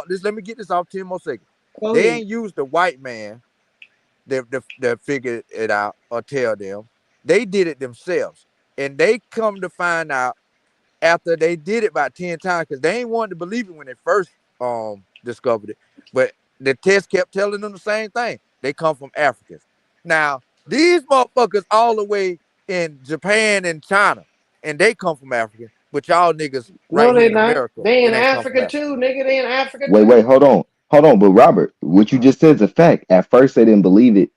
this. Let me get this off 10 more seconds. Go They ahead. ain't used the white man that figured it out or tell them. They did it themselves. And they come to find out after they did it about 10 times, because they ain't wanted to believe it when they first discovered it. But the test kept telling them the same thing. They come from Africans. Now, these motherfuckers all the way in Japan and China, and they come from Africa, but y'all niggas No, right here they in not. America, They in it ain't come from Africa Africa. too, nigga. They in Africa Wait, too. hold on. But Robert, what you just said is a fact. At first, they didn't believe it.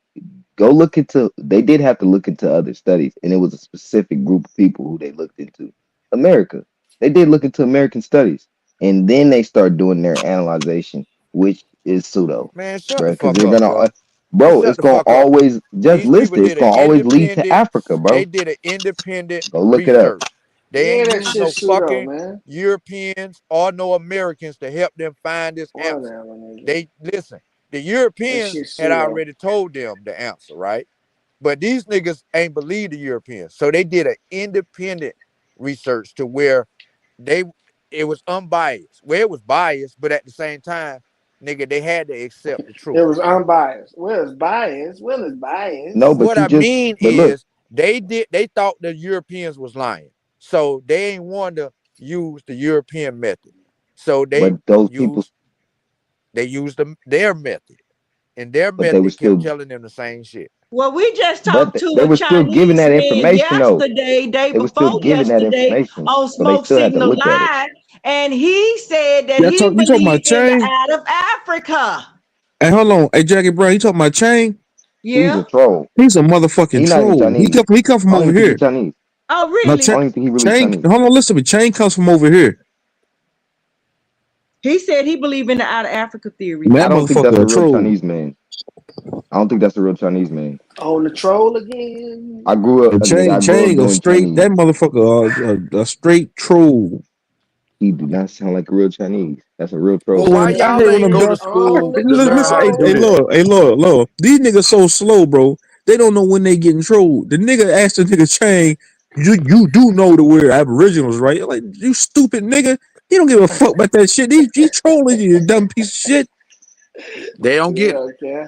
Go look into. They did have to look into other studies, and it was a specific group of people who they looked into. America. They did look into American studies, and then they start doing their analyzation, which is pseudo, Man, shut bro. the Because fuck they're up, gonna, bro. bro, Shut it's the gonna fuck up. always just These list people it. It's did an gonna always lead to independent, Africa, they bro. did an independent Go look it up. research. They Yeah, ain't that used shit no pseudo, fucking man. Europeans or no Americans to help them find this answer. Whatever, nigga. They listen, the That Europeans shit had pseudo. already told them the answer, right? But these niggas ain't believe the Europeans. So they did an independent research to where they it was unbiased. Well, it was biased, but at the same time, nigga, they had to accept the truth. It was unbiased. Well, it's biased. Well, it's No, biased. but What you I just, mean but look, is they thought the Europeans was lying. So they ain't want to use the European method. So but those people, used they used their method. And their but they were method kept still, telling them the same shit. Well, we just but talked to they a were still giving Chinese that man information though. yesterday, day They were still before giving that yesterday, information, on so they Smoke still had to Signal look at it. Live, and he said that Yeah, he you talking about believed in the chain? out of Africa. Hey, hold on. Hey, Jackie Brown, you talking about chain? He's a Yeah. troll. He's a motherfucking He's not even troll. Chinese. He come from I don't over even think here. he's Chinese. Oh, Now, I chain, really? don't even think he really chain. Chinese. Hold on, listen to me. Chain comes from over here. He said he believed in the out of Africa theory. Man, I that don't think that's motherfucker a a real troll. Chinese man. I don't think that's a real Chinese man. On the troll again. I grew up, And nigga. I grew up chain go doing straight. Chinese. That motherfucker a straight troll. He do not sound like a real Chinese. That's a real troll. Well, Bro, why I y'all heard one ain't of them go to dumb. On school the to learn Listen, how to hey, do that? troll. look. These niggas so slow, bro. They don't know when they getting trolled. The nigga asked the nigga Chain, you do know that we're aboriginals, right? Like, you stupid nigga. He don't give a fuck about that shit. He trolling you, you dumb piece of shit. They don't get Yeah, it. okay.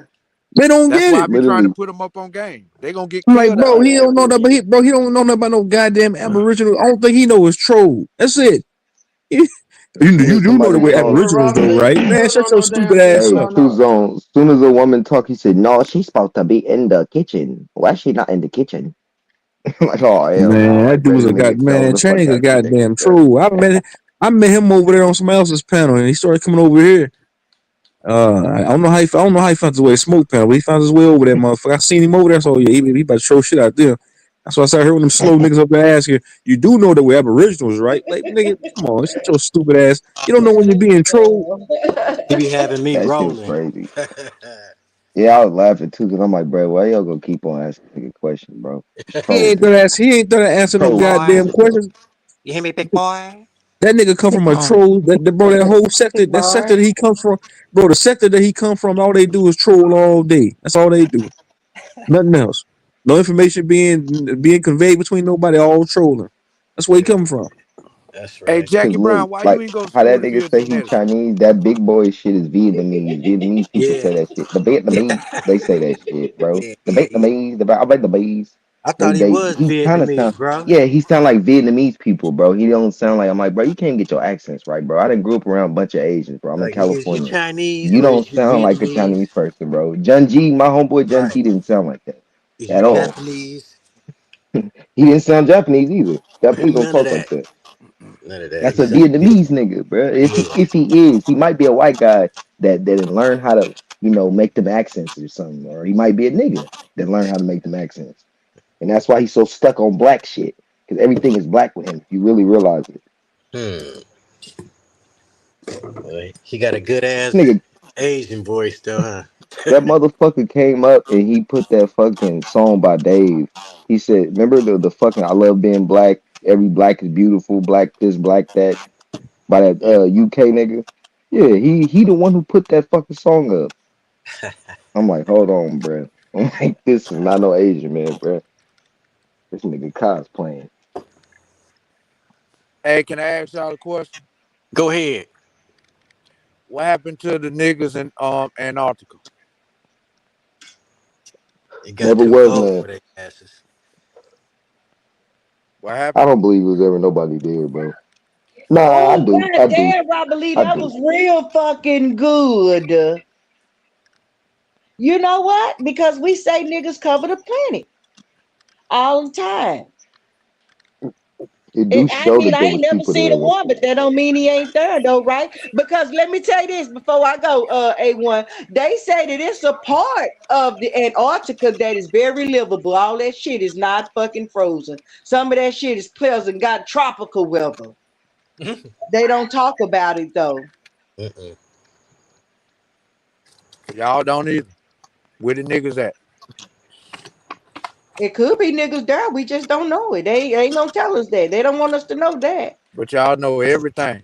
They don't That's get why I it. be trying to Literally, put them up on game. They gonna get I'm like, killed out bro, he here. Yeah, don't know that, but yeah. he don't know nothing about no goddamn aboriginal. I don't think he know is troll. That's it. You soon as do know somebody that we're Man, talk, aboriginals, though, Robert, right? you Man, don't shut know your no stupid damn thing. ass You hey, up. don't know. soon as a woman talk, he said, "No, she's supposed to be in the kitchen. Why is she not in the kitchen?" I'm like, oh hell no! Man, Like, that dude bro, was this a nigga trolling man. the fuck Chang a out you goddamn niggas, bro. troll. I met him over there on somebody else's panel, and he started coming over here. I don't know how I don't know how he found his way to smoke panel, but he found his way over there, motherfucker. I seen him over there, so yeah, he about to throw shit out there. That's why I started hearing them slow niggas up there asking, "You do know that we're aboriginals, right?" Like, nigga, come on, shut your stupid ass. You don't know when you're being trolled. He be having me That shit was rolling. crazy. Yeah, I was laughing too because I'm like, bro, why y'all gonna keep on asking nigga questions, bro? He Troll ain't gonna people, ask. He ain't gonna answer no Big troll people, boy. goddamn bro. questions. You hear me, big boy? That nigga come from a troll. That bro, that whole sector, Big that sector boy. that he comes from, bro, the sector that he come from, all they do is troll all day. That's all they do. Nothing else. No information being conveyed between nobody. All trolling. That's where he Yeah, come from. that's Hey, right. Cause Jackie look, Brown, why you like ain't go to how school that to nigga be a say he geneticist? Chinese, that big boy shit is Vietnamese. Vietnamese people Yeah. say that shit. The Vietnamese, they say that shit, bro. The Vietnamese, I bet the bees. I thought he was He kind of Vietnamese, sound, bro. yeah, he sound like Vietnamese people, bro. He don't sound like, I'm like, bro, you can't get your accents right, bro. I didn't grew up around a bunch of Asians, bro. I'm in Like, is you California. Chinese You or don't is you sound like a Vietnamese? Chinese person, bro. Jun Ji, my homeboy Jun Right. Ji didn't sound like that Is you at all. Japanese? He didn't sound Japanese either. Japanese don't None of talk like that. that. None of that. That's He a sound good. Vietnamese nigga, bro. Yeah. If he might be a white guy that didn't learn how to, make them accents or something, or he might be a nigga that learned how to make them accents, and that's why he's so stuck on black shit because everything is black with him. If you really realize it, Hmm. Well, he got a good ass nigga, Asian voice, though, huh? that motherfucker came up and he put that fucking song by Dave. He said, "Remember the fucking I love being black. Every black is beautiful. Black this, black that." By that UK nigga. Yeah, he the one who put that fucking song up. I'm like, hold on, bro. I'm like, this is not no Asian man, bro. This nigga cosplaying. Hey, can I ask y'all a question? Go ahead. What happened to the niggas in Antarctica? It got Never too was cold none. for their asses. What I happened? don't believe it was ever nobody there, bro. Nah, I Oh, do. I god do. damn, Robert Lee, I that do. was real fucking good. You know what? Because we say niggas cover the planet all the time. It do I show mean, that I there ain't was never people seen there a though. one, but that don't mean he ain't there, though, right? Because let me tell you this before I go, A1. They say that it's a part of the Antarctica that is very livable. All that shit is not fucking frozen. Some of that shit is pleasant, got tropical weather. They don't talk about it though. Mm-mm. Y'all don't either. Where the niggas at? It could be niggas there. We just don't know it. They ain't gonna tell us that. They don't want us to know that. But y'all know everything.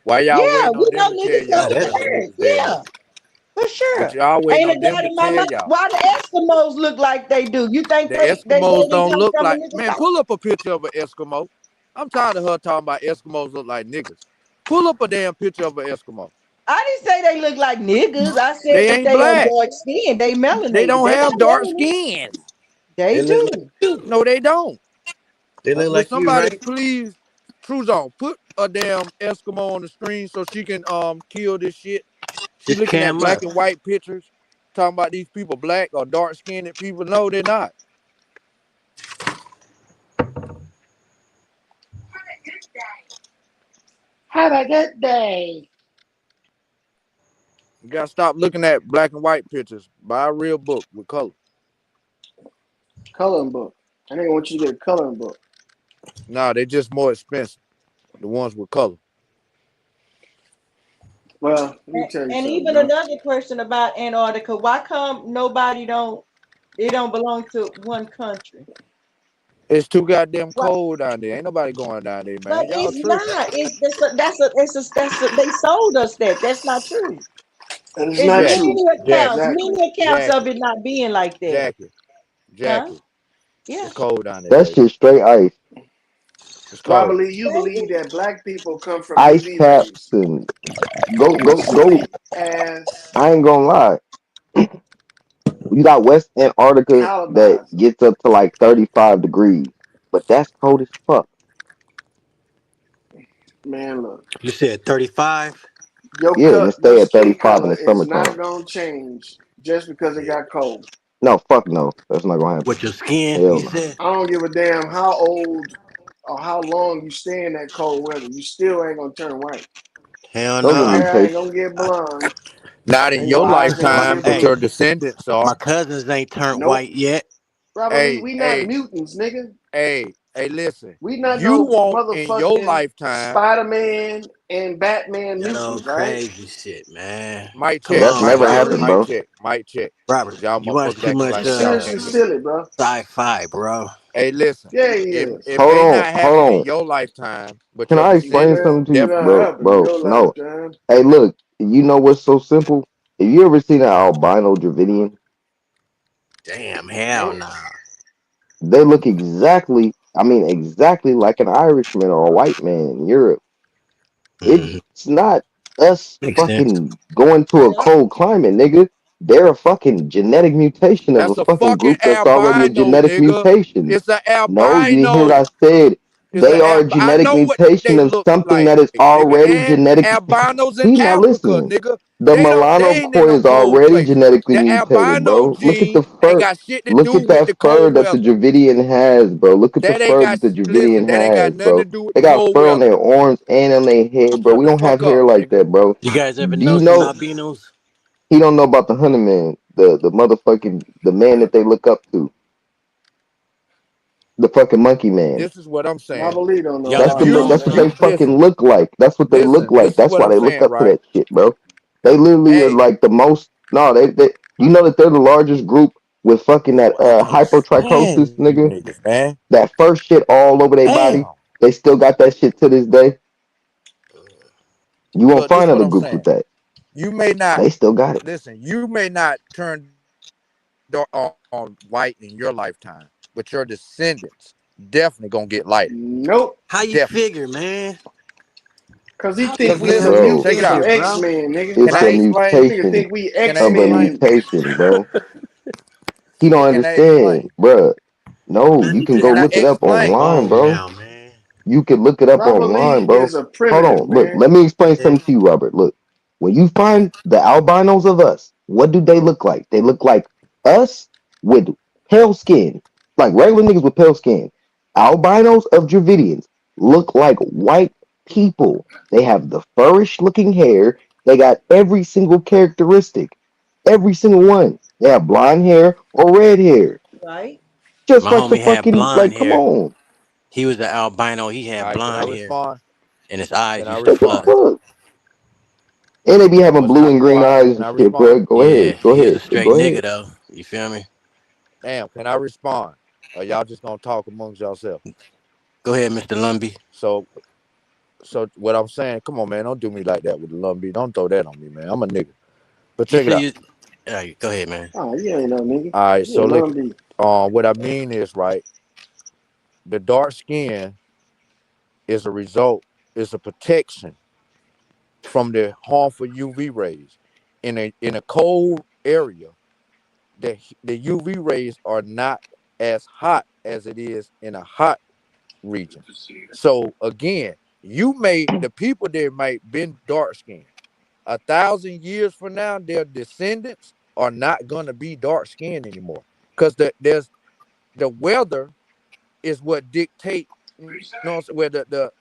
Why y'all Yeah, waiting on we them know to tell niggas Nah, cover y'all the where that's the true. earth. niggas dead at? Yeah, for But sure. y'all waiting Ain't on a them doubt to in my tell mind. y'all. Why the Eskimos look like they do? You think The they Eskimos didn't don't come look from a like, nigga man, south? pull up a picture of an Eskimo. I'm tired of her talking about Eskimos look like niggas. Pull up a damn picture of an Eskimo. I didn't say they look like niggas. I said They that ain't they are black. dark skinned. They They melanated. don't They not have dark melanin. skins. They They look like do. you. No, they don't. They look Will like you, somebody right? please, Truzon, put a damn Eskimo on the screen so she can kill this shit? She Just looking at cam black up. and white pictures, talking about these people black or dark skinned people. No, they're not. Have a good day. You gotta stop looking at black and white pictures. Buy a real book with color. Coloring book. I think I want you to get a coloring book. Nah, they're just more expensive. The ones with color. Well, let me And, tell you and something, even bro. another question about Antarctica. Why come nobody don't? It don't belong to one country. It's too goddamn What? cold down there. Ain't nobody going down there, But man. Y'all it's tripping. not. They sold us that. That's not true. And it's It's not Jackie, true. Jackie, Exactly. many accounts of Jackie, it not being like that. Jackie, Huh? Jackie. Yeah. It's cold down there, That baby. shit straight ice. It's Robert cold. Lee, you believe Baby. that black people come from New Ice caps Zealand's and go. silly ass I ain't gonna lie. You got West Antarctica that colonizers. gets up to like 35 degrees, but that's cold as fuck. Man, look. You said 35? Yeah, and it Your stay at skin 35 in color the is not summertime. gonna change just because it Yeah. got cold. No, fuck no. That's not gonna happen. What your skin, Hell you no. said? I don't give a damn how old or how long you stay in that cold weather. You still ain't gonna turn white. Hell Those Your are no. hair ain't mutations. gonna get I, blonde, Not in and your your eyes ain't gonna my, lifetime, get but hey, your blue. descendants my are. cousins ain't turned Nope. white yet. Robert Lee, Hey, we not hey, mutants, nigga. hey, listen. We not You no won't in your motherfucking lifetime. Spider-Man and Batman That old mutants, right? crazy shit, man. Might Come check, That's on, might never check, Robert Robert. happened, Lee, might bro. check, might check. Robert, Cause y'all you watch motherfuckers too acting much like he's y'all seriously ain't. silly, bro. sci-fi, bro. Hey, listen. Yeah, he It is. it Hold may on, not happen in hold on. your lifetime, but Can your I He explain descendants said something to you, it definitely don't bro? will. happen in Bro, your no. lifetime. Hey, look. You know what's so simple? Have you ever seen an albino Dravidian? Damn, hell Nope. no. They look exactly, I mean, exactly like an Irishman or a white man in Europe. Hmm. It's not us Makes sense. fucking going to a Yep. cold climate, nigga. They're a fucking genetic mutation of a That's a fucking fucking group that's already a albino, genetic nigga. mutation. It's an No, you didn't hear what albino. I said. It's They a are a I genetic know what mutation they of look something like, that is nigga. already And genetic. albinos in He not Africa, listening. nigga. The They Milano ain't in koi no is cold already place. genetically The mutated, albino bro. Look at gene the ain't fur. got shit to Look do at with that the fur cold that the weather. Dravidian has, bro. Look at the That ain't fur got that the listen, Dravidian that ain't got has, nothing bro. to do with They the got cold fur on weather. their arms and on their head, bro. Shut We the don't have fuck hair up, like nigga. that, bro. You guys ever Do know you some know albinos? he don't know about the honey man, the motherfucking the man that they look up to, the fucking monkey man. This is what I'm saying. Robert Lee don't know Y'all That's ever about the know that, that's what man. they some? fucking Listen, look like. That's what they look listen. like. This is That's what why I'm they look saying, up to right? that shit, bro. They literally are Hey, like the most. No, they you know that they're the largest group with fucking that boy, I can't hypertrichosis, stand you nigga. niggas, man. That first shit all over their Damn. body. They still got that shit to this day. You won't Look, this is find what other I'm groups with saying. that. You may not They still got it. listen. You may not turn on white in your lifetime, but your descendants definitely gonna get lighter. Nope. How you Definitely. figure, man? Cause he How they think Cause we tell listen, some you bro. check it mutants, some out. shit, bro? X-Men, nigga. Can It's I a explain? Nigga mutation think we Can I of a X-Men. explain? mutation, bro. He don't Can I understand, explain? bruh. No, Man, you he can go just Can I look it up explain? online, wrong bro. now, man. You can look it up What I online, believe bro. is a Hold primitive, on. Look, man. let me explain Yeah. something to you, Robert. Look, when you find the albinos of us, what do they look like? They look like us with pale skin, like regular niggas with pale skin. Albinos of Dravidians look like white people. They have the furish looking hair. They got every single characteristic, every single one. They have blonde hair or red hair, Right? just My like the homie had fucking blonde like. Come hair. on, He was an albino. He All had right, can I blonde hair, respond? and his eyes Can I used to what the respond? flutter. fuck? And they be having Was blue not and green quiet. eyes Can and I shit, respond? bro. Go Yeah, ahead. Go he was a ahead. straight Go nigga ahead. though. You feel me? Damn, can I respond? Or y'all just gonna talk amongst yourself? Go ahead, Mr. Lumby. So so what I'm saying, come on, man, don't do me like that with the lumby. Don't throw that on me, man. I'm a nigga. But You check it say out. you. All right, go ahead, man. Oh, you ain't no nigga. All right, You a so look, Lumbee. what I mean is right. The dark skin is a result, is a protection from the harmful UV rays. In a cold area, the UV rays are not as hot as it is in a hot region. So again, the people there might been dark skinned. 1,000 years from now, their descendants are not gonna be dark skinned anymore. Because the weather is what dictate, where the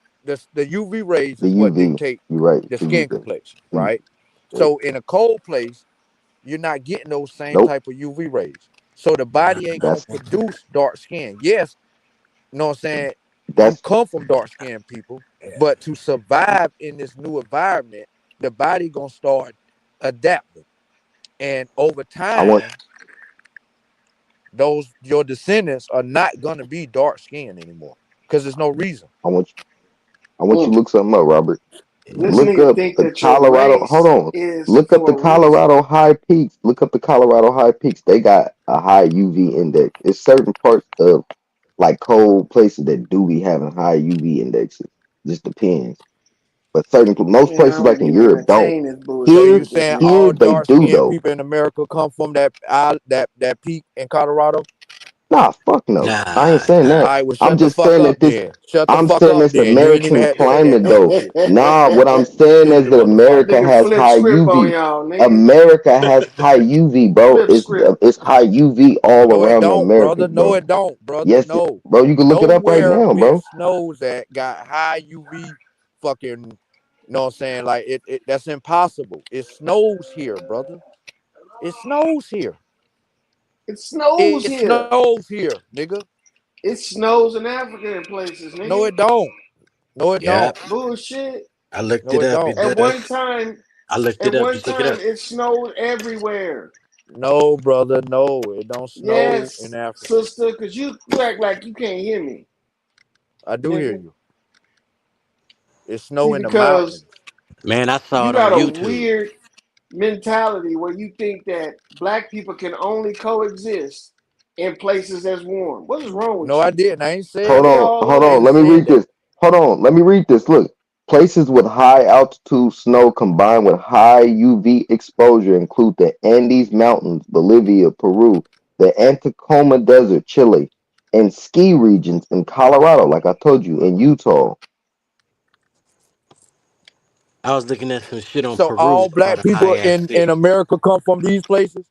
UV rays The is what UV. dictate You're right. the The skin UV. complexion, The, right? the, So in a cold place, you're not getting those same nope. type of UV rays. So the Nah. body ain't gonna That's produce dark skin. Yes, you know what I'm saying? You that's. come from dark skinned people, but to survive in this new environment, the body gonna start adapting. And over I want. time, those your descendants are not gonna be dark skinned anymore. Because there's no reason. I want you. I want you Mm. to look something up, Robert. This Yeah. Look nigga up think the that your Colorado. Hold race on. is Look up the for a reason. Colorado high peaks. Look up the Colorado high peaks. They got a high UV index. It's certain parts of like cold places that do be having high UV indexes. Just depends. But certain most Man, I places don't like in even Europe don't. entertain this So bullshit you Here, with this saying nigga. here all they dark do skinned though. people in America come from that peak in Colorado? Nah, fuck no. I ain't Nah, saying nah. All that. right, well I'm shut the just fuck saying up that this. then. Shut the I'm fuck saying up it's then. You ain't even American had to say that climate dumb though. shit. Nah, what I'm saying is Stupid that motherfucker. America Nigga has flip high script on UV. y'all, nigga. America has high UV, bro. Flip script. It's high UV all No, it around the don't, Americas, brother. No, bro. it don't, brother. Yes, No. bro. You can look it up right Nowhere now, where it bro. snows at got high UV fucking, you know what I'm saying? Like it that's impossible. It snows here, brother. It snows here. It It snows here. snows here, nigga. It snows in Africa in places, No, nigga. it don't. No, it Yeah, don't. Bullshit. I looked No, it it up. don't. It At one does. time, I looked at it up. one Just look it time, up. it snowed everywhere. No, brother. No, it don't snow in Yes, Africa. sister, because you act like you can't hear me, I do hear nigga. you. It See, snow in the because mountains. Man, I saw you it on got a YouTube. weird mentality where you think that black people can only coexist in places that's warm. What is wrong No, with I you? didn't. I ain't said Hold Black that. people on, all hold I over. on. ain't Let me said read that. this. Hold on. Let me read this. Look, places with high altitude snow combined with high UV exposure include the Andes Mountains, Bolivia, Peru, the Atacama Desert, Chile, and ski regions in Colorado, like I told you, in Utah. I was looking at some shit on So Peru all about black a high people ass in city. America come from these places.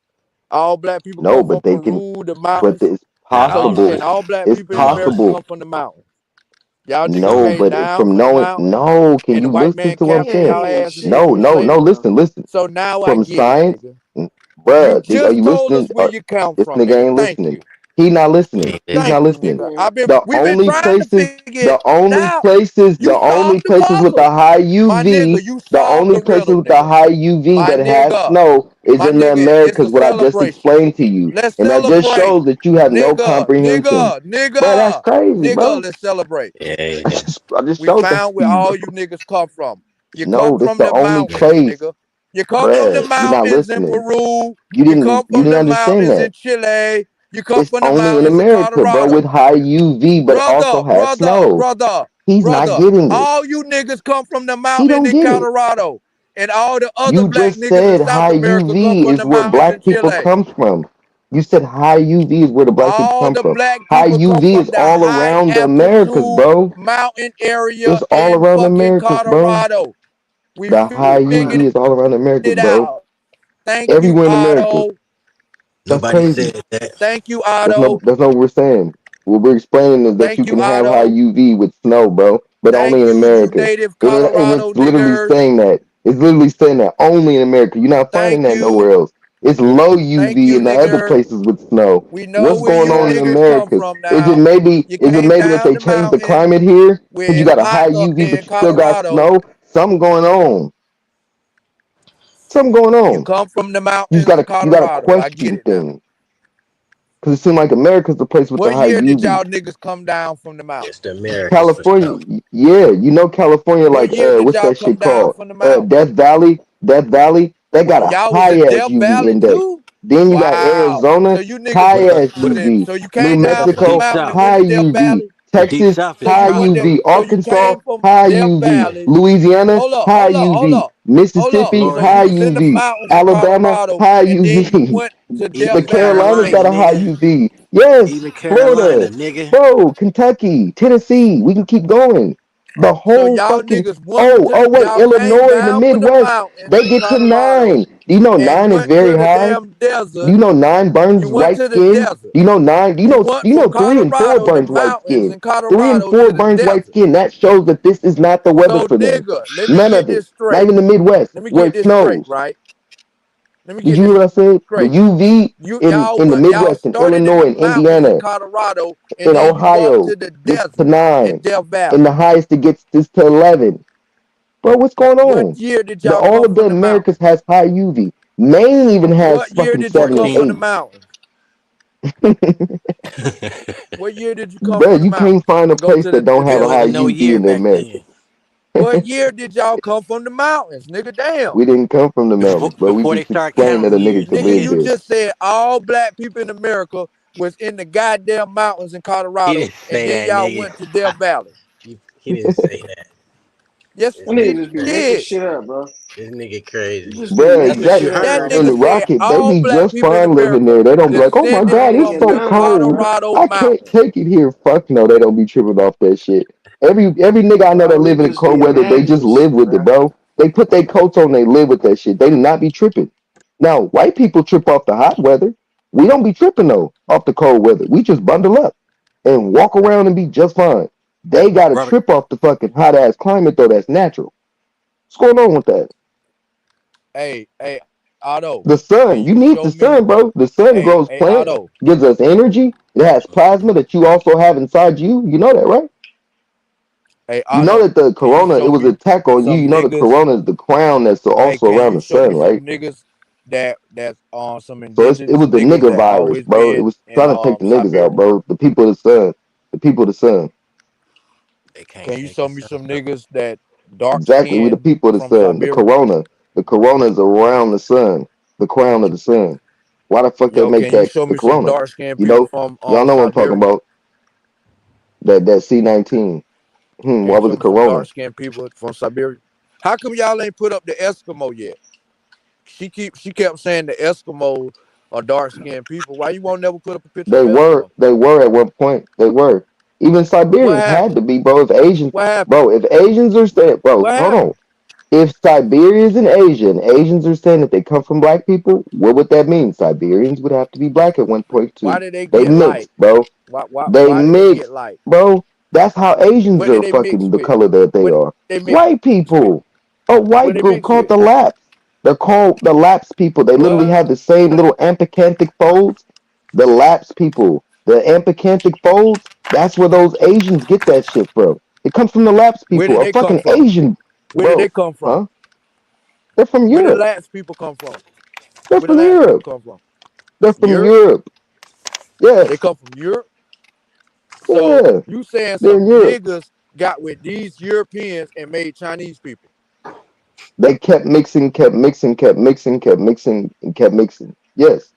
All black people No, come from but they can, Peru, the but mountains. it's Not all So of and possible. us. all black It's people in Some of America us. possible. come from the mountains. Y'all niggas Some No, of came us. but down from from the knowing, mountains, no, can and the you white listen man to what I'm He captured ain't saying? y'all hearing asses shit, and No, no, nigga. no, enslaved y'all. listen, listen. So now I From get it, science, nigga. You bruh, are just you told us listening? where you come This from, nigga nigga. ain't Thank listening. you. He not He listening. ain't He's listening. Thank not you, listening. nigga. Man, We've been trying to figure it The only out. places, You the only solved the places with the puzzle. high My nigga, UV, you the solved only the places riddle, with the nigga. high UV My that has nigga. snow is My in the nigga, it's Americas. a What I just celebration. explained to you, Let's and that just celebrate. shows that you have no Nigga, comprehension. nigga, Bro, that's nigga, crazy, nigga, bro. let's celebrate. Yeah, yeah. I just We showed that found to where you, bro. all you niggas come from. You come No, this from the the only mountains, place, nigga. You come from the bruh. You're not mountains in listening. Peru. You You didn't. come You from didn't the understand mountains in that. Chile. You come It's from the only in mountains in America, bro, with Colorado. high UV, but it Brother, also has brother, snow. brother. He's not brother. getting it. All you niggas come from the He mountain don't in get it. Colorado, and all the other You black just niggas in said South high America come UV from is the where mountains in black people Chile. comes from. You said high UV is where the black people All come the from. black High people come UV is from the all high around the Americas, altitude bro. mountain area It's all in around the fucking Americas, bro. Colorado. We The high figured it Right. UV is all around the out. Americas, bro. Thank you, Otto. Everywhere in America. That's Nobody crazy. said that. Thank you, Otto. That's not what we're saying. What we're explaining is that Thank you you, can have high Otto. UV with snow, bro, but only Thank in you, you America. native And Colorado it's literally niggers. saying that. It's literally saying that only in America. You're not finding Thank that you. nowhere else. It's low Thank UV you, in the other nigger. places with snow. We know What's where going you on in Right. niggers come America? from now. You Is it came maybe that down they the changed the mountain climate here where because you it's got a hot high up UV there but in you still got Colorado. snow? Something going on. Something going You on. come from the You just mountains in gotta Colorado. I get question it now. things because it seems like America's the place with the What high year did UV. y'all niggas come down from the It's mountains? the Americas for sure. California, yeah, you know California, What like year did what's y'all that shit come down called? from the mountains? Death Valley, that got a Y'all was in high ass Death UV Valley index. too? Then you got Wow. So Arizona, you niggas What high about ass UV. so you New came what down about the from the deep Mexico, mountain and south? went high to Death UV. Valley? The deep Texas, south So is high you went there. tropical. UV. So you Arkansas, came from high Death UV. Valley. Louisiana, Hold up, high hold up, hold UV. up, hold up. Mississippi, So Florida, you high was in the UV. mountains in Alabama, Colorado, high and then you UV. went to The Death even Valley. Carolinas Carolina, got a high nigga. UV. Yes, Even Carolina, Florida, nigga. bro, Kentucky, Tennessee. We can keep going. The So whole y'all fucking niggas went to wait, y'all came Illinois in the down from the Midwest, mountains they in get to Colorado 9. Do you know and 9 is went to very the high? damn Do desert. you know 9 You burns went white to the skin? desert. Do you know 9? You went Do you from know 3 and 4 Colorado, the burns white mountains skin? in 3 and Colorado 4 to the burns white desert. skin. That shows that this is not the weather So for them. nigga, let me None get of it. this Not straight. even the Midwest Let me where get it this straight, snows. right? Let me Did get you hear this what I said? The straight. UV You in the y'all Midwest, in started in the Illinois, and mountains in Indiana, Colorado, and in then you go up Ohio to the gets to desert in 9, Death and Valley. the highest it gets is to 11. Bro, what's going What on? year did The y'all all come of the from the Americas mountains? has high UV. Maine even has What year fucking did you 7 come and from the 14. 8. mountains? What year did you come Bro, from the you can't mountains find a and go place to that the don't have There a desert? high wasn't no UV year in the back Americas. then. What year did y'all come from the mountains, nigga? Damn. We didn't come from the mountains, bro. We Before they just start explained counting that a nigga years could Nigga, live then, you there. just said all black people in America was in the goddamn mountains in he Colorado, didn't and say then that, y'all nigga. went to Death Valley. He didn't say that. Yes, This That he nigga nigga just be crazy. making did. shit up, bro. This nigga You crazy. just be Bro, That's making what you shit exactly. up, That heard. bro. In the nigga said Rocket, they all be black just people in fine living America there. They don't be like, oh my descended That God, ain't it's from got so the nothing to do, cold. bro. Colorado I can't mountains. take it here. Fuck no, they don't be tripping off that shit. Every nigga I know that Bro, they live in just cold be weather, they just imagining live shit, with it, bro. bro. They put their coats on, they live with that shit. They do not be tripping. Now, white people trip off the hot weather. We don't be tripping though off the cold weather. We just bundle up and walk around and be just fine. They got to Robert, trip off the fucking hot ass climate though. That's natural. What's going on with that? Hey, Otto, The can you sun. You show need the me? sun, bro. The sun Hey, grows plants, Otto, gives us energy. It has plasma that you also have inside you. You know that, right? hey, You know Otto, that the can you corona, it show was an me attack on you. some You know the niggas? corona is the crown that's Hey, also can around you the show me sun, some right? niggas that's some So it indigenous was the niggas nigga that virus, always bro. It been was in trying to take the niggas out, Siberia? bro. The people of the sun. The people of the sun. they can't Can you take show the me sun. some niggas that dark Exactly. We the skin people of the from sun. The Siberia? corona. The corona is around the sun. The crown of the sun. Why the fuck they Yo, make can you that show the me some corona? dark skinned You people know, from y'all know what I'm talking Siberia? about. That C-19. Can Why you was show it me some corona? dark skinned people from Siberia? How come y'all ain't put up the Eskimo yet? She kept saying the Eskimos are dark skinned people. Why you won't never put up a picture of Eskimo? They were at one point. They were. Even What Siberians had happened? to be, bro. If Asians, What happened? bro, if Asians are saying, bro, What hold on. happened? If Siberians and Asians are saying that they come from black people, what would that mean? Siberians would have to be black at one point Why too. did they They get light? mixed, bro. They Why did they get mixed, light? bro. That's how Asians What did are they mix fucking the with? color that they What are. they mix White with? people. A What white they group mix called with? the Laps. They're called the Laps people. They literally What? have the same little amphicantic folds. The Laps people. The amphicantic folds. That's where those Asians get that shit from. It comes from the Laps Where people. did A they come fucking from? Asian, Where did they bro. come from? Huh? They're from Where the Europe. last people come from? They're Where the from last people Europe. come from? They're from Europe? Europe. They Yes. come from Europe. So Yeah. you saying They're in some Europe. niggas got with these Europeans and made Chinese people? They kept mixing, kept mixing, kept mixing, kept mixing, and kept mixing. Yes.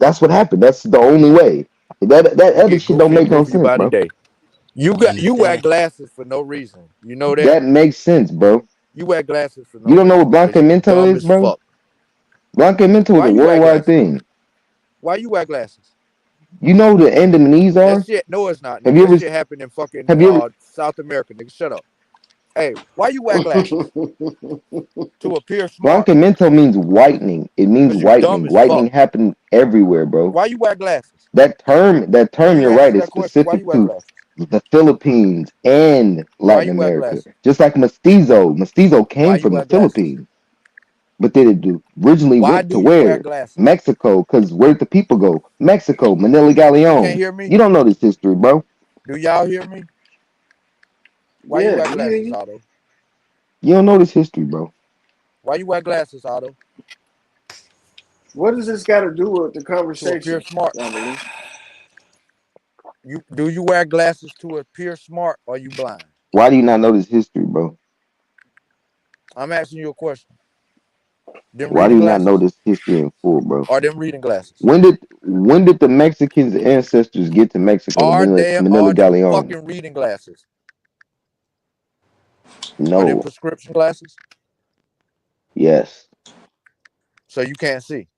That's what happened. That's the only way. That You other get shit don't goofier make and no goofier sense, by the bro. day. You You wear understand? glasses for no reason. You know that? That makes sense, bro. You wear glasses for You no don't know what reason because you Blancamento dumb is, as bro? fuck. Blancamento is Why a you wear worldwide glasses? thing. Why you wear glasses? You know who the Andamanese That are? shit, no, it's not, Have nigga. you That ever shit happened in fucking have you ever South America, nigga. Shut up. Hey, why you wear glasses? To appear smart? Blancamento means whitening. It means Cause you dumb whitening. as fuck. Whitening happened everywhere, bro. Why you wear glasses? That term, You you're answer right, is that question. Why specific you wear to glasses? the Philippines and Why Latin you wear America. glasses? Just like mestizo. Mestizo Why came you from the wear glasses? Philippines, but then it originally Why went to do you wear where? glasses? Mexico, because where did the people go? Mexico, Manila You can't Galleon. hear me? You don't know this history, bro. Do y'all hear me? Why you Yeah, wear we hear glasses, you. Otto? You don't know this history, bro. Why you wear glasses, Otto? What does this got to do with the To appear conversation, smart. Dominique? You wear glasses to appear smart or you blind? Why do you not know this history, bro? I'm asking you a question. Them Why do reading you not know glasses this history in full, bro? or them reading glasses? When did the Mexicans ancestors get to Mexico, the Manila Are them Galleon? fucking reading glasses or them No. prescription glasses? Yes. So you can't see.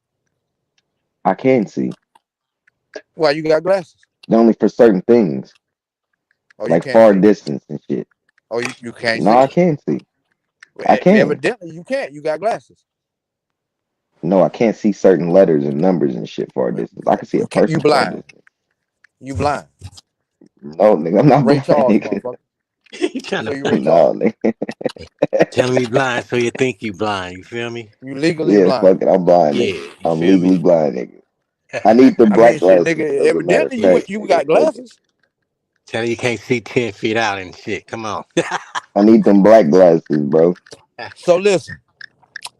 I can see. Why you got glasses? Only for certain things, Oh, you like can't far see. distance and shit. Oh, you can't No, see. I can see. Well, I can. evidently you can't. You got glasses. No, I can't see certain letters and numbers and shit far Well, distance. I can see a you can't. You person far blind. distance. You blind. No, nigga, I'm not Ray blind, Charles, nigga. motherfucker. You trying So to you Ray play? No, Charles. nigga. Tell me blind so you think you blind. You feel me? You legally Yeah, blind. fuck it. I'm blind, nigga. Yeah, you I'm feel legally me? blind, nigga. I need the I mean, black shit, glasses, nigga. as a matter of Evidently fact, you nigga. got Fuck it. glasses. Tell me you can't see 10 feet out and shit. Come on. I need them black glasses, bro. So listen.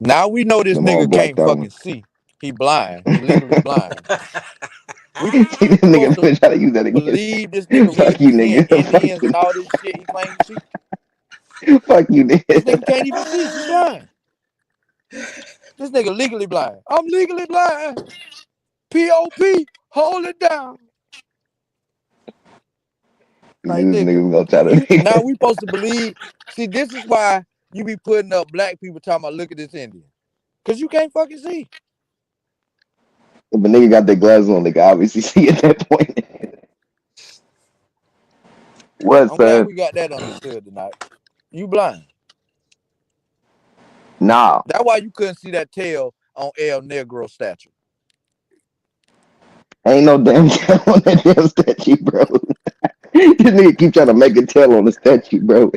Now we know this Them all nigga blacked can't out fucking ones. see. He blind. He legally blind. We See, this supposed nigga to finna try to use that again. believe this nigga Fuck really you, be seeing nigga. Fuck Indians you. and all this shit he claims to see. Fuck you, This nigga. nigga can't even see. He blind. This nigga legally blind. I'm legally blind. POP, hold it down. Like This nigga, nigga's gonna try you now to. we supposed to believe. See, this is why you be putting up black people talking about look at this Indian. Cause you can't fucking see. If a nigga got their glasses on, they can obviously see at that point. What, I'm glad son? we got that understood tonight. You blind. Nah. That's why you couldn't see that tail on El Negro statue. Ain't no damn tail on that damn statue, bro. This nigga keep trying to make a tail on the statue, bro.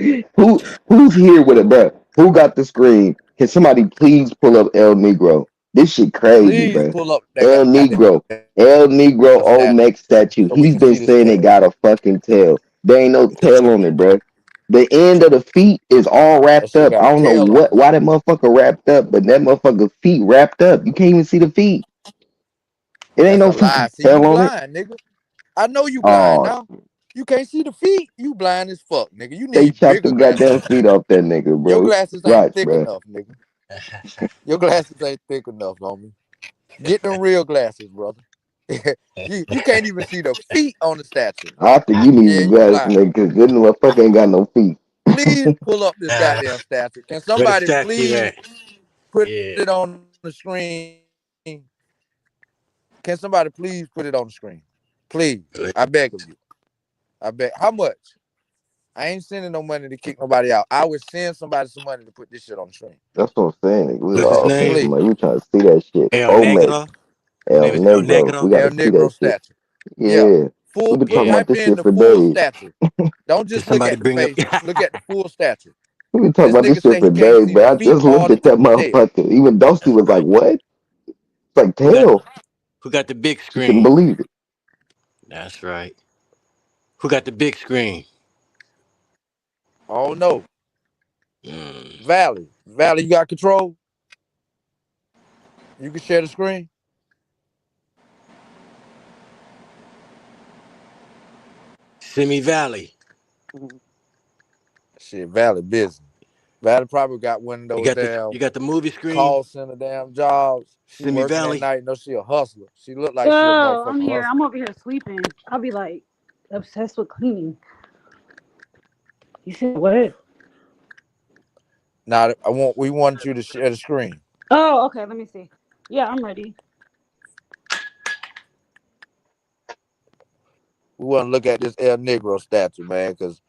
Who's here with it, bro? Who got the screen? Can somebody please pull up El Negro? This shit crazy, Please bro. pull up that El goddamn Negro. El statue Negro Olmec so we statue. can see He's this been saying tail. it got a fucking tail. There ain't no tail on it, bro. The end of the feet is all That wrapped shit up. got I a don't know tail on it. why that motherfucker wrapped up, but that motherfucker feet wrapped up. You can't even see the feet. It ain't That's no a lie. fucking See, you tail on it. blind, nigga. I know you blind Oh, now. You can't see the feet. You blind as fuck, nigga. You they need chopped bigger them goddamn glasses. feet off that nigga, Your bro. glasses ain't Watch, thick bro. enough, nigga. Your glasses ain't thick enough, homie. Get them real glasses, brother. You can't even see the feet on the statue. I think you need Yeah, some you glasses, blind. nigga, because this motherfucker ain't got no feet. Please pull up this goddamn statue. Can Where the somebody statue please at? put it Yeah, on the screen? Can somebody please put it on the screen? Please. I beg of you. I bet. How much? I ain't sending no money to kick nobody out. I would send somebody some money to put this shit on the screen. That's what I'm saying, nigga. We what's his all Please. send name? some money. We trying to see that shit. El Omek, Negro. His El name is El Negro. We Negro. El gotta see Negro that shit. statue. Yeah. Yeah. Full We've been put talking Yeah. about type this in shit the for full days. statue. Don't Can just look somebody at the bring up? face. Look at the full statue. We've been talking This about this nigga shit said for he can't days, see the bro. I feet just or looked the at that tail. motherfucker. Even Dusty was like, what? It's like who got tail. who got the big She couldn't screen? believe it. That's right. Who got the big screen? Oh no. Mm. Valley. Valley, you got control? You can share the screen? Simi Valley. Shit, Valley busy. Valley probably got one of those You damn got the movie screen, call center damn jobs. She Simi working at Valley. night. No, she a hustler. She look like she a Oh, I'm motherfucking here. hustler. I'm over here sleeping. I'll be like obsessed with cleaning. You said what? Now we want you to share the screen. Oh, okay. Let me see. Yeah, I'm ready. We want to look at this El Negro statue, man, because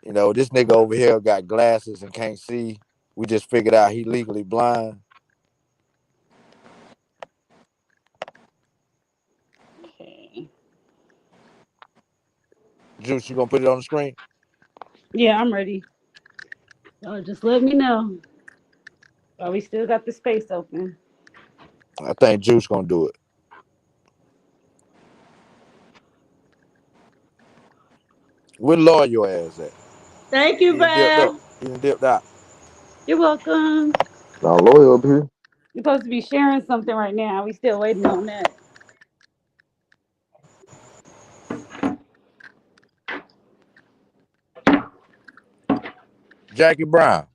this nigga over here got glasses and can't see. We just figured out he legally blind. Okay. Juice, you gonna put it on the screen? Yeah, I'm ready. Just let me know. Oh, we still got the space open. I think Juice gonna do it. Where Lord your ass at? Thank He you, done dipped up. Val. He done dipped out. You're welcome. Now loyal up here. You're supposed to be sharing something right now. We still waiting on that. Jackie Brown.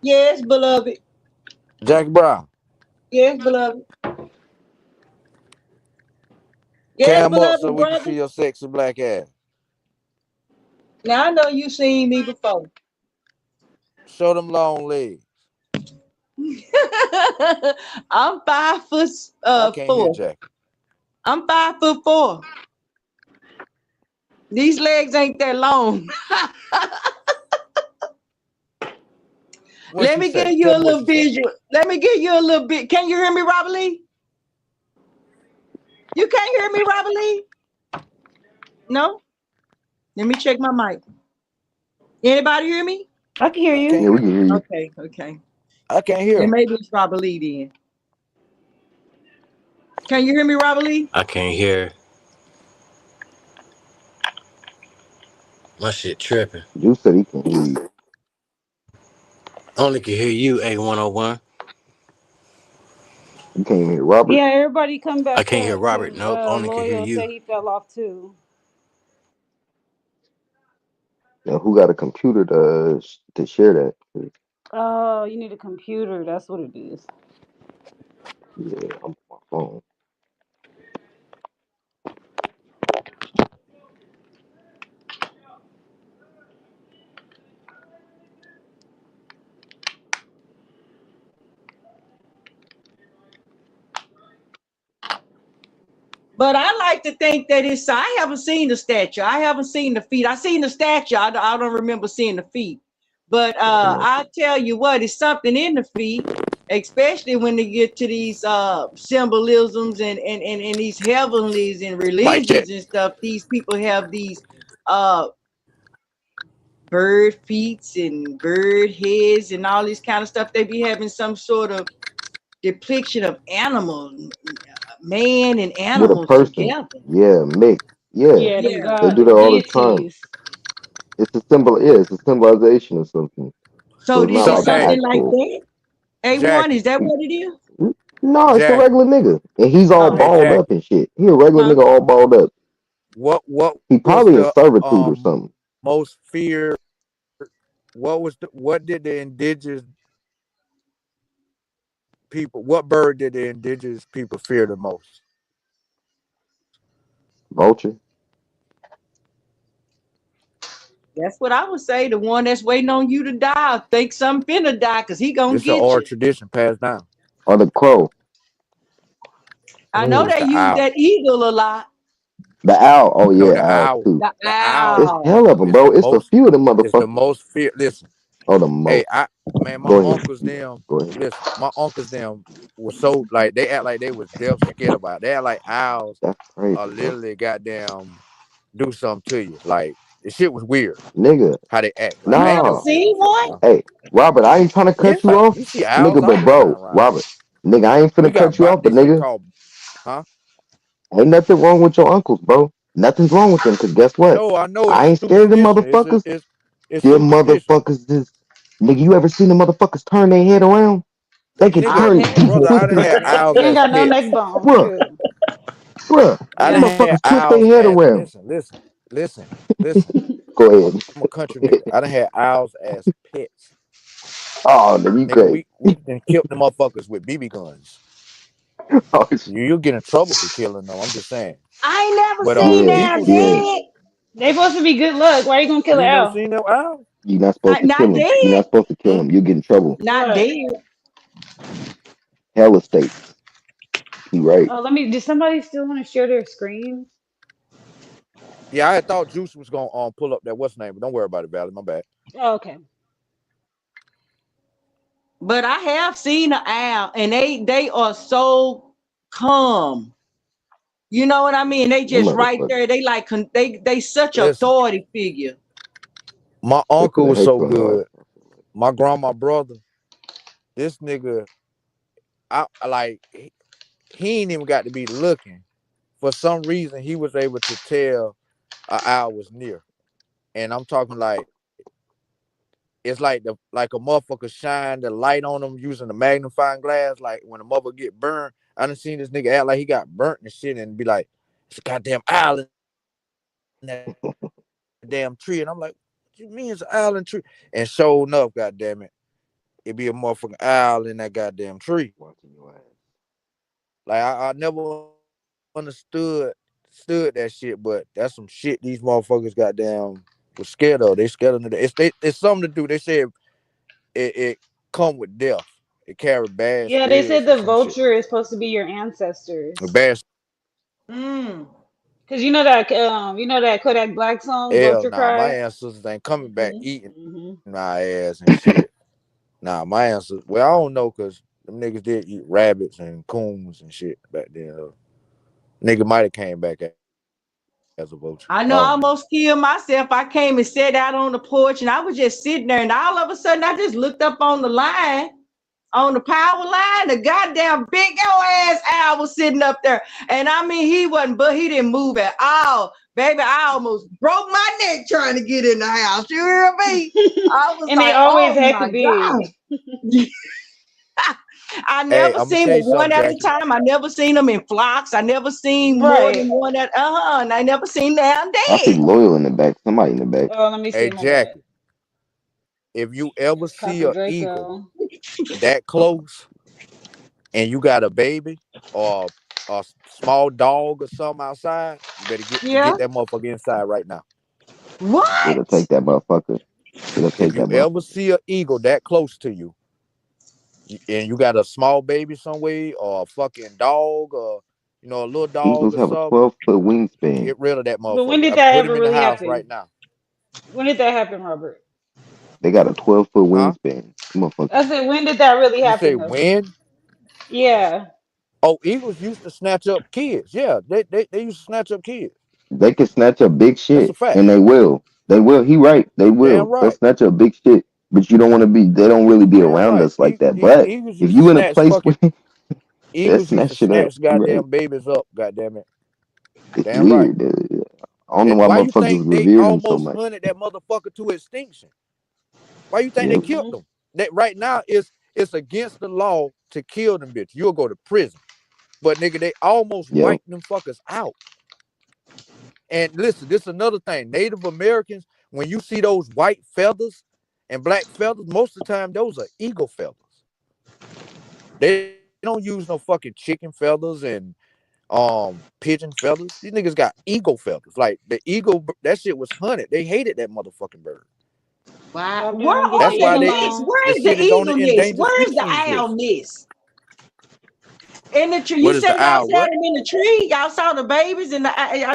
Yes, beloved. Jackie Brown. Yes, beloved. Yes, Cam up so beloved we can brother. see your sexy black ass. Now I know you seen me before. Show them long legs. I'm 5 foot I can't hear 4. Jackie. I'm 5 foot 4. These legs ain't that long. What Let she me give say? you Tell a me what little she say. visual. Let me give you a little bit. Can you hear me, Robert Lee? You can't hear me, Robert Lee? No? Let me check my mic. Anybody hear me? I can hear I you. can't Yeah, we hear. can hear you. Okay, okay. I can't hear Then him. maybe it's Robert Lee then. Can you hear me, Robert Lee? I can't hear my shit tripping. Juice said he can hear you. Only can hear you, A101. You can't even hear Robert. Yeah, everybody come I back can't hear up Robert. because Nope. Only can hear Loyal you. said he fell off too. Now who got a computer to share that? Oh, you need a computer. That's what it is. Yeah, I'm on my phone. But I like to think that it's. I haven't seen the statue. I haven't seen the feet. I seen the statue. I don't remember seeing the feet. But Yeah, I'm I tell you what, it's something in the feet, especially when they get to these symbolisms and these heavenlies and Mic check. religions and stuff. These people have these uh bird feet and bird heads and all this kind of stuff. They be having some sort of depiction of animal, man and with a animals person. together. Yeah, mix. Yeah, Yeah, them Yeah. they god, do that them all the time. deities. It's a symbol. Yeah, it's a symbolization of something. So So it's this not is So, like an hey, something like actual. that. A1, Jackie, is that what it is? No, it's a Jackie, regular nigga, and he's all Oh, hey balled up Jackie. and shit. He a regular huh? nigga, all balled up. What He was probably in the servitude or something. most feared? What did the indigenous people? What bird did the indigenous people fear the most? Vulture. That's what I would say. The one that's waiting on you to die. I think something finna die because he gonna It's an get oral you. tradition passed down. Or the crow. I know It's they the use owl. that eagle a lot. The owl. Oh No, yeah, the owls owl. too. The The owl It's owl. hell of them, is bro. the It's a most. few of them It's the motherfuckers. most fear. Listen, Oh, the hey, mo. my Go ahead. uncles them. Go ahead. Listen, my uncles them was so like they act like they was deaf scared about it. They act like owls That's crazy, are bro. literally goddamn do something to you. Like the shit was weird Nigga, how they act. Like You I ain't ever never nah. seen seen no shit like one? that. Hey, Robert, I ain't trying to Yeah, cut you off, you see owls nigga, all but the time bro, around here. Robert, nigga, I ain't We finna got cut you off, but this shit nigga, called, huh? ain't nothing wrong with your uncles, bro. Nothing's wrong with them, cause guess what? No, I know I it's ain't scared of them superstition. motherfuckers. It's Them superstition, motherfuckers is, nigga, you ever seen the motherfuckers turn their head around? They can I nigga. turn have. deep Brother, I done twisted, had owls You ain't as got no neck pets. bone. bruh, Shoot. bruh. I Yeah. Them done had motherfuckers twist their owls head at around. listen. Go ahead. I'm a country nigga. I done had owls as pets. Oh, then you Nigga, great. we done killed the motherfuckers with BB guns. Oh shit. You'll get in trouble for killing them. I'm just saying. I ain't never But seen Yeah, that people yeah. say dead. They supposed to be good luck. Why are you gonna kill you an ain't never owl? seen no owl. You're not supposed to Not kill him. You're dead. not supposed to kill Hmm? him. You get in trouble. Not What? dead. Hella states. He right. Oh, let me. Did somebody still want to share their screen? Yeah, I had thought Juice was gonna pull up that what's name, but don't worry about it, Valley. My bad. Oh, okay. But I have seen an owl, and they are so calm. You know what I mean? They Them just right motherfuckers. there. They like they such a Listen, authority figure. my They put uncle a was hex so on your ass. good. My grandma brother, this nigga, I like he ain't even got to be looking. For some reason, he was able to tell an owl was near. And I'm talking like it's like a motherfucker shine the light on them using the magnifying glass. Like when a mother get burned, I done seen this nigga act like he got burnt and shit, and be like, "It's a goddamn owl in that damn tree," and I'm like, "What you mean it's an owl in the tree?" And sure enough, goddamn it, it be a motherfucking owl in that goddamn tree. Watching your ass. Like I never understood that shit, but that's some shit these motherfuckers goddamn was scared of. They scared of it. It's something to do. They said it come with death. It carry bad Yeah, they said spirits or the some shit. vulture is supposed to be your ancestors. Bad Mm. Cause you know that Kodak Black song, hell "Vulture nah. My Cry." ancestors ain't coming back Hmm. eating Hmm. my ass and shit. Nah, my ancestors. Well, I don't know because them niggas did eat rabbits and coons and shit back then. Nigga might have came back as a vulture. I don't know. I know I almost killed myself. I came and sat out on the porch, and I was just sitting there, and all of a sudden I just looked up on the line, on the power line. The goddamn big old ass owl was sitting up there, and I mean he wasn't, but he didn't move at all. Baby, I almost broke my neck trying to get in the house. You hear me? I was And they like, always oh heck my big. god. I Hey, never I'm gonna seen tell them you one something, at a Jackie. time. I never seen them in flocks. I never seen more than Right. one at and I never seen them I dead. think loyal in the back. Somebody in the back. Oh, let me see. Hey, My bad. Jackie. If you ever see Copper a eagle Draco. that close and you got a baby or a small dog or something outside, you better Yeah. get that motherfucker inside right now. What? It'll take that motherfucker. It'll If take you that ever motherfucker. see an eagle that close to you, and you got a small baby some way or a fucking dog or a little dog Eagles or have a something, 12-foot wingspan. get rid of that But when motherfucker. did I that put him ever in the really house right happen? now. When did that happen, Robert? They got a 12-foot Huh? wingspan. Motherfucker. I said, when did that really You say happen, though? when? Yeah. Oh, eagles used to snatch up kids. Yeah, they used to snatch up kids. They can snatch up big That's a shit, fact. and they will. They will. He right. They Damn will. They'll right. snatch up big shit, but you don't want to be. They don't really be Damn around right. us like that. But Eagles if used to you in a snatch place where fucking they eagles used snatch to shit up, snatch you right. goddamn babies up. Goddamn it. It's Damn right. weird. I don't know why Why you motherfuckers think they revere them so almost much. hunted that motherfucker to extinction? Why you think they Yeah, killed Hmm. them? That right now it's against the law to kill them bitch. You'll go to prison. But nigga, they almost yep. wiped them fuckers out. And listen, this is another thing. Native Americans, when you see those white feathers and black feathers, most of the time those are eagle feathers. They don't use no fucking chicken feathers and pigeon feathers. These niggas got eagle feathers. Like the eagle, that shit was hunted. They hated that motherfucking bird. Why? Stop Where doing. Get are the That's the why eagle nests? on. the Where's the shit is on eagle the nest? endangered Where's the species owl list. nest? In the tree. You What is said the y'all owl? saw What? him in the tree. Y'all saw the babies and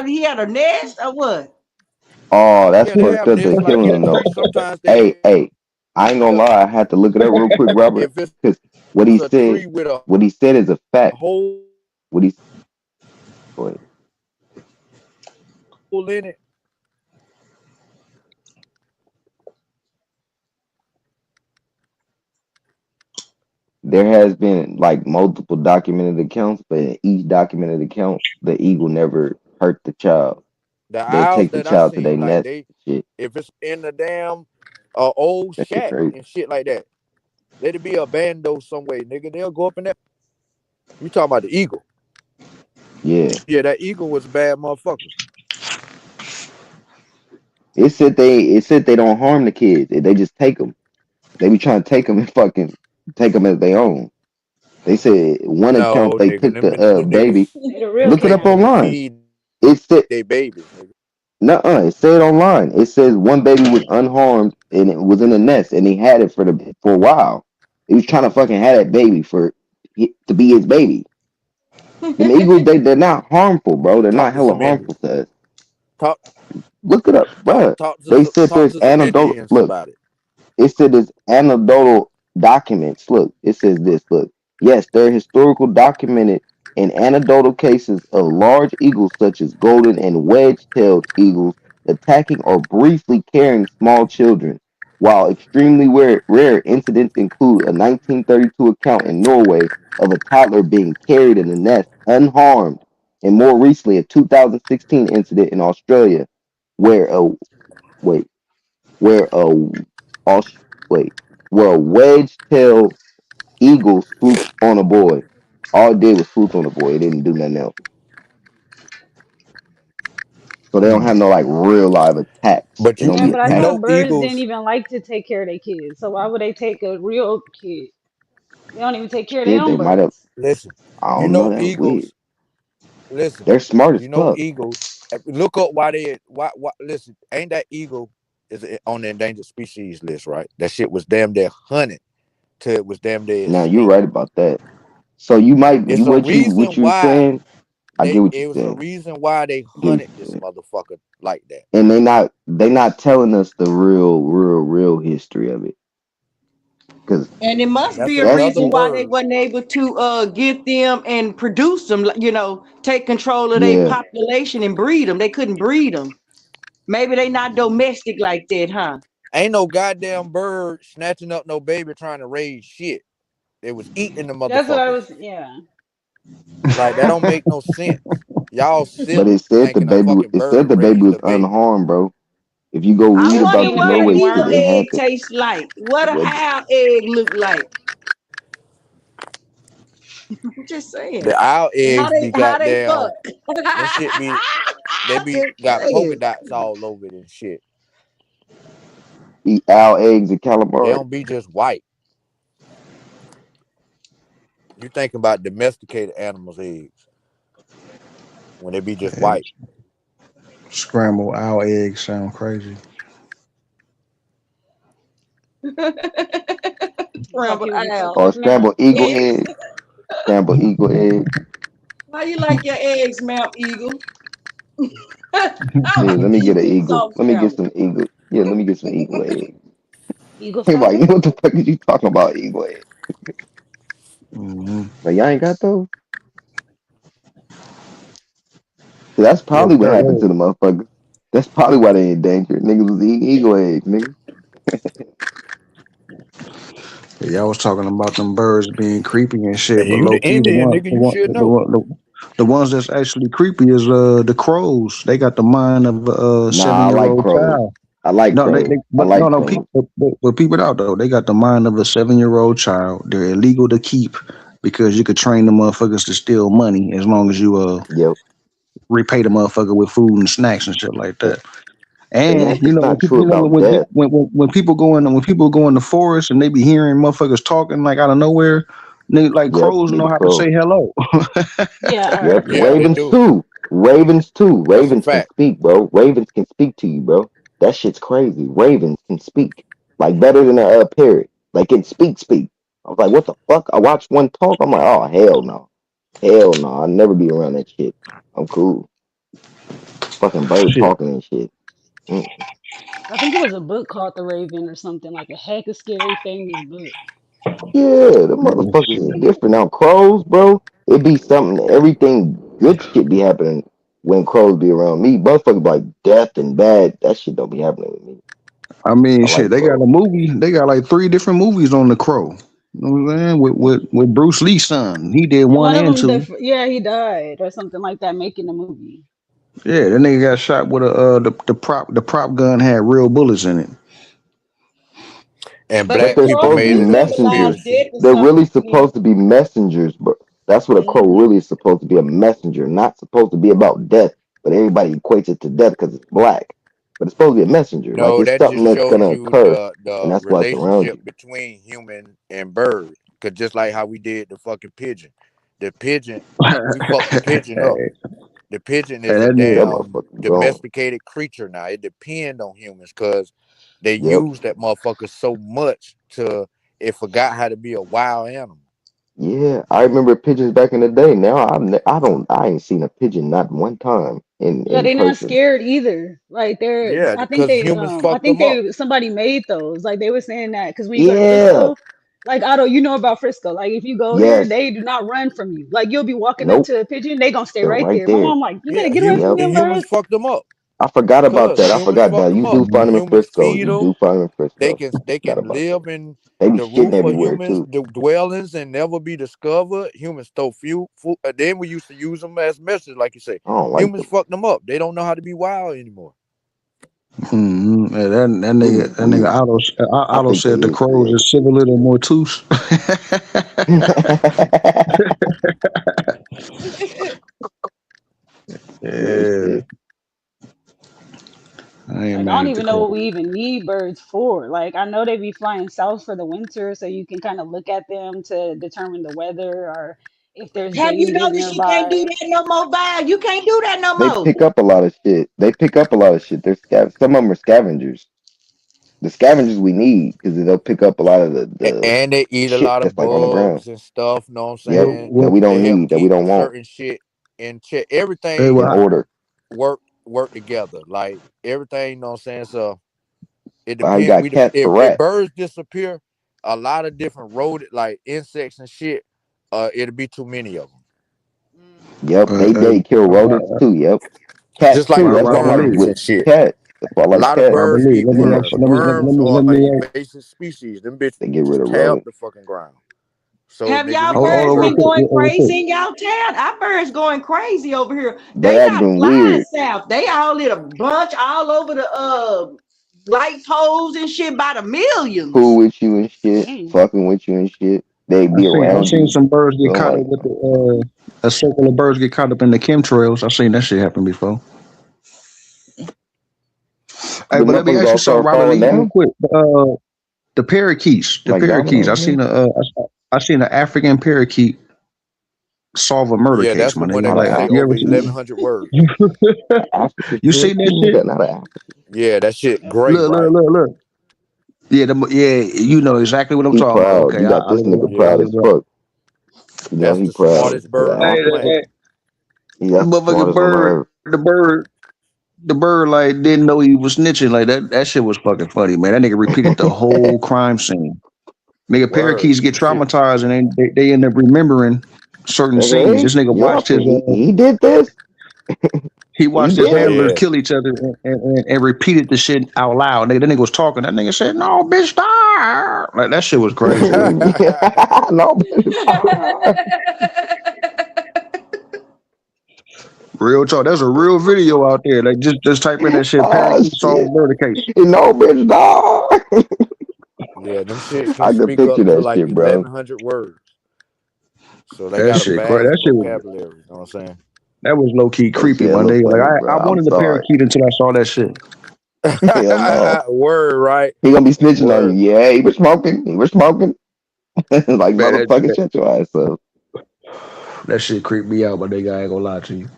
he had a nest or what? Oh, that's Yeah, they fucked have up. They nests like killing that them though. too. Sometimes Hey, they'll hey, I ain't gonna lie. I had to look it up real quick, Robert, if it's a because tree with a what he said is a fact. hole in it, What he go ahead. There has been like multiple documented accounts, but in each documented account, the eagle never hurt the child. the They owls take the that I child to their seen, like nest they, and shit. if it's in the damn old That shit shack crazy. and shit like that, let it be abandoned some way, nigga. They'll go up in there. You talking about the eagle? Yeah. Yeah, that eagle was a bad motherfucker. It said they don't harm the kids. They just take them. They be trying to take them and fucking take them as their own. They said one account No, they nigga, took the them baby. niggas They the real Look it up take them killers. and online. feed their It babies, said nigga. nuh-uh. It said online. It says one baby was unharmed and it was in a nest and he had it for a while. He was trying to fucking have that baby to be his baby. Them eagles, they're not harmful, bro. They're Talk not to hella some harmful Indians. to us. Talk Look it up, bro. They said talk there's to some anecdotal. Indians Look, about it. it said there's anecdotal documents. Look, it says this. Look, yes, there are historical documented and anecdotal cases of large eagles, such as golden and wedge-tailed eagles, attacking or briefly carrying small children. While extremely rare incidents include a 1932 account in Norway of a toddler being carried in a nest unharmed, and more recently a 2016 incident in Australia where a wait where a Aus- wait, where a wedge-tailed eagle swooped on a boy. All it did was swoop on a boy. It didn't do nothing else. So they don't Mm. have no like real live attacks. But They don't Yeah, be but I you attacking. know thought birds didn't eagles. even like to take care of their kids. So why would they take a real kid? They don't even take care of their Shit, they own might have. birds. Listen, I you don't know. know That's weird. eagles. Listen, They're smart as you know fuck. eagles. Look up why they why. Listen, ain't that eagle is on the endangered species list, right? That shit was damn near hunted till it was damn near Now you're extinct. right about that. So you might It's a what reason you why saying. I get what it you're was a saying. reason why they I get what hunted you're this saying. motherfucker like that. And they not telling us the real history of it. Cause And it must That's be a that's another reason you. why they bird. wasn't able to get them and produce them, like, take control of their Yeah. population and breed them. They couldn't breed them. Maybe they not domestic like that, huh? Ain't no goddamn bird snatching up no baby trying to raise shit. They was eating the That's what I motherfuckers. was. Yeah, Like that don't make no sense. Y'all But silly thinking a fucking it bird said the baby raised was a baby. unharmed, bro. If you go I read it was wonder about the feeding them what an baby Norway shit, eagle they worms. had egg to tastes like. What an what owl egg look like. I'm just saying. The owl And eggs be how they fuck. goddamn. Them shit be they I'm be just got polka saying. dots all over it and shit. eat owl eggs and They calamari. don't be just white. You thinking about domesticated animals' eggs when they be just Yeah, white. scrambled owl eggs sound crazy. That's why Scrambled people be owl. fucking Or up now. scrambled eagle Eggs. egg. Scrambled eagle egg. How you like your eggs, Mount Eagle? I Yeah, like let me get an eagle eagle. soft Let me get scramble. some eagle. Yeah, let me get some eagle egg. Eagle Hey, like, scramble. what the fuck are you talking about, eagle egg? Hmm. Like, y'all ain't got those? See, that's Yeah, probably what happened to bird the motherfuckers. That's probably why they endangered. Niggas was eating eagle eggs, nigga. egg. Yeah, I was talking about them birds being creepy and shit, And but you low the key, Indian nigga, you should know. the ones that's actually creepy is the crows. They got the mind of a seven Nah, I year like old crows. child. I like No, crows. I but no, like no, crows. but peep it out though. They got the mind of a 7 year old child. They're illegal to keep because you could train the motherfuckers to steal money as long as you Yep. repay the motherfucker with food and snacks and shit like And that. And it's not true about death. when people go in the forest and they be hearing motherfuckers talking like out of nowhere, like Yep, crows they know be how to crows. say hello. Yeah, I Yep, heard Yeah, that. they Ravens do. too. Ravens too. That's a Ravens can fact. speak, bro. Ravens can speak to you, bro. That shit's crazy. Ravens can speak like better than a parrot. Like it speak. I was like, what the fuck? I watched one talk. I'm like, oh hell no, hell no. I'll never be around that shit. I'm cool. Fucking bird Shit. talking and shit. Mm. I think it was a book called The Raven or something like a heck of scary famous book. Yeah, the Man, motherfuckers shit. is different now. Crows, bro. It be something. Everything good shit be happening when crows be around me. Motherfuckers like death and bad. That shit don't be happening with me. I mean, I shit. like They got a crows. movie. They got like three different movies on the crow. You know what I'm saying? With Bruce Lee's son. He did And one one of and them, two. yeah, he died or something like that making the movie. Yeah, that nigga got shot with a the prop gun had real bullets in it. And But the But black they're people crow supposed to be made do it a symbolize messengers. death conspiracy. or They're really something to me. supposed to be messengers, bro. That's what a crow Hmm. really is supposed to be, a messenger. Not supposed to be about death, but everybody equates it to death because it's black. but it's supposed to be a messenger. Like No, it's that something just that's shows gonna you occur, and the that's why it's around relationship you. between human and bird. Cause just like how we did the fucking pigeon, the pigeon, we fucked the pigeon up. Hey, The pigeon hey, is a that That nigga, damn motherfucker gone. domesticated creature now. It depends on humans because they Yep. use that motherfucker so much to it forgot how to be a wild animal. Yeah, I remember pigeons back in the day. Now I ain't seen a pigeon not one time Yeah, in they're not person. scared either. Like they're, Yeah, I think because they, humans I fucked think them up. they, somebody made those. Like they were saying that because when you go to Yeah. Frisco, like Otto, you know about Frisco. Like if you go there, Yes. they do not run from you. Like you'll be walking up Nope. to a pigeon, they gonna stay They're right right there. My there. mom like, you better Yeah, get away from Yep. them humans birds. fucked them up. I forgot about Cause that. I humans forgot fucked that. them You up. do find them in Humans Frisco. feed You do them. find them in They Frisco. can they Forgot can about that. live in They be the shitting roof of everywhere humans' too. dwellings and never be discovered. Humans stole few. Then we used to use them as messages, like you say. I don't like Humans them. fucked them up. They don't know how to be wild anymore. yeah, Humans that nigga weird. I Otto think they said the is crows creative. is civil and mortus. Real Yeah, shit. I ain't Like I mad don't at the even know crows. what we even need birds for. Like I know they be flying south for the winter, so you can kind of look at them to determine the weather or if there's Have you dangers noticed you can't do nearby. that no more, Val? You can't do that no They more. pick up a lot of shit. They pick up a lot of shit. They're some of them are scavengers. The scavengers we need because they'll pick up a lot of And they eat a shit lot of that's like on the ground. bugs and stuff. Know what I'm Yep. saying? That we They don't help need. That we keep don't want. certain shit in check. Well, Everything In order. work together. Like everything. Know what I'm saying? So it How you depends. got cats for If rats? birds disappear, a lot of different rodent like insects and shit. It'll be too many of them. Mhm. Yep. They kill rodents too. Yep. Cats Just like too. with That's why I like worms Robert and with shit. cats. That's why I A like lot of cats. birds Lee, eat let me worms. Worms are an let me invasive species. Them They bitches get rid of tear up rodents. the fucking ground. So Have they do y'all we got to hold birds on real been control quick, them. going real quick. crazy in y'all town? Our birds going crazy over here. They They not acting flying weird. south. They all in a bunch all over the light poles and shit by the Cool millions. with you and shit. Dang. Fucking with you and shit. They be I around seen you. some birds We get don't caught up like with them. a circle of birds get caught up in the chemtrails. I seen that shit happen before. Hey, The but let me motherfuckers ask all you something, start Robert falling Lee, real down quick. The like parakeets. dominoes, man. I seen an African parakeet solve a murder Yeah, case, that's the my one nigga. that Not can An say You over ever African. seen? 1,100 words. An African You seen that parakeet, shit? nigga. Not an African. Yeah, that shit That's great, Look, look, right? look, look. Yeah, yeah, you know exactly what I'm He talking about. proud. Okay, You got I this look it nigga up. I Yeah, proud look as it up. fuck. You know that's he the proud. smartest Cause an bird on the Hey, planet. African, that's the motherfucking smartest one on earth. the bird, like didn't know he was snitching. Like that, that shit was fucking funny, man. That nigga repeated the whole crime scene. Nigga, Word. parakeets get Them shit. traumatized and they end up remembering certain scenes. Okay. This nigga Yup. watched And he did this. he He watched his did it. handlers Yeah. kill each other and repeated the shit out loud. Nigga, that nigga was talking. That nigga said, "No, bitch, stop!" Like that shit was crazy. No, bitch, stop. Real talk. There's a real video out there. Like just type in that shit. Ah, Parakeet solve shit. murder case. No, bitch, stop. Yeah, them shits can I could speak picture up to that like shit, bro. 1,100 words. So they That got a shit crazy. vast vocabulary. You know what I'm saying? That was low key That creepy, shit my hella nigga. Like funny, bro. I I'm wanted a sorry. parakeet until I saw that shit. Hell no. Word, right? He gonna be snitching on Word. you. Yeah, he was smoking. He was smoking. Like Man, motherfucker, shut your ass up. that shit creeped me out, my nigga. I ain't gonna lie to you.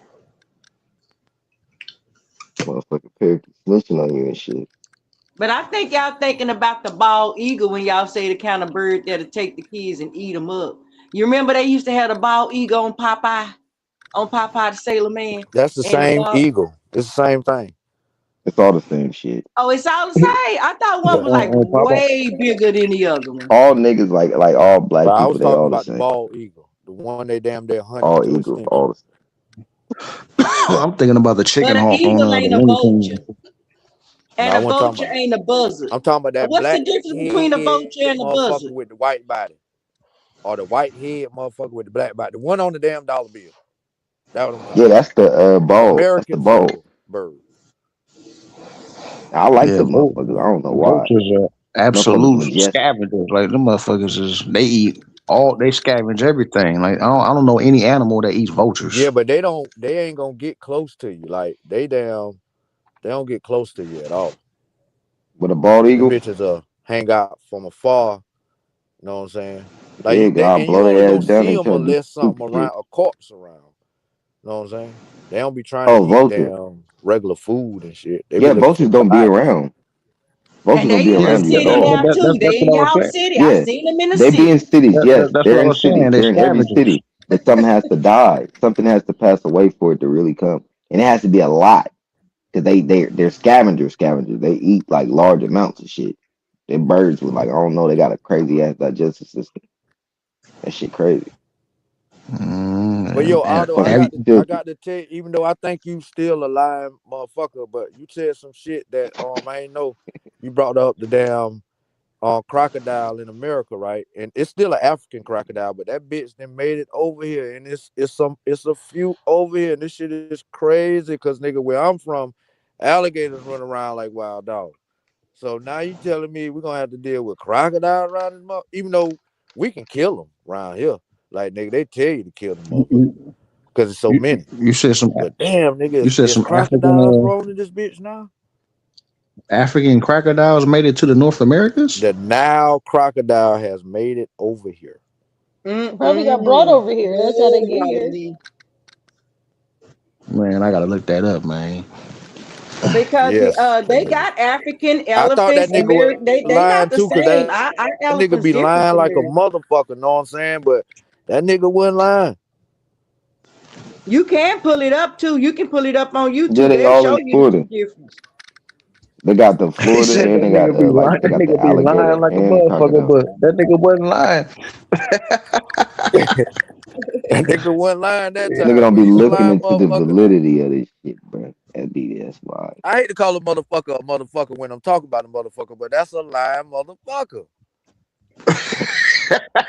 Motherfucker parakeet snitching on you and shit. But I think y'all thinking about the bald eagle when y'all say the kind of bird that'll take the kids and eat them up. You remember they used to have the bald eagle on Popeye the Sailor Man, That's the and the same bald. eagle. It's the same thing. It's all the same shit. Oh, it's all the same. I thought one Yeah. was like On Papa. way bigger than the other one. All niggas like all But black I people, was they talking all the about the same. bald eagle, the one they damn near hunted All to eagles, extinction. all the I'm thinking about the chicken But an hawk on eagle the ain't a Looney Tunes. vulture, No, and I a wasn't talking vulture about that. ain't a buzzard. I'm talking about that What's the black difference between a head vulture and a motherfucker buzzard? with the white body, or the white head motherfucker with the black body. The one on the damn dollar bill. That's what I'm talking Yeah, about. that's the The ball. That's the American ball. symbol bird. I like Yeah, them motherfuckers. I don't know why. vultures are Motherfuckers absolute majestic. scavengers. Like them motherfuckers is they eat all they scavenge everything. Like I don't know any animal that eats Yeah, vultures. but they ain't gonna get close to you. Like they They don't get close to you at all. with a bald Them eagle. bitches hang out from afar. You know what I'm saying? Like Yeah, God, and you blow only their ass gonna down. see They them try to do unless something stupid around shit. a corpse around. You know what I'm saying? They don't be trying to Oh, eat vulture. damn regular food and shit. They be Yeah, looking for vultures don't be bodies. around. And Vultures don't they be in the Yeah, around you at city all. now too. They that's in what I was y'all saying. city. I Yeah, seen them in the they be in city. cities. Yes, That's they're what I in was saying. cities. They're They're in every scavengers. city. But something has to die. Something has to pass away for it to really come, and it has to be a lot because they're scavengers. They eat like large amounts of shit. They're birds with like I don't know. They got a crazy ass digestive system. That shit crazy. But yo, And Otto, Fucking I filthy. got to tell you, even though I think you still a lying motherfucker, but you said some shit that I ain't know. You brought up the damn crocodile in America, right? And it's still an African crocodile, but that bitch then made it over here, and it's a few over here, and this shit is crazy because nigga, where I'm from, alligators run around like wild dogs. So now you telling me we're gonna have to deal with crocodiles around this mother, even though we can kill them around here. Like nigga, they tell you to kill them motherfuckers you, because it's so many. you said some But damn, nigga, you said is some crocodiles rolling this bitch now? African crocodiles made it to the North Americas. The Nile crocodile has made it over here. Probably got brought Mm-mm. over here. That's how they Oh, get here. Wallaby. Man, I gotta look that up, man. Because Yes, that they nigga. got African I thought that elephants and nigga was very lying they too, not cause the same. Our that nigga be elephants lying different like from a theirs. motherfucker. Know what I'm saying? But that nigga wasn't lying. You can pull it up too. You can pull it up on Yeah, YouTube. they They'll all show in you the Florida. difference. They got the He Florida said and that they got nigga be like lying. they That got the nigga be alligator lying like a and motherfucker, crocodile. but that nigga wasn't lying. That nigga wasn't lying that Nigga time, don't but be he's a looking lying into the motherfucker now. validity of this shit, bro. That's why. I hate to call a motherfucker when I'm talking about a motherfucker, but that's a lying motherfucker.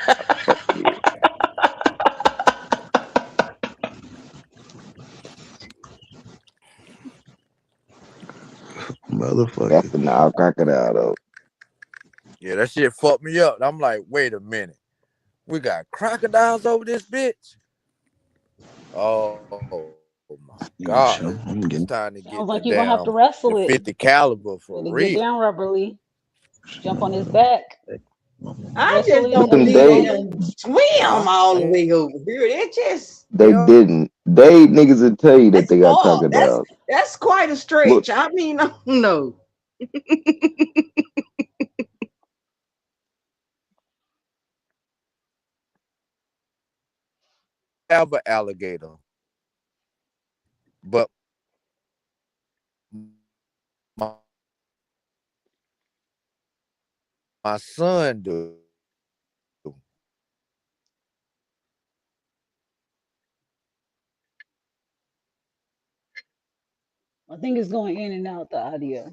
Why the fuck you? That's Motherfucker. the Nile crocodile though. Yeah, that shit fucked me up. I'm like, wait a minute. We got crocodiles over this bitch. Oh my god. Yeah, sure. It's I'm time to getting get Sounds the like you're gonna have to the wrestle 50 it. caliber for Better get real. down, Rubber Lee. Jump on his back, I wrestle just it, don't But them and believe they they don't swim Huh? all the way over here. They just they They didn't. They niggas will tell you that that's they got far. crocodiles. That's quite a Look, stretch. I mean, I don't know. have an alligator, but my, my son do. I think it's going in and out the audio.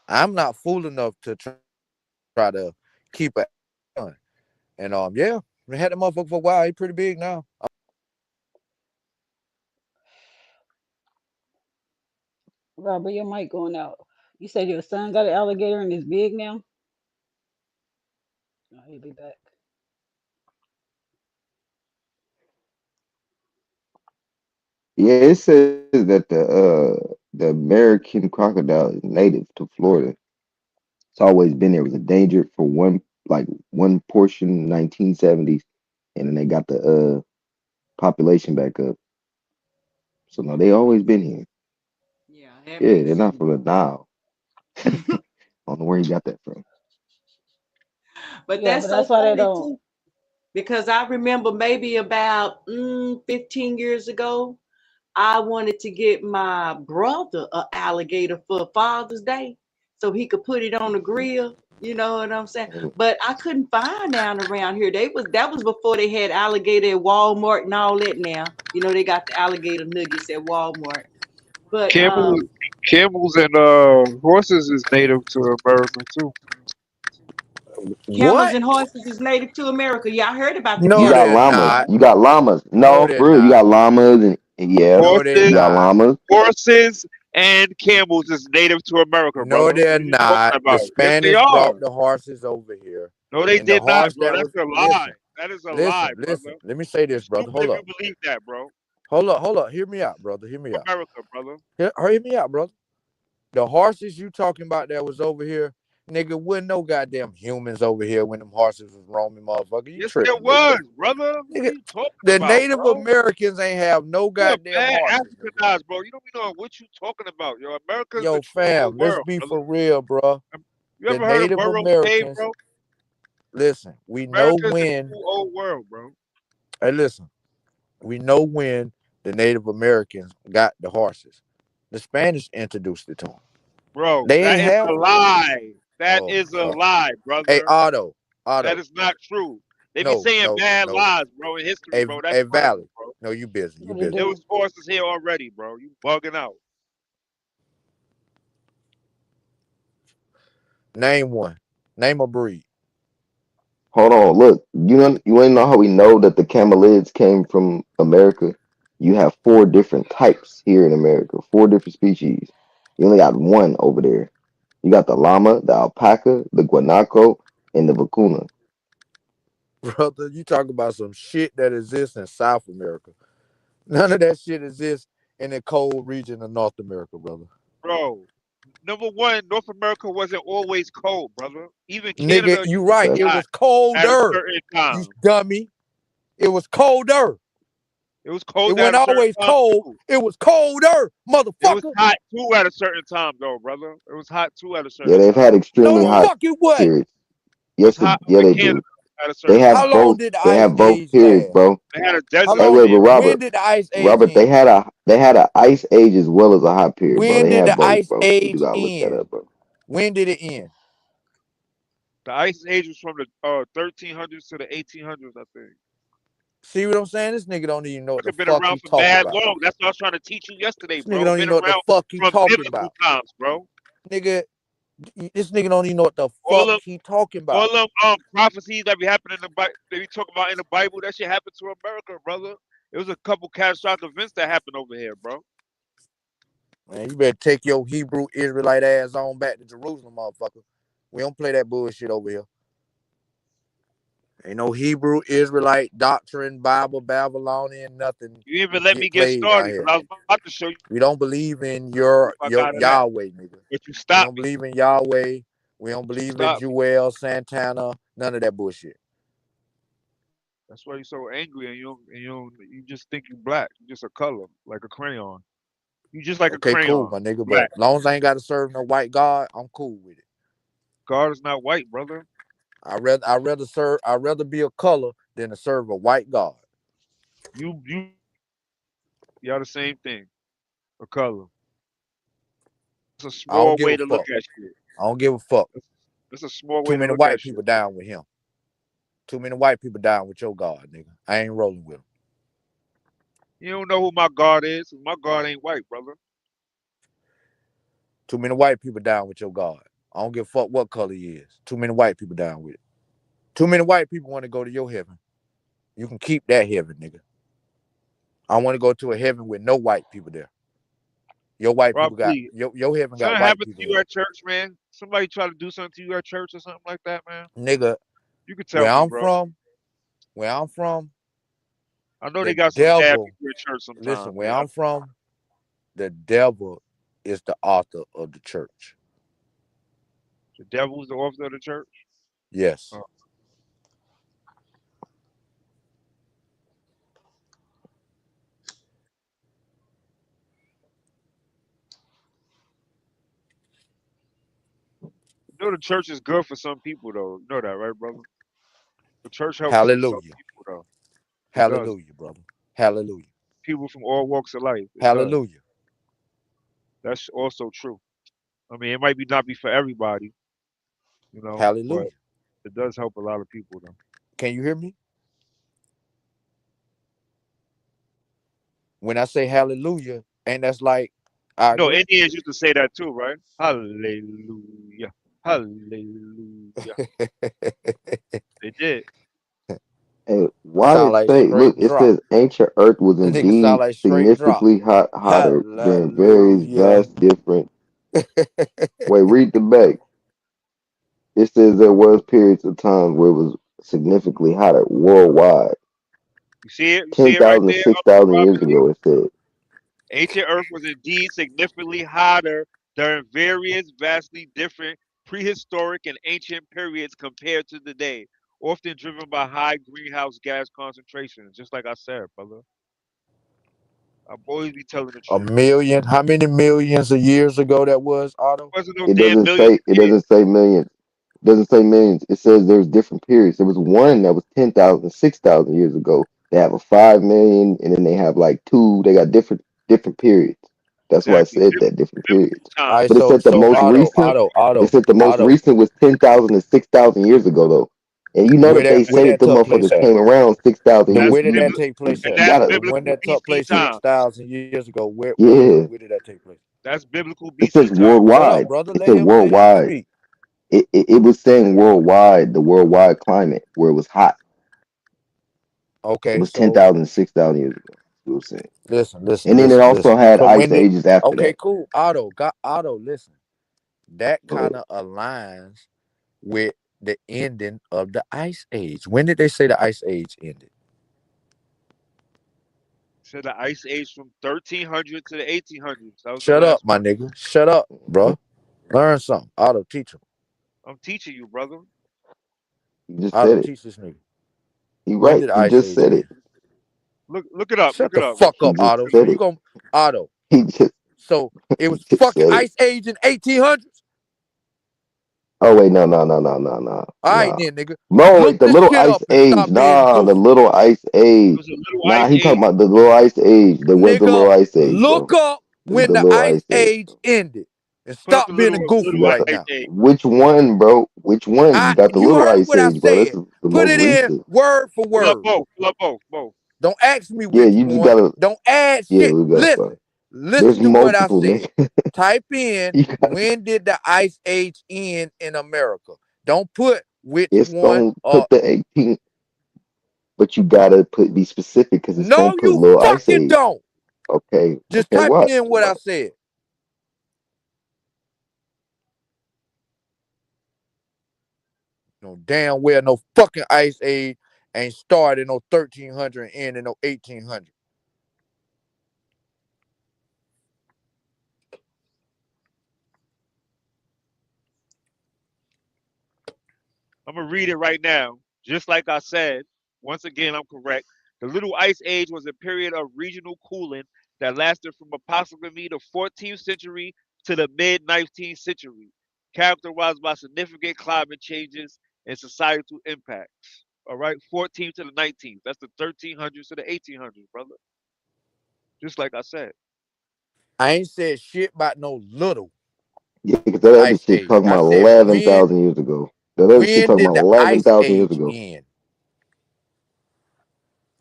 I'm not fool enough to try to keep a son. And yeah, we had that motherfucker for a while. He pretty big now. Robert, your mic going out. You said your son got an alligator and is big now. Oh, he'll be back. yeah, it says that the American crocodile is native to Florida. It's always been there. It was endangered for one portion in 1970s, and then they got the population back up. So no, they always been here. Yeah, that Yeah, makes they're not sense. from the Nile. I don't know where he got that from. But Yeah, but that's that's so why they funny don't. too, because I remember maybe about 15 years ago, I wanted to get my brother an alligator for Father's Day so he could put it on the grill. You know what I'm saying? But I couldn't find down around here. They was that was before they had alligator at Walmart and all that. Now they got the alligator nuggets at Walmart. But Camel, camels and horses is native to America too. camels What? and horses is native to America. Yeah, I heard about the You No, got they're camels and the llamas. not. You horses. got llamas. No, No, they're for real. You not. got llamas and yeah, No, they're you Horses, got not. llamas. horses, and camels is native to America, No, brother. What they're are you talking not. The about? Yes, they Spanish are. brought the horses over here, No, they and the did not, horse bro. that That's was a lie. listen, That is a lie, listen, brother. listen. Let me say You this, brother. stupid Hold if you up, believe that, bro. hold up. Hear me out, brother. Hear me out. America, brother. Hear me out, brother. The horses you talking about that was over here, nigga, wasn't no goddamn humans over here when them horses was roaming, motherfucker. You Yes, there tripping, nigga. was, brother. What are Nigga, you talking the about, Native bro? Americans ain't have no You are goddamn bad horses, nigga. Africanized, bro. You don't be knowing what you talking about. Yo, America is the Yo, true old fam, let's world, be brother. for real, bro. You The ever heard of Native Burroughs Cave, Americans, bro? listen, we know America is the when, true old world, bro. hey, listen, we know when the Native Americans got the horses. The Spanish introduced it to them. Bro, They that ain't is a have, lie. That oh my is a God. lie, Hey, brother. Otto, That Otto, is not true. They be no, saying no, bad no. lies, bro, in history, bro. That's Hey, criminal, Valley, bro. no, you busy, you What it busy. There do? was horses here already, bro. You bugging out. Name one. Name a breed. Hold on, look. You ain't know how we know that the camelids came from America? You have four different types here in America, four different species. You only got one over there. You got the llama, the alpaca, the guanaco, and the vacuna. Brother, you talk about some shit that exists in South America. None of that shit exists in the cold region of North America, brother. Bro, number one, North America wasn't always cold, brother. Even Nigga, Canada you used to right. be Okay. It hot was at a colder. certain You time. dummy. It was colder. It was It cold at wasn't a certain always time cold. too. It was colder, It was motherfucker. hot too at a certain time, though, brother. It was hot too at a Yeah, certain they've time. had It was No, extremely the cold. hot fuck it wasn't. periods. It was Yes, hot yeah, up in they Canada do. at a They certain How have time. long both. did the They ice have both age periods, last? bro. They had a How desert Hey, up long? wait, there, but brother. When Robert, did the ice age Robert, end? they had a ice age as well as a hot period, bro. When They did had the both, ice bro. You do age gotta look that end? up, bro. When did it end? The ice age was from the 1300s to the 1800s, I think. See what I'm saying? This nigga don't even know what America the been fuck around he for talking bad about. long. That's what I was trying to teach you yesterday, This nigga bro. don't even Been know what the around fuck he from talking biblical about. times, bro. Nigga, this nigga don't even know what the All fuck them, he talking all about. them prophecies that be happening in the Bible, they be talking about in the Bible. That shit happened to America, brother. It was a couple catastrophic events that happened over here, bro. Man, you better take your Hebrew Israelite ass on back to Jerusalem, motherfucker. We don't play that bullshit over here. Ain't no Hebrew Israelite doctrine, Bible, Babylonian, nothing You even let me get get played out started here, because I was nigga. about to show you We don't believe in if I your got it at, Yahweh, nigga. but you We stopped don't me. believe in Yahweh. We don't But you believe in stopped me. Joel, Santana, none of that bullshit. That's why you're so angry and you just think you black. You just a color, like a crayon. You just like a Okay, cool, crayon. my nigga. But Black. as long as I ain't got to serve no white God, I'm cool with it. God is not white, brother. I'd rather be a color than to serve a white God. You y'all the same thing. A color. It's a I don't small give way a to look fuck. at shit. I don't give a fuck. That's, that's a small way Too to many look white at people shit, bro. down with him. Too many white people down with your God, nigga. I ain't rolling with him. You don't know who my God is. My God ain't white, brother. Too many white people down with your God. I don't give a fuck what color he is. Too many white people down with it. Too many white people want to go to your heaven. You can keep that heaven, nigga. I want to go to a heaven with no white people there. Your white Rob people got Lee, your heaven got something white happened people to you in it. at church, man. Somebody try to do something to you at church or something like that, man. Nigga, You could tell where me, I'm bro. from, where I'm from, I know the they got some bad devil, people in church listen, sometimes, where man. I'm from, the devil is the author of the church. The devil's the author of the church. Yes. Uh, you know the church is good for some people, though. You know that, right, brother? The church helps some Hallelujah. people, though. It does. Hallelujah, brother. Hallelujah. People from all walks of life. It does. Hallelujah. That's also true. I mean, it might be not be for everybody, but Hallelujah. it does help a lot of people, though. Can you hear me? When I say hallelujah, and that's like, I You know, agree. Indians used to say that too, right? Hallelujah. Hallelujah. They did. Hey, why Sound did it like say? Look, straight it drop. says ancient Earth was The nigga sound indeed like straight drop. significantly hotter during various Hallelujah. vast different. Wait, read the back. It says there was periods of time where it was significantly hotter worldwide. You see it? You see Ten it right thousand to there, 6,000 years Robert? ago, it said. Ancient Earth was indeed significantly hotter during various vastly different prehistoric and ancient periods compared to today, often driven by high greenhouse gas concentrations. Just like I said, brother. I'll always be telling the A truth. million. How many millions of years ago that was, Otto? Wasn't no It damn doesn't millions say. of It years. doesn't say millions. It doesn't say millions. It says there's different periods. There was one that was 10,000, 6,000 years ago. They have a 5 million, and then they have like two. They got different periods. That's why I Exactly. said that different Biblical periods. All time. right, But it so said the so most Otto, recent. Otto, It Otto, said the most Otto. recent was 10,000 to 6,000 years ago though. And you know Where that they that where say that that the took place motherfuckers at? came around 6,000 The That's years where did ago. that biblical, take place and at? that's Gotta, When biblical that took BC place time. 6,000 years ago, yeah. where did that take place? That's biblical It BC says time. Shut up, worldwide. brother. It said Let him worldwide. speak. It was saying worldwide, the worldwide climate where it was hot. It Okay, was ten so thousand, 6,000 years ago. It was saying. And then it listen. also had So ice when did ages after okay, that. cool. Otto, listen. That Go ahead. kind of aligns with the ending of the ice age. When did they say the ice age ended? So the ice age from 1300 to the 1800s. That was the Shut up, last my one. nigga. Shut up, Mhm. bro. Learn something. Otto, teach him. I'm teaching you, brother. You just Otto, said it. teach this nigga. He When right. did the He ice just age said it. end? Look it up. Shut Look it the up. fuck He up, just Otto. So said you it. gonna Otto. He just So it he was just fucking said it. ice age in 1800s. Oh wait, no, no, no, no, no, no, All right no. then, nigga. No, Look wait, the this little shit ice up and age. stop being Nah, the goofy. little ice It age. was a little Nah, ice he talking age. about the little ice age. There was the Nigga, little ice age, look bro. up It was when the the little ice ice age, age bro. ended. And Put up stop the being a little goofy You got right ice now. age. which one, bro? Which one? You got the You little heard ice what I age, bro. That's said. the Put most it in recent. word for Pull up word. both. Pull up both. Both. Don't ask me Yeah, which you just one. gotta. Don't add Yeah, shit. we got Listen. five. There's Listen to what I multiple, said. nigga. Type in You got. when did the ice age end in America? Don't put which It's one gonna put the 18, but you gotta be specific because it's gonna no, put you little ice fucking age. don't. Okay, Just okay, type watch, in what I watch. said. No damn well no fucking ice age ain't started no 1300 and end in no 1800. I'm gonna read it right now. Just like I said, once again, I'm correct. The Little Ice Age was a period of regional cooling that lasted from approximately the 14th century to the mid 19th century, characterized by significant climate changes and societal impacts. All right, 14th to the 19th. That's the 1300s to the 1800s, brother. Just like I said. I ain't said shit about no little Yeah, because that other ice shit age. talking I about said 11,000 years ago. That other shit when talking did about the eleven ice thousand years age ago. end?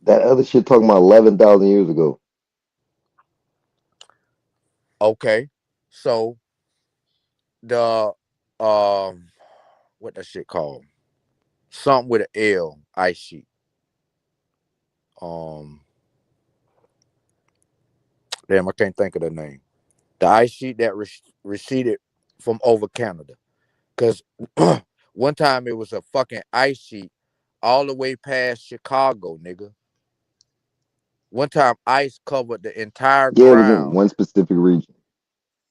That other shit talking about 11,000 years ago. Okay. So the what that shit called? Something with an L ice sheet. Um damn, I can't think of the name. The ice sheet that receded from over Canada. Cause one time it was a fucking ice sheet all the way past Chicago, nigga. One time ice covered the entire Yeah, it was in ground. one specific region.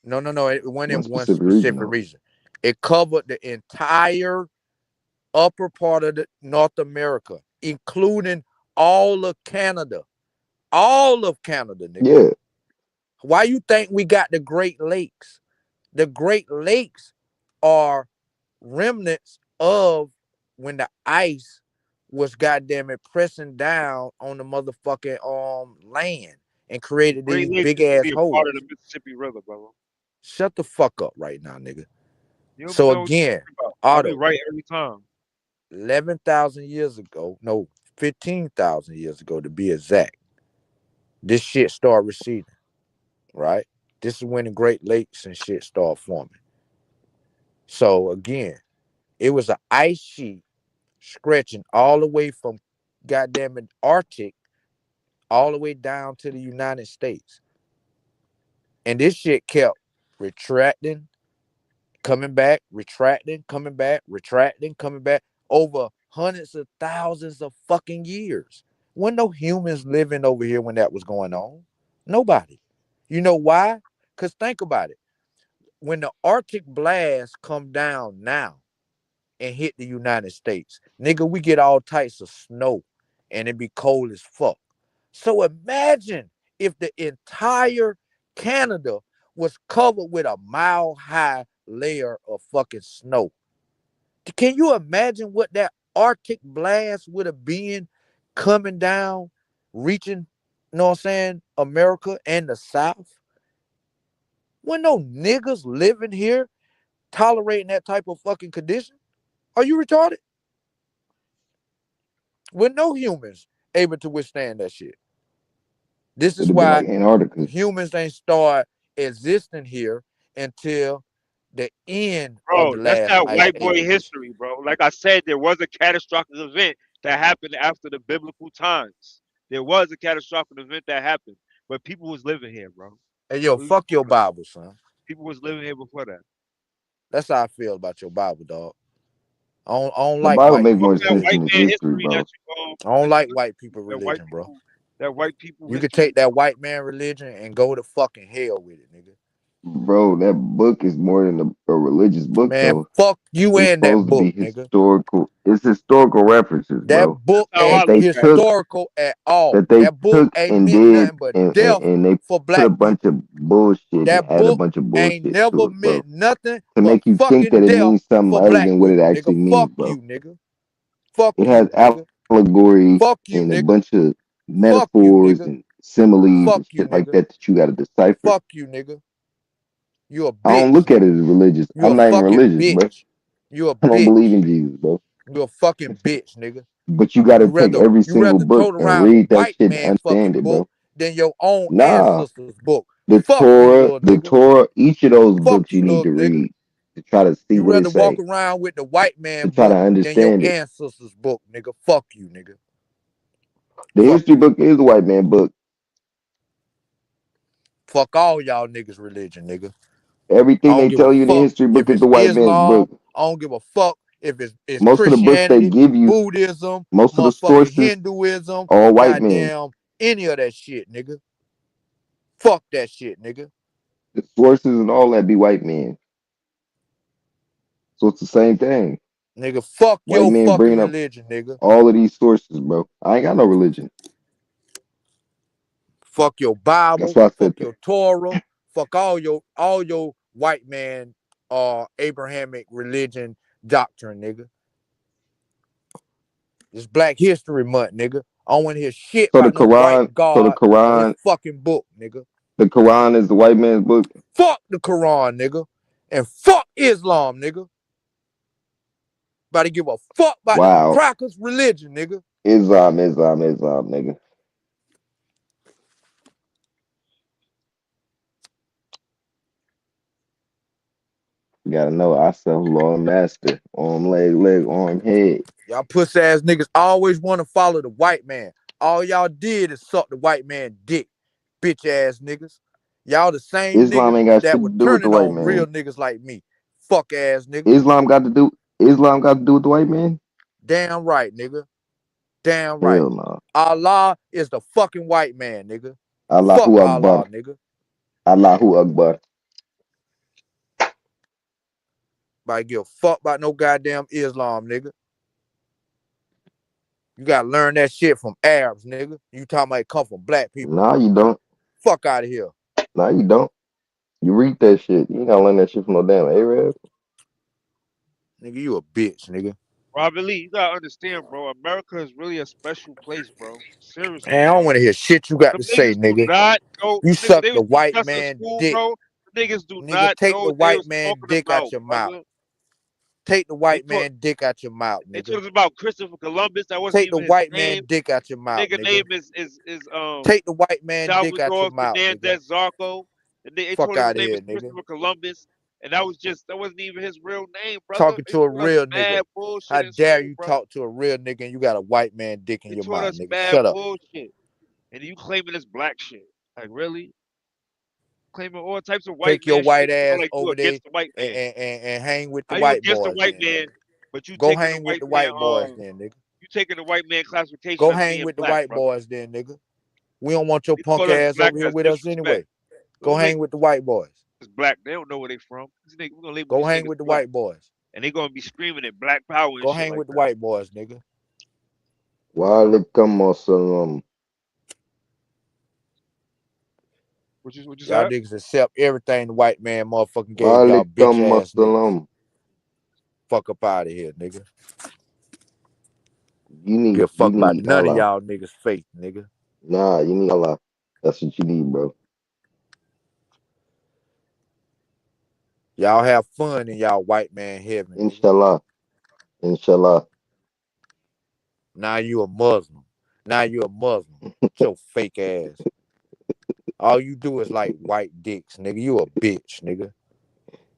No. It went One in one specific region, specific though. region. It covered the entire upper part of the North America, including all of Canada. All of Canada, nigga. Yeah, Why you think we got the Great Lakes? The Great Lakes are remnants of when the ice was goddamn it pressing down on the motherfucking land and The created Great these Lakes big used to ass be a part of the holes. Mississippi River, brother. Shut the fuck up right now, nigga. You don't be So knowing what again, you're talking about. I'll be Otto, right every time. 11,000 years ago, no, 15,000 years ago to be exact, this shit started receding, right? This is when the Great Lakes and shit start forming. So again, it was an ice sheet stretching all the way from goddamn it, Arctic all the way down to the United States. And this shit kept retracting, coming back, retracting, coming back, retracting, coming back over hundreds of thousands of fucking years. When no humans living over here when that was going on. Nobody. You know why? Because think about it. When the Arctic blast come down now and hit the United States, nigga, we get all types of snow and it be cold as fuck. So imagine if the entire Canada was covered with a mile high layer of fucking snow. Can you imagine what that Arctic blast would have been coming down, reaching, you know what I'm saying, America and the South? When no niggas living here tolerating that type of fucking condition? Are you retarded? When no humans able to withstand that shit. This It'd is have been why like Antarctica. humans ain't start existing here until the end of Bro, the that's last not ice white boy age. history, bro. Like I said, there was a catastrophic event that happened after the biblical times. There was a catastrophic event that happened, but people was living here, bro. Hey yo, What are you fuck your talking about? Bible, son. People was living here before that. That's how I feel about your Bible, dog. I don't The like Bible white make Fuck more people that sense white than religion. its man history, history bro. I don't that you like listen white people to. religion, bro. That white people You could history, take that bro. white man religion and go to fucking hell with it, nigga. Bro, that book is more than a religious book, Man, though. fuck you It's and that supposed to book, be nigga. historical. It's historical references, That bro. book That's how I ain't That look they at it. took, historical at all. that they That book took ain't and meant did, nothing but and death and they for put a black bunch people. of bullshit and That add a book bunch of ain't bullshit to never it, bro, meant nothing to but make you think fucking that it death means something for other black than what it people, nigga. actually means, Fuck bro. you, nigga. Fuck It you, has nigga. allegory Fuck you, and a nigga. bunch of Fuck you, metaphors nigga. and similes Fuck and you, shit like nigga. that you got to decipher. Fuck you, nigga. You a I don't bitch, look at it nigga. as religious. You I'm a not even fucking religious, bro. bitch. You a I don't believe bitch. in Jesus, bro. You a fucking bitch, nigga. But you got to You take rather every you single rather book tote and around a read that white shit to man understand fucking it, book bro. than your own Nah, ancestors' book. Fuck you, little The nigga. Torah, each of those Fuck books you, you need little to nigga. read to try to see You what it rather walk say, around with the white to man try to book than your understand it. ancestors' book, nigga. Fuck you, nigga. The Fuck history you. book is the white man book. Fuck all y'all niggas' religion, nigga. I Everything don't they give a tell you in the fuck history book if is it's the white man's Islam. book. I don't give a fuck if it's Most of the books they Christianity, give you, Buddhism, most of the motherfucking sources Hinduism, are white men. goddamn any of that shit, nigga. Fuck that shit, nigga. The sources and all that be white men. So it's the same thing. Nigga, fuck White your men fucking bringing up religion, nigga. all of these sources, bro. I ain't got no religion. Fuck your That's Bible, why I said fuck that. your Torah, fuck all your white man Abrahamic religion doctrine, nigga. It's Black History Month, nigga. I don't want to hear shit So about no white The God or his Quran, fucking book, nigga. the Quran is the white man's book. Fuck the Quran, nigga. And fuck Islam, nigga. About to give a fuck about them Wow. crackers' religion, nigga. Islam, nigga. You gotta know ourselves, Lord Master. Arm, leg, arm, head. Y'all puss ass niggas always want to follow the white man. All y'all did is suck the white man dick, bitch ass niggas. Y'all the same Islam niggas ain't got shit that to were do with the turning white on real man. niggas like me. Fuck ass nigga. Islam got to do with the white man? Damn right, nigga. Damn right. Hell no. Allah is the fucking white man, nigga. Fuck Allahu Akbar. Allah, nigga. Allahu Akbar. By give a fuck about no goddamn Islam, nigga. You gotta learn that shit from Arabs, nigga. You talking about it come from black people. Nah, you don't. Fuck out of here. Nah, you don't. You read that shit. You ain't gotta learn that shit from no damn Arab. Nigga, you a bitch, nigga. Robert Lee, you gotta understand, bro. America is really a special place, bro. Seriously, Man, I don't bro. want to hear shit you got Them to say, niggas do nigga. not know. You Nigga, suck they the was teaching white us in man school, dick. bro. The niggas do Nigga, not take know the what they white was man talking dick out about, your mouth. brother. Take the They white taught man dick out your mouth, they nigga. taught us about Christopher Columbus. That wasn't Take the even his white name. man dick out your The mouth, nigga nigga. name is Take the white man dick out your Salvador mouth, nigga. Fernandez Zarco. And they Fuck told us his out of name is here, nigga. Christopher Columbus. and that wasn't even his real name, brother. Talking They to a taught us real mad nigga. bullshit How in dare school, you bro. talk to a real nigga and you got a white man dick in They your taught mouth, us nigga? mad Shut up. bullshit, and you claiming it's black shit. Like really, claiming all types of white Take your man white shit. Sound ass like you over there against the white man. and hang with the How you white against the boys white then, man, nigga. but you Go taking the hang with white the man white boys then, nigga. you taking the white man classification Go of hang being with the black, white brother. boys then, nigga. We don't want your They punk call us ass black over here as with us disrespect. anyway. We Go don't make hang with the white boys. niggas black. They don't know where they from. We're gonna label Go these hang niggas with the black, white boys. and they gonna be screaming at black power and Go shit hang like with the that. white boys, nigga. Walaikum assalam. What you Y'all said? niggas accept everything the white man motherfucking gave y'all Walaikum bitch ass niggas. assalam. Fuck up out of here, nigga. Give a You fuck about need none of Allah. y'all niggas' faith, nigga. Nah, you need Allah. That's what you need, bro. Y'all have fun in y'all white man heaven, nigga. Inshallah. Inshallah. Now you a Muslim. Now you a Muslim. With your fake ass. All you do is like white dicks, nigga. You a bitch, nigga.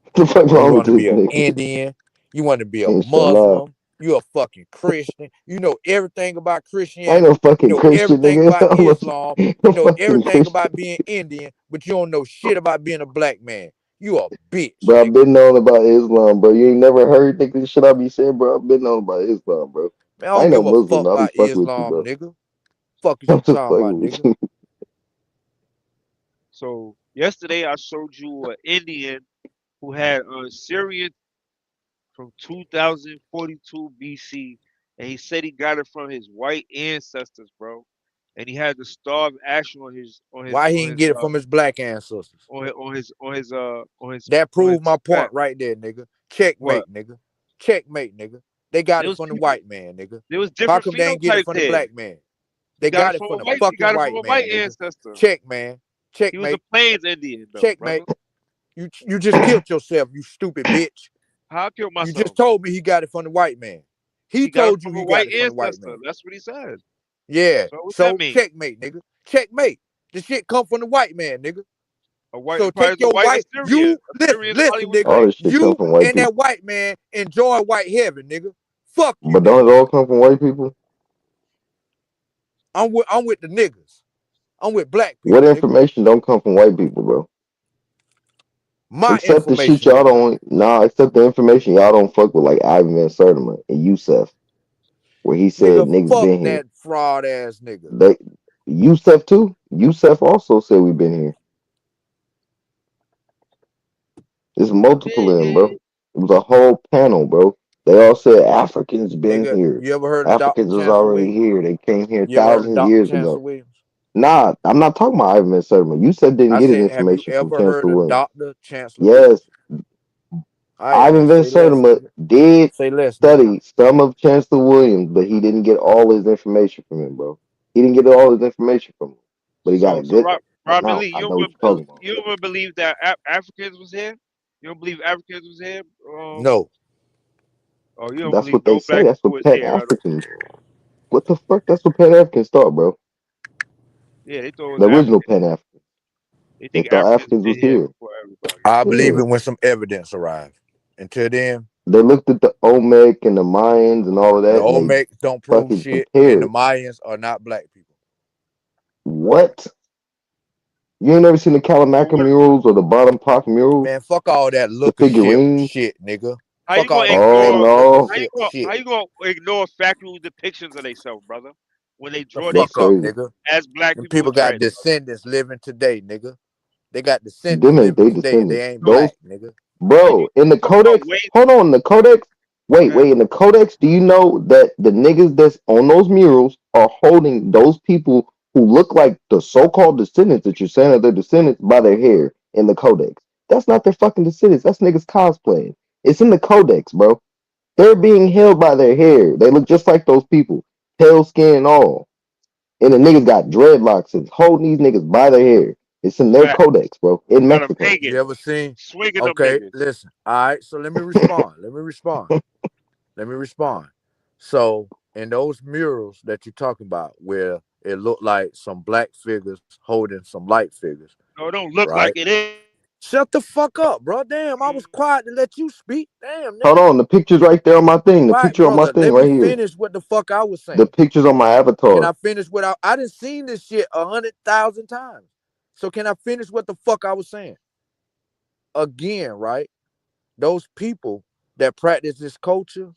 What the fuck You wrong with want to this be an nigga? Indian. You want to be a Inshallah. Muslim. You a fucking Christian. You know everything about I ain't no Christianity. You fucking know Christian, everything nigga. about I'm Islam. no You know fucking everything Christian. about being Indian, but you don't know shit about being a black man. You a bitch, Bro, I've nigga. been knowing about Islam, bro. You ain't never heard nigga this shit I be saying, bro. I've been knowing about Islam, bro. Man, I I don't ain't no give a Muslim, fuck though. I be about fucking with you, Islam, bro. nigga. Fuck is I'm you just talking about, fucking with nigga? you. So yesterday I showed you an Indian who had a Syrian from 2042 BC, and he said he got it from his white ancestors, bro. And he had the star of Asher Why he didn't get it from his black ancestors? That on his proved my point back. right there, nigga. What? Checkmate, nigga. Checkmate, nigga. They got There it was from the people. white man, nigga. There was How different come they ain't get it phenotypes from the there. black man? They Got got it it from from a the white. He fucking got it from white a white man, nigga. ancestor. Check, man. He was a Checkmate. Plains Indian, though, brother. Checkmate. You just killed yourself, you stupid bitch. How I killed You just myself? told me he got it from the white man. He He got it told you from a he got white it from the white ancestor. man. That's what he said. Yeah. So what's that So mean? checkmate, nigga. Checkmate. The shit come from the white man, nigga. A white, So probably take the your white white, Assyrian. you listen, Assyrians probably listen, was nigga. All white. this shit come You from white and that people. white man enjoy white heaven, nigga. Fuck you, But don't nigga. it all come from white people? I'm with the niggas. I'm with black What people, nigga. information don't come from white people, bro? My Except the shit information, y'all nigga. don't, nah, except the information y'all don't fuck with, like Ivan Van Sertima and Yusef, where he said Nigga, niggas fuck been here. that fraud ass nigga. They, Yusef too? Yusef also said we been here. There's multiple of them, bro. Big. It was a whole panel, bro. They all said Africans been Nigga, here. you ever heard of Dr. Africans was Chancellor already Williams? here. They came here You ever heard of thousands of Dr. years Chancellor ago. Williams? Nah, I'm not talking about Ivan Van Sertima. You said didn't I get his said, have you information from ever heard Chancellor of Williams. Dr. Chancellor Yes, Williams? All right, then Ivan Van say less, Sertima nigga. did Say less, nigga. study some of Chancellor Williams, but he didn't get all his information from him, bro. He didn't get all his information from him, but he got a So good Robin amount. Lee, I know what you're talking about. you don't believe that Africans was here? You don't believe Africans was here? No. Oh, you don't That's believe what they no say. black That's people what was pet here at all? Africans. What the fuck? That's what Pan Africans thought, bro. Yeah, they thought it was The original African. Pan Africans. They They think thought Africans Africans was been here here. before everybody. I believe Yeah. it when some evidence arrives. Until then, They looked at the Olmec and the Mayans and all of the that, and they Olmecs don't prove fucking shit, and the compared. Mayans are not black people. What? You ain't never seen the So Kalamaka what? murals or the Bottom Park murals? Man, fuck all that The lookership figurines? shit, nigga. How you Fuck all gonna that Oh fake ignore? no, lookership How shit. you gonna ignore factual depictions of themselves, brother? When they The draw that's fuck up, themselves crazy. nigga. as black Them people people with got dreads, brother. descendants living today, nigga. They got descendants Them ain't living they today, and descendants. they ain't Those black, nigga. But bro in you the talking about codex. way Hold on, the codex. okay. Wait, in the codex. Do you know that the niggas that's on those murals are holding those people who look like the so-called descendants that you're saying are their descendants by their hair in the codex? That's not their fucking descendants. That's niggas cosplaying. It's in the codex, bro. They're being held by their hair. They look just like those people, pale skin and all. And the niggas got dreadlocks and holding these niggas by their hair. It's in their Fact. codex, bro, in Got them Mexico. You hanging, ever seen? swinging them Okay, niggas. listen. All right, so let me respond. Let me respond. Let me respond. So in those murals that you're talking about, where it looked like some black figures holding some light figures, No, it don't look right? like it is. Shut the fuck up, bro. Damn, I was Mm, quiet to let you speak. Damn, Hold nigga. on, the picture's right there on my thing. The Right, picture on my brother. thing Let me right here. finish what the fuck I was The saying. picture's on my Can avatar. I finish what I didn't seen this shit 100,000 times. So can I finish what the fuck I was saying? Again, right? Those people that practice this culture,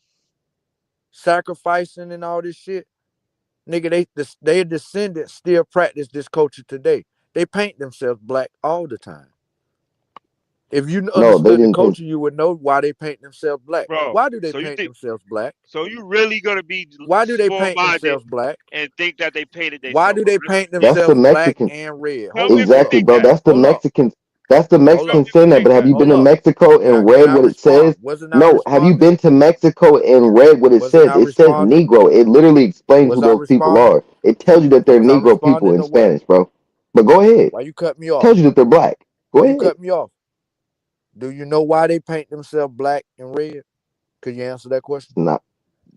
sacrificing and all this shit, nigga, their descendants still practice this culture today. They paint themselves black all the time. If you No, they understood the didn't paint. culture, you would know why they paint themselves black. bro. Why do they So you paint think themselves black? so you really gonna be Why do they small paint minded themselves black? and think that they painted Why themselves? do But they really paint you think That's the themselves black Mexicans. and red? tell Hold me up, if you hold up, Exactly, think bro. that. That's the hold up, Mexicans. That's the hold Tell me up, Mexicans if you saying that. think But have that. you been hold to up. Mexico Can I and can read I what it respond? says? Wasn't I No. Have you responding? been to Mexico and read what it Wasn't says? I It says responding? Negro. It literally explains who Was I those people responding? are. It tells you that they're Was I Negro people responding in or what? Spanish, bro. But go ahead. Why you cut me off? Tells you that they're black. Why Go you ahead. cut me off? Do you know why they paint themselves black and red? Could you answer that question? It's not.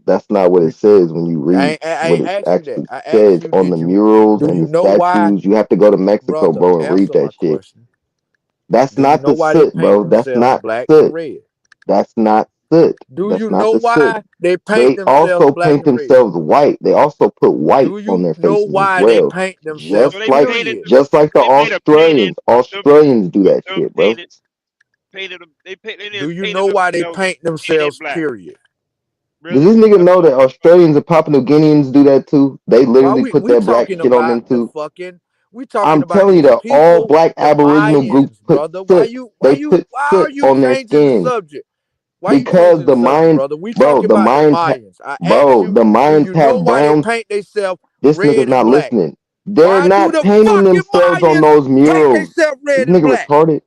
That's not what it You, says when you read I what ain't it asked you that. actually I asked says you, on the did you murals do and you the know why, statues. You have to go to Mexico, brother? bro, and read Answer my that shit. question. That's Do you not know the why they soot, paint bro. That's themselves not black and soot. red? That's not soot. Do That's you not know the soot. why they paint They themselves also black paint and red? themselves white. They also put white Do on you their know faces as why they well. paint So themselves? Just they like painted Period. them. just like the They made a painting Australians. of them Australians do of that them shit, bro. painted them. They Do didn't you painted know why they themselves paint in themselves? black. Period. Does Really? this nigga That's know all that you talking about. Australians and Papua New Guineans do that too? They Why literally put we that black talking shit on about them the too. fucking we talking I'm about telling you these that all people, black the Aboriginal groups Mayans, put brother. soot. They put Why are soot you on their changing the skin subject? Why you because changing the the subject, Mayans, brother? We bro, talking the about the Mayans, Mayans. I asked bro, you, the do Mayans you know have why they brown. paint themselves This nigga's red and not black? listening. They're Why do not the painting fucking themselves on Mayans those paint murals. themselves This red and nigga black? retarded.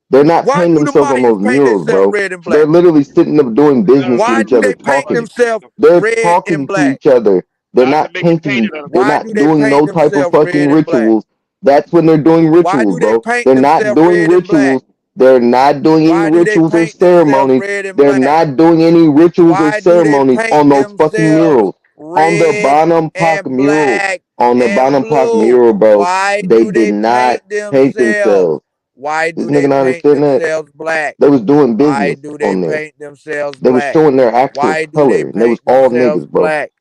They're not Why painting do the themselves on Mayans those paint murals, themselves bro. red and They're black? literally sitting up doing It's not business on with Why each do purpose. other, they It's paint talking. themselves They're red and talking to black? each other. They're not to not make it painting. painted on them. They're Why do not they doing paint no type of themselves fucking red and black? rituals. That's when they're doing Why rituals, do they bro. paint They're not themselves doing red and black? rituals. They're not doing any Why do they rituals or paint themselves ceremonies. red and They're black? not doing any rituals or Why do they ceremonies paint on those fucking themselves murals. On the red bottom Park and mural. black On the and bottom Park blue? mural, bro. Why They do did they not paint paint themselves? themselves. Why This do nigga they not paint understand that? themselves black? They was doing Why business do they on there. paint themselves They was black? showing their actual Why do they color, and they was paint all themselves niggas, bro. black?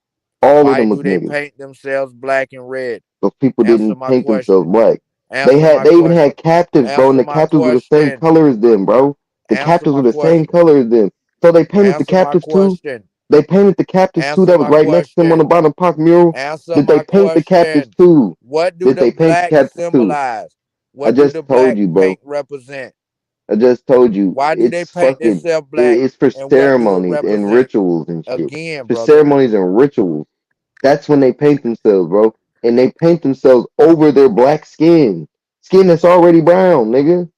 All of Why them was do they niggas. paint themselves black and red? Those people Answer didn't my paint themselves question. black. Answer my They even question. had captives, bro, and Answer the my captives were the same question. color as them, bro. The Answer captives my were the same question. color as them. So they painted the Answer my captives too. question. They painted the captives too. Answer That was my right next to them on the question. bottom park mural. Answer Did they my paint the captives question. too? What do Did the they paint the black captives too? symbolize? I What do just the told black you, bro. paint represent? I just told you. Why do they It's paint fucking. themselves black? It's for And what do it ceremonies and represent? rituals and shit. Again, For brother. ceremonies and rituals. That's when they paint themselves, bro. And they paint themselves over their black skin. Skin that's already brown, nigga.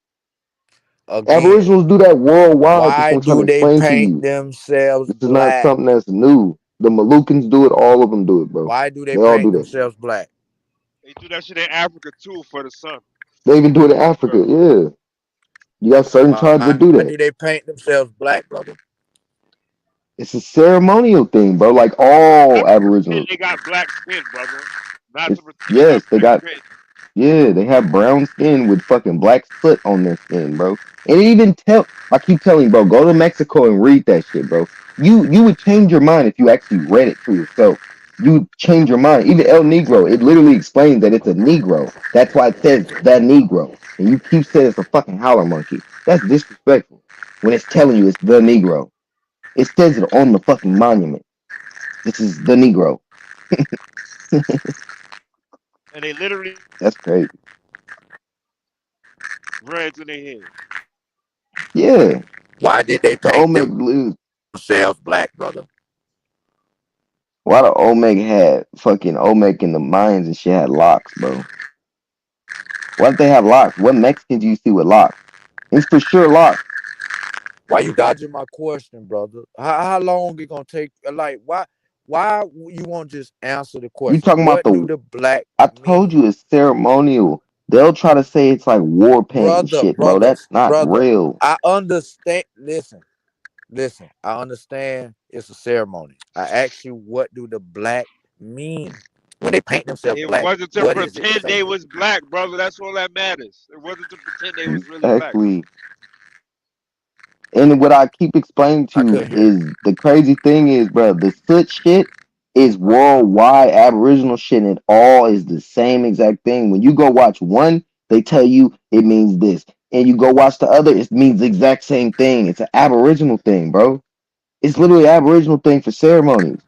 Again. Aboriginals do that worldwide. That's Why what I'm trying do to they explain to paint you. themselves This is not black? something that's new. The Moluccans do it. All of them do it, bro. Why do they They all paint do that shit. themselves black? They do that shit in Africa too for the sun. They even do it in Bro, Africa. Yeah. You got certain tribes that Why do do that. they paint themselves black, brother? It's a ceremonial thing, bro. Like all not to pretend Aboriginals. they got black skin, brother. Not to It's pretend they got yes, they black got skin. yeah, they have brown skin with fucking black soot on their skin, bro. And it even tell I keep telling you, bro, go to Mexico and read that shit, bro. You would change your mind if you actually read it for yourself. You would change your mind. Even El Negro, it literally explains that it's a Negro. That's why it says the Negro. And you keep saying it's a fucking howler monkey. That's disrespectful. When it's telling you it's the Negro. It says it on the fucking monument. This is the Negro. And they literally That's crazy. dreads in their head. Yeah. Why did they The paint Omega Blues. themselves black, brother? Why the Omega had fucking Omega in the mines and shit had locks, bro? Why did they have locks? What Mexicans do you see with locks? It's for sure locks. Why you dodging my question, brother? How long it gonna take? Like, why you won't just answer the You question? talking about What do the the black I told mean, you it's ceremonial. They'll try to say it's like war paint and brother, shit, bro. brother, That's not brother? real. I understand. Listen. I understand it's a ceremony. I ask you, what do the black mean? When they paint themselves It black, wasn't to what is it pretend they saying? was black, brother. That's all that matters. It wasn't to pretend they was really black. Exactly. And what I keep explaining I to you couldn't hear you. is the crazy thing is, bro, the soot shit is worldwide Aboriginal shit, and it all is the same exact thing. When you go watch one, they tell you it means this, and you go watch the other, it means the exact same thing. It's an Aboriginal thing, bro. It's literally an Aboriginal thing for ceremonies.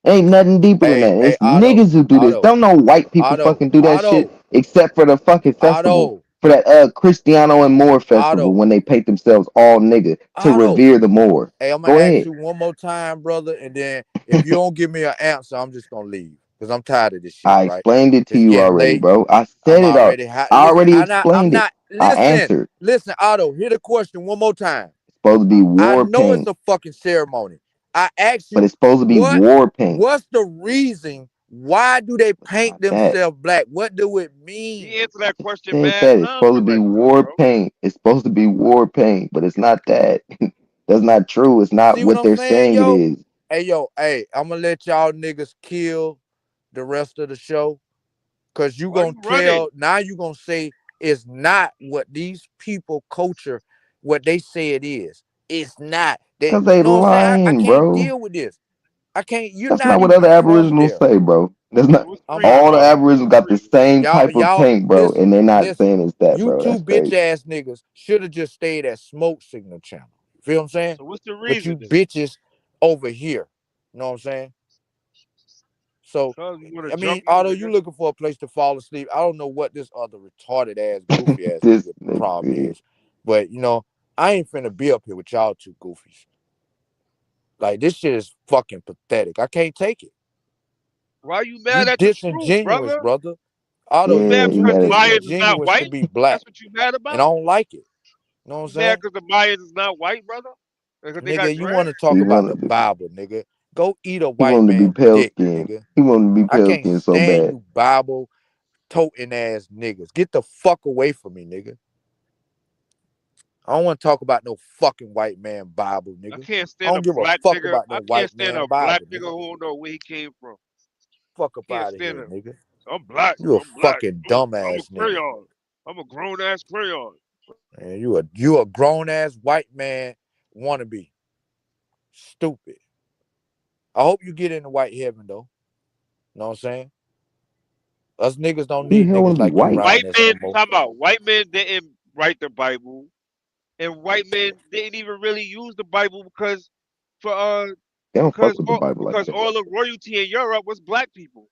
Ain't nothing deeper than that. Hey, It's niggas who do this. Don't know white people fucking do that shit except for the fucking festival. Otto, For that Cristiano and Moore festival Otto, when they paint themselves all nigga to Otto. revere the Moor. Hey, I'm gonna Go ask ahead. you one more time, brother, and then if you don't give me an answer, I'm just gonna leave because I'm tired of this shit. I Right? explained it to It's you getting already, late. bro. I I'm said it all. already hot. I Listen, already I'm explained it. not. I Listen, answered. listen, Otto. Hear the question one more time. It's supposed to be I war know it's paint, a fucking ceremony. I ask but you, it's supposed to be war paint. what's the reason? Why do they But it's paint not that. themselves black? What do it He mean? answered I that just question said mad that. It's times supposed to be already, war bro. paint. It's supposed to be war paint, but it's not that. That's not true. It's not See what what I'm they're saying, saying it yo? is. Hey, yo, hey, I'm gonna let y'all niggas kill the rest of the show. Cause you Why gonna you running? tell now you gonna say it's not what these people culture what they say it is. It's not. They Because you they know what I'm saying? I lying, can't bro. deal with this. I can't, you're That's not not what even other from Aboriginals there. say, bro. That's So not what's the I'm reason, all the not. Otto? What's Aboriginals the got the reason? same type of Y'all paint, bro, and listen, they're not listen. saying it's that, You bro. two That's bitch crazy. ass niggas should have just stayed at Smoke Signal Channel. You feel what I'm saying? So what's the But you reason then? bitches over here. You know what I'm saying? So Cause you want to I jump mean, you, although you nigga. looking for a place to fall asleep, I don't know what this other retarded ass, goofy ass This nigga problem nigga. is. But I ain't finna be up here with y'all two goofies. Like this shit is fucking pathetic. I can't take it. Why you You mad at the truth, disingenuous, brother? brother. Otto, You you Yeah, mad he too because the mad at the Mayans is not disingenuous to white? be black. That's what you mad And I about? don't like it. You know what I'm You mad saying? because the Mayans is not white, brother? Because they got Nigga, you want to dreads? talk he about the wanted to Bible, nigga. Go eat a he white wanted to be man pale dick, skinned. nigga. He wanted to be I pale can't skinned so stand bad. you Bible toting ass niggas. Get the fuck away from me, nigga. I don't want to talk about no fucking white man Bible, I nigga. can't I stand a don't give a black fuck nigga. about I no can't white stand man a black Bible, nigga nigga. who don't know where he came from. Fuck up Can't out of stand here, him. nigga. I'm black. You a I'm black. fucking I'm a dumbass nigga. crayon. I'm a grown ass crayon. And you a grown ass white man wannabe. Stupid. I hope you get into white heaven though. Know what I'm saying? Us niggas don't Who the need hell want niggas to be like you white? around White us men, no more. talking about white men didn't write the Bible, and white men didn't even really use the Bible for They don't fuck with the Bible like because that. all the royalty in Europe was black people.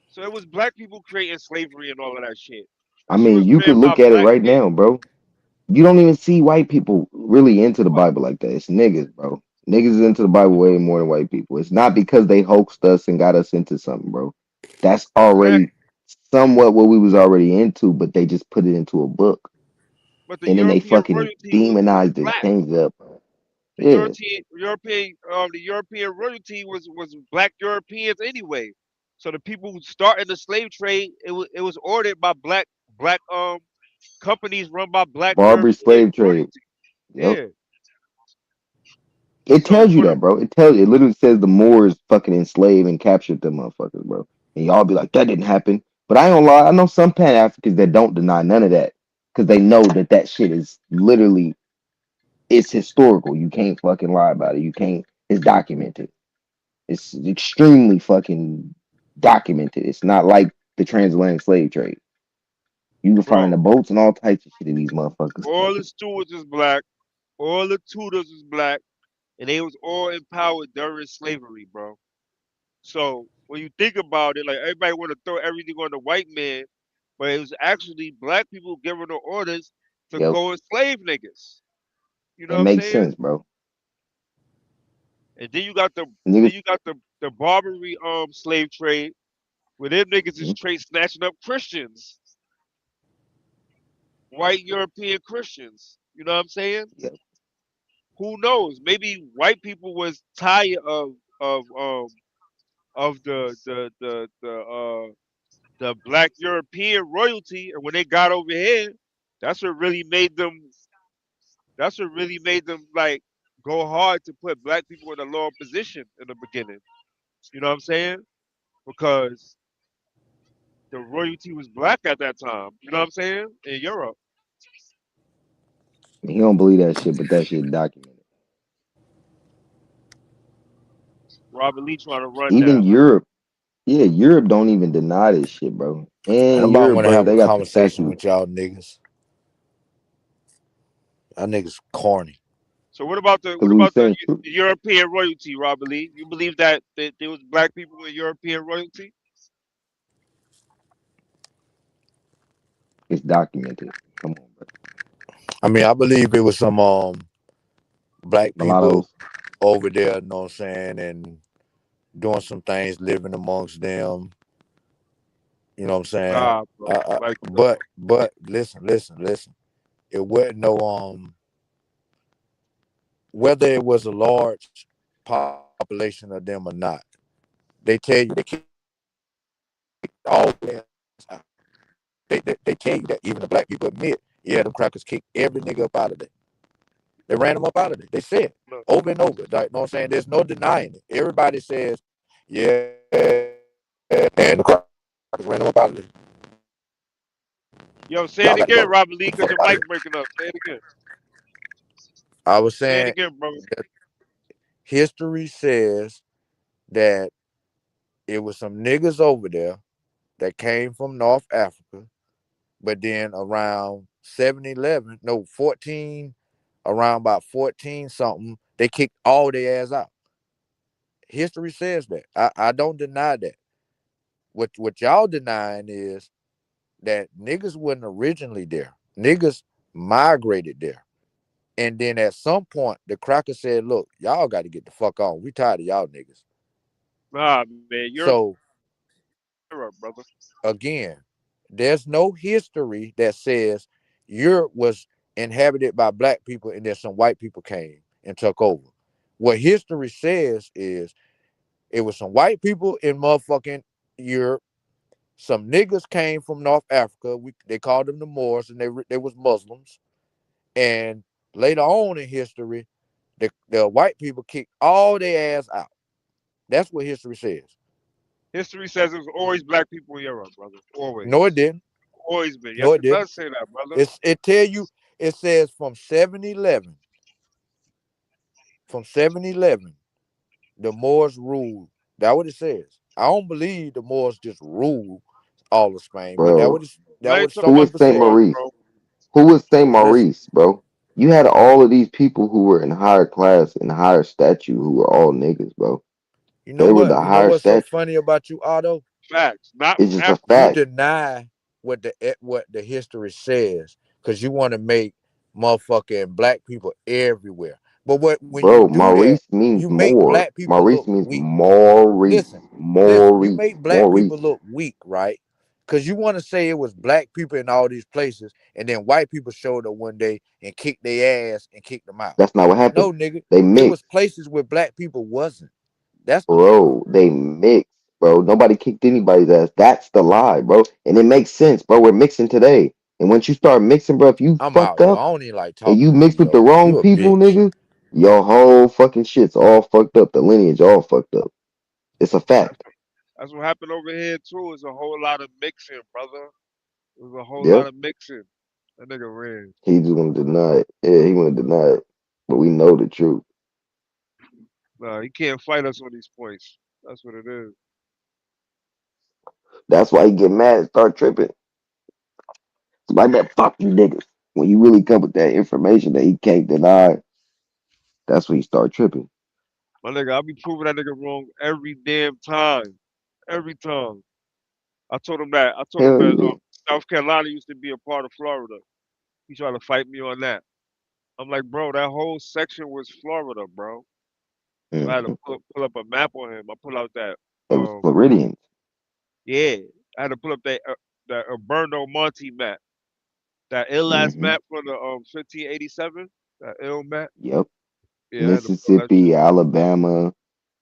So it was black people creating slavery and all of that shit. I That shit mean, was you could created by look at it black right men. now, bro. You don't even see white people really into the What? Bible like that. It's niggas, bro. Niggas is into the Bible way more than white people. It's not because they hoaxed us and got us into something, bro. That's already Exactly. somewhat what we was already into, but they just put it into a book But the and then they European fucking royalty was demonized it, black. changed it up. The Yeah, European royalty was black Europeans anyway. So the people who started the slave trade, it was ordered by black companies run by black Barbary European slave trade. royalty. Yep. Yeah. It So tells you that, bro. It tells you. It literally says the Moors fucking enslaved and captured them motherfuckers, bro. And y'all be like, that didn't happen. But I ain't gonna lie. I know some Pan Africans that don't deny none of that because they know that that shit is literally it's historical. You can't fucking lie about it. You can't. It's documented. It's extremely fucking documented. It's not like the transatlantic slave trade. You can find the bro, boats and all types of shit in these motherfuckers. all the stewards is black, all the tutors is black, and they was all empowered during slavery, bro. So when you think about it, like everybody want to throw everything on the white man, but it was actually black people giving the orders to Yep. go enslave niggas. You know It what I'm makes saying? sense, bro. And then you got Niggas. the Barbary slave trade where them niggas is Mhm. straight snatching up Christians, white European Christians. You know what I'm saying? Yep. Who knows? Maybe white people was tired of the black European royalty, and when they got over here, that's what really made them. That's what really made them like go hard to put black people in a lower position in the beginning. You know what I'm saying? because the royalty was black at that time. You know what I'm saying? In Europe, He don't believe that shit, but that shit documented. Robert Lee trying to run Even now. Europe, yeah, Europe don't even deny this shit, bro. And And nobody Europe, want to bro, have a they got the conversation statue. with y'all niggas. Y'all niggas corny. So what about the Because we saying European royalty, Robert Lee? You believe that there was black people with European royalty? it's documented. Come on, bro. I mean, I believe it was some black people Mulattoes. over there, you know what I'm saying, and doing some things, living amongst them. You know what I'm saying? Nah, bro. Like But listen. It wasn't no whether it was a large population of them or not. They tell you they kicked all their ass out. They tell you that even the black people admit, yeah, them crackers kicked every nigga up out of there. They ran them up out of there. They said look, over and over. Like, you know what I'm saying? There's no denying it. Everybody says, yeah, and the crackers ran them up out of there. yo, Y'all say got it to go. again, Robert Get Lee, the fuck because your up out of mic here. breaking up. Say it again. I was Say it saying again, brother. that history says that it was some niggas over there that came from North Africa, but then around 7-11, no, 14, around about 14 something, they kicked all their ass out. History says that. I don't deny that. What y'all denying is that niggas wasn't originally there. Niggas migrated there. And then at some point, the cracker said, look, y'all got to get the fuck on. We tired of y'all niggas. Nah, man, So Europe, brother. again, there's no history that says Europe was inhabited by black people and then some white people came and took over. What history says is it was some white people in motherfucking Europe. Some niggas came from North Africa. They called them the Moors, and they was Muslims. And later on in history, the white people kicked all their ass out. That's what history says. History says it was always black people in Europe, brother. No, it Always. didn't. Always been. No, Yes, it it didn't. does say that, brother. It tell you it says from 7-11, the Moors ruled. That's what it says. I don't believe the Moors just ruled all of Spain, but Bro, that I what ain't some talking who about was people the Saint said. Moors, Maurice? bro. Who was Saint Listen, Maurice, bro? You had all of these people who were in higher class and higher statue who were all niggas, bro. you know They were what? the You know higher what's so statue. funny about you, Otto? Facts. Not It's from just a Africa. You fact, deny what the history says because you want to make motherfucking black people everywhere. But when you bro. do that, Maurice means you make more. black people Maurice look means weak. Maurice. Listen, you Maurice. make black people Maurice. look weak, right? Because you want to say it was black people in all these places, and then white people showed up one day and kicked their ass and kicked them out. That's not what happened. No, nigga, They it was mixed, places where black people wasn't. That's the truth. bro. They mixed, bro. Nobody kicked anybody's ass. That's the lie, bro. And it makes sense, bro. We're mixing today. And once you start mixing, bro, if you I'm fucked out, yo. up I don't even like and talking you to mixed you, with the yo. wrong You a people, bitch. nigga, your whole fucking shit's all fucked up. The lineage all fucked up. It's a That's, fact. that's what happened over here, too. It's a whole lot of mixing, brother. It was a whole lot Yep. of mixing. That nigga ran. He just want to deny it. Yeah, he want to deny it. But we know the truth. Nah, he can't fight us on these points. That's what it is. That's why he get mad and start tripping. It's like that, fuck you niggas. When you really come with that information that he can't deny, that's when he start tripping. My nigga, I'll be proving that nigga wrong every damn time. Every time. I told him that. I told him Hell that yeah. South Carolina used to be a part of Florida. He tried to fight me on that. I'm like, bro, that whole section was Florida, bro. I had to Hmm. pull up a map on him. I pull out that, It was Floridians. yeah. I had to pull up that Berno Monte map, that ill ass Hmm. map from the 1587, that ill map. Yep. Yeah, I had to pull that shit. Mississippi, Alabama,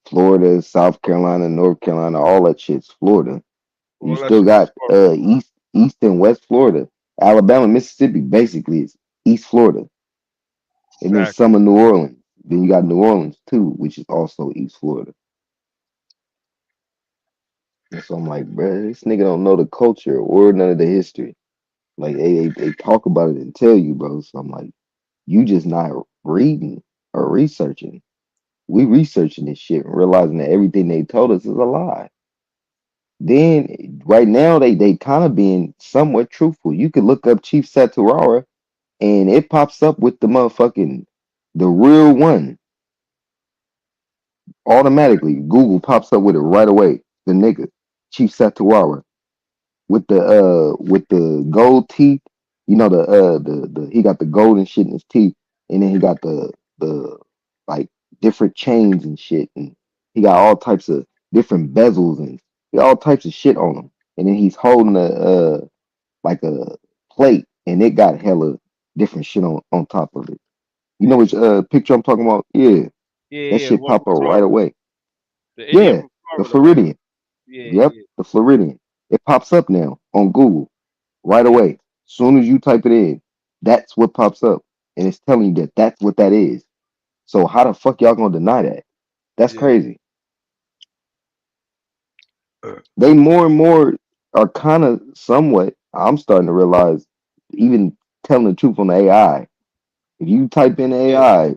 Florida, South Carolina, North Carolina, all that shit's Florida. You All that still shit is got Florida. East and West Florida. Alabama, Mississippi basically is East Florida. And then some Exactly. of New Orleans. Then you got New Orleans too, which is also East Florida. So I'm like, bruh, this nigga don't know the culture or none of the history. Like they talk about it and tell you, bro. So I'm like, you just not reading or researching. We researching this shit and realizing that everything they told us is a lie. Then right now they kind of being somewhat truthful. You could look up Chief Saturara and it pops up with the motherfucking the real one automatically. Google pops up with it right away. The nigga, Chief Saturara, with the gold teeth. You know the he got the golden shit in his teeth, and then he got the like different chains and shit, and he got all types of different bezels and he got all types of shit on him. And then he's holding a like a plate, and it got hella different shit on top of it. You know Yeah, which picture I'm talking about? Yeah, yeah, that yeah. The shit one pop from up right Florida, away. the Indian Yeah, from the Florida, right? Floridian. Yeah, Yep, yeah, the Floridian. It pops up now on Google right yeah, away. Soon as you type it in, that's what pops up, and it's telling you that that's what that is. So how the fuck y'all gonna deny that? That's yeah. crazy. They more and more are kind of somewhat. I'm starting to realize, even telling the truth on the AI. If you type in Yeah. AI,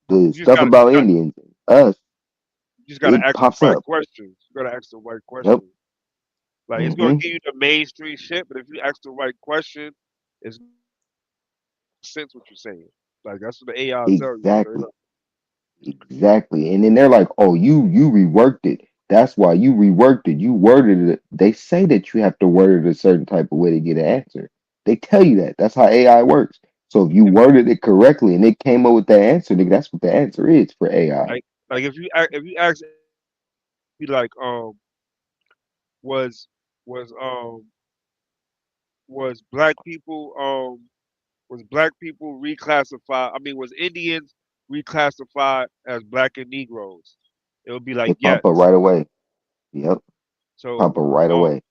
the You just stuff gotta, about Indians, us, you just gotta it ask the pops right up. questions. You gotta ask the right Yep. questions. Like it's gonna Hmm. give you the mainstream shit, but if you ask the right question, it's gonna make sense what you're saying. Like that's what the AI will tell you straight Exactly. up. Exactly. And then they're like, "Oh, you reworked it. That's why you reworked it. You worded it." They say that you have to word it a certain type of way to get an answer. They tell you that. That's how AI works. So if you If worded it correctly and it came up with that answer, nigga, that's what the answer is for AI. like if you ask be like was was was black people was black people reclassified, I mean was Indians reclassified as black and Negroes? It would be like It yes. pop up right away. Yep. Pop So up right um away.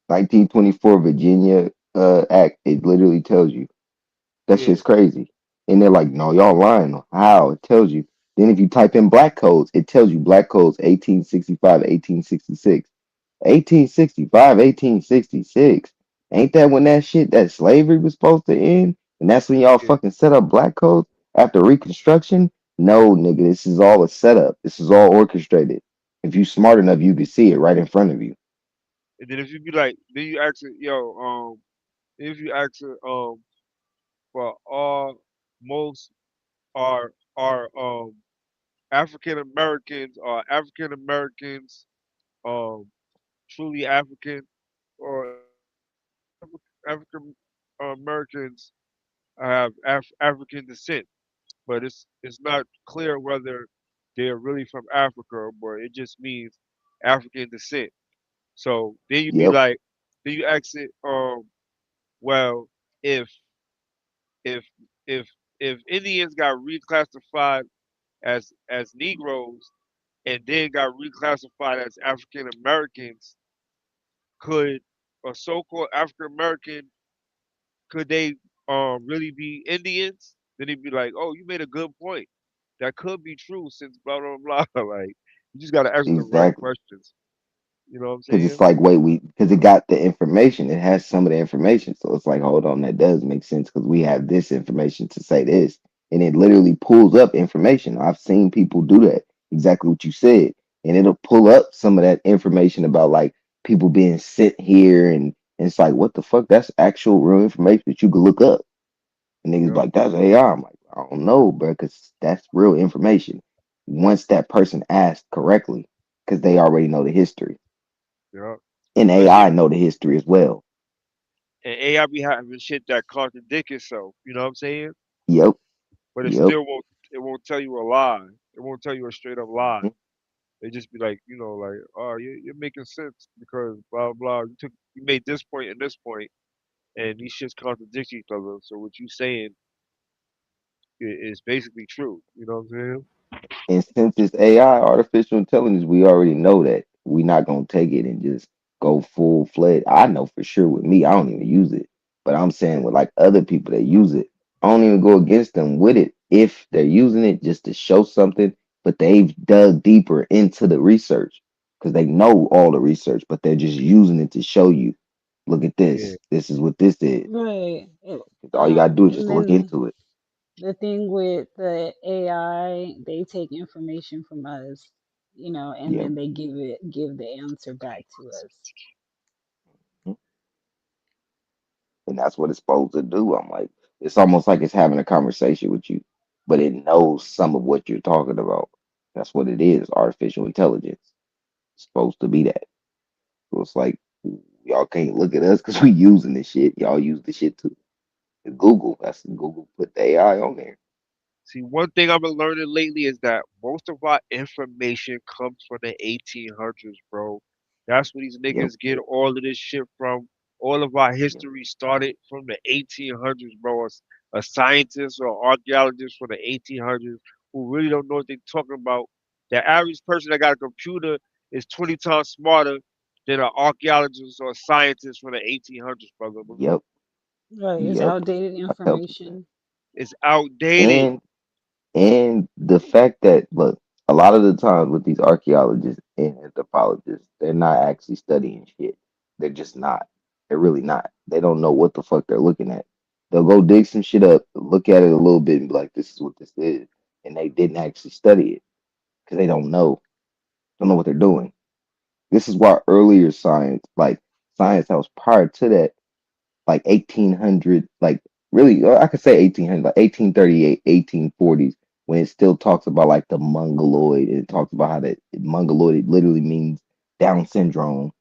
1924 Virginia Act. It literally tells you. That yeah, shit's crazy. And they're like, no, y'all lying. How? It tells you. Then if you type in black codes, it tells you black codes 1865, 1866. 1865, 1866. Ain't that when that shit, that slavery was supposed to end? And that's when y'all yeah. fucking set up black codes after Reconstruction? No, nigga, this is all a setup. This is all orchestrated. If you smart enough, you can see it right in front of you. And then if you be like, then you ask it, yo, if you ask it, for all most are African Americans um truly African, or African Americans have African descent, but it's not clear whether they're really from Africa, but it just means African descent. So then you be Yep, like, then you ask it, well, if if if if Indians got reclassified as Negroes and then got reclassified as African Americans, could a so-called African American, could they really be Indians? Then he'd be like, oh, you made a good point. That could be true since blah blah blah. Like you just gotta ask the right exactly. questions. You know what I'm Because it's saying? like, wait, because it got the information, it has some of the information. So it's like, hold on, that does make sense because we have this information to say this. And it literally pulls up information. I've seen people do that, exactly what you said. And it'll pull up some of that information about like people being sent here. And it's like, what the fuck? That's actual real information that you could look up. And niggas Yep, like, that's AI. I'm like, I don't know, bro, because that's real information. Once that person asked correctly, because they already know the history. yep. And But see, AI know the history as well. and AI be having shit that contradict itself. You know what I'm saying? Yep, But yep. it won't tell you a lie. It won't tell you a straight up lie. Mhm. They just be like, like, oh, you're making sense because blah blah. You made this point and this point, and these shits contradict each other. So what you saying is basically true. You know what I'm saying? And since it's AI, artificial intelligence, we already know that we're not gonna take it and just go full fledged. I know for sure with me, I don't even use it. But I'm saying Yeah, with like other people that use it, I don't even go against them with it if they're using it just to show something, but they've dug deeper into the research. because they know all the research, but they're just using it to show you, look at Yeah. this. This is what this is. Right. All you gotta do is And just look then into it. the thing with the AI, they take information from us, and Yeah. then they give the answer back to us. And that's what it's supposed to do. I'm like, it's almost like it's having a conversation with you, but it knows some of what you're talking about. That's what it is, artificial intelligence. It's supposed to be that. So it's like y'all can't look at us because we using this shit. Y'all use the shit too. Google, that's Google put the AI on there. See, one thing I've been learning lately is that most of our information comes from the 1800s, bro. That's where these Yep, niggas get all of this shit from. All of our yep, history started from the 1800s, bro. A scientist or archaeologist from the 1800s who really don't know what they're talking about. The average person that got a computer is 20 times smarter than an archaeologist or a scientist from the 1800s, brother. yep, Right. It's yep. outdated I tell people information. It's outdated. that. And the fact that, look, a lot of the times with these archaeologists and anthropologists, they're not actually studying shit. They're just not. They're really not. They don't know what the fuck they're looking at. They'll go dig some shit up, look at it a little bit, and be like, "This is what this is," and they didn't actually study it because they don't know what they're doing. This is why earlier science, like science that was prior to that, like 1800, like really, I could say 1800, like 1838, 1840s, when it still talks about like the mongoloid, and it talks about how that mongoloid it literally means Down syndrome,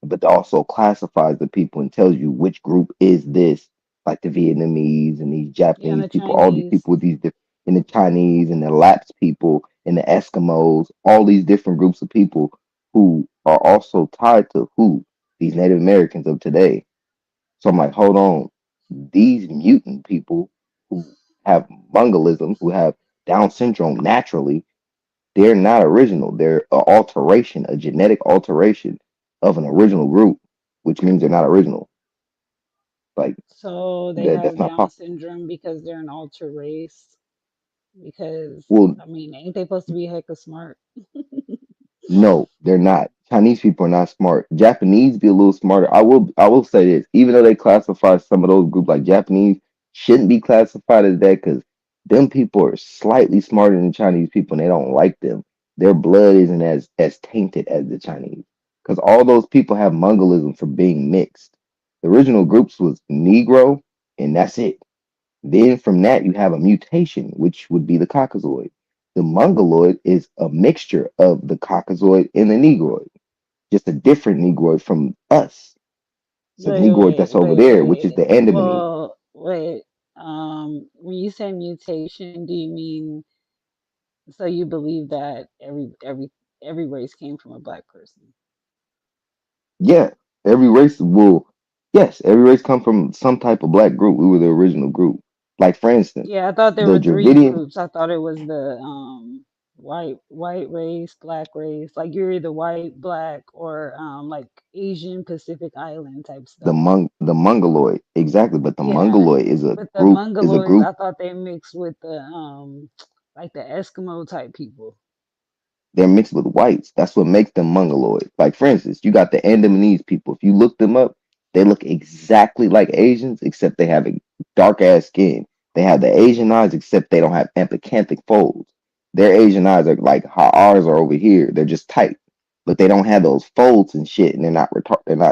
but it also classifies the people and tells you which group is this, like the Vietnamese and these Yeah, and Japanese the people, all these Chinese. people with these and the Chinese and the Laps people and the Eskimos, all these different groups of people who are also tied to who these Native Americans of today. So I'm like, hold on, these mutant people who have Mongolism, who have Down syndrome naturally, they're not original. They're an alteration, a genetic alteration of an original group, which means they're not original. Like So they that's have not Down possible. syndrome because they're an ultra race. Because Well, I mean, ain't they supposed to be hecka smart? no, they're not. Chinese people are not smart. Japanese be a little smarter. I will say this, even though they classify some of those groups like Japanese shouldn't be classified as that because them people are slightly smarter than Chinese people and they don't like them. Their blood isn't as tainted as the Chinese. Because all those people have Mongolism for being mixed. The original groups was Negro and that's it. Then from that, you have a mutation, which would be the Caucasoid. The Mongoloid is a mixture of the Caucasoid and the Negroid, just a different Negroid from us. It's a Negroid that's over there, which is the Andamanese. Well, wait. When you say mutation, do you mean so you believe that every race came from a black person? Yeah, every race will, yes, every race come from some type of black group. We were the original group. Like, for instance, Yeah, I thought there the were three Dravidian, groups. I thought it was the white race, black race. Like you're either white, black, or like Asian Pacific Island type stuff. the Mongoloid, exactly. But the Yeah, Mongoloid is a but the group, Mongoloids, I thought they mixed with the like the Eskimo type people. they're mixed with whites. That's what makes them mongoloid. Like for instance, you got the Andamanese people. If you look them up, they look exactly like Asians, except they have a dark ass skin. They have the Asian eyes, except they don't have epicanthic folds. Their Asian eyes are like how ours are over here. They're just tight, but they don't have those folds and shit. And they're not retarded. They're not.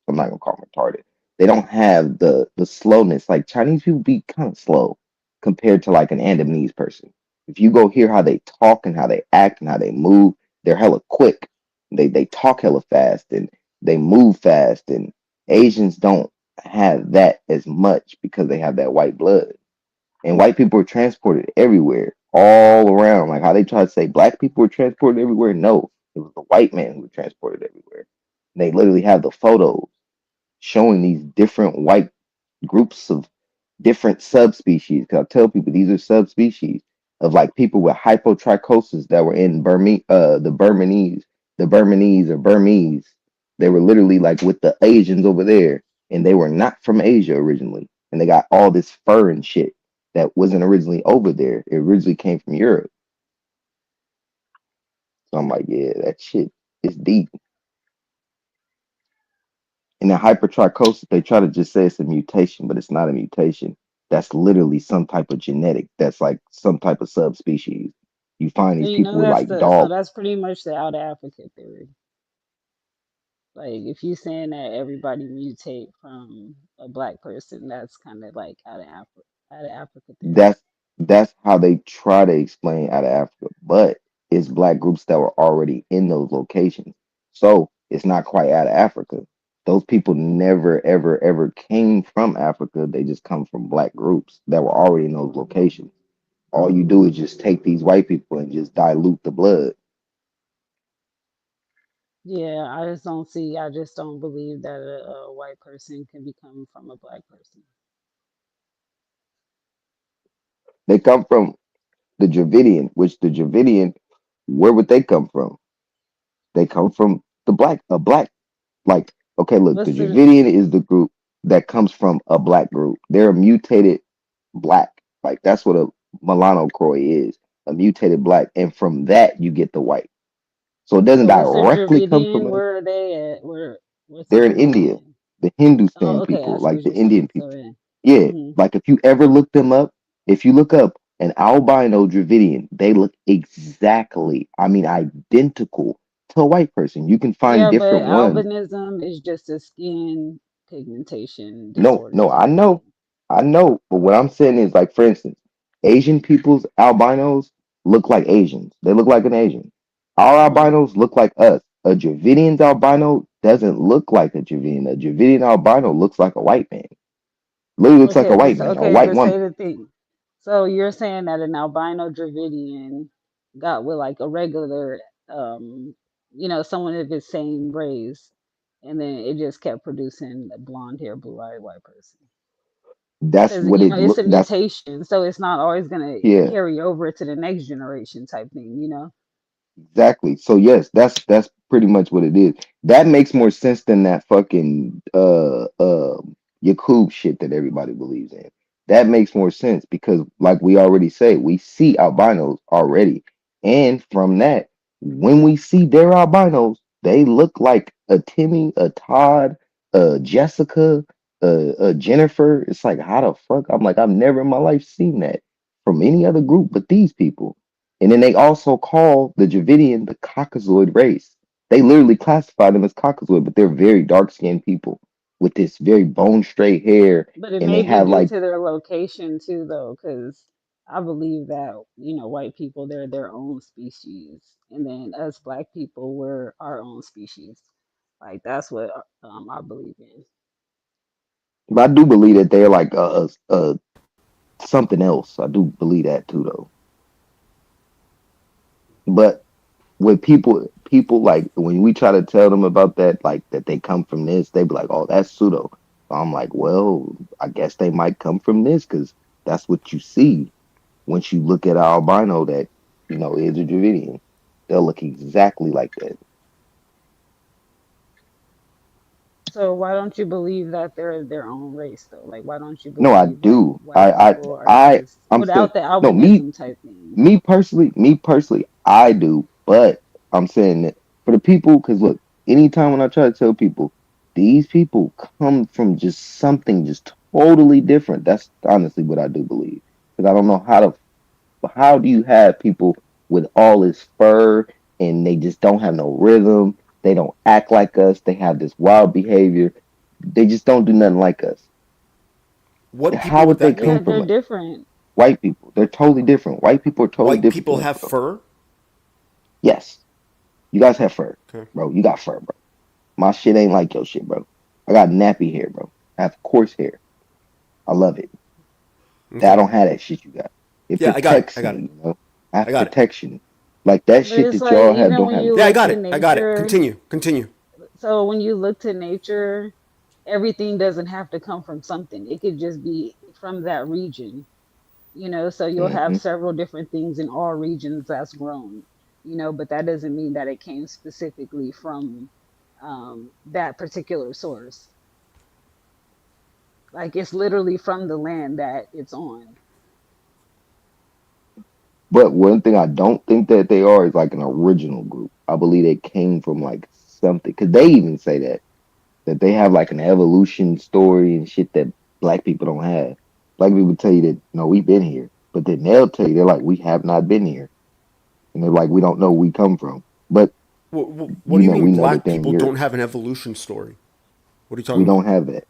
I'm not gonna call them retarded. They don't have the slowness. Like Chinese people be kind of slow compared to like an Andamanese person. If you go hear how they talk and how they act and how they move, they're hella quick. They talk hella fast and they move fast. And Asians don't have that as much because they have that white blood. And white people are transported everywhere, all around. Like how they try to say black people were transported everywhere. No, it was the white man who was transported everywhere. They literally have the photos showing these different white groups of different subspecies. Because I tell people these are subspecies of like people with hypotrichosis that were in the Burmese or Burmese. They were literally like with the Asians over there, and they were not from Asia originally, and they got all this fur and shit that wasn't originally over there. It originally came from Europe. So I'm like, yeah, that shit. It's deep. In the hypertrichosis, they try to just say it's a mutation, but it's not a mutation. That's literally some type of genetic. That's like some type of subspecies. You find So these you know people with that's like the so dog. that's pretty much the out of Africa theory. Like if you saying that everybody mutate from a black person, that's kind of like out of Africa theory. That's that's how they try to explain out of Africa, but it's black groups that were already in those locations. So it's not quite out of Africa. Those people never, ever, ever came from Africa. They just come from black groups that were already in those locations. All you do is just take these white people and just dilute the blood. Yeah, I just don't see. I just don't believe that a white person can become from a black person. They come from the Dravidian, which the Dravidian, where would they come from? They come from the black, a black, like, okay, look, the What's the Dravidian is the group that comes from a black group. They're a mutated black. Like, that's what a Milano Croy is, a mutated black. And from that, you get the white. So it doesn't so what's the directly come Dravidian? from us. Where are they at? What's the They're in India, Dravidian? the Oh, Hindustan okay, I people, see like what the you're Indian saying. So people. yeah. Yeah, Hmm. like if you ever look them up, if you look up an albino Dravidian, they look exactly, I mean, identical to a white person. You can find Yeah, but different ones. albinism is just a skin pigmentation No, disorder no, type of thing. I know. But what I'm saying is, like, for instance, Asian people's albinos look like Asians. They look like an Asian. Our Hmm. albinos look like us. A Dravidian's albino doesn't look like a Dravidian. A Dravidian albino looks like a white man. Literally looks like a white man or a Okay, white but woman. say the thing. So you're saying that an albino Dravidian got with like a regular, um, someone of his same race, and then it just kept producing a blonde hair, blue eyed white person. That's Because what it it's look. a That's mutation, so it's not always gonna yeah. carry over to the next generation type thing. Exactly. So yes, that's pretty much what it is. That makes more sense than that fucking Yakub shit that everybody believes in. That makes more sense because like we already say, we see albinos already. And from that, when we see their albinos, they look like a Timmy, a Todd, a Jessica, a Jennifer. It's like how the fuck? I'm like, I've never in my life seen that from any other group but these people. And then they also call the Dravidian the Caucasoid race. They literally classify them as Caucasoid, but they're very dark skinned people with this very bone straight hair. But it And they may be have due like, to their location too, though, because I believe that, white people, they're their own species. And then us black people, we're our own species. Like, that's what I believe in. but I do believe that they're like something else. I do believe that too, though. But when people like when we try to tell them about that, like that they come from this, they be like, "Oh, that's pseudo." I'm like, "Well, I guess they might come from this because that's what you see once you look at an albino that is a Dravidian. They'll look exactly like that." So why don't you believe that they're their own race, though? Like, why don't you No, I believe that do. white people are just I'm saying without the no. albinism type thing? Me personally, I do. But I'm saying that for the people, because look, anytime when I try to tell people, these people come from just something just totally different. That's honestly what I do believe. Because I don't know how do you have people with all this fur and they just don't have no rhythm. They don't act like us. They have this wild behavior. They just don't do nothing like us. What How people would would they that Yeah, come be? from they're us? different. White people. They're totally different. White people are totally White different people than us, have bro. fur? Yes, you guys have fur, Okay. bro. You got fur, bro. My shit ain't like your shit, bro. I got nappy hair, bro. I have coarse hair. I love it. That I Okay. don't have that shit you got. It Yeah, I got it. I protects got it. me. I I have got it. protection. Like that But shit it's that like y'all have even don't when have you Yeah, I look got to it. I got it. nature, Continue. Continue. so when you look to nature, everything doesn't have to come from something. It could just be from that region, so you'll have hmm several different things in all regions that's grown, but that doesn't mean that it came specifically from that particular source. Like it's literally from the land that it's on. But one thing I don't think that they are is like an original group. I believe they came from like something. Because they even say that they have like an evolution story and shit that black people don't have. Black people tell you that no, we've been here, but then they'll tell you they're like we have not been here, and they're like we don't know where we come from, but What do you mean we know that black they're in people Europe. don't have an evolution story? What are you We talking don't about? have that.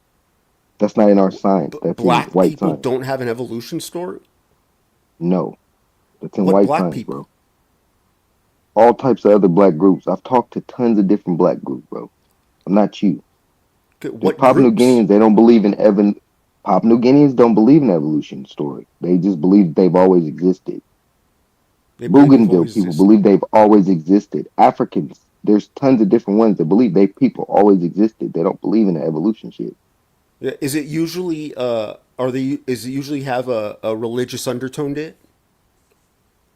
That's not in our science. That's in Black white people science. don't have an evolution story? No, that's in What white black science, people? bro. All types of other black groups. I've talked to tons of different black groups, bro. I'm not you. Okay, There's what Papua New groups? Guineans. They don't believe in Evan. Papua New Guineans don't believe in evolution story. They just believe they've always existed. They believe they've Bougainville always people existed. believe they've always existed. Africans, there's tons of different ones that believe they people always existed. They don't believe in the evolution shit. Yeah, is it usually are they is it usually have a religious undertone to it?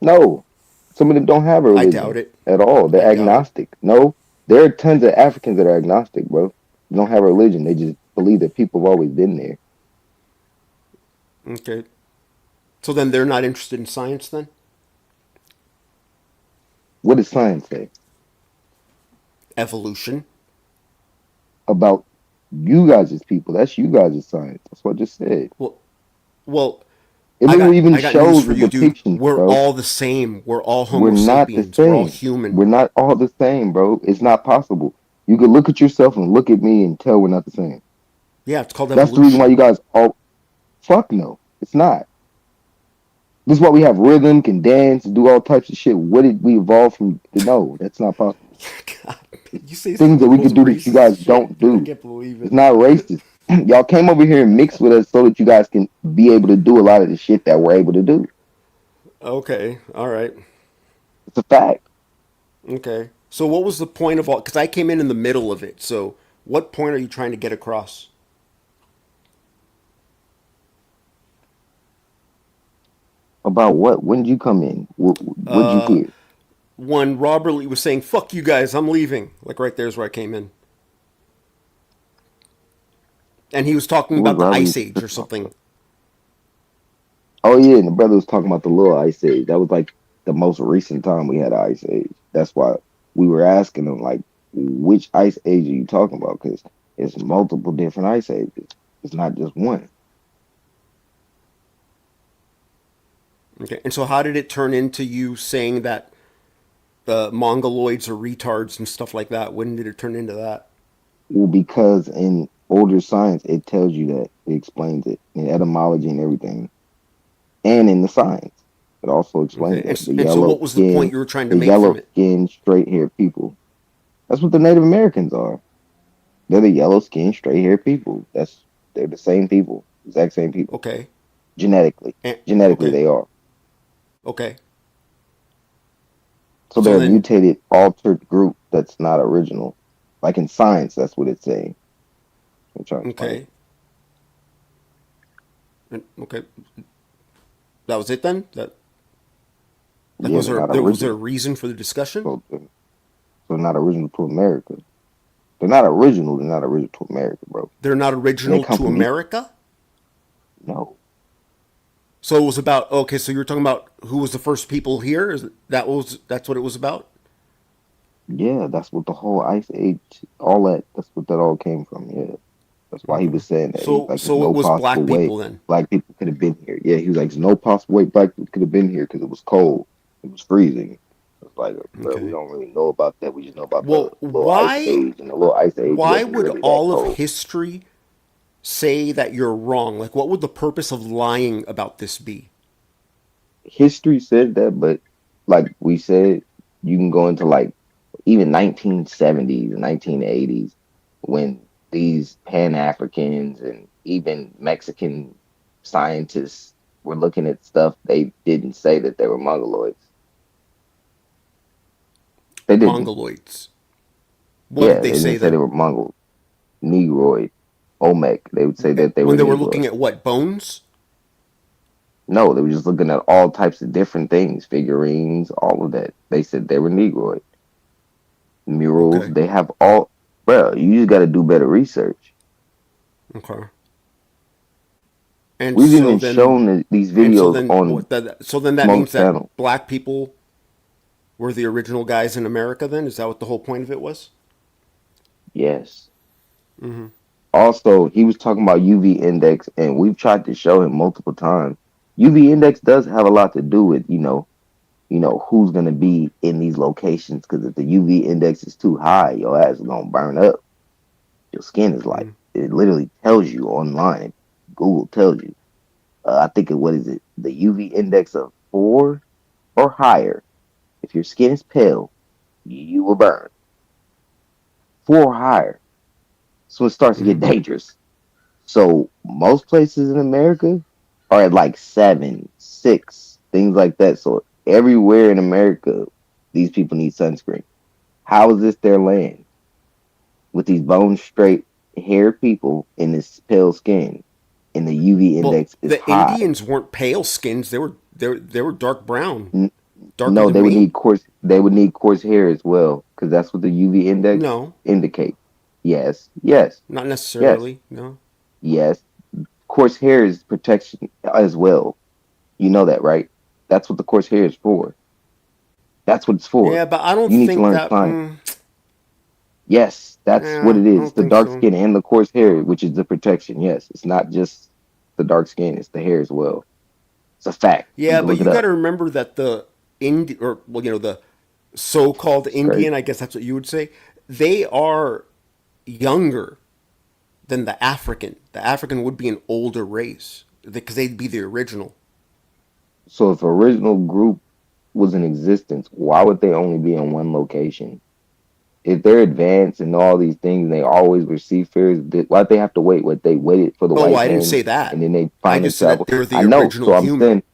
No, some of them don't have a I doubt religion it. at all. I They're doubt it. agnostic. No, there are tons of Africans that are agnostic, bro. They don't have a religion. They just believe that people have always been there. Okay. So then they're not interested in science then? What does science say Evolution. about you guys as people? That's you guys' science. That's what I just said. Well, well, It I literally got even I got news shows for the you, dude. depictions, We're bro. all the same. We're all We're Homo not the sapiens. We're all same. human. We're not all the same, bro. It's not possible. You could look at yourself and look at me and tell we're not the same. Yeah, it's called That's the reason why evolution. you guys all fuck no. It's not. This is why we have rhythm, can dance, do all types of shit. What did we evolve from? No, that's not possible. God, you say some Things of that the we most could do that you racist guys shit, don't dude. I do. can't believe It's it. not racist. Y'all came over here and mixed with us so that you guys can be able to do a lot of the shit that we're able to do. Okay, all right. It's a fact. Okay. So what was the point of all? Because I came in the middle of it. So what point are you trying to get across? About what? When did you come in? What'd you Uh, hear? When Robert Lee was saying "fuck you guys, I'm leaving," like right there's where I came in, and he was talking What was about the Robert Ice even Age or talking something. about? Oh yeah, and the brother was talking about the little ice age. That was like the most recent time we had an ice age. That's why we were asking him like, which ice age are you talking about? Because it's multiple different ice ages. It's not just one. Okay. And so how did it turn into you saying that the Mongoloids are retards and stuff like that? When did it turn into that? Well, because in older science it tells you that it explains it in etymology and everything, and in the science it also explains Okay. that And so what was the point you were trying to the make from yellow it? skinned, straight haired people. That's what the Native Americans are. They're the yellow skinned, straight haired people. They're the same people, exact same people. Okay. Genetically, And, genetically okay. they are. Okay. So So they're a then, mutated, altered group that's not original. Like in science, that's what it's saying. I'm trying to explain. okay. Okay. That was it then? That like Yeah, they're not was there a original. reason for the discussion? So they're not original to America. They're not original. They're not original to America, bro. They're not And they original come to from these. America? No. So it was about okay. So you were talking about who was the first people here? That's what it was about? Yeah, that's what the whole ice age, all that. That's what that all came from. Yeah. That's why he Okay. was saying that. He's like, there's So it no was possible black way people then. black people could have been here. Yeah, he was like, there's no possible way black people could have been here because it was cold. It was freezing. It's like, bro, we Okay. don't really know about that. We just know about the Well, little ice age, and the little ice age why wasn't would really that all of cold. history say that you're wrong? Like, what would the purpose of lying about this be? History said that, but like we said, you can go into like even 1970s, 1980s, when these Pan Africans and even Mexican scientists were looking at stuff, they didn't say that they were Mongoloids. They didn't. Mongoloids. What did Yeah, they they say didn't say they then? were Mongol, Negroid, Olmec. They would say that they were When they were Negroid. looking at what bones? No, they were just looking at all types of different things, figurines, all of that. They said they were Negroid. Murals, Okay. they have all, bro, you just got to do better research. Okay. And We've so even then, shown these and so videos then on what? So then that means Smoke's that channel. black people. were the original guys in America. Then is that what the whole point of it was? Yes. Mm-hmm. Also, he was talking about UV index, and we've tried to show him multiple times. UV index does have a lot to do with, who's gonna be in these locations. Because if the UV index is too high, your ass is gonna burn up. Your skin is like, Mm. it literally tells you online. Google tells you. I think what is it? The UV index of 4 or higher. If your skin is pale, you will burn. 4 or higher. So it starts to Mm-hmm. get dangerous. So most places in America are at like 7, 6, things like that. So everywhere in America, these people need sunscreen. How is this their land with these bone straight haired people in this pale skin, and the UV Well, index is the high? Indians weren't pale skins. They were dark brown, N- darker no, than they would me. need coarse. They would need coarse hair as well, because that's what the UV index No, indicates. Yes, yes, not yes, necessarily. No. yes. Coarse hair is protection as well. You know that, right? That's what the coarse hair is for. That's what it's for. Yeah, but I don't You need to think learn that. science. Yes, that's what Yeah, it I is. It's don't the think dark so. skin and the coarse hair, which is the protection. Yes, it's not just the dark skin, it's the hair as well. It's a fact. You Yeah, can but look it you got up. to remember that the or well, the so-called It's crazy. Indian, I guess that's what you would say, they are younger than the African. The African would be an older race because they'd be the original. So if original group was in existence, why would they only be in one location? If they're advanced and all these things and they always were seafarers, why'd they have to wait? What, they waited for the Oh, white I didn't man say and that. then they I finally just said that travel? they're I the know. original So I'm human. saying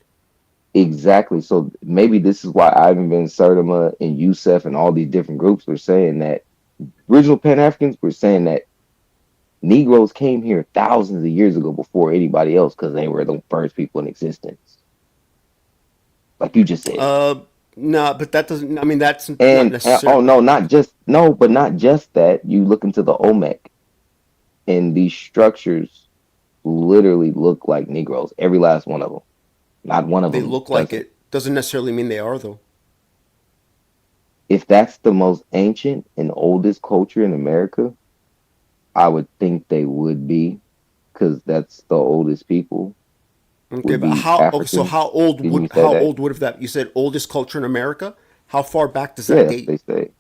exactly. So maybe this is why Ivan Ben Sardoma and Yusef and all these different groups were saying that original Pan Africans were saying that Negroes came here thousands of years ago before anybody else because they were the first people in existence, like you just said. Uh, no, but that doesn't. I mean, that's not And oh necessary. no, not just no, but not just that. You look into the Olmec, and these structures literally look like Negroes. Every last one of them. Not one of They them look like doesn't. it. Doesn't necessarily mean they are though. If that's the most ancient and oldest culture in America, I would think they would be, because that's the oldest people Okay, would but be how? Okay, so Africans. Didn't you say how that? old would have that? You said oldest culture in America. How far back does Yeah, that that's what date? they say.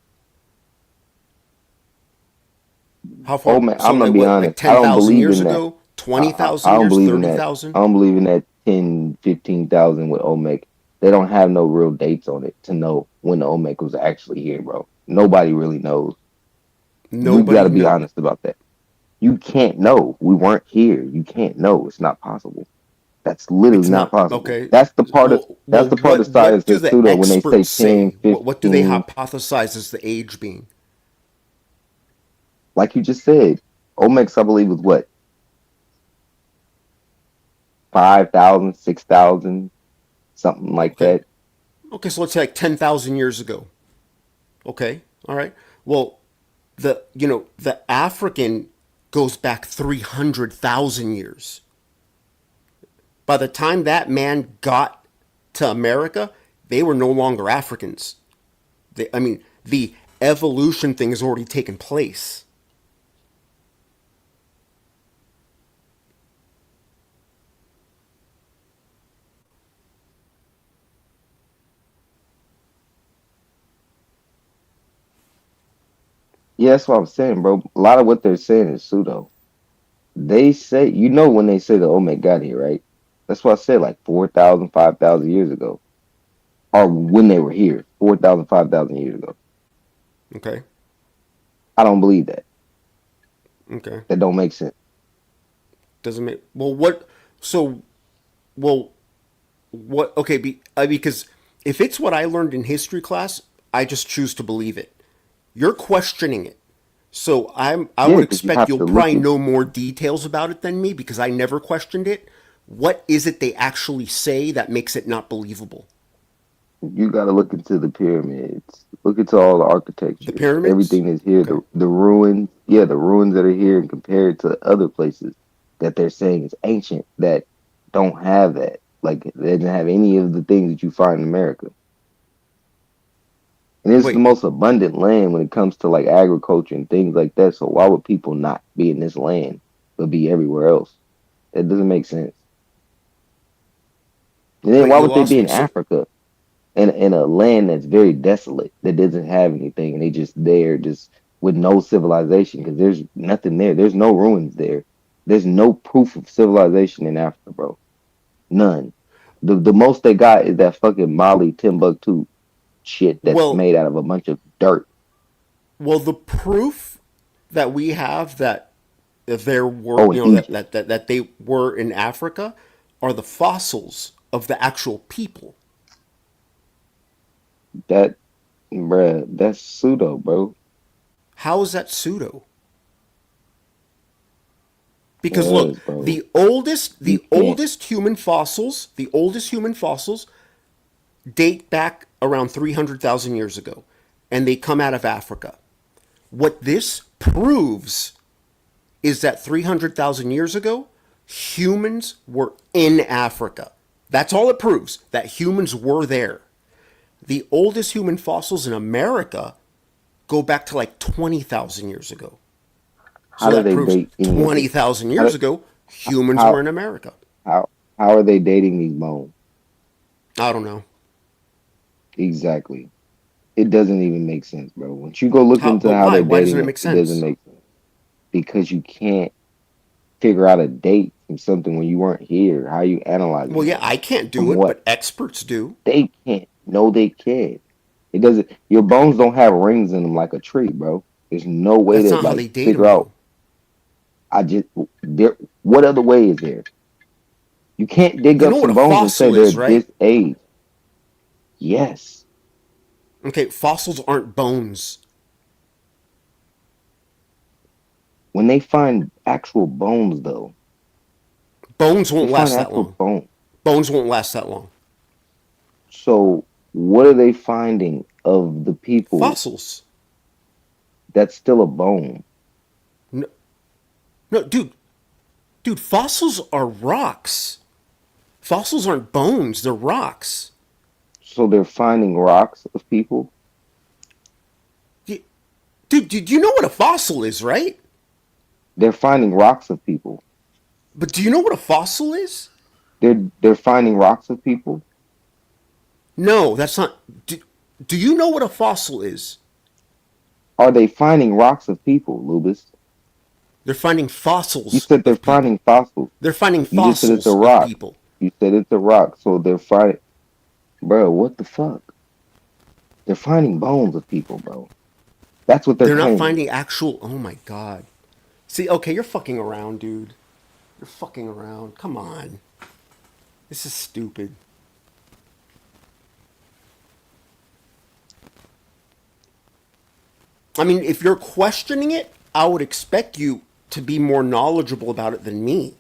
How Oh far? man, So I'm gonna like be what? Like honest. I ten don't thousand believe years in that. ago? 20,000 I don't years? believe in thirty that. thousand? I don't believe in that 10, 15,000 with Olmec. They don't have no real dates on it to know when the Olmec was actually here, bro. Nobody really knows. We got Nobody to be know. honest about that. You can't know. We weren't here. You can't know. It's not possible. That's literally It's not not possible. okay. That's the part of Well, science what do that's the pseudo when they say experts 10, say? What do they 15, hypothesize as the age being? like you just said. Olmecs, I believe, was what, 5,000, 6,000, something like Okay. that. Okay, so let's say like 10,000 years ago. Okay. All right. Well, the African goes back 300,000 years. By the time that man got to America, they were no longer Africans. I mean, the evolution thing has already taken place. Yeah, that's what I'm saying, bro. A lot of what they're saying is pseudo. They say, when they say the Olmec got here, right? That's what I said, like 4,000, 5,000 years ago. Or when they were here, 4,000, 5,000 years ago. Okay. I don't believe that. Okay. That don't make sense. Doesn't make well. What? So well, what? Okay. Because if it's what I learned in history class, I just choose to believe it. You're questioning it. So I Yeah, would because you expect have you'll to look probably at, know more details about it than me because I never questioned it. What is it they actually say that makes it not believable? you got to look into the pyramids, look into all the The architecture, pyramids? everything that's here, Okay. the ruins, yeah, the ruins that are here and compared to other places that they're saying is ancient that don't have that. Like, they didn't have any of the things that you find in America. And it's the Wait, most abundant land when it comes to like agriculture and things like that. So why would people not be in this land but be everywhere else? That doesn't make sense. And then wait, why you would they lost be me. in So, Africa in a land that's very desolate that doesn't have anything and they just there just with no civilization because there's nothing there. There's no ruins there. There's no proof of civilization in Africa, bro. None. The most they got is that fucking Mali Timbuktu shit that's well, made out of a bunch of dirt. the proof that we have that there were, Oh, in Egypt. that they were in Africa are the fossils of the actual people. That bruh, that's pseudo, bro. How is that pseudo? Because look, Cause, bro, you the can't. oldest human fossils date back around 300,000 years ago, and they come out of Africa. What this proves is that 300,000 years ago, humans were in Africa. That's all it proves, that humans were there. The oldest human fossils in America go back to like 20,000 years ago. How So do that they proves date any of this? 20,000 How do, years ago, humans were how in America. how how are they dating these bones? I don't know. Exactly. It doesn't even make sense, bro. Once you go look How, into but how why? they're Why doesn't dating it them, make it doesn't sense? make sense because you can't figure out a date from something when you weren't here. How are you Well, analyzing yeah, it? I can't do From it, what? but experts do. They can't. No, they can't. It doesn't. Your bones don't have rings in them like a tree, bro. There's no way That's to not how like they date figure them, out. though. I just there. What other way is there? You can't dig You up know what some a bones and say fossil they're is, this right? age. Yes. Okay, fossils aren't bones. When they find actual bones, though, Bones they won't find last that actual long. bones. Bones won't last that long. So what are they finding of the people Fossils. that's still a bone? No, no, dude, fossils are rocks. Fossils aren't bones, they're rocks. So they're finding rocks of people. Dude, you know what a fossil is, right? They're finding rocks of people. But do you know what a fossil is? They're finding rocks of people. No, that's not. Do you know what a fossil is? Are they finding rocks of people, Lubis? They're finding You fossils said they're of people. finding fossils. They're finding You just said it's a fossils of rock. people. You said it's a rock. So they're finding, bro. What the fuck? They're finding bones of people, bro. That's what they're They're not claiming. finding actual. Oh my god. See, okay, you're fucking around, dude. You're fucking around. Come on. This is stupid. I mean, if you're questioning it, I would expect you to be more knowledgeable about it than me.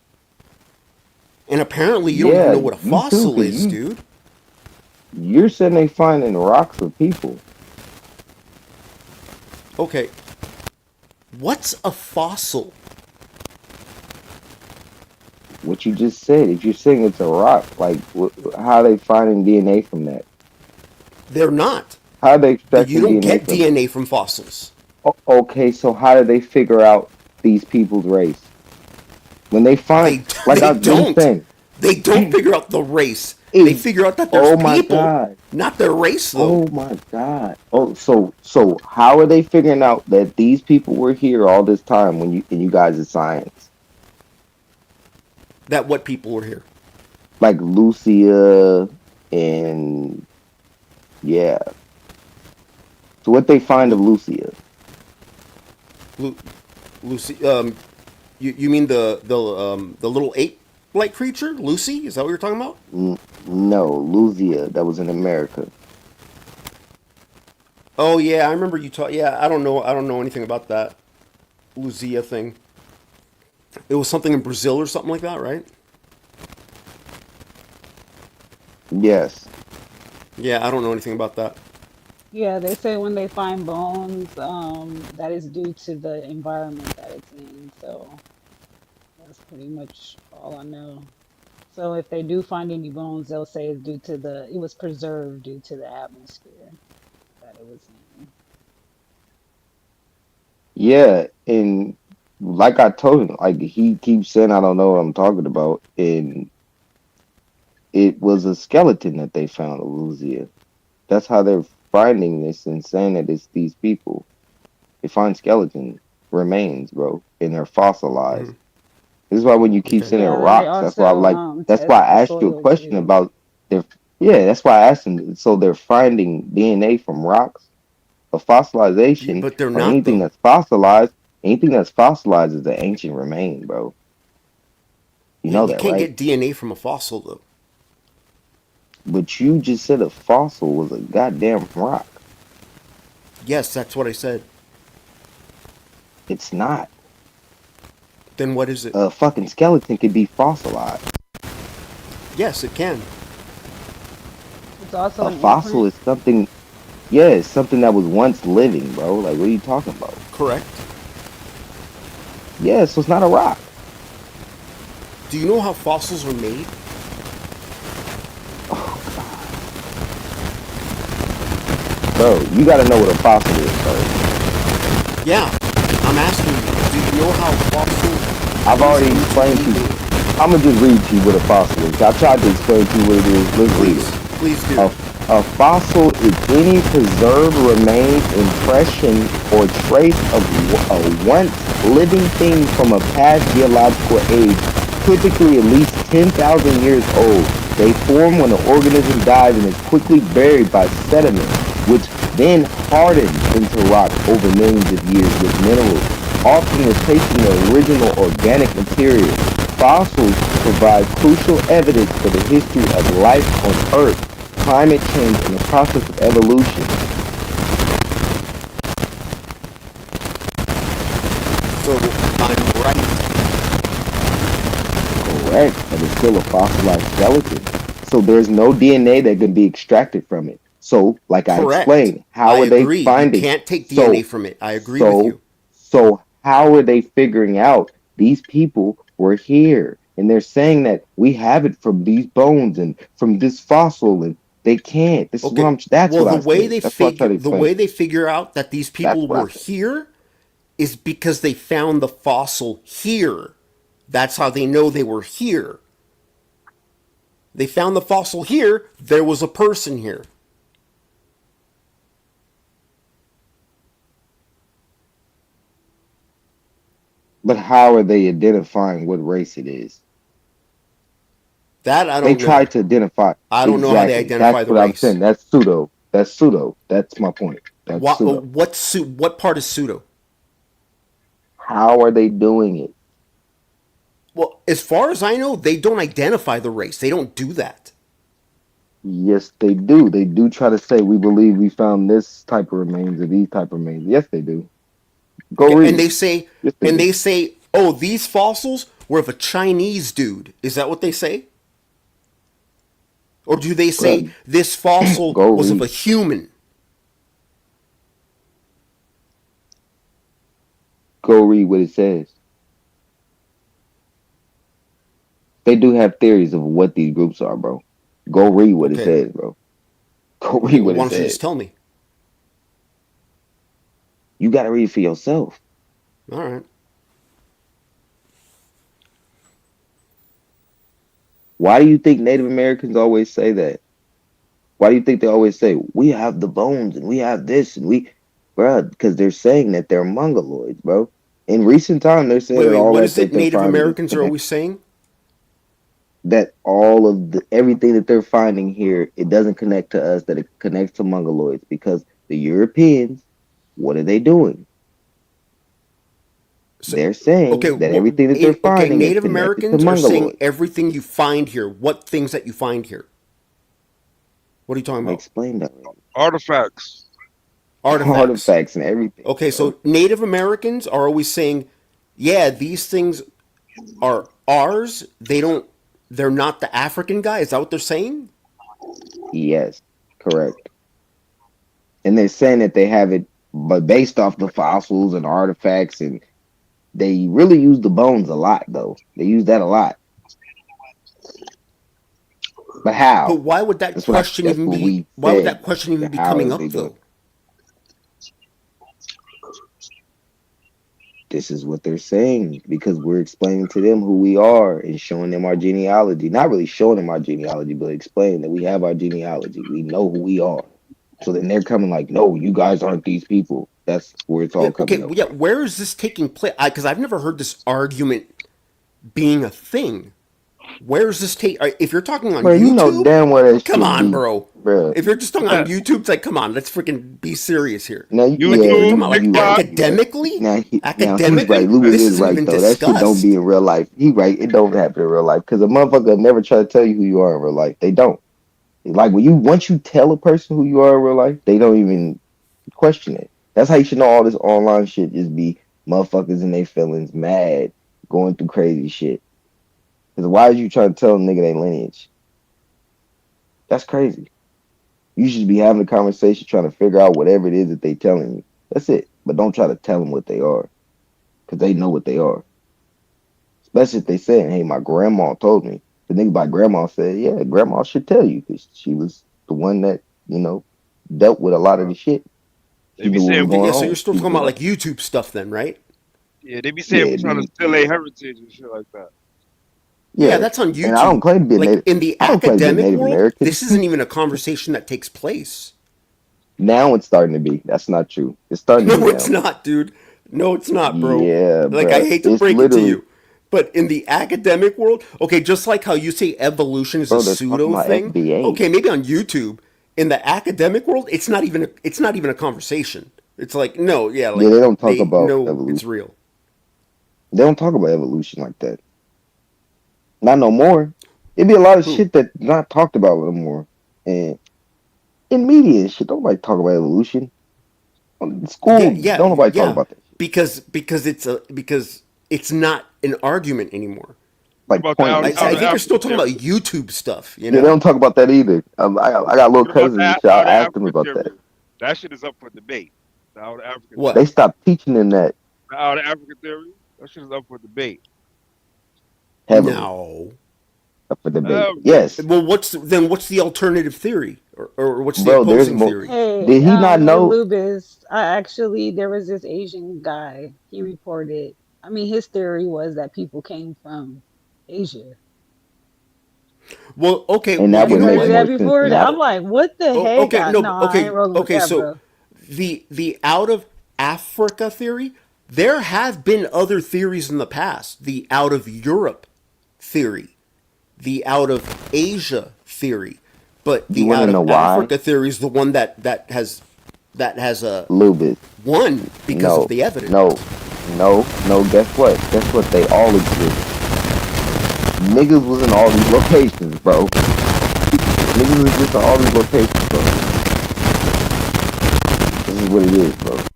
And apparently, you don't even Yeah, know what a you too, fossil because is, dude. you're saying they finding rocks of people. Okay, what's a fossil? What you just said. If you're saying it's a rock, like how are they finding DNA from that? They're not. How are they You extracting don't DNA get from it? DNA from fossils. Okay, so how do they figure out these people's race when they find, They like they I what I'm don't. saying They don't figure out the race. They is, figure out that there's oh my people, god, not their race, though. oh my god. Oh, so how are they figuring out that these people were here all this time when you in you guys' science? That what people were here. Like Lucia and yeah. So what they find of Lu- Lucia? Lu- Lucy, you mean the little ape-like creature, Lucy? Is that what you're talking about? No, Lucia that was in America. Oh yeah, I remember you talk. Yeah, I don't know. I don't know anything about that Luzia thing. It was something in Brazil or something like that, right? Yes. Yeah, I don't know anything about that. Yeah, they say when they find bones, that is due to the environment that it's in. So that's pretty much all I know. So if they do find any bones, they'll say it's due to it was preserved due to the atmosphere that they were saying. Yeah, and like I told him, like he keeps saying I don't know what I'm talking about, and it was a skeleton that they found, Illusia. That's how they're finding this and saying that it's these people. They find skeleton remains, bro, and they're fossilized. This is why when you keep Okay. saying Yeah, they rocks, that's why I'm also like, that's why test the I asked you a soil question too. about their, yeah, that's why I asked them. So they're finding DNA from rocks, a Yeah, fossilization, but they're or not though. anything that's fossilized is an ancient remain, bro. You Yeah, know you that, can't right? get DNA from a fossil though. But you just said a fossil was a goddamn rock. Yes, that's what I said. It's not. Then what is it? A fucking skeleton could be fossilized. Yes, it can. It's also A an fossil imprint. is something, yeah, it's something that was once living, bro. Like, what are you talking about? Correct. Yeah, so it's not a rock. Do you know how fossils are made? Oh God, bro, you got to know what a fossil is first. Yeah, I'm asking you. Do you know how fossil I've is already going to explained be to you. made? I'm gonna just read to you what a fossil is. I tried to explain to you what it is. Let's read Please, it. please do. A fossil is any preserved remain, impression, or trace of a once living thing from a past geological age, typically at least 10,000 years old. They form when an organism dies and is quickly buried by sediment, which then hardens into rock over millions of years with minerals, often replacing the original organic material. Fossils provide crucial evidence for the history of life on Earth, climate change, and the process of evolution. So I'm right. Correct, but it's still a fossilized skeleton. So there's no DNA that can be extracted from it. So, like I Correct. explained, how I are they agree. You finding? can't take DNA So, from it. I agree with so, you. how are they figuring out these people were here? And they're saying that we have it from these bones and from this fossil, and they can't. This is what Okay. I'm. That's Well, what I said. That's what I tried to the explain. way they figure out that these That's people what I were said. here is because they found the fossil here. That's how they know they were here. They found the fossil here. There was a person here. But how are they identifying what race it is? That I They don't know. try to identify I don't know how they exactly. identify That's the what I'm race. saying. That's pseudo. That's pseudo. That's my point. That's pseudo. What part is pseudo? How are they doing it? Well, as far as I know, they don't identify the race. They don't do that. Yes, they do. They do try to say we believe we found this type of remains or these type of remains. Yes, they do. Go Okay, read. Yes, they and do. they say, oh, these fossils were of a Chinese dude. Is that what they say? Or do they say Bro, this fossil go was of a read. human? Go read what it says. They do have theories of what these groups are, bro. Go read what it Okay. says, bro. Go Okay, read well, what why it don't you says. just tell me? You got to read for yourself. All right. Why do you think Native Americans always say that? Why do you think they always say we have the bones and we have this and we, bro? Because they're saying that they're mongoloids, bro. In recent time, they're saying that all What that is it they're Native finding is Americans are connected. always saying? That all of the everything that they're finding here, it doesn't connect to us. That it connects to mongoloids because the Europeans, what are they doing? So, They're saying that everything that they're okay, finding is Native connected to Americans are saying mongoloids. everything you find here. What things that you find here? What are you talking I about? explained already. Artifacts. Artifacts. Artifacts and everything, Okay, bro. so Native Americans are always saying, yeah, these things are ours. They're not the African guy. Is that what they're saying? Yes, correct. And they're saying that they have it, but based off the fossils and artifacts, and they really use the bones a lot, though. They use that a lot. But But how? why would that That's what I. question That's even what be we why would said. that question even be How coming are up they doing? though? This is what they're saying because we're explaining to them who we are and showing them our genealogy. Not really showing them our genealogy, but explaining that we have our genealogy. We know who we are. So then they're coming like, no, you guys aren't these people. That's where it's Yeah, all okay, coming up yeah. from. Where is this taking place? Because I've never heard this argument being a thing. Where is this take? If you're talking on Bro, you know YouTube, damn well that come shit on, be, bro. bro. If you're just talking on YouTube, it's like, come on, let's freaking be serious here. Now, Like, if yeah, you're YouTube, talking about you like right, TikTok. you right. academically, He's right. Lewis this is isn't right even though. That shit don't be discussed. in real life. He right. It don't happen in real life because a motherfucker never try to tell you who you are in real life. They don't. Like when you once you tell a person who you are in real life, they don't even question it. That's how you should know all this online shit just be motherfuckers in their feelings, mad, going through crazy shit. Because why is you trying to tell a nigga they lineage? That's crazy. You should be having a conversation trying to figure out whatever it is that they telling you. That's it. But don't try to tell them what they are because they know what they are. Especially if they saying, "Hey, my grandma told me." The nigga by grandma said, "Yeah, grandma should tell you because she was the one that dealt with a lot of Uh, the shit. they She be knew what saying was Okay, we, going yeah. So you're on. still She talking was about like, like YouTube stuff, then, right? yeah, they be saying yeah, we trying to dude, steal their heritage and shit like that. Yeah, yeah." that's on And I don't YouTube. claim to be a Like native. in the I don't claim to be a academic Native world, American. this isn't even a conversation that takes place. Now it's starting to be. That's not true. It's starting to be No, it's now. not, dude. No, it's not, bro. Yeah, Like, I bro. hate to It's break it to literally, you. But in the academic world, okay, just like how you say evolution is a bro. They're talking pseudo about thing, FBA. okay, maybe on YouTube, in the academic world, it's not even a conversation. It's like, no, yeah, Yeah, like they don't talk they about know it's evolution. real. They don't talk about evolution like that. Not no more. It'd be a lot of Who? shit that not talked about no more. And in media and shit, don't nobody talk about evolution. In Yeah, school, yeah, don't nobody talk yeah. about that shit. Because it's not an argument anymore. What Like about the I, pointless. I outer think you're still African talking about theory? YouTube stuff, you Yeah, they know? don't talk about that either. I got little What about cousins and the shit. I outer asked them African about that. theory? That shit is up for debate. The outer African What? They theory. stopped teaching them that The outer African theory. That shit is up for debate. heavily No. for debate. Yeah. Yes, Well, what's the alternative theory, or what's the bro. There's opposing more. theory? Hey, Did he not know? Anubis, I actually there was this Asian guy. He reported. I mean, his theory was that people came from Asia. Well, okay. And Well, that Have you would you know heard of make what? that more sense before? than that. I'm like, what the Oh, heck? okay. No, No, but I ain't okay, rolling with okay. that, So bro. the out of Africa theory, there have been other theories in the past. The out of Europe theory, the out of Asia theory, but You the want out to of know why? Africa theory is the one that has a A little bit. won because of No, the no, evidence. no. Guess what? Guess what? They all exist. Niggas was in all these locations, bro. Niggas exist in all these locations, bro. This is what it is, bro.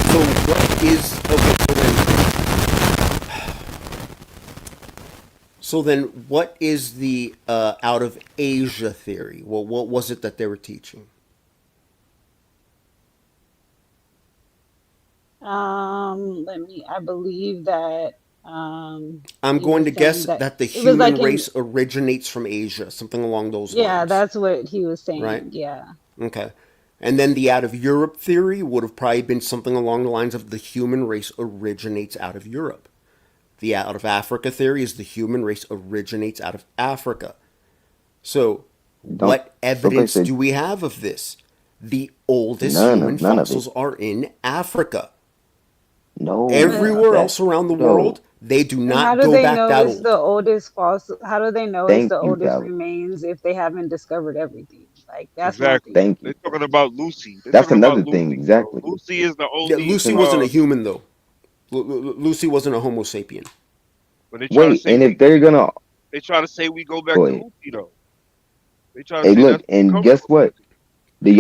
So what is okay? So then, what is the out of Asia theory? Well, what was it that they were teaching? I believe that I'm he going was to guess saying that that the it was like human in race originates from Asia, something along those yeah, lines, that's what he was right? saying. Yeah. Okay. And then the out of Europe theory would have probably been something along the lines of the human race originates out of Europe. The out of Africa theory is the human race originates out of Africa. So, Don't. what Okay, evidence so do we have of this? The oldest human none of it. fossils are in Africa. No, But Everywhere that else around the no. world, they do and how not do go they back know that it's the old. oldest fossil? How do they know it's Thank the you, oldest Calvin. remains if they haven't discovered everything? Like that's my Exactly. thing. Thank you. They're talking about Lucy. They're That's talking about another thing. Lucy, bro. Exactly. Lucy is the Yeah, only. Lucy wasn't a human, though. Lucy wasn't a Homo sapien. But they try to Wait, say and if we. they're gonna They try to say we go back go to ahead. Lucy though. They try to Hey, say look, that's where we and come guess from. what? Lucy. Do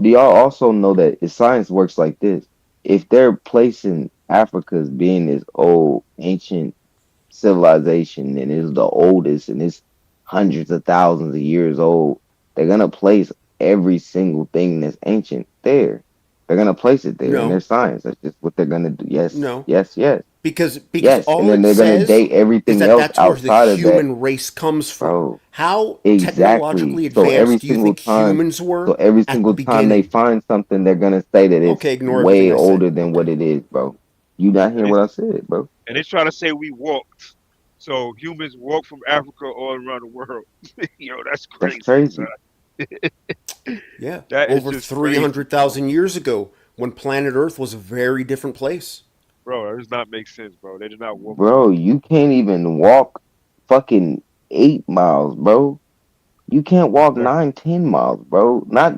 y'all also know that if science works like this? If they're placing Africa as being this old ancient civilization and is the oldest and it's hundreds of thousands of years old, they're gonna place every single thing that's ancient there. They're gonna place it there in their No, science. That's just what they're gonna do. Yes, no. yes, yes. because Yes, and all then it they're gonna says date is everything that else that's where the outside of that, human race comes from. bro. How Exactly. technologically So every advanced do you single think time, humans so were every at the single time they beginning? find something, they're gonna say that it's Okay, ignore everything way I said. older than what Okay. it is, bro. You not And hearing what I said, bro? they try to say we walked. So humans walk from Africa all around the world. Yo, that's That's crazy, son. crazy. Yeah, That is over just crazy, bro. 300,000 years ago when planet Earth was a very different place. Bro, that does not make sense, bro. They did not walk from Bro, you can't even walk fucking 8 miles, bro. You can't walk Africa. 9, 10 miles, bro. Not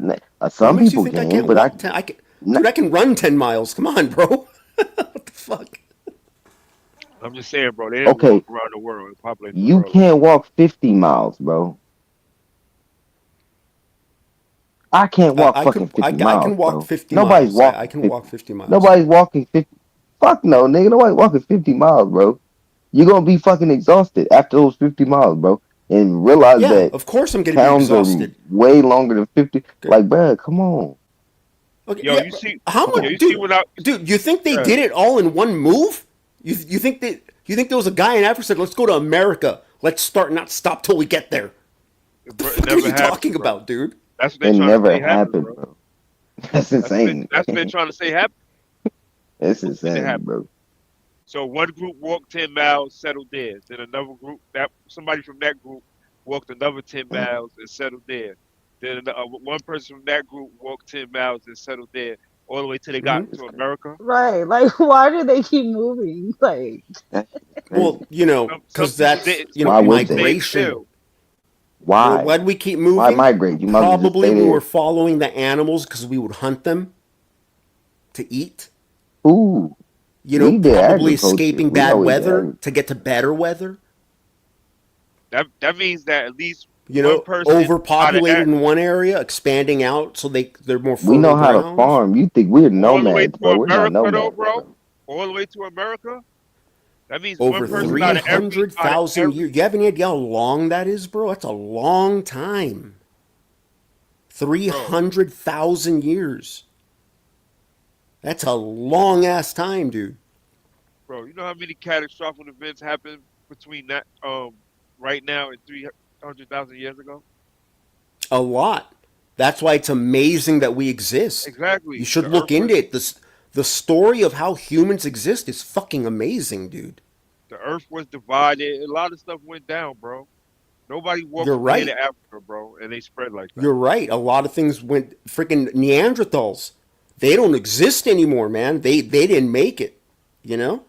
What some makes you people think I can, can't but I walk 10? I can, not, dude, I can run 10 miles. Come on, bro. What the fuck? I'm just saying, bro. They didn't walk okay. around the world and populate the You world like can't walk 50 miles, bro. I can't walk fucking 50 I miles, can walk bro. 50 Nobody's miles. I walking can 50. walk 50 miles. Nobody's walking 50. Fuck no, nigga. Nobody's walking 50 miles, bro. You're gonna be fucking exhausted after those 50 miles, bro. And realize Yeah, that of course I'm going to be towns are exhausted. way longer than 50. Okay. Like, bro, come on. Okay, yo, yeah, you see how Come much, yo, you on. see when I dude? You think they yeah, did it all in one move? You think there was a guy in Africa said, "Let's go to America. Let's start, not stop till we get there." What the it fuck are never you happened, talking bro. about, dude? That's what they're It trying to never say happened, happened, bro. bro. That's insane. That's what they're trying to say happened. It's It insane, happened. bro. So one group walked 10 miles, settled there. Then another group, that somebody from that group walked another 10 miles and settled there. Then one person from that group walked 10 miles and settled there, all the way till they got Hmm. It's to crazy. America. Right. Like, why do they keep moving? Like, That shit is Well, crazy. Some because people that's didn't. Some Why people would they? stayed migration. still. Why? Why do we keep Why moving? migrate? You might as well just Probably stay we were there. following the animals because we would hunt them to eat. Ooh, we did Probably agriculture. escaping We know bad we did weather agriculture. to get to better weather. That means that at least one person out of Overpopulated in one area, expanding out so they're more We fertile know how to grounds. farm. You think we're all the way nomads, to bro? We're not America, though, nomads, bro. bro. All the way to America. That means one Over person Mm-hmm. out of 300,000 every years. You have any idea how long that is, bro? That's a long time. bro. 300,000 years. That's a long ass time, dude. Bro, you know how many catastrophic events happened between that right now and 300,000 years ago? A lot. That's why it's amazing that we exist. You Exactly. should look into it. The story of how humans exist is fucking amazing, dude. The earth was divided. A lot of stuff went down, bro. Nobody walked You're from here to right. Africa, bro, and they spread like that. You're right. A lot of things went freaking Neanderthals. They don't exist anymore, man. They didn't make it. You know?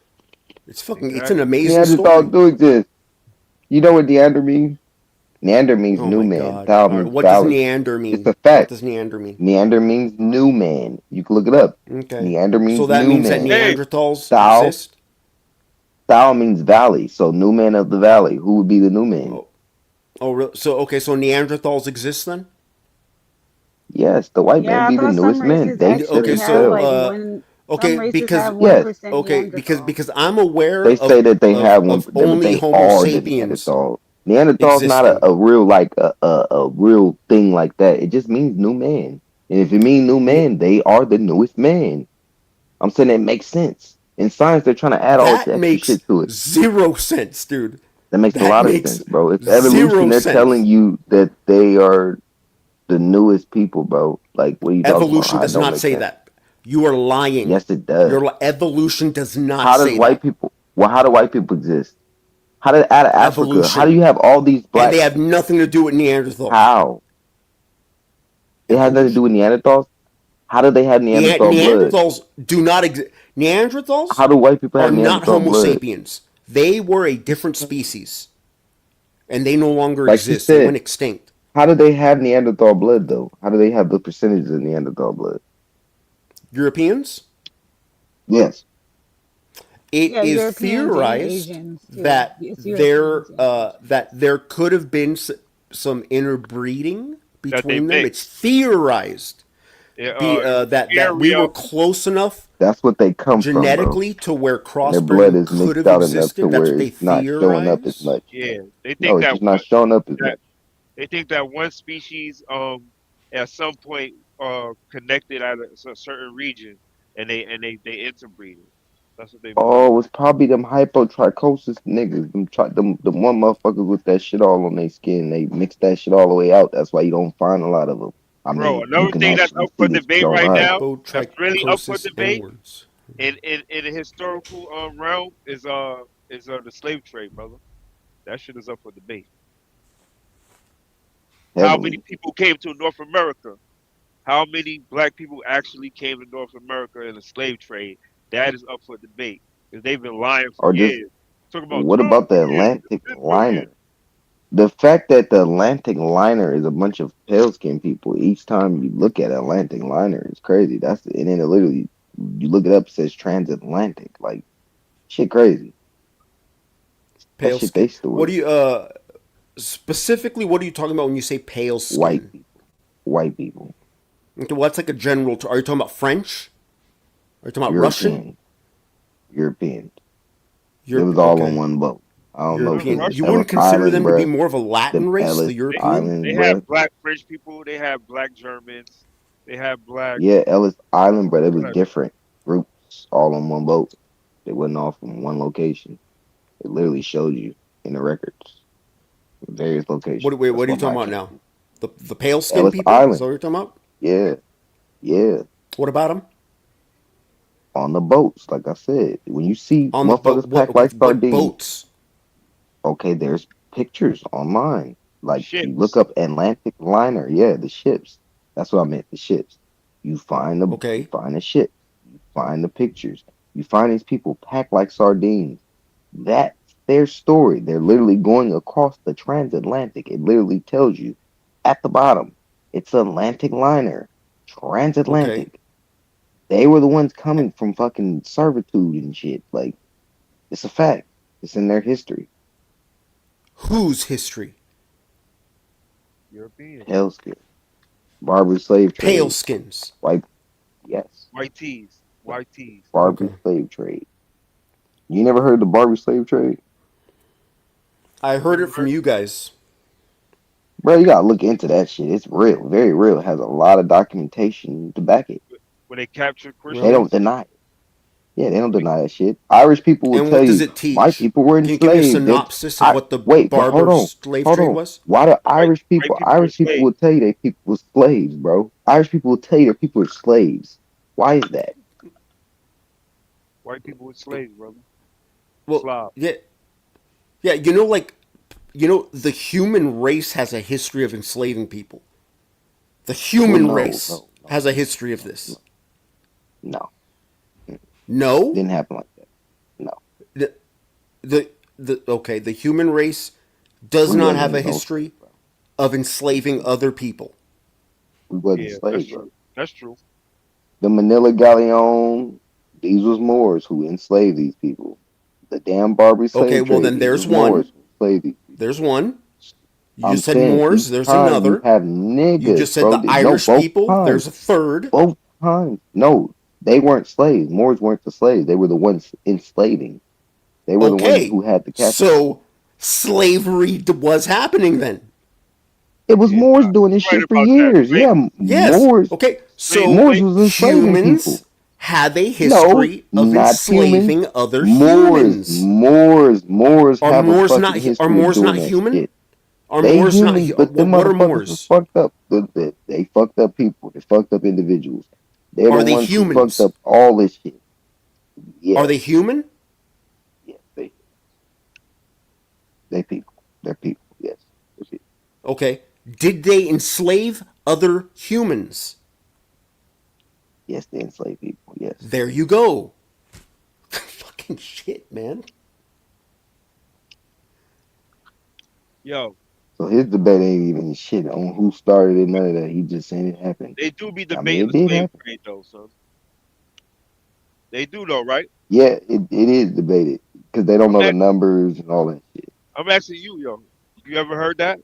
It's an Exactly. amazing Neanderthals story. do exist. You know what Neander means? Neander means Oh new my man. god. Thal All right, means what does valley. Neander It's mean? a What fact. does Neander mean? Neander means new man. You can look it up. Okay. Neander So means that new means that man. Hey, Neanderthals Thal, exist? Thal means valley. So new man of the valley. Who would be the new man? Oh, so okay, so Neanderthals exist then? Yes, the white man yeah, I be the thought some newest man. races They said Okay, actually it have so themselves. like one. Some okay, races because have Yes, 1% okay, Neanderthal. because I'm aware they say that they have one, of but only they Homo are the sapiens Neanderthal. Neanderthal's not existing. a real like a real thing like that. It just means new man. And if it means new Ne- man, they are the newest man. I'm saying it makes sense. In science, they're trying to add all this that extra makes shit to it. zero sense, dude. That makes a That lot of makes sense, bro. It's evolution. zero They're telling sense. you that they are the newest people, bro. Like, what are you talking about? Evolution How it does don't not make say sense? that. You are lying. Yes, it does. Your evolution does not How does say white that. people? Well, how do white people exist? How did out of Africa? How do Evolution. you have all these And black? they have nothing to do with Neanderthals. How it has nothing to do Evolution. with Neanderthals? How do they have Neanderthal blood? Neanderthals do not exist. Neanderthals How do white people are have not Neanderthal Homo blood? sapiens. They were a different species, and they no longer Like you exist. They said, went extinct. how do they have Neanderthal blood though? How do they have the percentages of Neanderthal blood? Europeans. Yes. It Yeah, is Europeans and theorized Asians too. that It's Europeans and Asians. there could have been some interbreeding that they between them. It's mixed. theorized It was that we area. were close enough That's what they come from, bro. genetically to where And their blood crossbreeding is could mixed have out enough to existed. That's where what they it's not showing up as theorize. much. Yeah, they No, think it's that just not showing up as much. they think that one species at some point connected at a certain region, and they interbreeded. That's what they believe. Oh, it's probably them hypotrichosis niggas. Them one motherfuckers with that shit all on their skin. They mix that shit all the way out. That's why you don't find a lot of them. I Bro, mean, you another can thing that's actually up for see this with debate your own right eyes. now, that's really up for Hypotrichosis debate N-words. in the historical realm is the slave trade, brother. That shit is up for debate. How many Heavily, people came to North America? How many black people actually came to North America in the slave trade? That is up for debate. Because they've been lying for or just years. Talking about what 12 about the million, Atlantic 10 million. liner? The fact that the Atlantic liner is a bunch of pale skinned people. Each time you look at Atlantic liner, it's crazy. And then it literally you look it up, it says transatlantic. Like shit, crazy. That Pale shit skin. they What story. do you specifically? What are you talking about when you say pale White skin? people, white people, Okay, what's like a general? Are you talking about French? Are you talking about Russian? European, European. It Europe? was all on Okay, one boat. I don't know, European. cause You Russian, wouldn't Ellis consider Island, them to be bruh. more of a Latin Them race, the Ellis they, European? they Island, have bruh. black French people. They have black Germans. They have black. Yeah, Ellis Island, bruh. It Go was ahead. different groups all on one boat. They wasn't all from one location. It literally showed you in the records, various locations. Wait, That's what are why you talking my about camp now? The pale skin Ellis people? Is that Island. what you're talking about? Yeah, yeah. What about them? On the boats, like I said, when you see On the boat? motherfuckers What? packed Okay, like what sardines, boats? okay, there's pictures online. Like you look Ships. up Atlantic liner, yeah, the ships. That's what I meant, the ships. You Okay, find the ship, you find the pictures, you find these people packed like sardines. That's their story. They're literally going across the transatlantic. It literally tells you at the bottom, it's Atlantic liner, okay. transatlantic. They were the ones coming from fucking servitude and shit. Like it's a fact. It's in their history. Whose history? European. Hell's Barbary slave Pale trade. skins. White, yes. White tees. Yes. White tees. Barbary Okay. slave trade. You never heard the Barbary slave trade? I I heard never it from heard you guys. Bro, you gotta look into that shit. It's real, very real. It has a lot of documentation to back it. when they captured They Really? don't Christians. deny it. Yeah, they don't deny that shit. Irish people will And tell what does you it my teach? people were Can you give me a enslaved. synopsis of I what the wait, but barber slave hold trade on. was? Why do White people were Irish people slaves. will tell you their people were slaves, bro? Irish people will tell you their people are slaves. Why is that? White people were slaves, brother. Well, Slav. yeah, yeah. The human race has a history of enslaving people. The Well, human race has a history of no, this. no. No, Didn't happen like that. No, the okay. The human race does we not wasn't have a in no slave, history bro. of enslaving other people. We wasn't Yeah, that's slaves, bro. true. That's true. The Manila Galleon, these was Moors who enslaved these people. The damn Barbary Okay, slave well trade, then these there's was one. Moors who enslaved these people. There's one. You I'm just said saying Moors. each There's time you another. have You just niggas, said bro. the No, Irish people. There's a third. both times. No, they weren't slaves. Moors weren't the slaves. They were the ones enslaving. They were the ones Okay, who had the captive. so slavery was happening then. It was Yeah, Moors nah, doing this you're right shit for about that. years. Yeah, Yes. Moors. Okay, so Moors Slave. was enslaving people. humans have a No, history of not humans. enslaving other humans. Moors Are have a Moors fucking not history of Moors doing not that human? shit. Are They Moors not humans, but them what are motherfuckers was Moors? fucked up. They fucked up people. They fucked up individuals. They're the Are they ones who fucked humans? up all this shit. Are they Yes, human? yes, they people. They're people. Yes, they're people. Okay. Did they enslave other humans? Yes, they enslave people. Yes. There you go. Fucking shit, man. Yo, So his debate ain't even shit on who started it. None of that. He just saying it happened. they do be I mean, debating it the did slave happen. trade though, son. They do though, right? Yeah, it is debated because they don't I'm know the asking, numbers and all that shit. I'm asking you, yo. You ever heard that?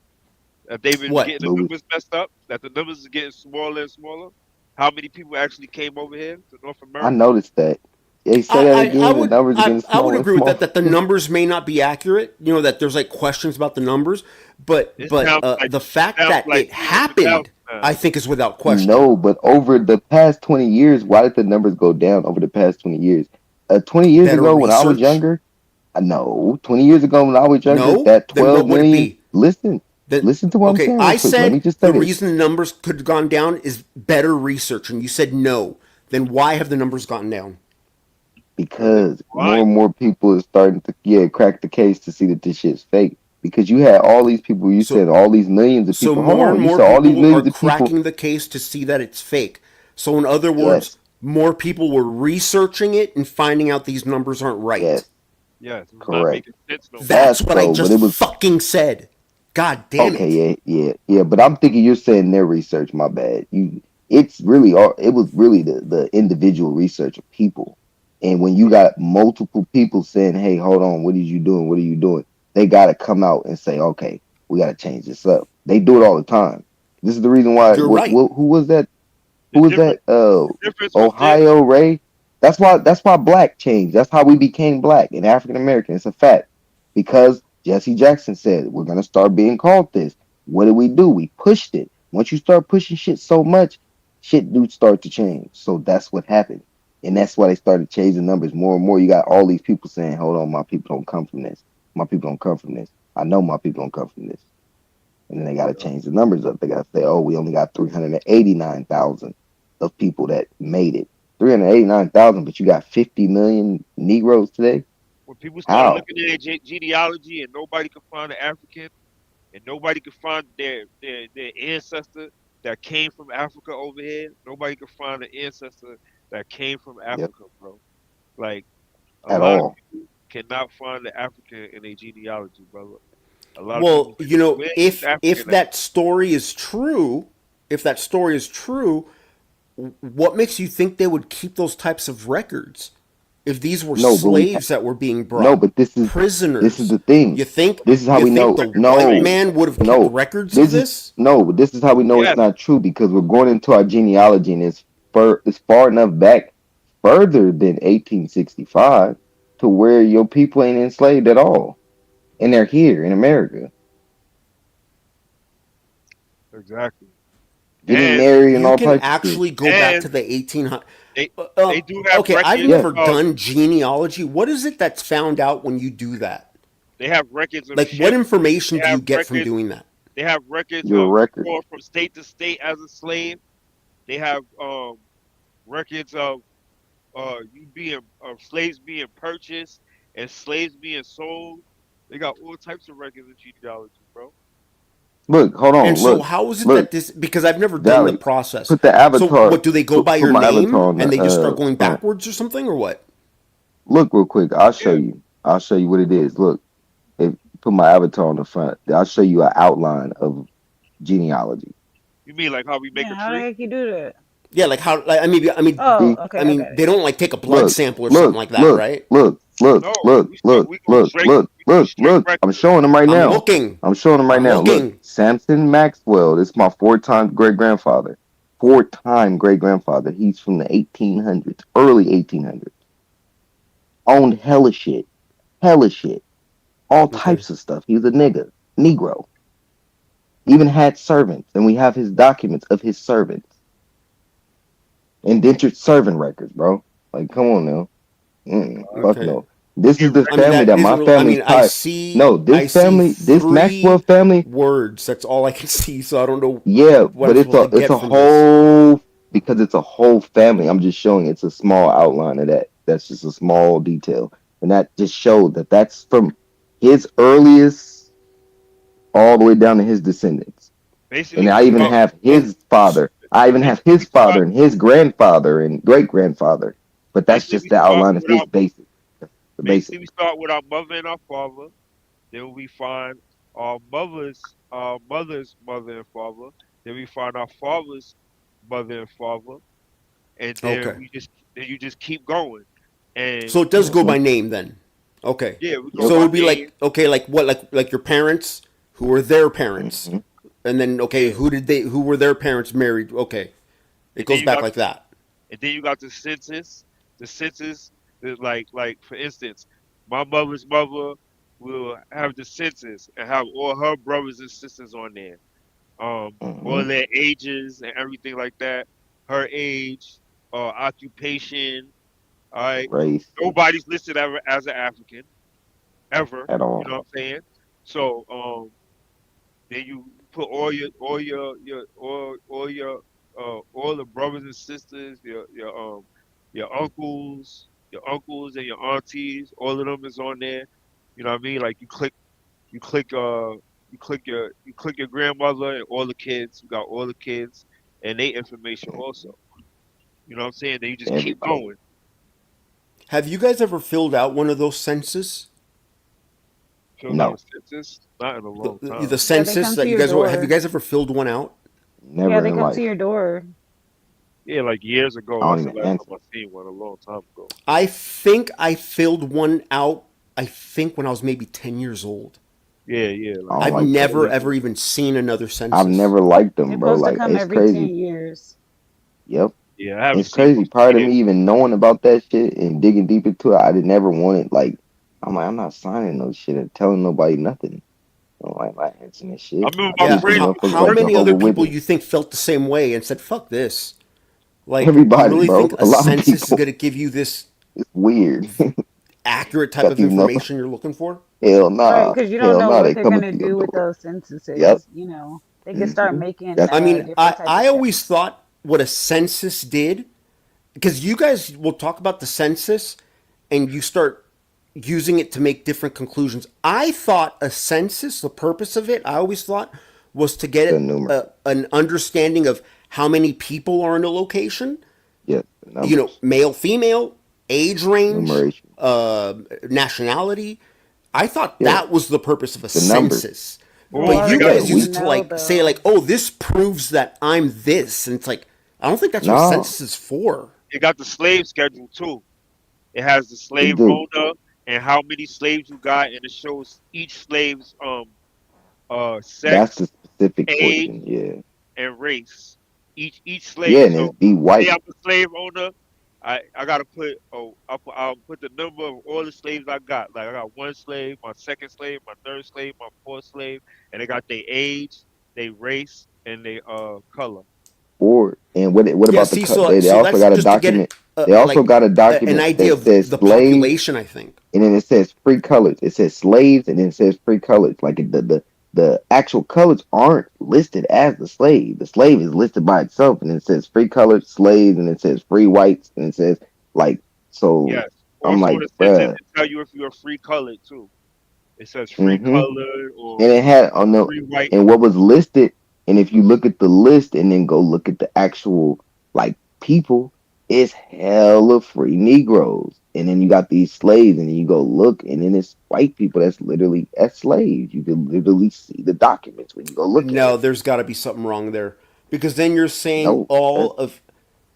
That they've been What? getting the But numbers messed up? That the numbers are getting smaller and smaller? How many people actually came over here to North I America? noticed that. They say that I again. The would numbers are getting I would smaller and agree with that smaller. that the numbers may not be accurate. You know that there's like questions about the numbers, but It sounds like the fact sounds that like it 300,000 happened, I now. think, is without question. No, but over the past 20 years, why did the numbers go down over the past 20 years? 20 years Better ago when I was research? younger, no, 20 years ago when I was younger, No? that Then 12 what would it million. be? Listen, Then listen to what I'm okay, saying real I quick. Let me said just say the this. reason the numbers could have gone down is better research, and you said no. Then why have the numbers gone down? because they Because were more lying. and more people are starting to crack the case to see that this shit's fake. Because you had all these people, you So said all these millions of so people. Hold more and on, you more said all these people are millions of people. cracking the case to see that it's fake. So in other words, Yes, more people were researching it and finding out these numbers aren't right. yes, Yes, it's not correct. making sense no more. That's That's what I so, but just it was fucking said. God damn okay. it. Yeah. But I'm thinking you're saying their research. My bad. It's really all. It was really the individual research of people. And when you Yeah, got multiple people saying, "Hey, hold on, what are you doing? What are you doing?" They got to come out and say, "Okay, we got to change this up." They do it all the time. This is the reason why. You're right. Who was that? the Who was difference that? the difference with this. Ohio Ray. That's why black changed. That's how we became black and African American. It's a fact. Because Jesse Jackson said, we're gonna start being called this. What did we do? We pushed it. Once you start pushing shit so much, shit do start to change. So that's what happened. And that's why they started changing numbers more and more. You got all these people saying, hold on, my people don't come from this. My people don't come from this. I know my people don't come from this. And then they got to change the numbers up. They got to say, oh, we only got 389,000 of people that made it. 389,000, but you got 50 million Negroes today? When people started How? looking at their genealogy and nobody could find an African and nobody could find their ancestor that came from Africa over here, nobody could find an ancestor that came from Yep, Africa, bro. Like a at lot of all. people cannot find the African in their genealogy, brother. A lot of people Well, say, you know, "Where's this if African at?" that story is true, if that story is true, what makes you think they would keep those types of records? If these were No, but slaves that were being no, brought, but this is prisoners, the thing. you think This is how you we think know. the Records of white slaves. No, man would have kept no, records of this? no, but this is how we know it's Yes, not true because we're going into our genealogy and it's far enough back, further than 1865, to where your people ain't enslaved at all, and they're here in America, exactly. getting And married and You all can types of shit. actually go back and to the 1800s. they they do have Okay, I've records Yeah, never of done genealogy. What is it that's found out when you do that? they have records of Like, what ships. information They do have you get from records. doing that? They have records your of record. going from state to state as a slave. They have records of you being of slaves being purchased and slaves being sold. They got all types of records of genealogy, bro. Look, hold And on, so, look, how is it look, that this? Because I've never done the Valley, process. put the So, avatar, what do they go by put your my avatar name on the and they just start going front. backwards or something, or what? Look real quick. I'll show Yeah, you. I'll show you what it is. Look, if put my avatar on the front, I'll show you an outline of genealogy. you mean like how we make Yeah, a how the tree? heck you do that? Yeah, like how? Like, Oh, See, I okay, I mean, got it. they don't like take a blood look, sample or something look, like that, look, right? look, look, No, look, look, we go look, straight. look, We do look, straight look. I'm records. showing them right I'm now. looking. I'm showing them right I'm now. Look, looking. Samson Maxwell. This is my four-time great grandfather. Four-time great grandfather. He's from the 1800s, early 1800s. Owned hella shit, all Okay. types of stuff. He was a Negro. Even had servants, and we have his documents of his servants, indentured servant records, bro. Like, come on now. Fuck Okay. no. This Get is the I mean, family records. that that isn't my real. I family's mean, I tied. see. No, I this see family, this Maxwell three family, words. That's all I can see. So I don't know yeah, what I'm but supposed to it's get a from this. whole because it's a whole family. I'm just showing it's a small outline of that. That's just a small detail, and that just showed that that's from his earliest all the way down to his descendants. Basically, And we I even Okay. start. have Well, his father. I even have Basically, we his start. father and his grandfather and great grandfather. But that's Basically, just we the start outline of with his our. basic. That's the basic. Basically, we start with our mother and our father. Then we find our mother's mother and father. Then we find our father's mother and father, and then okay. you just keep going, and So it does go Hmm. by name then. Okay. yeah, we go Yep. So it by would be name, like okay, like what, like your parents, who were their parents, Hmm. and then okay, yeah, who were their parents married? Okay, it and then goes you back got like that. the census. The census, like for instance, my mother's mother will have the census and have all her brothers and sisters on there, Hmm. all their ages and everything like that, her age, occupation, All right. race Nobody's listed ever as an African ever. at You all. know what I'm saying? So then you put all the brothers and sisters, your uncles and your aunties, all of them is on there. You know what I mean? Like you click you click your grandmother and all the kids. You got all the kids and their information also. You know what I'm saying? Then you just keep Everybody. going. Have you guys ever filled out one of those census? Filled out a No, census? Not in a The, long the, time. the Yeah, they census come to that you your guys have you door. guys ever filled one out? Yeah, never they in come to life. your door. Yeah, like years I ago. don't That's the even last answer. time I seen one. A long time ago. I think I filled one out. I think when I was maybe 10 years old. Yeah, yeah, I like don't I've like 10 never those. years ever ago. even seen another I've census. never liked They're them, bro. supposed to Like come it's every 10 crazy. years. Yep. Yeah, I haven't It's seen one crazy. Part in of me years. even knowing about that shit and digging deep into it, I did never wanted like I'm like, I'm not signing no shit and telling nobody nothing. I'm like answering this I shit. remember I my Yeah, treat them friend, motherfuckers how like many other Jehovah people Witness. you think felt the same way and said, "Fuck this"? Like, you Everybody, really think bro. a A lot of census is people. going to give you this It's weird. accurate type Got of these no information you're looking for? hell Right, nah. because you don't Hell know nah. what They they're coming gonna through your do with door. those Yep. censuses. They can start hmm making That's I mean, different I type of I always checks. thought what a census did, because you guys will talk about the census and you start using it to make different conclusions. I thought a census, the purpose of it, I always thought was to to get enumerate. an understanding of how many people are in a location, Yes, the numbers, male, female, age range, enumeration. nationality. I thought Yeah, that was the purpose of a the numbers. census. but Well, what But they you got Yeah, the guys use we it to no, like say like, though. oh, this proves that I'm this, and it's like I don't think that's what a no, census is for. they got the slave schedule too. It has the we slave do. owner and how many slaves you got, and it shows each slave's That's sex, the specific age, portion. Yeah, and race. Each yeah, slave. and So it's be say white. I'm a slave owner. I gotta put I'll put the number of all the slaves I got. Like I got one slave, my second slave, my third slave, my fourth slave, and they got their age, their race, and their color. Or and what Yeah, about the see, cut? so They so also that's got a just to get document. it They also like got a an document idea that of says the slaves, population. I think. and then it says free colors. It says slaves, and then it says free colors. Like the actual colors aren't listed as the slave. The slave is listed by itself, and it says free colored slaves, and it says free whites, and it says like so. Yes. I'm Also, like, in a census, bruh. it tell you if you're free colored too. It says free Mm-hmm. colored And or it had on the free white. and what was listed, and if you look at the list and then go look at the actual like people, it's hella free Negroes. And then you got these slaves, and then you go look, and then it's white people that's literally as slaves. You can literally see the documents when you go look at No, it. there's got to be something wrong there because then you're saying No, all that's of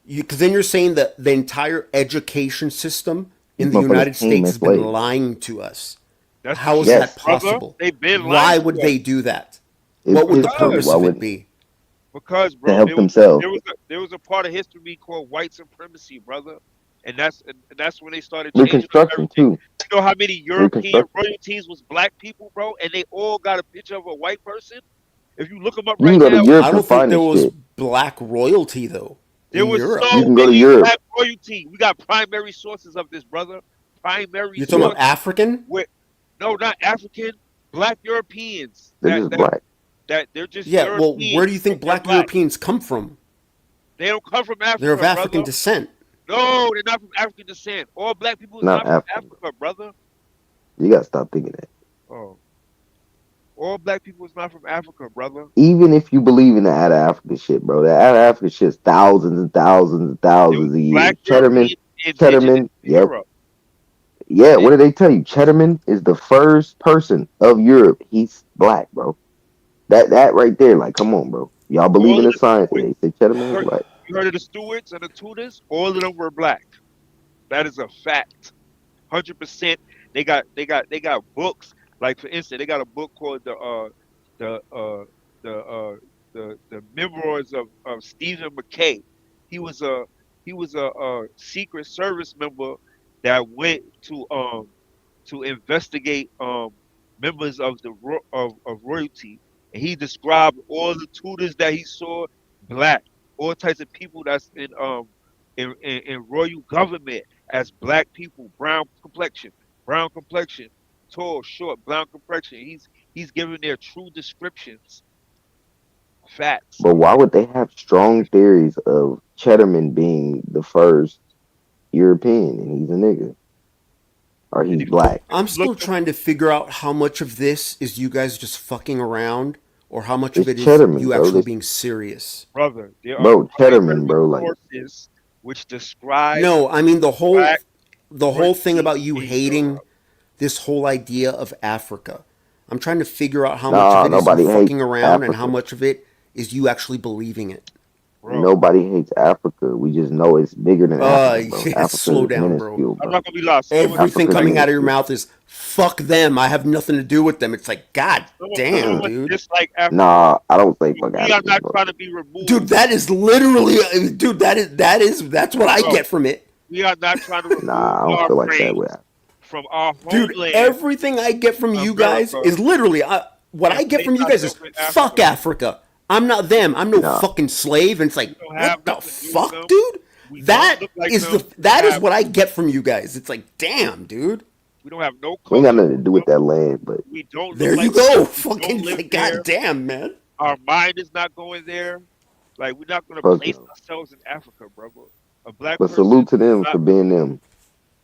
you. Because then you're saying that the entire education system these in the motherfuckers United came States as has been slaves. lying to us. That's the How is that truth, Yes, brother. possible? They've been lying Why to would they us do that? it's What would the history. because purpose Why of it wouldn't be? to bro, help themselves? there was a part of history called white supremacy, brother, and that's when they started changing up Reconstruction everything. too. You know how many European Reconstruction. royalties was black people, bro, and they all got a picture of a white person. If you look them up You can right go to now, I Europe and don't think find there this was shit. black royalty though there in was Europe. You so can go to many Europe. black royalty. We got primary sources of this, brother. Primary You're talking Yep, about sources. African? With no, not African, black Europeans. they're just black. That they're just Yeah. Well, where Europeans, do you but think they're black black. Europeans come from? They don't come from They're of Africa, African brother. descent. No, they're not from African descent. All black people is Not not from African, bro. Africa, brother. You gotta stop thinking that. Oh, all black people is not from Africa, brother. Even if you believe in the out of Africa shit, bro, the out of Africa shit's thousands and thousands and There was thousands of years. black European indigenous in Yep. Europe. Yeah, And what did they tell you? Cheddarman is the first person of Europe. He's black, bro. That right there, like, come on, bro. Y'all believe all in of the the science. stewards, They say Cheddarman you is heard, black. you heard of the stewards and the tutors? All of them were black. That is a fact. 100%. They got books. Like for instance, they got a book called the the the memoirs of Stephen McKay. He was a Secret Service member that went to investigate members of of royalty, and he described all the tutors that he saw black, all types of people that's in royal government as black people, brown complexion, tall, short, brown complexion. He's giving their true descriptions, facts. But why would they have strong theories of Cheddarman being the first European and he's a nigga or And he's if you black? if I'm you look still up, trying to figure out how much of this is you guys just fucking around or how much of It's it is Cheddarman, you bro. actually This being serious. brother, there are bro, Cheddarman, scientific bro. Like sources which describe No, I mean black the whole thing origins about you in hating Europe, this whole idea of Africa. I'm trying to figure out how much of nah, it is you nobody hates fucking around and how Africa. much of it is you actually believing it. bro. Nobody hates Africa. We just know it's bigger than Africa, bro. Africa Slow is down, bro. minuscule, I'm bro. not gonna be lost. Everything Africa is coming out of your minuscule. mouth is fuck them. I have nothing to do with them. It's like, god Some damn, of us dude. dislike Africa, Nah, I don't say but fuck we are Africans, not bro. trying to be Dude, removed, that is literally dude, that's what I bro. get from it. We are not trying to remove Nah, I don't our feel like that brains with Africa. from our Dude, homeland, everything I get from you guys America, is literally what and I get place from you guys is ourselves in fuck Africa. Africa. I'm not them. I'm no Nah, fucking slave. And it's We like, don't have what the nothing to do with fuck, them. dude? We don't look like them. We don't That is have what I get from you guys. It's like, damn, dude. we don't have no we ain't got culture nothing to with do with them. that land, but We don't look There you like them. go. We don't Fucking, it's live like, there. god damn, man. Our mind is not going there. Like we're not gonna fuck place no. ourselves in Africa, brother. A black But person salute to is them not. for being them.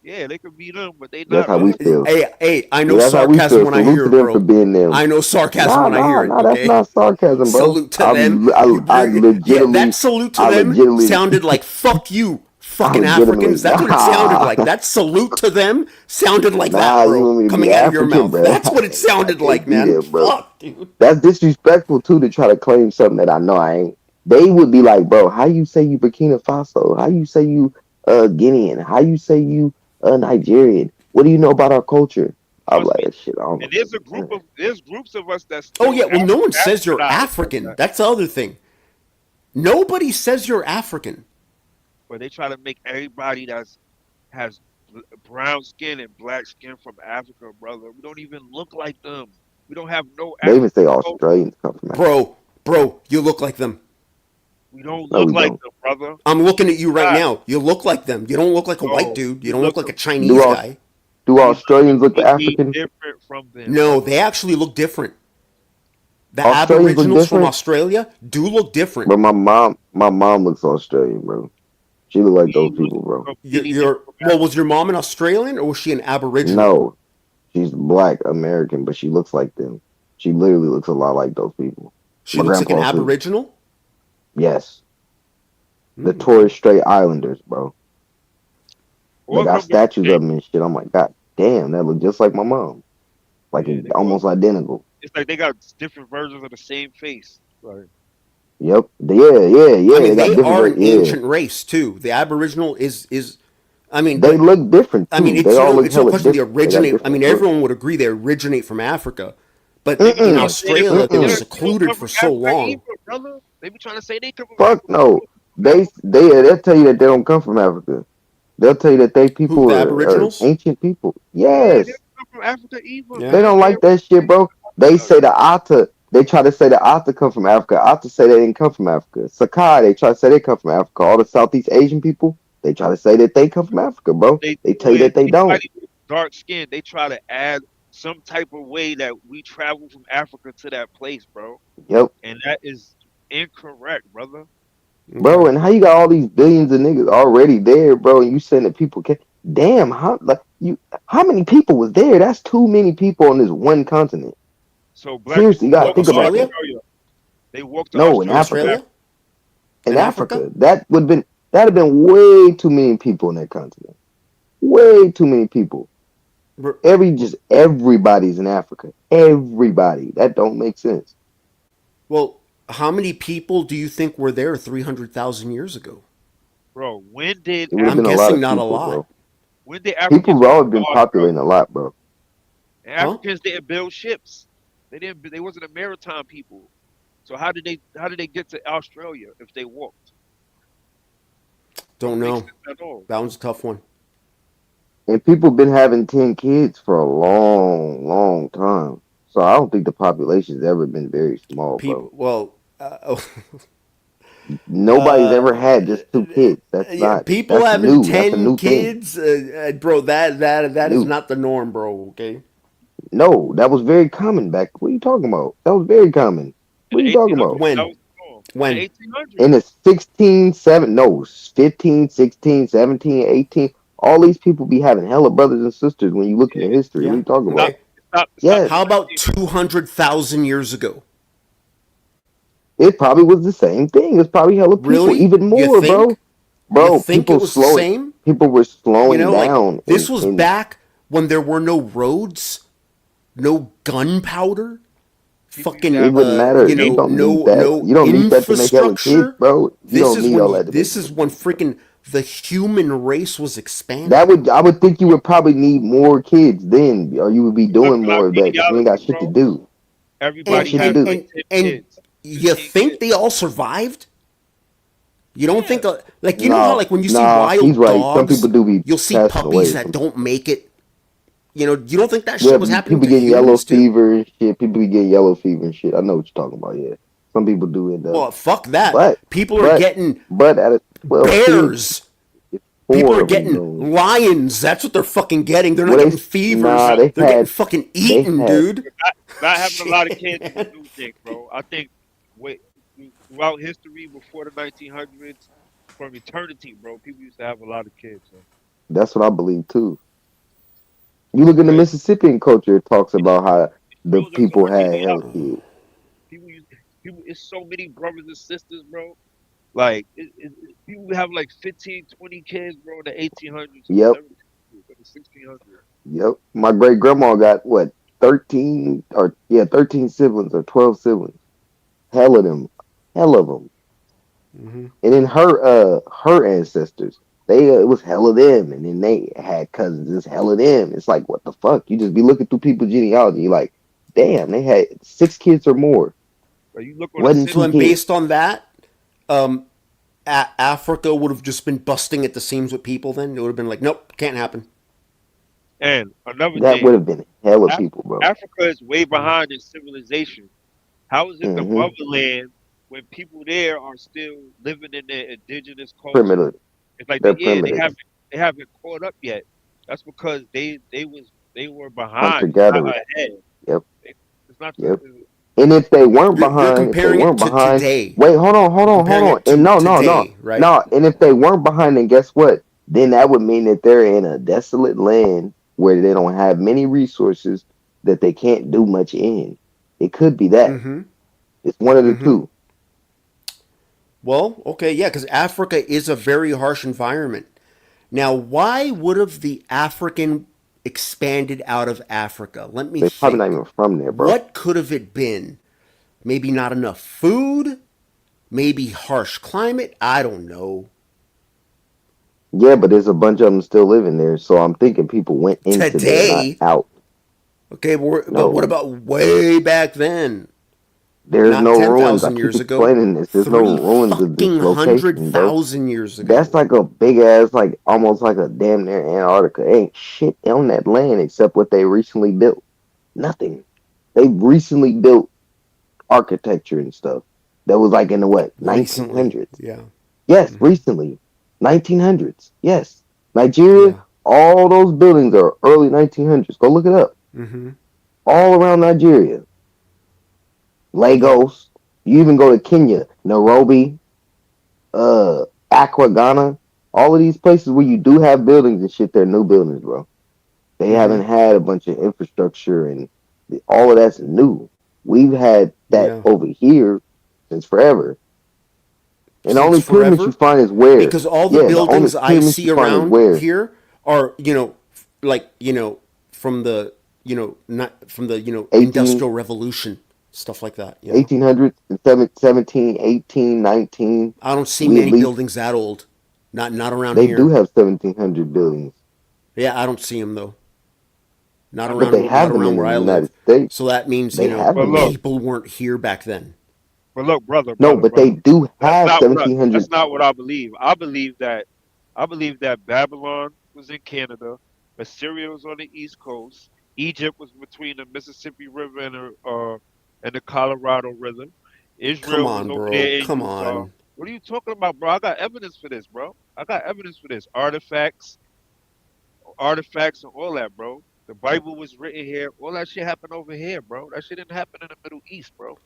Yeah, they could be them, but they That's not how us. we feel. Hey, I know Yeah, that's how we sarcasm feel. when I Salute hear to it, them for bro. being them. I know sarcasm Nah, when I nah, hear it, nah. That's okay? not sarcasm, bro. Salute to them. I Yeah, that legitimately, salute to I them legitimately, sounded like fuck you, I fucking legitimately. Africans. That's what it sounded Nah, like. That salute to them sounded like that, nah. You bro, want me to be coming out of your African, mouth. bro? That's what it I sounded like, can't be man. there, bro. Fuck, dude. That's disrespectful too to try to claim something that I know I ain't. They would be like, bro, how you say you Burkina Faso? How you say you Guinean? How you say you Nigerian? What do you know about our culture? I'm Trust like, me. shit, I don't And know none of that. there's groups of us that Oh still yeah, well no one says you're Africanized like African. that, That's the other thing. Nobody says you're African. but they try to make everybody that's has brown skin and black skin from Africa, brother. We don't even look like them. We don't have no They even say African culture. Australians come from Africa. Bro, you look like them. We don't No, look we like don't. them, brother. I'm looking at you right God, now. You look like them. You don't look like a white no, dude. You we don't look look like a Do Chinese all guy. do we look Australians look completely African? different from them, No, brother. they actually look different. The Australians look Aboriginals from different, Australia do look different. but my mom looks Australian, bro. She look like those We look people, bro. completely different from Well, was Africa. your mom an Australian or was she an Aboriginal? No, she's black American, but she looks like them. She literally looks a lot like those people. She My looks like an grandpa too. Aboriginal. Yes, the Hmm. Torres Strait Islanders, bro. They All of got them look statues the of same. them and shit. I'm like, God damn, that look just like my mom. Like Yeah, they all almost identical. it's like they got different versions of the same face. Like Yep. Yeah, I yeah. mean, They got they different. are an Yeah, ancient race too. The Aboriginal is. I mean, they but look different I mean, too. They all look it's no hella question they different. They got originate. I mean, different looks. everyone would agree they originate from Africa, but they be in trying to Mm-mm. say they from Australia they were Mm-mm. they don't secluded come for from so Africa long. either, brother. They be trying to say they come from Fuck Africa. no. They don't come from They'll tell you that they don't come from Africa. They'll tell you that they Who people the are Aboriginals? ancient people. Yeah, they Yes. don't come from Africa either, Yeah. They man. don't They like that shit, bro. They say the Atta. They try to say the Atta come from Africa. Atta say they didn't come from Africa. Sakai, they try to say they come from Africa. All the Southeast Asian people, they try to say that they come from Africa, what bro. they They do tell you is that they don't. anybody with dark skin, they try to add some type of way that we travel from Africa to that place, bro. Yep. And that is incorrect, brother. Bro, Okay. and how you got all these billions of niggas already there, bro, and you saying that people can damn, how many people was there? That's too many people on this one continent. So black Seriously, people you gotta walk think to about that. Australia? Australia. They walk to No, in In Australia from Africa. Australia? Africa. In In Africa? Africa. That'd have been way too many people on that continent. Way too many people. Br- Everybody's in Africa. Everybody. That don't make sense. Well, how many people do you think were there 300,000 years ago? Bro, when did It would have I'm been a lot guessing of not a people, lot. bro. People's Africans come always to been Australia? populating a lot, bro. And Huh? Africans didn't build ships. They wasn't a maritime people. So how did they get to Australia if they walked? Don't Don't make know. sense at all. That one's a tough one. And people been having 10 kids for a long, long time. So I don't think the population's ever been very small, People, bro. well, Nobody's ever Uh, had just two kids. That's yeah, not. people That's having new. That's a 10 new thing. kids, bro, that is New. not the norm, bro, okay? No, that was very common back. What are you talking about? That was very common. In What the are you talking about? 1800s, that When? was the norm. In the When? In 1800s, the 16, 7, no, 15, 16, 17, 18, all these people be having hella brothers and sisters when you look into yeah, history. What are Yeah. you talking about? Okay. it stopped in Yes, How the about 1900s. 200,000 years ago? it probably was the same thing. It's probably hella people, Really? even You more, bro. think? You Bro, think it was the same? people were You slowing know, like down this was in back when there were no roads, no gunpowder, People used to have it fucking wouldn't matter. you You know, don't need no that. no You don't need that to make hella kids, infrastructure. bro. You This don't is need when all you that to make this hella is when kids, bro. freaking the human race was That expanding. would I would think you would probably need more kids then, or you would be you look doing at our more of that because you ain't got genealogy, shit to bro. do. You got And Everybody shit to has and like do. and 10 and kids, you 15 think kids. they all survived? You don't Yeah, think like you know how Nah, like when you see nah, he's wild right. Some people dogs, do be you'll see passing puppies away. that don't make it. You know, you don't think that Yeah, shit was happening people to getting yellow humans too? fever and shit. People be getting yellow fever and shit. I know what you're talking about. Yeah, some people do end up, Well, fuck that. but People are but getting but out of 12 kids, bears. it's People four are of them getting though. lions. That's what they're fucking getting. They're not Well, getting fevers. nah, not, they They're getting had fucking they eaten, had dude. not having a lot of Shit, kids is a man. new thing, bro. I think wait, throughout history before the 1900s, from eternity, bro, people used to have a lot of kids. So that's what I believe too. You it's look into crazy. Mississippian culture, it talks It, about how it the shows us the people work of had the hella elders. kids. People use people. It's so many brothers and sisters, bro. Like people have like 15, 20 kids, bro, in the 1800s and the Yep, 1700s and the 1600s. yep. My great grandma got what 13 or yeah 13 siblings or 12 siblings. Hell of them, hell of them. And then her ancestors, they it was hell of them, and then they had cousins. It's hell of them. It's like what the fuck? You just be looking through people's genealogy, you're like, damn, they had 6 kids or more. Like you look on a Wasn't So two then, census, kids. based on that, Africa would have just been busting at the seams with people. Then it would have been like, nope, can't happen. and another That thing, would have been hella Af- people, bro. Africa is way behind in civilization. How is it the Mm-hmm. motherland when people there are still living in their indigenous culture? Primitive. It's like They're yeah, primitive. they haven't caught up yet. That's because they were Hunter behind, not gatherers. ahead. Yep. It's not the Yep. And if they weren't You're behind, if they comparing it weren't to behind, today. wait, hold on, hold You're on, hold comparing on. it And to no, no, no, today, right? no. And if they weren't behind, then guess what? Then that would mean that they're in a desolate land where they don't have many resources that they can't do much in. It could be that. Mm-hmm. It's one of the Mm-hmm. two. Well, okay, yeah, because Africa is a very harsh environment. Now, why would have the African expanded out of Africa? Let me They're probably not think. even from there, bro. What could have it been? Maybe not enough food? Maybe harsh climate? I don't know. Yeah, but there's a bunch of them still living there. So I'm thinking people went into there, not Today? out. Okay, but what No, about way back then? there's Not no ruins. I 10,000 keep years ago. explaining this. There's no Three ruins of this fucking hundred location, bro. thousand years That's ago. like a big ass, like almost like a damn near Antarctica. Ain't shit on that land except what they recently built. Nothing. They recently built architecture and stuff. That was like in the what, Recently. 1900s? Yeah. Yes, recently. 1900s. Yes. Nigeria, Yeah. all those buildings are early 1900s. Go look it up. Mm-hmm. All around Nigeria. Yep. Lagos. You even go to Kenya, Nairobi, Accra, Ghana. All of these places where you do have buildings and shit, they're new buildings, bro. They Mm-hmm. haven't had a bunch of infrastructure and all of that's new. We've had that Yeah. over here since forever. And the Since only pyramids you forever. find is where? Because all the Yeah, the only buildings I pyramids you see find is around where? here are, like, from the, not from the, 18, industrial revolution, stuff like that, 1800s, 17, 18, 19. I don't see We at many least, buildings that old. Not around they do here. have 1700 buildings, Yeah, I don't see them though. Not I but think. they around not have them around in where the I United live. States. So that means, They have But them there. look, people weren't here back then. No, but they brother. do have 1700. That's not what I believe. I believe that Babylon was in Canada, Assyria was on the East Coast, Egypt was between the Mississippi River and the Colorado River, Come Israel was on, over bro. there in Come Utah. on. What are you talking about, bro? I got evidence for this, bro. I got evidence for this. Artifacts, and all that, bro. The Bible was written here. All that shit happened over here, bro. That shit didn't happen in the Middle East, bro.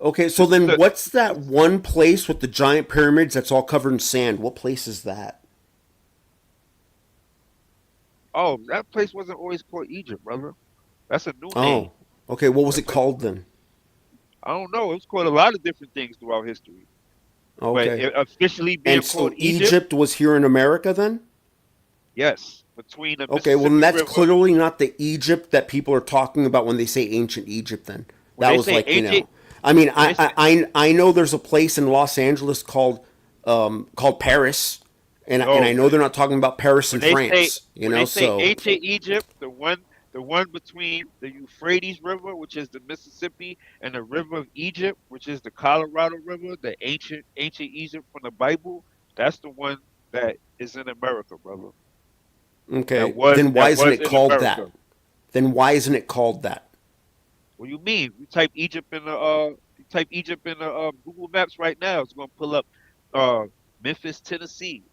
Okay, so This is then the what's that this, one place with the giant pyramids that's all covered in sand? What place is that? oh, that place wasn't always called Egypt, brother. That's a new name. Oh, okay. What was it That's a called then? I don't know. It was called a lot of different things throughout history, but Okay. it officially being And called so Egypt, Egypt was here in America then? yes, between the Okay, well, then Mississippi that's River. clearly not the Egypt that people are talking about when they say ancient Egypt. Then When that they was say like, ancient, I mean, when they say I know there's a place in Los Angeles called Paris, and no, I know they're not talking about Paris in when they say France. when they say So ancient Egypt, the one between the Euphrates River, which is the Mississippi, and the River of Egypt, which is the Colorado River, the ancient Egypt from the Bible, that's the one that is in America, brother. okay, then why That isn't was it in called that? America. Then why isn't it called that? What do you mean? You type Egypt in the Google Maps right now. It's gonna pull up uh Memphis, Tennessee.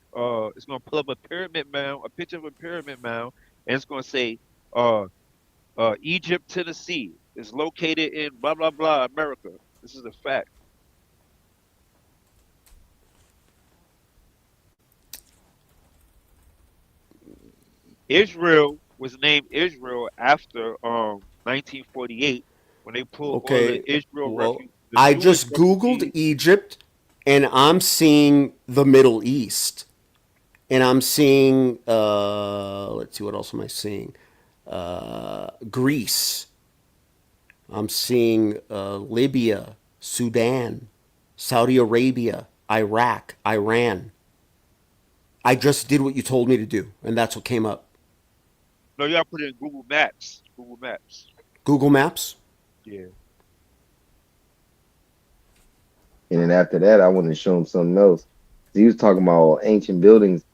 It's gonna pull up a pyramid mound, a picture of a pyramid mound, and it's gonna say uh Egypt, Tennessee is located in blah blah blah, America. This is a fact. Israel was named Israel after 1948 when they pulled all the Okay, Israel well, the I Jewish just Googled refugees. Egypt, and I'm seeing the Middle East. And I'm seeing, let's see, what else am I seeing? Greece. I'm seeing Libya, Sudan, Saudi Arabia, Iraq, Iran. I just did what you told me to do, and that's what came up. No, you gotta put it in Google Maps. Google Maps. Google Maps. Yeah. And then after that, I wanted to show him something else. He was talking about ancient buildings.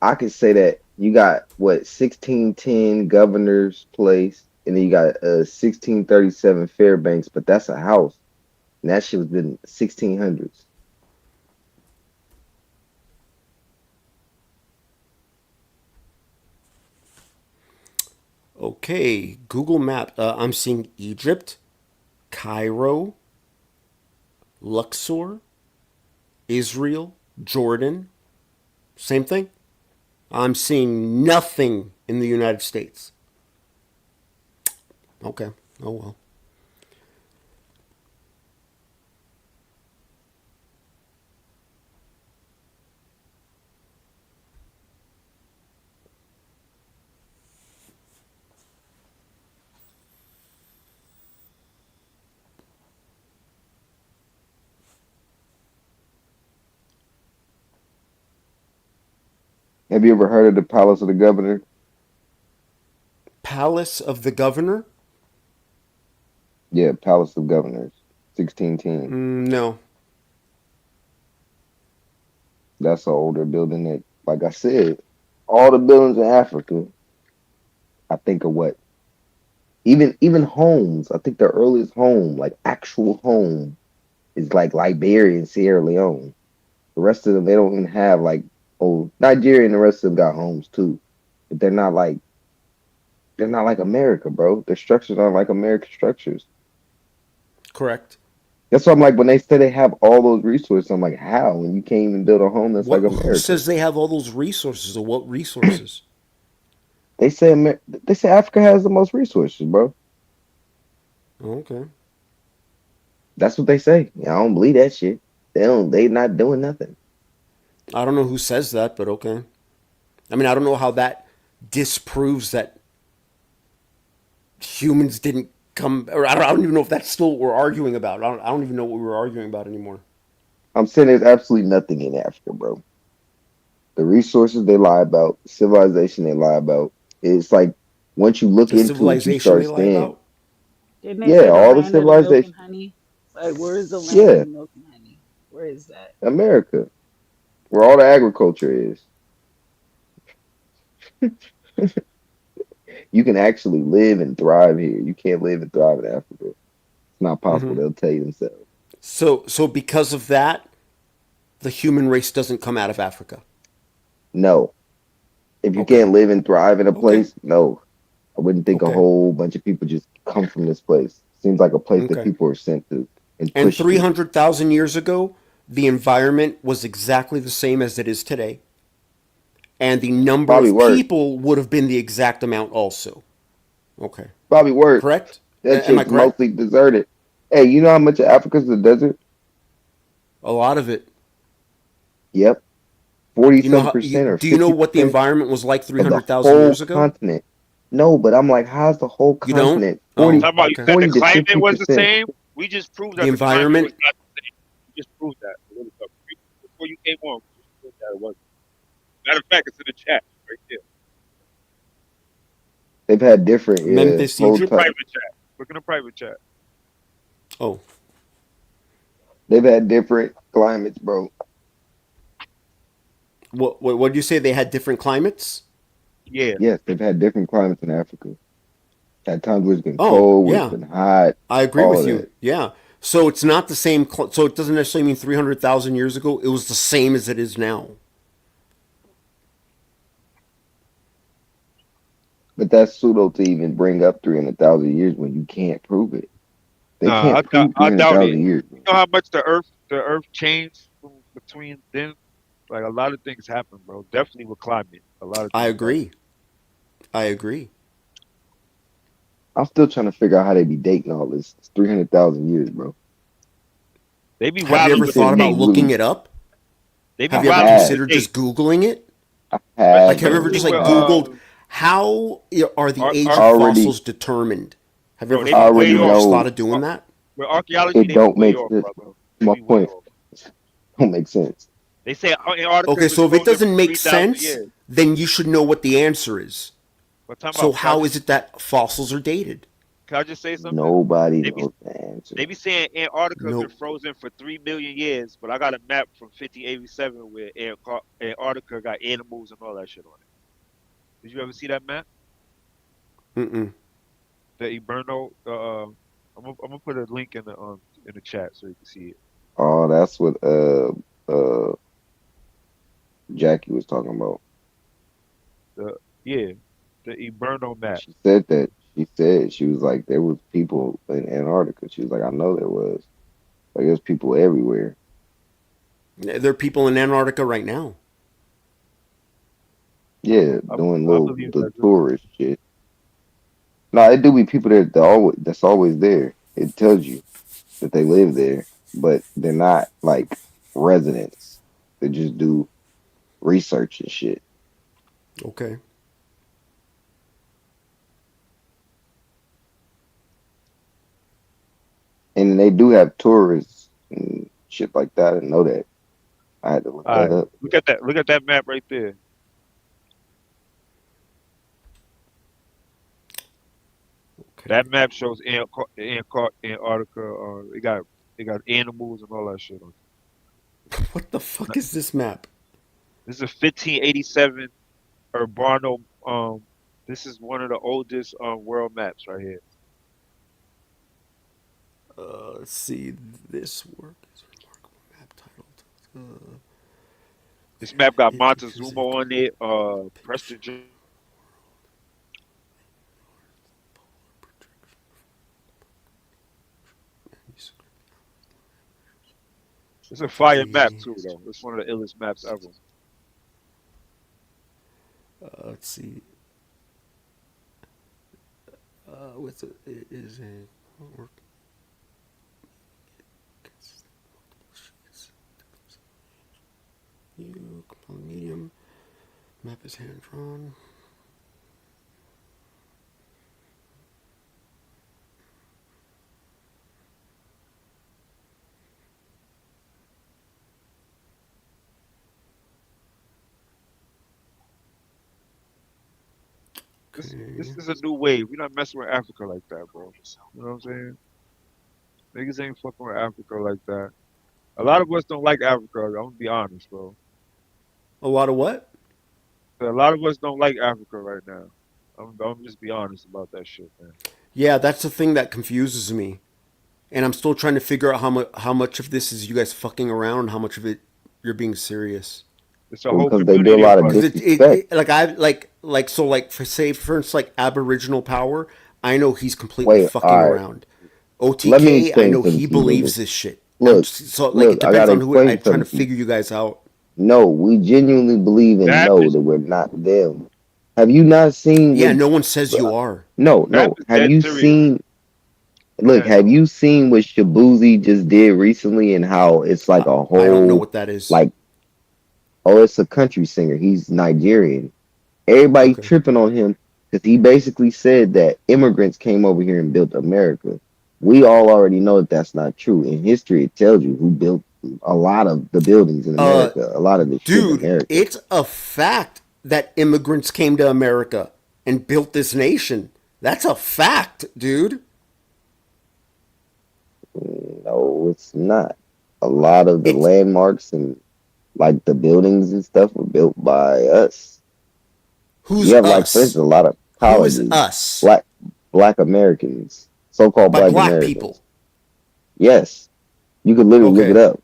I could say that you got what 1610 Governor's Place, and then you got 1637 Fairbanks, but that's a house, and that shit was in 1600s. Okay, Google Map. I'm seeing Egypt, Cairo, Luxor, Israel, Jordan. Same thing. I'm seeing nothing in the United States. Okay. Oh well. Have you ever heard of the Palace of the Governor? Palace of the Governor? Yeah, Palace of Governors, 1610. No. That's an older building that, like I said, all the buildings in Africa, I think of what even homes. I think the earliest home, like actual home, is like Liberia and Sierra Leone. The rest of them, they don't even have like, oh, Nigeria and the rest of them got homes too, but they're not like America, bro. Their structures aren't like American structures. Correct. That's why I'm like when they say they have all those resources, I'm like, how? When you can't even build a home that's like Who America. says they have all those resources or what resources? They say Africa has the most resources, bro. Okay. That's what they say. Yeah, I don't believe that shit. They not doing nothing. I don't know who says that, but okay. I mean, I don't know how that disproves that humans didn't come, or I don't even know if that's still what we're arguing about. I don't even know what we were arguing about anymore. I'm saying there's absolutely nothing in Africa, bro. The resources they lie about, civilization they lie about. It's like once you look The into it, you civilization start they lie saying, about? Didn't they yeah, say the all the land of the milk and civilization, honey? Like, where's the land of yeah, the milk and honey? Where is that? America, where all the agriculture is. You can actually live and thrive here. You can't live and thrive in Africa. It's not possible. Mm-hmm. They'll tell you themselves. So because of that, the human race doesn't come out of Africa. No. If you Okay. can't live and thrive in a Okay. place, no. I wouldn't think a Okay. whole bunch of people just come from this place. Seems like a place that Okay. people are sent to and And pushed to. 300,000 years ago, the environment was exactly the same as it is today. And the number Probably of worse. people would have been the exact amount also. Okay. Probably worse. Correct? That Am I shit's correct? mostly deserted. Hey, you know how much of Africa's a desert? A lot of it. Yep. 40 You know some how percent or do you know what the 60% environment was like of the 300,000 whole years ago? continent. No, but I'm like, how's the whole You don't? continent? Oh, 40, Talking about you okay. said the 40 to climate was the 60%. same. We just proved The that the climate was environment. not the same. We just proved that a little bit before you came on. We just proved that it wasn't. Matter of fact, it's in the chat right there. They've had different Memphis, Look whole in the Egypt. time. private chat. Look in the private chat. Oh, They've had different climates, bro. what did you say? They had different climates. Yeah. Yes, they've had different climates in Africa. At times where it's been Oh, cold, where it's yeah, been hot, I agree all of with you. that. Yeah. So it's not the same. So it doesn't necessarily mean 300,000 years ago it was the same as it is now. But that's pseudo to even bring up 300,000 years when you can't prove it. They Nah, can't prove I doubt it. 300,000 years, You bro. know how much the earth changed from between then? Like a lot of things happened, bro. Definitely with climate. A lot of I things happened. agree. I agree. I'm still trying to figure out how they be dating all this. It's 300,000 years, bro. They be Have you wilding You ever with the thought send me about dates. looking blue. it up? They be Have I you ever wilding with the have. considered just dates. Googling it? I Like, have, have you ever bro. Especially just with like Googled how are the age I of already, fossils determined? Have you bro, ever they be I thought? Have way already you ever off. just thought know of doing that? With archaeology, it they be don't way make off, sense. brother. They My be way point off. don't make sense. They say Antarctica Okay, was so if it frozen for doesn't make 3,000 sense, years. then you should know what the answer is. But talking So about, how is it that fossils are dated? can I just say something? Nobody They be knows the answer. they be saying Antarctica been No. frozen for 3 million years, but I got a map from 1587 where Antarctica got animals and all that shit on it. Did you ever see that map? Mm-mm. The Eberno. I'm gonna put a link in the chat so you can see it. Oh, that's what uh Jackie was talking about. The Yeah, the Eberno map. She said that. She said she was like there was people in Antarctica. She was like, I know there was. Like there's people everywhere. There are people in Antarctica right now. Yeah, I, doing I little believe the that too. tourist shit. No, it do be people that's always there. It tells you that they live there, but they're not like residents. They just do research and shit. Okay. And they do have tourists and shit like that. I know that. I had to look All that right, up. look at that. Look at that map right there. Okay. That map shows Antarctica. It got animals and all that shit on it. What the fuck is this map? This is a 1587 Urbano. This is one of the oldest world maps right here. Let's see. This work is a remarkable map titled This map got "It Montezuma Revisit on it. Picture Preston Johnson. Polar Projection Manuscript." It's a fire map The too, though. It's one of the illest maps ever. let's see. With it is a work consistent of multiple sheets. You compile medium. Map is hand drawn. This Okay. is a new wave. We're not messing with Africa like that, bro. You know what I'm saying? Niggas ain't fucking with Africa like that. A lot of us don't like Africa. I'm gonna be honest, bro. A lot of what? A lot of us don't like Africa right now. I'm just be honest about that shit, man. Yeah, that's the thing that confuses me. and I'm still trying to figure out how much of this is you guys fucking around and how much of it you're being serious. It's a whole because they do a community lot of of Because us. disrespect. like I like so like for say for instance like Aboriginal power, I know he's completely Wait, fucking all right. around. Let me OTK, I explain know something he to you, Lulu. believes this shit. Look, So like it look, I depends gotta on who explain I'm trying to something to you. figure you guys out. No, we genuinely believe and Zap know is that we're not them. Have you not seen Yeah, what? no one says you are. No, Zap no. is Have dead you serious. seen? Go Look, ahead, have bro. you seen what Shabuzi just did recently and how it's like a I don't know whole what that is. like oh, it's a country singer. He's Nigerian. Everybody Okay. tripping on him because he basically said that immigrants came over here and built America. We all already know that that's not true. In history, it tells you who built a lot of the buildings in Uh, America, a lot of the shit in dude, America. it's a fact that immigrants came to America and built this nation. That's a fact, dude. No, it's not. A lot of the It's landmarks and like the buildings and stuff were built by us. You who's have like, for instance, us? a lot of Who is colleges, us? black black Americans, so-called By black black Americans. people. Yes, you could literally look it Okay. up.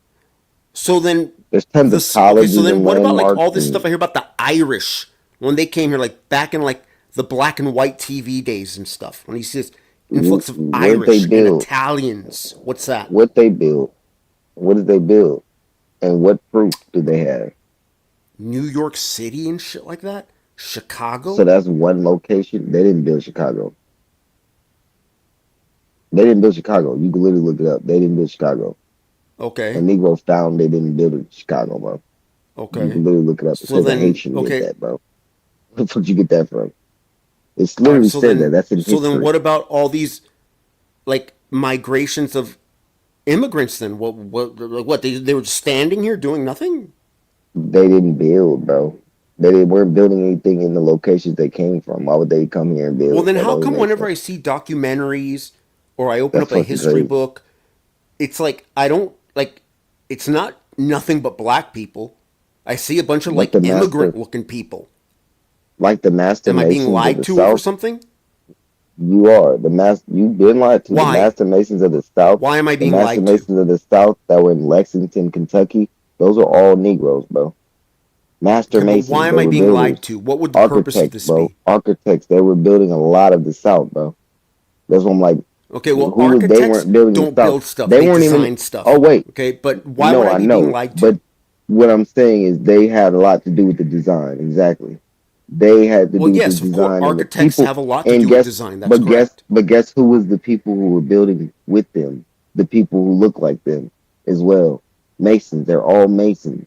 So then There's tons of this okay, so colleges then and what about like landmarks all this stuff and I hear about the Irish when they came here like back in like the black and white TV days and stuff. When he says influx of what they Irish and build, Italians. What's that? what they build, what did they build, and what proof do they have? New York City and shit like that? So Chicago? that's one location. They didn't build Chicago. They didn't build Chicago. You can literally look it up. They didn't build Chicago. A Okay. Negro found they didn't build it in Chicago, bro. You Okay. can literally look it up. It So says a then Haitian did okay. that, bro. Where the fuck you get that from? It's All right, literally said that. That's in what history. about all these like migrations of immigrants then? What they were standing here doing nothing? They didn't build, bro. They weren't building anything in the locations they came from. Why would they come here and Well, build? then That how don't even come make whenever I sense. see documentaries or I open That's up a fucking history crazy. book, it's like I don't like it's not nothing but black people. I see a bunch of But like the immigrant master, looking people. like the master Am I being masons of lied the to over South, something? you are the master. You've been lied to. The Why? master masons of the South, Why am I the being master lied to? masons of the South that were in Lexington, Kentucky. Those are all Negroes, bro. Master Okay, but why masons. am They I were being lied builders, to? What would the purpose of architects, this bro. be? Architects. They were building a lot of the South, bro. That's what I'm like. Okay, well, Who was? They architects weren't building the don't South. build stuff; They they weren't even. design Oh stuff. wait, Okay, but why would no, I I be being know, lied to? but what I'm saying is they had a lot to do with the design. Exactly, they had to Well, do with the yes, of course, design and the architects people. have a lot to And do with guess, design. That's correct. but guess who was the people who were building with them? The people who look like them as well. Masons. They're all masons.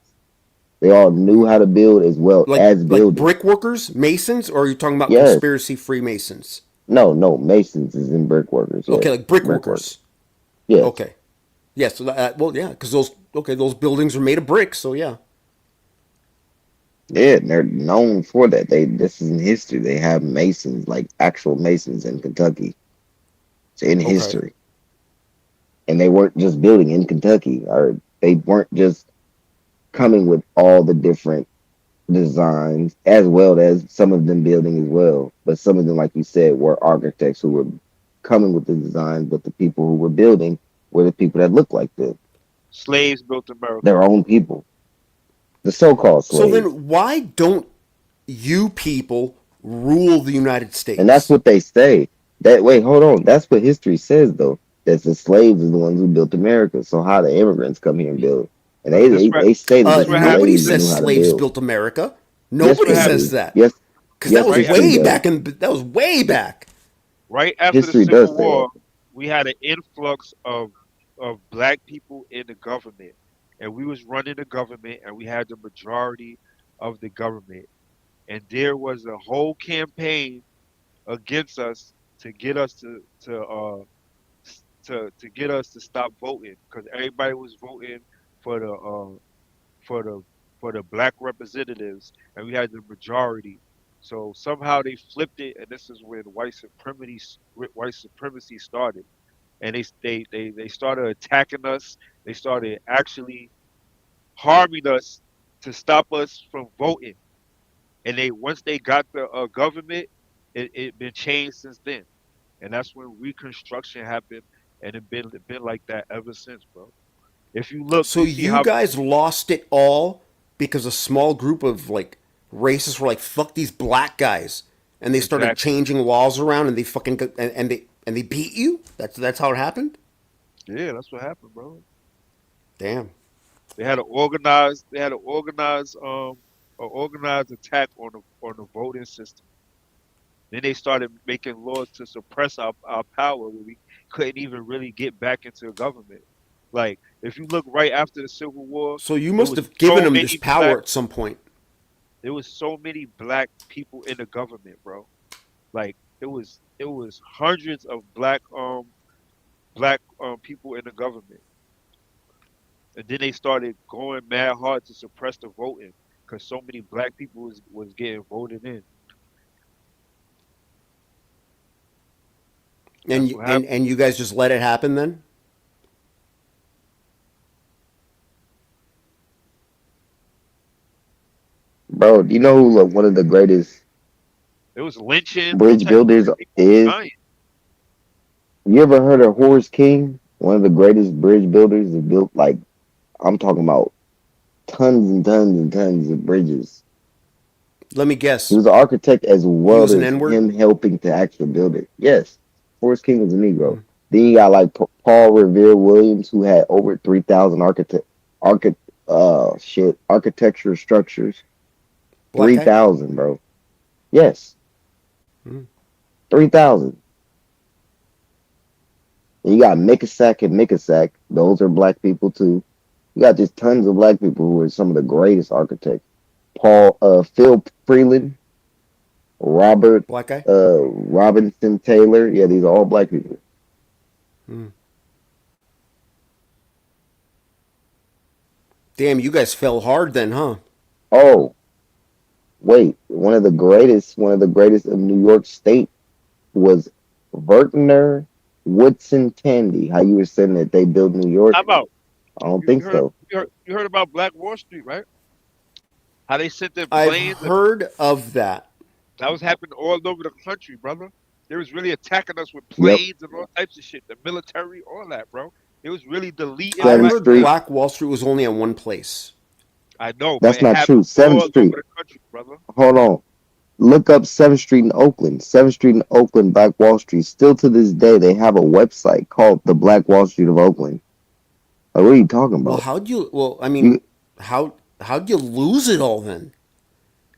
They all knew how to build as well as Like building. brick workers, masons, or are you talking about Yes. conspiracy Freemasons? No, no. Masons is in brick workers. Okay, Yes. like brick Brick workers. workers. Yes. Okay, yes. So well, yeah, because those buildings are made of bricks. So yeah. Yeah, and they're known for that. They this is in history. They have masons, like actual masons in Kentucky. It's in Okay. history. And they weren't just building in Kentucky, or they weren't just coming with all the different designs, as well as some of them building as well. But some of them, like you said, were architects who were coming with the design, but the people who were building were the people that looked like them, Slaves built America. their own people, the so-called So slaves. then, why don't you people rule the United And that's States? what they say. That wait, hold on. That's what history says though. That the slaves are the ones who built America. So how the immigrants come here and build? And But they say that this the what happened. Nobody slaves says knew how to slaves build. built America. This Yes, what Nobody they says happened. do. that Yes, because that yes, was Right history way does. back in that was way back. right after the History Civil does say that. War, we had an influx of black people in the government, and we was running the government, and we had the majority of the government, and there was a whole campaign against us to get us to get us to stop voting because everybody was voting for for the for the black representatives, and we had the majority. So somehow they flipped it, and this is when white supremacy started, and they started attacking us. They started actually harming us to stop us from voting, and they once they got the government, it been changed since then, and that's when Reconstruction happened, and it been like that ever since, bro. If you look, So you see you how guys lost it all because a small group of like racists were like, "Fuck these black guys," and they started exactly. changing laws around, and they fucking and they beat you. That's how it happened. Yeah, that's what happened, bro. Damn. They had an organized attack on the voting system. Then they started making laws to suppress our power where we couldn't even really get back into government. Like if you look right after the Civil War, So you there must was have given so them this many black power at some point. there was so many black people in the government, bro. Like it was hundreds of black people in the government. And then they started going mad hard to suppress the voting because so many black people was getting voted in. That's And what and happened. and you guys just let it happen then? Bro, do you know who one of the greatest It was lynching, all bridge type of builders shit. People was is? dying. You ever heard of Horace King? One of the greatest bridge builders that built like I'm talking about tons and tons and tons of bridges. Let me He guess. was an architect as He well was an as N word. him helping to actually build it. Yes, Horace King was a Negro. Then you got like Paul Revere Williams, who had over 3,000 architecture structures. Black Three guy. thousand, bro. Yes, 3,000. And you got Mickasack and Mickasack. Those are black people too. You got just tons of black people who are some of the greatest architects. Phil Freeland, Robert Black guy. Robinson Taylor. Yeah, these are all black people. Damn, you guys fell hard then, huh? Oh, wait, one of the greatest of New York State was Vertner Woodson Tandy. How you were saying that they built New How York? about I don't you think heard so. you heard about Black Wall Street, right? How they sent their I've planes and heard of that. that was happening all over the country, brother. They was really attacking us with Yep, planes and all types of shit. The military, all that, bro. It was really deleting I Seventh black heard Street. lives. Black Wall Street was only in one place. I know, but That's it not happened true. all Seventh over Street. the country, brother. Hold on. Look up 7th Street in Oakland. 7th Street in Oakland, Black Wall Street. Still to this day, they have a website called the Black Wall Street of Oakland. Like, what are you talking Well, about? how'd you? Well, I mean, You how'd you lose it all then?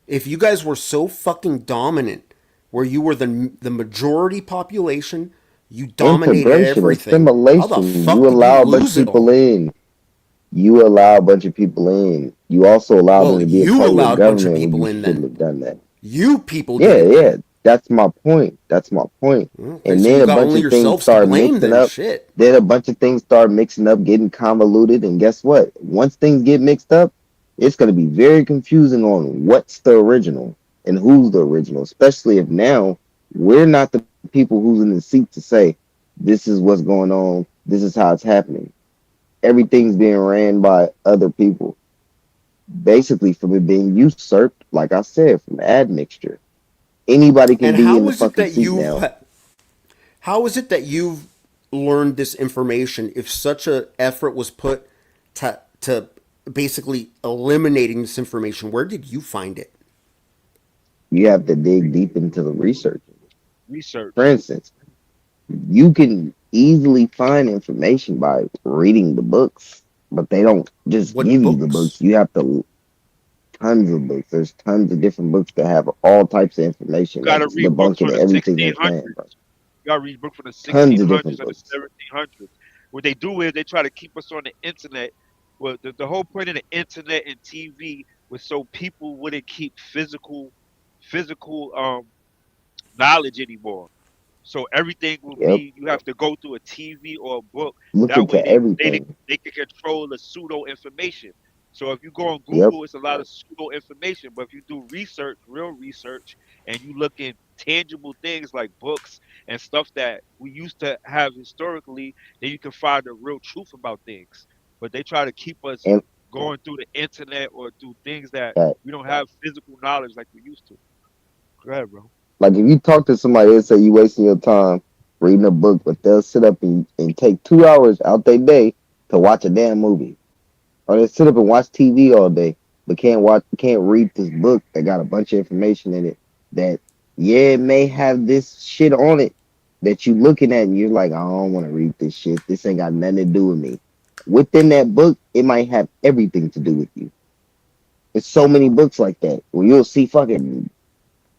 If you guys were so fucking dominant, where you were the majority population, you dominated integration, everything. How the assimilation. You fuck did you allow a bunch of lose it people all? in. You allow a bunch of people in. You also allow them Well, to be a you part of your allowed a bunch of government when you people in shouldn't then. have done that. You people did Yeah, it yeah. then. That's my point. That's my point. Okay, And so then you a got bunch only of things yourselves to start blame mixing then. up. Shit. Then a bunch of things start mixing up, getting convoluted. And guess what? Once things get mixed up, it's going to be very confusing on what's the original and who's the original, especially if now we're not the people who's in the seat to say, this is what's going on, this is how it's happening. Everything's being ran by other people, basically from it being usurped, like I said, from admixture. Anybody can And be in how the is it fucking that seat you've now. how is it that you've learned this information if such a effort was put to basically eliminating this information? Where did you find it? You have to dig deep into the research. For Research. instance, you can easily find information by reading the books, but they don't just What give you the books? books. You have to tons of books. There's tons of different books that have all types of You information gotta that's read books debunking from the everything that's saying, bro. 1600s. You gotta read books from the Tons of 1600s different and the books. 1700s. What they do is they try to keep us on the internet. Well, the whole point of the internet and TV was so people wouldn't keep physical knowledge anymore. So everything will Yep. be you have to go through a TV or a book. Look That way into everything. they can control the pseudo information. So if you go on Yep. Google, it's a lot of pseudo information. But if you do research, real research, and you look in tangible things like books and stuff that we used to have historically, then you can find the real truth about things. But they try to keep us And going through the internet or through things that that, we don't have physical knowledge like we used to. Go ahead, bro. like if you talk to somebody, they say you wasting your time. reading a book, but they'll sit up and take 2 hours out their day to watch a damn movie. Or they sit up and watch TV all day, but can't read this book that got a bunch of information in it that yeah, it may have this shit on it that you looking at and you're like, I don't want to read this shit. This ain't got nothing to do with me. Within that book, it might have everything to do with you. There's so many books like that where you'll see fucking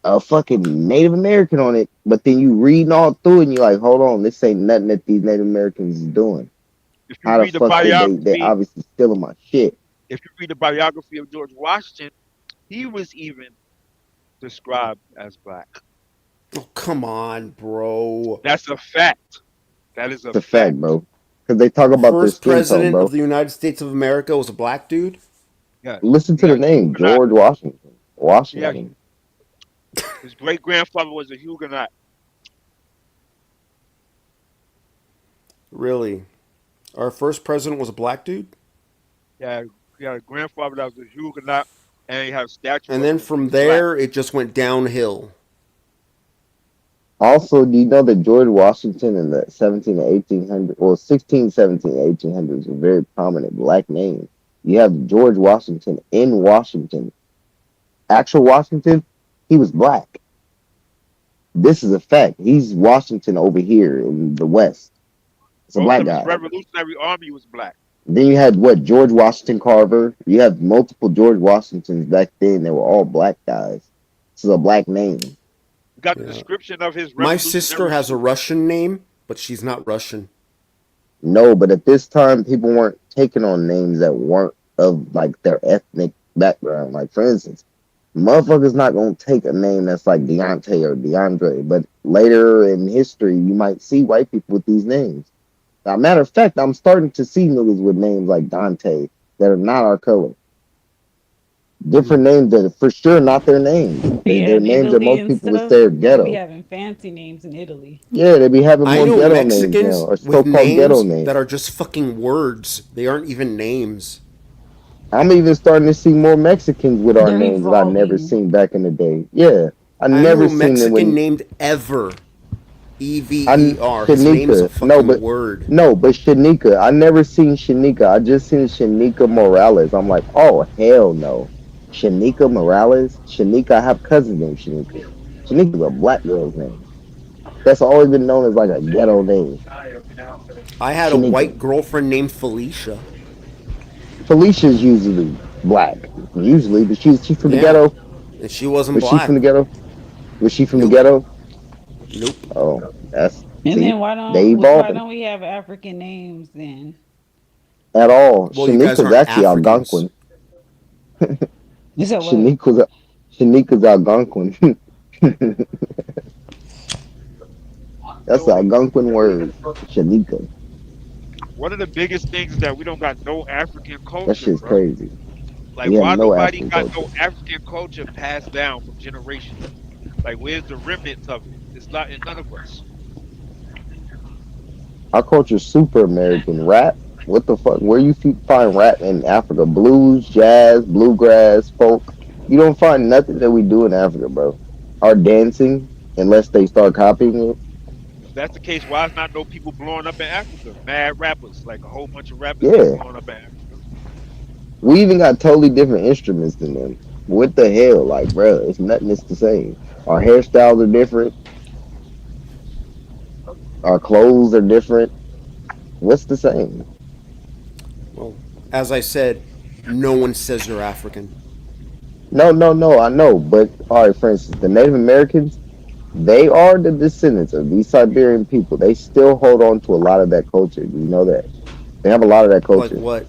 a fucking Native American on it, but then you reading all through it and you're like, hold on, this ain't nothing that these Native Americans is doing. If you How the read the fuck they biography, obviously stealing my shit? if you read the biography of George Washington, he was even described as black. Oh, come on, bro. That's a fact. That is a It's a fact, fact. bro. Because they talk The about their first skin tone, president of bro. the United States of America was a black dude. Yes. Listen He to the has a name, Huguenot. George Washington. Yeah, Washington. his great grandfather was a Huguenot. Really? Our first president was a black dude? Yeah, he had a grandfather that was a Huguenot, and he had a statue And of then him. He from was black. there, it just went downhill. Also, do you know that George Washington in the 17 and 1800s, well, 16, 17, 1800s, a very prominent black name? You have George Washington in Washington. Actual Washington, he was black. This is a fact. He's Washington over here in the West. It's a Most black of his guy. Revolutionary Army was black. Then you had what, George Washington Carver. You have multiple George Washingtons back then. They were all black guys. This is a black name. We got the Yeah. description of his My sister Revolutionary has a troops. Russian name, but she's not Russian. No, but at this time, people weren't taking on names that weren't of like their ethnic background. Like for instance, motherfuckers not gonna take a name that's like Deontay or DeAndre. But later in history, you might see white people with these names. Now, matter of fact, I'm starting to see niggas with names like Dante that are not our color. Hmm. Different names that are for sure not their names. Yeah, They're in names that Italy most and people would stuff, say are they be ghetto. having fancy names in Italy. Yeah, they be having I more know ghetto names now, Mexicans or with so-called ghetto names names. that are just fucking words. They aren't even names. I'm even starting to see more Mexicans with our They're names that I never evolving. seen back in the day. Yeah, I I never know a seen them Mexican when named Ever. E V I E R. His name is a Shanika. fucking word. No, but Shanika. I never seen Shanika. I just seen Shanika Morales. I'm like, oh hell no, Shanika Morales. Shanika. I have cousins named Shanika. Shanika's a black girl's name. That's always been known as like a ghetto name. I had a Shanika. white girlfriend named Felicia. Felicia's usually black, usually, but she's from the Yeah. ghetto. And she wasn't Was she from black. the ghetto? Was she from the Nope. ghetto? Nope. Oh, that's And see, then they why evolving don't we have African names then? at all. Well, you guys Shanika's aren't actually Africans. Algonquin. You said what? Shanika's Shanika's Algonquin. That's an Algonquin word. Shanika. One of the biggest things is that we don't got no African That culture, shit's bro. crazy. Like, We have why no nobody African got no culture. African culture passed down from generations? Like, where's the remnants of it? It's not in none of us. Our culture's super American. Rap. What the fuck? Where you find rap in Africa? Blues, jazz, bluegrass, folk. You don't find nothing that we do in Africa, bro. Our dancing, unless they start copying it. If that's the case, why is not no people blowing up in Africa? Mad rappers, like a whole bunch of rappers that's Yeah, blowing up in Africa. we even got totally different instruments than them. What the hell? Like, bro, it's nothing that's the same. Our hairstyles are different. Our clothes are different. What's the same? Well, as I said, no one says you're African. No, no, no. I know, but all right. For instance, the Native Americans, they are the descendants of these Siberian people. They still hold on to a lot of that culture. Do you know that? They have a lot of that Like culture. what?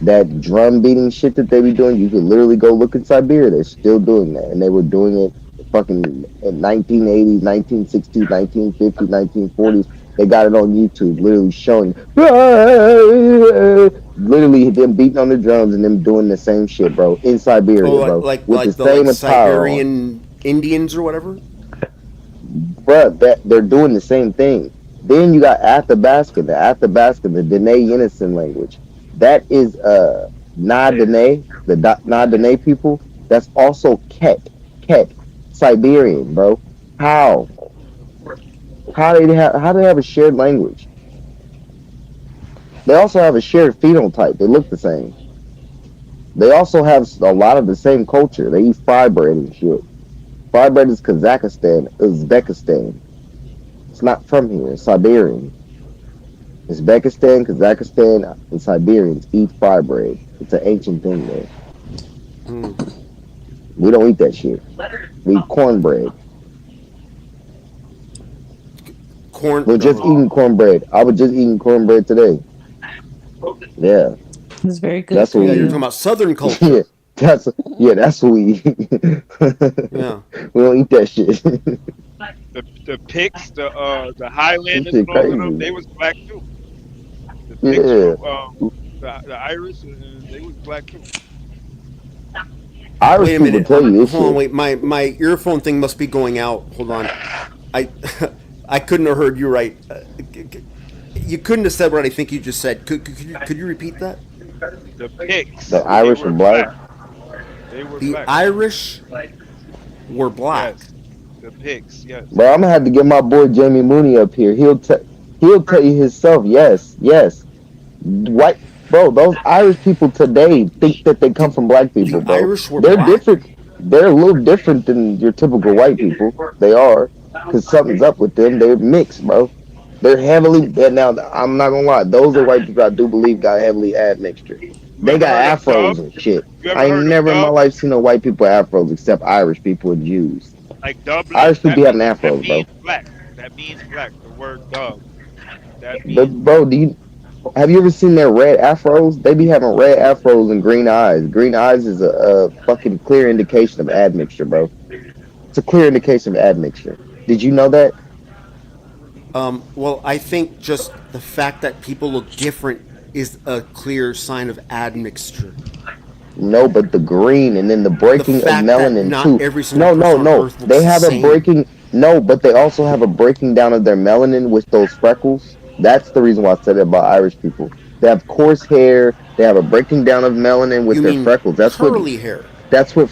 That drum beating shit that they be doing, you could literally go look in Siberia. They're still doing that, and they were doing it fucking in 1980s, 1960s, 1950s, 1940s. They got it on YouTube, literally showing, literally them beating on the drums and them doing the same shit, bro, in Oh, Siberia, bro, with the like the same attire on. Siberian Indians or whatever. Bruh, that they're doing the same thing. Then you got Athabasca, the Dene Unison language. That is Na Dene, the Na Dene people. That's also Ket, Siberian, bro. How? How do they have a shared language? They also have a shared phenotype. They look the same. They also have a lot of the same culture. They eat fry bread and shit. Fry bread is Kazakhstan, Uzbekistan. It's not from here. It's Siberian. Uzbekistan, Kazakhstan, and Siberians eat fry bread. It's an ancient thing there. Hmm. We don't eat that shit. We eat cornbread. Corn. We're just Oh, eating cornbread. I was just eating cornbread today. Yeah, It's very good that's for what yeah, we you're eat. talking you. about Southern Yeah, culture. that's what we eat. Yeah. We don't eat that shit. The Picts, the This Highlanders, shit and all of them, crazy. they was black too. The Picts Yeah. from the Irish, they was black too. Wait Irish a people minute. tell you this Hold on. shit. Wait. My earphone thing must be going out. Hold on. I I couldn't have heard you right. You couldn't have said what I think you just said. Could you repeat that? The The Picts, they Irish are were black. black. They were The black. Irish were black. Yes, the Picts. Yes. Bro, I'm gonna have to get my boy Jamie Mooney up here. He'll tell you himself. Yes, yes. White bro, those Irish people today think that they come The from black the people, bro. Irish were They're black. different. They're a little different than your typical white people. They are, because something's up with them. They're mixed, bro. They're heavily. Now, I'm not gonna lie. Those are white people I do believe got heavily admixture. You They ever got heard of Dub? afros and shit. You ever I ain't heard of never in my Dub? life seen no white people with afros except Irish people and Jews. Like Dublin? Irish people having That afros, bro. means black. That means black. The word Dub. That But means bro, black. have you ever seen their red afros? They be having red afros and green eyes. Green eyes is a fucking clear indication of admixture, bro. It's a clear indication of admixture. Did you know that? Well, I think just the fact that people look different is a clear sign of admixture. No, but the green and then the The breaking of fact that melanin not too. every single No, no, person on no. Earth looks They the have a same. breaking. No, but they also have a breaking down of their melanin with those freckles. That's the reason why I said that about Irish people. They have coarse hair. They have a breaking down of melanin with You their mean freckles. curly hair? That's what.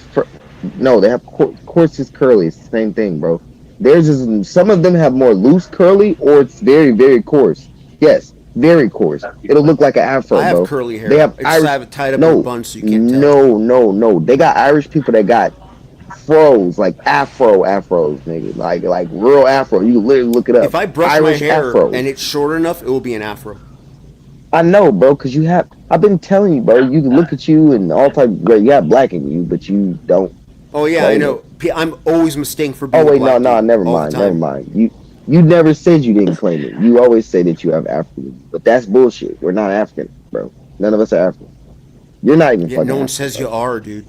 No, they have coarse is curly. It's the same thing, bro. Theirs is some of them have more loose curly, or it's very very coarse. Yes, very coarse. It'll look like an I afro, have bro. curly They hair. have It's just I Irish. have it tied up in a No, bun so you can't tell. no. They got Irish people that got fros like afros, nigga. Like real afro. You can literally look it If up. I brush my Irish hair and afros. it's short enough, it will be an afro. I know, bro, because you have. I've been telling you, bro. You can look at you and all type. Bro, you have black in you, but you don't Oh yeah, I claim it. know. I'm always mistaken for Oh being a wait, no, black no, dude never all the mind, never time. mind. You never said you didn't claim it. You always say that you have African, but that's bullshit. We're not African, bro. None of us are African. You're not even Yet fucking no one African, says you bro. are, dude.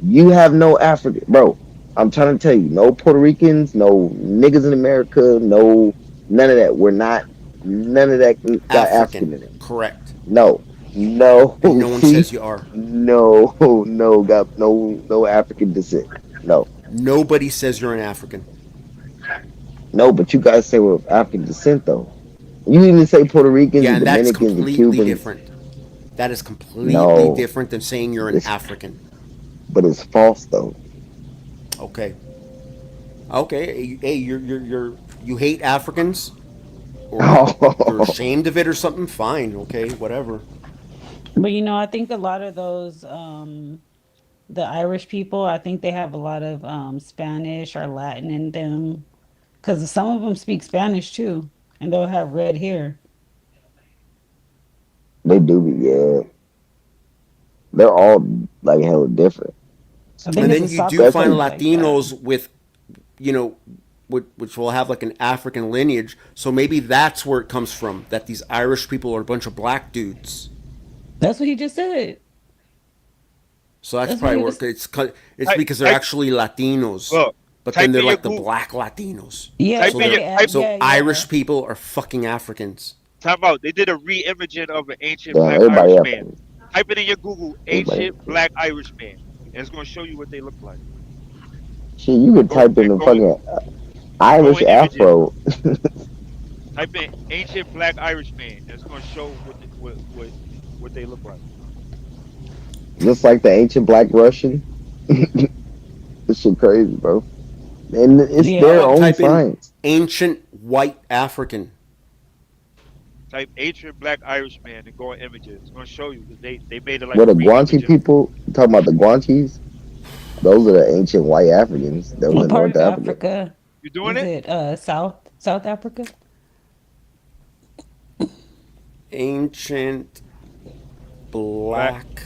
You have no African, bro. I'm trying to tell you, no Puerto Ricans, no niggas in America, no none of that. We're not none of that got African, African in it. correct. No, no. And no one See, says you are. no, no, got no African descent. No, Nobody says you're an African. no. But you guys say we're of African descent though. You even say Puerto Ricans Yeah, and and that's Dominicans and completely Cubans. different. That is completely No, different than saying you're an it's African. but it's false though. Okay. Okay. Hey, you hate Africans or you're ashamed of it or something? Fine. Okay. Whatever. But I think a lot of those the Irish people, I think they have a lot of Spanish or Latin in them because some of them speak Spanish too, and they'll have red hair. They do be, yeah. They're all like hella different. I think And it's a then you do soccer find Especially team like that. Latinos with, you know, which will have like an African lineage. So maybe that's where it comes from. That these Irish people are a bunch of black dudes. That's what he just said. So that's That's what probably he where was. it's Type, because they're type, actually Latinos, look, but then type they're in your like the Google. black Latinos. Yeah, Type So so in your they're they type. add. so Yeah, yeah. Irish people are fucking Africans. Time out. They did a re-imaging of an ancient damn black everybody Irish man. African. Type it in your Google, Everybody ancient African. black Irish man, and it's gonna show you what they look like. Shit, you could Go type in and the go fucking and go Irish in images. Afro. Type in ancient black Irish man, and it's gonna show what they look like. Just like the ancient black Russian. This shit crazy, bro. and it's How their Yeah. about own type in science. ancient white African? Type ancient black Irish man and go on images. It's gonna show you because they made it like What the free Guanchi images. people you talking about? The Guanchis? Those are the ancient white Africans. Those What in part North of Africa. Africa You doing is it? it? South Africa? Ancient Black black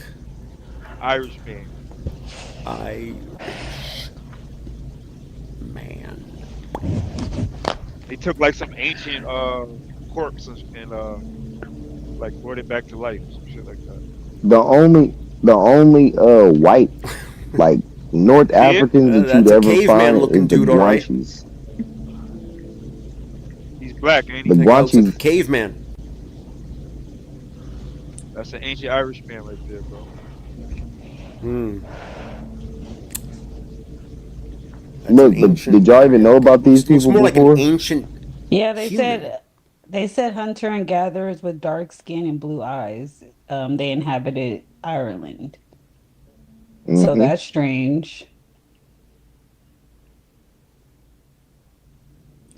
Irish man. Irish man. They took like some ancient corpse and like brought it back to life, some shit like that. The only white like North You see it? Africans that you'd That's a ever caveman find looking is the dude, all right. Guanches. He's black, ain't The he? That guy looks like a Guanches, caveman. That's an ancient Irish man right there, bro. Hmm. That's an look, but ancient. did y'all even know Okay, about these looks people more like an before? ancient Yeah, human. they said hunter and gatherers with dark skin and blue eyes. They inhabited Ireland. So Hmm. that's strange.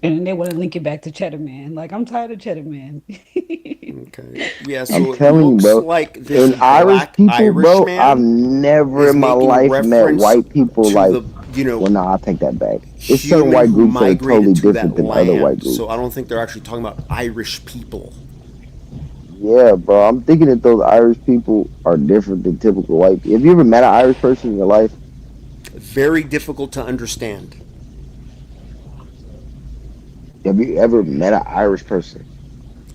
And then they want to link it back to Cheddar Man. Like, I'm tired of Cheddar Man. Okay. Yeah, I'm so it telling you, looks bro. like this And Irish black people, Irish bro, I've man never is in my making life met reference white people to like. the, you know, Well, no, I take that back. It's certain human white who groups that are totally migrated to different that than other white land. So I groups. don't think they're actually talking about Irish people. Yeah, bro. I'm thinking that those Irish people are different than typical white people. Have you ever met an Irish person in your life? Very difficult to understand. Have you ever met an Irish person?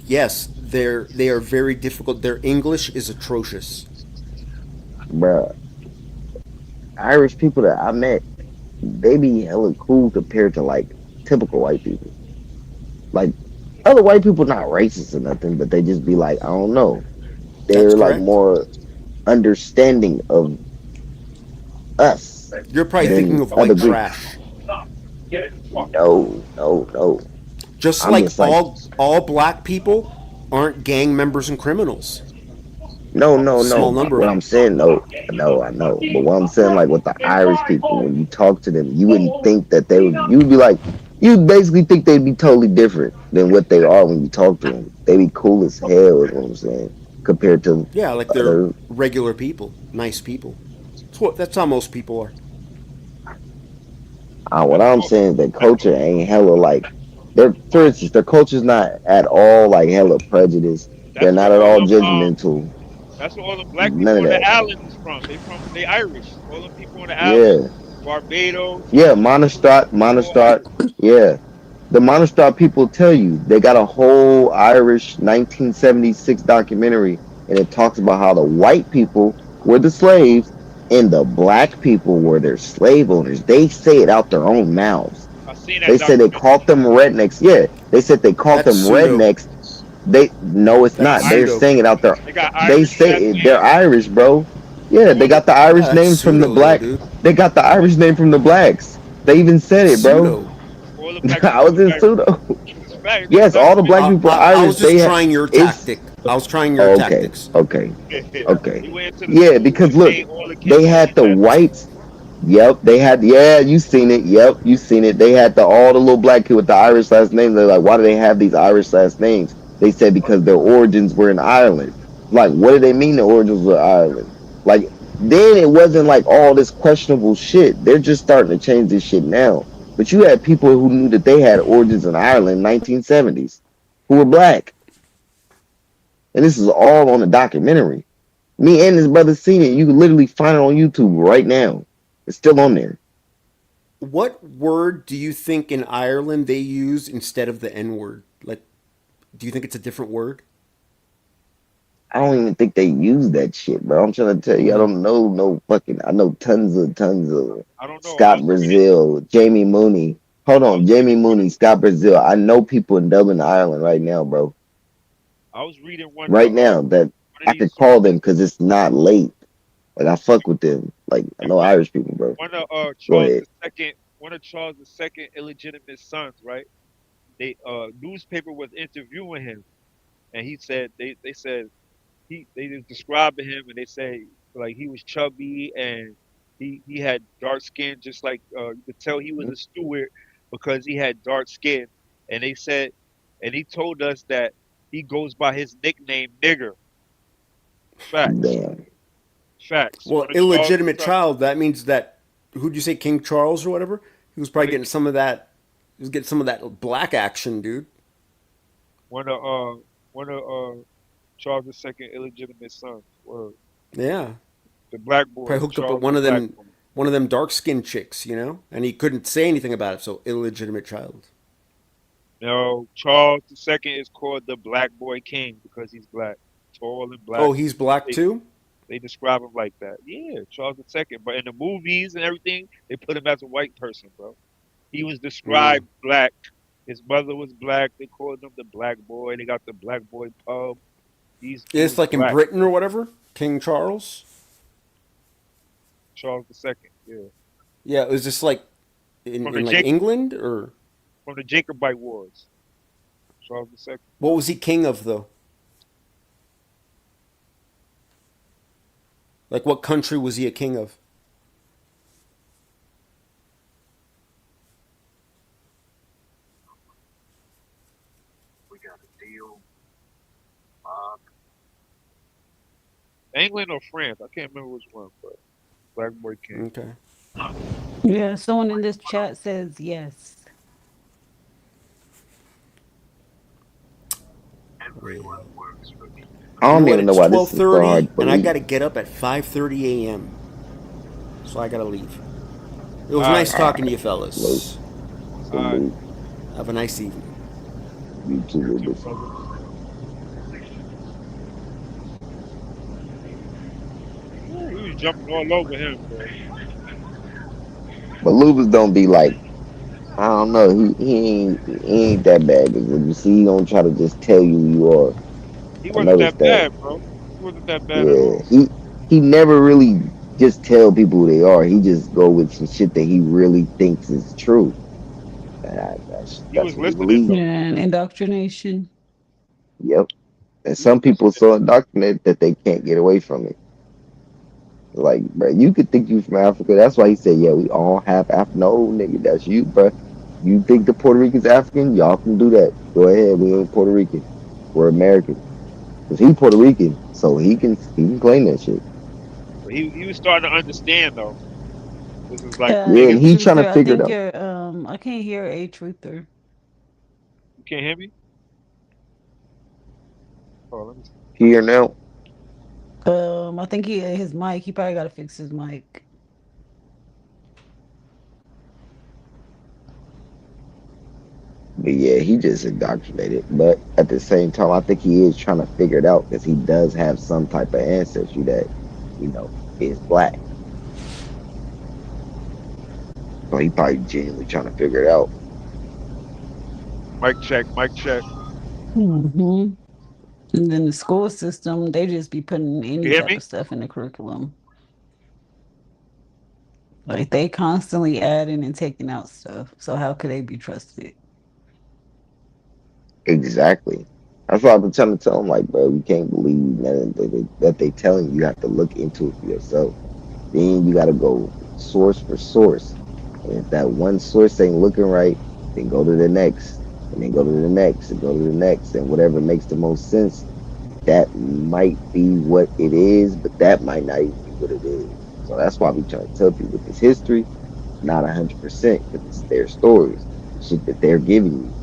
Yes, they are very difficult. Their English is atrocious. Bro, Irish people that I met, they be hella cool compared to like typical white people. Like other white people not racist or nothing, but they just be like, I don't know. That's They're like correct. more understanding of us You're probably thinking than of other white groups. trash. No, no, no. Just I'm like just like, all black people aren't gang members and criminals. no, no, Small no. number of What I'm them. saying, no, no, I know. But what I'm saying, like with the Irish people, when you talk to them, you wouldn't think that they would. You'd be like, you basically think they'd be totally different than what they are when you talk to them. They be cool as hell, is what I'm saying, compared to Yeah, like they're other. regular people, nice people. That's how most people are. What That's I'm all. saying is that That's culture ain't hella like. Their, for instance, their culture's not at all like hella prejudiced. They're that's where not at all all them. judgmental. That's where all them black None people of on the that. islands is from. They Irish. All them people on the island, Yeah. Barbados, Yeah, Trinidad, Monostat, they all Monostat. Irish. Yeah, the Monostat people tell you they got a whole Irish 1976 documentary, and it talks about how the white people were the slaves and the black people were their slave owners. They say it out their own mouths. I seen that They said they documentary. called them rednecks. Yeah, they said they called That's them pseudo. rednecks. They no, it's They got That's not. They're Irish. pseudo. saying it out there. They got They Irish say last it, they're names. Irish, bro. Yeah, they All the got the Yeah, Irish that's names from the pseudo though, black. dude. They got the Irish name from the blacks. They even said That's it, bro. pseudo. all the black I people was are in Irish. pseudo. It's fact. There's a Yes, all the black documentary. people are I was Irish. just They trying your it's tactic. I was trying your oh, okay, tactics. okay, okay. He went into the Yeah, school because and look, named all the kids they all had their the last names. whites. Yep, they had. Yeah, you seen it. Yep, you seen it. They had the all the little black kid with the Irish last names. They're like, why do they have these Irish last names? They said because their origins were in Ireland. Like, what do they mean the origins were Ireland? Like, then it wasn't like all this questionable shit. They're just starting to change this shit now. But you had people who knew that they had origins in Ireland in 1970s who were black, and this is all on a documentary. Me and his brother seen it. You can literally find it on YouTube right now. It's still on there. What word do you think in Ireland they use instead of the N word? Like, do you think it's a different word? I don't even think they use that shit, bro. I'm trying to tell you, I Mm, don't know no fucking. I know tons of I don't know. Scott Brazil, Jamie Mooney. Hold I was on, reading Jamie one. Mooney, Scott Brazil. I know people in Dublin, Ireland, right now, bro. I was reading Right now, that one of I these could call sources. them because it's not late. Like I fuck with them. Like I And know Irish people, bro. one of Go Charles ahead. the second, one of Charles the second illegitimate sons, right? They newspaper was interviewing him, and he said they said they was describing him, and they say like he was chubby and He had dark skin, just like you could tell he was a steward because he had dark skin. And they said, and he told us that he goes by his nickname Nigger. Facts, Damn. facts. Well, One of Charles' illegitimate child. That means that who'd you say, King Charles or whatever? He was one probably of getting some of that. He was getting some of that black action, dude. one of uh one of Charles II illegitimate sons. Word. Yeah, The black boy, probably hooked up with Charles the black boy. one of them dark skinned chicks, and he couldn't say anything about it. So illegitimate child. No, Charles II is called the Black Boy King because he's black, tall and black. Oh, he's black They too. they describe him like that. Yeah, Charles II. But in the movies and everything, they put him as a white person, bro. He was Mm. described black. His mother was black. They called him the Black Boy. They got the Black Boy pub. He It's was like in black, Britain or whatever. King Charles. Charles II. Yeah, Yeah, it was just like from the in like England or Jacobite Wars. Charles II. what was he king of though? Like what country was he a king of? England or France? I can't remember which one, but Black Boy King. Okay. Yeah, someone in this chat says yes. Yeah. I You know don't what? even know It's why this is so hard 12:30, to and I believe. got to get up at 5:30 a.m. So I got to leave. It was All right, nice All talking to right, you, salute, fellas. all right. salute. Have a nice evening. You You too, too, brother. Ooh, we was jumping all over him, bro. but Lubas don't be like, I don't know. He ain't that bad. 'Cause if you see, he don't try to just tell you who you are. He I wasn't noticed that that. bad, bro. He wasn't that bad at Yeah, all. he never really just tell people who they are. He just go with some shit that he really thinks is true. He That's was what he listening believes. Yeah, though. and indoctrination. Yep. And He was some people are listening. so indoctrinated that they can't get away from it. Like, bro, you could think you from Africa. That's why he said, yeah, we all have Africa. No, nigga, that's you, bro. You think the Puerto Rican's African? Y'all can do that. Go ahead. We ain't Puerto Rican. We're American. Cause he Puerto Rican, so he can claim that shit. But he was starting to understand though. This is like Yeah, making and A he trying to truther, I figure it think out. you're I can't hear a truther. you can't hear me? Oh, let me see. Here now. I think his mic, he probably gotta fix his mic. But yeah, he just indoctrinated. But at the same time, I think he is trying to figure it out because he does have some type of ancestry that, is black. So he probably genuinely trying to figure it out. Mic check, mic check. Hmm. And then the school system, they just be putting You any hear type me? of stuff in the curriculum. Like they constantly adding and taking out stuff. So how could they be trusted? Exactly. That's why I've been trying to tell him, like, bro, you can't believe nothing that they telling you. You have to look into it for yourself. Then you got to go source for source. And if that one source ain't looking right, then go to the next, and then go to the next, and go to the next, and whatever makes the most sense, that might be what it is, but that might not even be what it is. So that's why we try to tell people with this history, not 100% because it's their stories, the shit that they're giving you.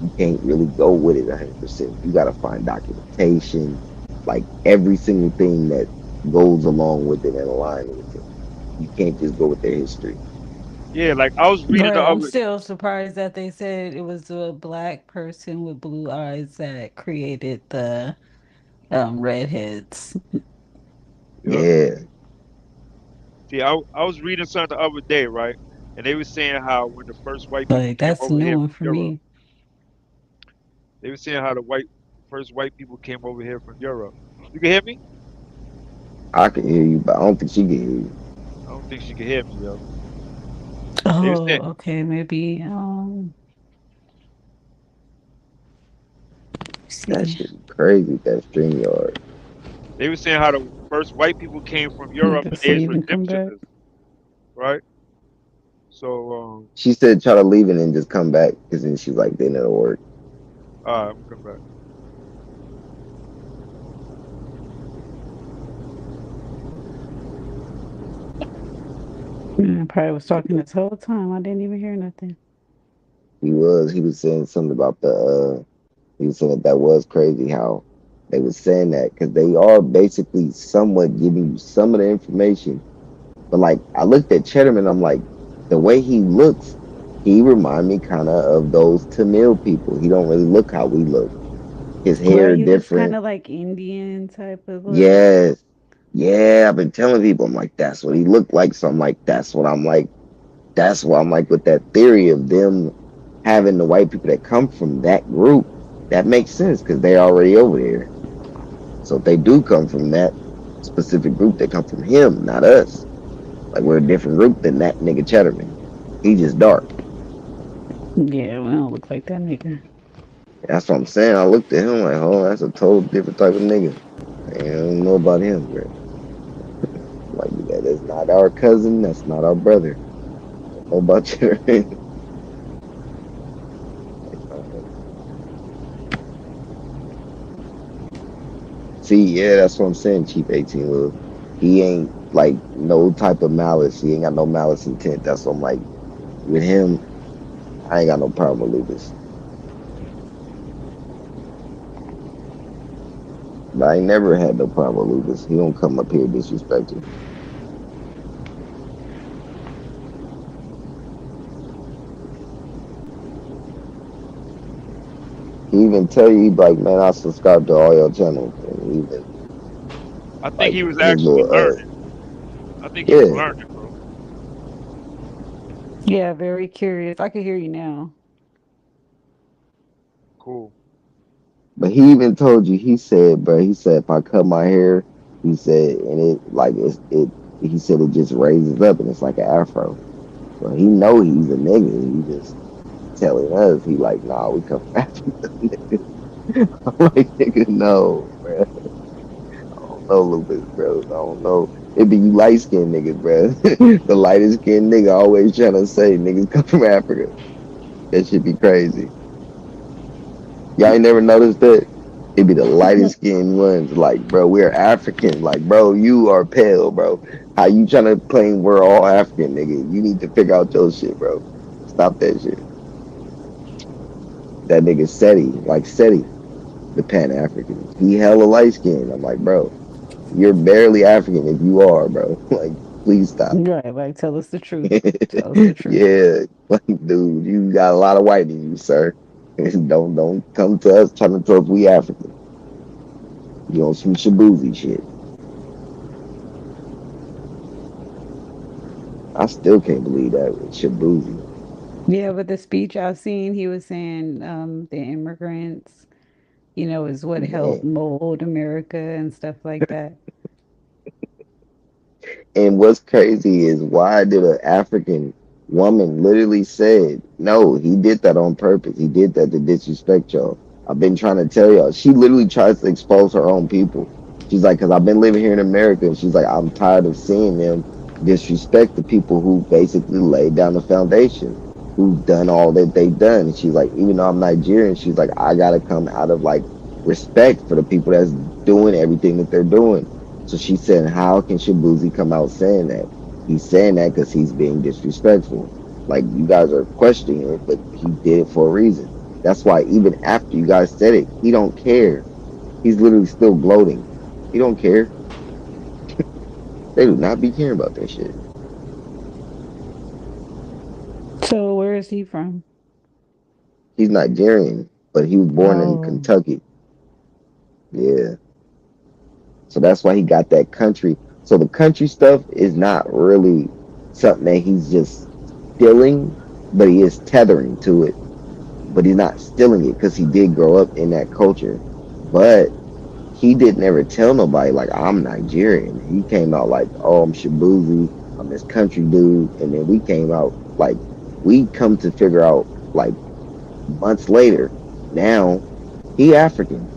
You can't really go with it 100%. You got to find documentation, like every single thing that goes along with it and align with it. You can't just go with their history. Yeah, like I was reading the Right. I'm other. still surprised that they said it was a black person with blue eyes that created the redheads. Yep. Yeah, See, I was reading something the other day, right? And they were saying how when the first white people Like came that's a over new here one from for Europe, me. they were saying how the first white people came over here from Europe. You can hear me? I can hear you, but I don't think she can hear you. I don't think she can hear me, yo. They were Oh, saying okay, maybe That see. shit is crazy. That StreamYard. how the first white people came from Europe and they Before was you even come redemption. back. right? So, She said try to leave and then just come back because then she's like, then it'll work. all right, I'm gonna come back. I probably was talking this whole time. I didn't even hear nothing. He was saying something about he was saying that was crazy how they was saying that because they are basically somewhat giving you some of the information. But like I looked at Cheddarman, I'm like, the way he looks, he remind me kind of those Tamil people. He don't really look how we look. His Right, hair he looks kind different. of like Indian type of look. Yes. Yeah, I've been telling people, I'm like, that's what he looked like. So I'm like, that's what I'm like. That's why I'm like with that theory of them having the white people that come from that group. That makes sense because they're already over there. So if they do come from that specific group, they come from him, not us. Like we're a different group than that nigga Cheddarman. He just dark. Yeah, we don't look like that nigga. That's what I'm saying. I looked at him like, oh, that's a total different type of nigga. I don't know about him, bro. Like that is not our cousin. That's not our brother. I don't know about Cheddarman. Like, see, yeah, that's what I'm saying. Cheap 18 Lil. He ain't like no type of malice. He ain't got no malice intent. That's what I'm like with him. I ain't got no problem with Lucas. But I ain't never had no problem with Lucas. He don't come up here disrespecting. He even tell you, he be like, man, I subscribe to all your channels. And even I think like he was his actually little, learning. I think he was yeah. learning, bro. Yeah, very curious. I can hear you now. Cool. But he even told you, he said, bro, he said, if I cut my hair, he said, and he said it just raises up and it's like an afro. So he know he's a nigga. He just telling us, he like, nah, we come from Africa. I'm like, nigga, no, bro. I don't know, Lupus, bro. I don't know. It be you light skinned niggas, bro. The lightest skinned nigga always trying to say niggas come from Africa. That should be crazy. Y'all ain't never noticed that? It be the lightest skinned ones. Like, bro, we're African. Like, bro, you are pale, bro. How you trying to claim we're all African, nigga? You need to figure out your shit, bro. Stop that shit. That nigga SETI, like SETI, the Pan African. He hella light skinned. I'm like, bro, you're barely African if you are, bro. Like, please stop. Right, like tell us the truth. Tell us the truth. Yeah, like, dude, you got a lot of white in you, sir. Don't come to us trying to tell us we African. You on some shabuzi shit. I still can't believe that with shabuzi. Yeah, but the speech I've seen, he was saying the immigrants, is what helped Man. mold America and stuff like that. And what's crazy is why did an African woman literally said, no, he did that on purpose. He did that to disrespect y'all. I've been trying to tell y'all. She literally tries to expose her own people. She's like, because I've been living here in America. And she's like, I'm tired of seeing them disrespect the people who basically laid down the foundation, who've done all that they've done. And she's like, even though I'm Nigerian, she's like, I got to come out of like respect for the people that's doing everything that they're doing. So she said, how can Shabuzi come out saying that? He's saying that because he's being disrespectful. Like you guys are questioning it, but he did it for a reason. That's why even after you guys said it, he don't care. He's literally still gloating. He don't care. They do not be caring about that shit. So where is he from? He's Nigerian, but he was born in Oh, Kentucky. Yeah. So that's why he got that country. So the country stuff is not really something that he's just stealing, but he is tethering to it. But he's not stealing it because he did grow up in that culture. But he didn't ever tell nobody like I'm Nigerian. He came out like, oh, I'm Shabuzi, I'm this country dude, and then we came out like we come to figure out like months later. Now he African,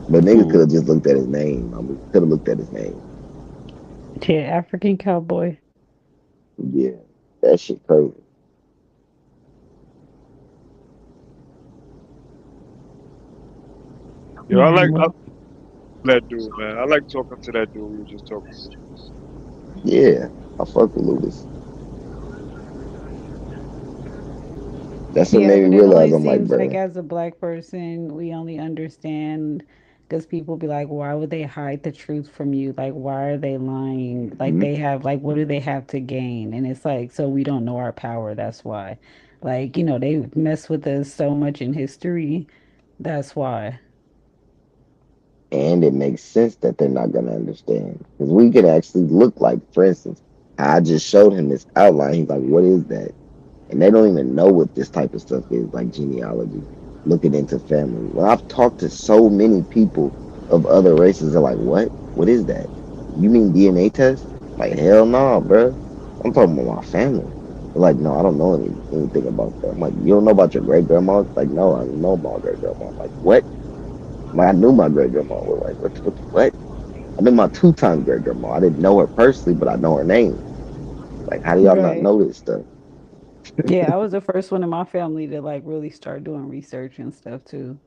but niggas could hmm. have just looked at his name. I mean, could have looked at his name. Yeah, African cowboy. Yeah, that shit crazy. Yo, I Mhm. that dude, man. I like talking to that dude we were just talking to. Yeah, I fuck with Lewis. That's what Yeah, made me but it realize only I'm like, seems like bro. as a black person, we only understand because people be like, why would they hide the truth from you? Like, why are they lying? Like, Hmm. they have, like, what do they have to gain? And it's like, so we don't know our power. That's why. Like, they mess with us so much in history. That's why. And it makes sense that they're not gonna understand because we could actually look like, for instance, I just showed him this outline. He's like, "What is that?" And they don't even know what this type of stuff is, like genealogy, looking into family. When I've talked to so many people of other races, they're like, "What? What is that? You mean DNA test?" Like, hell no, bro. I'm talking about my family. They're like, no, I don't know anything about that. I'm like, you don't know about your great grandma? Like, no, I don't know my great grandma. Like, what? Like, I knew my great grandma. We're like, what? I knew my two times great grandma. I didn't know her personally, but I know her name. Like, how do y'all not Right. know this stuff? Yeah, I was the first one in my family to like really start doing research and stuff too.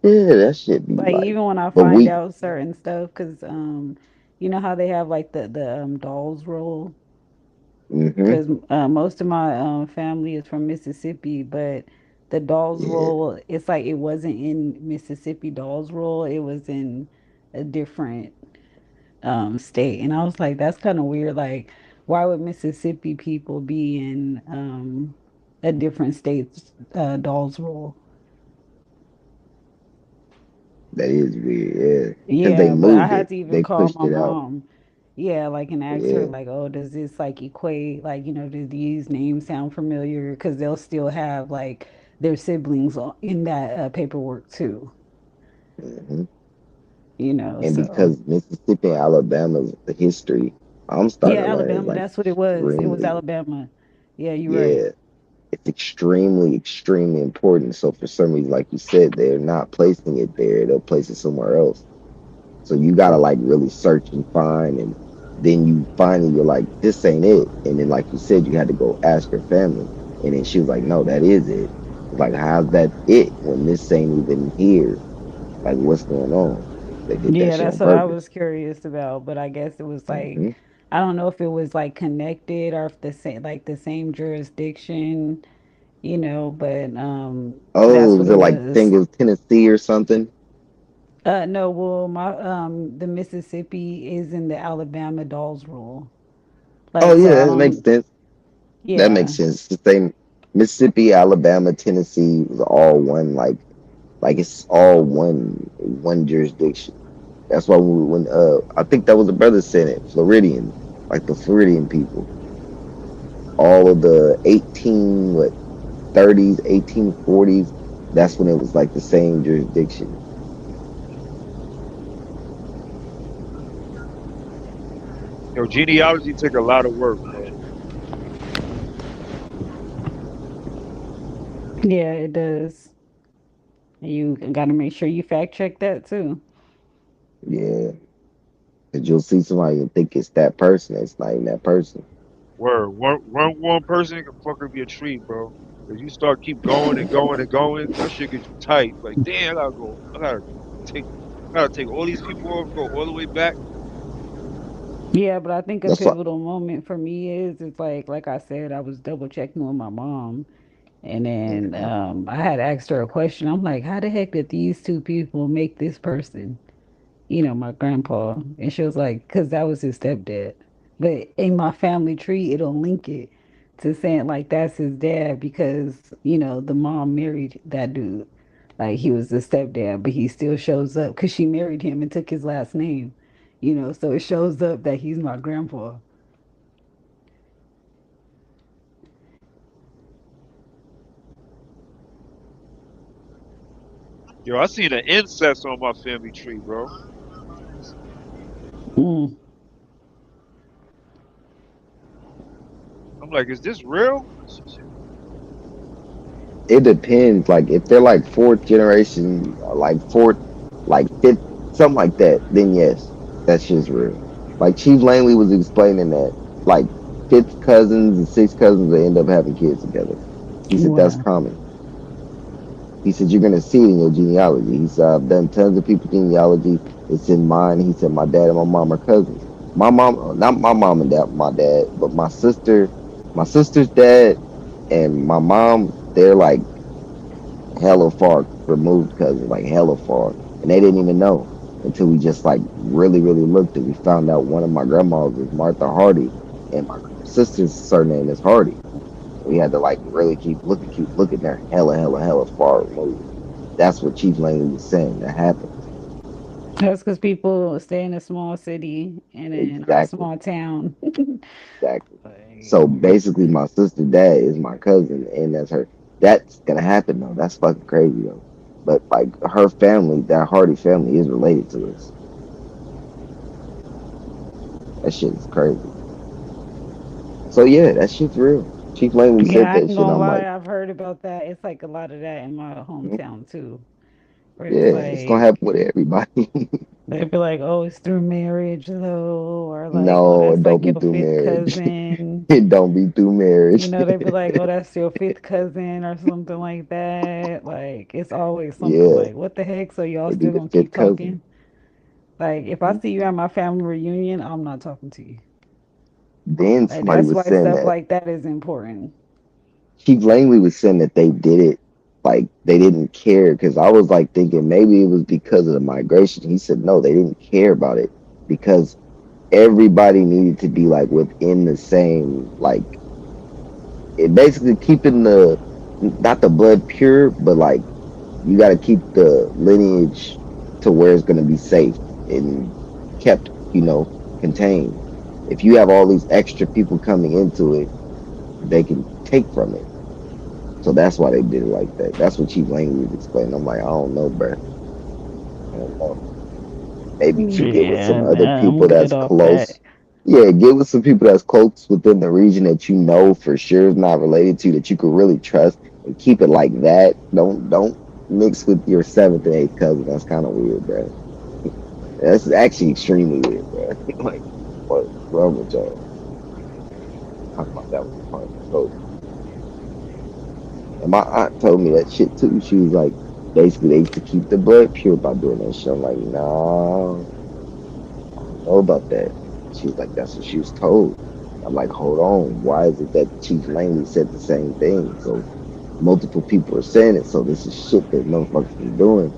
Yeah, that should be Like like, even when I but find we, out certain stuff, because you know how they have like the dolls roll. hmm, Because most of my family is from Mississippi, but the Dolls yeah, Roll, it's like it wasn't in Mississippi Dolls Roll, it was in a different state. And I was like, that's kind of weird. Like, why would Mississippi people be in a different state's Dolls Roll? that is weird. Yeah, because they Yeah, but I moved had it, to even they call pushed my it out. mom. Yeah, like and ask her Yeah, like, "Oh, does this like equate like, do these names sound familiar?" Because they'll still have like their siblings in that paperwork too, hmm. And so because Mississippi and Alabama's the history, I'm yeah, starting to learn is Alabama, like that's what it was. It was extremely, Alabama. Yeah, you're right. yeah, it's extremely, extremely important. So for some reason, like you said, they're not placing it there; they'll place it somewhere else. So you gotta like really search and find, and then you finally you're like, this ain't it. And then like you said, you had to go ask her family, and then she was like, no, that is it. It's like, how's that it when this ain't even here? Like, what's going on? They did that Yeah, shit that's on what I purpose. was curious about, but I guess it was like Hmm. I don't know if it was like connected or if the same jurisdiction, but that's Oh, what is it it like thing was. is Tennessee or something? No, well, my the Mississippi is in the Alabama Dolls Rule. Oh Like, so I yeah, that makes don't. sense. That makes Yeah, sense. It's the same. Mississippi, Alabama, Tennessee was all one. Like it's all one jurisdiction. That's why when I think that was the brother said it, Floridian, like the Floridian people, all of the 1830s, 1840s, that's when it was like the same jurisdiction. Yo, genealogy take a lot of work, bro. yeah, it does. You got to make sure you fact check that too. Yeah, because you'll see somebody and think it's that person. It's not even that person. Word. One person can fucking be a tree, bro. If you start keep going and going and going, that shit gets you tight. Like, damn, I gotta go. Take, I gotta take all these people off, go all the way back. Yeah, but I think a That's why. pivotal moment for me is it's like I said, I was double checking with my mom, and then Mhm. I had asked her a question. I'm like, how the heck did these two people make this person? My grandpa. And she was like, because that was his stepdad. But in my family tree, it'll link it to saying like that's his dad because, the mom married that dude. Like he was the stepdad, but he still shows up because she married him and took his last name. So it shows up that he's my grandpa. Yo, I seen an incest on my family tree, bro. Mm. I'm like, is this real? It depends. Like if they're like fourth generation, like fourth, like fifth, something like that, then yes, that shit's real. Like Chief Langley was explaining that. Like fifth cousins and sixth cousins that end up having kids together. He said that's Wow. common. He said you're gonna see it in your genealogy. He said I've done tons of people's genealogy. It's in mine. He said my dad and my mom are cousins. My mom, not my mom and dad, my dad, but my sister's dad and my mom, they're like hella far removed cousins, like hella far, and they didn't even know until we just like really, really looked, and we found out one of my grandmas is Martha Hardy, and my sister's surname is Hardy. We had to like really keep looking. They're hella, hella, hella far removed. That's what Chief Langley was saying that happened. That's because people stay in a small city and in a Exactly, small town. exactly. So Like, basically, my sister's dad is my cousin, and that's her. That's gonna happen though. That's fucking crazy though. But like her family, that Hardy family, is related to us. That shit is crazy. So yeah, that shit's real. Chief Langley said yeah, I that ain't shit. gonna I'm lie, like, I've heard about that. It's like a lot of that in my "Mhm, hometown too, where yeah, it's it's gonna happen like with everybody. they'd be like, "Oh, it's through marriage, though," or like, "Oh, No, it that's don't like be your through fifth marriage. cousin." It don't be through You marriage. know, they'd be like, "Oh, that's your fifth cousin," or something like that. Like, it's always something Yeah, like, "What the heck?" So y'all it be still the gonna keep fifth cousin. talking? Like, if I see you at my family reunion, I'm not talking to you. Then Like, somebody that's was why saying stuff that like that is important. Chief Langley was saying that they did it like they didn't care because I was like thinking maybe it was because of the migration. He said no, they didn't care about it because everybody needed to be like within the same like it basically keeping the not the blood pure, but like you got to keep the lineage to where it's going to be safe and kept, contained. If you have all these extra people coming into it, they can take from it. So that's why they did it like that. That's what Chief Langley was explaining. I'm like, I don't know, bro. I don't know. Maybe you get with some Yeah, other nah, people I'm good that's off that. close. Yeah, get with some people that's close within the region that you know for sure is not related to you that you could really trust and keep it like that. Don't mix with your seventh and eighth cousin. That's kind of weird, bro. That's actually extremely weird, bro. Like, what's wrong with y'all? Talk about that with the partner coach. And my aunt told me that shit too. She was like, basically, they used to keep the blood pure by doing that shit. I'm like, nah, I don't know about that. She was like, that's what she was told. I'm like, hold on. Why is it that Chief Langley said the same thing? So multiple people are saying it. So this is shit that motherfuckers been doing.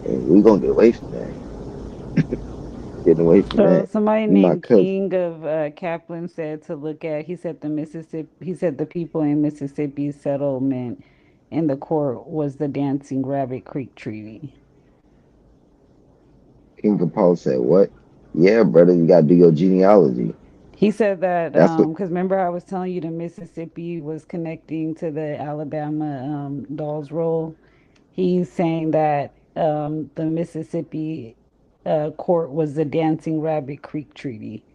And we gonna get away from that. Getting away from So that. somebody You my named cousin. King of Kaplan said to look at. He said the Mississippi. He said the people in Mississippi settlement in the court was the Dancing Rabbit Creek Treaty. King Capone said, what? Yeah, brother, you gotta do your genealogy. He said that That's what because remember I was telling you the Mississippi was connecting to the Alabama Dolls Roll. He's saying that the Mississippi court was the Dancing Rabbit Creek Treaty.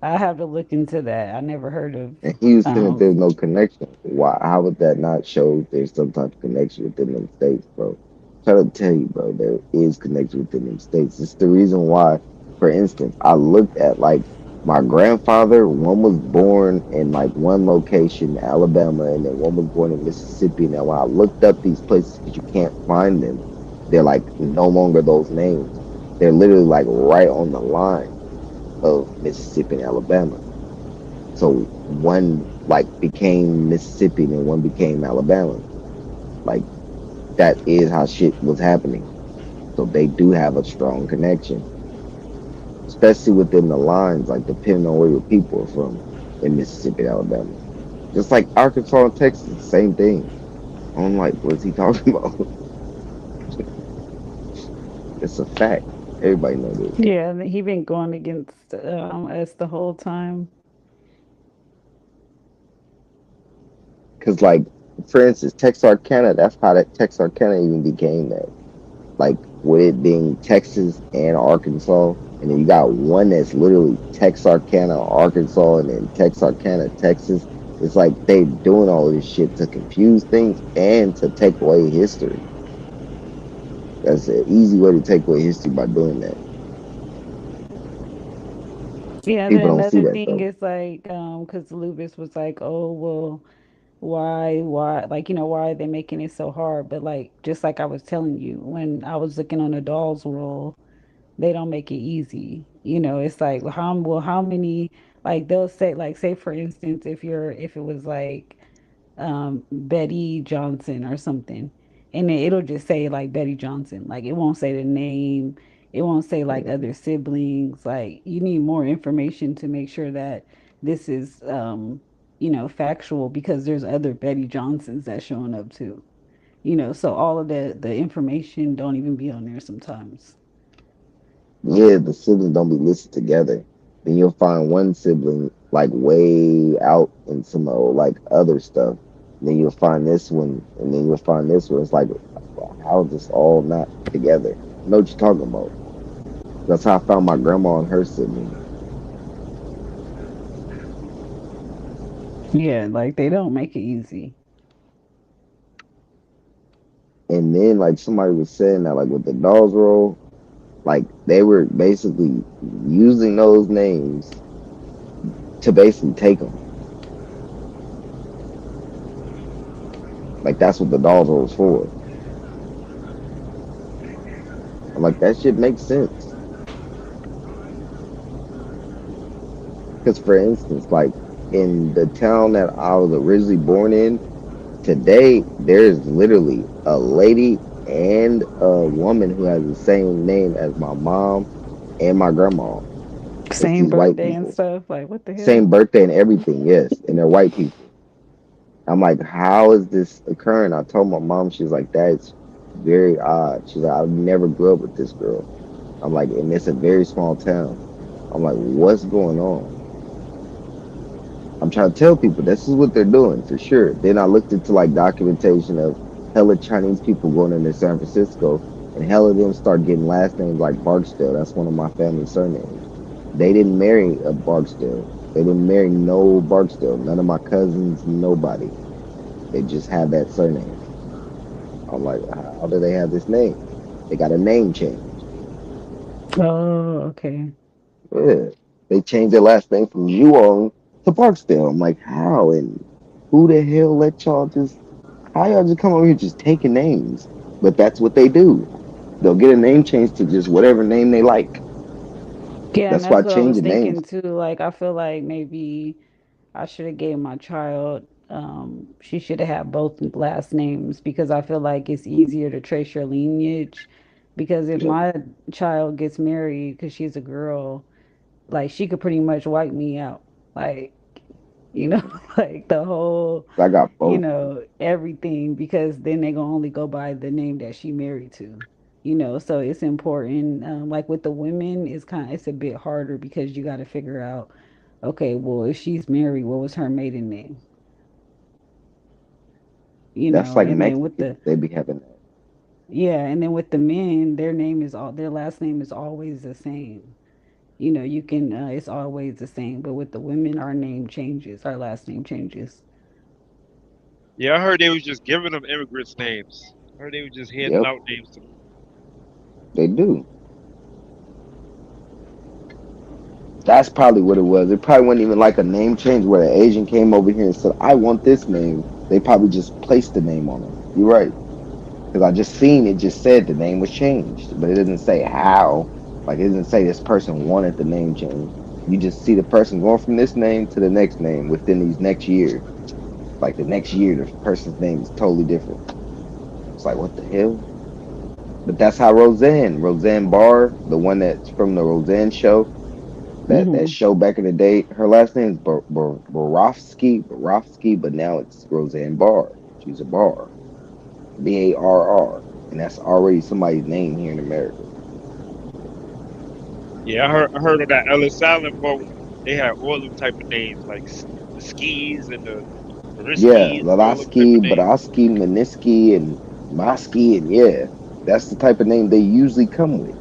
I have to look into that. I never heard of. and he was saying that Um, there's no connection. Why? How would that not show there's some type of connection within them states, bro? Try to tell you, bro, there is connection within them states. It's the reason why, for instance, I looked at like my grandfather. One was born in like one location, Alabama, and then one was born in Mississippi. Now, when I looked up these places because you can't find them, they're like no longer those names. They're literally like right on the line of Mississippi and Alabama. So one like became Mississippi and then one became Alabama. Like that is how shit was happening. So they do have a strong connection, especially within the lines, like depending on where your people are from in Mississippi, Alabama. Just like Arkansas and Texas, same thing. I'm like, what's he talking about? It's a fact. Everybody know this. yeah, he been going against us the whole time. Cause like, for instance, Texarkana, that's how that Texarkana even became that. Like with it being Texas and Arkansas, and then you got one that's literally Texarkana, Arkansas, and then Texarkana, Texas. It's like they doing all this shit to confuse things and to take away history. That's an easy way to take away history by doing that. Yeah, People then don't see another that thing though. is like, because Lubis was like, oh, well, why, like, why are they making it so hard? But like, just like I was telling you, when I was looking on the dolls roll, they don't make it easy. It's like, how many, like, they'll say, like, say for instance, if it was like, Betty Johnson or something. And then it'll just say like Betty Johnson. Like it won't say the name. It won't say like Yeah. other siblings. Like you need more information to make sure that this is factual because there's other Betty Johnsons that's showing up too. So all of the information don't even be on there sometimes. Yeah, the siblings don't be listed together. Then you'll find one sibling like way out in some old like other stuff. Then you'll find this one, and then you'll find this one. It's like, well, how is this all not together? I know what you're talking about. That's how I found my grandma and her siblings. Yeah, like they don't make it easy. And then like somebody was saying that like with the dolls roll, like they were basically using those names to basically take them. Like that's what the dolls roll was for. I'm like that shit makes sense. Because for instance, like in the town that I was originally born in, today there's literally a lady and a woman who has the same name as my mom and my grandma. It's Same these white birthday and people. stuff. Like what the hell? Same birthday and everything, yes. And they're white people. I'm like, how is this occurring? I told my mom, she's like, that's very odd. She's like, I never grew up with this girl. I'm like, and it's a very small town. I'm like, what's going on? I'm trying to tell people this is what they're doing for sure. Then I looked into like documentation of hella Chinese people going into San Francisco, and hella of them start getting last names like Barksdale. That's one of my family surnames. They didn't marry a Barksdale. They didn't marry no Barksdale. None of my cousins, nobody. They just have that surname. I'm like, how do they have this name? They got a name change. Oh, okay. Yeah. They changed their last name from Yuong to Barksdale. I'm like, how? And who the hell let y'all just, how y'all just come over here just taking names? But that's what they do. They'll get a name change to just whatever name they like. Yeah, and That's why that's what I was changing thinking names, too. Like, I feel like maybe I should have gave my child, she should have had both last names because I feel like it's easier to trace your lineage. Because if yep, my child gets married, because she's a girl, like she could pretty much wipe me out. Like, like the whole, I got both. everything, because then they gonna only go by the name that she married to. So it's important. Like with the women, it's a bit harder because you got to figure out, okay, well, if she's married, what was her maiden name? That's like And then with Mexicans. the They be having that. yeah, and then with the men, their last name is always the same. You can it's always the same, but with the women, our name changes, our last name changes. Yeah, I heard they was just giving them immigrants names. I heard they was just handing Yep, out names to them. they do. That's probably what it was. It probably wasn't even like a name change where an Asian came over here and said, I want this name. They probably just placed the name on them. You're right. Because I just seen it just said the name was changed, but it didn't say how. Like it didn't say this person wanted the name change. You just see the person going from this name to the next name within these next year. Like the next year, the person's name is totally different. It's like, what the hell? But that's how Roseanne Barr, the one that's from the Roseanne show, that Hmm. show back in the day. Her last name is Borofsky, but now it's Roseanne Barr. She's a Barr, Barr, and that's already somebody's name here in America. Yeah, I heard on that Ellis Island boat, they had all them type of names like the skis and the Yeah, Boriskis and all them type Ladowski, of names. Bodowski, Meniski, and Mosky, and yeah, that's the type of name they usually come with.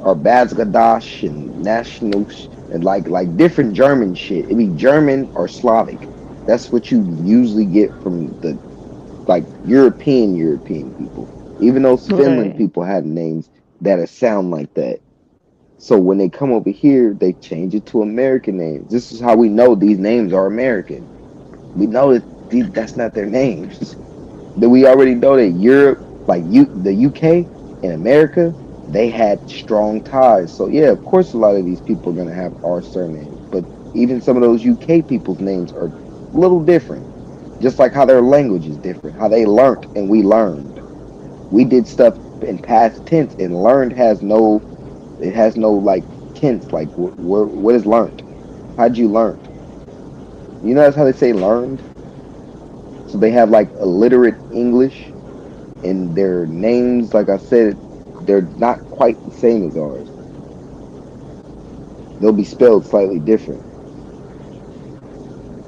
Or Bazgadash and National and like different German shit. It be German or Slavic. That's what you usually get from the like European people. Even those Finland Right. people had names that sound like that. So when they come over here, they change it to American names. This is how we know these names are American. We know that that's not their names. That we already know that Europe, like the UK and America, they had strong ties. So yeah, of course, a lot of these people are gonna have our surnames. But even some of those UK people's names are a little different. Just like how their language is different, how they learned and we learned. We did stuff in past tense, and learned has no, it has no like tense. Like what is learned? How'd you learn? You know that's how they say learned. So they have like illiterate English, and their names, like I said, they're not quite the same as ours. They'll be spelled slightly different.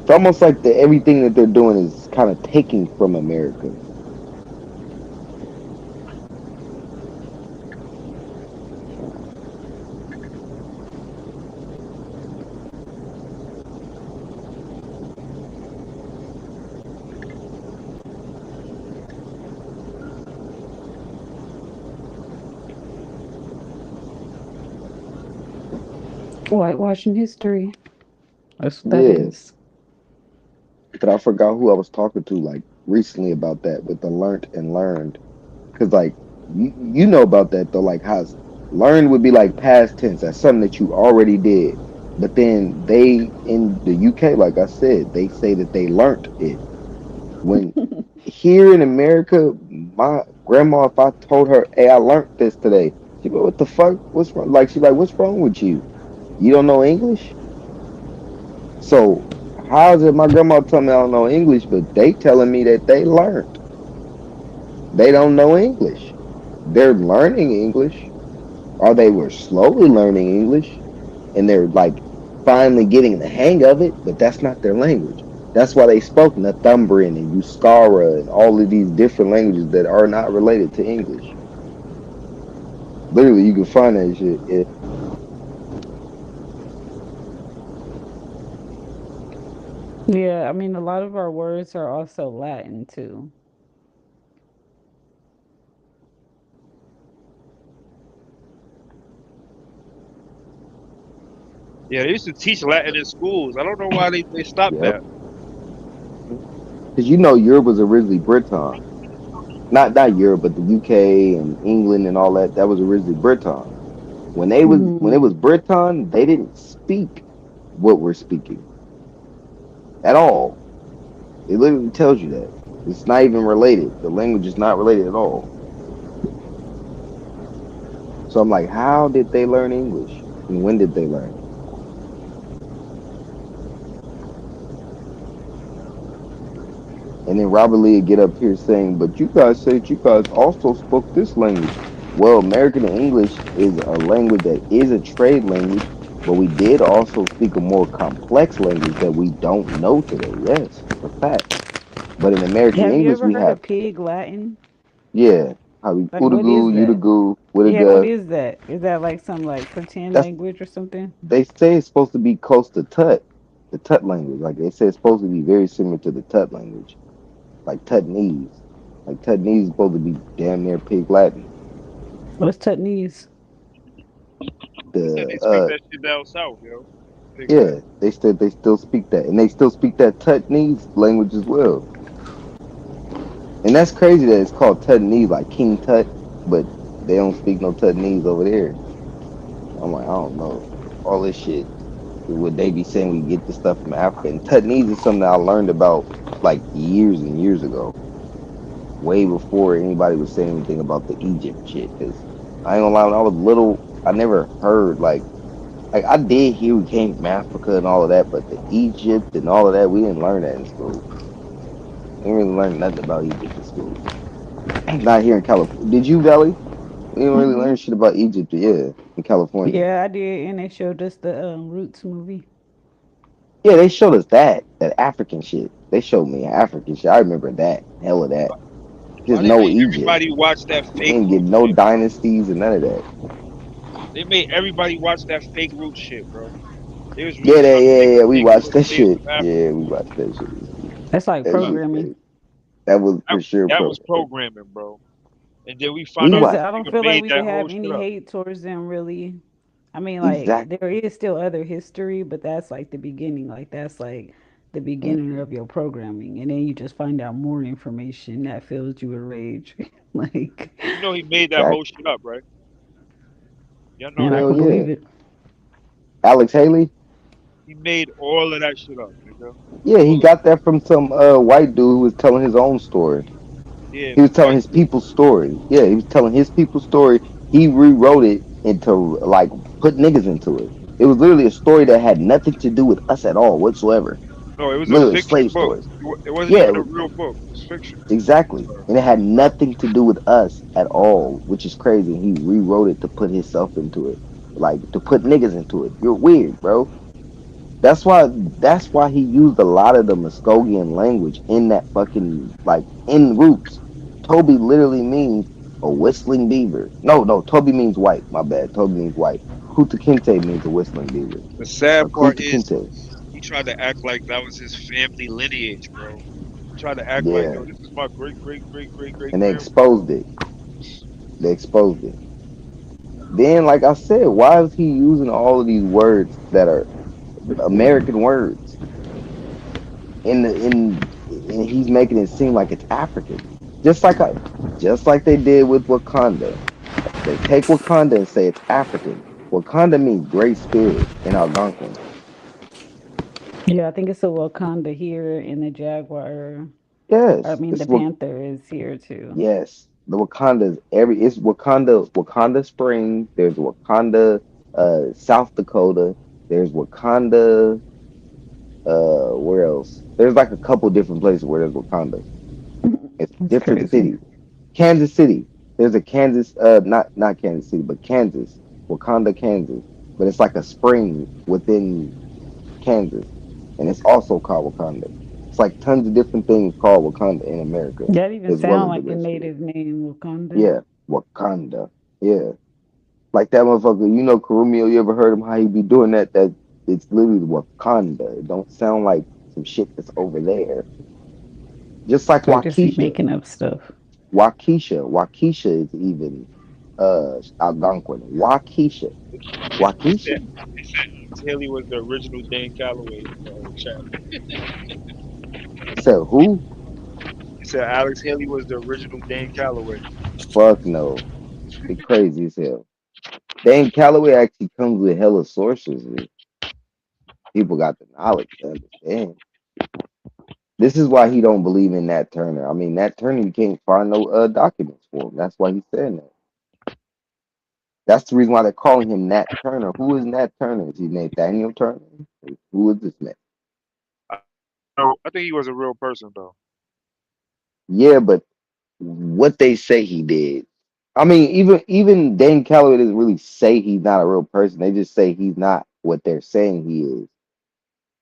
It's almost like everything that they're doing is kind of taking from America. Whitewashing history. That's what that Yeah, is. but I forgot who I was talking to like recently about that with the learnt and learned. Because like you know about that though, like how learned would be like past tense. That's something that you already did. But then they in the UK, like I said, they say that they learnt it. When here in America, my grandma, if I told her, "Hey, I learned this today," she go, "What the fuck? What's wrong?" Like she's like, "What's wrong with you? You don't know English?" So how is it my grandma telling me I don't know English, but they telling me that they learned? They don't know English. They're learning English, or they were slowly learning English, and they're like finally getting the hang of it, but that's not their language. That's why they spoke Northumbrian and Euskara and all of these different languages that are not related to English. Literally, you can find that shit. Yeah, Yeah, I mean, a lot of our words are also Latin too. Yeah, they used to teach Latin in schools. I don't know why they stopped yep. that. Because you know Europe was originally Briton. Not Europe, but the UK and England and all that. That was originally Briton. When it Mm. was Briton, they didn't speak what we're speaking at all. It literally tells you that. It's not even related. The language is not related at all. So I'm like, how did they learn English? And when did they learn it? And then Robert Lee would get up here saying, but you guys said you guys also spoke this language. Well, American English is a language that is a trade language, but we did also speak a more complex language that we don't know today. Yes, it's a fact. But in American Have you English, ever we heard have, of Pig Latin? yeah, how we Like, what oodagoo, is that? udagoo, Yeah, what woodaga. is that? Is that like some like pretend That's language or something? they say it's supposed to be close to Tut, the Tut language. Like they say it's supposed to be very similar to the Tut language, like Tutnese. Like Tutnese is supposed to be damn near Pig Latin. What's Tutnese? They said The they speak that shit down south, yo. Big yeah, Latin. they still speak that, and they still speak that Tutnese language as well. And that's crazy that it's called Tutnese, like King Tut, but they don't speak no Tutnese over there. I'm like, I don't know. All this shit, what they be saying, we get this stuff from Africa. And Tutnese is something that I learned about like years and years ago, way before anybody was saying anything about the Egypt shit. Because I ain't gonna lie, when I was little, I never heard like I did hear we came from Africa and all of that, but the Egypt and all of that, we didn't learn that in school. We didn't really learn nothing about Egypt in school. Not here in California. Did you, Valley? We didn't really Hmm. learn shit about Egypt, yeah, in California. Yeah, I did, and they showed us the Roots movie. Yeah, they showed us that African shit. They showed me African shit. I remember that. Hell of that. Why Just they no made Egypt. everybody watch that We fake didn't get root no shit, bro? dynasties and none of that. They made everybody watch that fake root shit, bro. They was really Yeah, trying to make yeah, us yeah. We think watched that they was shit. from Yeah, Africa. we watched that shit. That's like That Uh, shit programming. crazy. That was that, for sure that was programming. programming, bro. And then we We found out Because this watched. I don't nigga feel like made we that could whole have shit any up. hate towards them, really. I mean, like Exactly. there is still other history, but that's like the beginning. Like that's like the beginning of your programming, and then you just find out more information that fills you with rage. Like, You know he made that whole Exactly. shit up, right? Y'all know and I that, Hell can right? yeah. believe it. Alex Haley. He made all of that shit up, nigga. Yeah, he All of got that from some white dude who was telling his own story. yeah, He was some telling white his dude. people's story. Yeah, he was telling his people's story. He rewrote it into like put niggas into it. It was literally a story that had nothing to do with us at all whatsoever. No, it was a Literally fiction slave book. stories. It wasn't Yeah, even a real book. It was fiction. exactly. So, And it had nothing to do with us at all, which is crazy. He rewrote it to put himself into it. Like to put niggas into it. You're weird, bro. That's why he used a lot of the Muskogean language in that fucking like in roots. Toby literally means a whistling beaver. No, Toby means white. My bad. Toby means white. Kuta Kinte means a whistling beaver. the sad A part Kuta is Kinte. he tried to act like that was his family lineage, bro. He tried to act like, Yeah. yo, this is my great, great, great, great, great And they grandfather. exposed it. They exposed it. Then, like I said, why is he using all of these words that are American words in and he's making it seem like it's African? Just like just like they did with Wakanda. They take Wakanda and say it's African. Wakanda means great spirit in Algonquin. Yeah, I think it's a Wakanda here, and the Jaguar. I Yes, mean, the it's what. Panther is here too. Yes, the Wakanda's every. It's Wakanda Springs. There's Wakanda, South Dakota. There's Wakanda. Where else? There's like a couple different places where there's Wakanda. It's That's different crazy. cities. Kansas City. There's a Kansas. Not Kansas City, but Kansas. Wakanda, Kansas. But it's like a spring within Kansas, and it's also called Wakanda. It's like tons of different things called Wakanda in America, That even as well sound as the like a rest of it. native name, Wakanda. Yeah, Wakanda. Yeah, like that motherfucker. You know, Karumio. You ever heard him? How he be doing that? That it's literally Wakanda. It don't sound like some shit that's over there. Just like Or just be Waukesha. making up stuff. Waukesha is even Algonquin. They said, Waukesha. they said Alex Haley was the original Dan Calloway in the chat. So who? They said Alex Haley was the original Dan Calloway. Fuck no. They crazy as hell. Dan Calloway actually comes with hella sources. And people got the knowledge to understand. This is why he don't believe in Nat Turner. I mean, Nat Turner, you can't find no documents for him. That's why he's saying that. That's the reason why they're calling him Nat Turner. Who is Nat Turner? Is he Nathaniel Turner? Who is this man? I think he was a real person though. Yeah, but what they say he did. I mean, even Dan Calloway doesn't really say he's not a real person. They just say he's not what they're saying he is.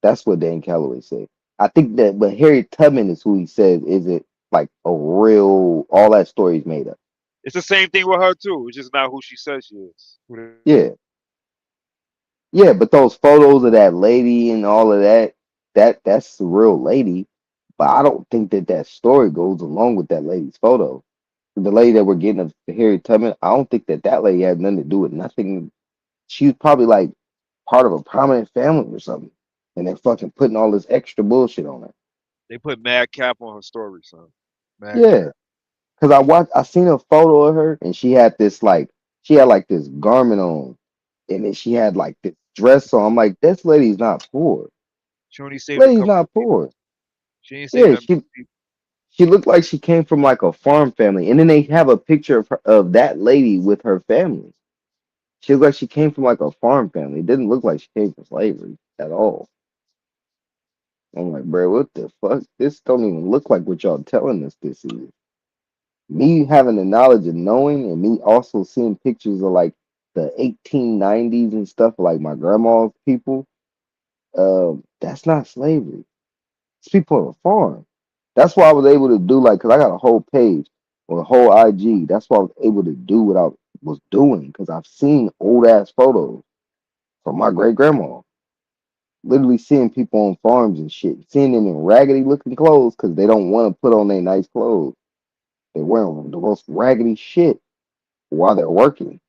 That's what Dan Calloway said. I think that, but Harriet Tubman is who he says isn't like a real. All that story is made up. It's the same thing with her too. It's just not who she says she is. Who they say she Yeah, is. yeah. But those photos of that lady and all of that, that's the real lady. But I don't think that that story goes along with that lady's photo. The lady that we're getting of Harriet Tubman, I don't think that that lady had nothing to do with nothing. She was probably like part of a prominent family or something, and they're fucking putting all this extra bullshit on her. They put mad cap on her story, son. Mad Yeah. cap. Cause I seen a photo of her and she had like this garment on and then she had like this dress on. I'm like, this lady's not poor. She only saved a Lady's couple of not people. poor. She ain't saved Yeah, that many people. she looked like she came from like a farm family. And then they have a picture of of that lady with her family. She looked like she came from like a farm family. It didn't look like she came from slavery at all. I'm like, bro, what the fuck? This don't even look like what y'all telling us this is. Me having the knowledge of knowing and me also seeing pictures of like the 1890s and stuff like my grandma's people, that's not slavery. It's people on a farm. That's why I was able to do like, because I got a whole page or a whole IG. That's why I was able to do what I was doing because I've seen old ass photos from my great grandma. Literally seeing people on farms and shit, seeing them in raggedy looking clothes because they don't want to put on their nice clothes. They're wearing the most raggedy shit while they're working.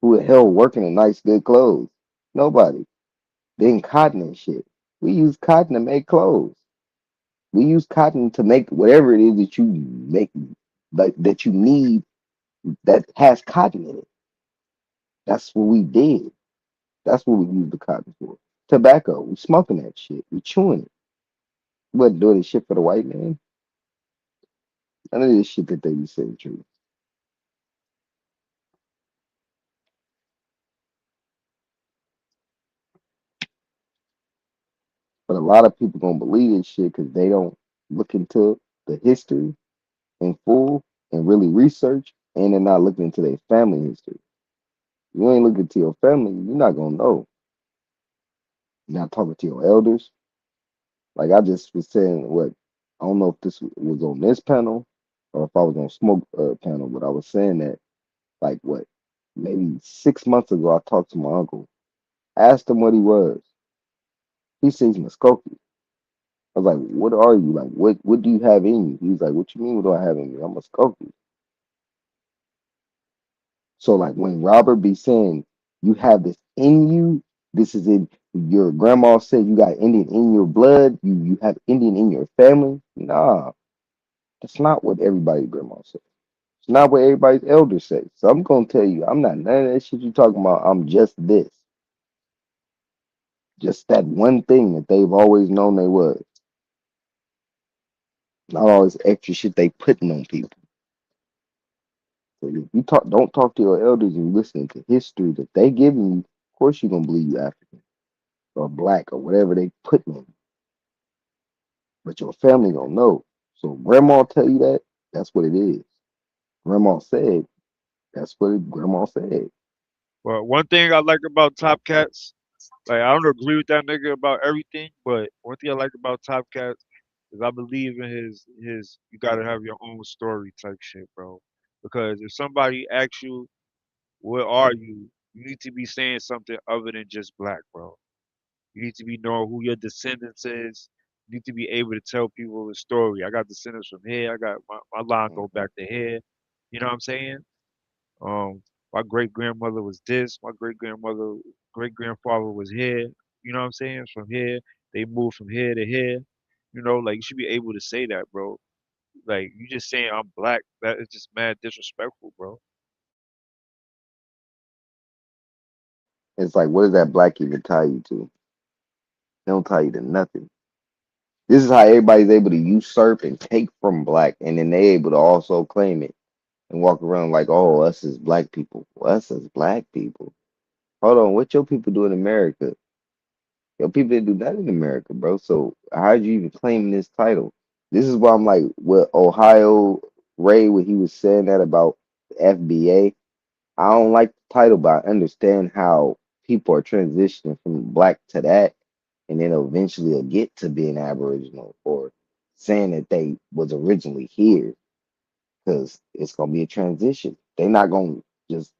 Who the hell working in nice, good clothes? Nobody. Then cotton and shit. We use cotton to make clothes. We use cotton to make whatever it is that you make, like that you need that has cotton in it. That's what we did. That's what we use the cotton for. Tobacco. We smoking that shit. We chewing it. We wasn't doing this shit for the white man. None of this shit that they be saying true. But a lot of people gonna believe this shit because they don't look into the history in full and really research, and they're not looking into their family history. You ain't looking to your family, you're not gonna know. You're not talking to your elders. Like I just was saying, what I don't know if this was on this panel or if I was on smoke panel, but I was saying that like what maybe 6 months ago I talked to my uncle, asked him what he was. He says Muskogee. I was like, what are you? Like, what do you have in you? He was like, what you mean, what do I have in me? I'm a Skokie. So, like, when Robert be saying, you have this in you, this is in your grandma said you got Indian in your blood, you have Indian in your family. Nah, that's not what everybody's grandma said. It's not what everybody's elders say. So, I'm going to tell you, I'm not none of that shit you talking about. I'm just this. Just that one thing that they've always known they was. Not all this extra shit they putting on people. So if you don't talk to your elders and listen to history that they giving you, of course you're gonna believe you African or black or whatever they put in you. But your family gonna know. So grandma tell you that, that's what it is. Grandma said, that's what grandma said. But one thing I like about Top Cats, like I don't agree with that nigga about everything, but one thing I like about Top Cats is I believe in his you gotta have your own story type shit, bro. Because if somebody asks you, what are you? You need to be saying something other than just black, bro. You need to be knowing who your descendants is. You need to be able to tell people the story. I got descendants from here. I got my line go Mhm. back to here. You know what I'm saying? Um, my great grandmother was this. My great grandfather was here. You know what I'm saying? From here, they moved from here to here. You know, like you should be able to say that, bro. Like you just saying I'm black, that is just mad disrespectful, bro. It's like, what does that black even tie you to? They don't tie you to nothing. This is how everybody's able to usurp and take from black, and then they able to also claim it and walk around like, oh, us as black people. Us as black people. Hold on, what your people do in America? Your people didn't do that in America, bro. So how'd you even claim this title? This is why I'm like, what Ohio Ray, when he was saying that about the FBA, I don't like the title, but I understand how people are transitioning from black to that, and then eventually they'll get to being Aboriginal or saying that they was originally here, because it's gonna be a transition. They're not gonna just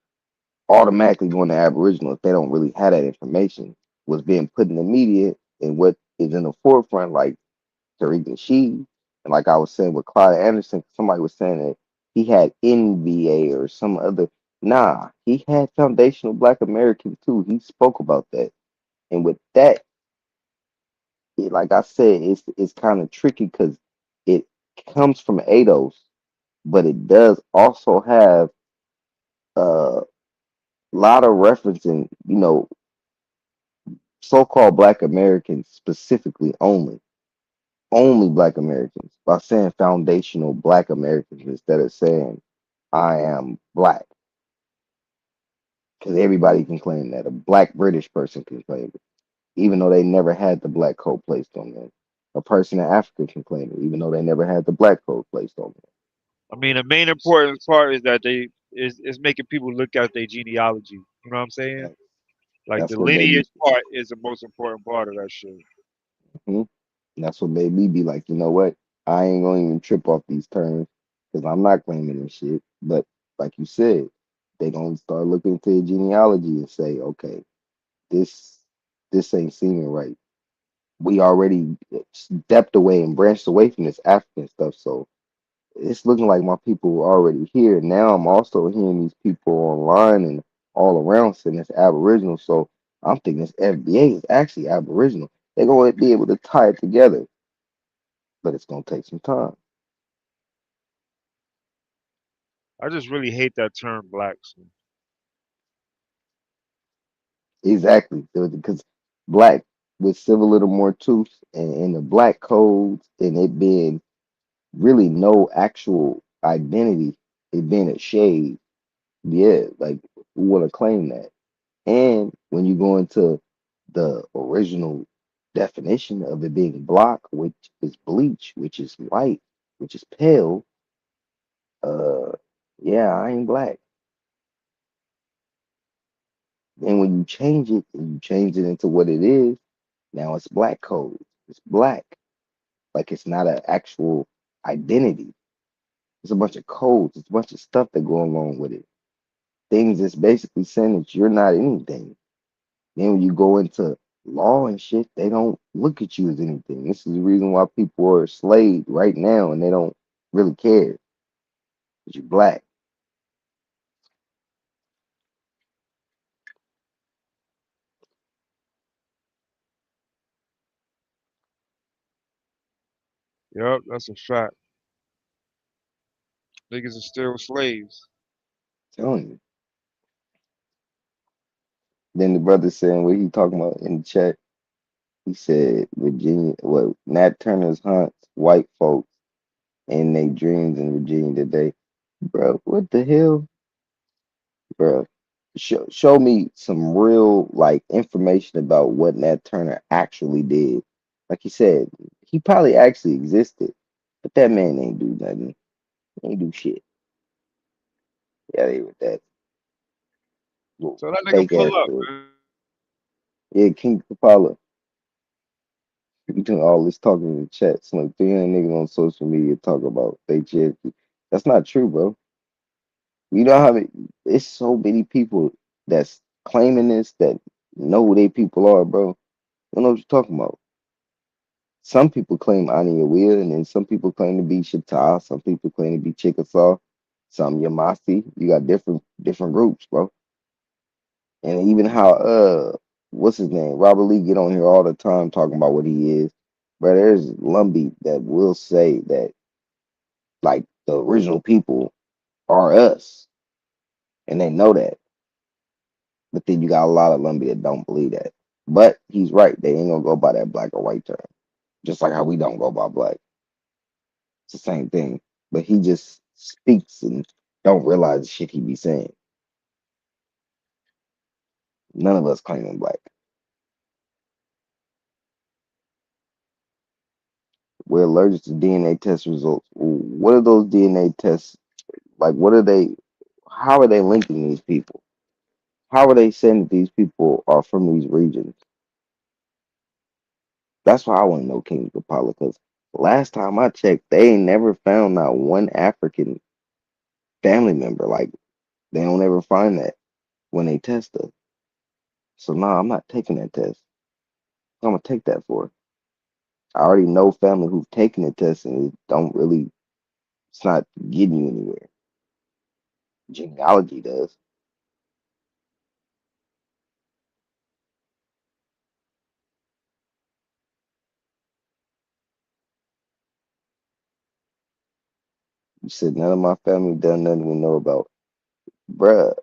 automatically going to Aboriginal if they don't really have that information. Was being put in the media and what is in the forefront, like Tariq Nasheed, and like I was saying with Clyde Anderson, somebody was saying that he had NVA or some other. Nah, he had foundational Black American too. He spoke about that, and with that, like I said, it's kind of tricky because it comes from ADOS, but it does also have a lot of referencing, so-called Black Americans specifically only Black Americans by saying foundational Black Americans instead of saying I am Black, because everybody can claim that. A Black British person can claim it, even though they never had the Black coat placed on them. A person in Africa can claim it, even though they never had the Black coat placed on I mean, the main important part is that they is making people look at their genealogy. You know what I'm saying? them. Like That's the what made me. lineage part is the most important part of that shit. Mhm. That's what made me be like, you know what? I ain't gonna even trip off these terms because I'm not claiming this shit. But like you said, they gonna start looking into your genealogy and say, okay, this this ain't seeming right. We already stepped away and branched away from this African stuff, so it's looking like my people were already here. Now I'm also hearing these people online, and all around saying it's Aboriginal. So I'm thinking this FBA is actually Aboriginal. They're going to be able to tie it together, but it's going to take some time. I just really hate that term black. So. Exactly. Because black with civil little more tooth and the black codes and it being really no actual identity, it being a shade. Yeah, like we want to claim that. And when you go into the original definition of it being block, which is bleach, which is white, which is pale, uh yeah, I ain't black. And when you change it and you change it into what it is, now it's black code. It's black. Like it's not an actual identity. It's a bunch of codes. It's a bunch of stuff that go along with it. Things that's basically saying that you're not anything. Then when you go into law and shit, they don't look at you as anything. This is the reason why people are enslaved right now and they don't really care. Because you're black. Yep, that's a fact. Niggas are still slaves. I'm telling you. Then the brother saying what he talking about in the chat, he said Virginia, what Nat Turner's haunts white folks in their dreams in Virginia today. Bro, what the hell? Bro, show me some real like information about what Nat Turner actually did. Like he said, he probably actually existed, but that man ain't do nothing. He ain't do shit. Yeah, they with that little So that nigga fake pull ass up, story. man. Yeah, King Kapala. You doing all this talking in the chat. Some like 300 niggas on social media talk about they Cherokee. That's not true, bro. You know how many, it's so many people that's claiming this that know who they people are, bro. Don't know what you're talking about. Some people claim Aniawea, and then some people claim to be Shatta. Some people claim to be Chickasaw. Some Yamasi. You got different groups, bro. And even how what's his name? Robert Lee get on here all the time talking about what he is. But there's Lumbee that will say that like the original people are us, and they know that. But then you got a lot of Lumbee that don't believe that. But he's right. They ain't gonna go by that black or white term. Just like how we don't go by black. It's the same thing. But he just speaks and don't realize the shit he be saying. None of us claiming black. We're allergic to DNA test results. What are those DNA tests? Like, what are they? How are they linking these people? How are they saying that these people are from these regions? That's why I want to know King Kapala. Because last time I checked, they ain't never found not one African family member. Like, they don't ever find that when they test us. So, nah, I'm not taking that test. I'm going to take that for. I already know family who've taken the test and it don't really, it's not getting you anywhere. Genealogy does. You said none of my family done nothing we know about. Bruh,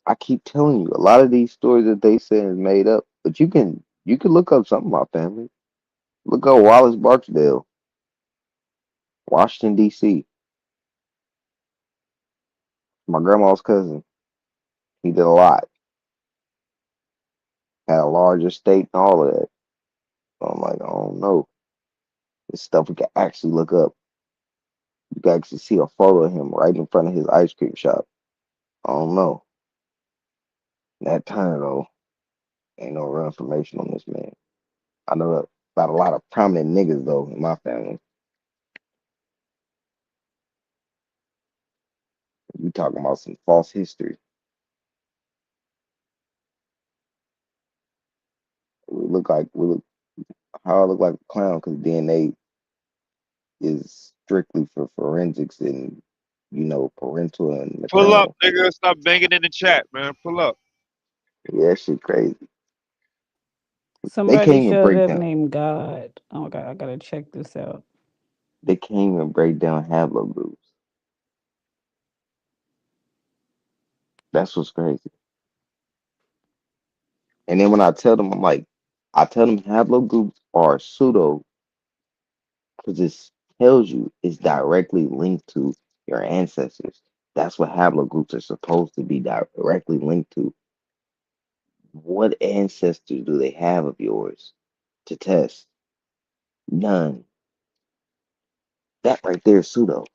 I keep telling you, a lot of these stories that they say is made up, but you can look up some of my family. Look up Wallace Barksdale, Washington, D.C. My grandma's cousin. He did a lot. Had a large estate and all of that. So I'm like, I don't know. This stuff we can actually look up. You can actually see a photo of him right in front of his ice cream shop. I don't know. That time though, ain't no real information on this man. I know about a lot of prominent niggas though in my family. You talking about some false history. We look how I look like a clown because DNA is strictly for forensics and parental and Pull up, maternal. nigga. Stop banging in the chat, man. Pull up. Yeah, that shit crazy. They Somebody can't even showed break up down. named God. Oh god, I gotta check this out. They can't even break down haplogroups. That's what's crazy. And then when I tell them, I'm like, I tell them haplogroups are pseudo because it tells you it's directly linked to your ancestors. That's what haplogroups are supposed to be directly linked to. What ancestors do they have of yours to test? None. That right there is pseudo.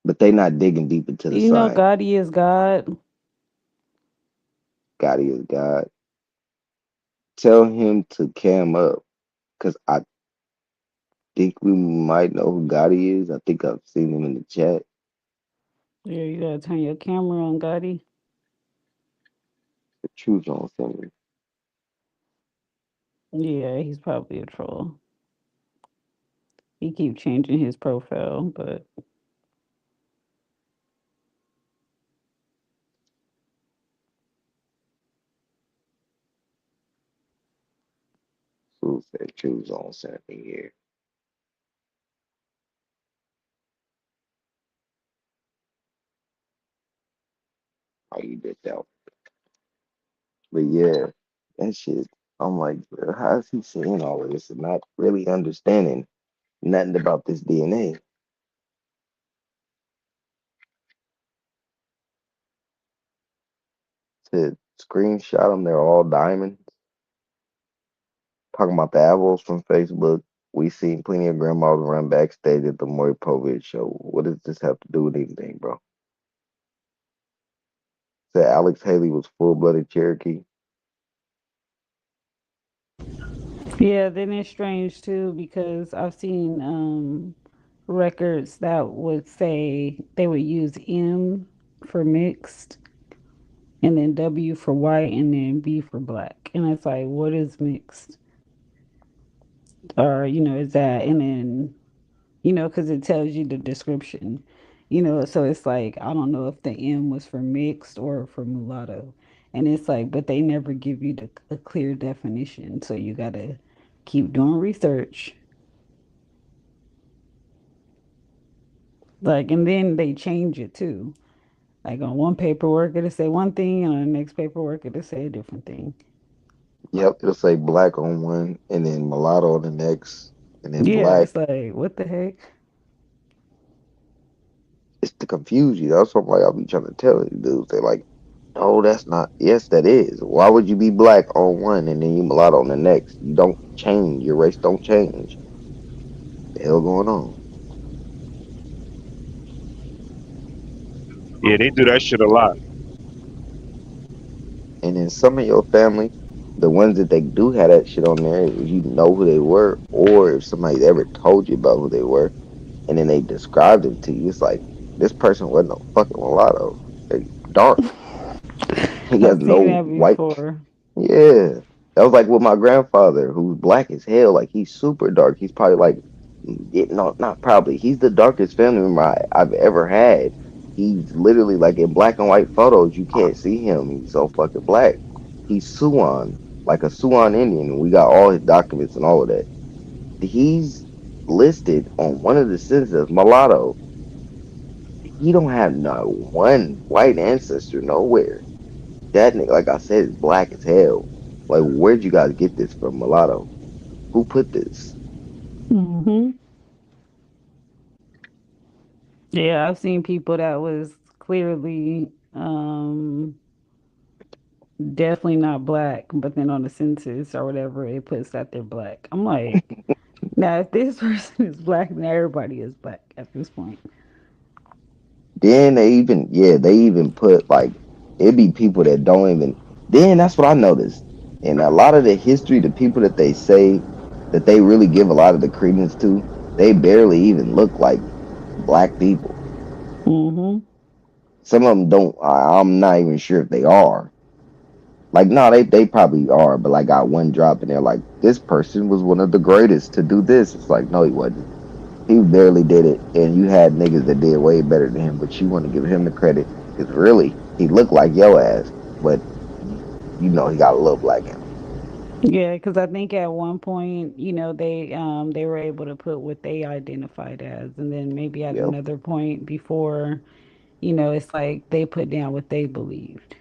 But they not digging deep into Do the you know science. Gotti is God? God is God. Tell him to cam up because I think we might know who Gotti is. I think I've seen him in the chat. Yeah, you gotta turn your camera on, Gotti. The truth on something. Yeah, he's probably a troll. He keep changing his profile, but Who said truth on something here? How you did that? But yeah, that shit. I'm like, bro, how is he saying all of this and not really understanding nothing about this DNA? To screenshot them, they're all diamonds. Talking about the avos from Facebook. We seen plenty of grandmas run backstage at the Maury Povich show. What does this have to do with anything, bro? Said Alex Haley was full-blooded Cherokee. yeah, then it's strange too because I've seen records that would say they would use M for mixed and then W for white and then B for black. And it's like, what is mixed? Or, is that, and then, because it tells you the description, so it's like, I don't know if the M was for mixed or for mulatto. And it's like, but they never give you a clear definition. So you got to keep doing research. Like, and then they change it too. Like on one paperwork, it'll say one thing, and on the next paperwork, it'll say a different thing. Yep, it'll say black on one, and then mulatto on the next, and then Yeah, black. it's like, what the heck? It's to confuse you. That's what I'm like, I'll be trying to tell these dudes. They're like, no, that's not. Yes, that is. Why would you be black on one and then you mulatto on the next? You don't change. Your race don't change. The hell going on? Yeah, they do that shit a lot. And then some of your family, the ones that they do have that shit on there, if you know who they were, or if somebody ever told you about who they were, and then they described them to you, it's like this person wasn't no fucking mulatto. They dark. He has I've seen no that white. before. Yeah, that was like with my grandfather, who's black as hell. Like he's super dark. He's probably like, no, not probably. He's the darkest family member I've ever had. He's literally like in black and white photos. You can't see him. He's so fucking black. He's Suan, like a Suan Indian. We got all his documents and all of that. He's listed on one of the census as mulatto. He don't have not one white ancestor nowhere. That nigga, like I said, is black as hell. Like, where'd you guys get this from, mulatto? Who put this? Hmm. Yeah, I've seen people that was clearly definitely not black, but then on the census or whatever, it puts that they're black. I'm like, now if this person is black, then everybody is black at this point. Then they even put like it be people that don't even. Then that's what I noticed. And a lot of the history, the people that they say that they really give a lot of the credence to, they barely even look like black people. Hmm. Some of them don't. I'm not even sure if they are. Like, no, they probably are, but like got one drop and they're like, this person was one of the greatest to do this. It's like, no, he wasn't. He barely did it, and you had niggas that did way better than him, but you want to give him the credit because really, he looked like yo ass. but you know he got a little black in him. Yeah, because I think at one point, they were able to put what they identified as, and then maybe at Yep. another point before, it's like they put down what they believed.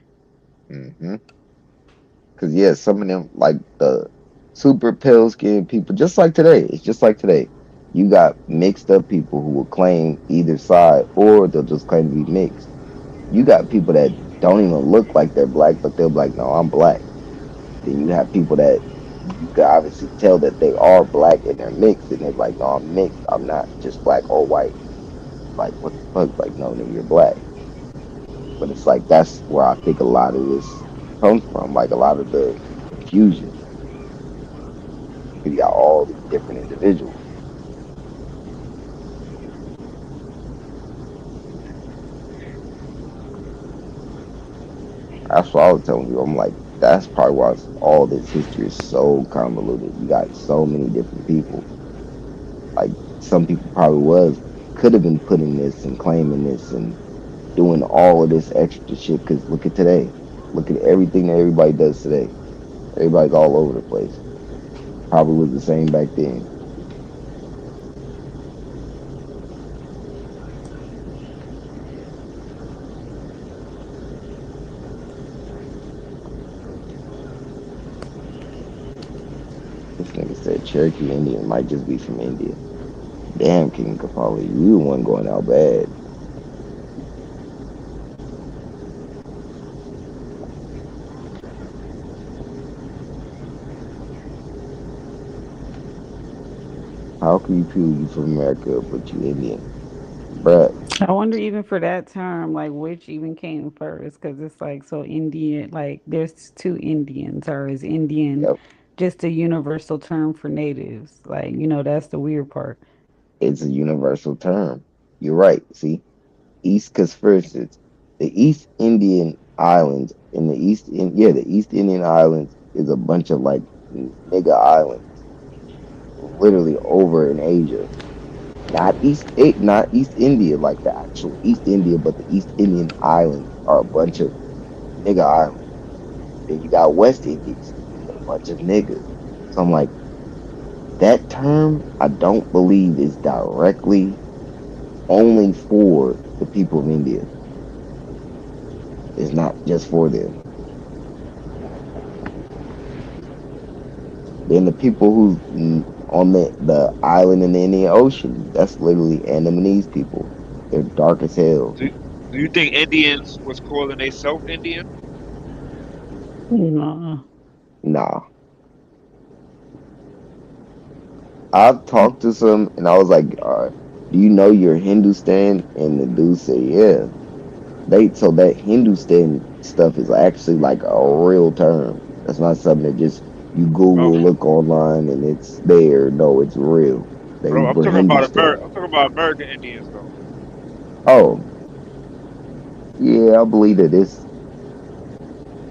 Hmm. Cause yeah, some of them like the super pale skinned people, just like today. It's just like today. You got mixed up people who will claim either side, or they'll just claim to be mixed. You got people that don't even look like they're black, but they'll be like, "No, I'm black." Then you have people that you can obviously tell that they are black and they're mixed, and they're like, "No, I'm mixed. I'm not just black or white." Like, what the fuck? Like, no, nigga, you're black. But it's like that's where I think a lot of this comes from. Like a lot of the confusion. You got all these different individuals. That's what I was telling you. I'm like, that's probably why all this history is so convoluted. You got so many different people. Like some people probably could have been putting this and claiming this and doing all of this extra shit. Cause look at today. Look at everything that everybody does today. Everybody's all over the place. Probably was the same back then. This nigga said Cherokee Indian might just be from India. Damn, King Kapali, you the one going out bad. How can you prove you from America but you Indian? Bruh, I wonder even for that term, like which even came first, because it's like so Indian, like there's two Indians, or is Indian yep, just a universal term for natives? Like, that's the weird part. it's a universal term. You're right. See, East, because for instance, the East Indian Islands in the East Indian Islands is a bunch of like nigga islands, literally over in Asia. Not East India, like the actual East India, but the East Indian Islands are a bunch of nigga islands. Then you got West Indies, a bunch of niggas. So I'm like, that term, I don't believe is directly only for the people of India. It's not just for them. Then the people who's on the island in the Indian Ocean, that's literally Andamanese people. They're dark as hell. Do do you think Indians was calling themselves Indian? No. Nah. I've talked to some and I was like, do you know your Hindustan? And the dude said, yeah. So that Hindustan stuff is actually like a real term. That's not something that just you Oh, Google, look online, and it's there. No, it's real. but They I'm were talking about Hindustan. I'm talking about American Indians though. Oh, yeah, I believe that it's.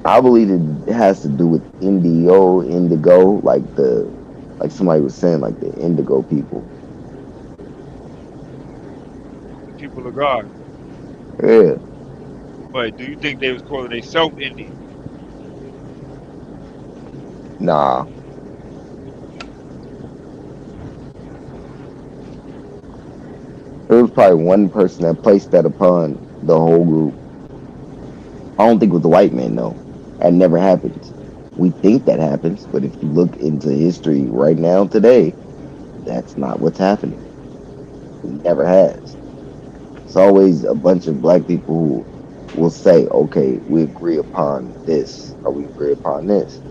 I believe it has to do with indigo, like somebody was saying, like the indigo people. The people of God. Yeah, But do you think they was calling themselves Indian? nah, it was probably one person that placed that upon the whole group. I don't think it was the white man, though. That never happens. We think that happens, but if you look into history right now, today, that's not what's happening. It never has. It's always a bunch of black people who will say, okay, we agree upon this, or we agree upon this.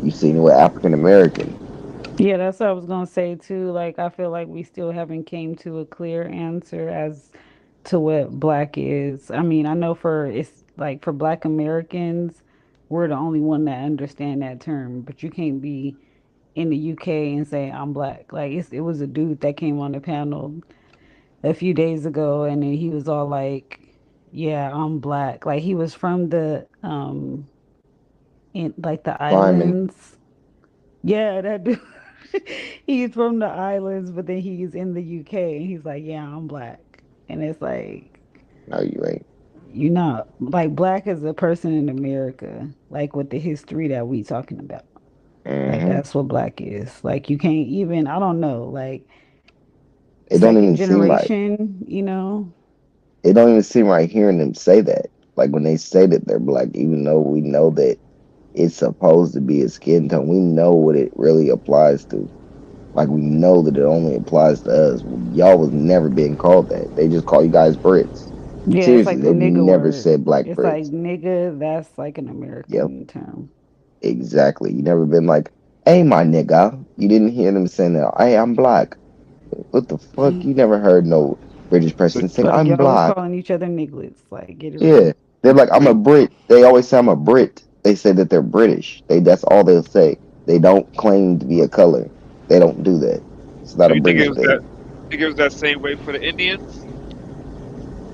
You've seen it with African Americans. Yeah, that's what I was gonna say too. Like, I feel like we still haven't came to a clear answer as to what black is. I mean, I know for it's like for Black Americans, we're the only one that understand that term. But you can't be in the UK and say I'm black. Like, it was a dude that came on the panel a few days ago, and then he was all like, "Yeah, I'm black." Like he was from the in like the Simon, islands. Yeah, that dude. He's from the islands, but then he's in the UK and he's like, "Yeah, I'm black." And it's like, No, you ain't. You know, like black as a person in America, like with the history that we talking about. Like Hmm. that's what black is. Like you can't even I don't know, like It don't second even seem right. generation, you know. It don't even seem right hearing them say that. Like when they say that they're black, even though we know that it's supposed to be a skin tone, we know what it really applies to. Like we know that it only applies to us. Y'all was never being called that. They just call you guys Brits. Yeah, it's Seriously, like the they nigga never word. said black It's like Brits. nigga, that's like an Yep, American term. exactly. You never been like, hey, my nigga. You didn't hear them saying that. Hey, I'm black. What the fuck? You never heard no British So, person saying Like I'm y'all was black. calling each other nigglets. Like get it Yeah, right. they're like, so, I'm a Brit. They always say I'm a Brit. They say that they're British. That's all they'll say. They don't claim to be a color. They don't do that. It's not so a you think it British was that? thing. Think it was that same way for the Indians?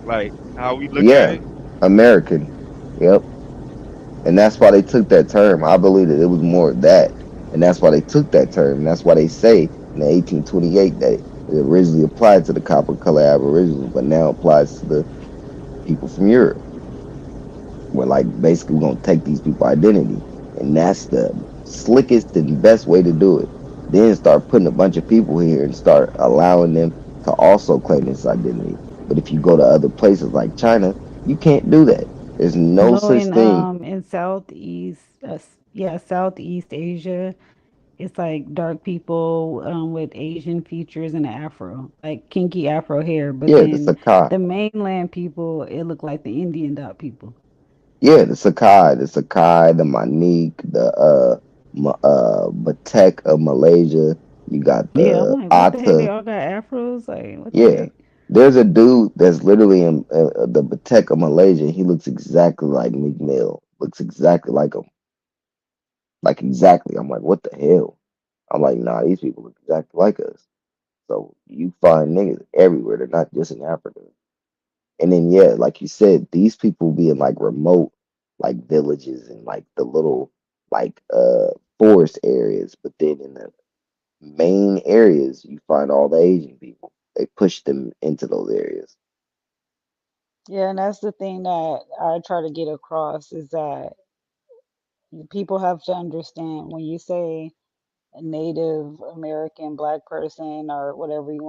Like how we look at Yeah, it? American. Yep. And that's why they took that term. I believe that it was more of that. And that's why they took that term. And that's why they say in the 1828 that it originally applied to the copper color aboriginals, but now applies to the people from Europe. We're like basically we're gonna take these people's identity, and that's the slickest and best way to do it. Then start putting a bunch of people here and start allowing them to also claim this identity. But if you go to other places like China, you can't do that. There's no No, such thing. in Southeast, yeah, Southeast Asia, it's like dark people with Asian features and an afro, like kinky afro hair. But Yeah, the then Sakai. the mainland people, it look like the Indian dot people. Yeah, the Sakai, the Manik, the Batek of Malaysia. You got Yeah, I'm the like, what the heck? They Ata. all got afros. Like, what the Yeah, heck? there's a dude that's literally in the Batek of Malaysia. He looks exactly like Meek Mill. Looks exactly like him. Like exactly. I'm like, what the hell? I'm like, nah, these people look exactly like us. So you find niggas everywhere. They're not just in Africa. And then yeah, like you said, these people be in like remote like villages and like the little like forest areas, but then in the main areas you find all the Asian people. They push them into those areas. Yeah, and that's the thing that I try to get across is that people have to understand when you say a Native American black person or whatever you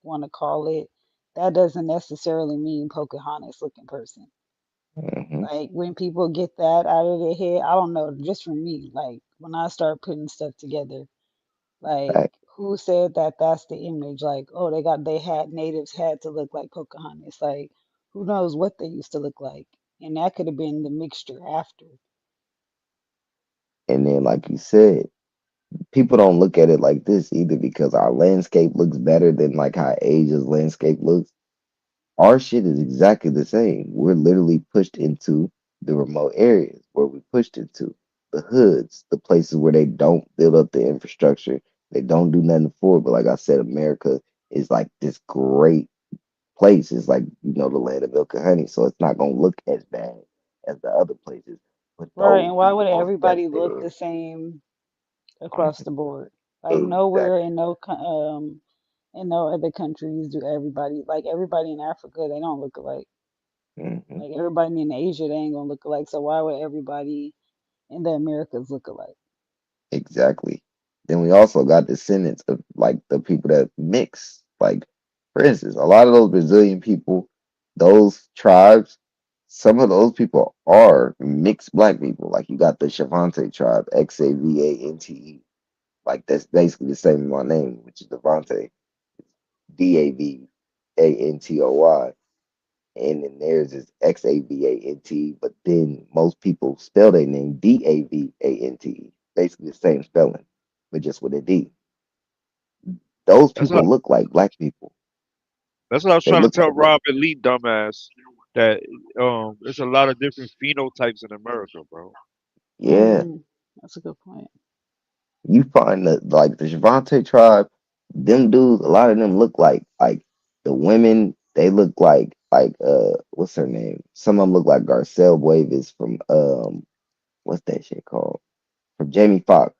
want to call it, that doesn't necessarily mean Pocahontas looking person. Hmm. Like when people get that out of their head, I don't know, just for me, like when I start putting stuff together, like who said that that's the image? Like, oh, they had natives had to look like Pocahontas. Like, who knows what they used to look like? And that could have been the mixture after. And then, like you said, people don't look at it like this either because our landscape looks better than like how Asia's landscape looks. Our shit is exactly the same. We're literally pushed into the remote areas where we pushed into the hoods, the places where they don't build up the infrastructure. They don't do nothing for it. But like I said, America is like this great place. It's like, the land of milk and honey. So it's not gonna look as bad as the other places. But Right. those And why would people most everybody look definitely the same across are. the board? Like nowhere Exactly. in in no other countries do everybody like everybody in Africa they don't look alike. Hmm. Like everybody in Asia they ain't gonna look alike. So why would everybody in the Americas look alike? Exactly. Then we also got descendants of like the people that mix. Like, for instance, a lot of those Brazilian people, those tribes, some of those people are mixed black people. Like you got the Shavante tribe, Xavante. Like that's basically the same as my name, which is Devante, Davantoy. And then theirs is Xavant, but then most people spell their name Davante, basically the same spelling, but just with a D. Those That's what people look like black people. that's what I was They trying to look tell like black. Rob Elite dumbass that there's a lot of different phenotypes in America, bro. Yeah, That's a good point. you find that like the Javante tribe, them dudes, a lot of them look like the women. They look like what's her name? Some of them look like Garcelle Davis from what's that shit called? From Jamie Foxx.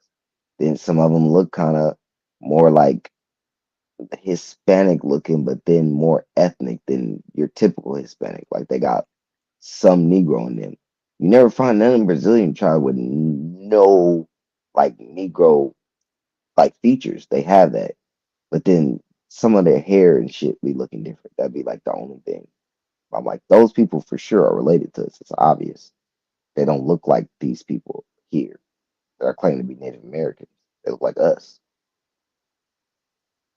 Then some of them look kind of more like Hispanic looking, but then more ethnic than your typical Hispanic. Like they got some Negro in them. You never find none of them Brazilian tribe with no like Negro like features. They have that, but then some of their hair and shit be looking different. That'd be like the only thing. I'm like, those people for sure are related to us. It's obvious. They don't look like these people here that are claiming to be Native Americans. They look like us.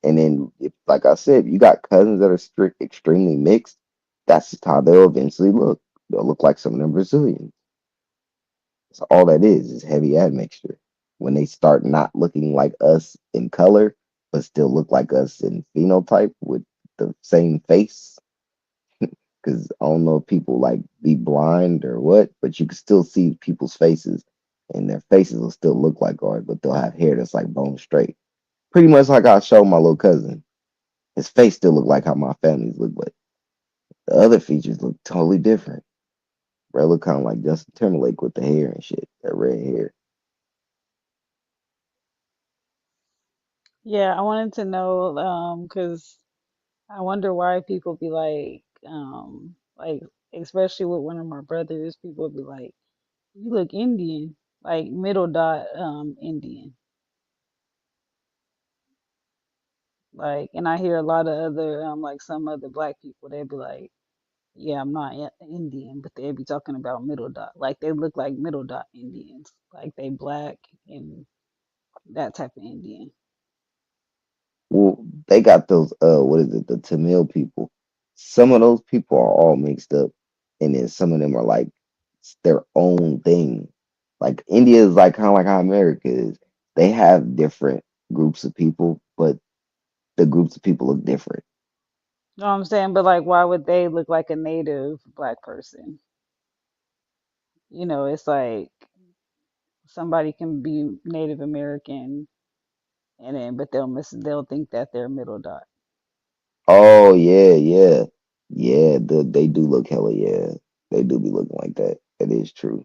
And then, if, like I said, you got cousins that are strict, extremely mixed. That's just how they'll eventually look. They'll look like some of them Brazilians. So all that is heavy admixture. When they start not looking like us in color, but still look like us in phenotype with the same face. Because I don't know if people like be blind or what, but you can still see people's faces, and their faces will still look like ours, but they'll have hair that's like bone straight. Pretty much like I showed my little cousin. His face still look like how my families look, but the other features look totally different. Bro, look kind of like Justin Timberlake with the hair and shit, that red hair. Yeah, I wanted to know, because I wonder why people be like, especially with one of my brothers, people be like, "You look Indian," like middle dot, Indian. Like, and I hear a lot of other, like some other black people, they be like, "Yeah, I'm not Indian," but they be talking about middle dot, like they look like middle dot Indians, like they black and that type of Indian. Well, they got those what is it, the Tamil people. Some of those people are all mixed up, and then some of them are like it's their own thing. Like India is like kind of like how America is. They have different groups of people, but the groups of people look different. You know what I'm saying? But like, why would they look like a native black person? It's like somebody can be Native American and then, but they'll think that they're middle dot. Oh yeah, yeah, yeah. They do look hella yeah. They do be looking like that. That is true.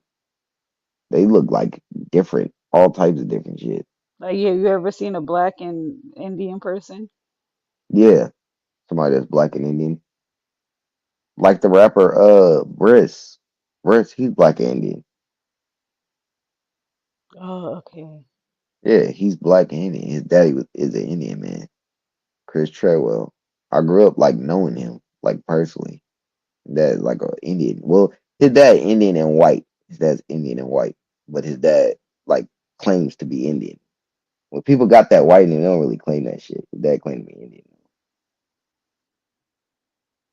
They look like different, all types of different shit. Like, yeah, you ever seen a black and Indian person? Yeah, somebody that's black and Indian, like the rapper Briss. Briss, he's black and Indian. Oh, okay. Yeah, he's black and Indian. His daddy is an Indian man, Chris Treadwell. I grew up like knowing him, like personally. That like a Indian. Well, his dad Indian and white. His dad's Indian and white, but his dad like claims to be Indian. When people got that white and they don't really claim that shit. His dad claimed to be Indian.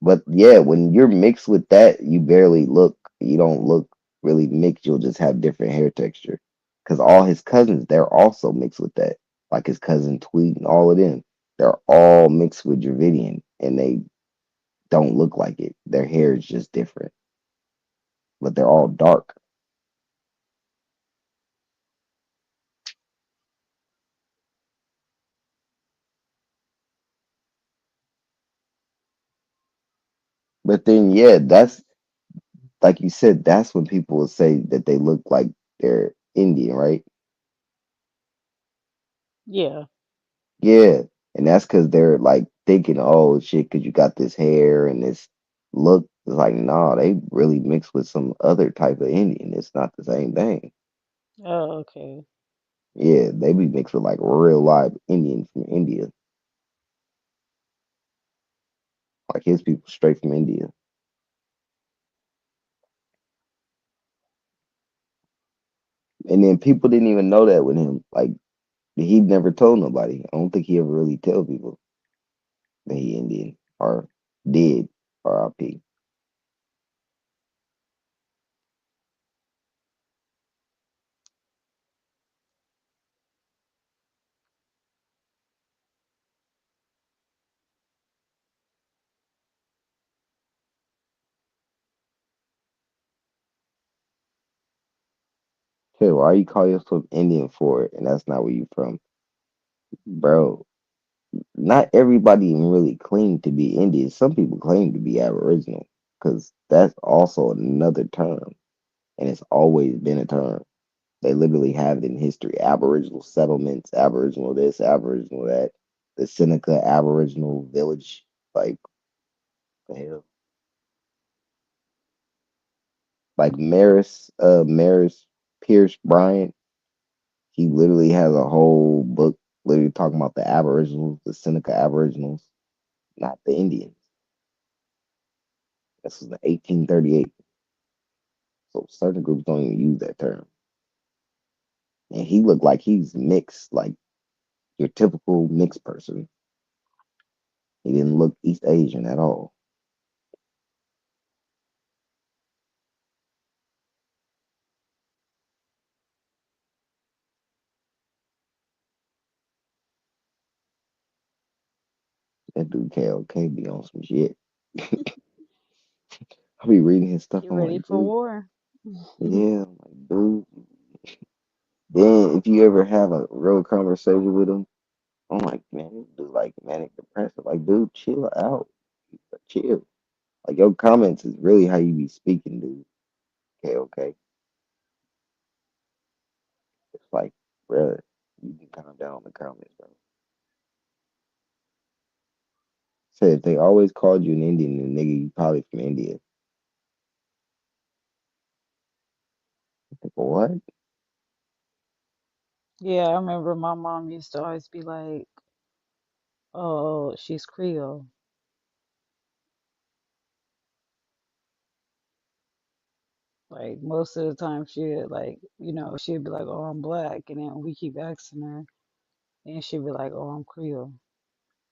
But yeah, when you're mixed with that, you barely look. You don't look really mixed. You'll just have different hair texture. Because all his cousins, they're also mixed with that. Like his cousin Tweet and all of them, they're all mixed with Dravidian, and they don't look like it. Their hair is just different, but they're all dark. But then, yeah, that's like you said. That's when people will say that they look like they're Indian, right? Yeah. Yeah, and that's because they're like thinking, oh shit, because you got this hair and this look. It's like, nah, they really mixed with some other type of Indian. It's not the same thing. Oh, okay. Yeah, they be mixed with like real live Indians from India, like his people straight from India. And then people didn't even know that with him. Like he never told nobody. I don't think he ever really tell people that he Indian or did RIP. Okay, why you call yourself Indian for it, and that's not where you from, bro? Not everybody even really claim to be Indian. Some people claim to be Aboriginal because that's also another term, and it's always been a term. They literally have it in history. Aboriginal settlements, Aboriginal this, Aboriginal that. the Seneca Aboriginal village. Like the hell, like Maris Pierce Bryant. He literally has a whole book literally talking about the Aboriginals, the Seneca Aboriginals, not the Indians. This was in 1838. So certain groups don't even use that term. And he looked like he's mixed, like your typical mixed person. He didn't look East Asian at all. That dude KLK be on some shit. I be reading his stuff. Get I'm ready like, for dude, war. yeah, I'm like, dude. Then if you ever have a real conversation with him, I'm like, man, this dude like manic depressive. Like, dude, chill out. Chill. Like your comments is really how you be speaking, dude. Okay, okay. It's like, bro, you can calm down on the comments, bro. Said if they always called you an Indian, then nigga, you probably from India. Like, what? Yeah, I remember my mom used to always be like, "Oh, she's Creole." Like most of the time, she'd be like, "Oh, I'm black," and then we keep asking her, and she'd be like, "Oh, I'm Creole."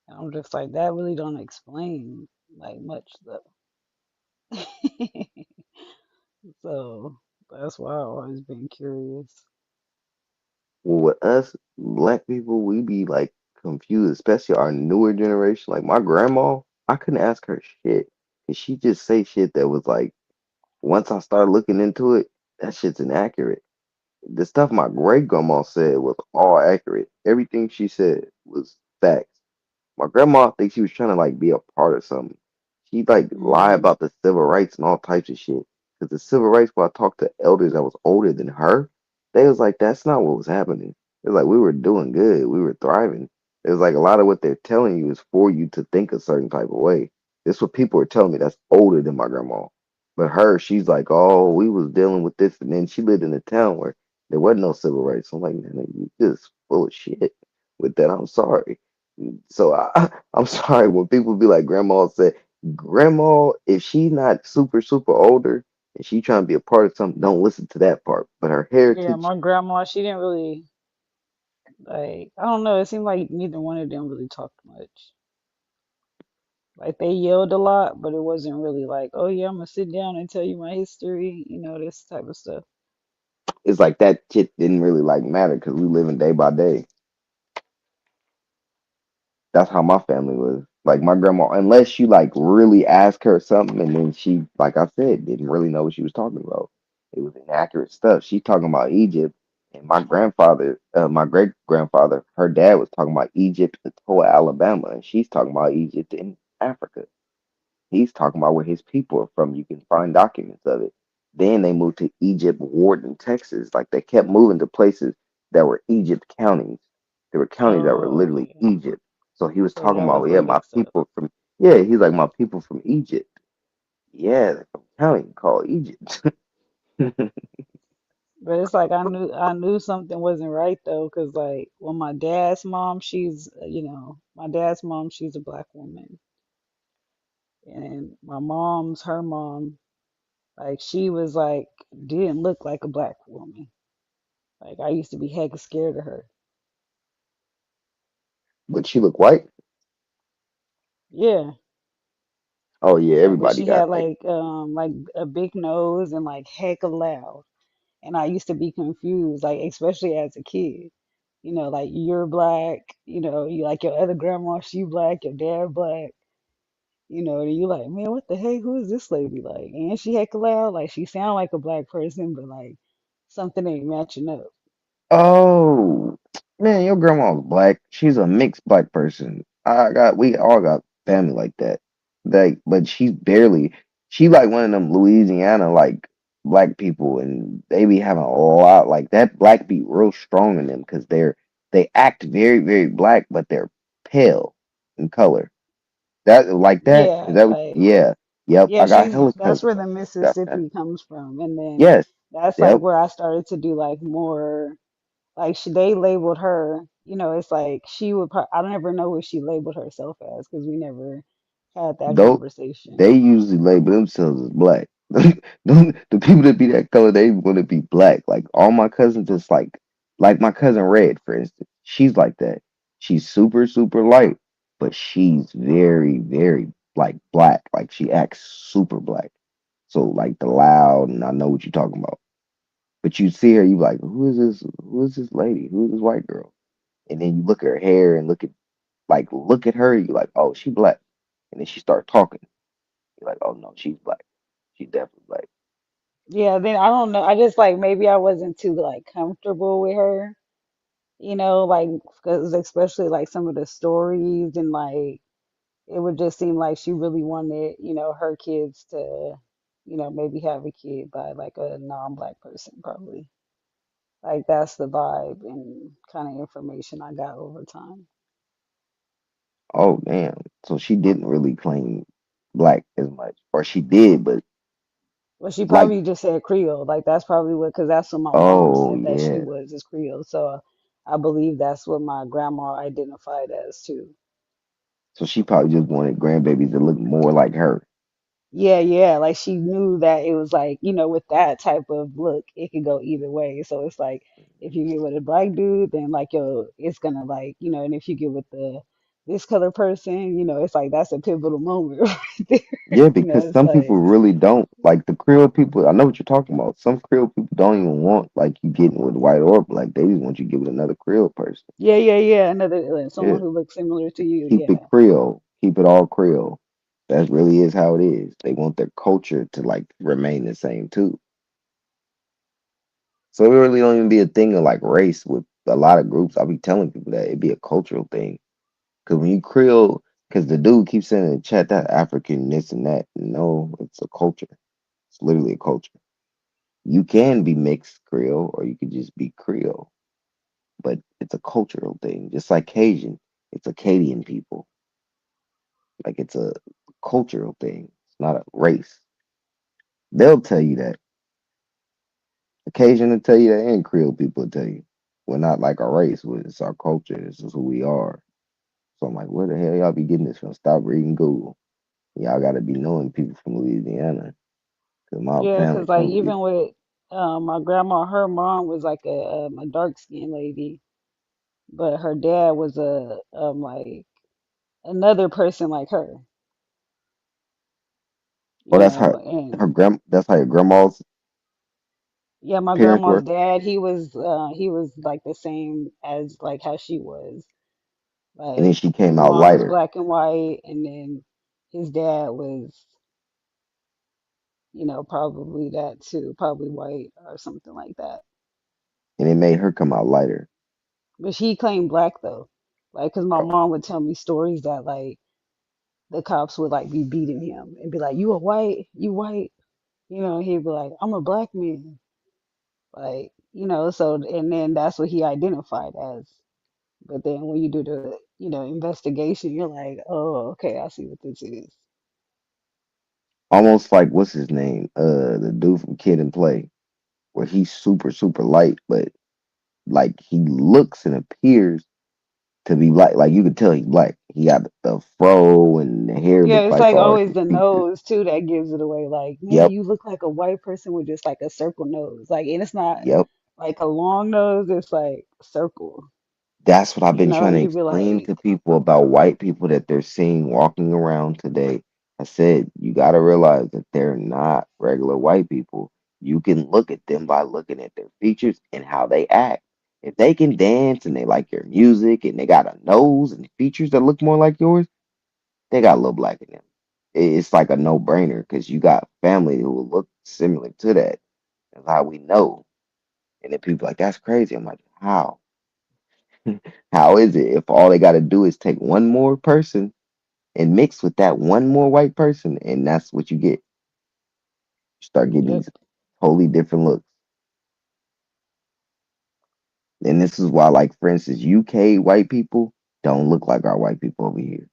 And I'm just like, that really don't explain like much though. So that's why I've always been curious. Well, with us black people, we be like confused, especially our newer generation. Like my grandma, I couldn't ask her shit. Cause she just say shit that was like, once I started looking into it, that shit's inaccurate. The stuff my great grandma said was all accurate. Everything she said was facts. My grandma thinks she was trying to like be a part of something. She like lie Hmm. about the civil rights and all types of shit. Cause the civil rights, when I talked to elders that was older than her, they was like, that's not what was happening. It was like we were doing good, we were thriving. It was like a lot of what they're telling you is for you to think a certain type of way. This what people are telling me that's older than my grandma. But her, she's like, oh, we was dealing with this, and then she lived in a town where there wasn't no civil rights. I'm like, man, you just full of shit with that. I'm sorry. So I'm sorry when people be like, Grandma said, Grandma, if she not super, super older and she trying to be a part of something, don't listen to that part. But her Yeah, heritage my grandma, she didn't really like, I don't know, it seemed like neither one of them really talked much. Like they yelled a lot, but it wasn't really like, oh yeah, I'm gonna sit down and tell you my history, this type of stuff. is like that shit didn't really like matter because we living day by day. That's how my family was. Like my grandma, unless you like really ask her something, and then she, like I said, didn't really know what she was talking about. It was inaccurate stuff. She talking about Egypt, and my grandfather, my great grandfather, her dad was talking about Egypt and Toa, Alabama, and she's talking about Egypt in Africa. He's talking about where his people are from. You can find documents of it. Then they moved to Egypt, Warden, Texas. Like they kept moving to places that were Egypt counties. There were counties that were Oh literally yeah. Egypt. So he was So talking that about, was the yeah, my mix up. people from, yeah, he's like, my people from Egypt. Yeah, they're from a county called Egypt. But it's like I knew something wasn't right though, 'cause like when my dad's mom, she's a black woman, and my mom's her mom, like she was like didn't look like a black woman. Like I used to be hecka scared of her. But she looked white. Yeah, Oh, yeah, yeah, but everybody she got had like, like a big nose and like hecka loud. And I used to be confused, like especially as a kid. Like you're black, you like your other grandma, she black, your dad black, and you like, man, what the heck? Who is this lady? Like, and she heck loud, like she sound like a black person, but like something ain't matching up. oh, man, your grandma's black. She's a mixed black person. We all got family like that. Like, but she's barely, she like one of them Louisiana, like, black people, and they be having a lot, like, that black be real strong in them because they act very, very black, but they're pale in color. That like that? Is Yeah, that what? like Yeah. Yep. yeah, I got she's hella that's cousins where like the that. That. Mississippi comes from, and then Yes. that's like Yep. where I started to do like more like they labeled her. It's like she would. I don't ever know what she labeled herself as because we never had that Though conversation. they usually label themselves as black. The people that be that color, they want to be black. Like all my cousins, just like my cousin Red, for instance. She's like that. She's super, super light, but she's very, very like black. Like she acts super black. So like the loud, and I know what you're talking about. But you see her, you like, who is this? Who is this lady? Who is this white girl? And then you look at her hair and look at her. You like, oh, she black. And then she start talking. You're like, oh no, she's black. She's definitely black. Yeah, then I don't know. I just like maybe I wasn't too like comfortable with her, like because especially like some of the stories and like it would just seem like she really wanted, her kids to, maybe have a kid by like a non-black person probably. Like that's the vibe and kind of information I got over time. Oh damn. So she didn't really claim black as much, or she did, but Well, she like, probably just said Creole. Like that's probably what, because that's what my mom oh said that she yeah. was is Creole. So I believe that's what my grandma identified as too. So she probably just wanted grandbabies to look more like her. Yeah, yeah. Like she knew that it was like, with that type of look, it could go either way. So it's like if you get with a black dude, then like yo, it's gonna like, and if you get with the this color person, it's like that's a pivotal moment right there. Yeah, because It's some people like really don't like the Creole people. I know what you're talking about. Some Creole people don't even want like you getting with white or black. They just want you to get with another Creole person. yeah, yeah, yeah. Another Yeah, someone who looks similar to you. keep it Yeah. Creole. Keep it all Creole. That really is how it is. They want their culture to like remain the same too. So it really don't even be a thing of like race with a lot of groups. I'll be telling people that it'd be a cultural thing. Cause when you Creole, cause the dude keeps saying in the chat that African this and that. No, it's a culture. It's literally a culture. You can be mixed Creole or you could just be Creole, but it's a cultural thing. Just like Cajun, it's Acadian people. Like it's a cultural thing. It's not a race. They'll tell you that. Occasion will tell you that, and Creole people will tell you. We're not like a race. It's our culture. This is who we are. So I'm like, where the hell y'all be getting this from? Stop reading Google. Y'all got to be knowing people from Louisiana. Cause my Yeah, family because like from Louisiana. even with my grandma, her mom was like a dark skinned lady, but her dad was a like another person like her, Oh, that's her. and Her grand. That's how your grandma's yeah, my parents grandma's were. dad, he was like the same as like how she was. And then Like she his came out mom was lighter, black and white, and then his dad was, probably that too, probably white or something like that. and it made her come out lighter. But she claimed black though. Like, 'cause my Oh, mom would tell me stories that like the cops would like be beating him and be like, "You a white? You white?" And he'd be like, "I'm a black man." Like, so and then that's what he identified as. But then when you do the, investigation, you're like, "Oh, okay, I see what this is." almost like what's his name? The dude from Kid and Play, where he's super super light, but like he looks and appears to be black. Like you could tell he's black. He got the fro and the hair Yeah, look it's like like ours, always his the features. nose too that gives it away. Like, man, Yep, you look like a white person with just like a circle nose. Like, and it's not yep. like a long nose, it's like circle. That's what I've been trying to You'd be explain like, to people about white people that they're seeing walking around today. I said, you got to realize that they're not regular white people. You can look at them by looking at their features and how they act. If they can dance and they like your music and they got a nose and features that look more like yours, they got a little black in them. It's like a no-brainer because you got family who will look similar to that. That's how we know. And then people like, that's crazy. I'm like, how? How is it if all they got to do is take one more person and mix with that one more white person, and that's what you get? You start getting yep, these totally different looks. And this is why, like for instance, UK white people, don't look like our white people over here.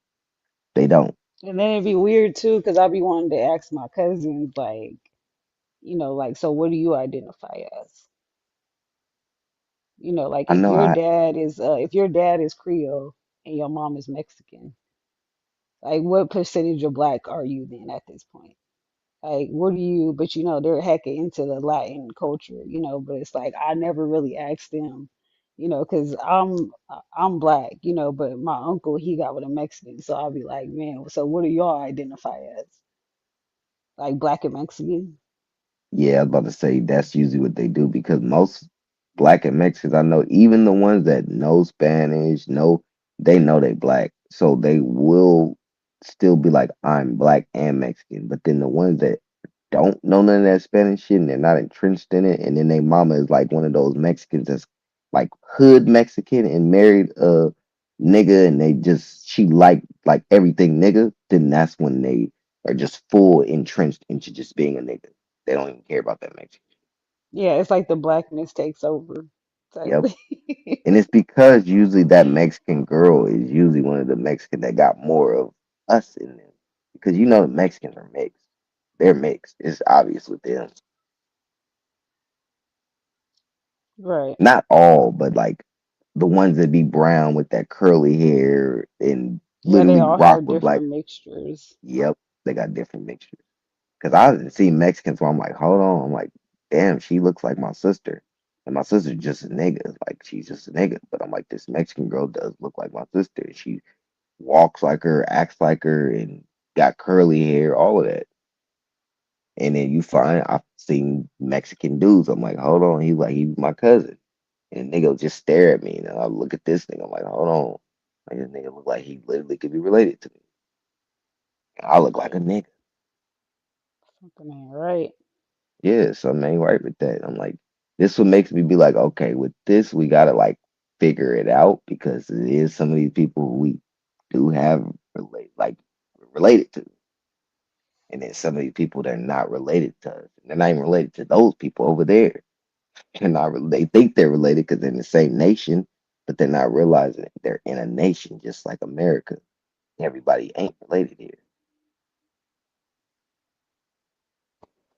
They don't. And then it'd be weird too, because I'll be wanting to ask my cousins, like, like, so what do you identify as? Like I know. if your dad is Creole and your mom is Mexican, like what percentage of black are you then at this point? Like, what do you, but they're hecka into the Latin culture, but it's like I never really asked them, because I'm black, but my uncle, he got with a Mexican. So I'll be like, man, so what do y'all identify as? Like black and Mexican? Yeah, I was about to say that's usually what they do because most black and Mexicans I know, even the ones that know Spanish, they know they black. So they will still be like, I'm black and Mexican. But then the ones that don't know none of that Spanish shit and they're not entrenched in it, and then their mama is like one of those Mexicans that's like hood Mexican and married a nigga and they just she like everything nigga, then that's when they are just full entrenched into just being a nigga. They don't even care about that Mexican. Yeah, it's like the blackness takes over type Yep. thing. And it's because usually that Mexican girl is usually one of the Mexican that got more of us in them. Because you know the Mexicans are mixed. They're mixed. It's obvious with them. Right. Not all, but like the ones that be brown with that curly hair and Yeah, they literally all rock have with black. different mixtures. Yep, they got different mixtures. Because I didn't see Mexicans where I'm like, hold on. I'm like, damn, she looks like my sister. And my sister's just a nigga. Like, she's just a nigga. But I'm like, this Mexican girl does look like my sister. She walks like her, acts like her, and got curly hair, all of that. And then you find I've seen Mexican dudes. I'm like, hold on, he's my cousin. And the nigga will just stare at me. And I look at this nigga, I'm like, hold on. Like this nigga look like he literally could be related to me. And I look like a nigga. Something ain't right. Yeah, something ain't right with that. I'm like, this what makes me be like, okay, with this we gotta like figure it out because it is some of these people who we do have related to. And then some of these people they're not related to us. They're not even related to those people over there. They're not. They think they're related because they're in the same nation, but they're not realizing that they're in a nation just like America. Everybody ain't related here.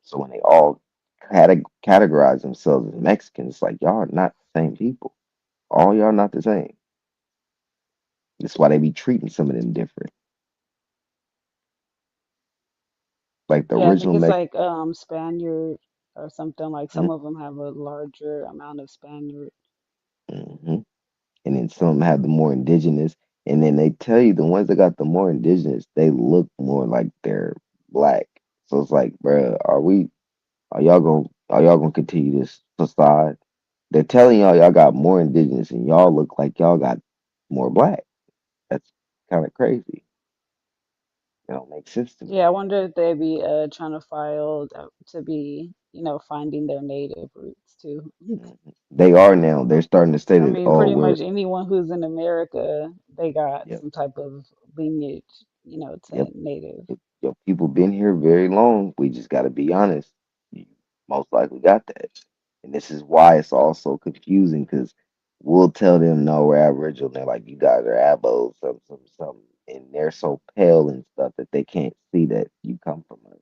So when they all categorize themselves as Mexicans, it's like y'all are not the same people. All y'all not the same. That's why they be treating some of them different. Like the Yeah, I think original it's Mexican. like Spaniard or something. Like some of them have a larger amount of Spaniard. Hmm. And then some have the more indigenous. And then they tell you the ones that got the more indigenous, they look more like they're black. So it's like, bruh, are y'all gonna continue this facade? They're telling y'all got more indigenous and y'all look like y'all got more black. That's kind of crazy. It don't make sense to me. Yeah, I wonder if they be trying to file to be, finding their native roots too. Mhm. They are now. They're starting to say I that, mean, oh, pretty we're much anyone who's in America, they got yep, some type of lineage, to yep. native. Your people been here very long. We just got to be honest. You most likely got that, and this is why it's all so confusing because we'll tell them no, we're Aboriginal. They're like, you guys are abos, some, and they're so pale and stuff that they can't see that you come from us.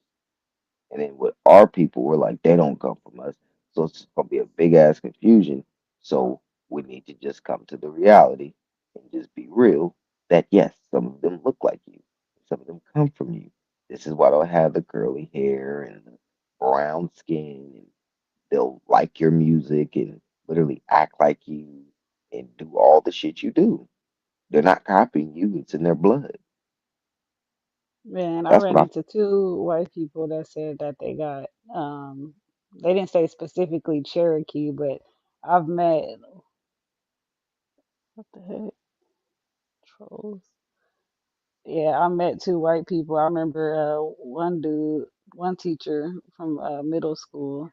And then with our people, we're like, they don't come from us. So it's gonna be a big ass confusion. So we need to just come to the reality and just be real that yes, some of them look like you. Some of them come from you. This is why they'll have the curly hair and the brown skin and they'll like your music and literally act like you and do all the shit you do. They're not copying you, it's in their blood. Man, I That's ran what I into two white people that said that they got, they didn't say specifically Cherokee, but I've met, what the heck, trolls. Yeah, I met two white people. I remember one dude, one teacher from middle school.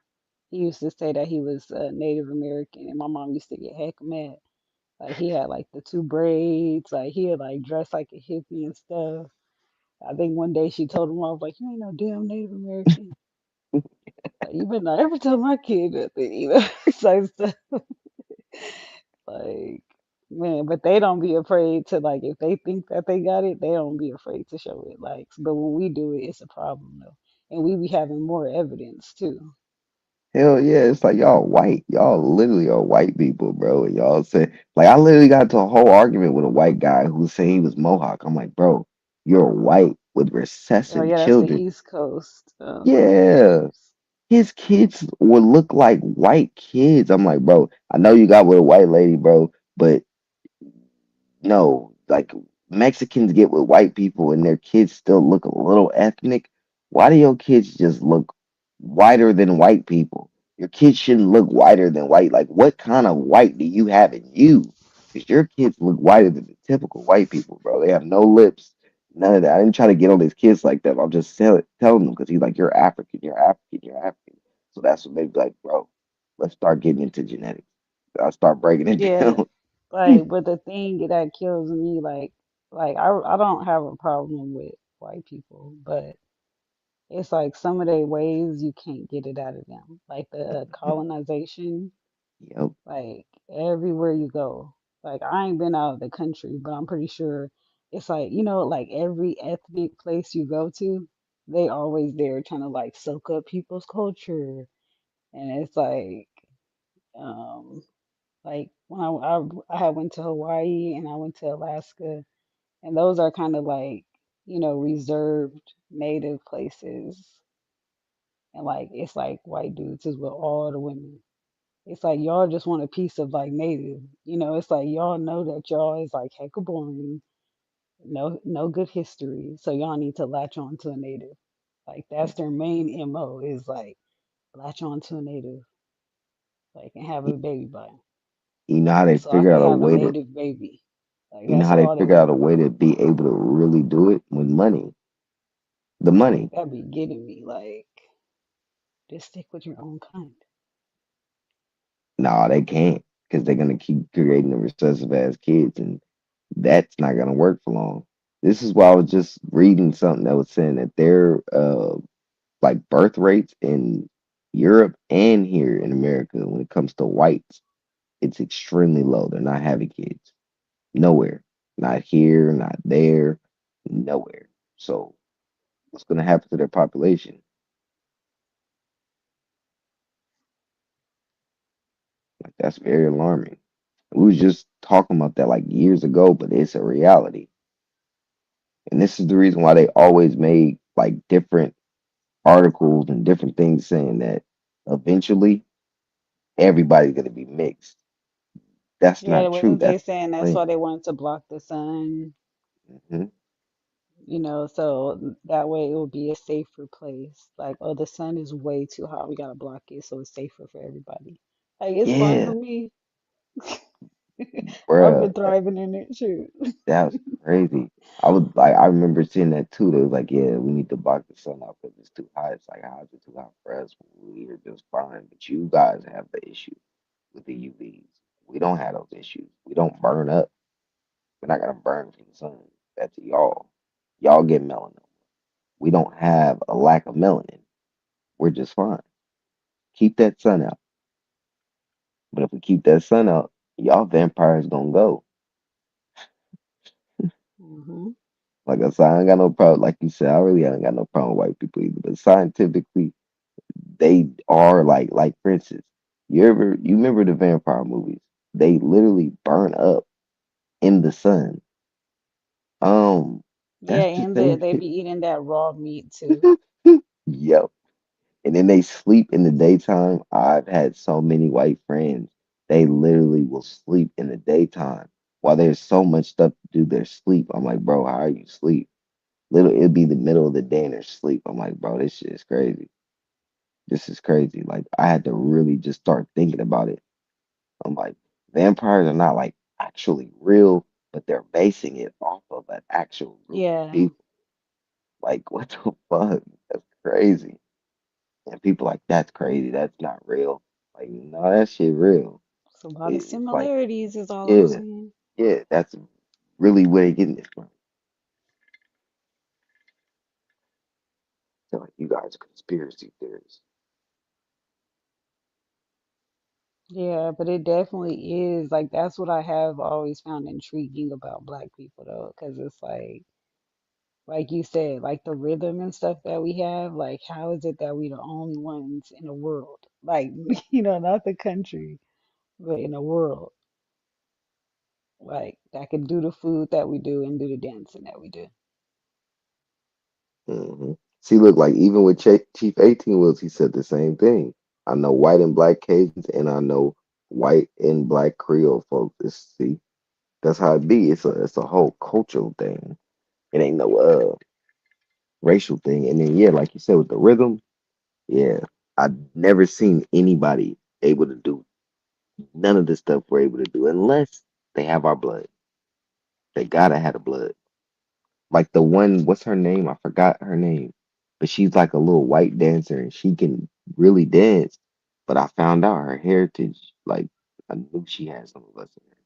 He used to say that he was Native American, and my mom used to get heck mad. Like he had like the two braids, like he had like dressed like a hippie and stuff. I think one day she told him, I was like, "You ain't no damn Native American. Like you better not ever tell my kid nothing," so stuff like. Man, but they don't be afraid to like if they think that they got it, they don't be afraid to show it. Like, but when we do it, it's a problem though, and we be having more evidence too. Hell yeah, it's like y'all white. Y'all literally are white people, bro. And y'all say like I literally got into a whole argument with a white guy who said he was Mohawk. I'm like, bro, you're white with Oh recessive yeah, that's the children. East Coast Yeah. motherfuckers. His kids would look like white kids. I'm like, bro, I know you got with a white lady, bro, but no, like Mexicans get with white people and their kids still look a little ethnic. Why do your kids just look whiter than white people? Your kids shouldn't look whiter than white. Like, what kind of white do you have in you? Because your kids look whiter than the typical white people, bro. They have no lips, none of that. I didn't try to get on these kids like that. I'm just telling them because he's like, you're African, you're African, you're African. So that's what they be like, bro. Let's start getting into genetics. I'll start breaking it Yeah, down. like, but the thing that kills me, like I don't have a problem with white people, but it's like some of their ways you can't get it out of them, like the colonization. Yep. Like everywhere you go. Like I ain't been out of the country, but I'm pretty sure it's like, like every ethnic place you go to, they always there trying to like soak up people's culture. And it's um like when I had went to Hawaii and I went to Alaska, and those are kind of like, reserved native places. And like it's like white dudes is with all the women. It's like y'all just want a piece of like native. It's like y'all know that y'all is like hecka boring, no good history. So y'all need to latch on to a native. Like that's their main MO is like latch on to a native, like and have a baby by 'em. You know how they So I figure can out a have a way to native baby. Like you know that's how they all they figure out a want. way to be able to really do it with money. The Like money. that be getting me. Like just stick with your own kind. No, they can't because they're gonna keep creating the recessive ass kids, and that's not gonna work for long. This is why I was just reading something that was saying that their like birth rates in Europe and here in America when it comes to whites, it's extremely low. They're not having kids. Nowhere. Not here, not there, nowhere. So what's gonna happen to their population? Like that's very alarming. We was just talking about that like years ago, but it's a reality. And this is the reason why they always made like different articles and different things saying that eventually everybody's gonna be mixed. That's Yeah, not true. wasn't they That's saying the that's why plan. they wanted to block the sun? Hmm. So that way it will be a safer place. Like, oh, the sun is way too hot. We gotta block it so it's safer for everybody. Like, it's fun for Yeah, me. I've bruh, been thriving in it. Shoot. that was crazy. I was like, I remember seeing that too. They was like, yeah, we need to block the sun out because it's too hot. It's like, how is it too hot for us? We're just fine, but you guys have the issue with the UVs. We don't have those issues. We don't burn up. We're not gonna burn from the sun. That's y'all. Y'all get melanin. We don't have a lack of melanin. We're just fine. Keep that sun out. But if we keep that sun out, y'all vampires gonna go. Hmm. Like I said, I ain't got no problem. Like you said, I really ain't got no problem with white people either. But scientifically, they are like for instance, you remember the vampire movies? They literally burn up in the sun. Um, Yeah, that's the and same they shit. be eating that raw meat too. Yep. And then they sleep in the daytime. I've had so many white friends. They literally will sleep in the daytime while there's so much stuff to do. Their sleep. I'm like, bro, how are you sleep? Little, it'd be the middle of the day and they're asleep. I'm like, bro, this shit is crazy. This is crazy. Like, I had to really just start thinking about it. I'm like, vampires are not like actually real, but they're basing it off of an actual group of Yeah, people. Like, what the fuck? That's crazy. And people like, that's crazy. That's not real. Like, no, that shit real. it's a lot of It's like, similarities is all I'm yeah, saying. yeah, that's really where they getting it from. So like, you guys are conspiracy theorists. Yeah, but it definitely is like that's what I have always found intriguing about black people though, because it's like you said, like the rhythm and stuff that we have, like how is it that we the only ones in the world? Like, not the country, but in the world, like that can do the food that we do and do the dancing that we do. Hmm. See, look, like even with Chief 18 Wheels, he said the same thing. I know white and black Cajuns, and I know white and black Creole folks. See, that's how it be. It's a whole cultural thing. It ain't no racial thing. And then yeah, like you said with the rhythm, yeah, I've never seen anybody able to do none of the stuff we're able to do unless they have our blood. They gotta have the blood. Like the one, what's her name? I forgot her name, but she's like a little white dancer and she can really dance. But I found out her heritage, like I knew she had some of us in her.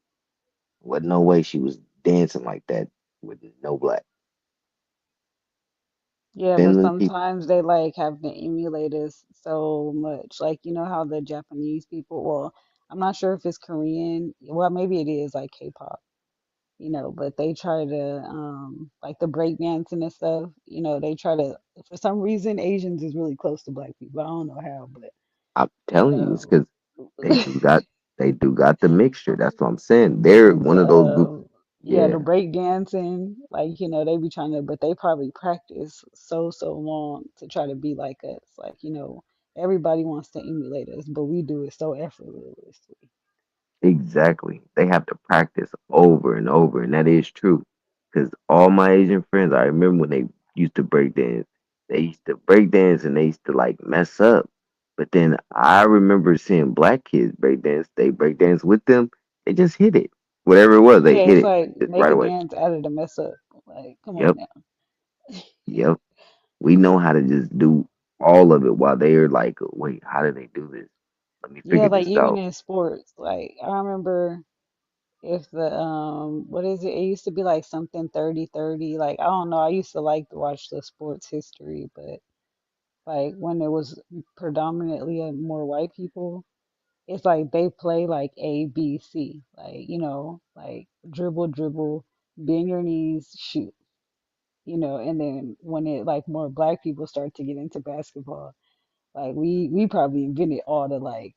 Wasn't no way she was dancing like that with no black. Yeah, but Finland people, sometimes they like have to emulate us so much. Like, you know how the Japanese people, well, I'm not sure if it's Korean. Well, maybe it is like K-pop, but they try to like the breakdancing and stuff, they try to for some reason Asians is really close to black people. I don't know how, but I'm you telling you, it's know, because they do got they do got the mixture. That's what I'm saying. They're one the of those groups. yeah, the Yeah, break dancing, like, they be trying to, but they probably practice so long to try to be like us. Like, everybody wants to emulate us, but we do it so effortlessly. exactly. They have to practice over and over, and that is true. Because all my Asian friends, I remember when they used to break dance, they used to break dance and they used to like mess up. But then I remember seeing black kids break dance. They break dance with them. They just hit it. Whatever it was, they Yeah, hit it's it like make right a away. dance out of the mess up. Like, come on Yep, now. yep. We know how to just do all of it while they're like, wait, how do they do this? Let me Yeah, figure like this even out. in sports, like I remember if the what is it? It used to be like something 30-30. Like I don't know. I used to like to watch the sports history, but like when it was predominantly more white people, it's like they play like A, B, C. Like, like dribble, dribble, bend your knees, shoot. And then when it like more black people start to get into basketball, like we probably invented all the like,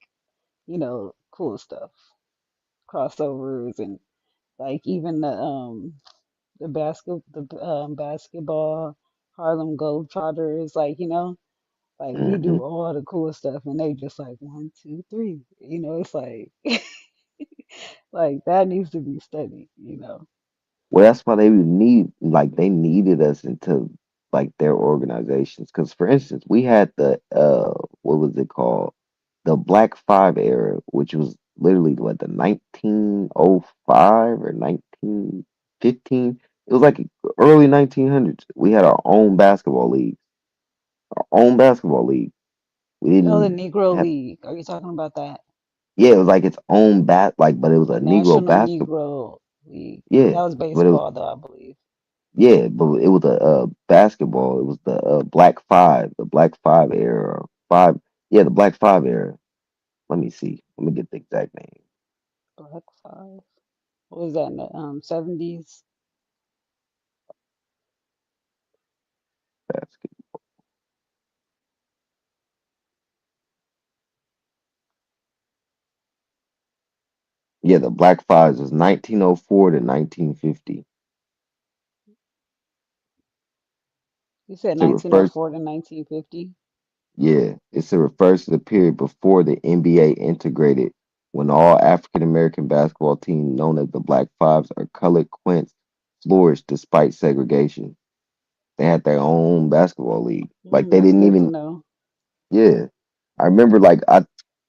cool stuff, crossovers and like even the basketball Harlem Globetrotters, like, like we Hmm. do all the cool stuff and they just like 1, 2, 3. It's like like that needs to be studied. Well, that's why they would need, like, they needed us into like their organizations. Because, for instance, we had the what was it called? The Black Five era, which was literally what the 1905 or 1915. It was like early 1900s. We had our own basketball league, our own basketball league. We Oh, the didn't Negro have, League. Are you talking about that? yeah, it was like its own like, but it was The a Negro National basketball. Negro League. Yeah, That was but it was. baseball though, I believe. Yeah, but it was a basketball. It was the Black Five, the Black Five era. Five, yeah, the Black Five era. Let me see. Let me get the exact name. Black Five. What was that in the 70s? Basket. Yeah, the Black Fives was 1904 to 1950. You said It refers, 1904 to 1950. yeah, it refers to the period before the NBA integrated, when all African American basketball teams known as the Black Fives or colored quints flourished despite segregation. They had their own basketball league. Like they That's didn't good to even, know. yeah. I remember like I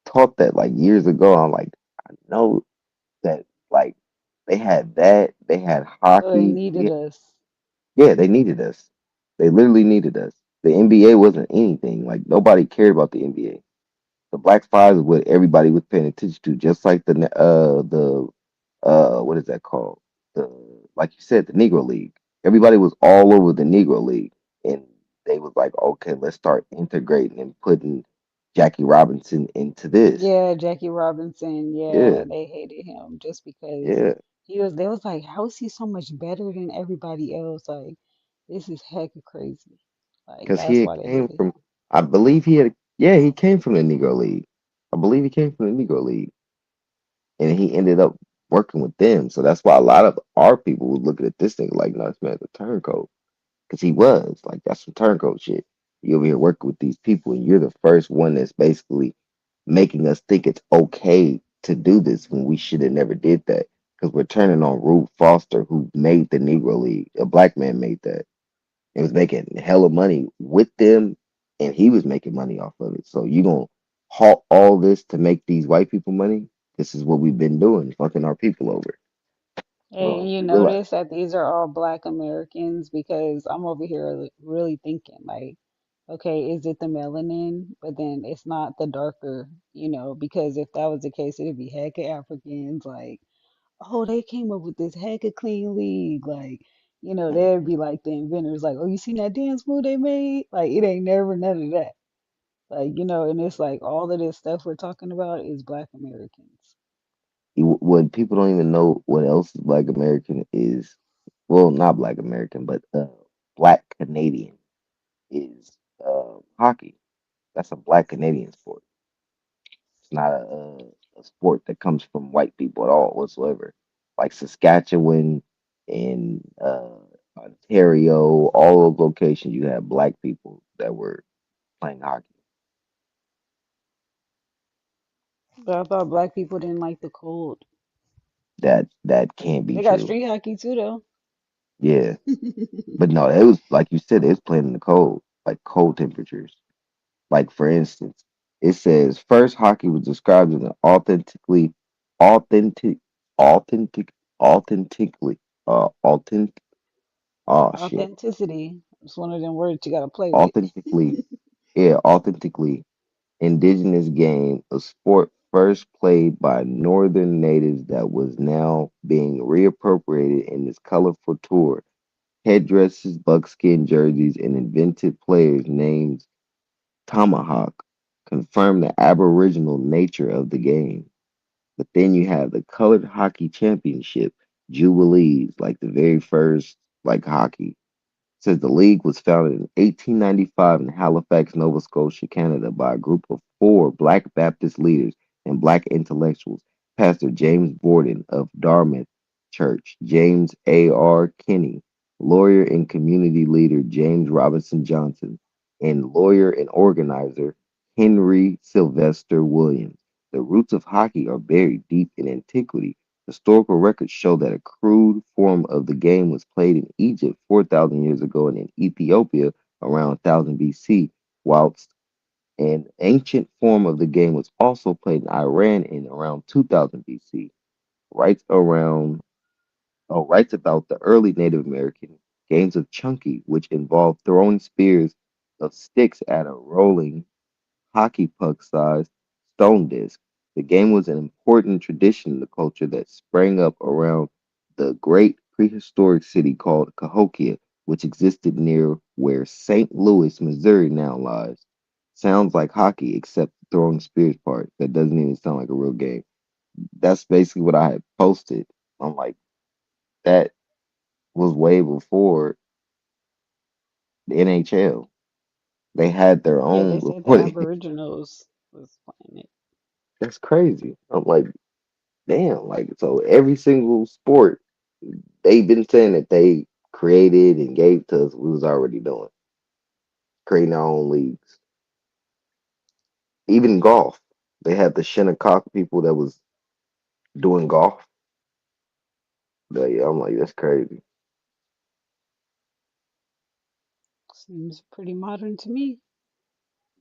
taught that like years ago. I'm like, I know that like they had that, they had So they hockey. needed us. Yeah, they needed us. They literally needed us. The NBA wasn't anything. Like nobody cared about the NBA. The Black Fives is what everybody was paying attention to, just like the what is that called? The like you said, the Negro League. Everybody was all over the Negro League, and they was like, okay, let's start integrating and putting. Jackie Robinson into this. Yeah, Jackie Robinson. Yeah, Yeah, they hated him just because yeah, he was. They was like, how is he so much better than everybody else? Like, this is hecka crazy. Like, because he that's had why they came hated from. him. I believe he had. Yeah, he came from the Negro League. I believe he came from the Negro League, and he ended up working with them. So that's why a lot of our people would look at this thing like, no, this man's a turncoat. Because he was like, that's some turncoat shit. You over here working with these people, and you're the first one that's basically making us think it's okay to do this when we should have never did that. Because we're turning on Rube Foster, who made the Negro League. A black man made that and was making hella money with them, and he was making money off of it. So you gonna halt all this to make these white people money? This is what we've been doing, fucking our people over. Hey, and you We realize notice that these are all Black Americans because I'm over here really thinking like, okay, is it the melanin? But then it's not the darker, because if that was the case, it'd be hecka Africans. Like, oh, they came up with this hecka clean league. Like, they'd be like the inventors, like, oh, you seen that dance move they made? Like, it ain't never none of that. Like, and it's like all of this stuff we're talking about is Black Americans. what people don't even know what else is Black American is. Well, not Black American, but Black Canadian is hockey. That's a Black Canadian sport. It's not a sport that comes from white people at all whatsoever. Like Saskatchewan and Ontario, all those locations, you have black people that were playing hockey. But I thought Black people didn't like the cold. That can't be They got true. street hockey too, though. Yeah, but no, it was like you said, it was playing in the cold, like cold temperatures. Like for instance, it says first hockey was described as an authentic, authentic, authentically, authentic. Oh shit, Authenticity. It's one of them words you gotta play with. authentically, yeah, authentically indigenous game, a sport first played by northern natives that was now being reappropriated in this colorful tour. Headdresses, buckskin jerseys, and invented players named Tomahawk confirm the aboriginal nature of the game. But then you have the Colored Hockey Championship, Jubilees, like the very first like hockey. Says the league was founded in 1895 in Halifax, Nova Scotia, Canada, by a group of four Black Baptist leaders and Black intellectuals: Pastor James Borden of Dartmouth Church, James A.R. Kinney, lawyer and community leader James Robinson Johnson, and lawyer and organizer Henry Sylvester Williams. The roots of hockey are buried deep in antiquity. Historical records show that a crude form of the game was played in Egypt 4,000 years ago and in Ethiopia around 1000 BC, whilst an ancient form of the game was also played in Iran in around 2000 BC. Writes around writes about the early Native American games of chunky, which involved throwing spears of sticks at a rolling hockey puck sized stone disc. The game was an important tradition in the culture that sprang up around the great prehistoric city called Cahokia, which existed near where St. Louis, Missouri now lies. Sounds like hockey, except the throwing spears part. That doesn't even sound like a real game. That's basically what I had posted. I'm like, that was way before the NHL. They had their Yeah, own they said the before they. Aboriginals was playing it. That's crazy. I'm like, damn, like so every single sport they've been saying that they created and gave to us, we was already doing, creating our own leagues. Even golf, they had the Shinnecock people that was doing golf. Yeah, I'm like, that's crazy. Seems pretty modern to me.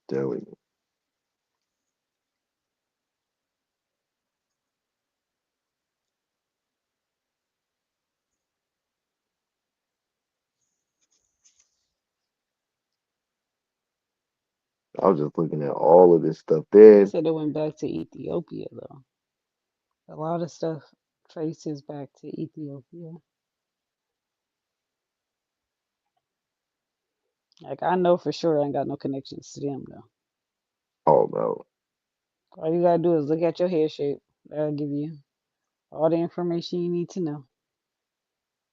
Telling you. I was just looking at all of this stuff They there. said it went back to Ethiopia though. A lot of stuff traces back to Ethiopia. Like I know for sure I ain't got no connections to them though. Oh no. All you gotta do is look at your head shape. That'll give you all the information you need to know.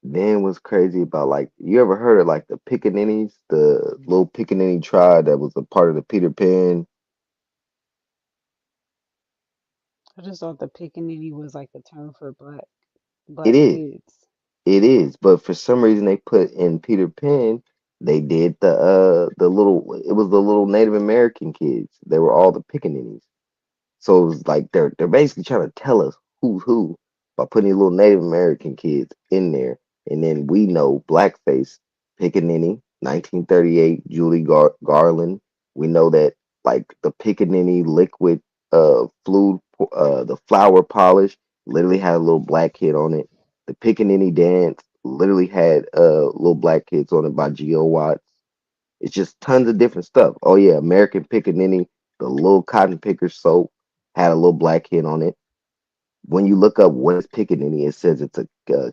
Then what's crazy about like you ever heard of like the Pickaninnies, the little Pickaninny tribe that was a part of the Peter Pan? I just thought the pickaninny was like a term for It black is. kids. It is. But for some reason they put in Peter Pan, they did the little it was the little Native American kids. They were all the Pickaninnies. So it was like they're basically trying to tell us who's who by putting these little Native American kids in there, and then we know blackface, Pickaninny, 1938, Garland. We know that like the Pickaninny liquid fluid the flower polish literally had a little black kid on it. The Pickaninny dance literally had little black kids on it by Geo Watts. It's just tons of different stuff. Oh yeah, American Pickaninny, the little cotton picker soap had a little black kid on it. When you look up what is Pickaninny, it says it's a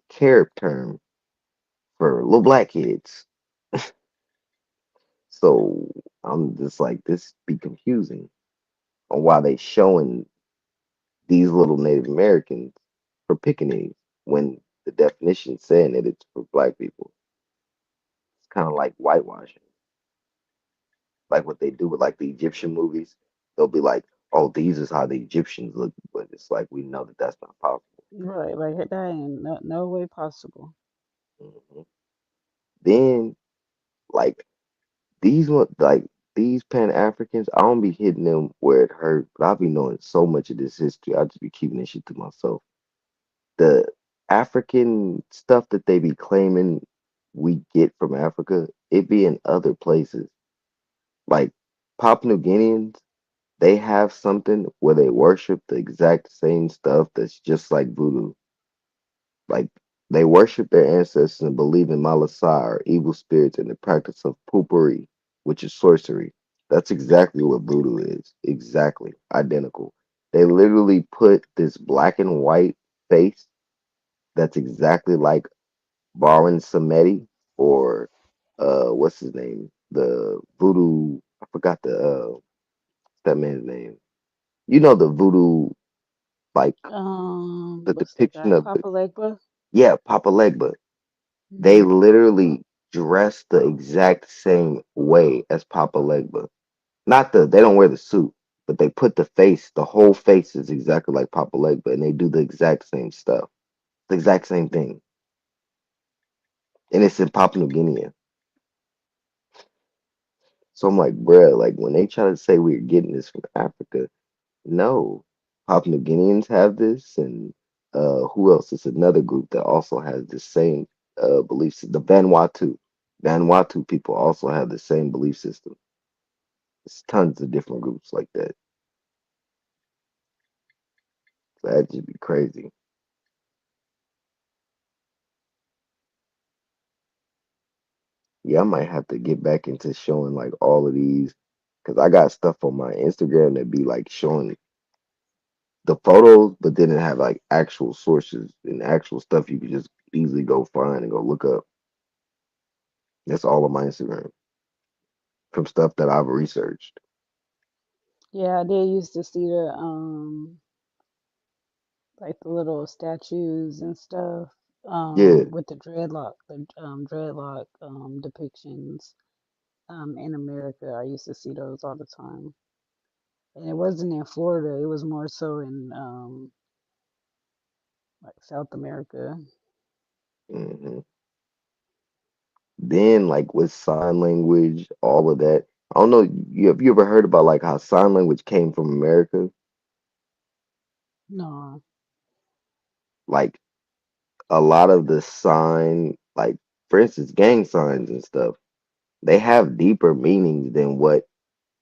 care term for little black kids. So I'm just like, this be confusing on why they showing these little Native Americans for Pickaninnies when the definition saying that it's for black people. It's kind of like whitewashing, like what they do with like the Egyptian movies. They'll be like, "Oh, these is how the Egyptians look," but it's like we know that that's not possible. Right, like that ain't no way possible. Mhm. Then like like these Pan Africans, I don't be hitting them where it hurt, but I be knowing so much of this history. I just be keeping this shit to myself. The African stuff that they be claiming we get from Africa, it be in other places. Like Papua New Guineans, they have something where they worship the exact same stuff that's just like voodoo. Like they worship their ancestors and believe in Malasai or evil spirits and the practice of poopery, which is sorcery. That's exactly what voodoo is. Exactly. Identical. They literally put this black and white face that's exactly like Baron Samedi or what's his name? The voodoo I forgot that man's name. You know the voodoo like the What's that depiction guy? of the Papa Legba? yeah, Papa Legba. They Hmm. literally dress the exact same way as Papa Legba. Not they don't wear the suit, but they put the face, the whole face is exactly like Papa Legba, and they do the exact same stuff, the exact same thing, and it's in Papua New Guinea. So I'm like, bruh, like when they try to say we're getting this from Africa, no, Papua New Guineans have this, and who else? It's another group that also has the same beliefs. The Vanuatu, Vanuatu people also have the same belief system. It's tons of different groups like that. So that'd just be crazy. Yeah, I might have to get back into showing like all of these because I got stuff on my Instagram that be like showing the photos, but then it have like actual sources and actual stuff you could just easily go find and go look up. That's all on my Instagram from stuff that I've researched. Yeah, I did used to see the like the little statues and stuff Yeah. with the dreadlock depictions in America. I used to see those all the time. And it wasn't in Florida, it was more so in like South America. hmm Then like with sign language, all of that. I don't know. Have you ever heard about like how sign language came from America? No. Like a lot of the sign, like for instance, gang signs and stuff, they have deeper meanings than what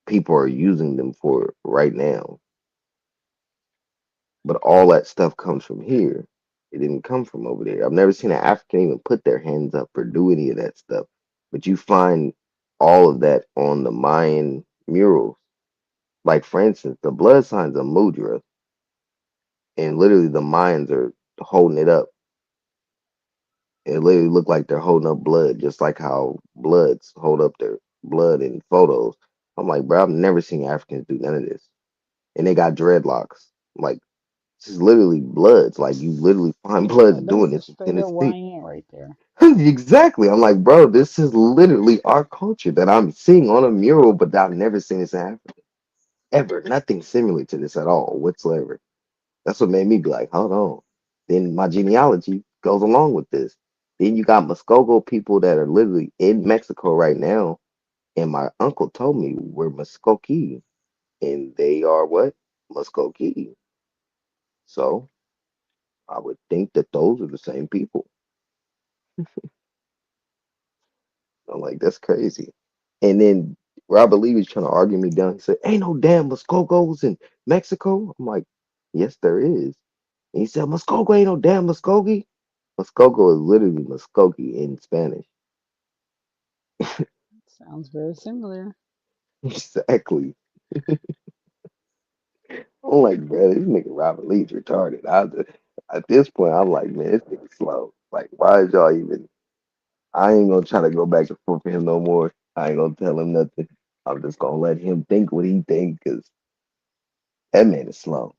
people are using them for right now. But all that stuff comes from here. It didn't come from over there. I've never seen an African even put their hands up or do any of that stuff. But you find all of that on the Mayan murals. Like for instance, the blood signs of Mudra, and literally the Mayans are holding it up. It literally look like they're holding up blood, just like how bloods hold up their blood in photos. I'm like, bro, I've never seen Africans do none of this. And they got dreadlocks. I'm like, this is literally Bloods. Like you literally find Bloods Yeah, doing that's a this in straight up Tennessee. YN right there. Exactly. I'm like, bro, this is literally our culture that I'm seeing on a mural, but I've never seen this in Africa. Ever. Nothing similar to this at all whatsoever. That's what made me be like, hold on. Then my genealogy goes along with this. Then you got Muskogo people that are literally in Mexico right now. And my uncle told me we're Muskogee. And they are what? Muskogee. So I would think that those are the same people. I'm like, that's crazy. And then Robert Lee was trying to argue me down. He said, ain't no damn Muskogos in Mexico. I'm like, yes, there is. And he said, Muskogo ain't no damn Muskogee. Muskogo is literally Muskogee in Spanish. Sounds very similar. Exactly. I'm like, bro, this nigga Robert Lee's retarded. At this point, I'm like, man, this nigga slow. Like, why is y'all even? I ain't gonna try to go back and forth with him no more. I ain't gonna tell him nothing. I'm just gonna let him think what he think because that man is slow.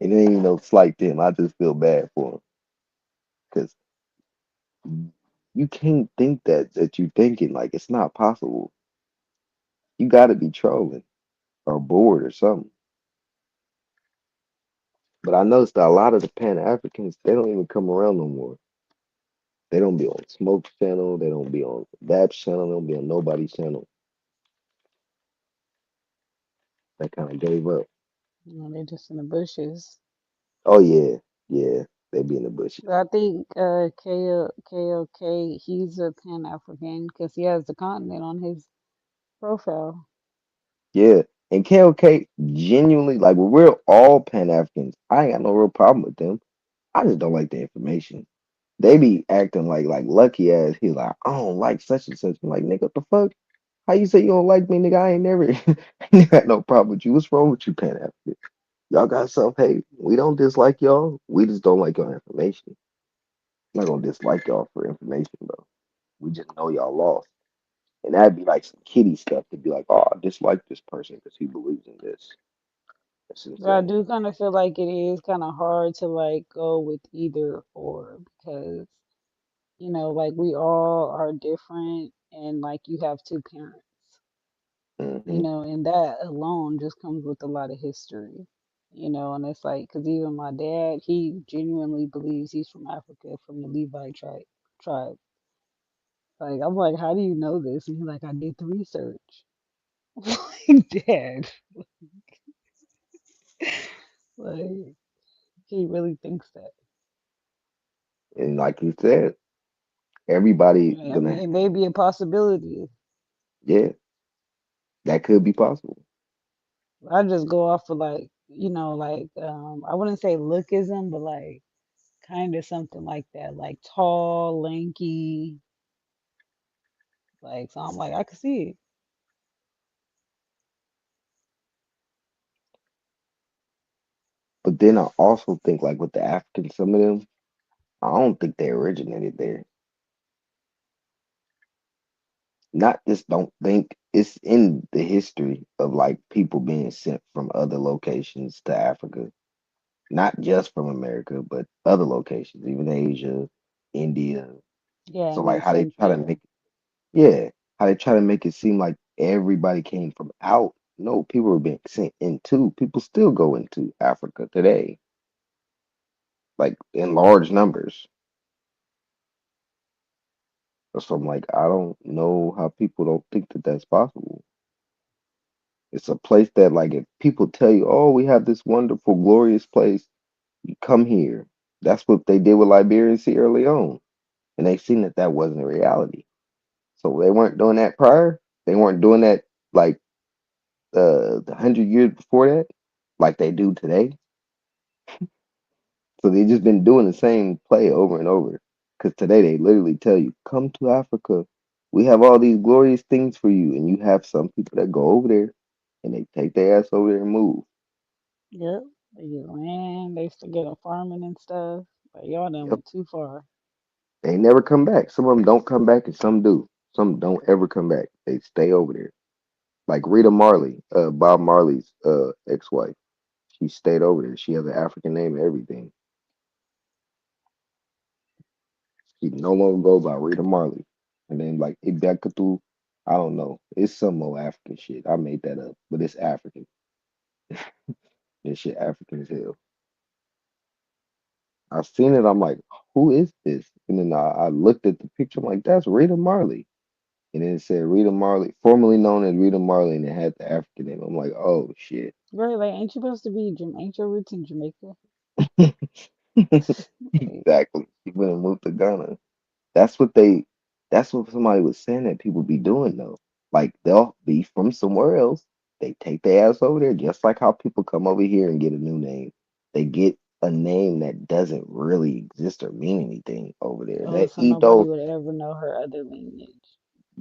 And it ain't no slight to him. I just feel bad for him because you can't think that you thinking like it's not possible. You got to be trolling or bored or something. But I noticed that a lot of the Pan Africans they don't even come around no more. They don't be on Smoke's channel. They don't be on Bab's channel. They don't be on nobody's channel. They kind of gave up. You know, they're just in the bushes. Oh yeah, yeah. They be in the bushes. But I think KLK, he's a Pan African because he has the continent on his profile. Yeah. And KOK genuinely like when we're all Pan Africans, I ain't got no real problem with them. I just don't like the information. They be acting like lucky ass. He like, I don't like such and such. I'm like, nigga, what the fuck? How you say you don't like me, nigga? I ain't never, I ain't got no problem with you. What's wrong with you, Pan African? Y'all got self hate. We don't dislike y'all. We just don't like your information. I'm not gonna dislike y'all for information, bro. We just know y'all lost. And that'd be like some kitty stuff to be like, oh, I dislike this person because he believes in this. That's But I insane. do kind of feel like it is kind of hard to like go with either or because, you know, like we all are different and like you have two parents, you Hmm. know, and that alone just comes with a lot of history, you know, and it's like, because even my dad, he genuinely believes he's from Africa, from the Levi tribe. Like, I'm like, how do you know this? And he's like, I did the research. Like, dad, like, he really thinks that. And like you said, everybody I mean, gonna, it may be a possibility. yeah, that could be possible. I just go off of like, you know, like, I wouldn't say lookism, but like kind of something like that, like tall, lanky, like, so I'm like, I could see it. But then I also think like with the Africans, some of them, I don't think they originated there. Not just don't think it's in the history of like people being sent from other locations to Africa, not just from America, but other locations, even Asia, India. Yeah, So and like then how they sent try to there. make yeah, how they try to make it seem like everybody came from out. No, people were being sent into. People still go into Africa today, like in large numbers. So I'm like, I don't know how people don't think that that's possible. It's a place that, like, if people tell you, "Oh, we have this wonderful, glorious place," you come here. That's what they did with Liberia and Sierra Leone, and they seen that that wasn't a reality. So they weren't doing that prior. They weren't doing that like the 100 years before that, like they do today. So they just been doing the same play over and over. Because today they literally tell you, "Come to Africa. We have all these glorious things for you," and you have some people that go over there and they take their ass over there and move. Yep. They get land, they used to get a farming and stuff. But y'all done Yep. went too far. They never come back. Some of them don't come back, and some do. Some don't ever come back. They stay over there. Like Rita Marley, Bob Marley's ex-wife. She stayed over there. She has an African name and everything. She no longer goes by Rita Marley. And then like Ibekatu, I don't know. It's some more African shit. I made that up, but it's African. This shit African as hell. I seen it. I'm like, who is this? And then I looked at the picture. I'm like, that's Rita Marley. And then it said Rita Marley, formerly known as Rita Marley, and it had the African name. I'm like, oh shit. Right, like ain't you supposed to be ain't your roots in Jamaica? Like, Exactly. She went and moved to Ghana. That's what they. That's what somebody was saying that people be doing though. Like they'll be from somewhere else. They take their ass over there, just like how people come over here and get a new name. They get a name that doesn't really exist or mean anything over there. oh, That so nobody Edo, would ever know her other lineage,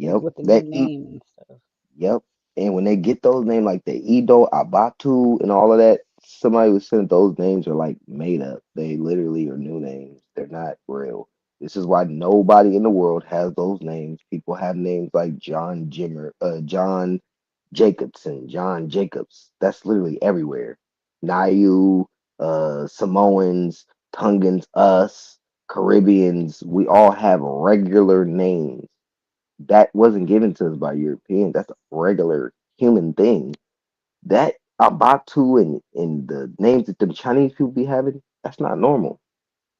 like yep. with the new That name and stuff. Yep. And when they get those names like the Edo, Abatu, and all of that, somebody was saying those names are like made up. They literally are new names. They're not real. This is why nobody in the world has those names. People have names like John Jacobson, John Jacobs. That's literally everywhere. Nayu, Samoans, Tongans, us, Caribbeans, we all have regular names that wasn't given to us by Europeans. That's a regular human thing. That Abatu and the names that the Chinese people be having, that's not normal.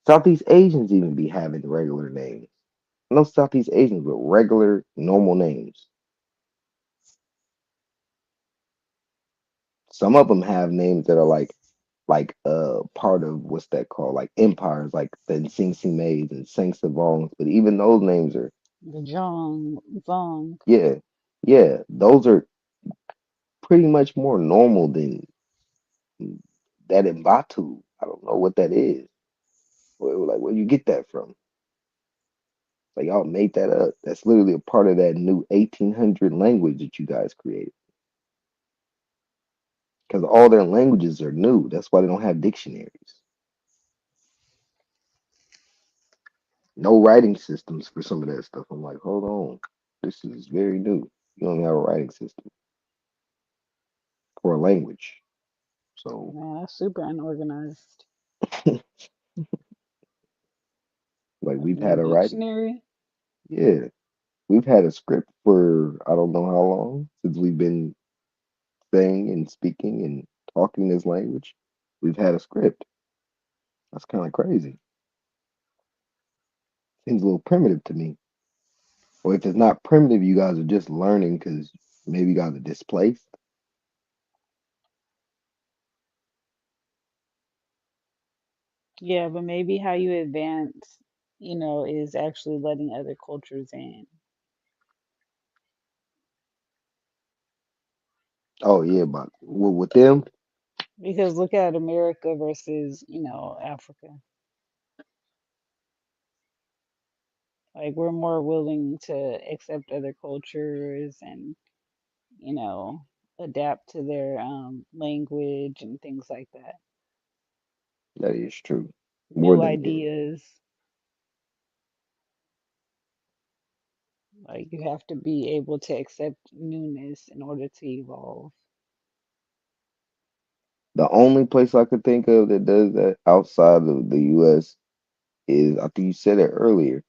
Southeast Asians even be having regular names. No Southeast Asians with regular normal names. Some of them have names that are like part of what's that called? Like empires, like the Sing Sing Mays and Sang Savongs. But even those names are The Zhong, Zong. yeah, yeah, those are pretty much more normal than that in Batu. I don't know what that is. Like, where you get that from? Like, y'all made that up. That's literally a part of that new 1800 language that you guys created. Because all their languages are new. That's why they don't have dictionaries. No writing systems for some of that stuff. I'm like, hold on. This is very new. You don't have a writing system for a language. So, Man, that's super unorganized. like, Like we've no had a writing. dictionary. Yeah. We've had a script for I don't know how long since we've been saying and speaking and talking this language. We've had a script. That's kind of crazy. Seems a little primitive to me. Or if it's not primitive, you guys are just learning because maybe you guys are displaced. Yeah, but maybe how you advance, is actually letting other cultures in. Oh yeah, but with them, Because look at America versus, Africa. Like we're more willing to accept other cultures and, you know, adapt to their language and things like that. that is true. More New than any. ideas. Like you have to be able to accept newness in order to evolve. The only place I could think of that does that outside of the US is I think you said it earlier.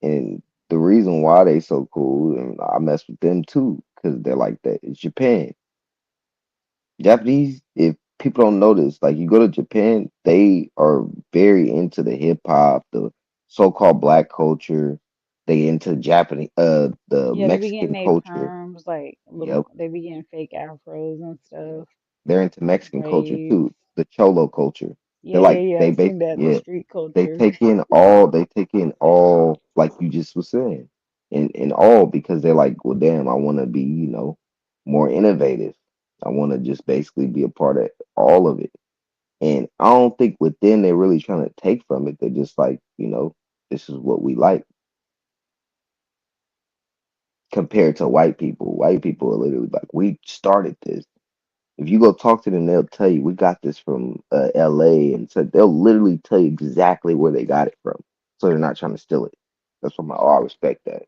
And the reason why they so cool, and I mess with them too, because they're like that, is Japan. Japanese, if people don't notice, like you go to Japan, they are very into the hip hop, the so-called black culture. They into Japanese, the Yeah, they be getting Mexican their culture. perms, like little, Yep, they be getting fake afros and yep. stuff, They're into Mexican culture braids. too, the Cholo culture. They're Yeah, yeah, like yeah. they I seen basically that, the yeah, street culture. they take in all like you just was saying, and all because they're like, well, damn, I want to be more innovative. I want to just basically be a part of all of it. And I don't think within they're really trying to take from it. They're just like, this is what we like compared to white people. White people are literally like, we started this. If you go talk to them, they'll tell you we got this from LA, and so they'll literally tell you exactly where they got it from. So they're not trying to steal it. That's why I respect that.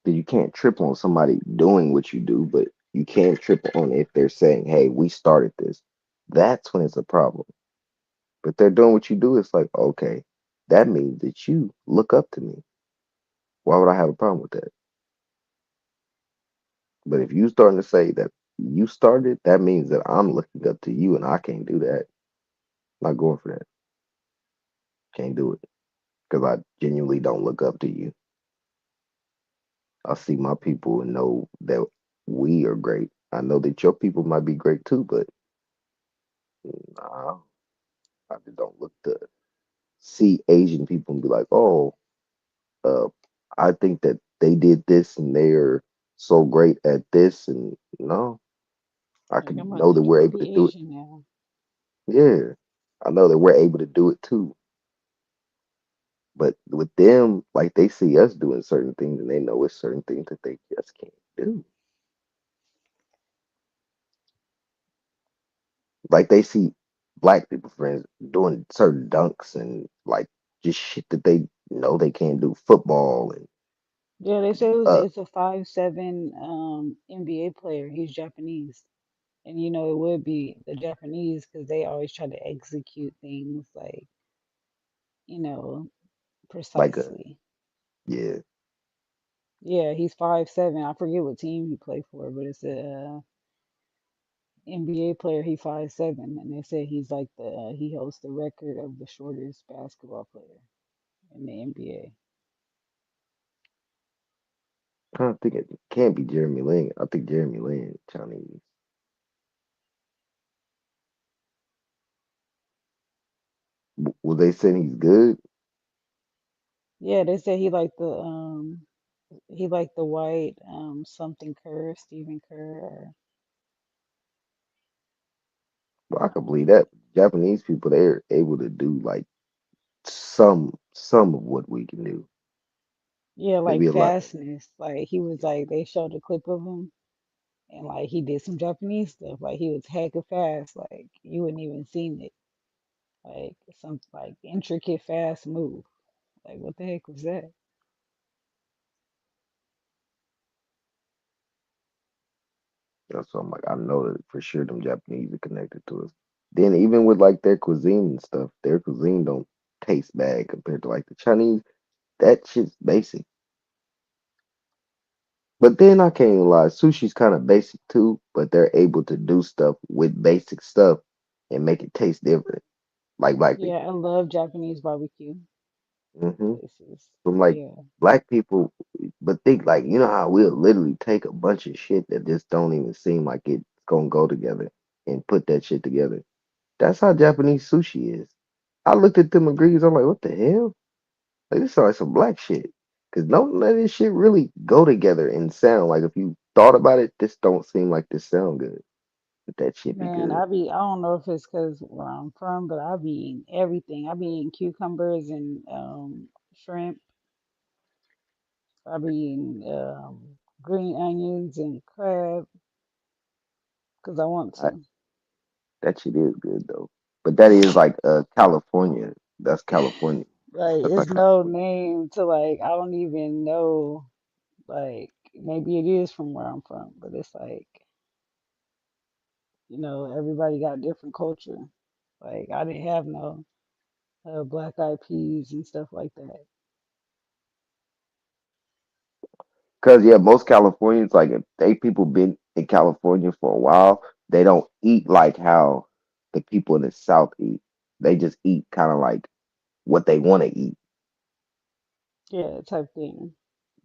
that you can't trip on somebody doing what you do, but you can trip on if they're saying, "Hey, we started this." That's when it's a problem. But they're doing what you do. It's like, okay, that means that you look up to me. Why would I have a problem with that? But if you starting to say that you started, that means that I'm looking up to you, and I can't do that. I'm not going for that. Can't do it because I genuinely don't look up to you. I see my people and know that we are great. I know that your people might be great too, but nah, I just don't look to see Asian people and be like, oh, uh, I think that they did this and they're so great at this. And no, I Like can I'm about know to that we're able to be do it. Asian now. Yeah, I know that we're able to do it too. But with them, like they see us doing certain things and they know it's certain things that they just can't do. Like they see black people friends doing certain dunks and like just shit that they know they can't do. Football and Yeah, they said uh it's a 5'7" NBA player. He's Japanese. And it would be the Japanese because they always try to execute things like, you know, like a precisely. yeah. Yeah, he's 5'7". I forget what team he played for, but it's a NBA player. He 5'7", and they say he's like he holds the record of the shortest basketball player in the NBA. I don't think it can't be Jeremy Lin. I think Jeremy Lin Chinese. Was they saying he's good? Yeah, they say he like the white something Kerr, Stephen Kerr, or Well, I can believe that. Japanese people, they're able to do like some of what we can do. yeah, like Maybe a lot. fastness. Like he was like they showed a clip of him and like he did some Japanese stuff. Like he was hecka fast. Like you wouldn't even seen it. Like some like intricate fast move. Like what the heck was that? That's what I'm like. I know that for sure them Japanese are connected to us. Then even with like their cuisine and stuff, their cuisine don't taste bad compared to like the Chinese. That shit's basic. But then I can't even lie, sushi's kind of basic too, but they're able to do stuff with basic stuff and make it taste different, like black Yeah, people. I love Japanese barbecue. Hmm Places. From like Yeah. black people, but think like you know how we'll literally take a bunch of shit that just don't even seem like it's gonna go together and put that shit together. That's how Japanese sushi is. I looked at them ingredients. I'm like, what the hell? Like this sounds like some black shit. Cause none of this shit really go together and sound like if you thought about it, this don't seem like this sound good. But that shit be Man, good. I don't know if it's 'cause where I'm from, but I be eating everything. I be eating cucumbers and shrimp. I be eating green onions and crab 'cause I want I, to. that shit is good though. But that is like California. That's California. Like That's it's like no California. name to like I don't even know like maybe it is from where I'm from, but it's like, everybody got different culture. Like I didn't have no black eyed peas and stuff like that. Cause yeah, most Californians like if they people been in California for a while, they don't eat like how the people in the South eat. They just eat kind of like what they want to eat. Yeah, type thing.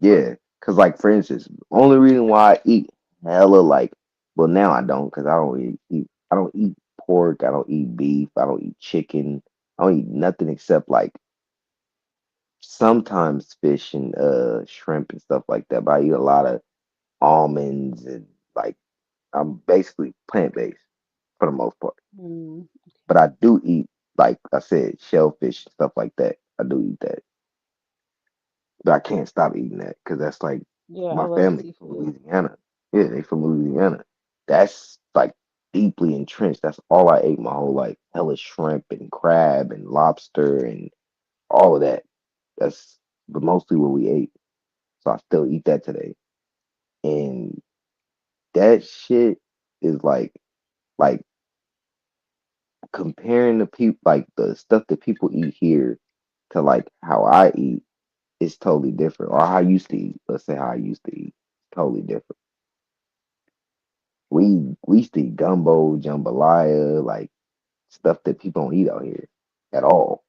Yeah, cause like for instance, only reason why I eat hella like, well now I don't, cause I don't eat, I don't eat pork, I don't eat beef, I don't eat chicken, I don't eat nothing except like sometimes fish and shrimp and stuff like that. But I eat a lot of almonds and like I'm basically plant based for the most part. Mm, But okay. I do eat like I said, shellfish and stuff like that. I do eat that. But I can't stop eating that because that's like Yeah, I my love family from seafood. Louisiana. Yeah, they from Louisiana. That's like deeply entrenched. That's all I ate my whole life. Hella shrimp and crab and lobster and all of that. That's but mostly what we ate. So I still eat that today. And that shit is like comparing the people like the stuff that people eat here to like how I eat is totally different. Or how I used to eat. Let's say how I used to eat. Totally different. We used to eat gumbo, jambalaya, like stuff that people don't eat out here at all.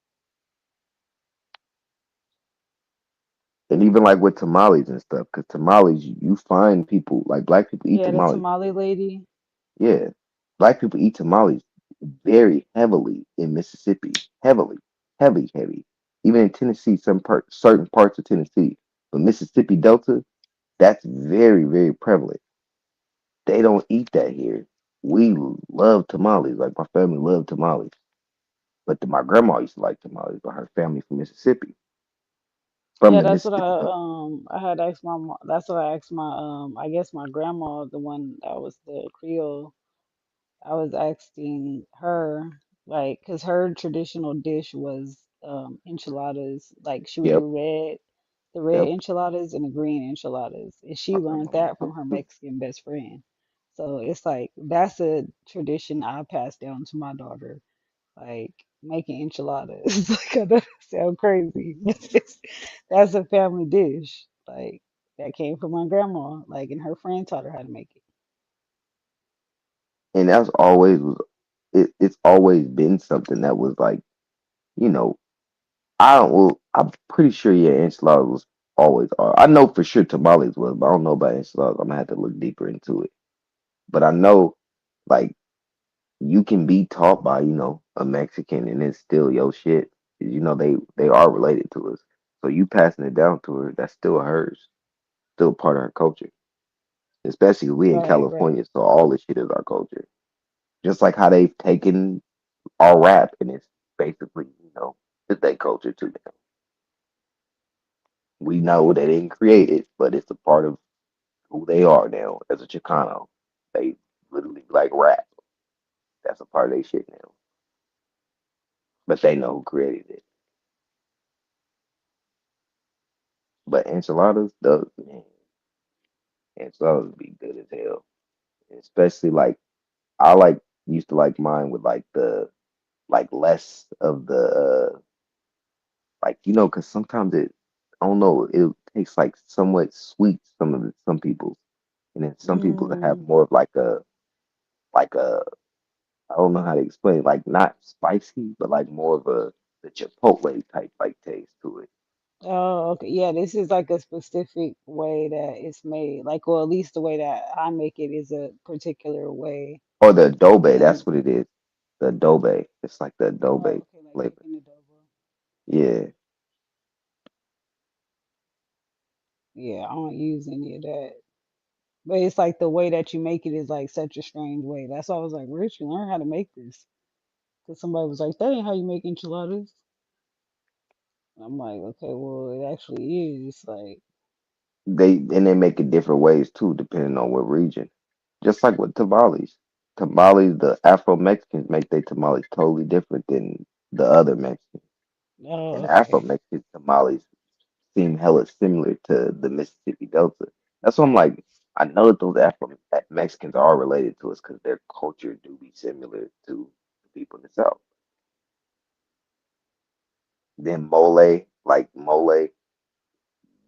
And even like with tamales and stuff, because tamales, you find people like black people eat Yeah, the tamales. tamale lady. Yeah, black people eat tamales very heavily in Mississippi, heavily, heavy. Even in Tennessee, certain parts of Tennessee, but Mississippi Delta, that's very prevalent. They don't eat that here. We love tamales. Like my family loved tamales, but my grandma used to like tamales, but her family from Mississippi, from Yeah, the that's what Mississippi Delta. I had asked my that's what I asked my I guess my grandma, the one that was the Creole. I was asking her, like, because her traditional dish was enchiladas. Like, she would Yep, do the red yep. enchiladas and the green enchiladas. And she My learned grandma that liked from those her too. Mexican best friend. So it's like, that's a tradition I passed down to my daughter, like making enchiladas. Like, I know that sound crazy. That's a family dish. Like, that came from my grandma. Like, and her friend taught her how to make it. And that's always was it's always been something that was like, you know, I don't well, I'm pretty sure yeah, enchiladas was always are. I know for sure tamales was, but I don't know about enchiladas. I'm gonna have to look deeper into it. But I know like you can be taught by, a Mexican and it's still your shit. 'Cause, they are related to us. So you passing it down to her, that's still hers, still part of her culture. Especially we in Right, right. California, so all this shit is our culture. Just like how they've taken our rap and it's basically, it's their culture too now. We know they didn't create it, but it's a part of who they are now as a Chicano. They literally like rap. That's a part of their shit now. But they know who created it. But enchiladas, those man, enchiladas be good as hell. Especially like I like used to like mine with like the like less of the like because sometimes I don't know it tastes like somewhat sweet some people and then some people that have Mm. more of like a I don't know how to explain it, like not spicy but like more of a the chipotle type like taste to it Oh, okay. Yeah, this is like a specific way that it's made. Like, or at least the way that I make it is a particular way. or the adobe. That's And what it is. The adobe. It's like the oh, adobe okay, like flavor. making adobo. Yeah, Yeah, I don't use any of that. But it's like the way that you make it is like such a strange way. That's why I was like, where'd you learn how to make this? Because somebody was like, that ain't how you make enchiladas. I'm like, okay, well, it actually is. Like, they make it different ways too, depending on what region. Just like with tamales. Tamales, the Afro Mexicans make their tamales totally different than the other Mexicans. oh, And the Afro okay. Mexican tamales seem hella similar to the Mississippi Delta. That's why I'm like, I know that those Afro Mexicans are related to us because their culture do be similar to the people in the South. Then mole,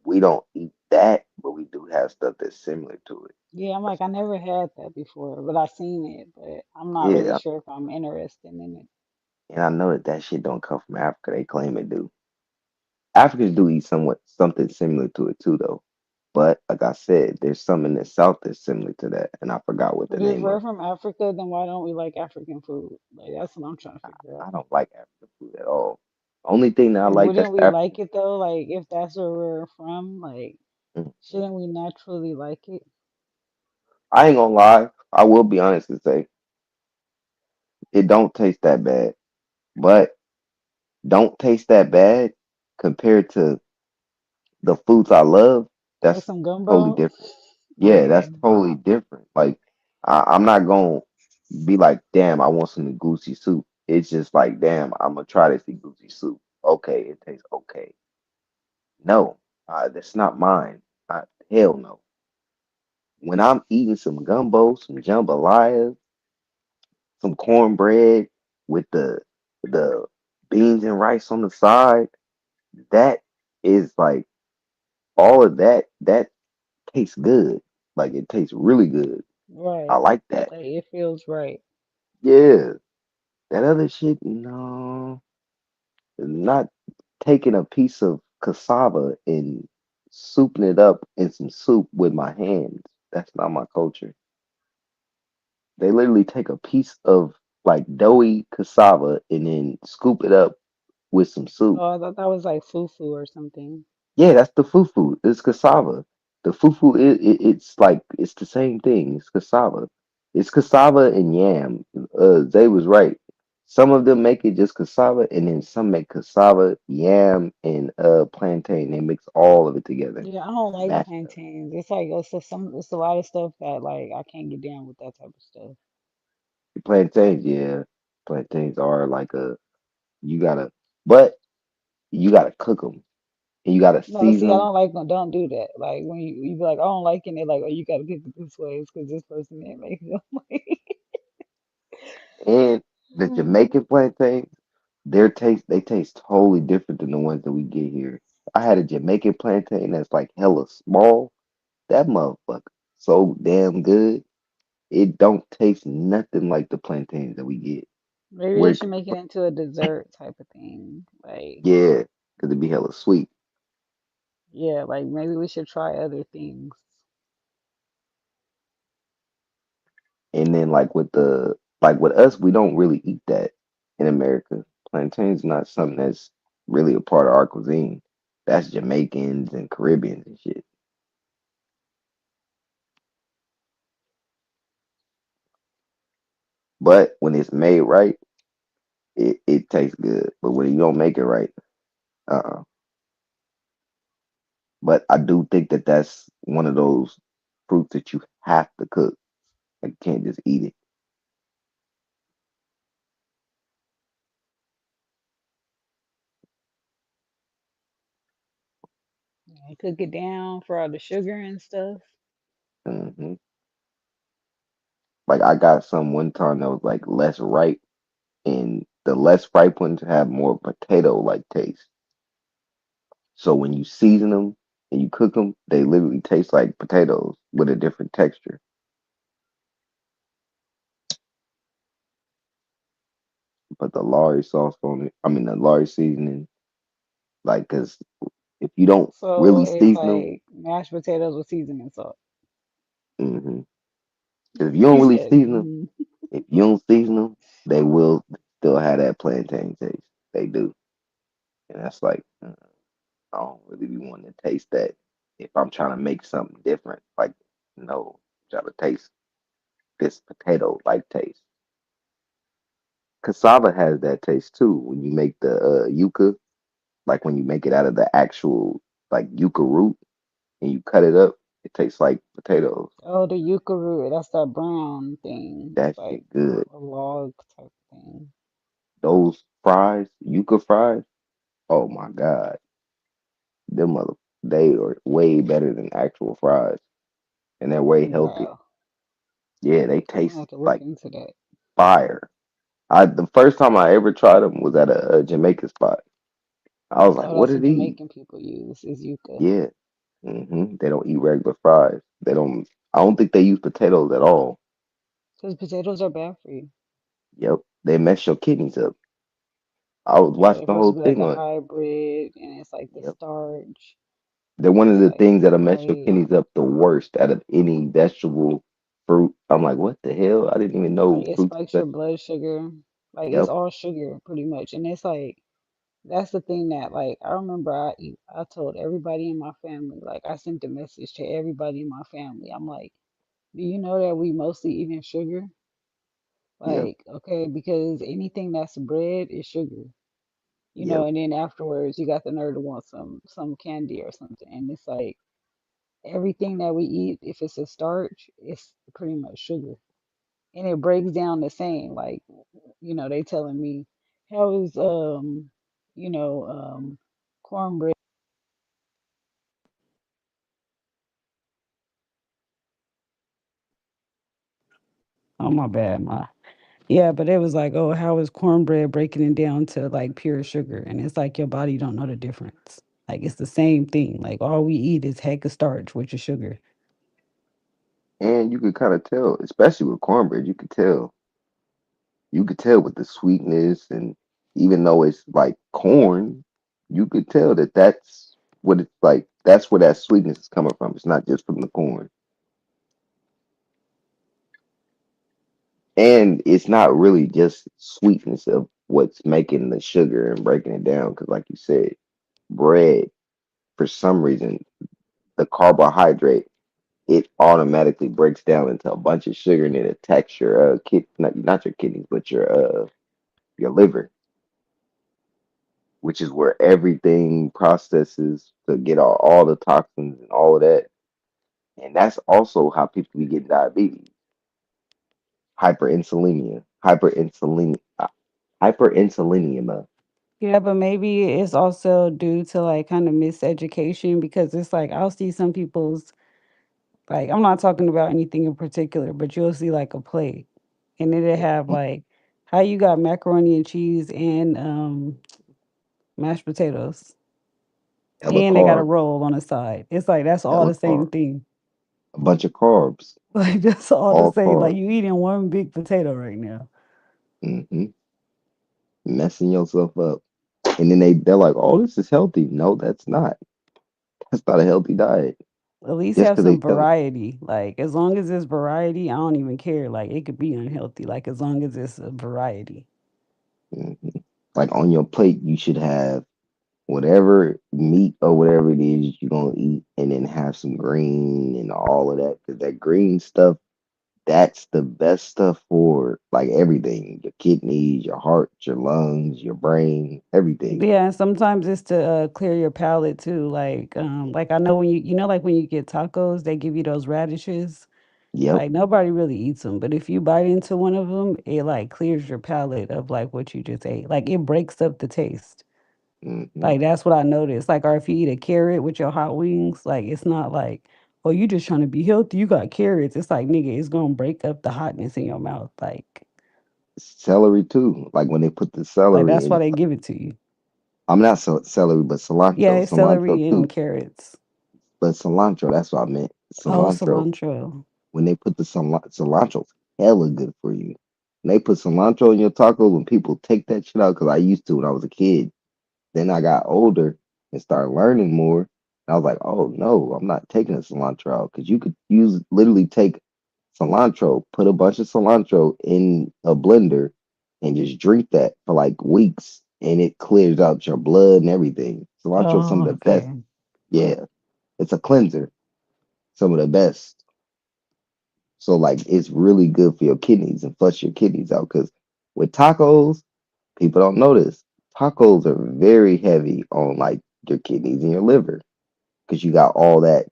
we don't eat that, but we do have stuff that's similar to it. Yeah, I'm like, That's I why, never had that before, but I seen it, but I'm not really yeah, sure if I'm interested in it. and I know that that shit don't come from Africa. They claim it do. Africans do eat somewhat something similar to it too, though. But like I said, there's some in the South that's similar to that, and I forgot what the But if name we're of. from Africa, then why don't we like African food? Like, that's what I'm trying to figure out. I don't like African food at all. Only thing that I But like that's wouldn't we like African. it though? Like, if that's where we're from, like, Mm, shouldn't we naturally like it? I ain't gonna lie. I will be honest and say it don't taste that bad, but don't taste that bad compared to the foods I love. Like That's some totally gumbo? different. Oh Yeah, yeah, that's no. totally different. Like I'm not gonna be like, damn, I want some goosey soup. It's just like, damn, I'm gonna try this goosey soup. Okay, it tastes okay. No, that's not mine. Hell no. When I'm eating some gumbo, some jambalaya, some cornbread with the beans and rice on the side, that is like all of that. That tastes good. Like it tastes really good. I Right. like that. Like it feels right. Yeah. That other shit, no. Not taking a piece of cassava and souping it up in some soup with my hands. That's not my culture. They literally take a piece of like doughy cassava and then scoop it up with some soup. Oh, I thought that was like fufu or something. Yeah, that's the fufu. It's cassava. The fufu, it's like it's the same thing. It's cassava. It's cassava and yam. Zay was right. Some of them make it just cassava, and then some make cassava, yam, and plantain. They mix all of it together, Yeah, I don't like mash it up. plantains. It's like it's a lot of stuff that like I can't get down with that type of stuff. Plantains, yeah, plantains are like a you gotta, but you gotta cook them and you gotta No, season see, I them. don't like no, don't do that. Like when you be like, I don't like it, and they're like, oh, you gotta cook it this way. It's because this person didn't make it. I'm like, And the Jamaican plantains, their taste they taste totally different than the ones that we get here. I had a Jamaican plantain that's like hella small. That motherfucker so damn good. It don't taste nothing like the plantains that we get. maybe they We're should make it into a dessert type of thing. Like, yeah, because it be hella sweet. yeah, like maybe we should try other things. And then like with us, we don't really eat that in America. Plantains not something that's really a part of our cuisine. That's Jamaicans and Caribbeans and shit. But when it's made right, it tastes good. But when you don't make it right, uh. But I do think that that's one of those fruits that you have to cook. Like you can't just eat it. And cook it down for all the sugar and stuff. Hmm. Like I got some one time that was like less ripe, and the less ripe ones have more potato like taste. So when you season them and you cook them, they literally taste like potatoes with a different texture. Put the Lari sauce on it. I mean the Lari seasoning, like because if you don't So really it's season them, like mashed potatoes with seasoning salt. hmm, if you don't He really said, season them, if you don't season them, they will still have that plantain taste. They do, and that's like I don't really be wanting to taste that if I'm trying to make something different. Like no, try to taste this potato like taste. Cassava has that taste too when you make the yuca, like when you make it out of the actual like yuca root and you cut it up, it tastes like potatoes. oh, the yuca root, that's that brown thing. That It's like shit good. a log type thing. Those fries, yuca fries, oh my god, them mother, they are way better than actual fries, and they're way healthier. Wow. Yeah, they I'm gonna taste have to look like into that. fire. I the first time I ever tried them was at a Jamaican spot. I was like, Oh, "What that's are what these?" Jamaican people use is yuca. Yeah, they don't eat regular fries. They don't. I don't think they use potatoes at all. Because potatoes are bad for you. Yep, they mess your kidneys up. I was Yeah, watching they're the supposed to whole be like thing a on. hybrid, and it's like the Yep, starch. they're one of It's the like things that'll mess your right, kidneys up the worst out of any vegetable, fruit. I'm like, what the hell? I didn't even know like it fruits spikes your affect. blood sugar. Like it's Yep, all sugar pretty much, and it's like that's the thing that like I remember I told everybody in my family, like I sent a message to everybody in my family. I'm like, do you know that we mostly eating sugar? yep, Like, okay, because anything that's bread is sugar, yep, and then afterwards you got the nerve to want some candy or something. And it's like everything that we eat, if it's a starch, it's pretty much sugar. And it breaks down the same. Like, they telling me, how is you know, cornbread Oh my bad, my yeah, but it was like, oh, how is cornbread breaking it down to like pure sugar? And it's like your body don't know the difference. Like it's the same thing. Like all we eat is heck of starch, which is sugar. And you could kind of tell, especially with cornbread, you could tell with the sweetness, and even though it's like corn, you could tell that that's what it's like. That's where that sweetness is coming from. It's not just from the corn, and it's not really just sweetness of what's making the sugar and breaking it down. Because, like you said, bread, for some reason, the carbohydrate, it automatically breaks down into a bunch of sugar, and it attacks your not your kidneys, but your liver, which is where everything processes to get all the toxins and all of that. And that's also how people be getting diabetes, hyperinsulinemia, hyperinsulinemia. Yeah, but maybe it's also due to like kind of miseducation because it's like I'll see some people's like I'm not talking about anything in particular, but you'll see like a plate and it'll have Mhm. like how you got macaroni and cheese and mashed potatoes Hella and they got a carbs, roll on the side. It's like that's all hella the same carbs, thing. a bunch of carbs, Like that's all the all same. Like carbs. you eating one big potato right now. hmm Messing yourself up. And then they're like, "Oh, this is healthy." No, that's not. That's not a healthy diet. At least Just have because they some tell it. variety. Like as long as it's variety, I don't even care. Like it could be unhealthy. Like as long as it's a variety. Mhm. Like on your plate, you should have whatever meat or whatever it is you're gonna eat, and then have some green and all of that. Because that green stuff, that's the best stuff for like everything: your kidneys, your heart, your lungs, your brain, everything. Yeah, and sometimes it's to clear your palate too. Like I know when you know like when you get tacos, they give you those radishes. Yep. Like nobody really eats them, but if you bite into one of them, it like clears your palate of like what you just ate. Like it breaks up the taste. hmm Like that's what I noticed. Like, or if you eat a carrot with your hot wings, like it's not like, oh, you just trying to be healthy. You got carrots. It's like, nigga, it's gonna break up the hotness in your mouth. Celery too. Like when they put the Like celery that's why in. they give it to you. I'm not celery, but Yeah, cilantro. it's Cilantro celery and too. carrots. But cilantro, that's what I meant. Oh, Cilantro. cilantro. When they put the cilantro's hella good for you. When they put cilantro in your tacos, when people take that shit out, because I used to when I was a kid. Then I got older and started learning more. And I was like, oh no, I'm not taking the cilantro out, because you could use literally take cilantro, put a bunch of cilantro in a blender, and just drink that for like weeks, and it clears out your blood and everything. Cilantro is some of Oh, the best. okay. Yeah, it's a cleanser, some of the best. So like it's really good for your kidneys and flush your kidneys out. Because with tacos, people don't know this. Tacos are very heavy on like your kidneys and your liver, because you got all that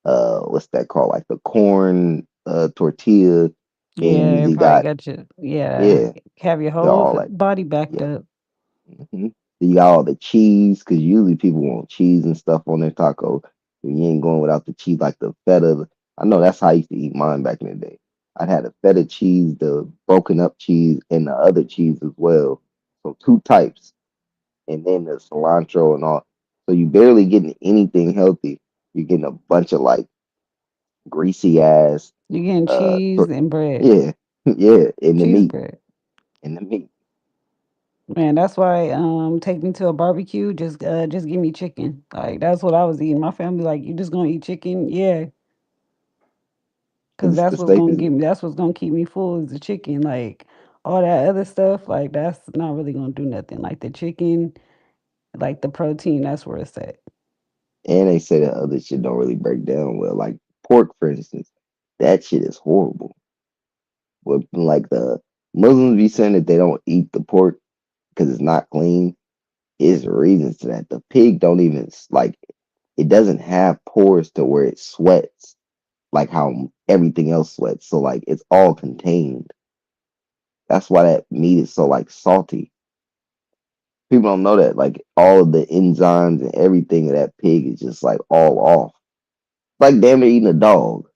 what's that called? Like the corn tortilla, and you Yeah, it usually probably got, got you. Yeah, yeah, have your you got whole all that. body backed Yeah. up. hmm You got all the cheese, because usually people want cheese and stuff on their taco. And you ain't going without the cheese, like the feta. I know that's how I used to eat mine back in the day. I'd had the feta cheese, the broken up cheese, and the other cheese as well. So two types, and then the cilantro and all. So you barely getting anything healthy. You're getting a bunch of like greasy ass, You're getting uh, cheese tor- and bread, yeah, yeah, in the cheese meat, bread. in the meat. Man, that's why take me to a barbecue, just give me chicken. Like that's what I was eating. My family like, you just gonna eat chicken? Yeah, cause Because that's the what's steak gonna is, get me. That's what's gonna keep me full is the chicken. Like all that other stuff, like that's not really gonna do nothing. Like the chicken, like the protein, that's where it's at. and they say that other shit don't really break down well. Like pork, for instance, that shit is horrible. But like the Muslims be saying that they don't eat the pork because it's not clean. Is reasons to that. The pig don't even like, it doesn't have pores to where it sweats like how everything else sweats. So like it's all contained. That's why that meat is so like salty. People don't know that. Like all of the enzymes and everything of that pig is just like all off. Like damn near eating a dog.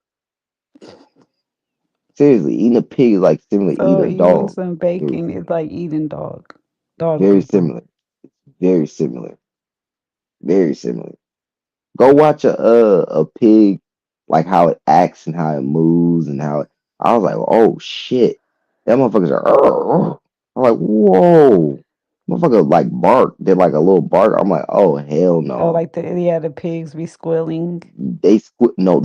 Seriously, eating a pig is like similar to eating So a eating dog. some Very bacon is similar. like eating dog Very poop. similar. Very similar. Very similar. Go watch a pig, like how it acts and how it moves and how it, I was like, oh shit, that motherfuckers are. I'm like, whoa, motherfucker like bark. Did like a little bark. I'm like, oh hell Oh, no. like the pigs be squealing. They squid. No,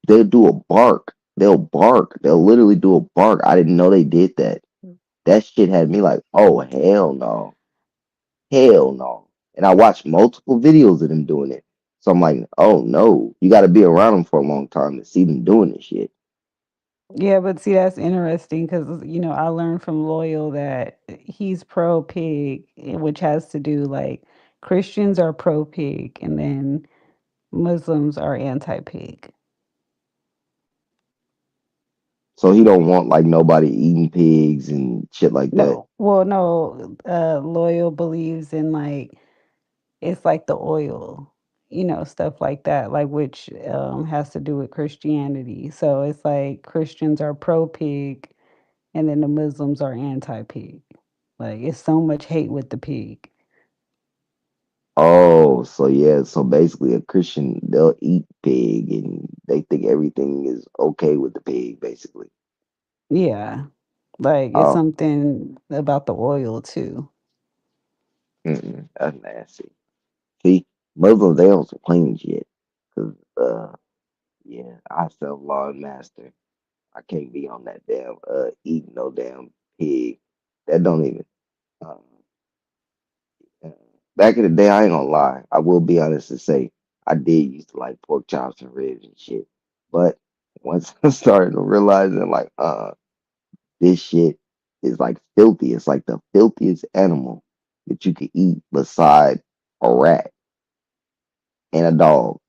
they'll do a bark. They'll bark. They'll literally do a bark. I didn't know they did that. That shit had me like, oh hell no. Hell no. And I watched multiple videos of them doing it. So I'm like, oh no, you got to be around them for a long time to see them doing this shit. Yeah, but see, that's interesting because, I learned from Loyal that he's pro pig, which has to do like Christians are pro pig and then Muslims are anti pig. So he don't want like nobody eating pigs and shit like that. No, well, no, Loyal believes in like it's like the oil, stuff like that, like which has to do with Christianity. So it's like Christians are pro pig and then the Muslims are anti pig. Like it's so much hate with the pig. Oh, so yeah, so basically a Christian, they'll eat pig and they think everything is okay with the pig, basically. Yeah, like it's Oh, something about the oil too. that's nasty. See, Muslims, they don't complain shit. Cause, yeah, I sell Law and Master. I can't be on that damn, eating no damn pig. That don't even, uh, uh, back in the day, I ain't gonna lie. I will be honest and say I did used to like pork chops and ribs and shit. But once I started to realizing like this shit is like filthy. It's like the filthiest animal that you could eat beside a rat and a dog.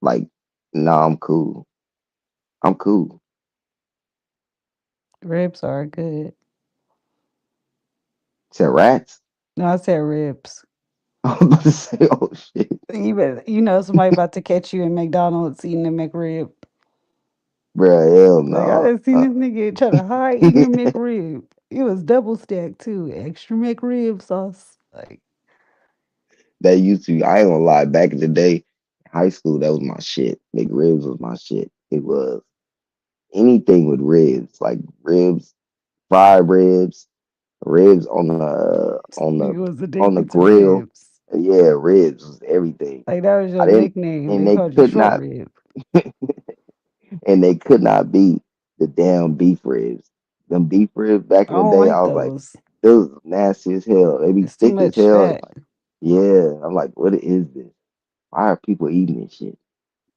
Like, nah, I'm cool. I'm cool. Ribs are good. Said rats? No, I said ribs. I was about to say, oh shit. Somebody about to catch you in McDonald's eating a McRib. Bruh, hell Like I no. done seen this nigga try to hide eating a McRib. It was double stacked too, extra McRib sauce. Like That used to, I ain't gonna lie, back in the day, high school, that was my shit. McRibs was my shit. It was anything with ribs, like ribs, fried ribs, ribs nigga was on the addicted to grill. ribs. Yeah, ribs was everything. Like that was I your didn't, nickname. and They they called you could short not, rib. and they could not beat the damn beef ribs. Them beef ribs back I in the don't day, like I was like, those. those nasty as hell. They be It's too thick as much hell. And fat. like, yeah, I'm like, what is this? Why are people eating this shit?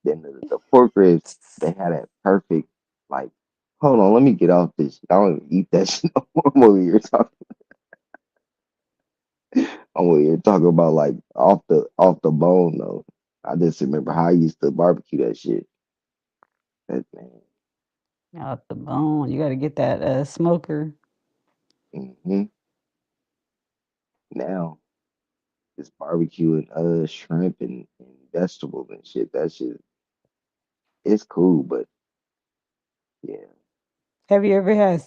Then the pork ribs, they had that perfect, like, hold on, let me get off this. I don't even eat that shit no more. I'm over here talking about like off the bone though. I just remember how I used to barbecue that shit. That man. Out the bone. You gotta get that smoker. Hmm. Now it's barbecue and shrimp and vegetables and shit. That shit, it's cool, but yeah. Have you ever had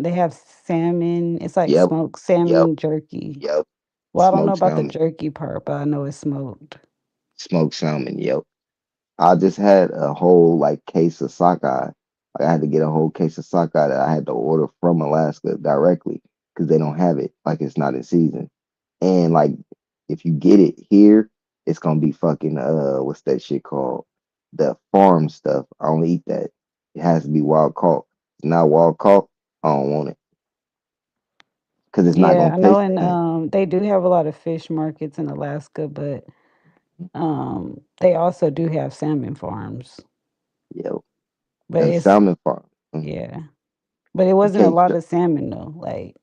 they have salmon, it's like Yep, smoked yep, salmon jerky. yep. Well, I don't know Smoked about the salmon. jerky part, but I know it's smoked. Smoked salmon, yep. I just had a whole like case of sockeye. Like, I had to get a whole case of sockeye that I had to order from Alaska directly because they don't have it. Like, it's not in season. And like if you get it here, it's gonna be fucking what's that shit called? The farm stuff. I don't eat that. It has to be wild caught. It's not wild caught, I don't want it. Because it's not Yeah, gonna I know taste and the same. they do have a lot of fish markets in Alaska, but they also do have salmon farms. Yo, But the it's salmon farm. yeah. But it You wasn't a can't lot of salmon though. Like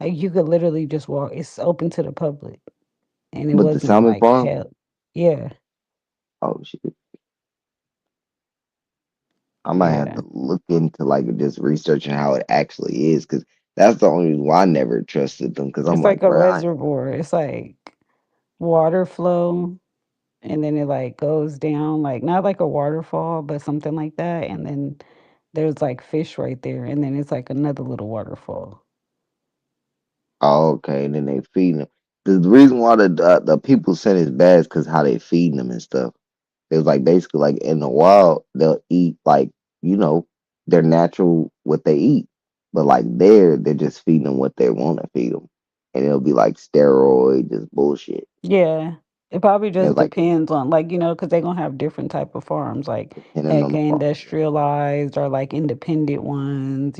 you could literally just walk. It's open to the public, and it but the wasn't salmon like farm, hell. Yeah, oh shit. I might have yeah. to look into like just researching how it actually is, because that's the only reason why I never trusted them. Because I'm It's like, like a bro, I, reservoir. It's like water flow, and then it like goes down, like not like a waterfall, but something like that, and then There's like fish right there, and then it's like another little waterfall. Oh, okay, and then they feeding them. The reason why the people said it's bad is because how they feeding them and stuff. It was like basically like in the wild they'll eat like you know their natural what they eat, but like there they're just feeding them what they want to feed them, and it'll be like steroid, just bullshit. Yeah. It probably And it just was like depends on like, because they're gonna have different type of farms, like depending on heck the farm, industrialized or like independent ones.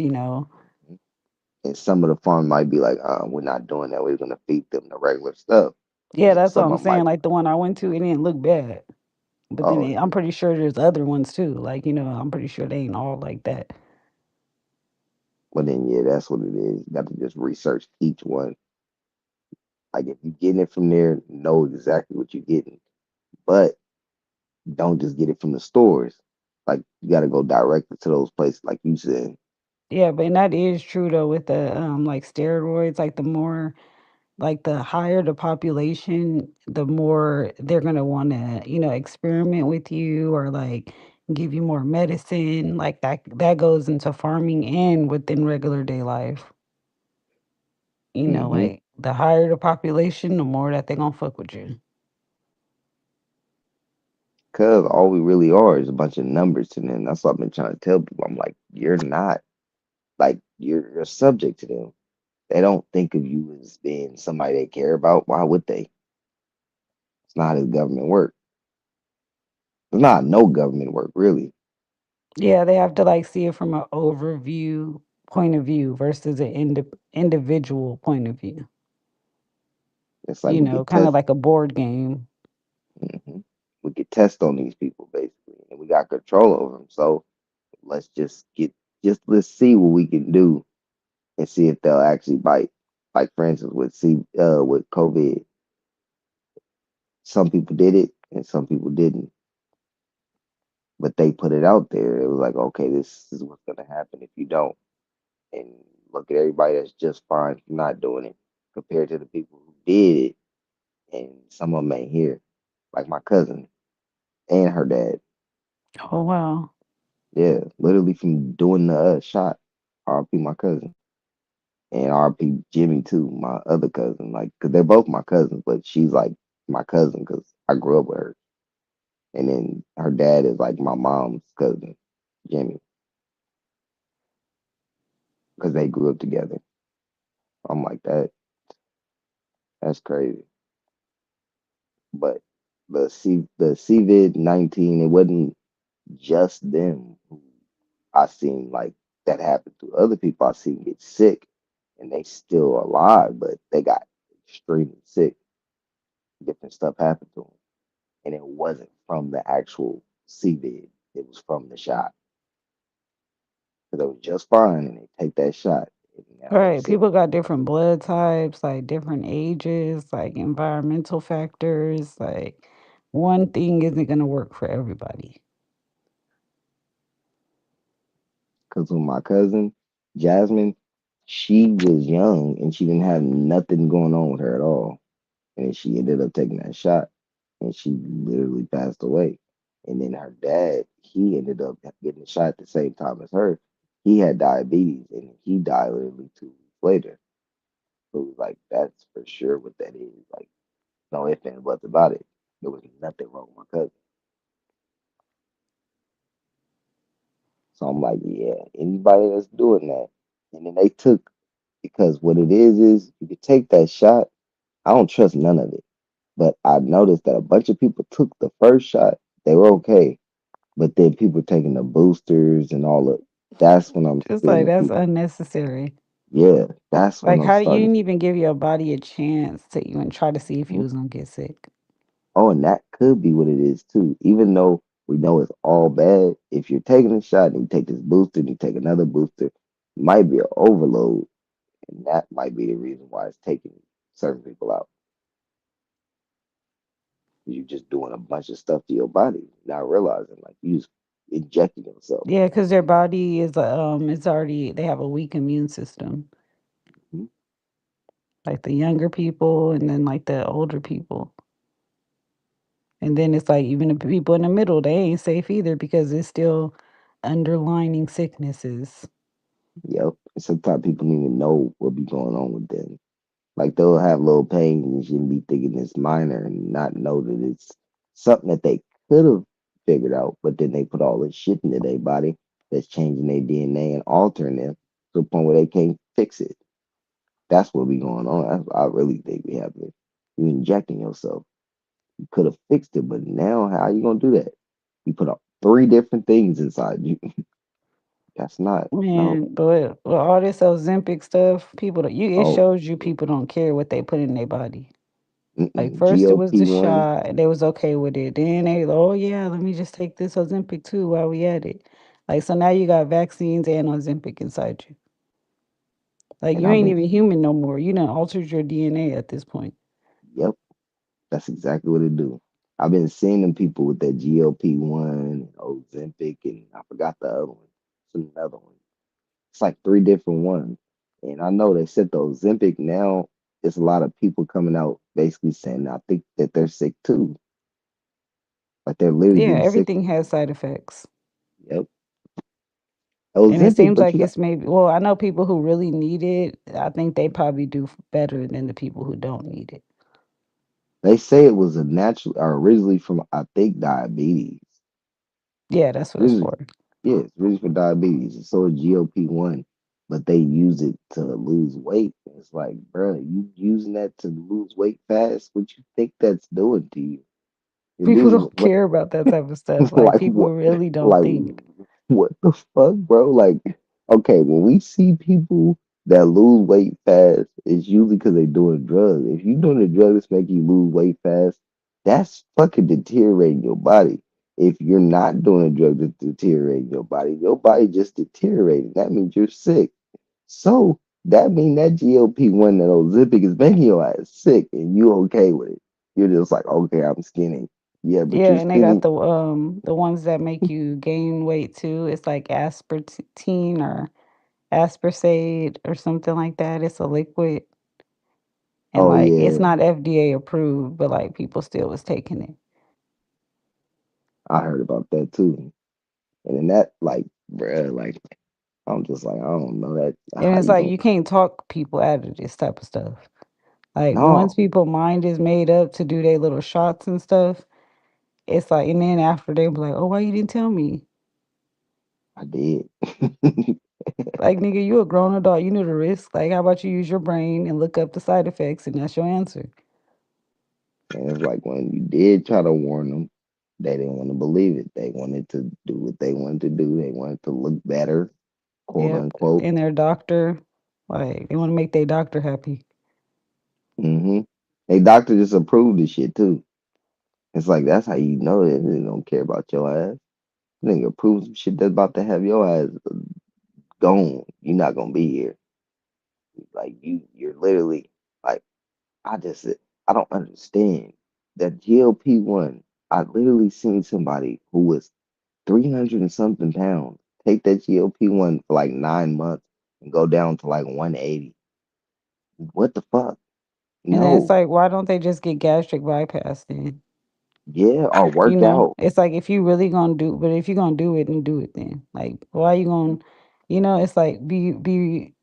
and some of the farm might be like, we're not doing that. We're gonna feed them the regular stuff, and Yeah, then that's what some I'm of them saying. might, Like the one I went to, it didn't look bad. But then oh, I'm pretty sure there's other ones too. Like, I'm pretty sure they ain't all like that. well then yeah, that's what it is. You got to just research each one. Like if you're getting it from there, know exactly what you're getting. But don't just get it from the stores. Like you got to go directly to those places, like you said. Yeah, but and that is true though with the like steroids, like the higher the population, the more they're gonna wanna, experiment with you or like give you more medicine. Like that goes into farming and within regular day life. Hmm. Like the higher the population, the more that they gonna fuck with you. Cause all we really are is a bunch of numbers to them. That's what I've been trying to tell people. I'm like, you're not like you're subject to them. They don't think of you as being somebody they care about. Why would they? It's not how government work. It's not no government work really. Yeah, they have to like see it from an overview point of view versus an individual point of view. It's like we could Kind of test. like a board game. Hmm. We could test on these people basically, and we got control over them. So let's let's see what we can do and see if they'll actually bite. Like for instance, with COVID, some people did it and some people didn't, but they put it out there. It was like, okay, this is what's gonna happen if you don't. And look at everybody that's just fine for not doing it compared to the people who did it, and some of them ain't here, like my cousin and her dad. Oh wow. Yeah, literally from doing the shot. RP my cousin and RP Jimmy too, my other cousin. Like, cause they're both my cousins, but she's like my cousin because I grew up with her. And then her dad is like my mom's cousin, Jimmy, because they grew up together. I'm like that. That's crazy. But the COVID-19, it wasn't just them who I seen like that happened to. Other people I seen get sick and they still alive, but they got extremely sick. Different stuff happened to them, and it wasn't from the actual CVID. It was from the shot because they was just fine, and they take that shot, and now they Right. sick. People got different blood types, like different ages, like environmental factors. Like one thing isn't gonna work for everybody. Because with my cousin Jasmine, she was young and she didn't have nothing going on with her at all, and she ended up taking that shot, and she literally passed away. And then her dad, he ended up getting the shot at the same time as her. He had diabetes, and he died literally 2 weeks later. So it was like, that's for sure what that is. Like, no ifs and buts about it. There was nothing wrong with my cousin. So I'm like, yeah, anybody that's doing that. And then they took, because what it is you could take that shot. I don't trust none of it. But I noticed that a bunch of people took the first shot. They were okay. But then people taking the boosters and all of that's when I'm Just like feeling that's people. unnecessary. Yeah, that's when Like I'm how you starting didn't to. even give your body a chance to even try to see if you Mhm. was gonna get sick. Oh, and that could be what it is too. Even though we know it's all bad, if you're taking a shot and you take this booster and you take another booster, it might be an overload, and that might be the reason why it's taking certain people out. You're just doing a bunch of stuff to your body, not realizing like you just injecting yourself. Yeah, because their body is it's already they have a weak immune system. Mhm. Like the younger people and then like the older people. And then it's like even the people in the middle, they ain't safe either because it's still underlining sicknesses. Yep. Sometimes people don't even know what be going on with them. Like they'll have little pains and shouldn't be thinking it's minor and not know that it's something that they could have figured out, but then they put all this shit into their body that's changing their DNA and altering them to the point where they can't fix it. That's what be going on. I really think we have it. You injecting yourself. You could have fixed it, but now how you gonna do that? You put up three different things inside you. That's not no. Man, but with all this Ozempic stuff, people don't, you it Oh, shows you people don't care what they put in their body. Like first it was the GLP-1. shot, and they was okay with it. Then they, oh yeah, let me just take this Ozempic too while we at it. Like so now you got vaccines and Ozempic inside you. Like And you I've ain't been, even human no more. You done altered your DNA at this point. yep, that's exactly what it do. I've been seeing them people with that GLP-1 and Ozempic, and I forgot the other one. It's another one. It's like three different ones. And I know they said the Ozempic now, it's a lot of people coming out basically saying, I think that they're sick too. Like they're literally Yeah, getting sick. everything has side effects. Yep. And it Ozempic, seems but like you got, it's maybe, well, I know people who really need it. I think they probably do better than the people who don't need it. they say it was a natural, or originally from, I think, diabetes. Yeah, that's what it's Originally, for. yeah, it's really for diabetes. And so is GLP-1, but they use it to lose weight. It's like, bro, you using that to lose weight fast? What you think that's doing to you? You're People losing don't what? care about that type of stuff. Like Like people what? really don't Like think. what the fuck, bro? Like, okay, when we see people that lose weight fast, it's usually because they're doing drugs. If you're doing a drug that's making you lose weight fast, that's fucking deteriorating your body. If you're not doing a drug that's deteriorating your body just deteriorating. That means you're sick. So that means that GLP-1, that Ozempic is making your ass sick, and you okay with it. You're just like, okay, I'm skinny. Yeah, but Yeah, you're and they got skinny. the ones that make you gain weight too. It's like aspartame or aspartate or something like that. It's a liquid and Oh like it's yeah, not FDA approved, but like people still was taking it. I heard about that too. And then that, like, bruh, like, I'm just like, I don't know that. And How it's you like gonna? you can't talk people out of this type of stuff. Like once No, people mind is made up to do their little shots and stuff, it's like and then after they be like, "Oh, why you didn't tell me?" I did. Like, nigga, you a grown adult. You know the risk. Like, how about you use your brain and look up the side effects, and that's your answer. And it's like when you did try to warn them, they didn't want to believe it. They wanted to do what they wanted to do. They wanted to look better, quote Yep. unquote. And their doctor, like, they want to make their doctor happy. Mm-hmm. They doctor just approved this shit too. It's like that's how you know that they don't care about your ass. Nigga approve some shit that's about to have your ass gone. You're not gonna be here. Like you're literally like I just I don't understand that GLP-1. I literally seen somebody who was 300 and something pounds take that GLP-1 for like 9 months and go down to like 180. What the fuck? And then it's No. like, why don't they just get gastric bypass then? Yeah, or You work know, out. it's like if you really gonna do, but if you're gonna do it, then do it then. Like, why you gonna, it's like be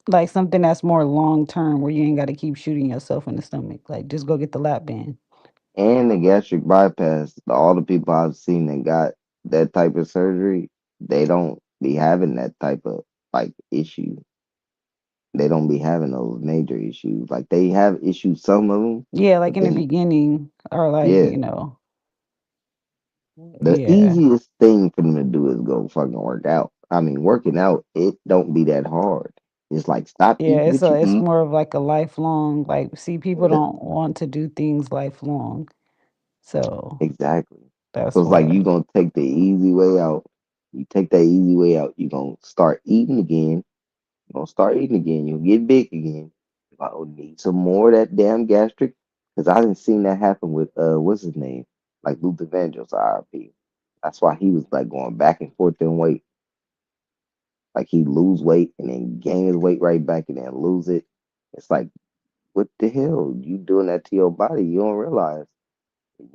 like something that's more long term where you ain't got to keep shooting yourself in the stomach. Like, just go get the lap band. And the gastric bypass, all the people I've seen that got that type of surgery, they don't be having that type of like issue. They don't be having those major issues. Like they have issues, some of them, Yeah, like but in the then beginning, or like, yeah, the yeah. easiest thing for them to do is go fucking work out. I mean, working out, it don't be that hard. It's like stop Yeah, eating what you it's eat. more of like a lifelong, like, see, people Yeah, don't want to do things lifelong. So exactly. So that's it's like why. you gonna take the easy way out. You take that easy way out, you gonna start eating again. You gonna start eating again. You'll get big again. You gonna need some more of that damn gastric. Cause I didn't seen that happen with what's his name? Like Luther Vandross, RP. That's why he was like going back and forth in weight. Like he lose weight and then gain his weight right back and then lose it. It's like, what the hell? You doing that to your body? You don't realize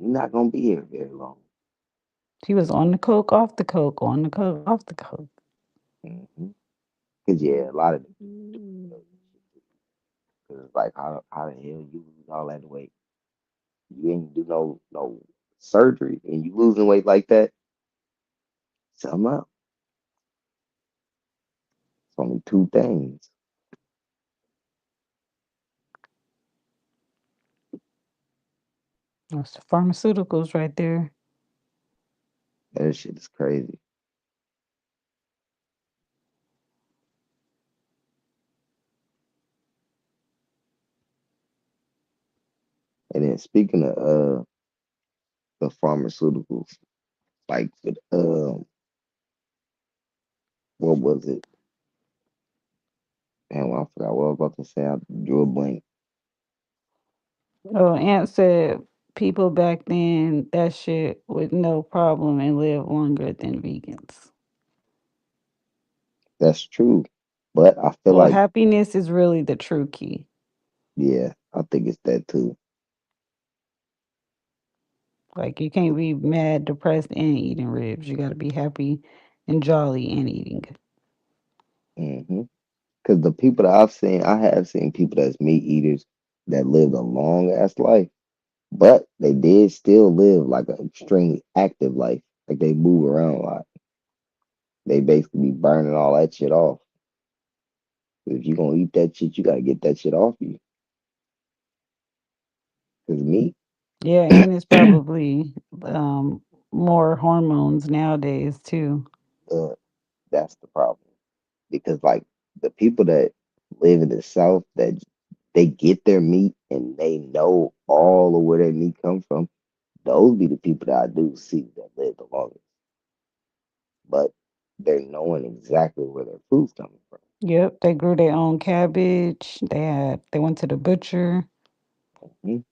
you're not gonna be here very long. He was on the coke, off the coke, on the coke, off the coke. Mm-hmm. Cause yeah, a lot of them cause it's like how the hell you lose all that weight? You ain't do no surgery and you losing weight like that. Something up. It's only two things. That's the pharmaceuticals right there. That shit is crazy. And then speaking of the pharmaceuticals, like with what was it? Damn, I forgot what I was about to say. I drew a blank. Oh, Aunt said people back then that shit with no problem and live longer than vegans. That's true. But I feel Well, like, happiness is really the true key. yeah, I think it's that too. Like you can't be mad, depressed, and eating ribs. You got to be happy and jolly and eating. Hmm. Because the people that I've seen, I have seen people that's meat eaters that lived a long ass life, but they did still live like an extremely active life. Like they move around a lot. They basically be burning all that shit off. If you gonna eat that shit, you gotta get that shit off you. Cause meat, Yeah, and it's probably um, more hormones nowadays too. uh, that's the problem. Because like the people that live in the South that they get their meat and they know all of where their meat comes from, those be the people that I do see that live the longest. But they're knowing exactly where their food's coming from. Yep, they grew their own cabbage. They went to the butcher. Mhm.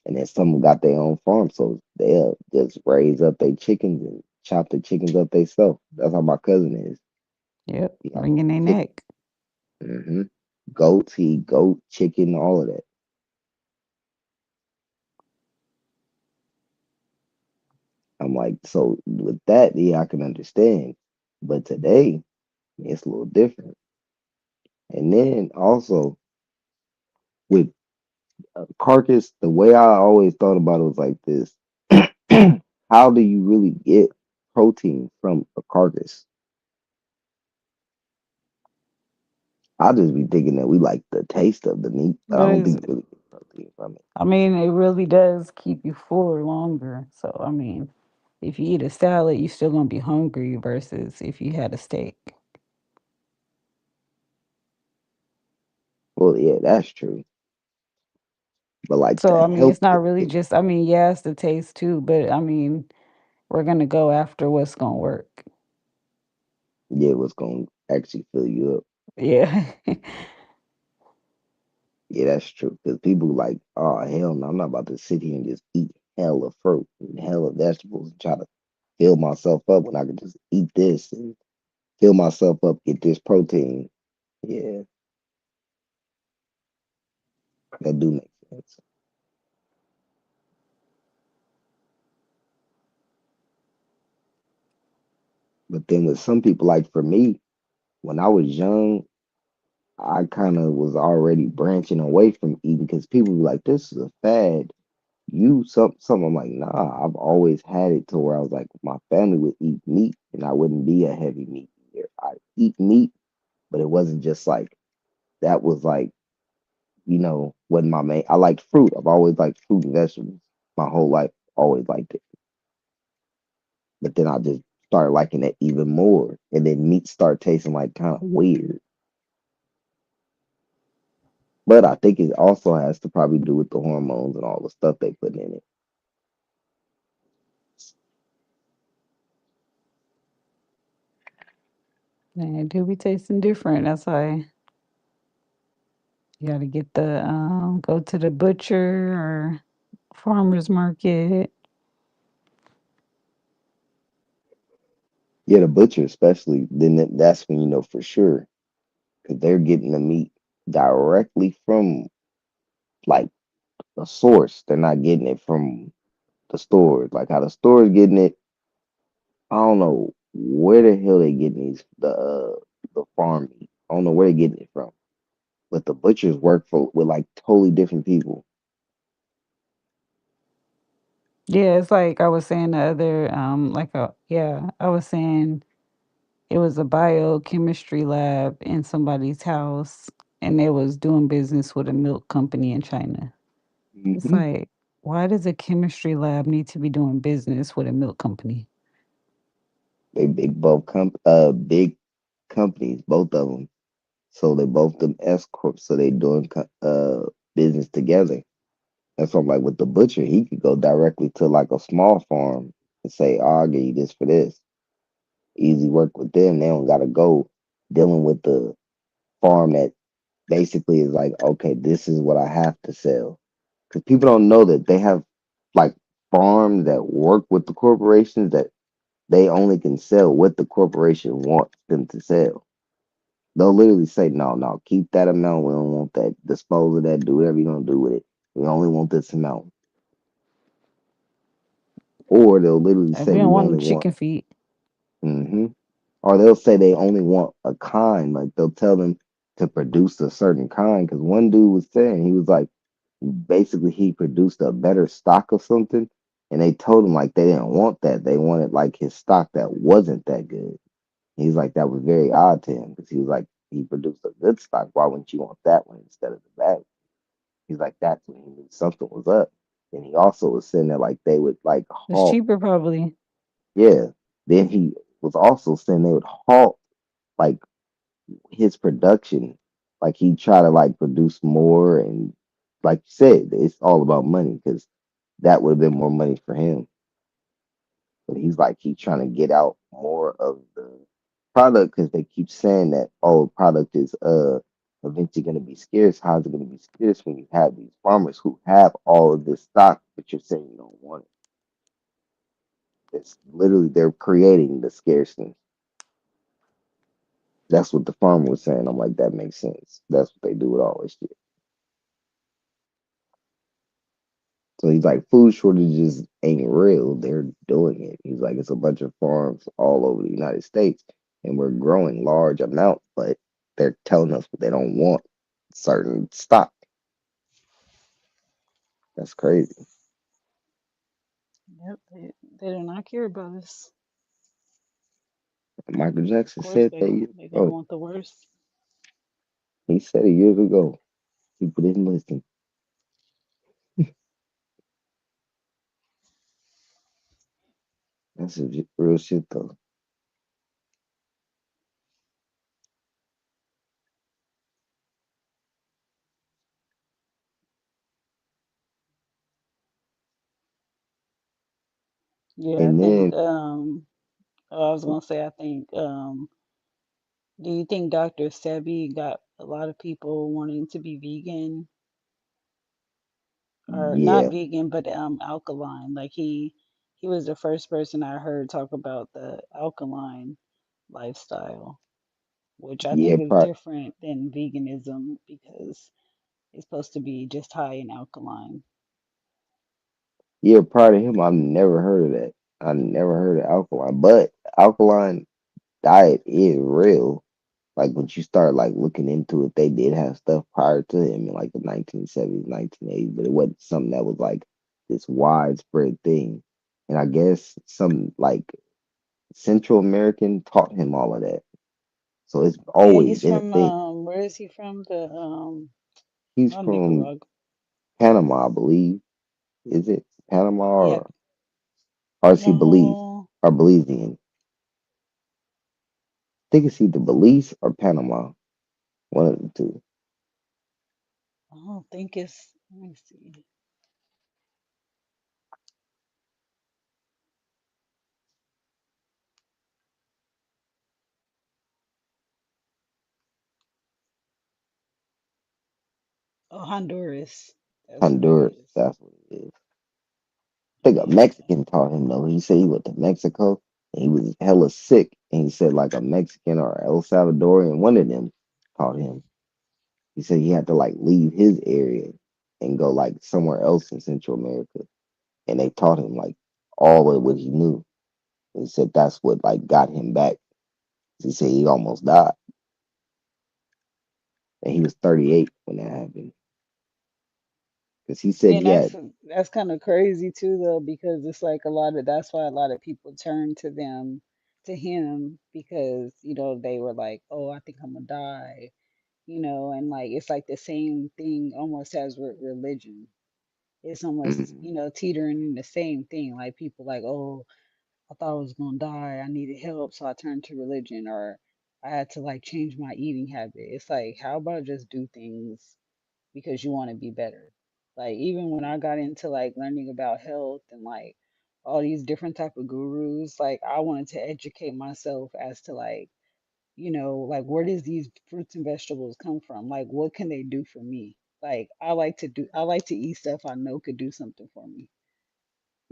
And then some got their own farm, so they'll just raise up their chickens and chop the chickens up themselves. That's how my cousin is. Yep, He got his wringing own their chicken. neck. Hmm. Goats, he eat goat, chicken, all of that. I'm like, so with that, yeah, I can understand. But today, it's a little different. And then also with carcass, the way I always thought about it was like this. How do you really get protein from a carcass? I just be thinking that we like the taste of the meat. I But don't it's, think you really get protein from it. I mean, it really does keep you fuller longer. So, I mean, if you eat a salad, you're still gonna be hungry versus if you had a steak. Well, yeah, that's true. But like So, the I mean, health it's not really benefits, just, I mean, yes, the taste too, but I mean, we're gonna go after what's gonna work. yeah, what's gonna actually fill you up. Yeah. Yeah, that's true. Because people like, oh hell no, I'm not about to sit here and just eat hella fruit and hella vegetables and try to fill myself up when I can just eat this and fill myself up, get this protein. Yeah, that do make sense. But then with some people, like for me, when I was young, I kind of was already branching away from eating because people were like, "This is a fad." You some I'm like, nah, I've always had it to where I was like, my family would eat meat and I wouldn't be a heavy meat eater. I eat meat, but it wasn't just like that was like, wasn't my main. I liked fruit. I've always liked fruit and vegetables my whole life. Always liked it. But then I just started liking it even more. And then meat started tasting like kind of weird. But I think it also has to probably do with the hormones and all the stuff they put in it. And it do be tasting different. That's why you gotta get go to the butcher or farmer's market. Yeah, the butcher especially, then that's when you know for sure because they're getting the meat directly from like a source. They're not getting it from. The stores, like how the stores getting it. I don't know where the hell they getting the farm meat. I don't know where they getting it from. But the butchers work for with like totally different people. Yeah, it's like I was saying the other, yeah, I was saying it was a biochemistry lab in somebody's house, and they was doing business with a milk company in China. It's Hmm. like, why does a chemistry lab need to be doing business with a milk company? They big companies, both of them. So they both them S corp. So they doing business together. That's why I'm like with the butcher, he could go directly to like a small farm and say, oh, "I'll give you this for this." Easy work with them. They don't gotta go dealing with the farm that basically is like, okay, this is what I have to sell. Because people don't know that they have like farms that work with the corporations that they only can sell what the corporation wants them to sell. They'll literally say, no, no, keep that amount. We don't want that. Dispose of that. Do whatever you're gonna do with it. We only want this amount. Or they'll literally Like, say we don't we want only them want. chicken feet. Hmm. Or they'll say they only want a kind. Like they'll tell them to produce a certain kind. Because one dude was saying he was like, basically he produced a better stock of something, and they told him like they didn't want that. They wanted like his stock that wasn't that good. He's like that was very odd to him because he was like he produced a good stock. Why wouldn't you want that one instead of the bad? He's like, that's when he knew something was up. And he also was saying that like they would like It's halt, cheaper, probably. yeah. Then he was also saying they would halt like his production. Like he'd try to like produce more, and like you said, it's all about money because that would have been more money for him. But he's like he's trying to get out more of the product because they keep saying that oh, product is eventually going to be scarce. How's it going to be scarce when you have these farmers who have all of this stock, but you're saying you don't want it? It's literally they're creating the scarcity. That's what the farmer was saying. I'm like, that makes sense. That's what they do with all this shit. So he's like, food shortages ain't real. They're doing it. He's like, it's a bunch of farms all over the United States, and we're growing large amounts, but they're telling us what they don't want certain stock. That's crazy. Yep, they do not care about us. Michael Of Jackson course, said that years they gonna ago. want the worst. He said it years ago. People didn't listen. That's real shit though. Yeah, I And think. then, I was gonna say, I think. Do you think Dr. Sebi got a lot of people wanting to be vegan, or not yeah, vegan, but alkaline? Like he was the first person I heard talk about the alkaline lifestyle, which I yeah, think is different than veganism because it's supposed to be just high in alkaline. yeah. Prior to him, I've never heard of that. I never heard of alkaline, but alkaline diet is real. Like once you start like looking into it, they did have stuff prior to him in like the 1970s, 1980s, but it wasn't something that was like this widespread thing. And I guess some like Central American taught him all of that. So it's Yeah, always he's been a from thing. where is he from? The He's not from Nicaragua. Panama, I believe. Is it Panama Yeah, or is he Belize no, or Belizean? I think it's either Belize or Panama. One of the two. I don't think it's. Let me see. Oh, Honduras. That's what it Honduras. is. That's what it is. I think a Yeah. Mexican taught him though. He said he went to Mexico and he was hella sick. And he said like a Mexican or El Salvadorian, one of them taught him. He said he had to like leave his area and go like somewhere else in Central America. and they taught him like all of what he knew. He said that's what like got him back. He said he almost died, and he was 38 when that happened. Because he said And he had. that's kind of crazy too, though, because it's like a lot of that's why a lot of people turn to them, to him, because they were like, oh, I think I'm gonna die, and like it's like the same thing almost as with religion. It's almost Mm, teetering in the same thing. Like people like, oh, I thought I was gonna die, I needed help, so I turned to religion, or I had to like change my eating habit. It's like, how about just do things because you want to be better. Like even when I got into like learning about health and like all these different type of gurus, like I wanted to educate myself as to like, like where does these fruits and vegetables come from? Like what can they do for me? Like I like to eat stuff I know could do something for me.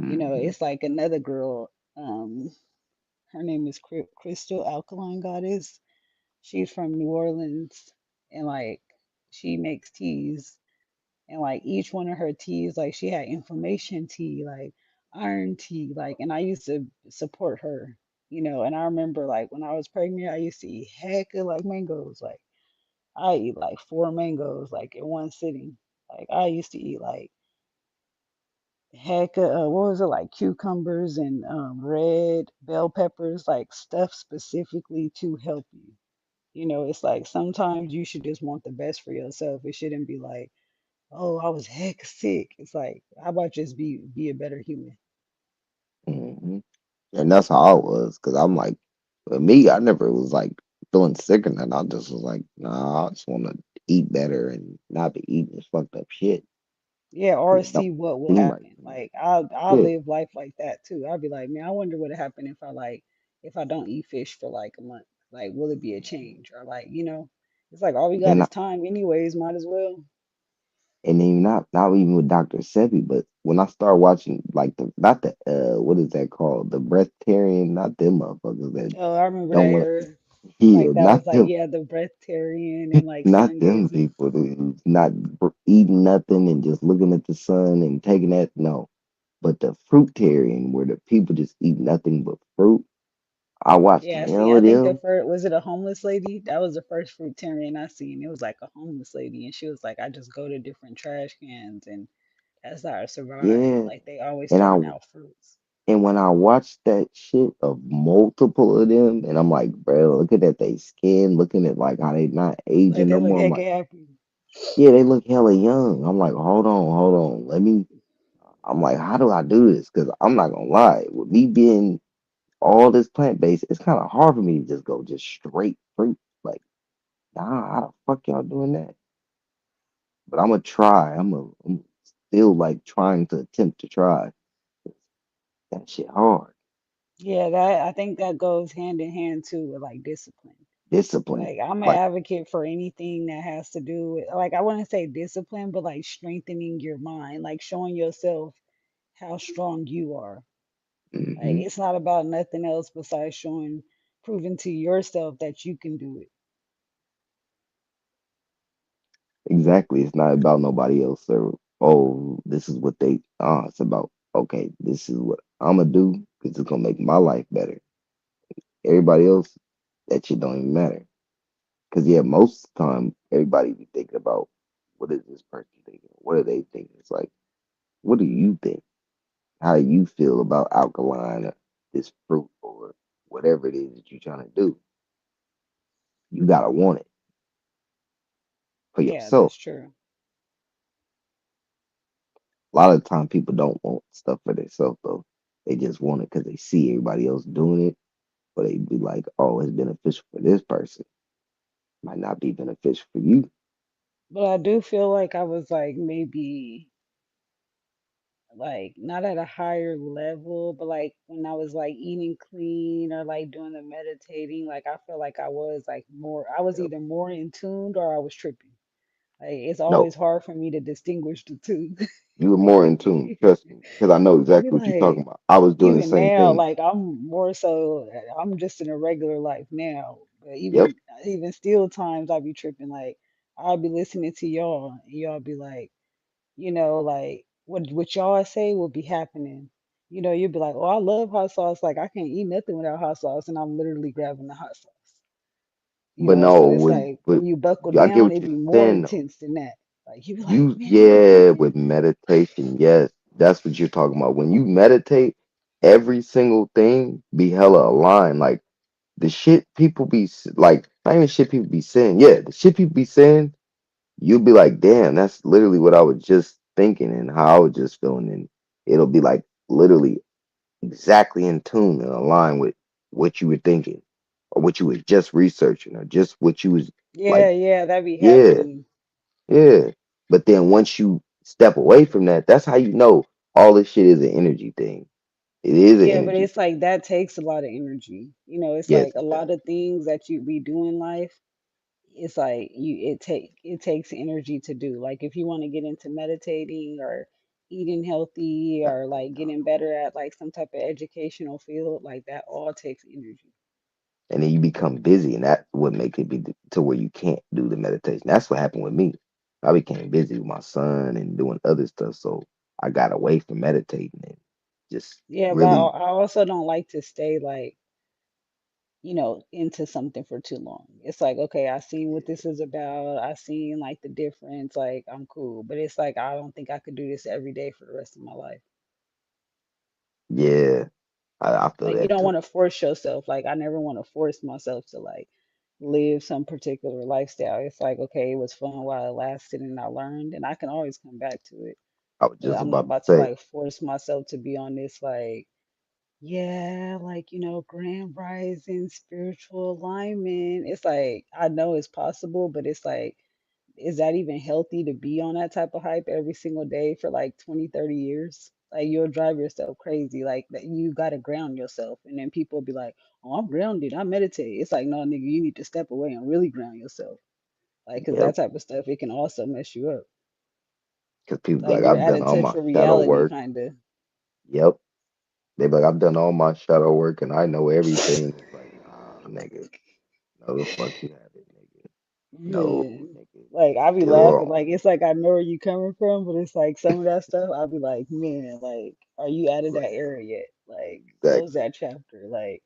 mm, It's like another girl, her name is Crystal Alkaline Goddess. She's from New Orleans, and like she makes teas, and like each one of her teas, like she had inflammation tea, like iron tea, like, and I used to support her, and I remember like when I was pregnant, I used to eat heck of like mangoes, like I eat like 4 mangoes like in one sitting. Like I used to eat like heck of, what was it, like cucumbers and red bell peppers, like stuff specifically to help you. It's like sometimes you should just want the best for yourself. It shouldn't be like, oh, I was heck sick. It's like, how about just be a better human? mm. And that's how I was. Because I'm like, with me, I never was like feeling sick or nothing. I just was like, nah, I just want to eat better and not be eating this fucked up shit. Yeah, Because or it don't see what will seem right happen. to me. Like I Yeah. live life like that too. I'll be like, man, I wonder what would happen if I like if I don't eat fish for like a month. Like, will it be a change? Or like, it's like all we got And is time anyways, might as well. and then not even with Dr. Sebi, but when I start watching like the not the what is that called? The breatharian, not them motherfuckers that Oh, I remember that don't want era. Like heal, that was not like, them, yeah, the breatharian and like not sun them gazing. people who's not eating nothing and just looking at the sun and taking that. No, but the fruitarian where the people just eat nothing but fruit. I watched Yeah, see, hell I of think the them. first was it a homeless lady? That was the first fruitarian I seen. It was like a homeless lady, and she was like, I just go to different trash cans, and that's how I survive. Yeah, Like they always and throwing out fruits. when I watched that shit of multiple of them, and I'm like, bro, look at that they skin, looking at like how they not Like aging they no look more. I'm heck like, happy. yeah, they look hella young. I'm like, hold on, let me. I'm like, how do I do this? Because I'm not gonna lie, with me being all this plant based, it's kind of hard for me to just go just straight fruit. Like, nah, how the fuck y'all doing that? But I'm gonna try. I'm still like trying to attempt to try. That shit hard. Yeah, that I think that goes hand in hand too with like discipline. Discipline. Like I'm an Like, advocate for anything that has to do with like I wouldn't say discipline, but like strengthening your mind, like showing yourself how strong you are. Like hmm it's not about nothing else besides proving to yourself that you can do it. exactly. It's not about nobody else or oh, this is what they. It's about okay. This is what I'm gonna do because it's gonna make my life better. Everybody else, that shit don't even matter. Because yeah, most of the time, everybody be thinking about what is this person thinking? What are they thinking? It's like, what do you think? How do you feel about alkaline or this fruit or whatever it is that you're trying to do? You gotta want it for Yeah, that's yourself. true. A lot of the time, people don't want stuff for themselves though. They just want it because they see everybody else doing it, or they be like, "Oh, it's beneficial for this person. Might not be beneficial for you." But I do feel like I was like maybe like not at a higher level, but like when I was like eating clean or like doing the meditating, like I feel like I was like more, I was Yep. either more in tuned or I was tripping. Like it's No, always hard for me to distinguish the two. you were more in tune. Trust me, because I know I'd be exactly what you're talking like, about. I was doing the even same now, thing. like I'm more so, I'm just in a regular life now. But Yep. even still, times I'd be tripping. Like I'd be listening to y'all, and y'all be like, like what y'all say will be happening. You know, you'll be like, "Oh, I love hot sauce. Like I can't eat nothing without hot sauce," and I'm literally grabbing the hot sauce. You But know, no, so it's when like but when you buckle I get down, what it you're be more saying though. intense than that. Like you be like, You yeah, man, with meditation, yes, that's what you're talking about. When you meditate, every single thing be hella aligned. Like the shit people be like, not even shit people be saying. Yeah, the shit people be saying, you'll be like, damn, that's literally what I was just thinking and how I was just feeling, and it'll be like literally exactly in tune and aligned with what you were thinking or what you was just researching or just what you was yeah, like, yeah, that be yeah, happening. yeah. But then once you step away from that, that's how you know all this shit is an energy thing. It is an Yeah, but energy it's thing. like that takes a lot of energy. You know, it's Yes, like a it does. lot of things that you we do in life. It's like it takes energy to do. Like if you want to get into meditating or eating healthy Gotta or take like time. getting better at like some type of educational field, like that all takes energy. And then you become busy, and that's what makes it be to where you can't do the meditation. That's what happened with me. I became busy with my son and doing other stuff, so I got away from meditating and just Yeah, but really, I also don't like to stay like, into something for too long. It's like, okay, I seen what this is about. I seen like the difference, like I'm cool. But it's like I don't think I could do this every day for the rest of my life. yeah, I feel Like you that don't too. want to force yourself. Like I never want to force myself to like live some particular lifestyle. It's like, okay, it was fun while it lasted and I learned and I can always come back to it. I was But just I'm not about to about to say, like force myself to be on this like, yeah, like, grand rising, spiritual alignment. It's like I know it's possible, but it's like is that even healthy to be on that type of hype every single day for like 20, 30 years? Like you'll drive yourself crazy. Like that you gotta ground yourself. And then people be like, "Oh, I'm grounded. I meditate." It's like, no, nigga, you need to step away and really ground yourself. Like, cause yep, that type of stuff it can also mess you up. because people be Like like, you're I've out done of all touch my with shadow reality, work. kinda. Yep, they be like, I've done all my shadow work and I know everything. It's like, nah, nigga, no, the fuck you haven't, nigga. No, Yeah. nigga, Like I you be still laughing. wrong. Like it's like I know where you coming from, but it's like some of that stuff I'll be like, man, like, are you out of that Like, era yet? Like, close exactly. that chapter. Like,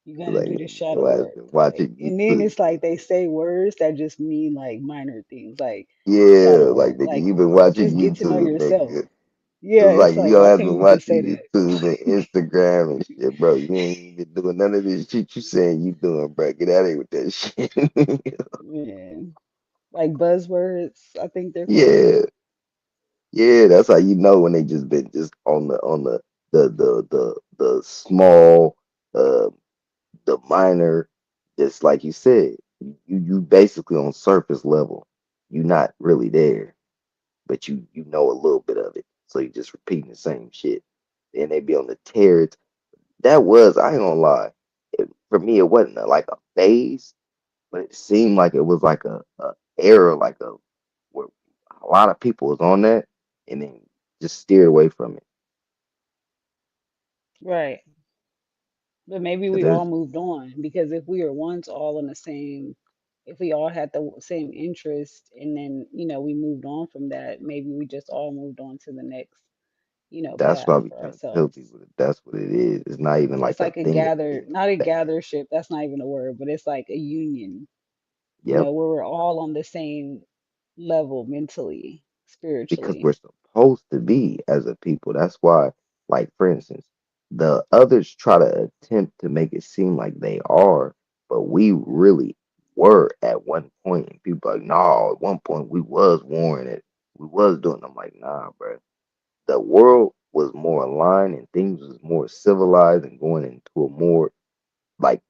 you gotta Like, do the nigga, shadow your ass work. been Like, watching and then YouTube. it's like they say words that just mean like minor things, like Yeah, shadow like work. nigga, Like, you been watching just get to know YouTube, yourself. nigga. Yeah, It's like it's like your why ass can't been you just say watching that? YouTube and Instagram and shit, bro. You ain't even been doing none of this shit you saying you doing, bro. Get out of here with that shit. Man, like buzzwords, I think they're called. Yeah, yeah, that's how you know when they just been just on the small, uh the minor, just like you said, you basically on surface level. You're not really there, but you know a little bit of it. So you just repeating the same shit. Then they be on the tears. That was, I ain't gonna lie. For me, it wasn't like a phase, but it seemed like it was like a era, like a where a lot of people was on that, and then just steered away from it. Right. But maybe Cause we all there's moved on because if we were once all in the same, if we all had the same interest and then, we moved on from that, maybe we just all moved on to the next, that's what I path be for trying to tell ourselves. people that that's what it is. It's not even It's like a like a thing of gather, being not a bad. gathership, that's not even a word, but it's like a union, Yep. where we're all on the same level mentally, Because we're spiritually. supposed to be as a people. That's why, like for instance, the others try to attempt to make it seem like they are, but we really were at one point. And people are like, no, at one point we was warring it. We was doing. I'm like, nah, bro. The world was more aligned and things was more civilized and going into a more like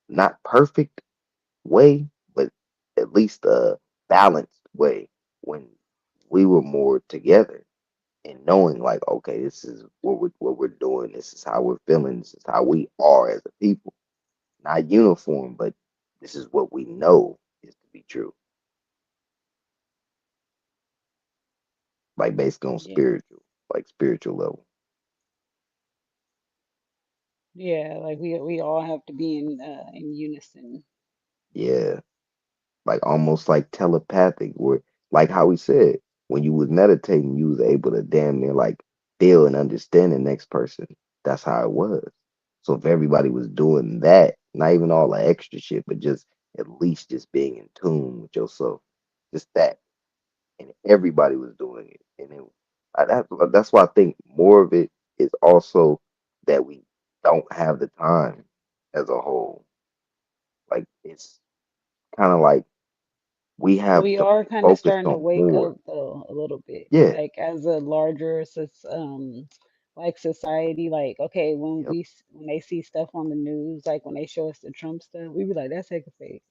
not perfect way, but at least a balanced way when we were more together and knowing like, okay, this is what we're doing, this is how we're feeling, this is how we are as a people. Not uniform, but this is what we know is to be true. Like basically on Yeah. spiritual level. Yeah, like we all have to be in unison. Yeah. Like almost like telepathic, where like how we said. when you was meditating, you was able to damn near like feel and understand the next person. That's how it was. So if everybody was doing that, not even all the extra shit, but just at least just being in tune with yourself, just that, and everybody was doing it, and that's why I think more of it is also that we don't have the time as a whole. Like it's kind of like we But have we to are kind of focus starting to on wake more. up though a little bit, Yeah. like as a larger, like society. Like, okay, when Yep. when they see stuff on the news, like when they show us the Trump stuff, we be like, that's hecka fake.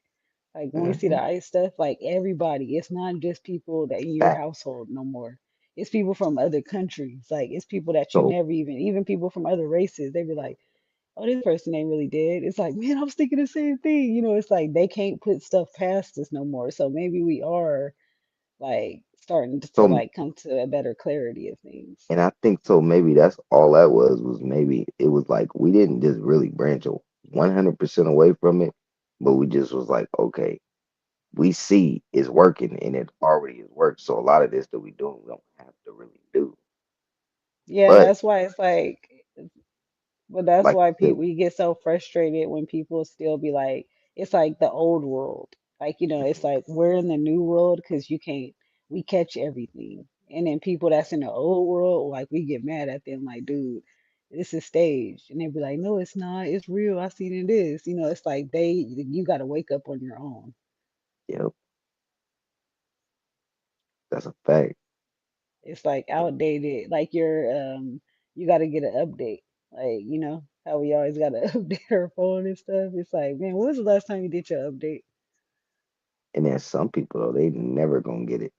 Like when we see Hmm. the ICE stuff, like everybody, it's not just people that in your Fact. household no more. It's people from other countries. Like it's people that you So never even people from other races. They be like, oh, this person ain't really dead. It's like, man, I was thinking the same thing. It's like they can't put stuff past us no more. So maybe we are like starting to so like come to a better clarity of things. and I think so maybe that's all that was maybe it was like we didn't just really branch 100% away from it, but we just was like, okay, we see it's working and it already has worked. So a lot of this that we doing, we don't have to really do. Yeah, and But that's why it's like, but that's like why you said, people we get so frustrated when people still be like, it's like the old world. Like, it's mhm, like we're in the new world because you can't, we catch everything. And then people that's in the old world, like we get mad at them, like, dude, this is staged. And they be like, no, it's not. It's real. I seen it is. It's like you got to wake up on your own. yep, that's a fact. It's like And outdated. Like you got to get an update. Like, how we always got to update our phone and stuff. It's like, man, when was the last time you did your update? and then some people though, they never gonna get it.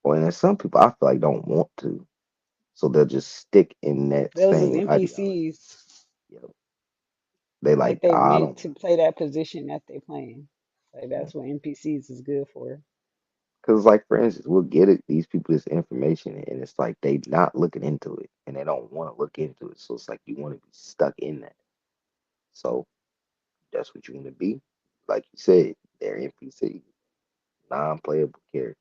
Or and then some people I feel like don't want to. So they'll just stick in that Those is same ideology. NPCs. Yep. They like, Like they I meant don't to want play that position that they playing. Like to. that's what NPCs is good for. Because, like, for instance, we'll get it, these people this information, and it's like they not looking into it and they don't want to look into it. So it's like you want to be stuck in that. So that's what you want to be. Like you said, they're NPC, non playable character.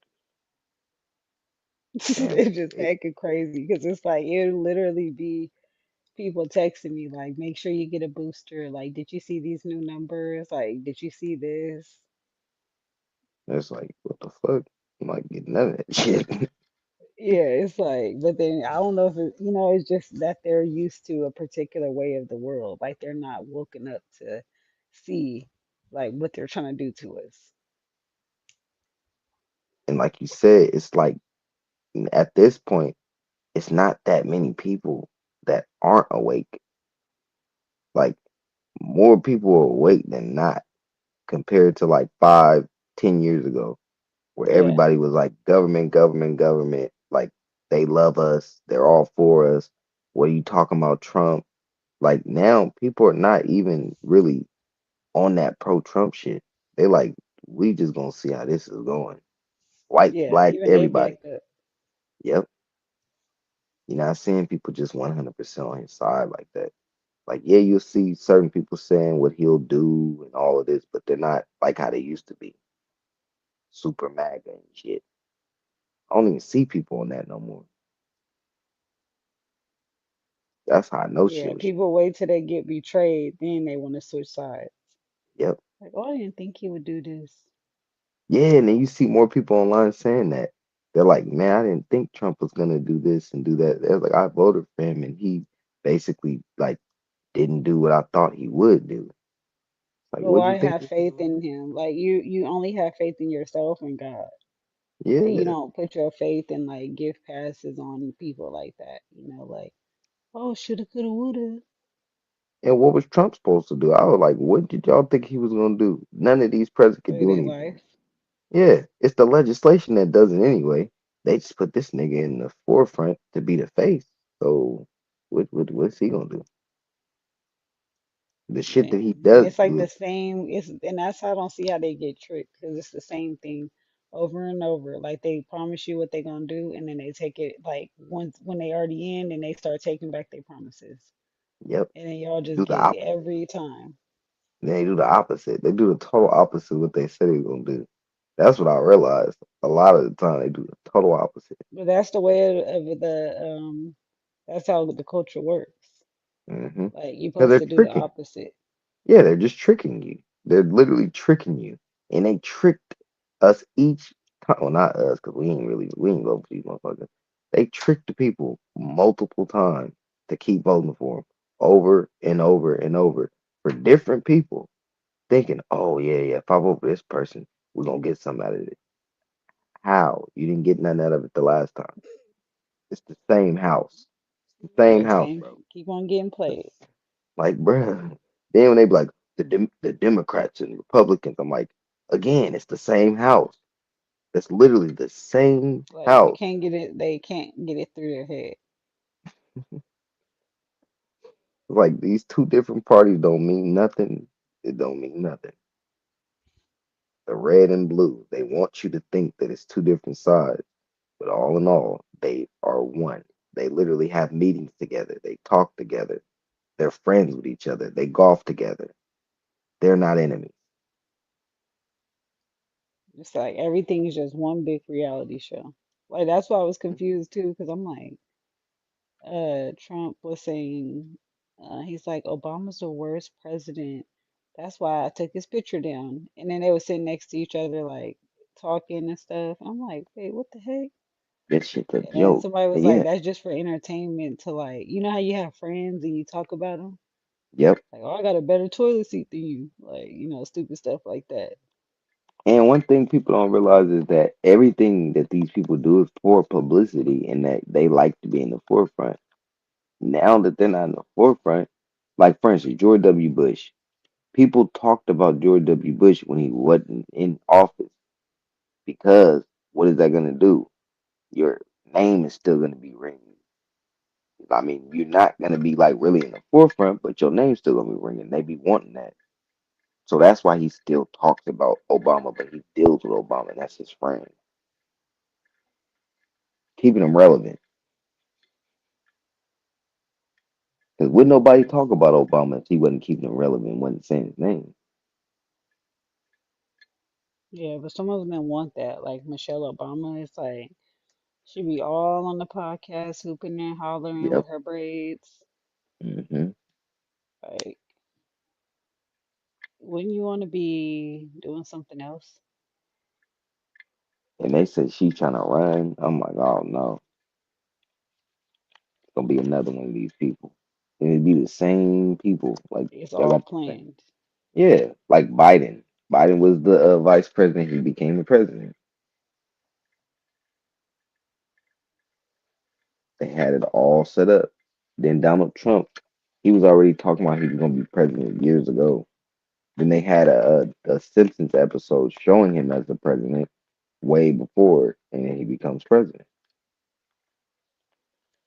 And They're just acting crazy because it's like it'll literally be people texting me like, make sure you get a booster. Like, did you see these new numbers? Like, did you see this? it's like, what the fuck? I'm like, getting none of that shit. Yeah, it's like, but then I don't know if it's just that they're used to a particular way of the world. Like they're not woken up to see like what they're trying to do to us. And like you said, it's like at this point, it's not that many people that aren't awake. Like, more people are awake than not compared to like 5, 10 years ago, where Yeah, everybody was like government, government, government. Like they love us, they're all for us. What are you talking about, Trump? Like now, people are not even really on that pro-Trump shit. They like, we just gonna see how this is going. White, yeah. black, Even they everybody. backed up. Yep. You're not seeing people just 100% on his side like that. Like, yeah, you'll see certain people saying what he'll do and all of this, but they're not like how they used to be. Super MAGA and shit. I don't even see people on that no more. That's how I know shit Yeah, was. people wait till they get betrayed, then they want to switch sides. Yep. Like, oh, I didn't think he would do this. Yeah, and then you see more people online saying that. They're like, man, I didn't think Trump was gonna do this and do that. They're like, I voted for him and he basically like didn't do what I thought he would do. Like, But what do you why think have this is faith about? in him? Like you only have faith in yourself and God. Like you Yeah. don't put your faith in like gift passes on people like that. Like, oh, shoulda, coulda, woulda. And what was Trump supposed to do? I was like, what did y'all think he was gonna do? None of these presidents could Save do their anything. life. Yeah, it's the legislation that does it anyway. They just put this nigga in the forefront to be the face. So what's he gonna do? The shit that he Man, and does it's like do the is same. And that's how I don't see how they get tricked because it's the same thing over and over. Like they promise you what they're gonna do, and then they take it like once when they already in, and they start taking back their promises, yep. and then y'all They just do the get it opposite. every time. They do the opposite. They do the total opposite of what they said they were gonna do. That's what I realized. A lot of the time they do the total opposite. But that's the way of the that's how the culture works. Mm-hmm. Like you're Because supposed they're to do the tricking. opposite. Yeah, they're just tricking you. They're literally tricking you. And they tricked us each time. Well, not us, because we ain't vote for these motherfuckers. They tricked the people multiple times to keep voting for them over and over and over for different people, thinking, oh, yeah, yeah, if I vote for this person, we're going to get something out of it. How? You didn't get nothing out of it the last time. It's the same house. It's the same Yeah, house, same. bro. Keep on getting It's played. like, bruh. Then when they be like the Democrats and Republicans, I'm like, again, it's the same house. It's literally the same Like they house. can't get it. They can't get it through their head. Like these two different parties don't mean nothing. It don't mean nothing. The red and blue. They want you to think that it's two different sides, but all in all, they are one. They literally have meetings together. They talk together. They're friends with each other. They golf together. They're not enemies. It's like everything is just one big reality show. Like that's why I was confused too, because I'm like, Trump was saying, he's like, Obama's the worst president. That's why I took his picture down. And then they were sitting next to each other, like talking and stuff. I'm like, wait, what the heck? This shit's a And then joke. somebody was And like, yeah, that's just for entertainment to like, you know how you have friends and you talk about them? yep. Like, oh, I got a better toilet seat than you. Like, stupid stuff like that. And one thing people don't realize is that everything that these people do is for publicity and that they like to be in the forefront. Now that they're not in the forefront, like for instance, George W. Bush, people talked about George W. Bush when he wasn't in office because what is that going to do? Your name is still going to be ringing. I mean, you're not going to be like really in the forefront, but your name's still going to be ringing. They be wanting that. So that's why he still talks about Obama, but he deals with Obama, and that's his friend, keeping him relevant. Because would nobody talk about Obama if he wasn't keeping him relevant, wasn't saying his name? Yeah, but some of them want that. Like Michelle Obama, it's like she be all on the podcast, hooping and hollering Yep. with her braids. Hmm. Like, wouldn't you want to be doing something else? And they say she's trying to run. I'm like, oh no, it's gonna be another one of these people. And it'd be the same people. Like It's y'all all got the same. planned. Yeah, like Biden. Biden was the vice president. He became the president. They had it all set up. Then Donald Trump, he was already talking about he was gonna be president years ago. Then they had a Simpsons episode showing him as the president way before, and then he becomes president.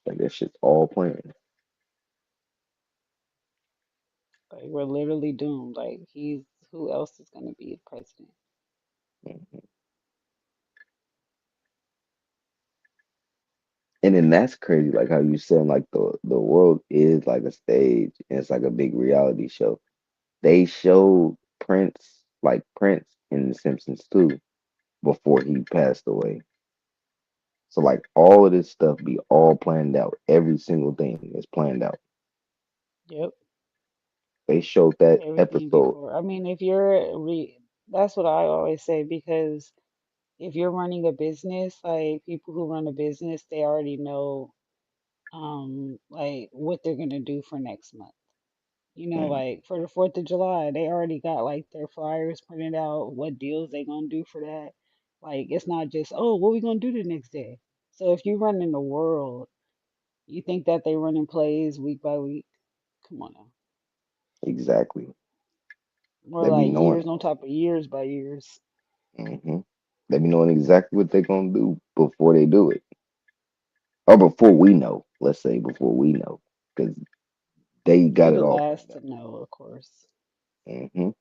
Like that shit's all planned. Like, we're literally doomed. Like, who else is going to be the president? Mhm. And then that's crazy, like how you said, like the world is like a stage, and it's like a big reality show. They showed Prince, like Prince, in The Simpsons too, before he passed away. So like all of this stuff be all planned out. Every single thing is planned out. Yep. They showed that Everything episode. before. I mean, if you're that's what I always say because if you're running a business, like people who run a business, they already know like what they're gonna do for next month. Mm, Like for the 4th of July, they already got like their flyers printed out, what deals they gonna do for that. Like it's not just, oh, what we gonna do the next day. So if you run in the world, you think that they running plays week by week? Come on now. exactly. More They be like knowing years on top of years by years. hmm They be knowing exactly what they're gonna do before they do it, or before we know. Let's say before we know, because they We're got it the all last planned to know, of course. out.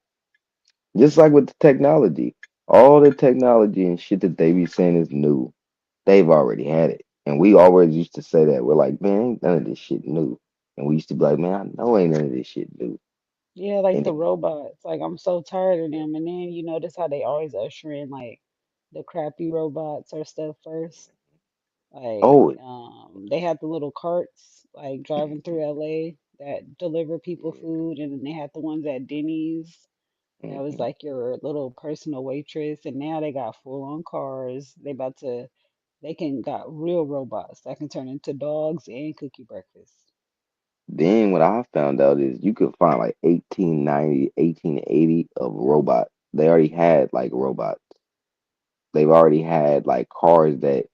Just like with the technology, all the technology and shit that they be saying is new. They've already had it, and we always used to say that. We're like, man, ain't none of this shit new. And we used to be like, man, I know ain't none of this shit new. Yeah, like And the then, robots. Like I'm so tired of yep, them. And then you notice how they always usher in like the crappy robots or stuff first. Like, Oh, they had the little carts like driving mhm, through LA that deliver people food, and then they had the ones at Denny's that was mhm. like your little personal waitress. And now they got full on cars. They can got real robots that can turn into dogs and cook you breakfast. Then what I found out is you could find like 1890, 1880 of robots. They already had like robots. They've already had like cars that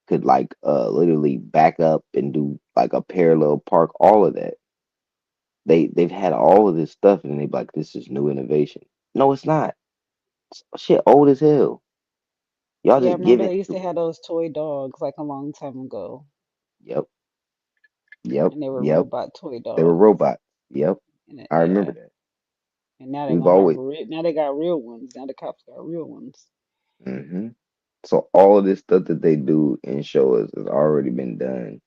could like literally back up and do like a parallel park, all of that. They've had all of this stuff and they be like, this is new innovation. No, it's not. It's shit old as hell. Y'all Yeah, I just remember giving they used to to us. have those toy dogs like a long time ago, Yep, yep, and they were yep. robot toy They were dogs. robots. Yep. And I remember yeah, that. and now they're We've gonna have always now they got real ones. Now the cops got real ones. hmm So all of this stuff that they do and show us has already been done.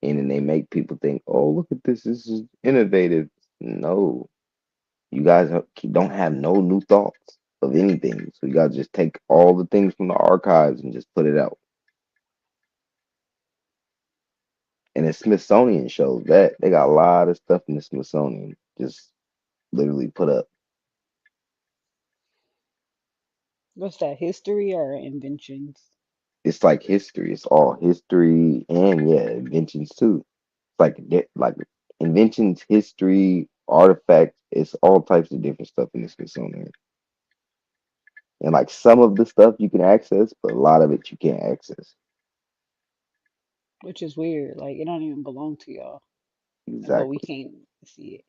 And then they make people think, oh, look at this. This is innovative. No, you guys don't have no new thoughts of anything. So you guys just take all the things from the archives and just put it out. And the Smithsonian shows that they got a lot of stuff in the Smithsonian just literally put up. What's that? History or inventions? It's like history. It's all history and yeah, inventions too. It's like like inventions, history, artifacts. It's all types of different stuff in the Smithsonian. And like some of the stuff you can access, but a lot of it you can't access. Which is weird. Like it don't even belong to y'all, but we Exactly. can't see it.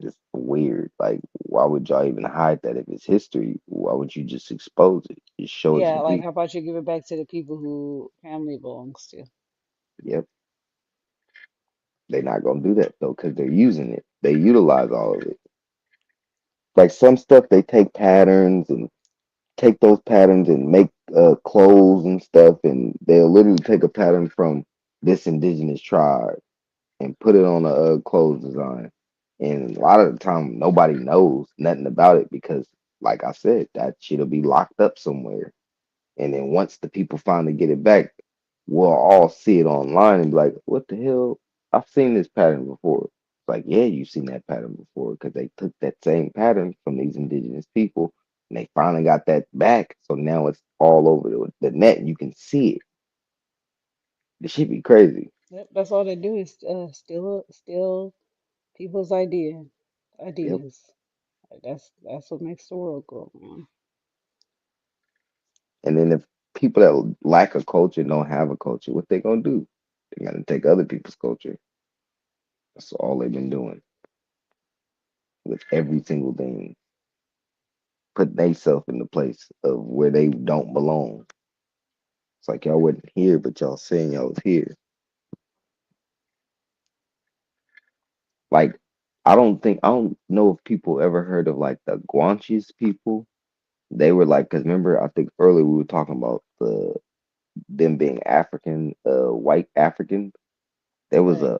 It's weird. Like, why would y'all even hide that if it's history? Why would you just expose it? Just show it to Yeah, the like how people. about you give it back to the people who family belongs to? Yep. They're not gonna do that though, because they're using it. They utilize all of it. Like some stuff, they take patterns and take those patterns and make clothes and stuff, and they'll literally take a pattern from this indigenous tribe and put it on a clothes design. And a lot of the time, nobody knows nothing about it because, like I said, that shit'll be locked up somewhere. And then once the people finally get it back, we'll all see it online and be like, "What the hell? I've seen this pattern before." It's like, yeah, you've seen that pattern before because they took that same pattern from these indigenous people and they finally got that back. So now it's all over the net. And you can see it. This should be crazy. Yep, that's all they do is steal people's Yep. ideas. Like, that's what makes the world go around. And then if people that lack a culture don't have a culture, what they gonna do? They're gonna take other people's culture. That's all they've been doing with every single thing. Put themselves in the place of where they don't belong. It's like y'all wasn't here, but y'all saying y'all was here. Like I don't know if people ever heard of like the Guanches people. They were like, cause remember I think earlier we were talking about them being African, white African. There was Right. a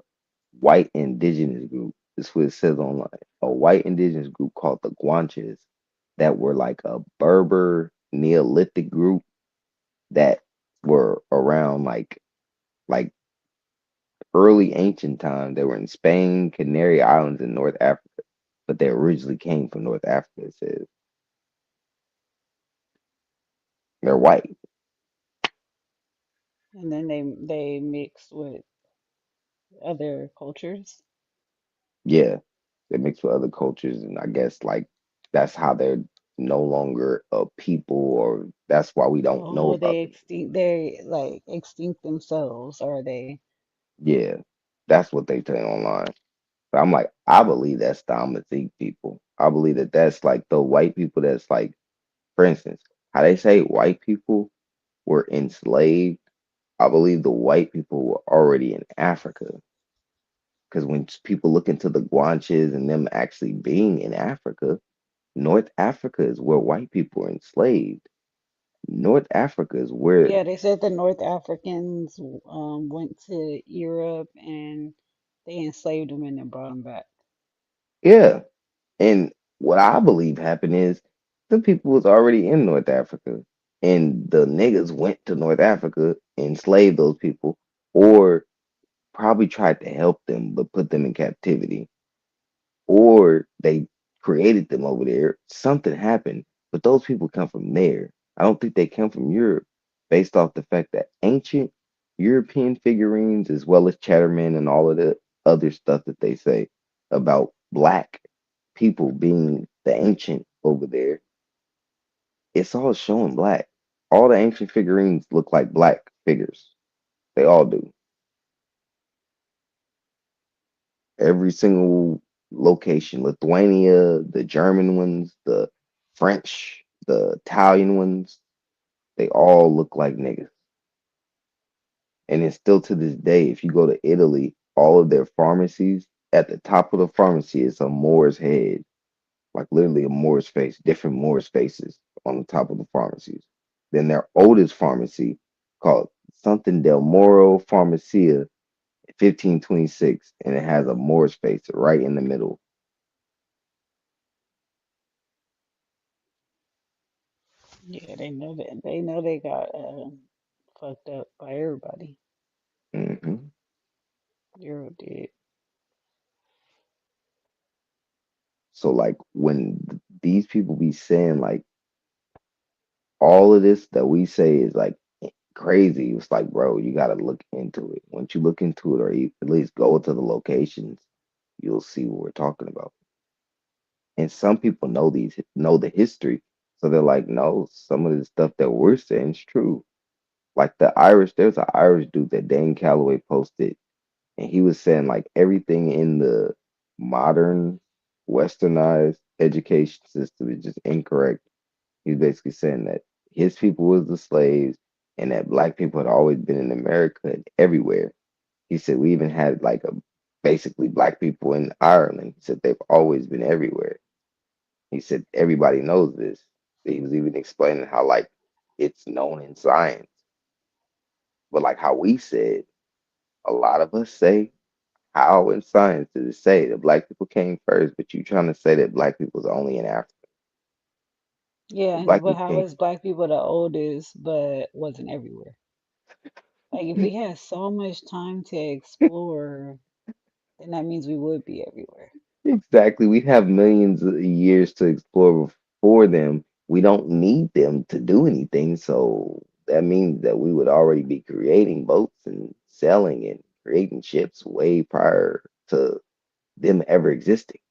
white indigenous group. This is what it says online. A white indigenous group called the Guanches that were like a Berber Neolithic group that were around like early ancient time. They were in Spain, Canary Islands, and North Africa, but they originally came from North Africa. It says they're white. And then they mix with other cultures. Yeah, they mix with other cultures, and I guess like that's how they're no longer a people, or that's why we don't know Oh, about them anymore. they like extinct themselves, or they Yeah, that's what they say online. But I'm like, I believe that's the Amazigh people. I believe that that's like the white people that's like, for instance, how they say white people were enslaved. I believe the white people were already in Africa. Because when people look into the Guanches and them actually being in Africa, North Africa is where white people were enslaved. North Africa is where, yeah, they said the North Africans went to Europe and they enslaved them and then brought them back. yeah. And what I believe happened is the people was already in North Africa. And the niggas went to North Africa, enslaved those people, or probably tried to help them but put them in captivity, or they created them over there. Something happened, but those people come from there. I don't think they come from Europe, based off the fact that ancient European figurines, as well as Chatterman and all of the other stuff that they say about black people being the ancient over there, it's all showing black. All the ancient figurines look like black figures. They all do. Every single location, Lithuania, the German ones, the French, the Italian ones, they all look like niggas. And it's still to this day, if you go to Italy, all of their pharmacies, at the top of the pharmacy is a Moor's head, like literally a Moor's face, different Moor's faces on the top of the pharmacies. Then their oldest pharmacy, called something Del Moro Pharmacia, 1526, and it has a Moor's face right in the middle. Yeah, they know that. They know they got fucked up by everybody. Hmm. Europe did. So like when these people be saying like all of this that we say is like crazy, it's like, bro, you got to look into it. Once you look into it, or you at least go to the locations, you'll see what we're talking about. And some people know the history, so they're like, no, some of the stuff that we're saying is true. Like there's an Irish dude that Dane Calloway posted, and he was saying like everything in the modern westernized education system is just incorrect. He's basically saying that his people was the slaves, and that black people had always been in America and everywhere. He said we even had like a basically black people in Ireland. He said they've always been everywhere. He said everybody knows this. He was even explaining how like it's known in science, but like how we said, a lot of us say, how in science does it say that black people came first, but you trying to say that black people's only in Africa? The Yeah, black but people how came. is black people the oldest but wasn't everywhere? Like if we had so much time to explore, then that means we would be everywhere. Exactly. We have millions of years to explore before them. We don't need them to do anything. So that means that we would already be creating boats and selling and creating ships way prior to them ever existing.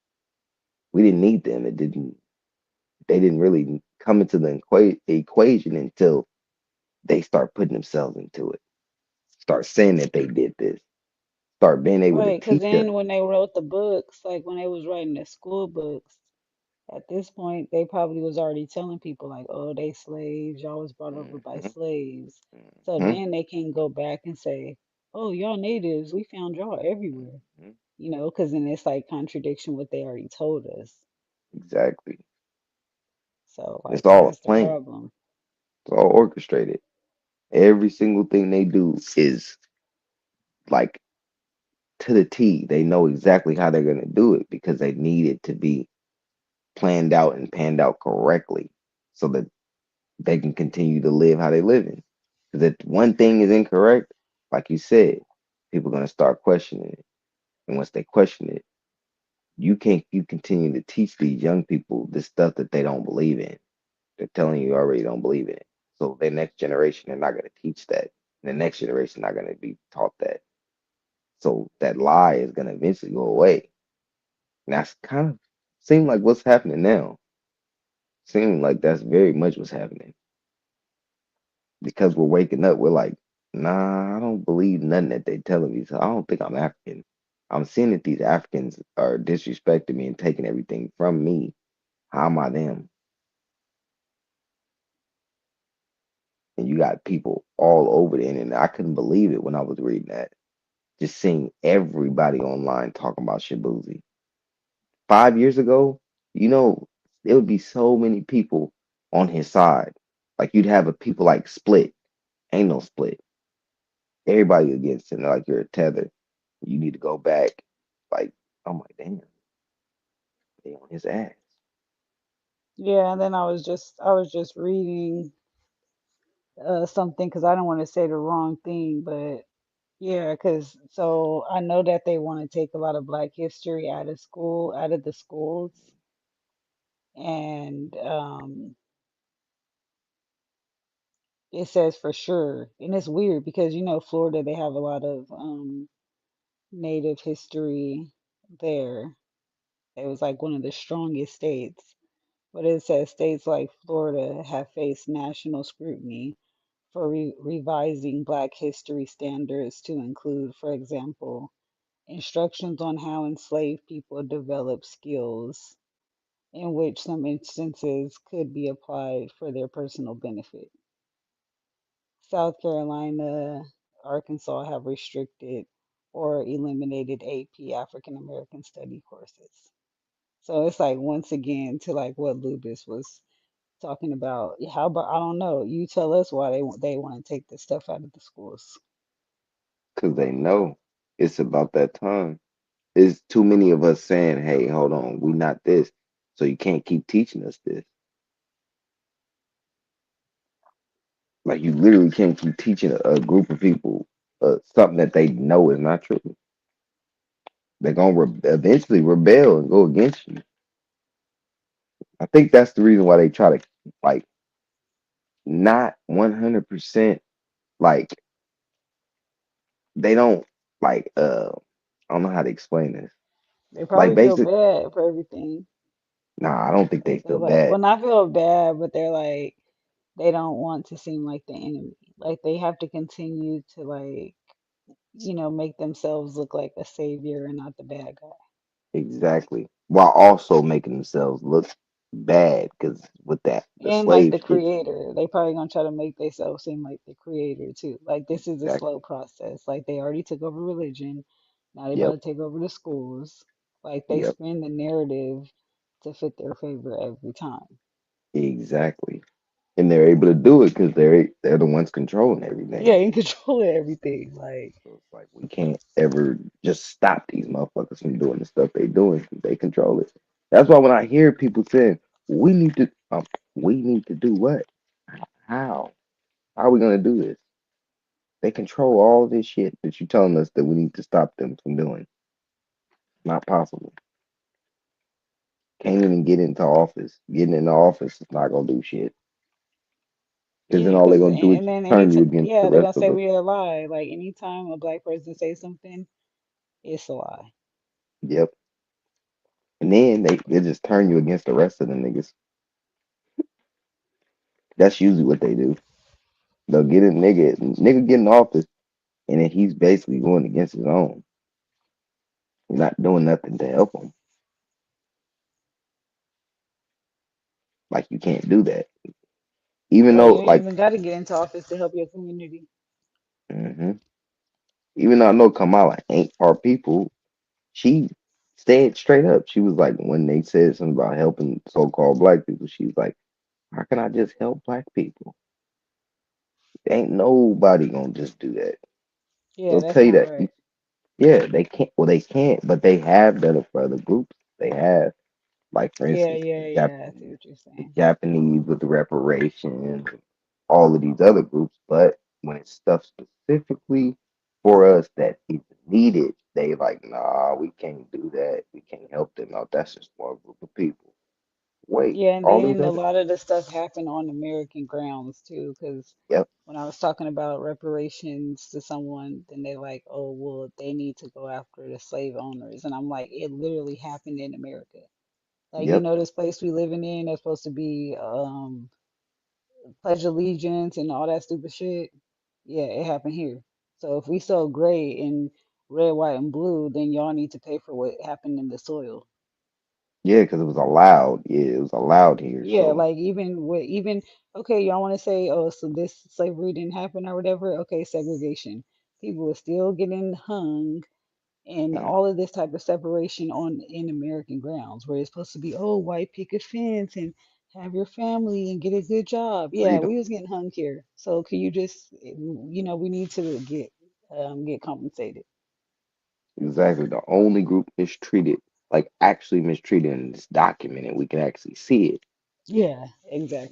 We didn't need them. They didn't really come into the equation until they start putting themselves into it. Start saying that they did this. Start being able to Right, because teach us. then when they wrote the books, like when they was writing the school books, at this point they probably was already telling people like, oh, they slaves, y'all was brought over by Hmm. slaves. So Hmm. then they can go back and say, oh, y'all natives, we found y'all everywhere. Hmm. Because then it's like contradiction what they already told us. Exactly. So It's like all that's a the plan. problem. It's all orchestrated. Every single thing they do is like to the T. They know exactly how they're going to do it because they need it to be planned out and panned out correctly so that they can continue to live how they live in. Because if one thing is incorrect, like you said, people are going to start questioning it. And once they question it, you continue to teach these young people this stuff that they don't believe in. They're telling you already don't believe in it. So the next generation, they're not going to teach that. The next generation not going to be taught that. So that lie is going to eventually go away. And that's kind of seem like what's happening now. Seem like that's very much what's happening because we're waking up. We're like, nah, I don't believe nothing that they telling me. So I don't think I'm African. I'm seeing that these Africans are disrespecting me and taking everything from me. How am I them? And you got people all over the internet. I couldn't believe it when I was reading that. Just seeing everybody online talking about Shabuzi. 5 years ago, you know, there would be so many people on his side. Like you'd have a people like split. Ain't no split. Everybody against him. Like you're a tether. You need to go back. Like, I'm like, damn, they on his ass. Yeah, and then I was just reading. something because I don't want to say the wrong thing, but yeah, because so I know that they want to take a lot of Black history out of school, out of the schools, and it says for sure, and it's weird because Florida they have a lot of Native history there. It was like one of the strongest states, but it says states like Florida have faced national scrutiny for revising Black history standards to include, for example, instructions on how enslaved people develop skills, in which some instances could be applied for their personal benefit. South Carolina, Arkansas have restricted or eliminated AP African American study courses. So it's like once again to like what Lubis was talking about. How about I don't know. You tell us why they want to take this stuff out of the schools. because they know it's about that time. There's too many of us saying, "Hey, hold on, we not this," so you can't keep teaching us this. Like you literally can't keep teaching a group of people something that they know is not true. They're gonna eventually rebel and go against you. I think that's the reason why they try to like not 100% like they don't like I don't know how to explain this. They Like probably feel basic bad for everything. nah, I don't think they Cause they're feel like, bad. well, not feel bad, but they're like, they don't want to seem like the enemy. Like they have to continue to like, make themselves look like a savior and not the bad guy. Exactly. While also making themselves look bad because with that the And like slave the shit. creator, they probably gonna try to make themselves seem like the creator too. Like this is a slow Exactly. process. Like they already took over religion, now they about Yep. to take over the schools. Like they Yep. spin the narrative to fit their favor every time. Exactly. And they're able to do it because they're the ones controlling Yeah, everything. in control of everything. Like So it's like we can't ever just stop these motherfuckers from doing the stuff they doing 'cause they control it. That's why when I hear people saying we need to do what? How? How are we gonna do this? They control all this shit that you telling us that we need to stop them from doing. Not possible. Can't even get into office. Getting into office is not gonna do shit. Because then yeah, all they're because gonna do is and just then turn you anytime, against the yeah, they're rest gonna of say us. we a lie. Like anytime a black person says something, it's a lie. Yep. And then they just turn you against the rest of the niggas. That's usually what they do. They'll get a nigga get in office, and then he's basically going against his own. He's not doing nothing to help him. Like you can't do that. Even Right, though, you ain't like, even got to get into office to help your community. hmm even though I know Kamala ain't our people, she said straight up. She was like, when they said something about helping so-called black people, she's like, "How can I just help black people? Ain't nobody gonna just do that." Yeah, They'll that's tell you not that. right. Yeah, they can't. Well, they can't, but they have done it for other groups. They have. Like for Yeah, instance, yeah, yeah. I see what you're The saying. Japanese with the reparations, all of these other groups. But when it's stuff specifically for us that is needed, they like, nah, we can't do that. We can't help them out. That's a small group of people. Wait, Yeah, and all these then a other, lot of the stuff happened on American grounds too, because yep, when I was talking about reparations to someone, then they like, oh, well, they need to go after the slave owners. And I'm like, it literally happened in America. Like, yep, this place we living in that's supposed to be Pledge Allegiance and all that stupid shit. Yeah, it happened here. So if we so great in red, white, and blue, then y'all need to pay for what happened in the soil. yeah, because it was allowed. Yeah, it was allowed here. Yeah, So, like even okay, y'all want to say, oh, so this slavery didn't happen or whatever. Okay, segregation. People are still getting hung and mm, all of this type of separation on in American grounds, where it's supposed to be, oh, white picket fence and have your family and get a good job. Yeah, freedom. we was getting hung here. So can you just, we need to get compensated. Exactly. The only group mistreated, like actually mistreated, and it's documented. We can actually see it. Yeah,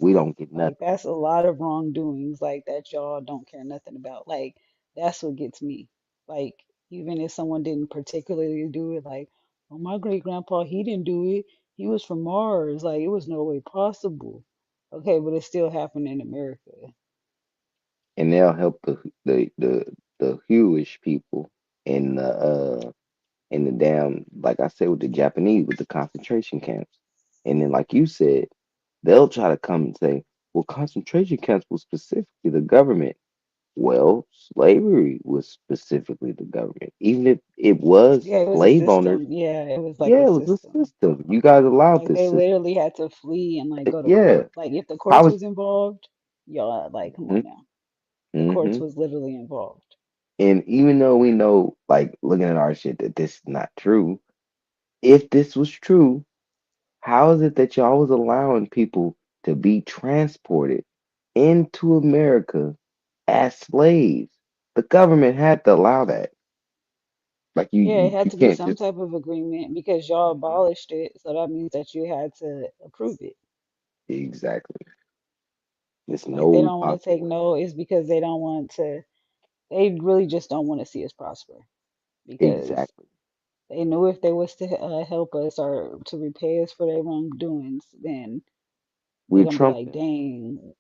We exactly. don't get Like nothing. that's a lot of wrongdoings like that y'all don't care nothing about. Like that's what gets me. Like even if someone didn't particularly do it, like, oh my great grandpa, he didn't do it. He was from Mars. Like it was no way possible. Okay, but it still happened in America. And they'll help the Jewish people in the damn, like I said, with the Japanese with the concentration camps. And then like you said, they'll try to come and say, well, concentration camps was specifically the government. Well, slavery was specifically the government. Even if it was Yeah, it was a slave owners, system. Yeah, it was like a yeah, it was a system. system. You guys allowed Like this they system. literally had to flee and like go to Yeah. court. Like if the I courts was was involved, y'all like come hmm on now. The courts hmm was literally involved. And even though we know, like looking at our shit, that this is not true, if this was true, how is it that y'all was allowing people to be transported into America as slaves? The government had to allow that. Like you, Yeah, it you, had you to be can't some just. type of agreement because y'all Mhm. abolished it, so that means that you had to approve it. Exactly. There's Like they no don't want to take possible way. no, it's because they don't want to, they really just don't want to see us prosper because Exactly. they knew if they was to help us or to repay us for their wrongdoings, then they're We gonna be Trump like, them. dang,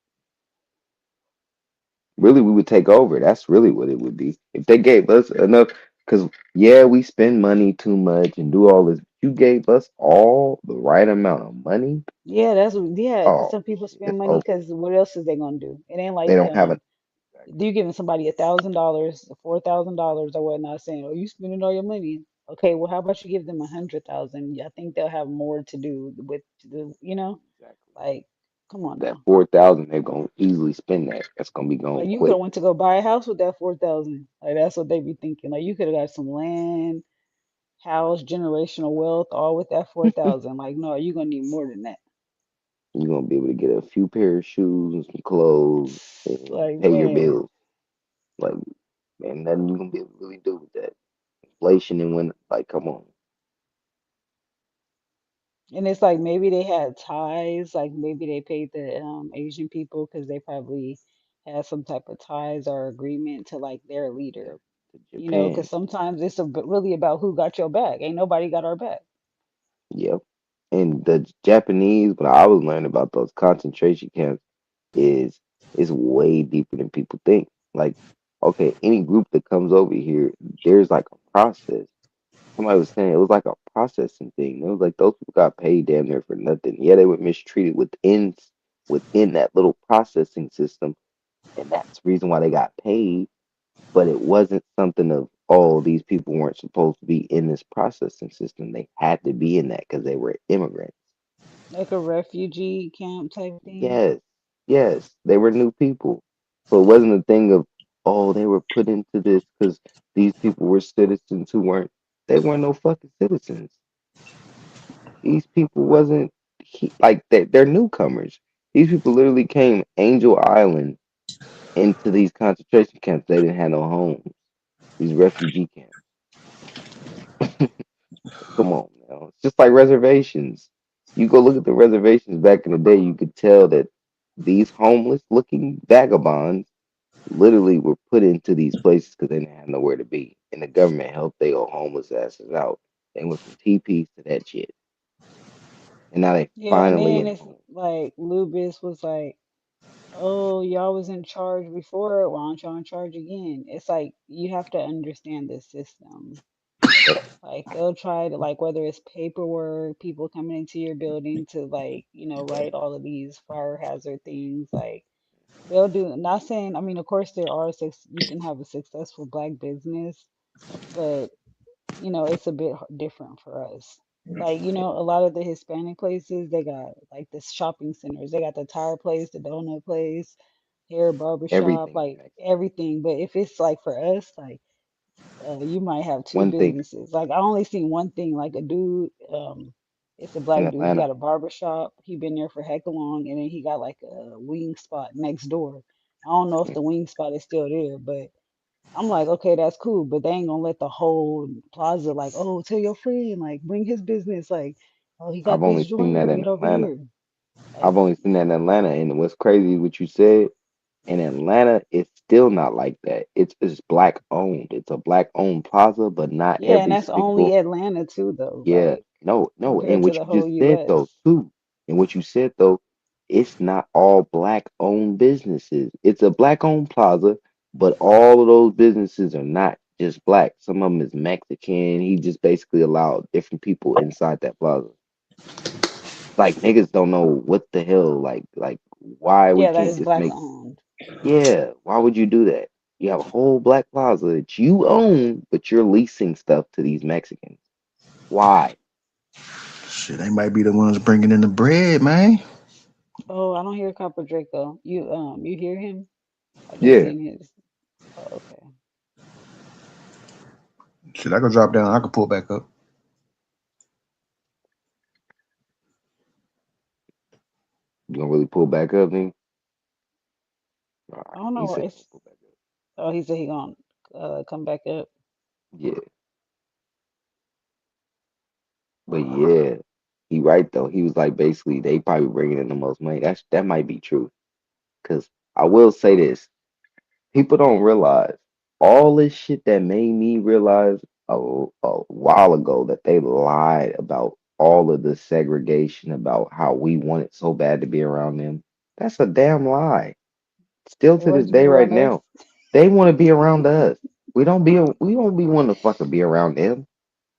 Really, we would take over. That's really what it would be. If they gave us enough, because yeah, we spend money too much and do all this. You gave us all the right amount of money. yeah, yeah. Oh Some people shit, spend it's money over. because what else is they gonna do? It ain't They like don't have a exactly. you giving somebody $1,000, $4,000 or whatnot, saying, "Oh, you spending all your money." Okay, well, how about you give them 100,000? I think they'll have more to do with Exactly. like, come on That now. 4,000, they're gonna easily spend that. That's gonna be Like gone you could quick. have went to go buy a house with that 4,000. Like that's what they be thinking. Like you could have got some land, house, generational wealth, all with that 4,000. Like no, you're gonna need more than that. You're gonna be able to get a few pair of shoes and some clothes and Like pay your man. bills. Like, man, nothing you gonna be able to really do with that. Inflation and when, like, come on. And it's like maybe they had ties, like maybe they paid the Asian people because they probably had some type of ties or agreement to like their leader, Yep, to Japan. because sometimes it's really about who got your back. Ain't nobody got our back. Yep. And the Japanese, when I was learning about those concentration camps, is way deeper than people think. Like, okay, any group that comes over here, there's like a process. Somebody was saying it was like a processing thing. It was like those people got paid damn near for nothing. Yeah, they were mistreated within that little processing system, and that's the reason why they got paid. But it wasn't something of, oh, these people weren't supposed to be in this processing system. They had to be in that because they were immigrants. Like a refugee camp type thing. Yes, yes, they were new people. So it wasn't a thing of, oh, they were put into this because these people were citizens who weren't. They weren't no fucking citizens. These people wasn't like they're newcomers. These people literally came Angel Island into these concentration camps. They didn't have no homes. These refugee camps. Come on now. It's just like reservations. You go look at the reservations back in the day, you could tell that these homeless looking vagabonds literally were put into these places because they didn't have nowhere to be. And the government helped their old homeless asses out. They went from TPs to that shit. And now they Yeah, and finally then in it's home. like Lubis was like, "Oh, y'all was in charge before. Why aren't y'all in charge again?" It's like you have to understand the system. Yep. Like they'll try to like whether it's paperwork, people coming into your building to like, write all of these fire hazard things. Like they'll do, not saying, I mean, of course there are you can have a successful black business, but it's a bit different for us. Like, a lot of the Hispanic places, they got like the shopping centers. They got the tire place, the donut place, hair barber shop, Everything like back everything. But if it's like for us, like you might have two one thing businesses. Like I only seen one thing, like a dude, it's a in black dude. He Atlanta. got a barber shop. He been there for heck long, and then he got like a wing spot next door. I don't know if the wing spot is still there, but I'm like, okay, that's cool, but they ain't gonna let the whole plaza like, oh, tell your friend, like bring his business, like, oh, he I've got only this seen joint, that bring in it over Atlanta. here. I've only seen that in Atlanta, and what's crazy is what you said. In Atlanta, it's still not like that. It's black owned. It's a black owned plaza, but not Yeah, and every that's only single. Atlanta too, though. Yeah, Like no, and compared to what the you whole just said though U.S. too, and what you said though, it's not all black owned businesses. It's a black owned plaza, but all of those businesses are not just black. Some of them is Mexican. He just basically allowed different people inside that plaza. Like niggas don't know what the hell, like why we Yeah, that can't is just black make. owned. Yeah, why would you do that? You have a whole black plaza that you own, but you're leasing stuff to these Mexicans. Why? Shit, they might be the ones bringing in the bread, man. Oh, I don't hear Copper Draco. You hear him? I just Yeah, seen his. Oh, okay. Shit, I could drop down. I could pull back up. you gonna really pull back up, then? All I right, don't he know. said It's pull back up. oh, he said he gonna come back up. Yeah, but yeah, he right though. He was like basically they probably bringing in the most money. That might be true. Cause I will say this. People don't realize all this shit that made me realize a while ago that they lied about all of the segregation about how we wanted so bad to be around them. That's a damn lie. Still They to want this to be day right around us. now, they want to be around us. We don't be wanting to fucking be around them.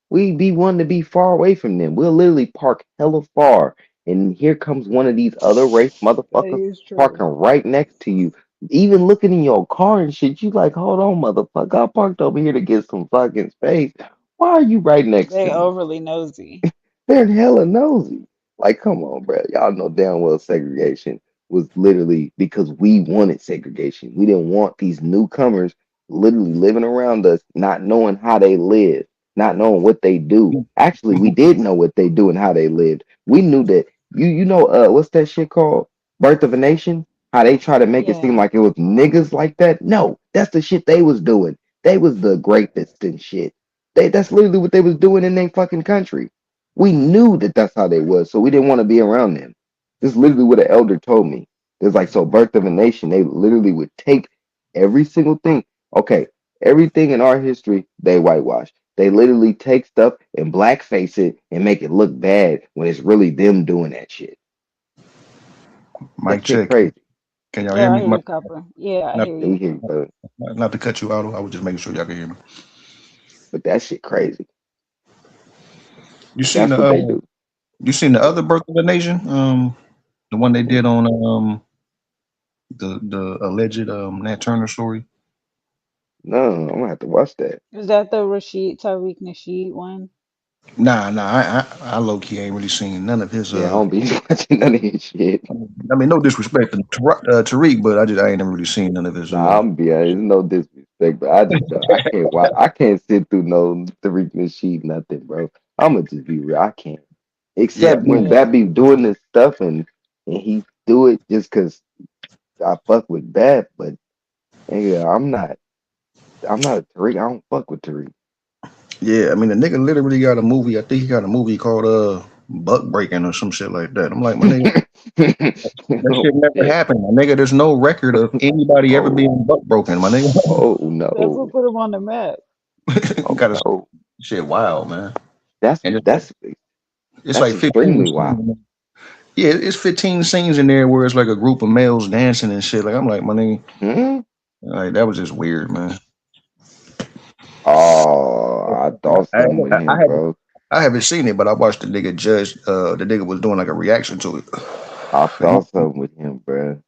We be wanting to be far away from them. We'll literally park hella far, and here comes one of these other race That motherfuckers is true. parking right next to you. Even looking in your car and shit, you like, hold on, motherfucker. I parked over here to get some fucking space. Why are you right next to They me? overly nosy. They're hella nosy. Like, come on, bro. Y'all know damn well segregation was literally because we wanted segregation. We didn't want these newcomers literally living around us, not knowing how they live, not knowing what they do. Actually, we did know what they do and how they lived. We knew that you know what's that shit called? Birth of a Nation? How they try to make it seem Yeah. like it was niggas like that. No, that's the shit they was doing. They was the greatest and shit. That's literally what they was doing in their fucking country. We knew that that's how they was, so we didn't want to be around them. This is literally what an elder told me. It's like, so Birth of a Nation, they literally would take every single thing. Okay, everything in our history, they whitewash. They literally take stuff and blackface it and make it look bad when it's really them doing that shit. Mic That shit check. crazy. Can y'all hear Yeah, I me? hear you, Copper. Yeah, I Not, hear Yeah, we you. hear you, brother. not to cut you out. I was just making sure y'all can hear me. But that shit crazy. You But seen that's the what they do. other Birth of the Nation? The one they did on the alleged Nat Turner story. No, I'm gonna have to watch that. Is that the Rashid Tariq Nasheed one? Nah. I low key ain't really seen none of his. Yeah, I don't be watching none of his shit. I mean, no disrespect to Tariq, but I ain't never really seen none of his. Nah, I'm be honest, no disrespect, but I just don't. I can't watch. I can't sit through no Tariq Nasheed nothing, bro. I'ma just be real. I can't. Yeah, Except when Bat Yeah. be doing this stuff and he do it just cause I fuck with Bat, but nigga, I'm not a Tariq. I don't fuck with Tariq. yeah. I mean, the nigga literally got a movie. I think he got a movie called Buck Breaking or some shit like that. I'm like, my nigga, that Oh shit never shit. happened. My nigga, there's no record of anybody ever Oh, being buck broken. My nigga, oh That's what no. put him on the map. Oh got a no. shit wild, man. That's And that's it's that's like 15 extremely wild. scenes. Yeah, it's 15 scenes in there where it's like a group of males dancing and shit. Like I'm like, my nigga, Hmm? like that was just weird, man. Oh, I thought I, something with I him, haven't bro. I haven't seen it, but I watched the nigga judge. The nigga was doing like a reaction to it. I And thought something with him, bro.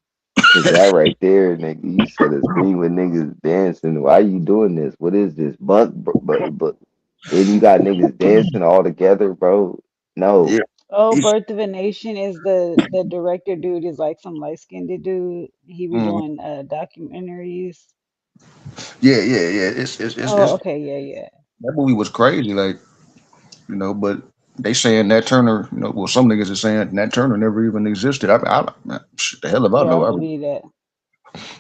Cause that right there, nigga, you said a screen with niggas dancing. Why you doing this? What is this? But then you got niggas dancing all together, bro. yeah, No. Oh, he's, Birth of a Nation is the director dude is like some light skinned dude. He be mm, doing documentaries. yeah. Oh, okay, yeah, yeah. That movie was crazy, like but they saying Nat Turner, well, some niggas are saying Nat Turner never even existed. Shit, the hell if I Yeah, know. I believe that.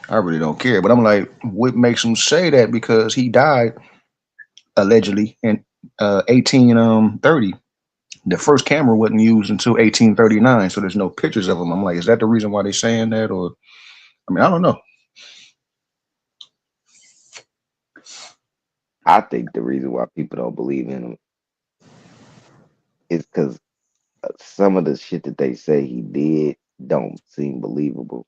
I really don't care. But I'm like, what makes him say that? Because he died allegedly in 1830. the first camera wasn't used until 1839, so there's no pictures of them. I'm like, is that the reason why they're saying that? Or I mean, I don't know. I think the reason why people don't believe in him is because some of the shit that they say he did don't seem believable.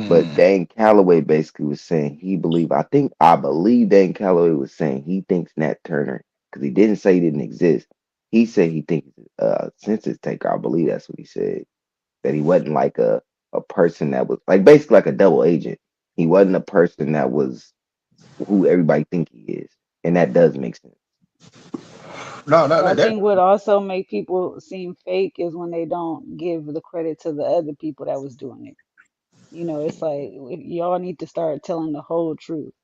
But Mm, Dan Calloway basically was saying he believed. I believe Dan Calloway was saying he thinks Nat Turner because he didn't say he didn't exist. He said he thinks census taker. I believe that's what he said. That he wasn't like a person that was like basically like a double agent. He wasn't a person that was who everybody think he is, and that does make sense. no, no, But I that think what also make people seem fake is when they don't give the credit to the other people that was doing it. It's like y'all need to start telling the whole truth.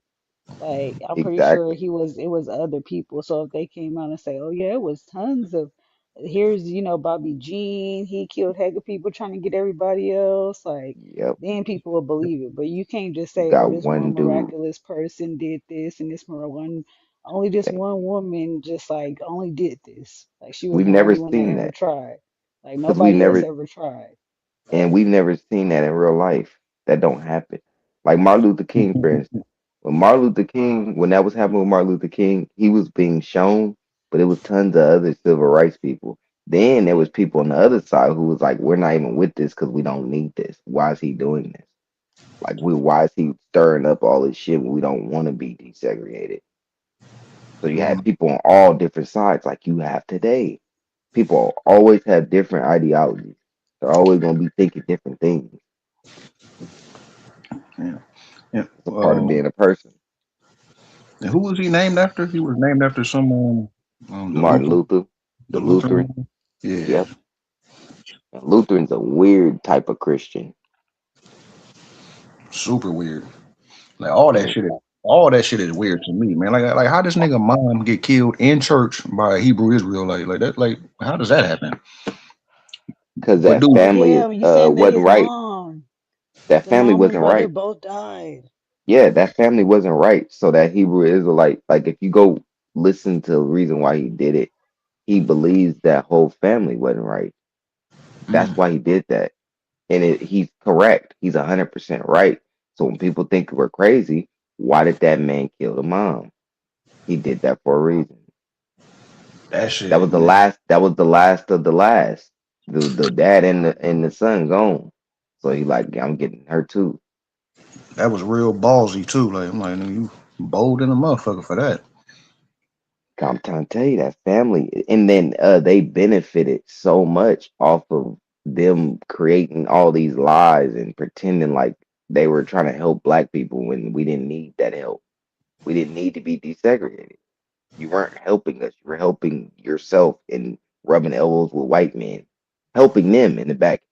Like I'm pretty sure Exactly. it was other people. So if they came out and say, "Oh yeah, it was tons of," here's Bobby Jean, he killed heck of people trying to get everybody else. Like Yep. then people will believe it. But you can't just You say, "Oh, got this one one dude. miraculous person did this, and only this one woman just like only did this. Like she was We've the never only one that seen ever that tried. Like because we nobody else never ever tried." and we've never seen that in real life. That don't happen. Like Martin Luther King, for instance. When Martin Luther King, when that was happening with Martin Luther King, he was being shown, but it was tons of other civil rights people. Then there was people on the other side who was like, "We're not even with this because we don't need this. Why is he doing this? Like, why is he stirring up all this shit when we don't want to be desegregated?" So you had mm, people on all different sides, like you have today. People always have different ideologies. They're always going to be thinking different things. yeah, yeah. It's a part of being a person. And who was he named after? He was named after some the Martin Luther, Luther, the the Lutheran. Lutheran. Yeah, Yep. And Lutheran's a weird type of Christian. super weird. Like And all that shit is weird to me, man. Like how does nigga mom get killed in church by a Hebrew Israelite? Like that, like how does that happen? because But that dude, family Damn, you saying that wasn't his right. mom, That the family mom and wasn't brother right. both died. Yeah, that family wasn't right. So that Hebrew Israelite, like if you go listen to the reason why he did it, he believes that whole family wasn't right. That's mm, why he did that. And he's correct. He's 100% right. So when people think we're crazy, why did that man kill the mom? He did that for a reason. that That shit, was the man, last. That was the last of the last. The dad and the son gone. So he like, I'm getting her too. that was real ballsy too. Like I'm like, nigga, you bold in a motherfucker for that. I'm trying to tell you that family, and then they benefited so much off of them creating all these lies and pretending like they were trying to help black people when we didn't need that help. We didn't need to be desegregated. You weren't helping us. You were helping yourself and rubbing elbows with white men, helping them in the back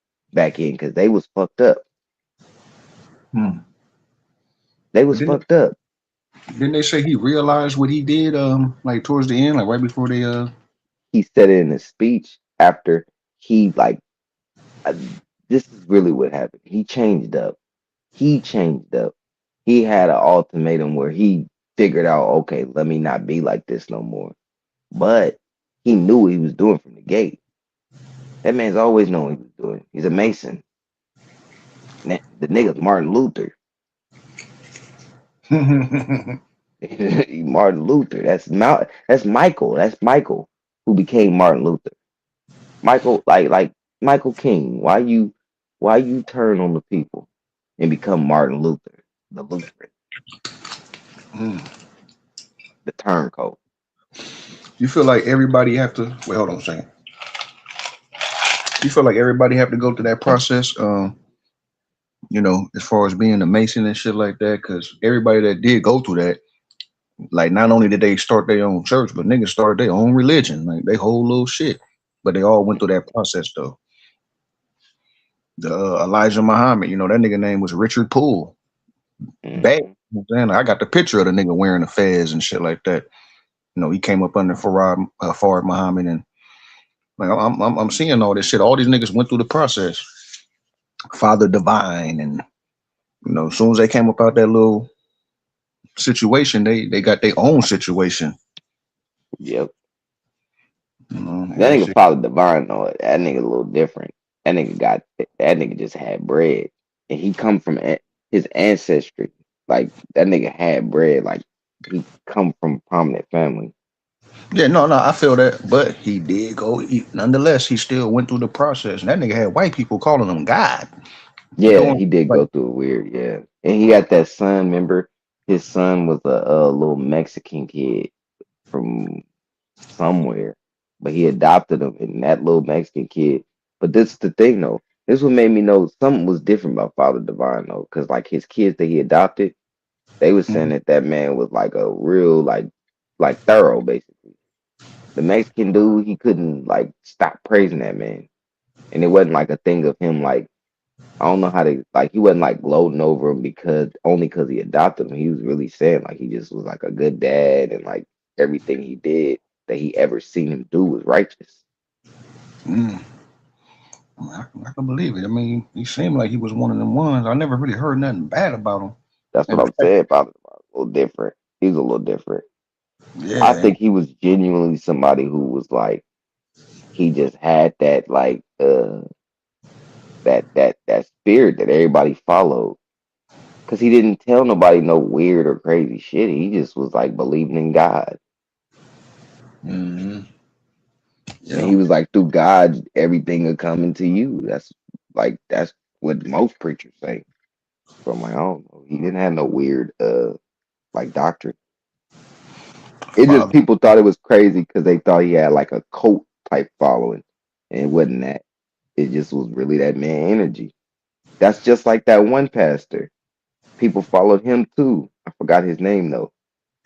end because they was fucked up. Hmm. They But was fucked up. didn't they say he realized what he did? Like towards the end, like right before they He said it in a speech after he like uh, this is really what happened. He changed up. He changed up. He had an ultimatum where he figured out, okay, let me not be like this no more. But he knew what he was doing from the gate. That man's always known what he was doing. He's a Mason. The nigga's Martin Luther. Martin Luther. That's Michael. That's Michael who became Martin Luther. Michael, like Michael King. Why you turn on the people and become Martin Luther, the Lutheran, Mm. the turncoat? You feel like everybody have to wait, hold on a second. You feel like everybody have to go through that process, as far as being a Mason and shit like that, because everybody that did go through that, like not only did they start their own church, but niggas started their own religion, like they whole little shit. But they all went through that process though. The Elijah Muhammad, that nigga name was Richard Poole. Bad. Hmm. You know what I'm saying? I got the picture of the nigga wearing the fez and shit like that. He came up under Farad Muhammad, and like I'm seeing all this shit. All these niggas went through the process. Father Divine, and as soon as they came up out that little situation, they got their own situation. Yep. You know, and That that nigga shit. Father Divine though, that nigga a little different. That nigga just had bread, and he come from his ancestry. Like that nigga had bread. Like he come from a prominent family. Yeah, no, I feel that, but he did go. Nonetheless, he still went through the process, and that nigga had white people calling him God. Yeah, Going he did like, go through a weird. Yeah, and he got that son. Remember, his son was a little Mexican kid from somewhere, but he adopted him, and that little Mexican kid. But this is the thing, though. This what made me know something was different about Father Divine, though, because like his kids that he adopted, they was saying mhm, that that man was like a real like thorough, basically. The Mexican dude, he couldn't like stop praising that man, and it wasn't like a thing of him like I don't know how to like he wasn't like gloating over him because only because he adopted him. He was really saying like he just was like a good dad and like everything he did that he ever seen him do was righteous. mm, I can believe it. I mean, he seemed like he was one of them ones. I never really heard nothing bad about him. That's what And the I'm fact, saying about him. A little different. He's a little different. I yeah, think he was genuinely somebody who was like he just had that like that spirit that everybody followed. Cause he didn't tell nobody no weird or crazy shit. He just was like believing in God. hmm, And yeah, he was like, through God, everything will come into you. That's what most preachers say. So I'm like, I don't know. He didn't have no weird like doctrine. It just Father. people thought it was crazy because they thought he had like a cult type following. And it wasn't that. It just was really that man energy. That's just like that one pastor. People followed him too. I forgot his name though.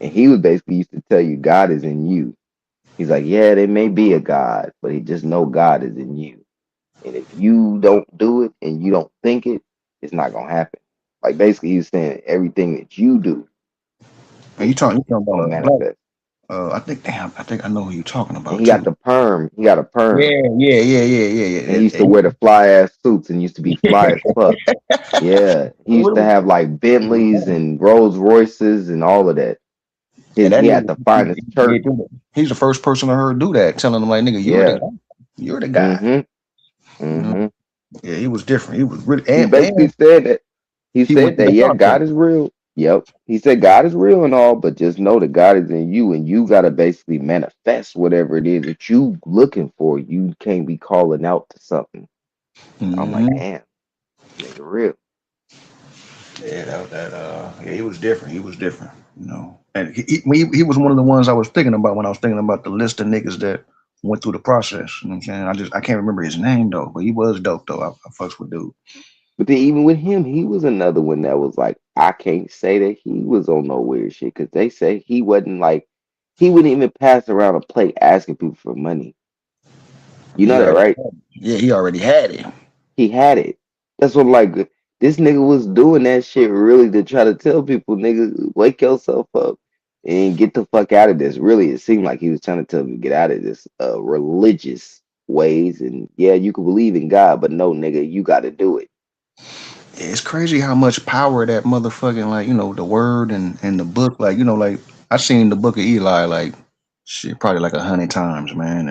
And he was basically used to tell you God is in you. He's like, yeah, there may be a God, but he just know God is in you. And if you don't do it and you don't think it, it's not gonna happen. Like basically, he's saying everything that you do And you is talking about gonna a black. manifest. I think, damn, I think I know who you're talking And about he got too. the perm. He got a perm, and he used to And wear the fly ass suits and used to be fly as fuck. Yeah, he used to have like Bentleys and Rolls Royces and all of that. that He had nigga, the finest church. he's the first person I heard do that, telling him like, nigga, you're the Yeah. guy, you're the guy. Mm-hmm. You know? Mm-hmm. Yeah, he was different. He was really, He basically and said that he he went said through that the yeah, process. God is real. Yep. He said God is real and all, but just know that God is in you and you gotta basically manifest whatever it is that you looking for. You can't be calling out to something. I'm like, Hmm. damn, nigga real. Yeah, yeah, he was different. He was different, you know. And he was one of the ones I was thinking about when I was thinking about the list of niggas that went through the process. You know what I'm saying? I can't remember his name though, but he was dope though. I fucks with dude. But then even with him, he was another one that was like, I can't say that he was on no weird shit because they say he wasn't like he wouldn't even pass around a plate asking people for money. You know He that, already, right? yeah, he already had it. He had it. That's what like this nigga was doing that shit really to try to tell people, nigga, wake yourself up and get the fuck out of this. Really, it seemed like he was trying to tell me get out of this religious ways and yeah, you can believe in God, but no, nigga, you got to do it. Yeah, it's crazy how much power that motherfucking like the word and the book like I seen the book of Eli like shit probably like 100 times, man,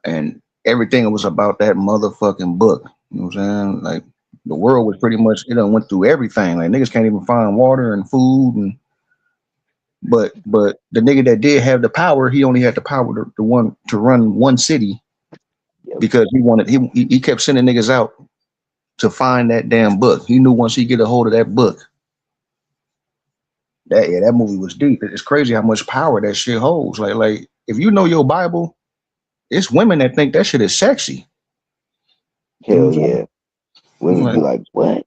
and everything was about that motherfucking book. You know what I'm saying? Like the world was pretty much it done went through everything. Like niggas can't even find water and food and but the nigga that did have the power, he only had the power to run one city Yep. because he kept sending niggas out to find that damn book. He knew once he get a hold of that book, that movie was deep. It's crazy how much power that shit holds. Like if you know your Bible, it's women that think that shit is sexy. You know Hell what I'm yeah. Women saying? be like, what?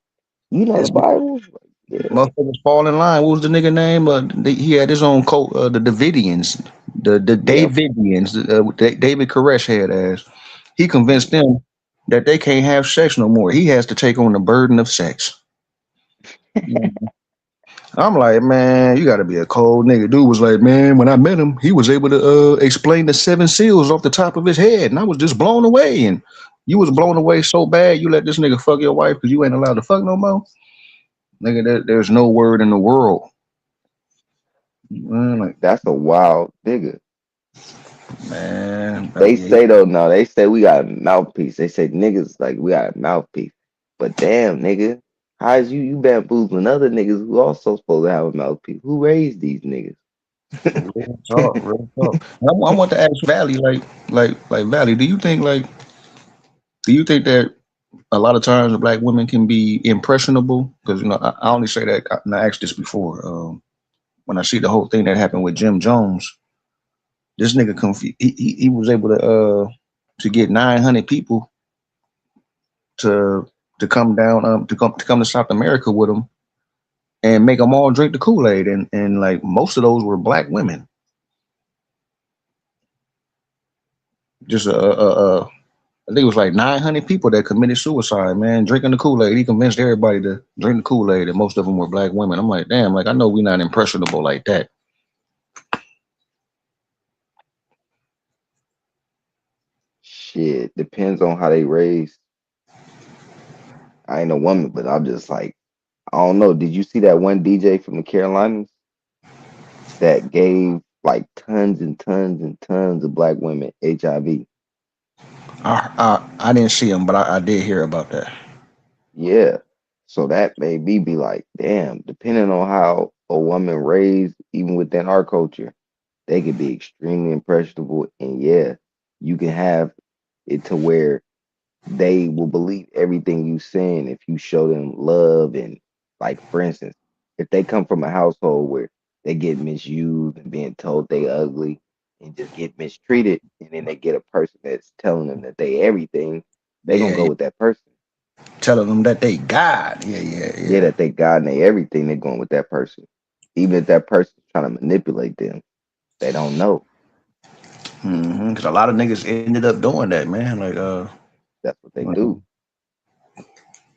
You know the It's Bible? Like, yeah. motherfuckers fall in line. What was the nigga name? He had his own cult, the Davidians, the Yep. Davidians. David Koresh had ass. He convinced them that they can't have sex no more. He has to take on the burden of sex. I'm like, man, you got to be a cold nigga. Dude was like, man, when I met him, he was able to explain the seven seals off the top of his head, and I was just blown away. And you was blown away so bad, you let this nigga fuck your wife because you ain't allowed to fuck no more. Nigga, there's no word in the world. Man, like, That's a wild nigga. Man, They yeah, say though, no, they say we got a mouthpiece. They say niggas like we got a mouthpiece. But damn, nigga, how's you bamboozling other niggas who also supposed to have a mouthpiece? Who raised these niggas? real talk, real talk. I want to ask Valley, like Valley, do you think that a lot of times black women can be impressionable? Because I only say that, and I asked this before. When I see the whole thing that happened with Jim Jones, this nigga he was able to get 900 people to come down to come to South America with him and make them all drink the Kool Aid, and like most of those were black women. Just I think it was like 900 people that committed suicide, man, drinking the Kool Aid. He convinced everybody to drink the Kool Aid, and most of them were black women. I'm like, damn, like I know we're not impressionable like that. Shit, depends on how they raised. I ain't a woman, but I'm just like, I don't know. Did you see that one DJ from the Carolinas that gave like tons and tons and tons of black women HIV? I didn't see him, but I did hear about that. Yeah. So that made me be like, damn, depending on how a woman raised, even within our culture, they could be extremely impressionable. And yeah, you can have it to where they will believe everything you saying if you show them love. And like, for instance, if they come from a household where they get misused and being told they ugly and just get mistreated, and then they get a person that's telling them that they everything, they gonna Yeah, go yeah. with that person. Telling them that they God. Yeah, yeah, Yeah, yeah. that they God and they everything, they're going with that person. Even if that person's trying to manipulate them, they don't know. Because a lot of niggas ended up doing that, man. Like That's what they like do.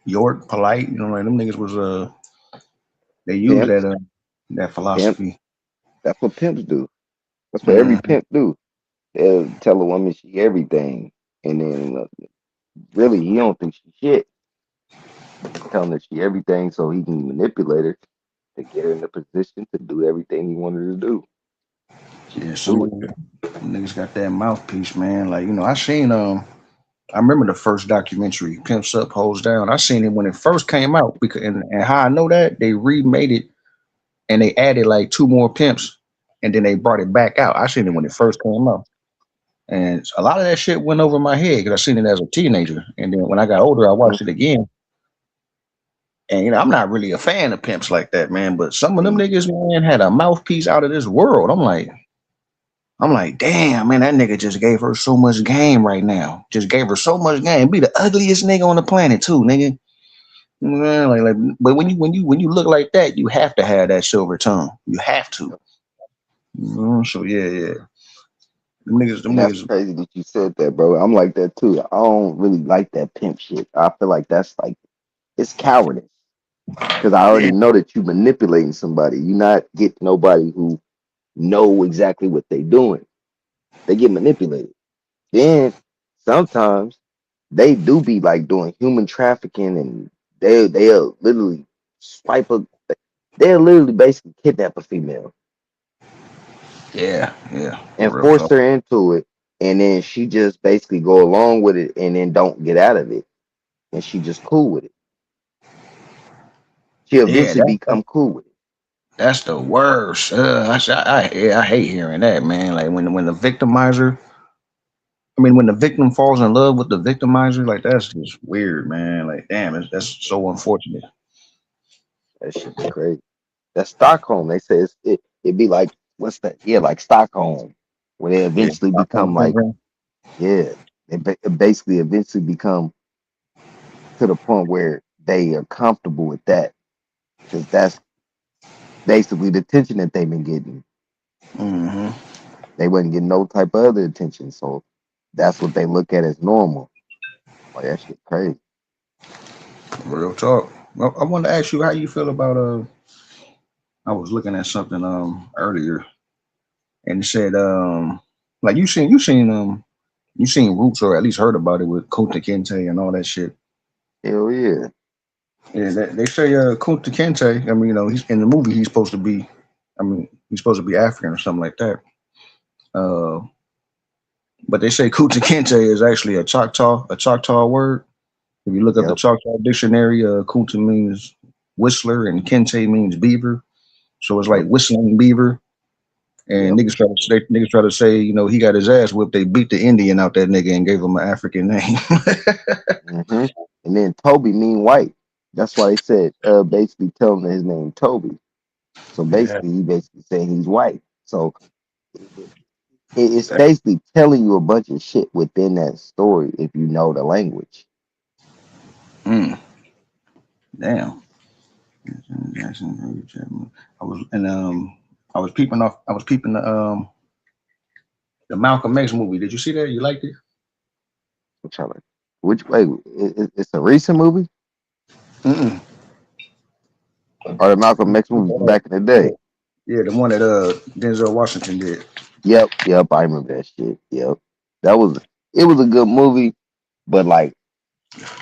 York, polite, like them niggas was they use Pimps, that pimps, philosophy. that's what pimps do. That's what every Hmm pimp do. They'll tell a woman she everything, and then really he don't think she shit, but he's telling her she everything so he can manipulate her to get her in the position to do everything he wanted her to do. She Yeah, gonna do it. some niggas got that mouthpiece, man. Like I seen I remember the first documentary, Pimps Up, Hoes Down. I seen it when it first came out because and how I know that they remade it and they added like two more pimps and then they brought it back out. I seen it when it first came out. And a lot of that shit went over my head because I seen it as a teenager. And then when I got older, I Mhm. watched it again. And I'm not really a fan of pimps like that, man. But some of them Me, niggas, man, had a mouthpiece out of this world. I'm like, damn, man, that nigga just gave her so much game right now. Just gave her so much game. Be the ugliest nigga on the planet too, nigga. Man, but when you look like that, you have to have that silver tongue. You have to. So yeah, yeah. Them and that's niggas, crazy that you said that, bro. I'm like that too. I don't really like that pimp shit. I feel like that's like it's cowardice because I yeah, already know that you manipulating somebody. You not get nobody who know exactly what they doing. They get manipulated. Then sometimes they do be like doing human trafficking, and they'll literally swipe a they'll literally basically kidnap a female yeah, yeah. and Real force talk. her into it, and then she just basically go along with it and then don't get out of it, and she just cool with it. She Yeah, eventually become cool with it. that's the worst. I hate hearing that, man. Like when the victimizer, when the victim falls in love with the victimizer, like that's just weird, man. Like damn, that's so unfortunate. That shit is crazy. That's Stockholm. They say it be like what's that? Yeah, like Stockholm, where they Yeah, eventually Stockholm become like syndrome. yeah, basically eventually become to the point where they are comfortable with that because that's basically the attention that they've been getting. Hmm They wasn't getting no type of other attention, so that's what they look at as normal. Like that shit crazy. Real talk. I want to ask you how you feel about I was looking at something earlier and it said like you seen Roots or at least heard about it with Kunta Kinte and all that shit. Hell yeah. Yeah, they say Kunta Kinte. He's in the movie. He's supposed to be. He's supposed to be African or something like that. Uh, But they say Kunta Kinte is actually a Choctaw word. If you look up the Yep. Choctaw dictionary, Kunta means whistler and Kente means beaver. So it's like Yep. whistling beaver. And Yep. niggas try to say, he got his ass whipped. They beat the Indian out that nigga and gave him an African name. hmm And then Toby mean white. That's why they said basically tell him that his name Toby. So Yeah. basically he basically saying he's white. So it, it's basically telling you a bunch of shit within that story if you know the language. Mm, damn. I was and I was peeping the Malcolm X movie. Did you see that? You liked it? I'm trying to which way it's a recent movie Mm-mm. or the Malcolm X movie from back in the day. Yeah, the one that Denzel Washington did. Yep, yep, I remember that shit. Yep. That was it was a good movie, but like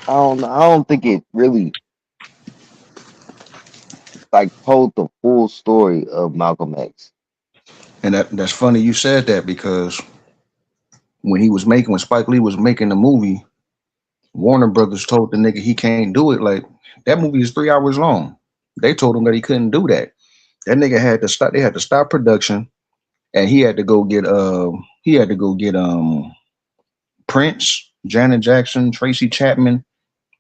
I don't think it really like told the full story of Malcolm X. And that's funny you said that because when Spike Lee was making the movie, Warner Brothers told the nigga he can't do it. Like that movie is 3 hours long. They told him that he couldn't do that. That nigga had to stop. They had to stop production, and he had to go get Prince, Janet Jackson, Tracy Chapman,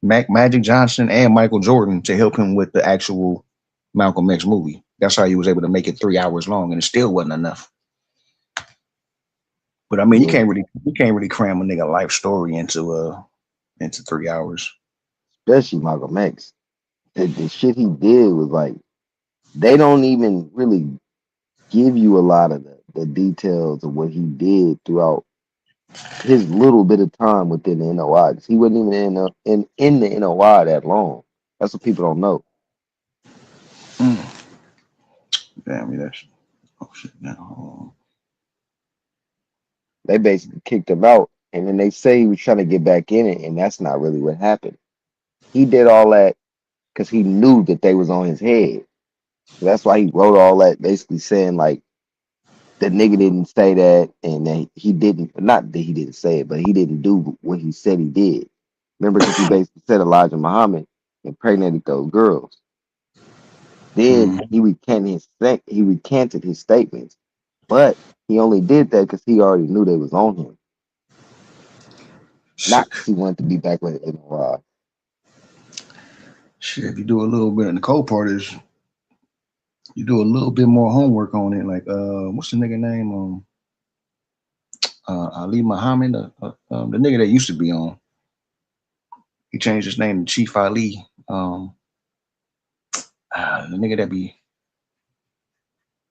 Magic Johnson, and Michael Jordan to help him with the actual Malcolm X movie. That's how he was able to make it 3 hours long, and it still wasn't enough. But I mean, you Yeah, can't really cram a nigga life story into 3 hours. especially Malcolm X. The shit he did was like they don't even really give you a lot of the details of what he did throughout his little bit of time within the NOI. 'Cause he wasn't even in the NOI that long. That's what people don't know. Mm, damn, yeah, that's oh shit now. They basically kicked him out, and then they say he was trying to get back in it, and that's not really what happened. He did all that because he knew that they was on his head. That's why he wrote all that, basically saying like the nigga didn't say that, and that he didn't. Not that he didn't say it, but he didn't do what he said he did. Remember, because he basically said Elijah Muhammad impregnated those girls. Then Mm, he recanted his statements, but he only did that because he already knew they was on him, shit, not because he wanted to be back with NRI. shit. If you do a little bit, and the cold part is you do a little bit more homework on it. Like, what's the nigga name? Ali Muhammad, the nigga that used to be on. He changed his name to Chief Ali. The nigga that be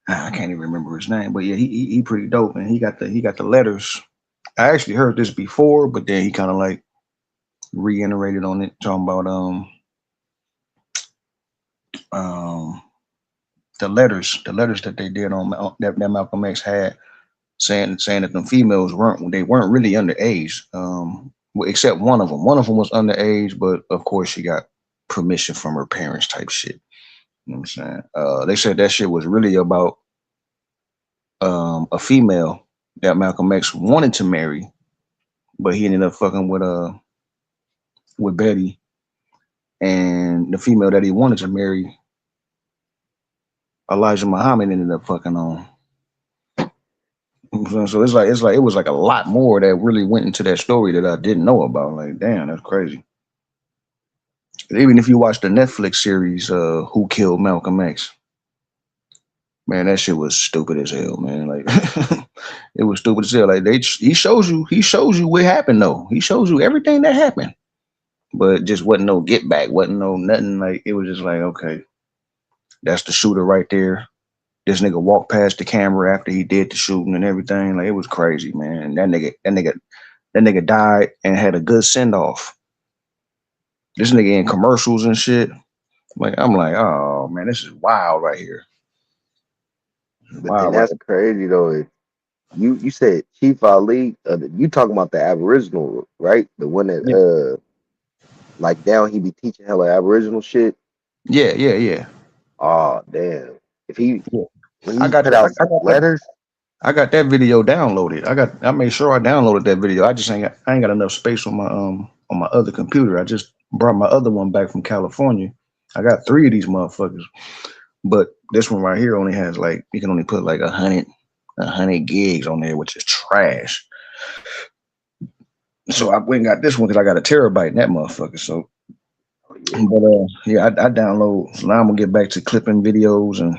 I can't even remember his name, but yeah, he pretty dope, and he got the letters. I actually heard this before, but then he kind of like reiterated on it, talking about um the letters that they did that Malcolm X had, saying that the females weren't really underage, well, except one of them. One of them was underage, but of course she got permission from her parents, type shit. You know what I'm saying? They said that shit was really about a female that Malcolm X wanted to marry, but he ended up fucking with Betty, and the female that he wanted to marry, Elijah Muhammad, ended up fucking on. So it's like it was like a lot more that really went into that story that I didn't know about. Like, damn, that's crazy. Even if you watch the Netflix series, "Who Killed Malcolm X," man, that shit was stupid as hell, man. Like, it was stupid as hell. Like he shows you what happened though. He shows you everything that happened, but just wasn't no get back, wasn't no nothing. Like, it was just like, okay, that's the shooter right there. This nigga walked past the camera after he did the shooting and everything. Like, it was crazy, man. That nigga died and had a good send off. This nigga in commercials and shit. Like, I'm like, oh man, this is wild right here. But then Wild right that's crazy though. You said Chief Ali, you talking about the Aboriginal, right? The one that here. like down he be teaching hella Aboriginal shit. Yeah, yeah, yeah, Oh damn! If he yeah. when I he got put the. out some letters. I got that video downloaded. I made sure I downloaded that video. I ain't got enough space on my other computer. I just brought my other one back from California. I got three of these motherfuckers, but this one right here only has like you can only put like a hundred gigs on there, which is trash. So I went and got this one because I got a terabyte in that motherfucker. So, Oh yeah. but yeah, I download. So now I'm gonna get back to clipping videos and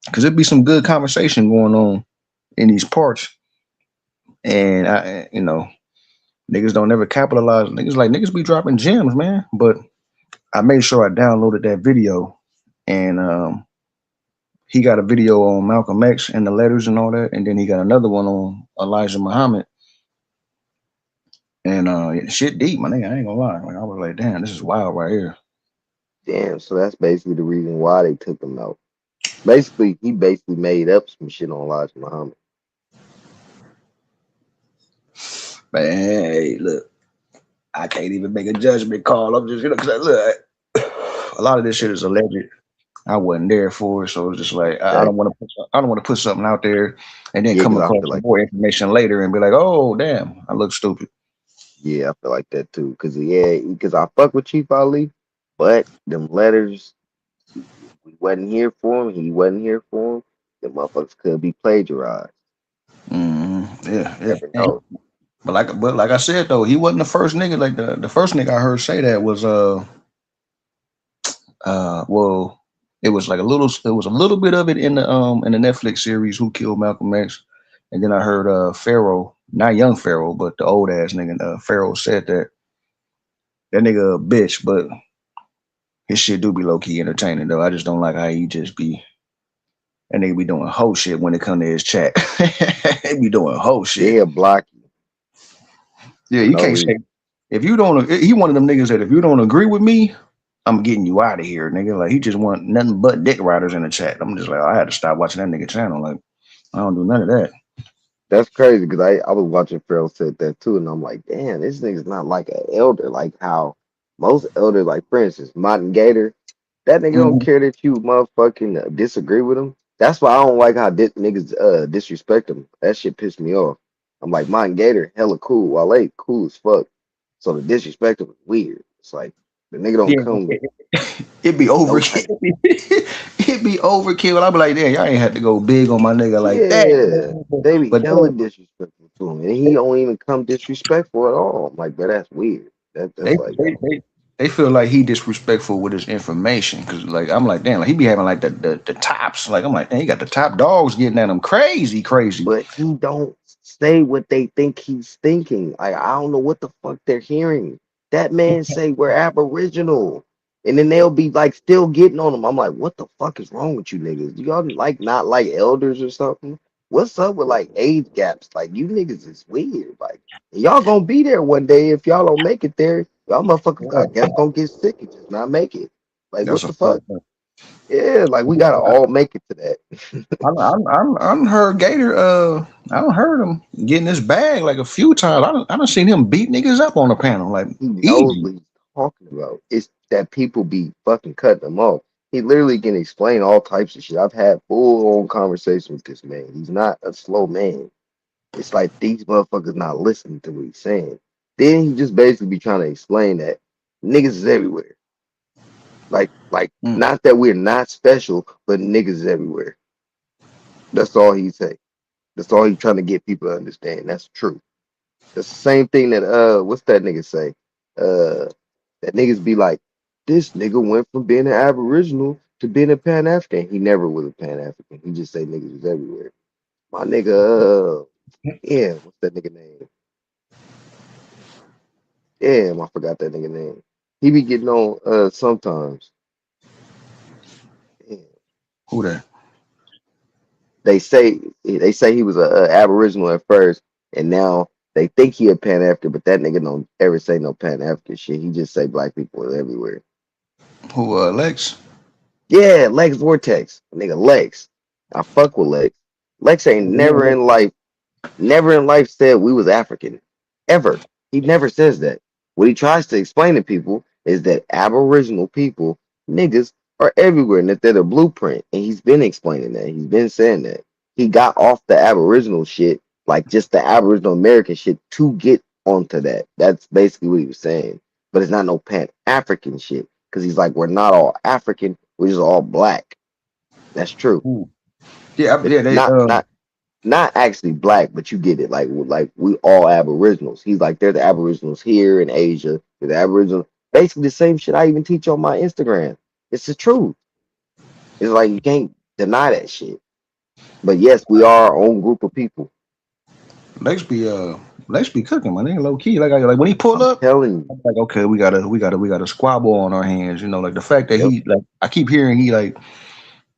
because it'd be some good conversation going on in these parts, and niggas don't ever capitalize. Niggas be dropping gems, man. But I made sure I downloaded that video, and he got a video on Malcolm X and the letters and all that, and then he got another one on Elijah Muhammad. And shit deep, my nigga. I ain't gonna lie. Like I was like, damn, this is wild right here. Damn. So that's basically the reason why they took him out. Basically, he basically made up some shit on Elijah Muhammad. But hey, look, I can't even make a judgment call. I'm just because look, a lot of this shit is alleged. I wasn't there for it, so it's just like I don't Exactly. want to I don't want to put something out there and then Yeah, come because I across feel some like more information later and be like, oh damn, I look stupid. yeah, I feel like that too. Because yeah, because I fuck with Chief Ali, but them letters, we wasn't here for him. He wasn't here for him. The motherfuckers could be plagiarized. Yeah, yeah. Never know. But like I said though, he wasn't the first nigga. Like the first nigga I heard say that was well, it was a little bit of it in the Netflix series Who Killed Malcolm X, and then I heard Pharaoh, not young Pharaoh, but the old ass nigga Pharaoh said that nigga a bitch, but his shit do be low key entertaining though. I just don't like how he just be that nigga be doing whole shit when it come to his chat. He be doing whole Yeah, shit. he'll block you Yeah, for you no can't say reason. if you don't. He one of them niggas that if you don't agree with me, I'm getting you out of here, nigga. Like he just want nothing but dick riders in the chat. I'm just like I had to stop watching that nigga channel. Like I don't do none of that. That's crazy because I was watching Pharaoh said that too, and I'm like, damn, this nigga's not like an elder, like how most elders, like for instance, Martin Gator, that nigga don't Mhm. care that you motherfucking disagree with him. That's why I don't like how niggas disrespect him. That shit pissed me off. I'm like, Martin Gator, hella cool. Wale, cool as fuck. So the disrespect him is weird. It's like the nigga don't Yeah, come with it be no type. overkill. It be overkill. I be like, damn, y'all ain't had to go big on my nigga like that. Yeah, they be But hella disrespectful to him, and he don't even come disrespectful at all. I'm like, but that's weird. they That's like, they they, they feel like he disrespectful with his information because like I'm like damn like he be having like the tops like I'm like damn he got the top dogs getting at him crazy. but he don't say what they think he's thinking. Like I don't know what the fuck they're hearing. That man say we're Aboriginal, and then they'll be like still getting on him. I'm like, what the fuck is wrong with you niggas? Y'all like not like elders or something? What's up with like age gaps? Like you niggas is weird. Like y'all gonna be there one day if y'all don't make it there. Y'all motherfuckers, I guess, gonna get sick and just not make it. Like That's what a the fact. fuck? Yeah, like we gotta all make it to that. I'm heard Gator I don't heard him getting his bag like a few times. I don't seen him beat niggas up on the panel like He knows easy. what he's talking about. It's that people be fucking cutting him off. He literally can explain all types of shit. I've had full on conversations with this man. He's not a slow man. It's like these motherfuckers not listening to what he's saying. Then he just basically be trying to explain that niggas is everywhere. Like Mm. not that we're not special, but niggas is everywhere. That's all he say. That's all he trying to get people to understand. That's true. That's the same thing that what's that nigga say? Uh that niggas be like, this nigga went from being an Aboriginal to being a Pan African. He never was a Pan African. He just say niggas was everywhere. My nigga, yeah, what's that nigga name? Damn, I forgot that nigga name. He be getting on sometimes. Damn. Who that? They say he was a Aboriginal at first, and now they think he a Pan African, but that nigga don't ever say no Pan African shit. He just say black people are everywhere. Who Lex? Yeah, Lex Vortex. Nigga Lex. I fuck with Lex. Lex ain't never in life said we was African. Ever. He never says that. What he tries to explain to people is that Aboriginal people, niggas, are everywhere and that they're the blueprint. And he's been explaining that. He's been saying that. He got off the Aboriginal shit, like just the Aboriginal American shit, to get onto that. That's basically what he was saying. But it's not no Pan African shit because he's like, we're not all African, we're just all black. That's true. Ooh. Yeah, It yeah. They not actually black, but you get it. Like we all Aboriginals. He's like, they're the Aboriginals here in Asia. They're the Aboriginal. Basically the same shit I even teach on my Instagram. It's the truth. It's like you can't deny that shit. But yes, we are our own group of people. Lex be Lex be cooking, my nigga, low key. Like when he pull I'm up, telling you. I'm like, okay, we got a squabble on our hands. You know, like the fact that Yep, he like I keep hearing he like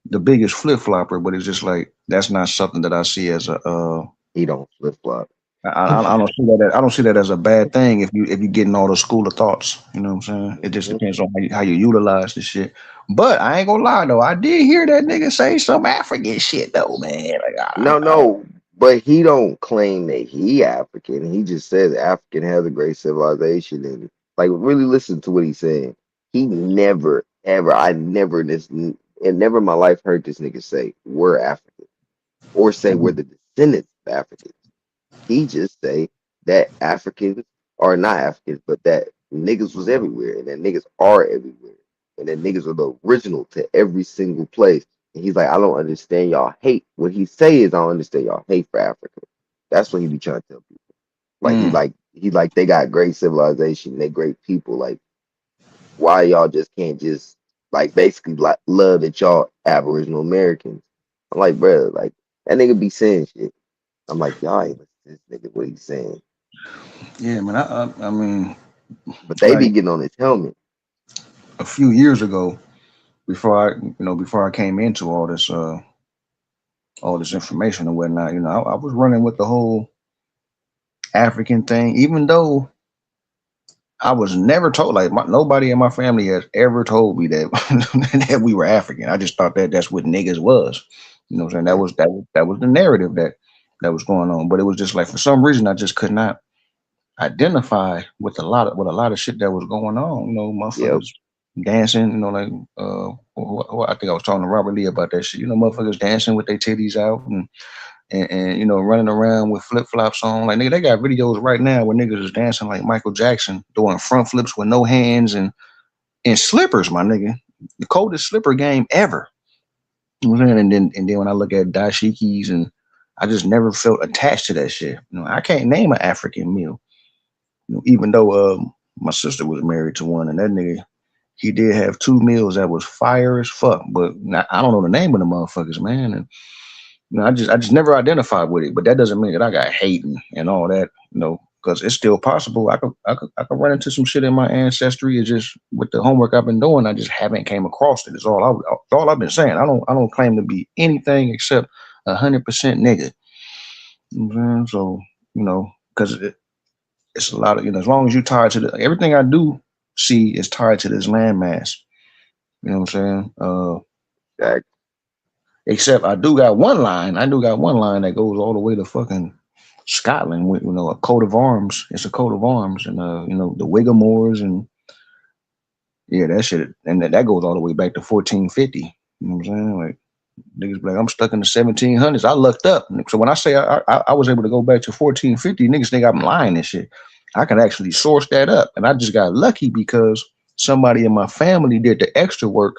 the biggest flip flopper, but it's just like that's not something that I see as a he don't flip flop. I don't see that I don't see that as a bad thing if you getting all the school of thoughts. You know what I'm saying? It just Hmm. depends on how you utilize the shit. But I ain't gonna lie though, I did hear that nigga say some African shit though, man. Like No, but he don't claim that he African. He just says African has a great civilization, and like really listen to what he's saying. He never ever, I never this and never in my life heard this nigga say we're African or say we're the descendants of Africans. He just say that Africans are not Africans, but that niggas was everywhere, and that niggas are everywhere, and that niggas are the original to every single place. And he's like, I don't understand y'all hate. What he say is, I don't understand y'all hate for Africa. That's what he be trying to tell people. Like mm, he like they got great civilization, they great people. Like why y'all just can't just like basically like love that y'all Aboriginal Americans. I'm like, bro, like that nigga be saying shit. I'm like, y'all ain't listen to this nigga what he's saying. yeah, man. I mean, But they like be getting on his helmet. a few years ago, before I came into all this information and whatnot, I was running with the whole African thing, even though I was never told, like nobody in my family has ever told me that that we were African. I just thought that that's what niggas was. You know what I'm saying? That Yeah, was that was the narrative that was going on. But it was just like for some reason I just could not identify with a lot of shit that was going on. yep. Motherfuckers dancing. Like I think I was talking to Robert Lee about that shit. Motherfuckers dancing with their titties out and running around with flip flops on. Like nigga, they got videos right now where niggas is dancing like Michael Jackson, doing front flips with no hands and slippers, my nigga. The coldest slipper game ever. You know what I'm saying? And then when I look at dashikis and I just never felt attached to that shit. I can't name an African meal. Even though my sister was married to one and that nigga he did have two meals that was fire as fuck, but I don't know the name of the motherfuckers, man. And I just never identified with it, but that doesn't mean that I got hating and all that, because it's still possible. I could run into some shit in my ancestry. It's just with the homework I've been doing, I just haven't came across it. It's all I've been saying. I don't claim to be anything except 100% nigga. You know what I'm saying? So because it's a lot of as long as you tied to the everything I do see is tied to this landmass. You know what I'm saying? Exactly. Except I do got one line. I do got one line that goes all the way to fucking Scotland with a coat of arms. It's a coat of arms, and the Whigamores and yeah, that shit, and that goes all the way back to 1450. You know what I'm saying? Like niggas be like, I'm stuck in the 1700s. I lucked up. So when I say I was able to go back to 1450, niggas think I'm lying and shit. I can actually source that up, and I just got lucky because somebody in my family did the extra work.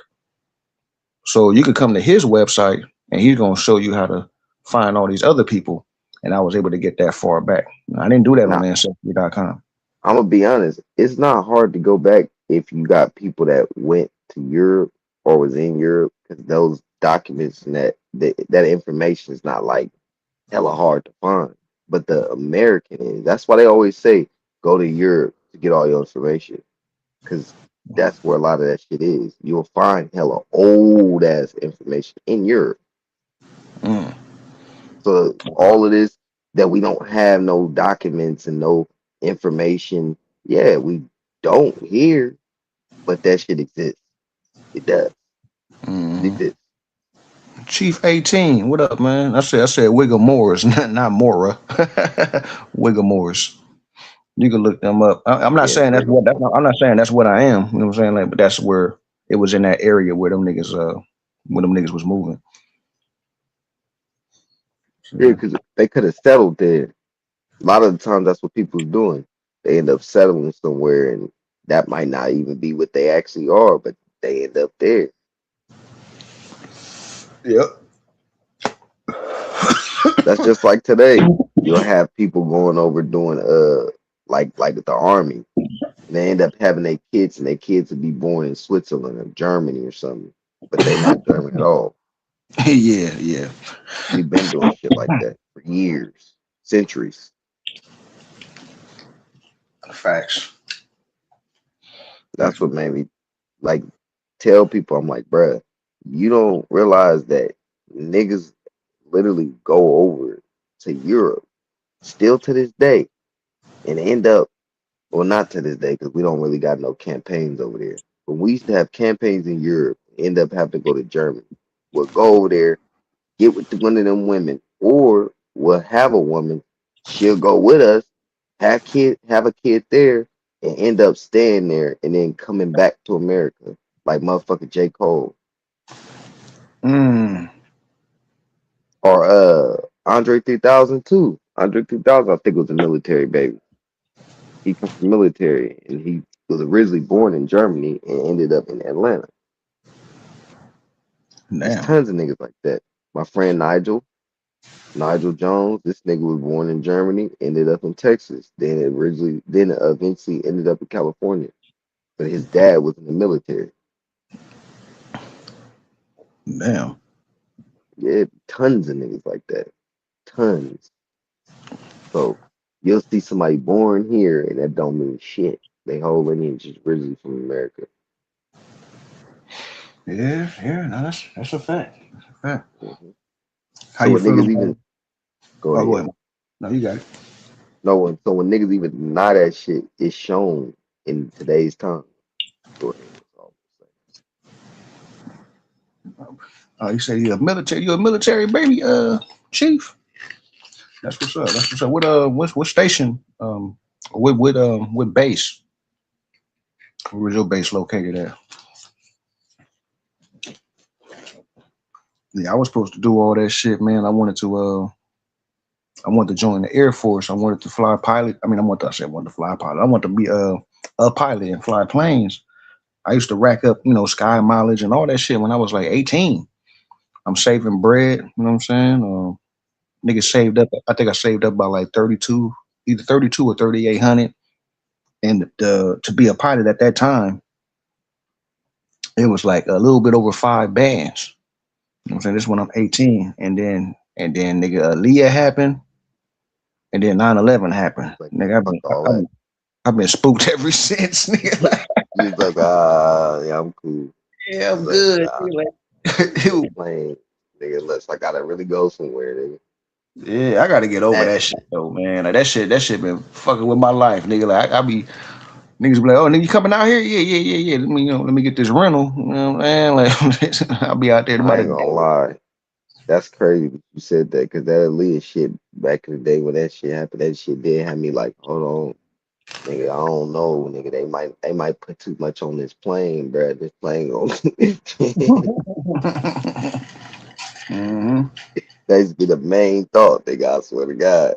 So you could come to his website and he's gonna show you how to find all these other people. And I was able to get that far back. I didn't do that on Now ancestry.com. I'm gonna be honest. It's not hard to go back if you got people that went to Europe or was in Europe because those documents and that information is not like hella hard to find. But the American is. That's why they always say go to Europe to get all your information because that's where a lot of that shit is. You'll find hella old ass information in Europe. Mm. So all of this that we don't have no documents and no information, yeah, we don't here, but that shit exists. It does. It Mm. exists. Chief 18, what up, man? I said Wiggle Morris, not Mora. Wiggle Morris. You can look them up. I'm not Yeah, saying that's wiggle what that's more. not, I'm not saying that's what I am. You know what I'm saying? Like, but that's where it was in that area where them niggas was moving. Yeah, because they could have settled there. A lot of the time, that's what people's doing. They end up settling somewhere, and that might not even be what they actually are, but they end up there. Yep. That's just like today. You'll have people going over doing like the army, and they end up having their kids, and their kids will be born in Switzerland or Germany or something, but they not German at all. Yeah, yeah. We've been doing shit like that for years, centuries. Facts. That's Facts. what made me like tell people, I'm like, bruh, you don't realize that niggas literally go over to Europe still to this day and end up, well, not to this day because we don't really got no campaigns over there. But we used to have campaigns in Europe, end up having to go to Germany. We'll go over there, get with one of them women, or we'll have a woman, she'll go with us, have a kid there, and end up staying there and then coming back to America like motherfucker J. Cole Mm, or Andre 3000 too. Andre 3000, I think, was a military baby. He come from military and he was originally born in Germany and ended up in Atlanta. There's damn. tons of niggas like that. My friend Nigel Jones, this nigga was born in Germany, ended up in Texas, then eventually ended up in California. But his dad was in the military. Damn. Yeah, tons of niggas like that. Tons. So you'll see somebody born here and that don't mean shit. They whole lineage is originally from America. Yeah, yeah. No, that's a fact. That's a fact. Hmm. How So you when feel niggas about? even go Oh, go ahead. ahead. No, you got it. No one. So when niggas even deny that shit, it's shown in today's time. Go ahead. That's all I'm You say you're a military. You're a military baby, chief. That's what's up. That's what's up. What station? What base? Where was your base located at? Yeah, I was supposed to do all that shit, man. I wanted to join the Air Force. I wanted to fly pilot. I wanted to fly pilot. I wanted to be a pilot and fly planes. I used to rack up, sky mileage and all that shit when I was like 18. I'm saving bread, you know what I'm saying? Niggas saved up. I think I saved up by like 32, either 32 or 3,800. And to be a pilot at that time, it was like a little bit over 5 bands. You know what I'm saying? This when I'm 18. And then nigga, Leah happened, and then 9/11 happened. saying. Like, Nigga, fuck all that. I've been spooked ever since. Nigga, like, You was like, ah, yeah, I'm cool. yeah, He's I'm like, good. nah, Nigga, get a like, plane, nigga. Unless I gotta really go somewhere, nigga. yeah, I gotta get over That that shit though, man. Like that shit been fucking with my life, nigga. Like I be niggas be like, oh, nigga, you coming out here? Yeah, yeah, yeah, yeah. Let me get this rental. You know what I'm saying? Like, I'll be out there I about a ain't gonna day. lie. That's crazy that you said that because that Aaliyah shit back in the day when that shit happened, that shit did have me like, hold on, nigga, I don't know, nigga. They might put too much on this plane, bruh. This plane gonna hmm that's be the main thought, nigga. I swear to God.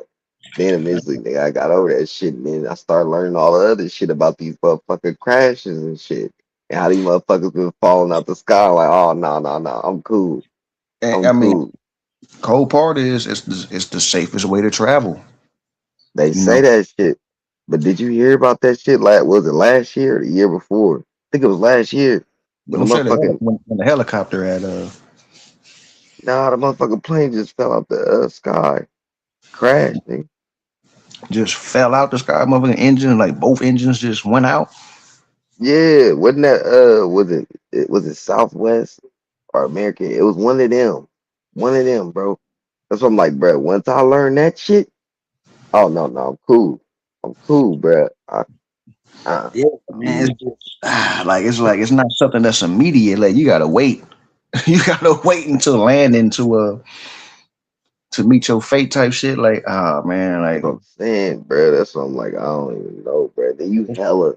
Then eventually, nigga, I got over that shit, and then I started learning all the other shit about these motherfucking crashes and shit. And how these motherfuckers been falling out the sky like, oh no, no, no, I'm cool. And, I'm I mean, cool. cold part is it's the safest way to travel. They You know, say that shit. But did you hear about that shit? Like, was it last year or the year before? I think it was last year. When the don't say that motherfucking when the helicopter had nah, the motherfucking plane just fell out the sky, crashed, nigga. just fell out the sky, motherfucking engine, like both engines just went out. Yeah, wasn't that was it Southwest or American? It was one of them. One of them, bro. That's what I'm like, bro. Once I learn that shit, oh no, no, I'm cool. I'm cool, bro. Yeah, man, I'm it's just like it's not something that's immediate. Like you gotta wait. You gotta wait until landing to meet your fate type shit. Like, oh man, that's like what I'm saying, bro. That's what I'm like. I don't even know, bro. Then you hella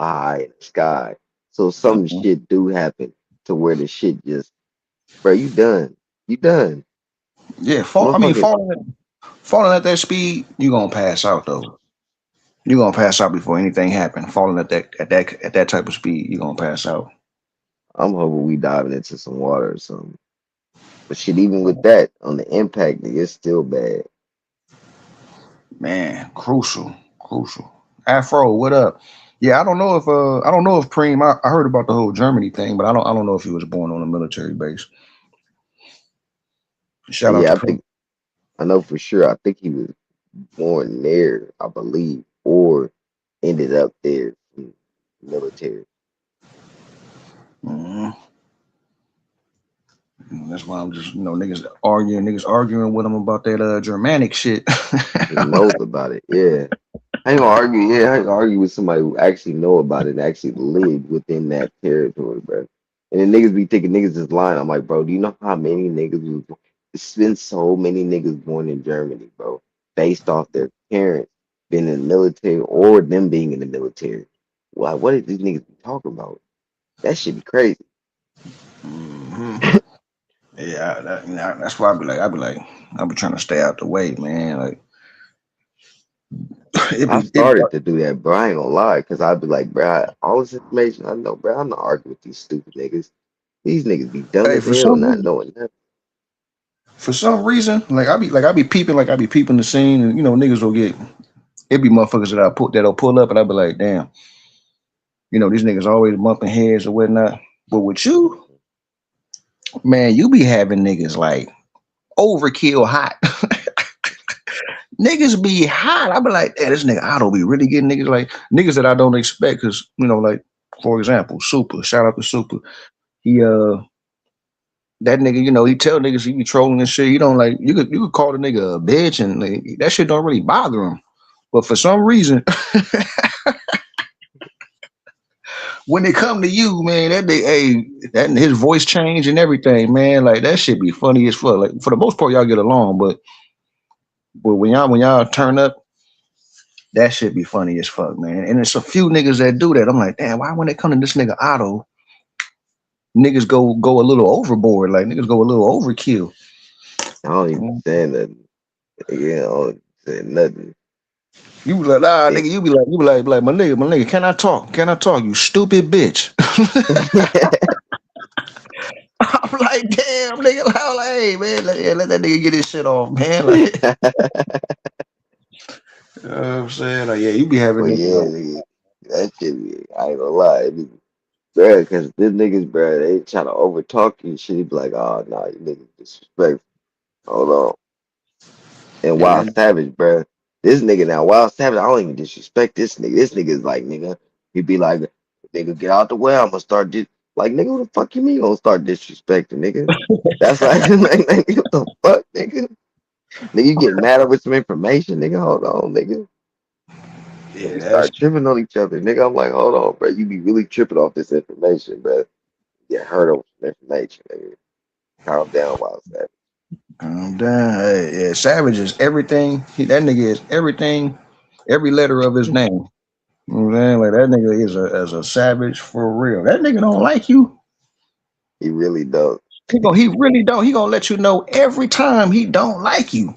high in the sky. So some mhm. shit do happen to where the shit just, bro. You done. You done. Yeah, Motherfucker, falling at that speed, you gonna pass out though. You gonna pass out before anything happen. Falling at that type of speed, you gonna pass out. I'm hoping we diving into some water or something. But shit, even with that, on the impact, nigga, it's still bad. Man, crucial. Afro, what up? Yeah, I don't know if Preem. I heard about the whole Germany thing, but I don't know if he was born on a military base. But Shout out yeah, to I Preem. think I know for sure. I think he was born there, I believe, or ended up there from military. Mhm. That's why I'm just niggas arguing with him about that Germanic shit. He knows about it. Yeah. I ain't gonna argue. Yeah, I ain't gonna argue with somebody who actually know about it and actually live within that territory, bro. And then niggas be thinking niggas is lying. I'm like, bro, do you know how many niggas was? It's been so many niggas born in Germany, bro, based off their parents being in the military or them being in the military. Why? What did these niggas be talking about? That should be crazy. hmm Yeah, that's why I be trying to stay out the way, man. Like I it be. started to do that, bro. I ain't gonna lie, cause I'd be like, bro, all this information I know, bro. I'm not arguing with these stupid niggas. These niggas be dumb Hey, as hell, not knowing nothing. for some reason, I be peeping the scene, and niggas will get it be motherfuckers that'll pull up, and I be like, damn, these niggas always bumping heads or whatnot. But with you, man, you be having niggas like overkill hot. Niggas be hot. I be like, hey, this nigga Otto be really getting niggas like niggas that I don't expect. Cause like for example, Super. Shout out to Super. He that nigga, he tell niggas he be trolling and shit. He don't like you could call the nigga a bitch and like, that shit don't really bother him. But for some reason, when they come to you, man, that his voice change and everything, man, like that shit be funny as fuck. Like for the most part, y'all get along, but when y'all turn up, that shit be funny as fuck, man. And there's a few niggas that do that. I'm like, damn, why when they come to this nigga Otto, niggas go a little overboard, like niggas go a little overkill. I don't even say nothing. Yeah, I don't say nothing. You be like, nah, It, nigga. You be like, my nigga, can I talk? Can I talk? You stupid bitch. I'm like, damn, nigga. I'm like, hey, man, let that nigga get his shit off, man. Like, you know what I'm saying? Like, yeah, you be having but niggas yeah, like, nigga, that shit be, I ain't gonna lie, it be, bro, cause this niggas, bro, they try to overtalk you and shit. He be like, oh, nah, you niggas disrespectful. Hold on. And yeah, Wild man. Savage, bro. This nigga now, Wild Savage, I don't even disrespect this nigga. This nigga's like, nigga, he be like, nigga, get out the way. I'm gonna start like, nigga, who the fuck you mean you gonna start disrespecting, nigga? That's like, like, what the fuck, nigga? Nigga, you get mad over some information, nigga. Hold on, nigga. And Yeah, we that's start tripping on each other, nigga. I'm like, hold on, bro. You be really tripping off this information, bro. Get hurt over some information, nigga. Calm down, Wild Savage. calm down. Hey, yeah, Savage is everything. That nigga is everything, every letter of his name. You know what I'm saying? Like that nigga is a savage for real. That nigga don't like you. He really does. He really don't. He gonna let you know every time he don't like you.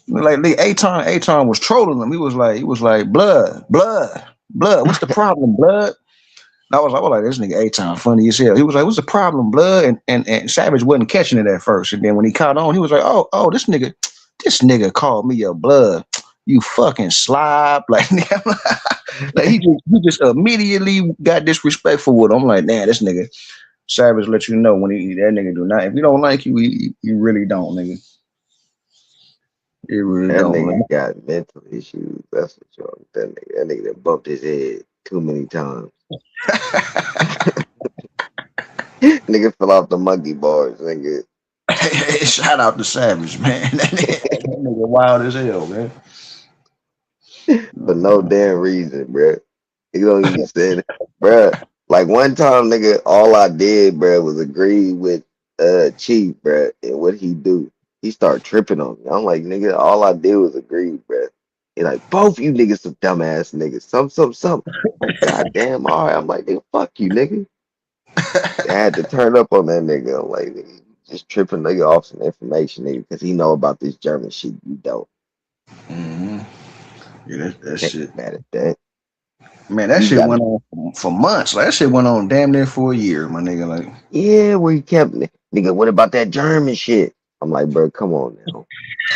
Like the Aton was trolling him. He was like, blood. What's the problem, blood? And I was like, this nigga Aton funny as hell. He was like, what's the problem, blood? And Savage wasn't catching it at first. And then when he caught on, he was like, oh, this nigga called me a blood. You fucking slob. Like, like he just immediately got disrespectful with him. I'm like, damn, this nigga Savage let you know when that nigga do not. If he don't like you, he really don't, nigga. He really That don't. nigga got mental issues. That's what's wrong with that nigga. That nigga that bumped his head too many times. Nigga fell off the monkey bars, nigga. Shout out to Savage, man. That nigga wild as hell, man. For no damn reason, bruh. He don't even say it. Bruh. Like one time, nigga, all I did, bruh, was agree with Chief, bruh, and what he do. He start tripping on me. I'm like, nigga, all I did was agree, bruh. He like, both you niggas some dumbass niggas. Some. Like, goddamn, all right. I'm like, nigga, fuck you, nigga. I had to turn up on that nigga. I'm like, nigga, you just tripping nigga off some information, nigga, because he know about this German shit you don't. Hmm. Yeah, that Can't shit. be mad at that. Man, that You shit gotta went on for months. Like, that shit went on damn near for a year, my nigga. Like, Yeah, where he kept nigga, what about that German shit? I'm like, bro, come on now.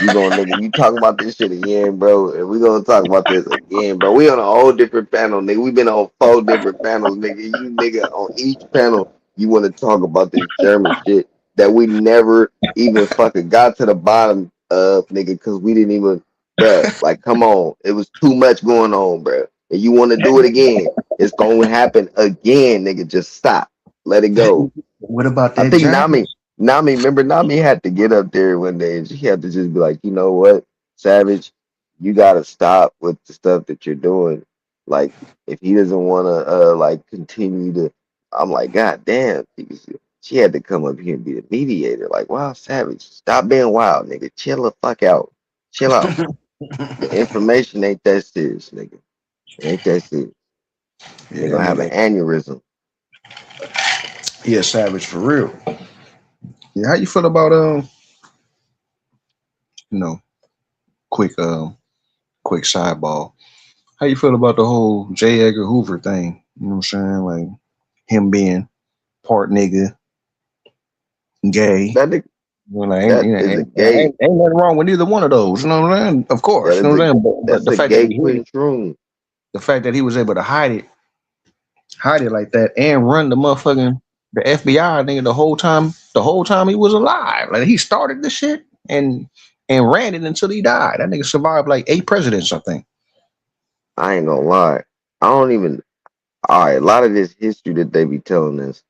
You gonna nigga, you talking about this shit again, bro, and we gonna talk about this again, bro. We on a whole different panel, nigga. We been on 4 different panels, nigga. You nigga on each panel, you wanna talk about this German shit that we never even fucking got to the bottom of, nigga, cause we didn't even, bruh, like, come on. It was too much going on, bruh. And you wanna do it again. It's gonna happen again, nigga. Just stop. Let it go. what about I that think German? Nami, remember Nami had to get up there one day and she had to just be like, you know what, Savage, you gotta stop with the stuff that you're doing. Like, if he doesn't wanna like continue to I'm like, God damn, she had to come up here and be the mediator. Like, wow, Savage, stop being wild, nigga. Chill the fuck out. Chill out. The information ain't that serious, nigga. It ain't that serious. Yeah, They're that gonna have an nigga. aneurysm. Yeah, savage for real. Yeah, how you feel about you know, quick quick sideball. How you feel about the whole J. Edgar Hoover thing? You know what I'm saying? Like him being part nigga, gay. That nigga, You know, like, that is a gay. ain't nothing wrong with either one of those. You know what I'm saying? Of That course. You is know a what I'm saying? But that's the a fact that gay he hid it, Quentin Shroom. the fact that he was able to hide it like that, and run the motherfucking the FBI nigga the whole time he was alive. Like he started the shit and ran it until he died. That nigga survived like 8 presidents, I think. I ain't gonna lie. I don't even. All right, a lot of this history that they be telling us,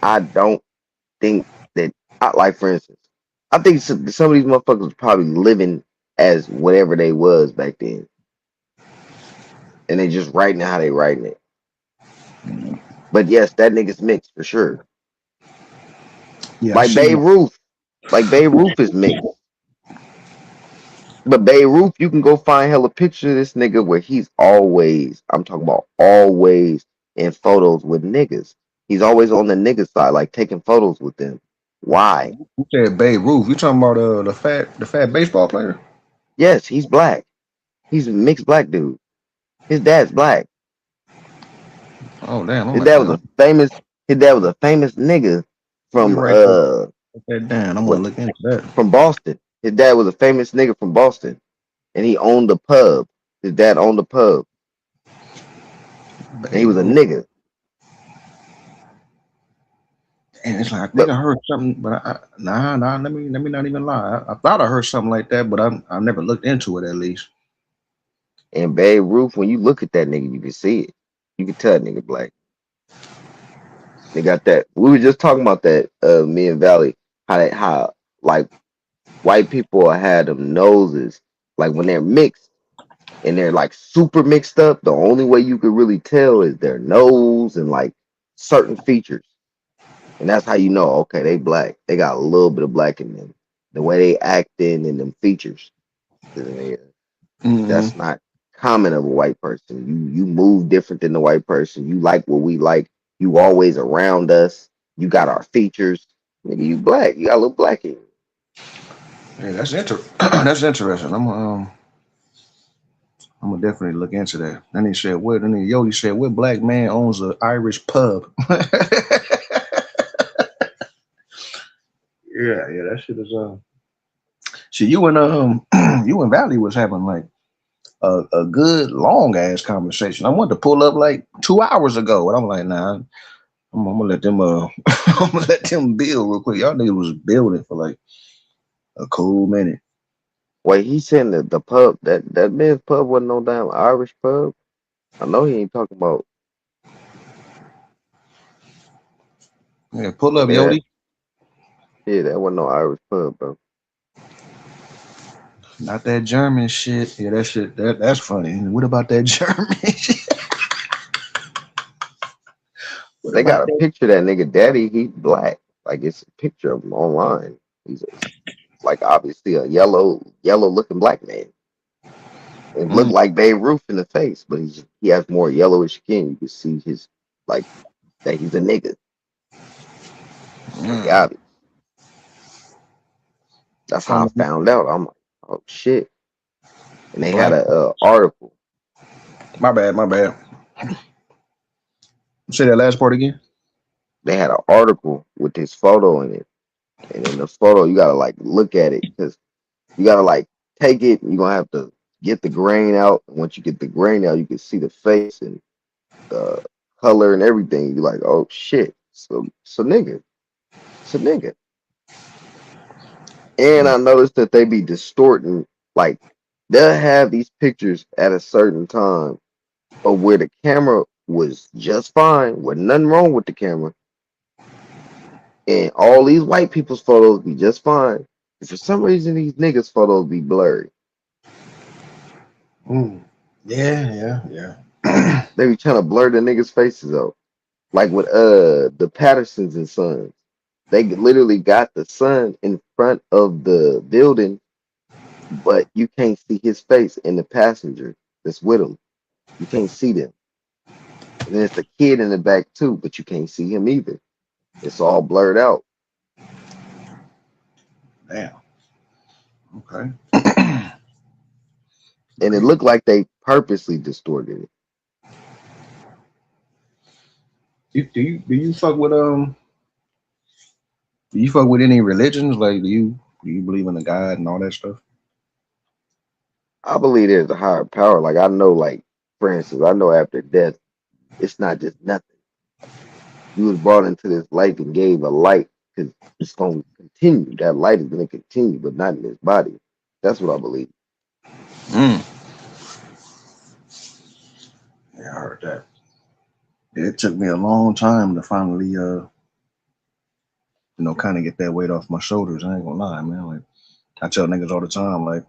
I don't think that. Like for instance, I think some of these motherfuckers was probably living as whatever they was back then, and they just writing it how they writing it. But yes, that nigga's mixed for sure. Yeah, I Like seen Babe that. Ruth, like Babe Ruth is mixed. But Babe Ruth, you can go find hella picture of this nigga where he's always, I'm talking about always in photos with niggas. He's always on the nigga side, like taking photos with them. Why? You said Babe Ruth. You talking about the fat baseball player? Yes, he's black. He's a mixed black dude. His dad's black. Oh damn, I'm His like dad was that. a famous his dad was a famous nigga You from right there. Put that down. I'm gonna what look into that. from Boston. His dad was a famous nigga from Boston. And he owned the pub. His dad owned the pub. And he Babe was a Ruth. nigga. And it's like I think But I heard something, but nah. Let me not even lie. I thought I heard something like that, but I never looked into it at least. And Babe Ruth, when you look at that nigga, you can see it. You can tell that nigga black. They got that. We were just talking about that, me and Valley, how like white people had them noses. Like when they're mixed and they're like super mixed up, the only way you could really tell is their nose and like certain features. And that's how you know, okay, they black. They got a little bit of black in them. The way they acting and them features. Hmm. That's not common of a white person. You move different than the white person. You like what we like. You always around us. You got our features. Nigga, you black. You got a little black in you. Yeah, that's interesting. I'm gonna definitely look into that. Then he said, "What?" Then Yodi said, "What black man owns an Irish pub?" Yeah, that shit is. See, you and you and Valley was having like a good long ass conversation. I wanted to pull up like 2 hours ago, and I'm like, nah, I'm gonna let them I'm gonna let them build real quick. Y'all niggas was building for like a cool minute. Wait, he saying that the pub that man's pub wasn't no damn Irish pub. I know he ain't talking about Yeah, pull up, yeah, Yodi. yeah, that wasn't no Irish pub, bro. Not that German shit. Yeah, that shit. That's funny. What about that German shit? What They about got a that? picture of that nigga daddy, he black. Like it's a picture of him online. He's a, like obviously a yellow looking black man. It looked Mm, like Babe Ruth in the face, but he has more yellowish skin. You can see his like that he's a nigga. Pretty mm. obvious. That's how I Some found out. I'm like, oh shit. And they had black. a article. My bad. My bad. Say that last part again. They had an article with his photo in it, and in the photo you gotta like look at it because you gotta like take it. You're gonna have to get the grain out. And once you get the grain out, you can see the face and the color and everything. You're like, oh shit. So nigga, it's a nigga. And I noticed that they be distorting, like they'll have these pictures at a certain time of where the camera was just fine, with nothing wrong with the camera, and all these white people's photos be just fine. And for some reason, these niggas' photos be blurry. Mm. Yeah. They be trying to blur the niggas' faces out, like with the Pattersons and Sons. They literally got the son in front of the building, but you can't see his face in the passenger that's with him. You can't see them. And then it's a kid in the back too, but you can't see him either. It's all blurred out. Damn. Okay. And it Crazy. looked like they purposely distorted it. Do you fuck with do you fuck with any religions? Like do you believe in a God and all that stuff? I believe there's a higher power. Like I know, like for instance, I know after death, it's not just nothing. You was brought into this life and gave a light because it's going to continue. That light is going to continue, but not in this body. That's what I believe. Mm. Yeah, I heard that. It took me a long time to finally kind of get that weight off my shoulders. I ain't gonna lie, man. Like I tell niggas all the time, like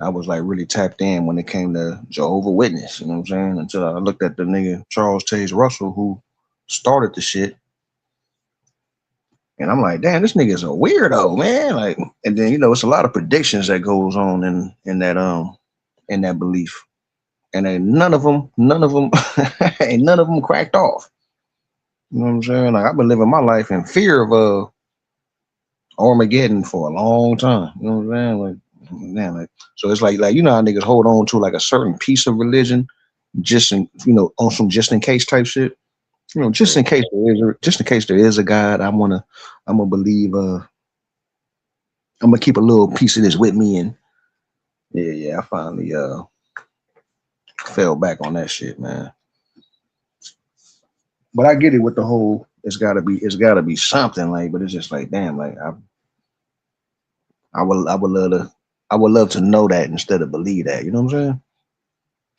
I was like really tapped in when it came to Jehovah Witness. You know what I'm saying? Until I looked at the nigga Charles Taze Russell who started the shit, and I'm like, damn, this nigga's a weirdo, man. Like, and then it's a lot of predictions that goes on in that belief, and ain't none of them, ain't none of them cracked off. You know what I'm saying? Like I've been living my life in fear of Armageddon for a long time. You know what I'm saying? Like, man, like so it's like how niggas hold on to like a certain piece of religion just in on some just in case type shit. Just Right. in case there is a God, I'm gonna believe I'm gonna keep a little piece of this with me, and yeah, I finally fell back on that shit, man. But I get it with the whole it's gotta be something, like, but it's just like damn, like I would love to know that instead of believe that. You know what I'm saying?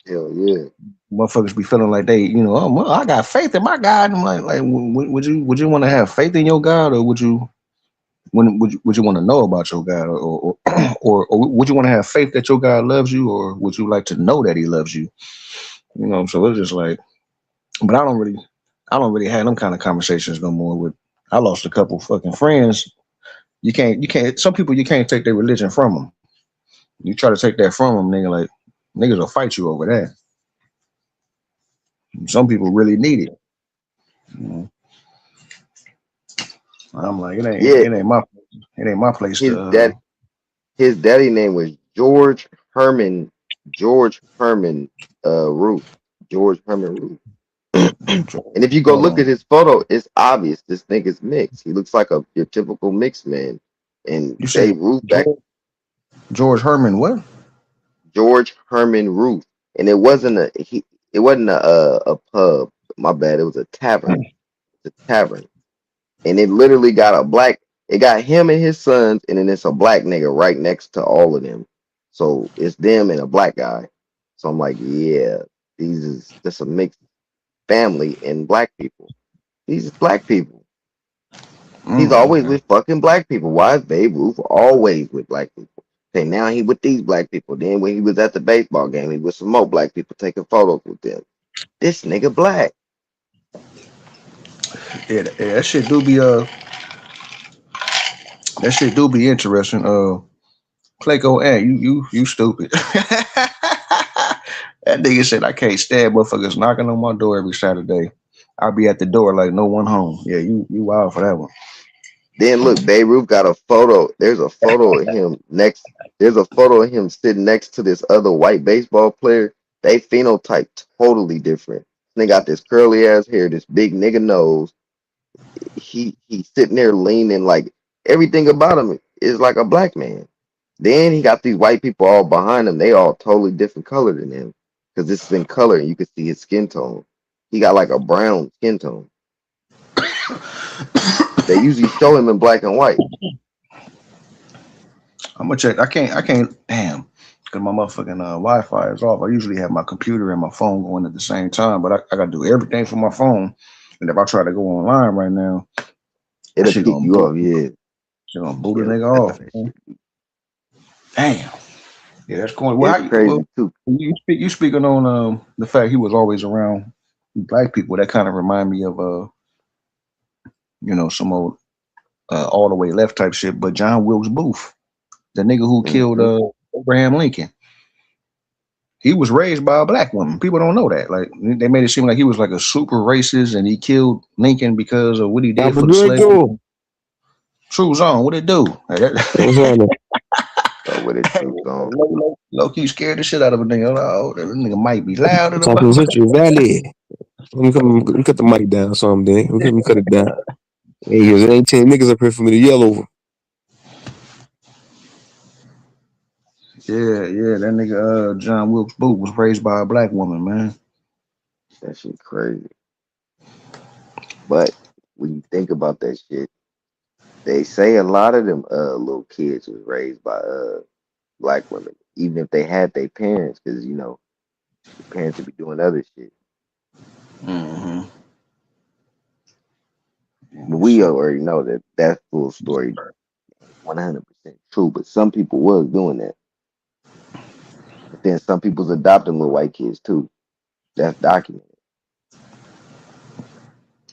Hell yeah. Motherfuckers be feeling like they, oh, well, I got faith in my God. I'm like, would you want to have faith in your God, or would you want to know about your God, or would you want to have faith that your God loves you, or would you like to know that He loves you? So it's just like, but I don't really have them kind of conversations no more. I lost a couple fucking friends. You can't. Some people you can't take their religion from them. You try to take that from them, nigga, like niggas will fight you over that. Some people really need it. You know? I'm like, it ain't Yeah. it ain't my it ain't my place His to. dad, his daddy name was George Herman Ruth. George Herman Ruth. And if you go Hold look at on. his photo, it's obvious this nigga's mixed. He looks like your typical mixed man. And You said Babe Ruth back George Herman what? George Herman Ruth. And it wasn't a pub. My bad. It was a tavern. It's a tavern. And it literally got it got him and his sons, and then it's a black nigga right next to all of them. So it's them and a black guy. So I'm like, yeah, these is just a mixed family and black people. These is black people. He's always Okay. with fucking black people. Why is Babe Ruth always with black people? Okay, now he with these black people. Then when he was at the baseball game, he with some more black people taking photos with them. This nigga black. Yeah, that shit do be interesting. Clayco, and you stupid. That nigga said I can't stand motherfuckers knocking on my door every Saturday. I'll be at the door like no one home. Yeah, you wild for that one. Then look, Babe Ruth got a photo. There's a photo of him next. There's a photo of him sitting next to this other white baseball player. They phenotype totally different. They got this curly ass hair, this big nigga nose. He's sitting there leaning like everything about him is like a black man. Then he got these white people all behind him. They all totally different color than him because this is in color and you can see his skin tone. He got like a brown skin tone. They usually show him in black and white. I'm gonna check. I can't. Damn, because my motherfucking Wi-Fi is off. I usually have my computer and my phone going at the same time, but I gotta do everything from my phone. And if I try to go online right now, that It'll shit kick gonna you boot. off, yeah. Shit gonna boot a It'll nigga mess off. that Man. shit. Damn. Yeah, that's going. Well, It's how you? Well, crazy too. you speaking on the fact he was always around black people. That kind of remind me of some old all the way left type shit. But John Wilkes Booth, the nigga who killed Hmm. Abraham Lincoln. He was raised by a black woman. People don't know that. Like they made it seem like he was like a super racist and he killed Lincoln because of what he did Papa for the slaves. Drago. True zone, what it do? Like, What's happening? So with it hey, too, so low key scared the shit out of a nigga. Like, oh, that nigga might be loud in the Talking motherfucker. Century Valley. Let me cut the mic down or something, then. Let me cut it down. Hey, there ain't 10 niggas up here for me to yell over. Yeah, that nigga John Wilkes Booth was raised by a black woman, man. that shit crazy. But when you think about that shit, they say a lot of them little kids was raised by black women, even if they had their parents, because the parents would be doing other shit. Mm-hmm. But Yeah, we shit. already know that that full story 100% true. But some people was doing that. But then some people's adopting little white kids too. That's documented.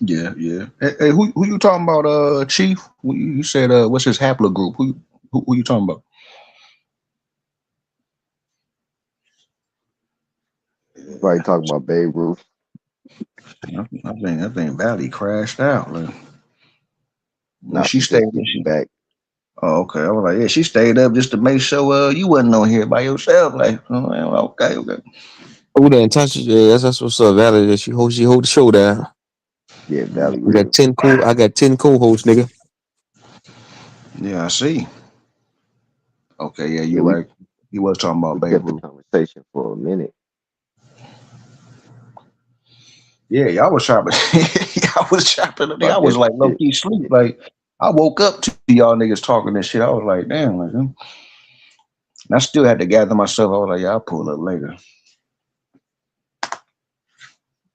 Yeah. Hey, who you talking about, Chief? You said what's his haplogroup? Who you talking about? You probably talking about Babe Ruth. I think Valley crashed out. Like, yeah, Nah, she she stayed. said she'd be back. Oh, okay. I was like, yeah, she stayed up just to make sure you wasn't on here by yourself. Like, oh, well, okay. Who that? Tasha, yeah, that's what's up, Valley. She hold the show down. Yeah, Yeah, Valley We got real. 10 co I got 10 co-hosts, nigga. yeah, I see. Okay, yeah, Yeah, you we right. He was talking about we Babe kept the Ruth. conversation for a minute. Yeah, y'all was shopping. Y'all was shopping. I About was like different low shit. key sleep. Yeah, Like I woke up to y'all niggas talking this shit. I was like, damn. Like, and I still had to gather myself. I was like, yeah, I'll pull up later.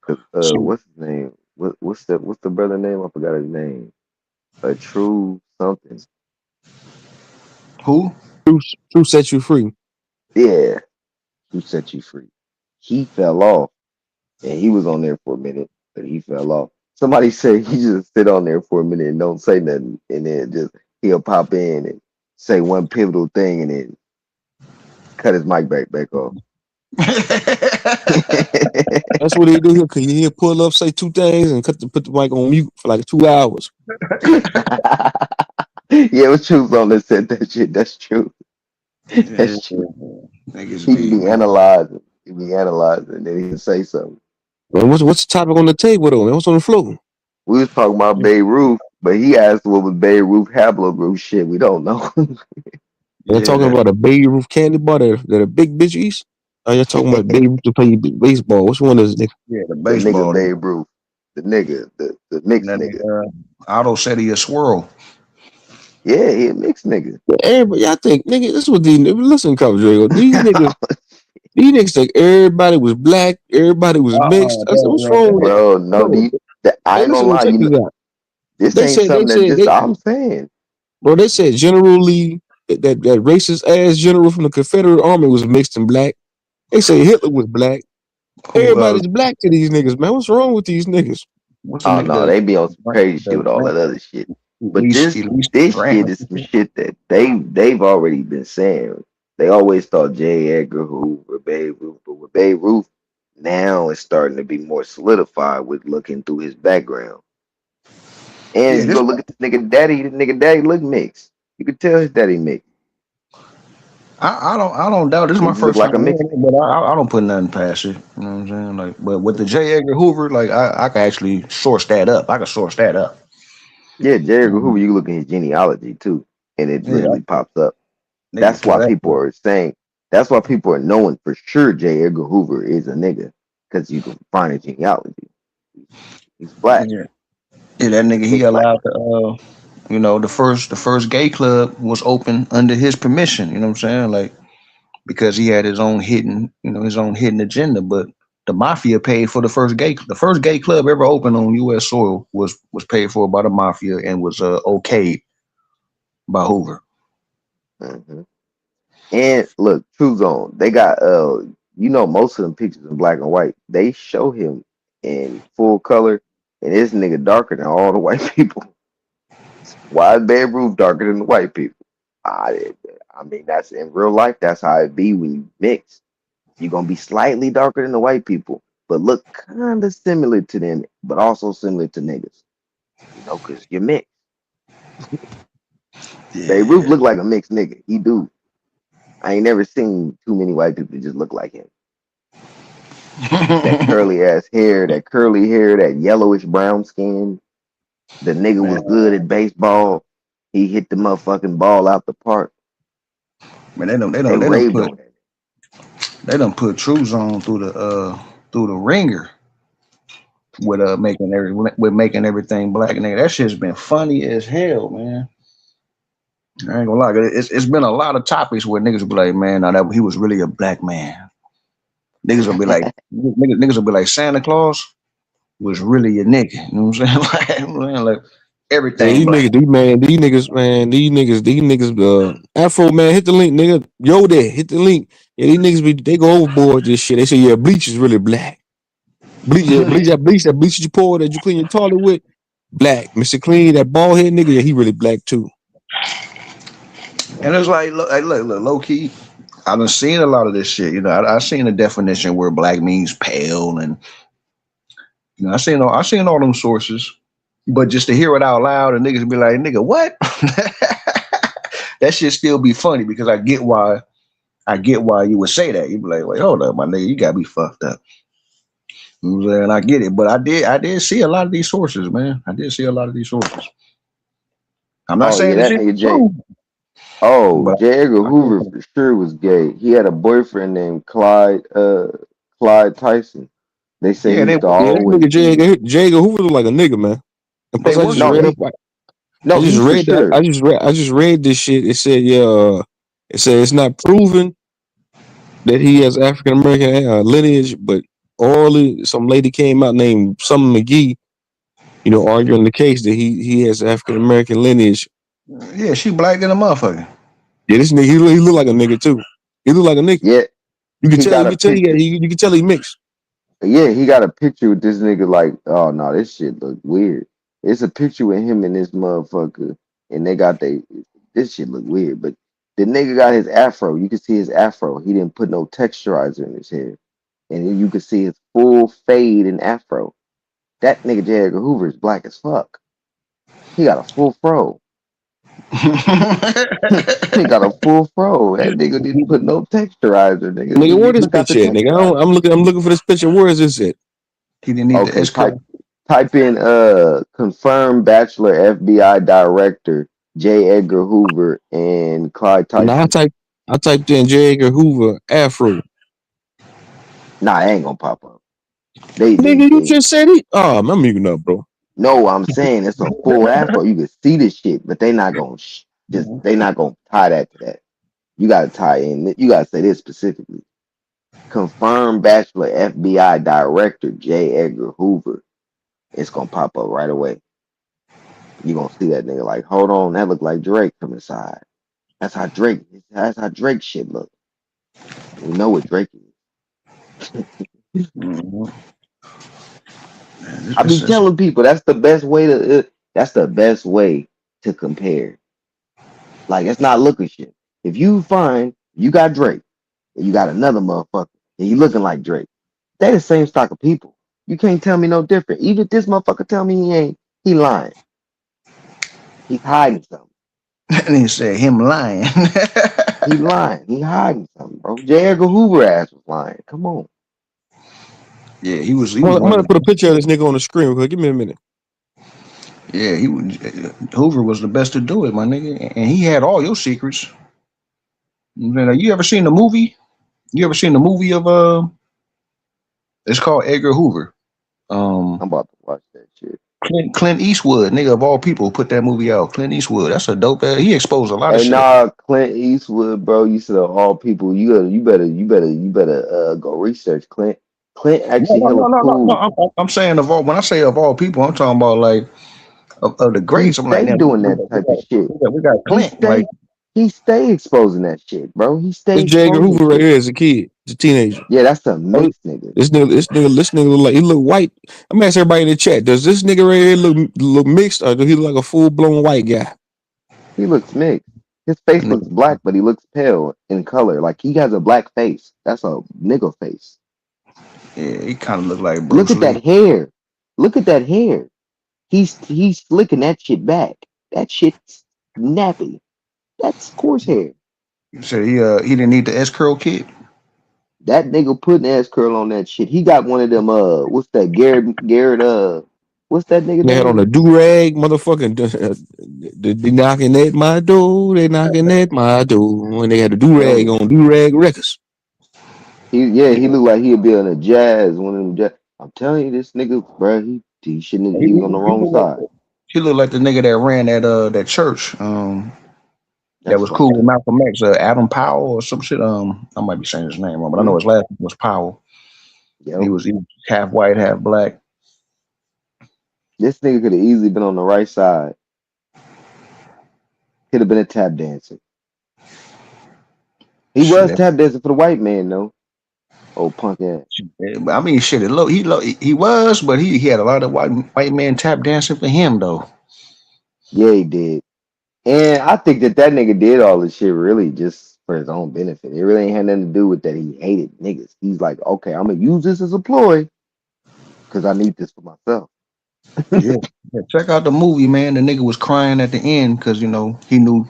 'cause, So what's his name? What's the brother name? I forgot his name. A true something. who? True set you free. Yeah, who set you free? He fell off, and he was on there for a minute, but he fell off. Somebody said he just sit on there for a minute and don't say nothing, and then just he'll pop in and say one pivotal thing, and then cut his mic back off. That's what he do. He'll pull up, say two things, and put the mic on mute for like 2 hours. Yeah, it was Truth on that said that shit. That's true. Yeah, That's true. niggas He'd be be analyzing. He'd be analyzing, and then he'd say something. Man, what's the topic on the table though, man? What's on the floor? We was talking about Babe Ruth, but he asked what was Babe Ruth haplogroup shit. We don't know. They're yeah talking that about a Baby Ruth candy bar that a big bitch eats. Are you talking about Baby Ruth to play baseball? Which one is it? yeah the The nigga baseball. Babe Ruth. The nigga, the mixed That nigga. nigga Otto said he a swirl. Yeah, he a mixed nigga. Everybody, I think, nigga, this was these niggas. Listen, Coach Drago. These niggas think everybody was black, everybody was mixed. I said, what's wrong with Bro, no, bro? I Hey, ain't gonna listen, lie. check this out. This They ain't said, they something that said, just they, I'm saying. bro, they said generally that racist ass general from the Confederate Army was mixed and black. They say Hitler was black. Who Everybody's black to these niggas, man. What's wrong with these niggas? what's the Oh nigga no, that they be on some crazy shit with all the that other shit. But Elise Elise this shit Grant? is some shit that they've already been saying. They always thought J. Edgar Hoover, Babe Ruth, but with Babe Ruth, now it's starting to be more solidified with looking through his background. And Yeah, you this go look at this nigga daddy look mixed. You could tell his daddy mixed. I don't doubt. This is He my look first like time a hearing mixed it, nigga. but I don't put nothing past it. You know what I'm saying? Like, but with the J. Edgar Hoover, like I can actually source that up. I can source that up. Yeah, J. Edgar Hoover, you look at his genealogy too, and it Yeah, literally pops up. they can That's tell why that. people are saying, that's why people are knowing for sure J. Edgar Hoover is a nigga, because you can find his genealogy. He's black. Yeah, yeah, that nigga he Mixed black. allowed to the first gay club was open under his permission. You know what I'm saying? Like because he had his own hidden agenda. But the mafia paid for the first gay club ever opened on U.S. soil was paid for by the mafia and was okayed by Hoover. Hmm. And look, True Zone, they got most of them pictures in black and white. They show him in full color, and this nigga darker than all the white people. Wide bedroom darker than the white people. I, I mean, that's in real life. That's how it be when you mix. You're gonna be slightly darker than the white people, but look kind of similar to them, but also similar to niggas. Because you're mixed. Babe Ruth Yeah. look like a mixed nigga. He do. I ain't never seen too many white people that just look like him. That curly ass hair, that curly hair, that yellowish brown skin. The nigga Man, was good at baseball. He hit the motherfucking ball out the park. man, they don't they They don't they don't raved put on that. they don't put True Zone through the ringer with making everything black, nigga. That shit's been funny as hell, man. I ain't gonna lie. It's been a lot of topics where niggas will be like, man, now that he was really a black man. Niggas will be like Santa Claus was really a nigga. You know what I'm saying? Like Yeah, everything black. these niggas, Afro man, hit the link, nigga. Yo, there, hit the link. Yeah, these niggas they go overboard this shit. They say, yeah, bleach is really black. Bleach, yeah, bleach that you pour that you clean your toilet with, black. Mr. Clean, that bald head nigga, yeah, he really black too. And it's like, look, low key. I done seen a lot of this shit. I seen the definition where black means pale, and I seen all them sources. But just to hear it out loud and niggas be like, nigga, what? That shit still be funny because I get why you would say that. You be like, wait, hold up, my nigga, you gotta be fucked up. You know what I'm saying? I get it, but I did see a lot of these sources, man. I did see a lot of these sources. I'm not Oh saying yeah, this that shit nigga is J. true, Oh, but J. Edgar Hoover for sure was gay. He had a boyfriend named Clyde Tyson. They say he yeah, used to Yeah, that always nigga be. Jagger Hoover look like a nigga, man. And plus, they I work just No, read together. up. he no, he for sure. I just read this shit. It said, yeah, it said it's not proven that he has African American lineage, but orally, some lady came out named some McGee, arguing the case that he has African American lineage. Yeah, she black than a motherfucker. Yeah, this nigga he look like a nigga too. He look like a nigga. Yeah, he got You a can tell picture. you can tell he mixed. Yeah, he got a picture with this nigga. Like, oh no, this shit look weird. It's a picture with him and this motherfucker, and they got they. This shit look weird, but the nigga got his afro. You can see his afro. He didn't put no texturizer in his hair, and then you can see his full fade and afro. That nigga J. Edgar Hoover is black as fuck. He got a full fro. He got a full fro. That nigga didn't put no texturizer. Nigga, where Nigga, this look out the picture at, nigga? texturizer. I'm looking for this picture. Where is this at? He didn't need the Okay, S curl. type in confirmed bachelor FBI director J. Edgar Hoover and Clyde Nah, Tyson. I typed in J. Edgar Hoover Afro. Nah, it ain't gonna pop up. They they Nigga, you they just said it. Oh, I'm muting up, bro. no, I'm saying it's a full afro. You can see this shit, but they not gonna they not gonna tie that to that. You gotta tie in. You gotta say this specifically. Confirmed bachelor FBI director J. Edgar Hoover. It's gonna pop up right away. You gonna see that nigga like, hold on, that look like Drake from the side. That's how Drake. That's how Drake shit look. We know what Drake is. Mhm. Man, I be telling people that's the best way to. That's the best way to compare. Like it's not looking shit. If you find you got Drake and you got another motherfucker and you looking like Drake, they the same stock of people. You can't tell me no different. Even if this motherfucker tell me he ain't, he lying. He's hiding something. And he said him lying. He lying. He hiding something, bro. J. Edgar Hoover ass was lying. Come on. Yeah, he I'm was gonna, I'm one gonna of put a the picture of this nigga on the screen. Okay, give me a minute. yeah, Hoover was the best to do it, my nigga. And he had all your secrets. You know, you ever seen the movie? You ever seen the movie of it's called Edgar Hoover. Um I'm about to watch that shit. Clint Eastwood, nigga of all people, put that movie out. Clint Eastwood, that's a dope ass. He exposed a lot of Hey, shit. nah, Clint Eastwood, bro. You said of all people, you better go research Clint. Clint No, actually no, no, hella no, no, no. cool. I'm saying of all. When I say of all people, I'm talking about like of the He greats. I'm like, stay damn, doing that type of shit. we got He Clint. Like, stay he stay exposing that shit, bro. He stay This J. Edgar exposing Hoover right shit. here as a kid, as a teenager. Yeah, that's a mixed nigga. This nigga look like he look white. I'm gonna ask everybody in the chat. Does this nigga right here look mixed, or do he look like a full blown white guy? He looks mixed. His that face looks nigga, black, but he looks pale in color. Like he has a black face. That's a nigga face. yeah, he kind of look like Look Bruce at Lee. that hair. Look at that hair. He's flicking that shit back. That shit's nappy. That's coarse hair. You said he didn't need the S curl kit. That nigga putting ass curl on that shit. He got one of them what's that Garrett what's that nigga They had on a name? do rag, motherfucking. They knocking at my door. They knocking at my door. And they had a do rag Yo, on do rag records. he looked like he'd be on a jazz, one of them jazz. I'm telling you, this nigga, bro, he shouldn't he was on the He wrong look like side. he looked like the nigga that ran that church. That That's was fucked cool with up. Malcolm X. Adam Powell or some shit. I might be saying his name wrong, but I know Mm, his last name was Powell. yo. He was half white, half black. This nigga could have easily been on the right side. Could have been a tap dancer. He was Shit. tap dancing for the white man though. Oh punk ass. I mean, shit. He was, but he had a lot of white man tap dancing for him though. Yeah, he did. And I think that nigga did all this shit really just for his own benefit. It really ain't had nothing to do with that he hated niggas. He's like, okay, I'm gonna use this as a ploy because I need this for myself. Yeah. Yeah, check out the movie, man. The nigga was crying at the end because he knew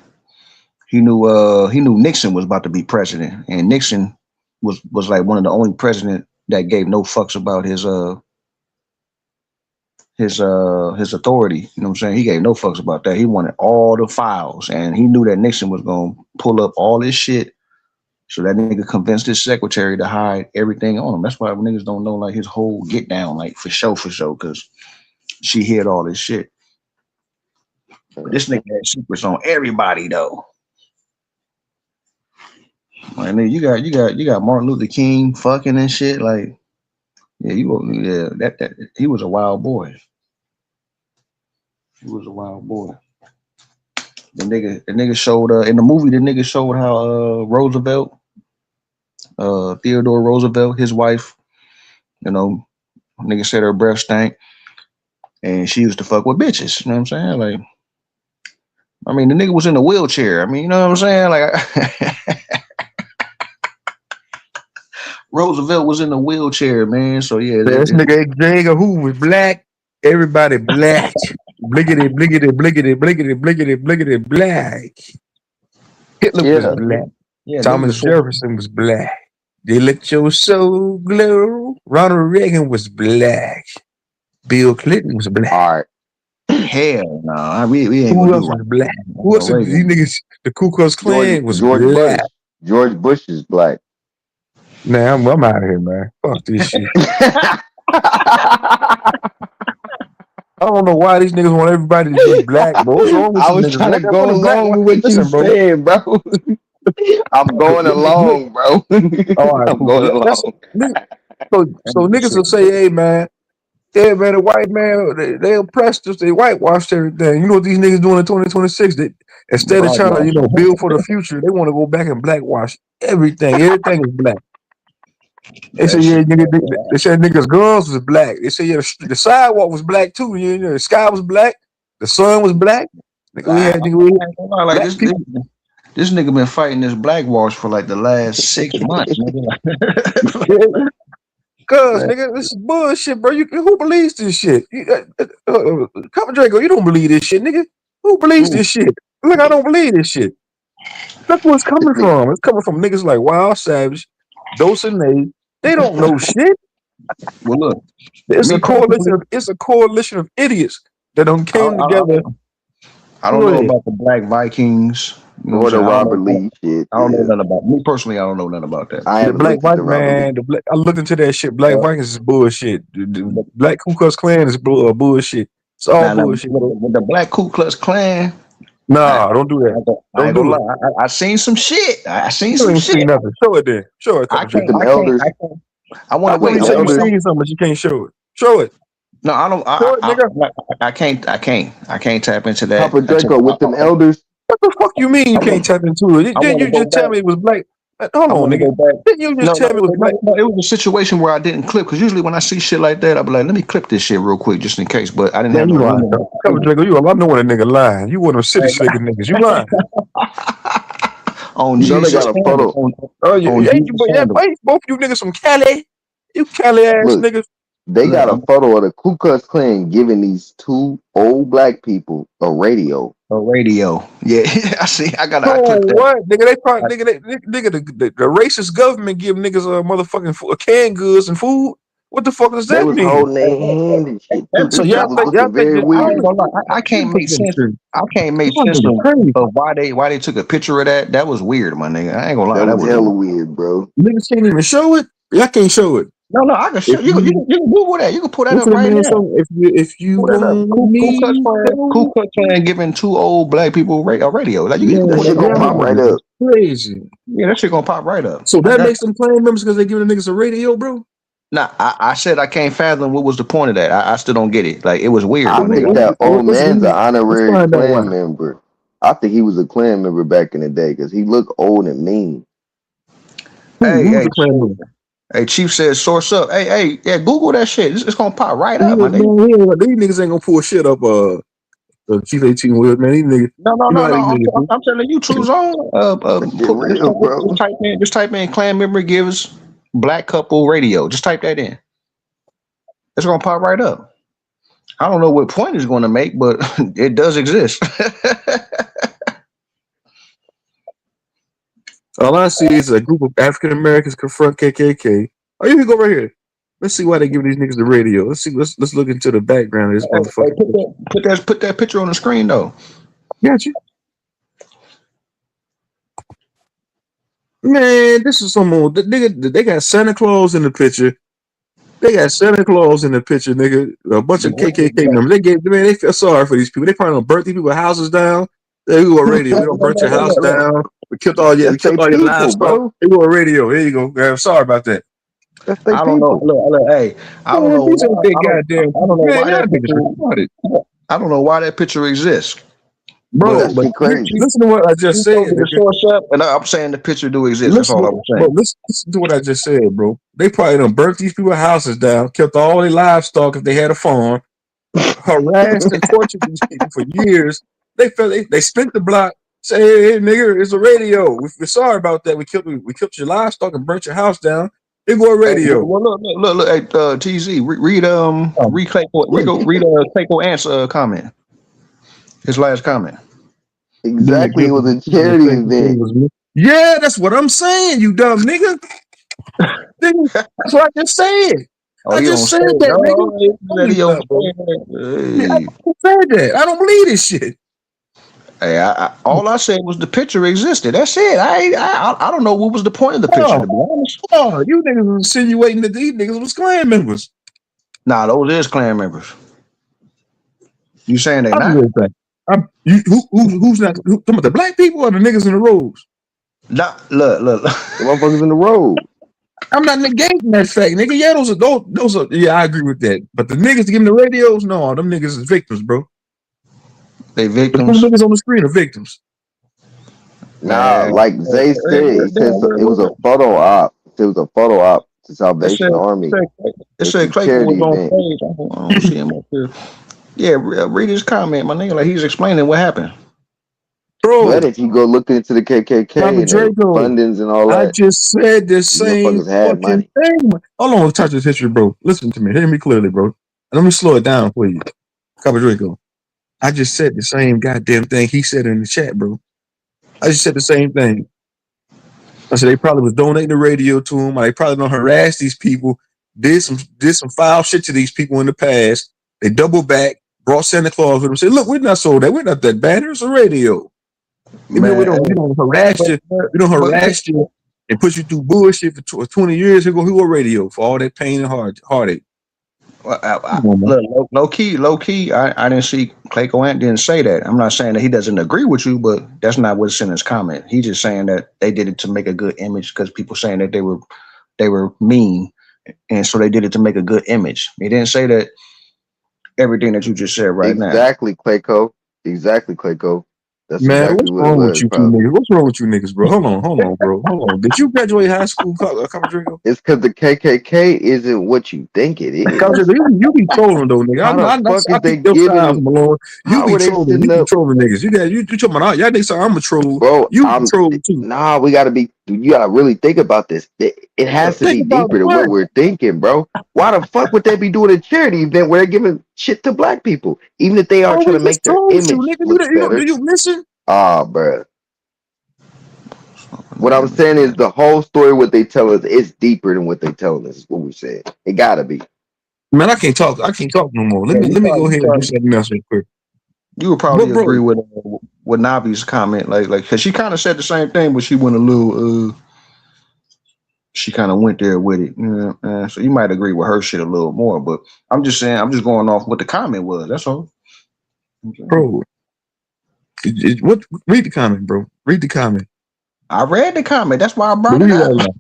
Nixon was about to be president, and Nixon was like one of the only president that gave no fucks about his authority. You know what I'm saying? He gave no fucks about that. He wanted all the files, and he knew that Nixon was gonna pull up all this shit. So that nigga convinced his secretary to hide everything on him. That's why niggas don't know like his whole get down, like for sure, because she hid all this shit. But this nigga had secrets on everybody though. Like, nigga, you got Martin Luther King fucking and shit. Like, yeah, that he was a wild boy. He was a wild boy. The nigga showed in the movie. The nigga showed how Roosevelt, Theodore Roosevelt, his wife, you know, nigga said her breath stank, and she used to fuck with bitches. You know what I'm saying? Like, I mean, the nigga was in a wheelchair. I mean, you know what I'm saying? Like, Roosevelt was in a wheelchair, man. So yeah, Man, this nigga J. Edgar Hoover was black. Everybody black. Bliggity, bliggity, bliggity, bliggity, bliggity, bliggity, black. Hitler was Yeah. black. yeah, niggas Thomas before. Jefferson was black. They let your soul glow. Ronald Reagan was black. Bill Clinton was black. All right. Hell no, we ain't Who gonna do else right. was black? Who else? These Reagan. niggas, the Ku Klux Klan was George black. Bush. George Bush is black. Nah, I'm out of here, man. Fuck this shit. I don't know why these niggas want everybody to be black, bro. What's wrong with I you was niggas? trying to Let go the black along one. with what you Listen, bro. saying, bro. I'm going along, bro. All right, I'm cool. going Let's along. so niggas will say, hey man, yeah man, the white man they oppressed us, they whitewashed everything. You know what these niggas doing in 2026? They instead of Black trying to wash. build for the future, they want to go back and blackwash everything. Everything is black. They say That yeah, shit. nigga, they said niggas guns was black. They say yeah, the sidewalk was black too. You know, the sky was black, the sun was black. I Nigga, we had ain't gonna lie, like black people. this nigga been fighting this black wash for like the last 6 months, nigga. Cause Like, nigga, this is bullshit, bro. Who believes this shit? Come Draco, you don't believe this shit, nigga. Who believes Who? this shit? Look, I don't believe this shit. Look where it's coming from. It's coming from niggas like Wild Savage, Dose and Nate. They don't know shit. Well, look, It's me a coalition personally, of idiots that done I, came I, together. I don't Go know ahead. about the Black Vikings. You know what Or I'm the saying? Robert Lee shit. I don't know Yeah. nothing about me personally. I don't know nothing about that. I The haven't Black looked into Viking Robert Lee. man, I looked into that shit. Black Uh, Vikings is bullshit. The but Black Ku Klux Klan is bullshit. It's all now bullshit, bro. with the Black Ku Klux Klan, I, Nah, don't do that. I Don't ain't gonna do lie. it. I seen some shit. I seen You some ain't shit. seen nothing. Show it then. Show it, I Couple can't. With Draco. them I can't. elders, I can't. I want How to come wait. with you them say you elders, seen something but you can't show it? Show it. No, I don't. Show it, nigga. I can't. I can't. I can't tap into that Papa until Draco, with them elders. What the fuck you mean you I can't want. tap into it? I Didn't want to you go just tell back. me it was black? Hold I on, want to nigga. go back. Didn't you just No, tell me no, it was black? no. It was a situation where I didn't clip because usually when I see shit like that, I be like, let me clip this shit real quick just in case. But I didn't have Man, no you room lying. in my Couple computer. Draco, I know when a nigga lying. You one of them city slicker niggas. You lying. On You know they Jesus got a Sandals. photo. Oh, On ain't you? Jesus But yeah, Sandals. wait, both you niggas from Cali. You Cali ass Look, niggas. they Look, got a photo of the Ku Klux Klan giving these two old black people a radio. a radio. Yeah, I see. So I clipped that. what, nigga? They I, probably nigga the racist government give niggas a motherfucking canned goods and food. What the fuck does They that was mean? holding their hand and shit too. So This shit was y'all looking think very that I ain't weird. gonna lie. I can't make sense. I can't make Y'all sense niggas crazy. of why they took a picture of that. That was weird, my nigga. I ain't gonna lie. That That was was hella weird, bro. Niggas can't even show it. Y'all can't show it. no. I can show If you. you You can Google that. You can pull that up listen to right me, now. so if you Pull that up. want me Ku to, Klux Klan giving two old black people a radio. Like you can That pull man, that shit up gonna right y'all pop now. right niggas up. crazy. Yeah, that shit gonna pop right up. So I that got. makes them clan members because they giving the niggas a radio, bro. Nah, I said I can't fathom what was the point of that. I still don't get it. Like it was weird, I my nigga. think that old Let's man's an read. Let's honorary find out why. Klan member. I think he was a Klan member back in the day because he looked old and mean. Who's the clan member? Hey, Chief says source up. Yeah, Google that shit. It's gonna pop right Yeah, up, my nigga. man, these niggas ain't gonna pull shit up. Chief 18 with man. These niggas, you know how No. these niggas do. I'm telling you, true zone. That shit real, bro. Just type in clan member gives black couple radio. Just type that in. It's gonna pop right up. I don't know what point it's gonna make, but it does exist. All I see is a group of African Americans confront KKK. Oh, you can go right here. Let's see why they give these niggas the radio. Let's see. Let's look into the background of this Hey, motherfucker. put that picture on the screen though. Got you, man. This is some old nigga. They got Santa Claus in the picture. They got Santa Claus in the picture, nigga. A bunch of KKK members. They feel sorry for these people. They probably don't burn these people's houses down. They go radio. We don't burn your house Look. down. We That's they killed all your people, livestock. bro. They go radio. There you go. I'm sorry about that. That's they I don't know. people. Hey, I don't Man, know these ain't why. that goddamn I don't people. know Man, why y'all that niggas picture. retarded. I don't know why that picture exists. Bro, But That but shit crazy. listen to what I just you said, told me to nigga. source up, and I'm saying the picture do exist. That's Listen, all to, I'm bro, saying. listen to what I just said, bro. They probably done burnt these people's houses down, kept all their livestock if they had a farm, harassed and tortured these people for years. They spent the block, say, hey, nigga, it's a radio. We're sorry about that. We killed your livestock and burnt your house down. They go a Hey, radio. look. Hey, TZ, Um, read Claypool, read Claypool Ant's comment. His last comment. then they Exactly. It give was them a charity event. yeah, that's what I'm saying, you dumb nigga. That's what I just said. Oh, I he just on said stage. that, nigga. Oh, No, that you he on not, bro. Yeah, I stage. just said that. I don't believe this shit. Hey, all I said was the picture existed. That's it. I don't know what was the point of the picture, Oh, to be honest. oh, you niggas was insinuating that these niggas was clan members. Nah, those is clan members. You saying they I'm not? just saying. Who's not? Some of the black people or the niggas in the roads? Nah, look. The motherfuckers in the road. I'm not negating that fact, nigga. Yeah, those are. Yeah, I agree with that. But the niggas giving the radios, no, them niggas is victims, bro. They But them victims. niggas on the screen are victims. Nah, Man, like Zay said, he said it was a photo op. It was a photo op to it said, Salvation Army. it It's said a Claypool was charity on event. stage. I don't see him up here. Yeah, read his comment, my nigga. Like he's explaining what happened. Bro, But if you go look into the KKK Papa and their Draco, fundings and all I that, just said the these same motherfuckers had fucking money. thing. Hold on, touch this history, bro. Listen to me. Hear me clearly, bro. Let me slow it down for you. Papa Draco. I just said the same goddamn thing he said in the chat, bro. I just said the same thing. I said they probably was donating the radio to him. Or they probably don't harass these people. Did some foul shit to these people in the past. They double back, brought Santa Claus with them. Said, look, we're not sold that. We're not that bad. Here's a radio. Even though we Man, don't we hey, don't harass but you, we don't but harass you and put you through bullshit for 20 years. Who go radio for all that pain and heartache. well, Come on, man. look, low key. I didn't see Clayco Ant didn't say that. I'm not saying that he doesn't agree with you, but that's not what's in his comment. He's just saying that they did it to make a good image because people saying that they were mean, and so they did it to make a good image. He didn't say that everything that you just said right now. Exactly, Clayco. Exactly, Clayco. That's Man, exactly what's what it wrong with was, you two probably. niggas? What's wrong with you niggas, bro? Hold on, bro. Hold on. Did you graduate high school, Rodrigo? It's because the KKK isn't what you think it is. You be trolling though, nigga. How the fuck I is they peep your styles, giving? Malone. You How be are they trolling. You sitting be up, trolling niggas. You talking about y'all niggas say I'm a troll. bro? You troll too. Nah. We gotta be. You gotta really think about this. It has to Think be about deeper than what? what we're thinking, bro. Why the fuck would they be doing a charity event where they're giving shit to black people, even if they are Oh, trying we to just make their told you, image nigga. look Do better? you listen? Ah, bro. What I'm Image. saying is the whole story. What they tell us is deeper than what they tell us. Is what we said. It gotta be. Man, I can't talk. I can't talk no more. Let Yeah, me go ahead and do something else real quick. you would But probably bro, agree with Navi's comment, like because she kind of said the same thing, but she went a little. She kind of went there with it. So you might agree with her shit a little more, but I'm just saying, I'm just going off what the comment was. That's all. Okay. bro, what? Read the comment, bro. Read the comment. I read the comment. That's why I brought it Read it up. out loud.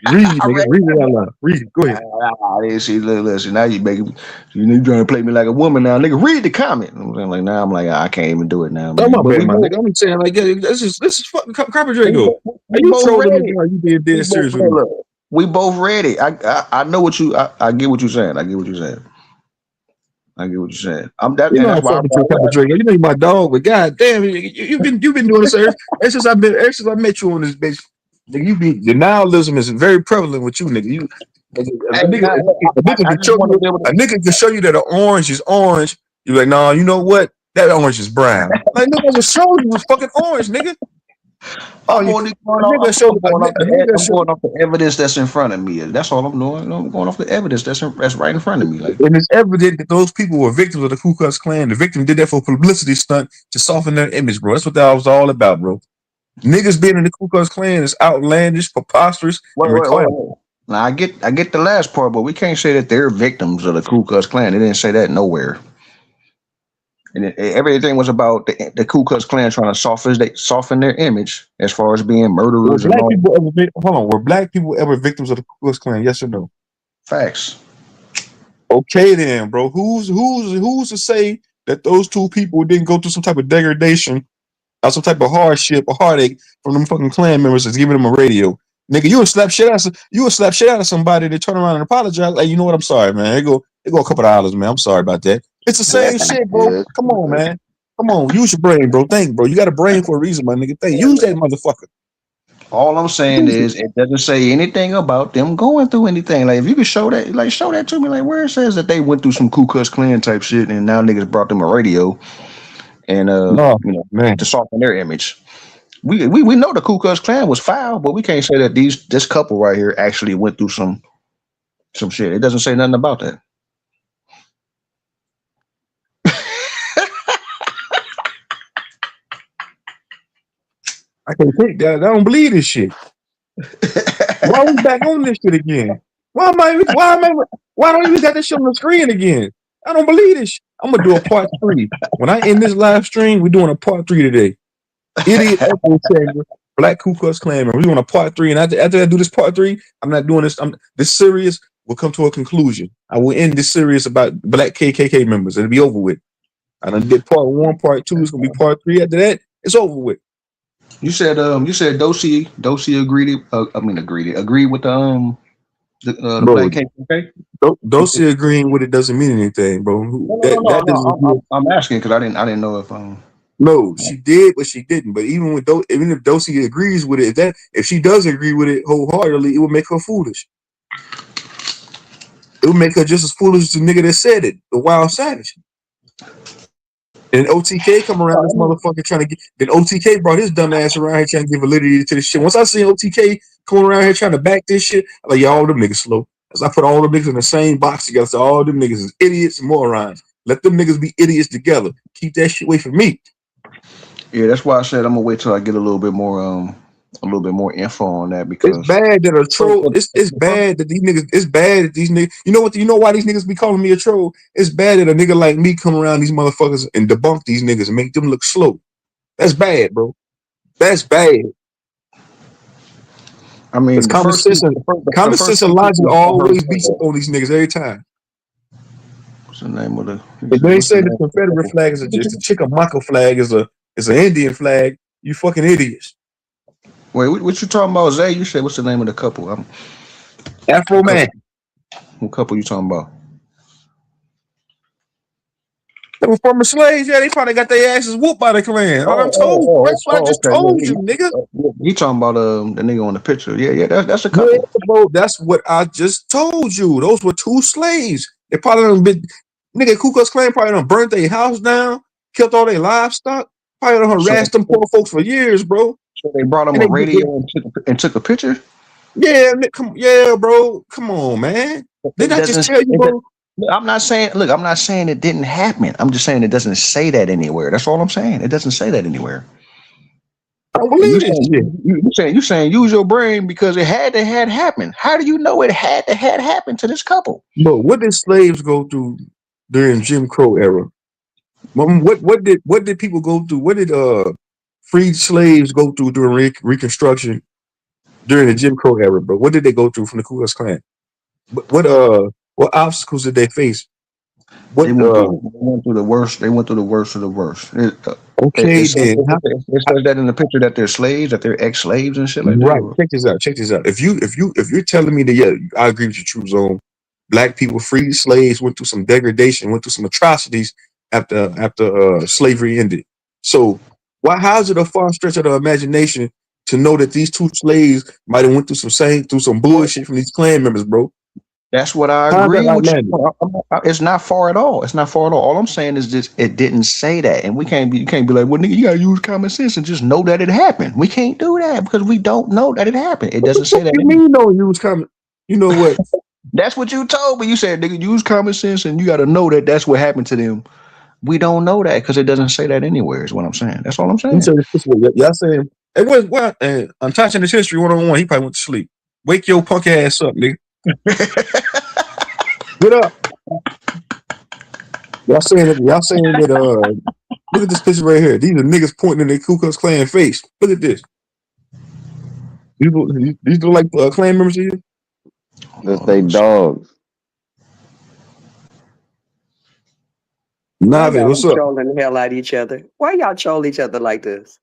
Read, I nigga. read. Read it out loud. Read it. Go ahead. I didn't see. Listen, now you making you trying to play me like a woman now, nigga. Read the comment. I'm saying, like now, I'm like I can't even do it now, Oh man. my But bad, my nigga. I'm saying like, yeah, this is fucking Copper Drago. Are we you both trolling read me, it. bro? Are you being We dead both serious with me? look, we both read it. I know what you. I get what you're saying. I get what you're saying. I get what you're saying. I'm that, You and know I that's why fuck I with you, brought Copper it up. Drago. You know you my dog, but god damn, you've been doing this ever since I met you on this bitch. Nigga, denialism is very prevalent with you, nigga. Hey, now, look, I just want to be able A to. nigga can show you that an orange is orange. You're like, nah, you know what? That orange is brown. Like, nigga, I just showed you it was fucking orange, nigga. Oh, I'm only a going nigga off. showed I'm a going off the. nigga I'm showed going off the evidence that's in front of me. That's all I'm doing. I'm going off the evidence that's right in front of me. Like, and it's evident that those people were victims of the Ku Klux Klan. The victim did that for a publicity stunt to soften their image, bro. That's what that was all about, bro. Niggas being in the Ku Klux Klan is outlandish, preposterous, and reckless. wait. Now I get the last part, but we can't say that they're victims of the Ku Klux Klan. They didn't say that nowhere. And everything was about the Ku Klux Klan trying to soften their image as far as being Were murderers and black all people ever hold on? Were black people ever victims of the Ku Klux Klan? Yes or no? facts. Okay, then, bro. Who's to say that those two people didn't go through some type of degradation or some type of hardship or heartache from them fucking Klan members that's giving them a radio? Nigga, you would slap shit out of somebody that turn around and apologize. Like, you know what? I'm sorry, man. It go a couple of dollars, man. I'm sorry about that. It's the same shit, bro. Yeah, Come on, man. Come on, use your brain, bro. Think, bro. You got a brain for a reason, my nigga. Think. Use that motherfucker. All I'm saying Use it. is it doesn't say anything about them going through anything. Like if you could show that, like show that to me, like where it says that they went through some Ku Klux Klan type shit, and now niggas brought them a radio and No, to man. soften their image. We know the Ku Klux Klan was foul, but we can't say that this couple right here actually went through some shit. It doesn't say nothing about that. I can't take that. I don't believe this shit. Why are we back on this shit again? Why don't you got this shit on the screen again? I don't believe this. I'm gonna do a part 3. When I end this live stream, we're doing a part 3 today. Idiot echo chamber, Black Ku Klux Klan. We're doing a part 3, and after I do this part 3, I'm not doing this. This series will come to a conclusion. I will end this series about Black KKK members. It'll be over with. I done did part 1, part 2. It's gonna be part 3. After that, it's over with. You said Dosi agreed with the Bro, Black KKK. don't say agreeing with it doesn't mean anything, bro. That No. doesn't. I'm asking because I didn't know if No, she did, but she didn't. But even if Dosey agrees with it, if she does agree with it wholeheartedly, it would make her foolish. It would make her just as foolish as the nigga that said it, the wild savage. And OTK come around this motherfucker trying to get. Then OTK brought his dumb ass around here trying to give validity to this shit. Once I see OTK coming around here trying to back this shit, I'm like, y'all them niggas slow. As I put all them niggas in the same box together, so all them niggas is idiots and morons. Let them niggas be idiots together. Keep that shit away from me. Yeah, that's why I said I'm gonna wait till I get a little bit more info on that It's because bad that a for, troll. for, It's for, bad that these niggas. It's bad that these niggas. You know what? You know why these niggas be calling me a troll? It's bad that a nigga like me come around these motherfuckers and debunk these niggas and make them look slow. That's bad, bro. That's bad. I Because mean the common first sense and two logic people I heard always say beats up that. on these niggas every time. What's the name of the? He If said, they "What's the say the name of the Confederate couple?" flag is the Chickamauga flag is an Indian flag, you fucking idiots. Wait, what you talking about, Zay? You said what's the name of the couple? Afro What man. couple? What couple you talking about? They were former slaves, yeah, they probably got their asses whooped by the Klan. I done Oh, told you. That's what I just okay. Yeah, told you, nigga. he talking about the nigga on the picture. Yeah, yeah, that's a Yeah, couple. bro, that's what I just told you. Those were two slaves. They probably done been, nigga, Ku Klux Klan probably done burnt their house down, killed all their livestock, probably done So, harassed them poor folks for years, bro. so they brought him And a they radio and took a picture. yeah, yeah, bro. Come on, man. It Didn't I just doesn't. tell you, bro? I'm not saying. Look, I'm not saying it didn't happen. I'm just saying it doesn't say that anywhere. That's all I'm saying. It doesn't say that anywhere. I don't And believe this shit. you saying use your brain because it had to had happened. How do you know it had to had happened to this couple? But what did slaves go through during Jim Crow era? What did people go through? What did freed slaves go through during Reconstruction during the Jim Crow era, bro? What did they go through from the Ku Klux Klan? What obstacles did they face? What They went through the worst. They went through the worst of the worst. okay then. It says that in the picture that they're slaves, that they're ex slaves and shit like that. Right. Check this out. Check this out. If you're telling me that yeah, I agree with you, True Zone. Black people freed slaves, went through some degradation, went through some atrocities after slavery ended. So why how is it a far stretch of the imagination to know that these two slaves might have went through some Well, bullshit from these clan members, bro? that's what I How's that agree with outlandish? you. It's not far at all. It's not far at all. All I'm saying is just it didn't say that, and we can't be. You can't be like, well, nigga, you gotta use common sense and just know that it happened. We can't do that because we don't know that it happened. It What the doesn't say fuck that. you mean no use coming? You know what? That's what you told me. You said, nigga, use common sense and you got to know that that's what happened to them. We don't know that because it doesn't say that anywhere. Is what I'm saying. That's all I'm You saying. said this way. Y'all saying it was what I'm touching this history 101. He probably went to sleep. Wake your punk ass up, nigga. Get up. Y'all saying that look at this picture right here. These are niggas pointing in their Ku Klux Klan face. Look at this. These look like Klan members here. That's Hold on, they let me see. dogs. Why Nave, y'all what's be up? trolling the hell out of each other? Why y'all troll each other like this?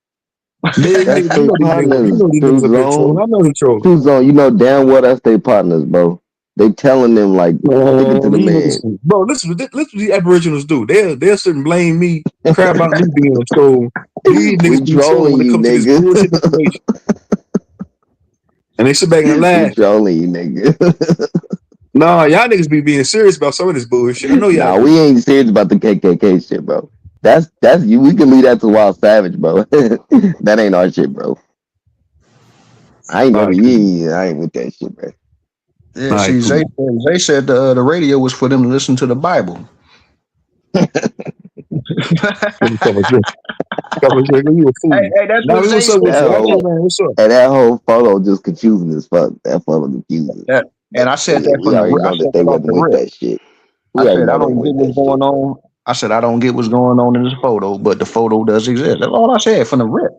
Man, That's you they know these niggas. You partners. know these True niggas up here trolling. zone. I know they trolling. True zone. You know damn well that's they partners, bro. They telling them like stick it to Man, the these man. niggas, bro. Listen what these Aboriginals do. They'll sit and blame me, cry about me being a troll. These We niggas be trolling trolling when it you, comes to this nigga. bullshit information, and they sit back and We laugh. trolling you, nigga. Nah, y'all niggas be being serious about some of this bullshit. I know y'all Nah, do. we ain't serious about the KKK shit, bro. That's you. We can leave that to Wild Savage, bro. That ain't our shit, bro. I ain't All never. right, cool. I ain't with that shit, bro. Yeah, All right, see, cool. Zay said the radio was for them to listen to the Bible. Let me cover this. Cover this. You a fool. That's Now, what Zay what's up said. with That you? Afro whole man, what's up? and that whole photo just confusing as fuck. That photo confusing. That, But and I but said yeah, that we from the already I know that said they that off wasn't the with rip. that shit. I We already said I know they don't get with what's that going shit. on. I said I don't get what's going on in this photo, but the photo does exist. That's all I said from the rip.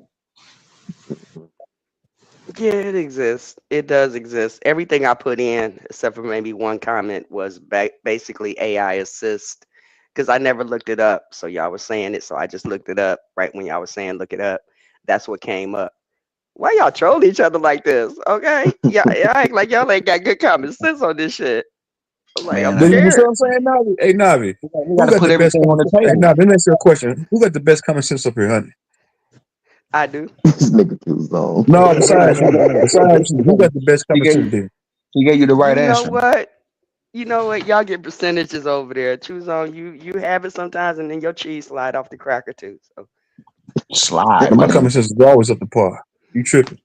Yeah, it exists. It does exist. Everything I put in, except for maybe one comment, was basically AI assist because I never looked it up. So y'all was saying it, so I just looked it up right when y'all was saying look it up. That's what came up. Why y'all troll each other like this? Okay, yeah, y'all act like y'all ain't got good common sense on this shit. I'm like, I'm Man, You see scared. what I'm saying, Navi? Hey, Navi, we got who to got put the best everything common on the sense? Hey, table. Navi, let me ask you a question. Who got the best common sense up here, honey? I do. This nigga too zone. No, besides you. Besides you, who got the best He common gave sense there? he gave you the You right know answer. what? You know what? Y'all get percentages over there. Choose on you. You have it sometimes, and then your cheese slide off the cracker too. So Slide, And my man. common sense is always up to par. You tripping?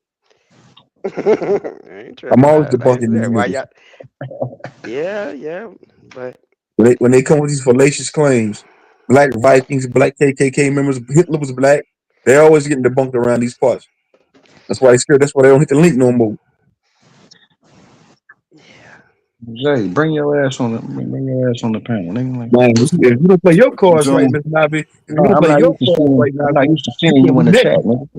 I ain't I'm tripping. always I ain't debunking these there. Why niggas y'all? Yeah, yeah. But when they come with these fallacious claims. Black Vikings, black KKK members, Hitler was black. They always getting debunked around these parts. That's why they scared. That's why they don't hit the link no more. yeah. Jay, bring your ass on the panel, nigga. Like, Man, if you don't play your you cards feel right, me? Miss Nabi, if you No, don't I'm play not your used to cards seeing. right, I'm not Nabi, used to you seeing gonna you be in the next. chat, nigga.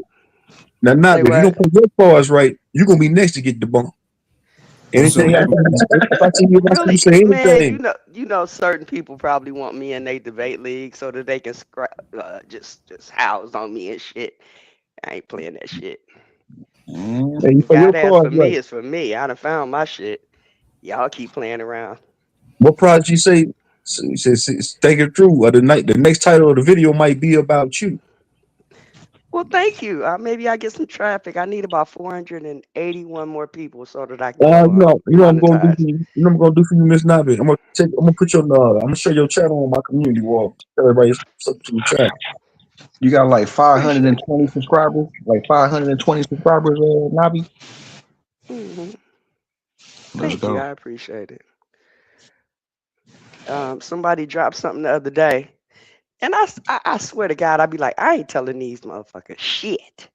Now, Say Nabi, if you don't what? play your cards right, you gonna be next to get debunked. What's up, Anything I nigga? see, if I see you Really, say man. anything, You know, certain people probably want me in their debate league so that they can just house on me and shit. I ain't playing that shit. hey, you Mm. What play your God has for cards me right. is for me. I done found my shit. Y'all keep playing around. What prodigy say? Think it through. Or the next title of the video might be about you. Well, thank you. Maybe I get some traffic. I need about 481 more people so that I can go I'm gonna do monetize. for you. You know what I'm gonna do for you, Miss Nabi. I'm gonna put your I'm gonna show your channel on my community wall. Tell everybody something to the channel. You got like Appreciate 520 subscribers. Like 520 subscribers, Nabi. it. Let's Thank you. go. I appreciate it. Somebody dropped something the other day, and I swear to God, I'd be like, I ain't telling these motherfuckers shit.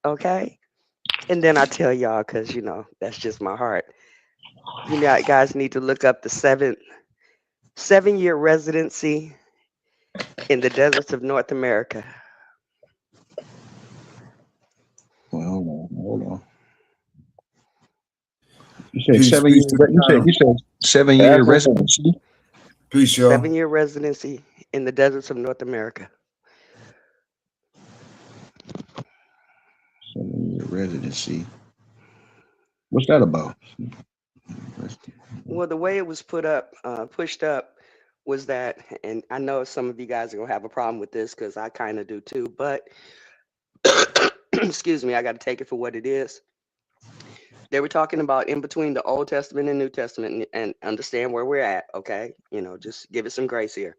Okay? And then I tell y'all because, that's just my heart. You know, guys need to look up the 7-year residency in the deserts of North America. Well, hold on. You said Peace, seven peace year. to the panel. You said 7 year Africa. residency. Peace, y'all. 7-year residency in the deserts of North America. 7 year residency. What's that about? Well, the way it was pushed up, was that, and I know some of you guys are gonna have a problem with this because I kind of do too, but excuse me, I got to take it for what it is. They were talking about in between the Old Testament and New Testament, and understand where we're at. Okay, just give it some grace here.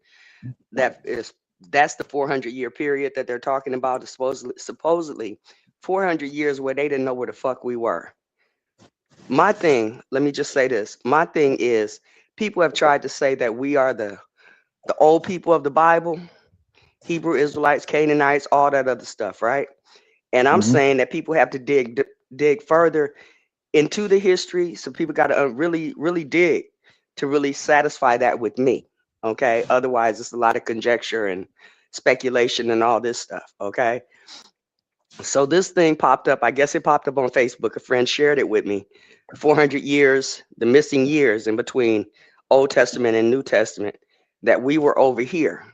That is that's the 400-year period that they're talking about. Is supposedly 400 years where they didn't know where the fuck we were. My thing, let me just say this. My thing is, people have tried to say that we are the old people of the Bible, Hebrew Israelites, Canaanites, all that other stuff, right? And I'm Mm-hmm. saying that people have to dig further into the history, so people got to really really dig to really satisfy that with me. Okay, otherwise it's a lot of conjecture and speculation and all this stuff. Okay, so this thing popped up. I guess it popped up on Facebook. A friend shared it with me. 400 years, the missing years in between Old Testament and New Testament, that we were over here.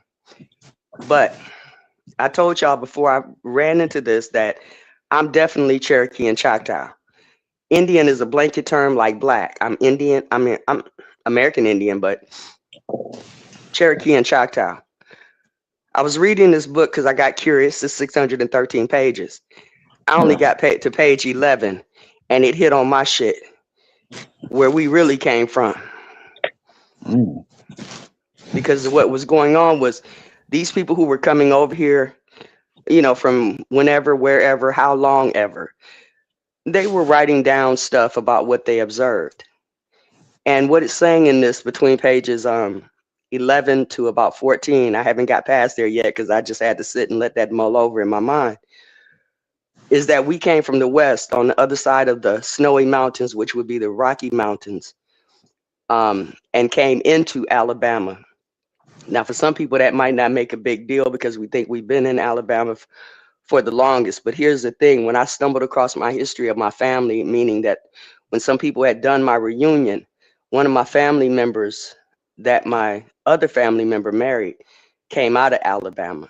But I told y'all before I ran into this that I'm definitely Cherokee and Choctaw. Indian is a blanket term like black. I'm Indian. I'm American Indian, but Cherokee and Choctaw. I was reading this book because I got curious. It's 613 pages. I only got to page 11, and it hit on my shit where we really came from. Mm. Because what was going on was these people who were coming over here, from whenever, wherever, how long ever, they were writing down stuff about what they observed. And what it's saying in this between pages 11 to about 14, I haven't got past there yet because I just had to sit and let that mull over in my mind, is that we came from the west on the other side of the snowy mountains, which would be the Rocky Mountains, and came into Alabama. Now, for some people, that might not make a big deal because we think we've been in Alabama for the longest. But here's the thing. When I stumbled across my history of my family, meaning that when some people had done my reunion, one of my family members that my other family member married came out of Alabama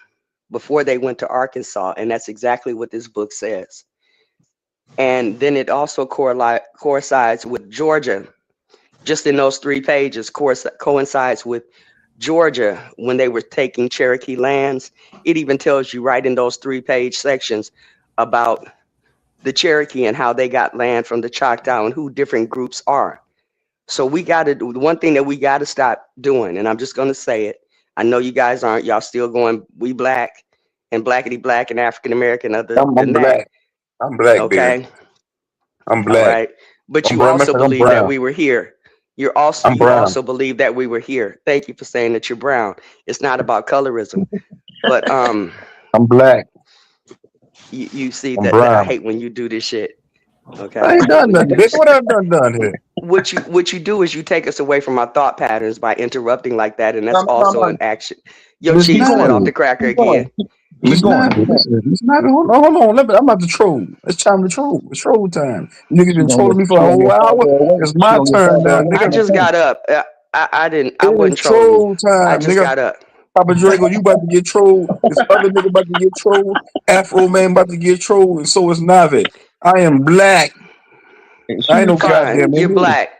before they went to Arkansas. And that's exactly what this book says. And then it also coincides with Georgia. Just in those 3 pages, coincides with Georgia when they were taking Cherokee lands. It even tells you right in those 3-page sections about the Cherokee and how they got land from the Choctaw and who different groups are. So we got to do the one thing that we got to stop doing, and I'm just going to say it. I know you guys aren't. Y'all still going, we black and blackity black and African American other I'm than that. black. I'm black, baby. Okay. I'm All black. right. But I'm you brown. Matter also of fact, I'm believe that brown. we were here. I'm You brown. also believe that we were here. Thank you for saying that you're brown. It's not about colorism. But I'm black. you see I'm that I brown. hate when you do this shit. I Okay. ain't done nothing, bitch. What I've done here? What you do is you take us away from our thought patterns by interrupting like that, and that's No, no, also no. an action. Your But it's cheese let off not. the cracker Keep again. going. It's not. It's not. Hold on. I'm about to troll. It's time to troll. It's troll time. Niggas She been gonna trolling get me for she a gonna whole get hour. farther away. It's She my gonna get turn farther now, away I nigga. from the just point. got up. I didn't. I It is wasn't trolling. troll I time, just nigga. got up. Papa Drago, you about to get trolled. This other nigga about to get trolled. Afro man about to get trolled, and so is Nave. I am black. And I she ain't no Fine. goddamn You're Indian. black.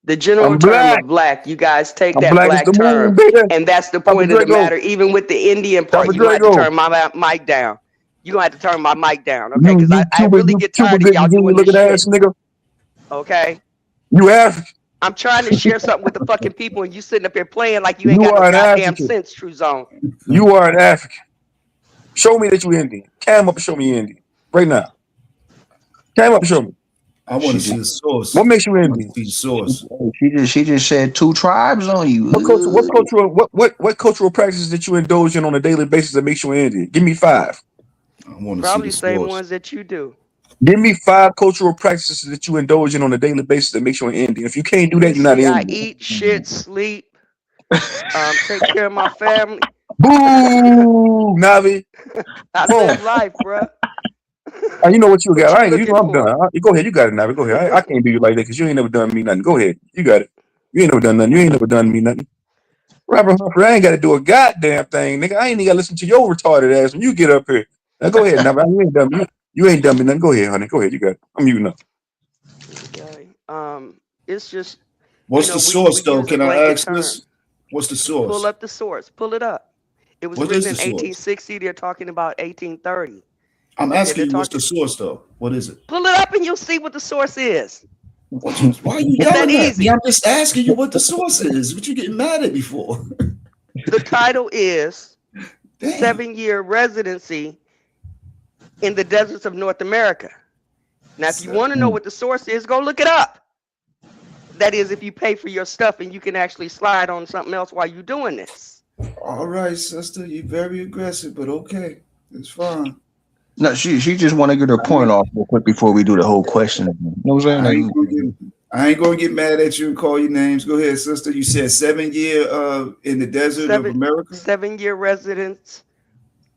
The general I'm term black. of black. You guys take I'm that black as the black term, moon, baby. and that's the Papa point of the Drago. matter. Even with the Indian part, Papa you're gonna have to Drago. turn my mic down. You're gonna have to turn my mic down, okay? You Because I really You get Cuba tired of Gooding y'all Jr. doing this looking shit. ass nigga. Okay. You African. I'm trying to share something with the fucking people, and you sitting up here playing like you ain't You got no are an goddamn African. sense, True Zone. You are an African. Show me that you Indian. Cam up and show me you Indian. Right now. Cam up and show me. I want to she see just the What source. makes you I want to Indian? see the source. she just said two tribes on What culture? What you. cultural? What cultural practices that you indulge in on a daily basis that makes you an Indian? Give me five. I want to see Probably the same source. ones that you do. Give me five cultural practices that you indulge in on a daily basis that makes you an Indian. If you can't do Let me that, you're not see. I Indian. eat, shit, sleep, take care of my family. Boo, Navi. I live Boom. life, bruh. You know what you got. What you I ain't. You know looking I'm done. for? You go ahead. You got it, Navi. Go ahead. I can't do you like that because you ain't never done me nothing. Go ahead. You got it. You ain't never done nothing. You ain't never done me nothing. Robert Humphrey, I ain't got to do a goddamn thing, nigga. I ain't even got to listen to your retarded ass when you get up here. Now go ahead, Navi. You ain't done me. You ain't done me nothing. Go ahead, honey. Go ahead. You got it. I'm muting up. Okay. It's just, What's the we source, though? use a Can I blanket ask term. this? What's the Pull source? up the source. Pull it up. It was What written is the in source? 1860. They're talking about 1830. I'm Okay, asking they're you, what's the talking. source, though? What is it? Pull it up and you'll see what the source is. Why are you It's that yelling at me? easy. I'm just asking you what the source is. What you getting mad at me for? The title is Damn. 7-Year Residency in the Deserts of North America. Now, if you want to know what the source is, go look it up. That is, if you pay for your stuff and you can actually slide on something else while you're doing this. All right, sister, you're very aggressive, but okay, it's fine. No, she just want to get her I point mean, off real quick before we do the whole question. You know what I'm I ain't saying? gonna get, I ain't gonna get mad at you and call you names. Go ahead, sister. You said 7 year in the desert of Seven America. 7-year residence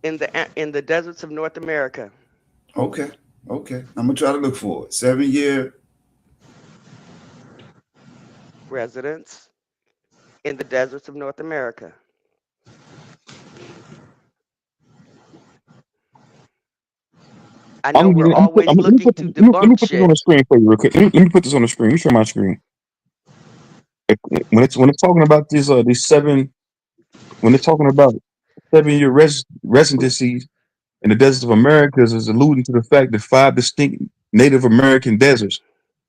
in the deserts of North America. Okay, okay. I'm gonna try to look for it. 7 year. Residence in the deserts of North America. I know we're always looking to Let me debunk put this on shit. the screen for you real quick. Let me put this on the screen. Let me share my screen. When it's talking about these seven, when it's talking about 7 year residencies in the deserts of America, is alluding to the fact that five distinct Native American deserts.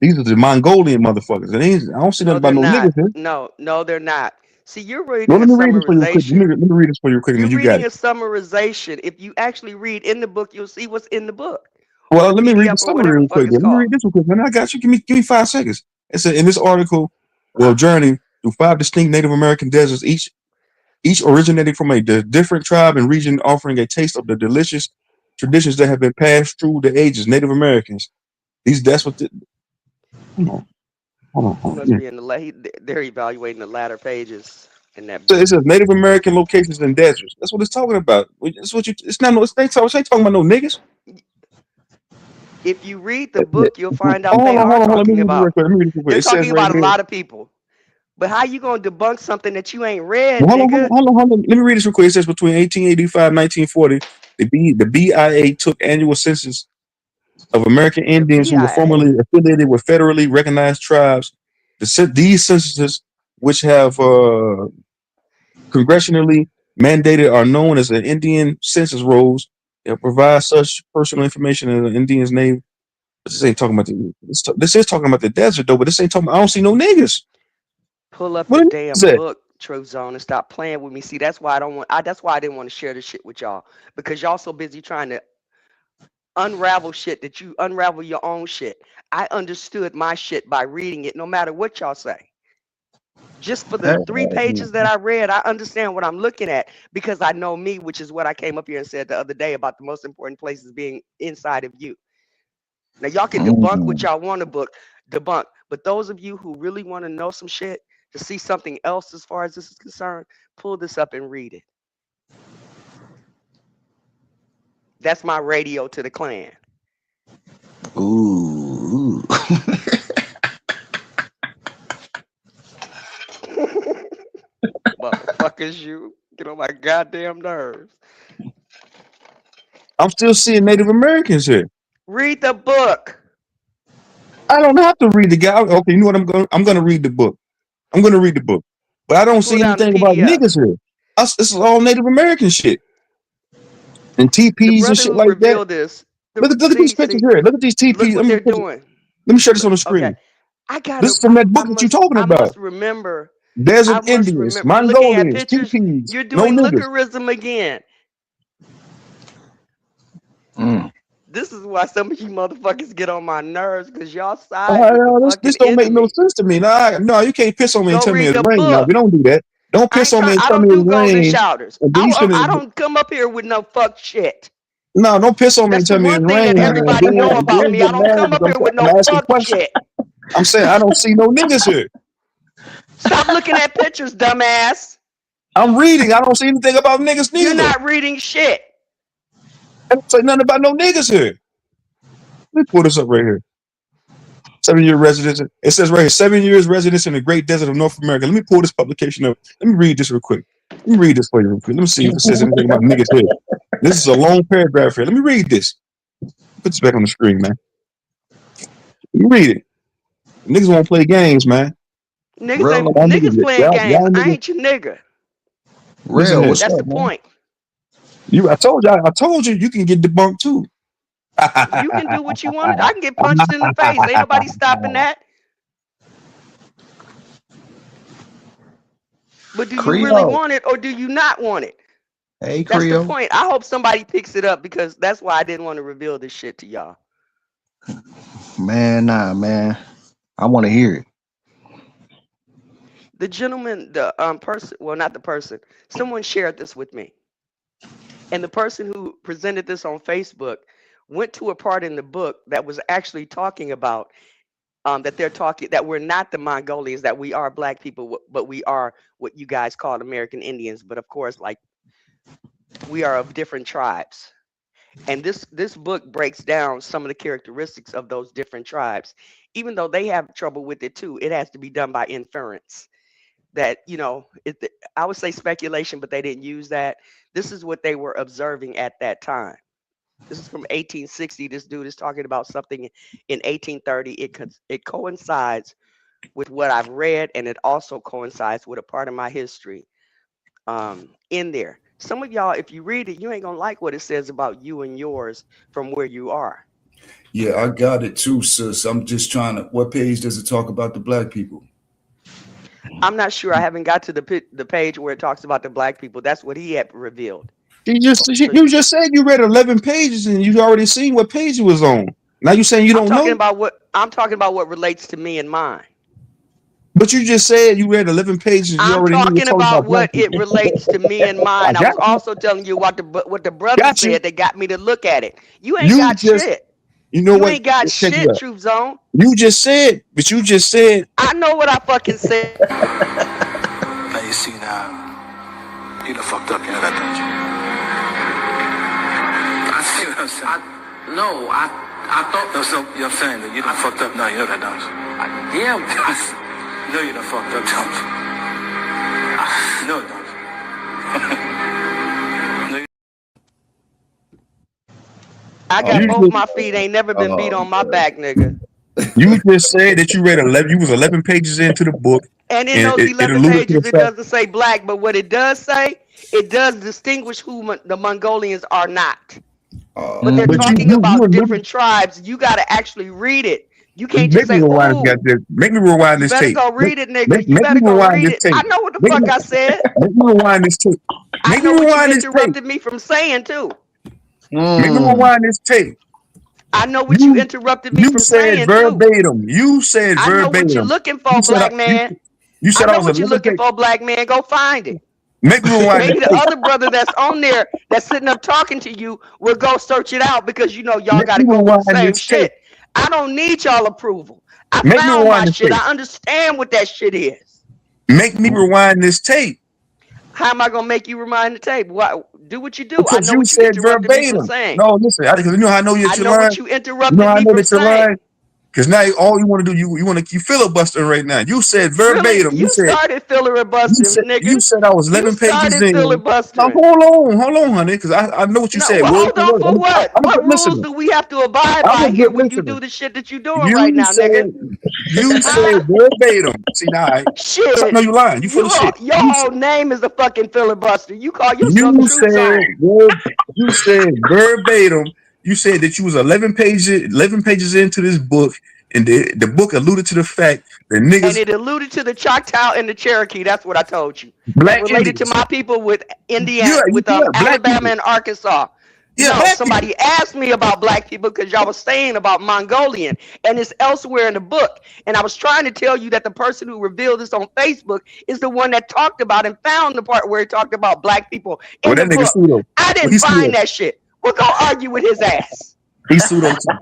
These are the Mongolian motherfuckers. I don't see nothing No, about they're no not. niggas here. No, they're not. See, you're Well, reading a let me read this for you real quick. summarization. Let me read this for you real quick, and You're then you got reading it. a summarization. If you actually read in the book, you'll see what's in the book or Well, the let me read the PDF or summary whatever the real fuck quick. it's Let me called. read this real quick, man. I got you. Give me 5 seconds. It said in this article, well, journey through five distinct Native American deserts, each originating from a different tribe and region, offering a taste of the delicious traditions that have been passed through the ages. Native Americans. That's what. Hold on, He hold on. must be in the they're evaluating the latter pages in that So it book. says Native American locations and deserts. That's what it's talking about. That's what you. It's not. No. It's ain't talking about no niggas. If you read the Oh, book, you'll find out hold they on, are hold on, hold on. Let me talking read this real about quick. Let me read this real quick. they're It says talking right about a here. lot of people. But how you gonna debunk something that you ain't read, Well, hold on, hold on, nigga? hold on, hold on. Let me read this real quick. It says between 1885 and 1940, the BIA took annual census of American The Indians who were BIA. formerly affiliated with federally recognized tribes. These censuses, which have congressionally mandated, are known as the Indian census rolls. They provide such personal information as an Indian's name. But this ain't talking about this is talking about the desert though. But this ain't talking. I don't see no niggas. Pull up What the did damn he say? book, Truth Zone, and stop playing with me. See, that's why I don't want. That's why I didn't want to share this shit with y'all because y'all so busy trying to unravel shit that you unravel your own shit. I understood my shit by reading it, no matter what y'all say. Just for the 3 pages that I read, I understand what I'm looking at because I know me, which is what I came up here and said the other day about the most important places being inside of you. Now y'all can debunk what Mm. y'all want to debunk, but those of you who really want to know some shit, to see something else as far as this is concerned, pull this up and read it. That's my radio to the clan. Ooh. Motherfuckers, you get on my goddamn nerves. I'm still seeing Native Americans here. Read the book. I don't have to read the guy. Okay, you know what? I'm gonna read the book. I'm gonna read the book, but I don't Pull see down the anything about PDF. niggas here. This is all Native American shit and The TPs and brother shit who like that. revealed this, Look at these pictures here. Look at these look TPs. what they're doing. Let me share this on the Okay, screen. This is from I, that book that you're talking I about. must remember. Desert Indians, You're looking at Mongolians, pictures. TPs, You're no doing niggas. lookerism again. Mm. This is why some of you motherfuckers get on my nerves because y'all side with the This fucking don't make no enemy. sense to me. Nah, no, you can't piss on me and Go tell me read it's the rain. Now, we book. don't do that. Don't I piss ain't on me trying. and I tell me don't do it's golden rain. showers. And then you I finna, don't come up here with no fuck shit. no, don't piss on me and That's the tell me one it's thing rain. that everybody know And about then me. I get don't mad come up because here with I'm no asking fuck questions. shit. I'm saying I don't see no niggas here. Stop looking at pictures, dumbass. I'm reading. I don't see anything about niggas You're neither. not reading shit. I don't say nothing about no niggas here. Let me pull this up right here. 7-year residence. It says right here, 7 years residence in the Great Desert of North America. Let me pull this publication up. Let me read this real quick. Let me read this for you real quick. Let me see if it says anything about niggas here. This is a long paragraph here. Let me read this. Put this back on the screen, man. Let me read it. Niggas won't play games, man. Real, Niggas playing games. Y'all I niggas. ain't your nigga. Listen real, here. what's That's the up, man? point. I told you, you can get debunked too. You can do what you want. I can get punched in the face. Ain't nobody stopping that. But do you really Creole. want it or do you not want it? Hey, That's the Creole. point. I hope somebody picks it up because that's why I didn't want to reveal this shit to y'all. Man, nah, man. I want to hear it. The gentleman, the person, well, not the person, someone shared this with me. And the person who presented this on Facebook went to a part in the book that was actually talking about that they're talking that we're not the Mongolians, that we are black people, but we are what you guys call American Indians. But of course, like we are of different tribes. And this book breaks down some of the characteristics of those different tribes. Even though they have trouble with it too, it has to be done by inference. That I would say speculation, but they didn't use that. This is what they were observing at that time. This is from 1860. This dude is talking about something in 1830. It coincides with what I've read, and it also coincides with a part of my history in there. Some of y'all, if you read it, you ain't gonna like what it says about you and yours from where you are. Yeah, I got it too, sis. I'm just trying to. What page does it talk about the black people? I'm not sure. I haven't got to the page where it talks about the black people. That's what he had revealed. So You just said you read 11 pages and you already seen what page it was on. Now you saying you don't know? I'm talking about what relates to me and mine. But you just said you read 11 pages and you I'm already knew you were talking talking about about black what it people. relates to me and I mine. I got was you. also telling you what the brother Got you. said that got me to look at it. You ain't You got just, shit. you know You what? ain't got Check it shit, out. Truth Zone. You just said, I know what I fucking said. Now you see now, you done fucked up, you know that, don't you? I see what I'm saying. No, I thought... No, so, you know what I'm saying? That you done fucked up now, you know that, don't you? Yeah. You know you done fucked up, don't you? You know it, don't you? I got you both just, my feet. Ain't never been beat Oh on my back, nigga. you just said that you read 11, you was 11 pages into the book And in and those it 11 alluded to the pages, it fact, doesn't say black, but what it does say, it does distinguish who the Mongolians are not. oh But my they're Mm. but talking you about alluded, different tribes. You got to actually read it You can't just Make me say, rewind this "Ooh." goddamn. Make me rewind You this better tape. go read it, nigga. You Make me better go rewind read this it. I tape. know what the Make fuck me, I said. make me rewind this tape. I Make me know what you rewind this tape. interrupted me from saying too. Make me Mm. rewind this tape. I know what you You interrupted me you from said saying too. verbatim. You said I know what you're verbatim. looking You for, said black man. you I said I know was what you're 11 looking page. for, black man. Go find it. Make me rewind this Maybe the tape. other brother that's on there that's sitting up talking to you will go search it out because you know y'all Make got me to go with the rewind same this tape. shit. I don't need y'all approval. I Make me found my rewind this shit. tape. I understand what that shit is. Make me rewind this tape. How am I gonna make you remind the tape? What? Do what you do. I Because know you what you said interrupted me from verbatim. saying. No, listen, because you know how I know I that you're know what lying. you You know interrupted how I me know from that you're saying. lying. Because now all you want to do, you filibustering right now. You said Really? verbatim. You started filibustering, You nigga. said I was You 11 pages started in. Now filibustering. hold on, honey, because I know what you No, said well, word hold for on word. for what? I'm a What good rules listener. do we have to abide I'm a by good here when you listener. do the shit that you doing right You now, nigga? said Huh? verbatim. See now, so I know Shit. you lying. You full of shit. Your whole name is a fucking filibuster. You call yourself You Truth said Zone. you said verbatim. You said that you was 11 pages into this book, and the book alluded to the fact that And niggas, it alluded to the Choctaw and the Cherokee. That's what I told you. It's black related to Indians, my people with black Alabama people, and Arkansas. yeah, No, black people. somebody asked me about black people because y'all was saying about Mongolian, and it's elsewhere in the book. And I was trying to tell you that the person who revealed this on Facebook is the one that talked about and found the part where he talked about black people Well, in the that nigga book. pseudo. I Well, didn't he find pseudo. that shit. We'll go argue with his ass. He pseudo too.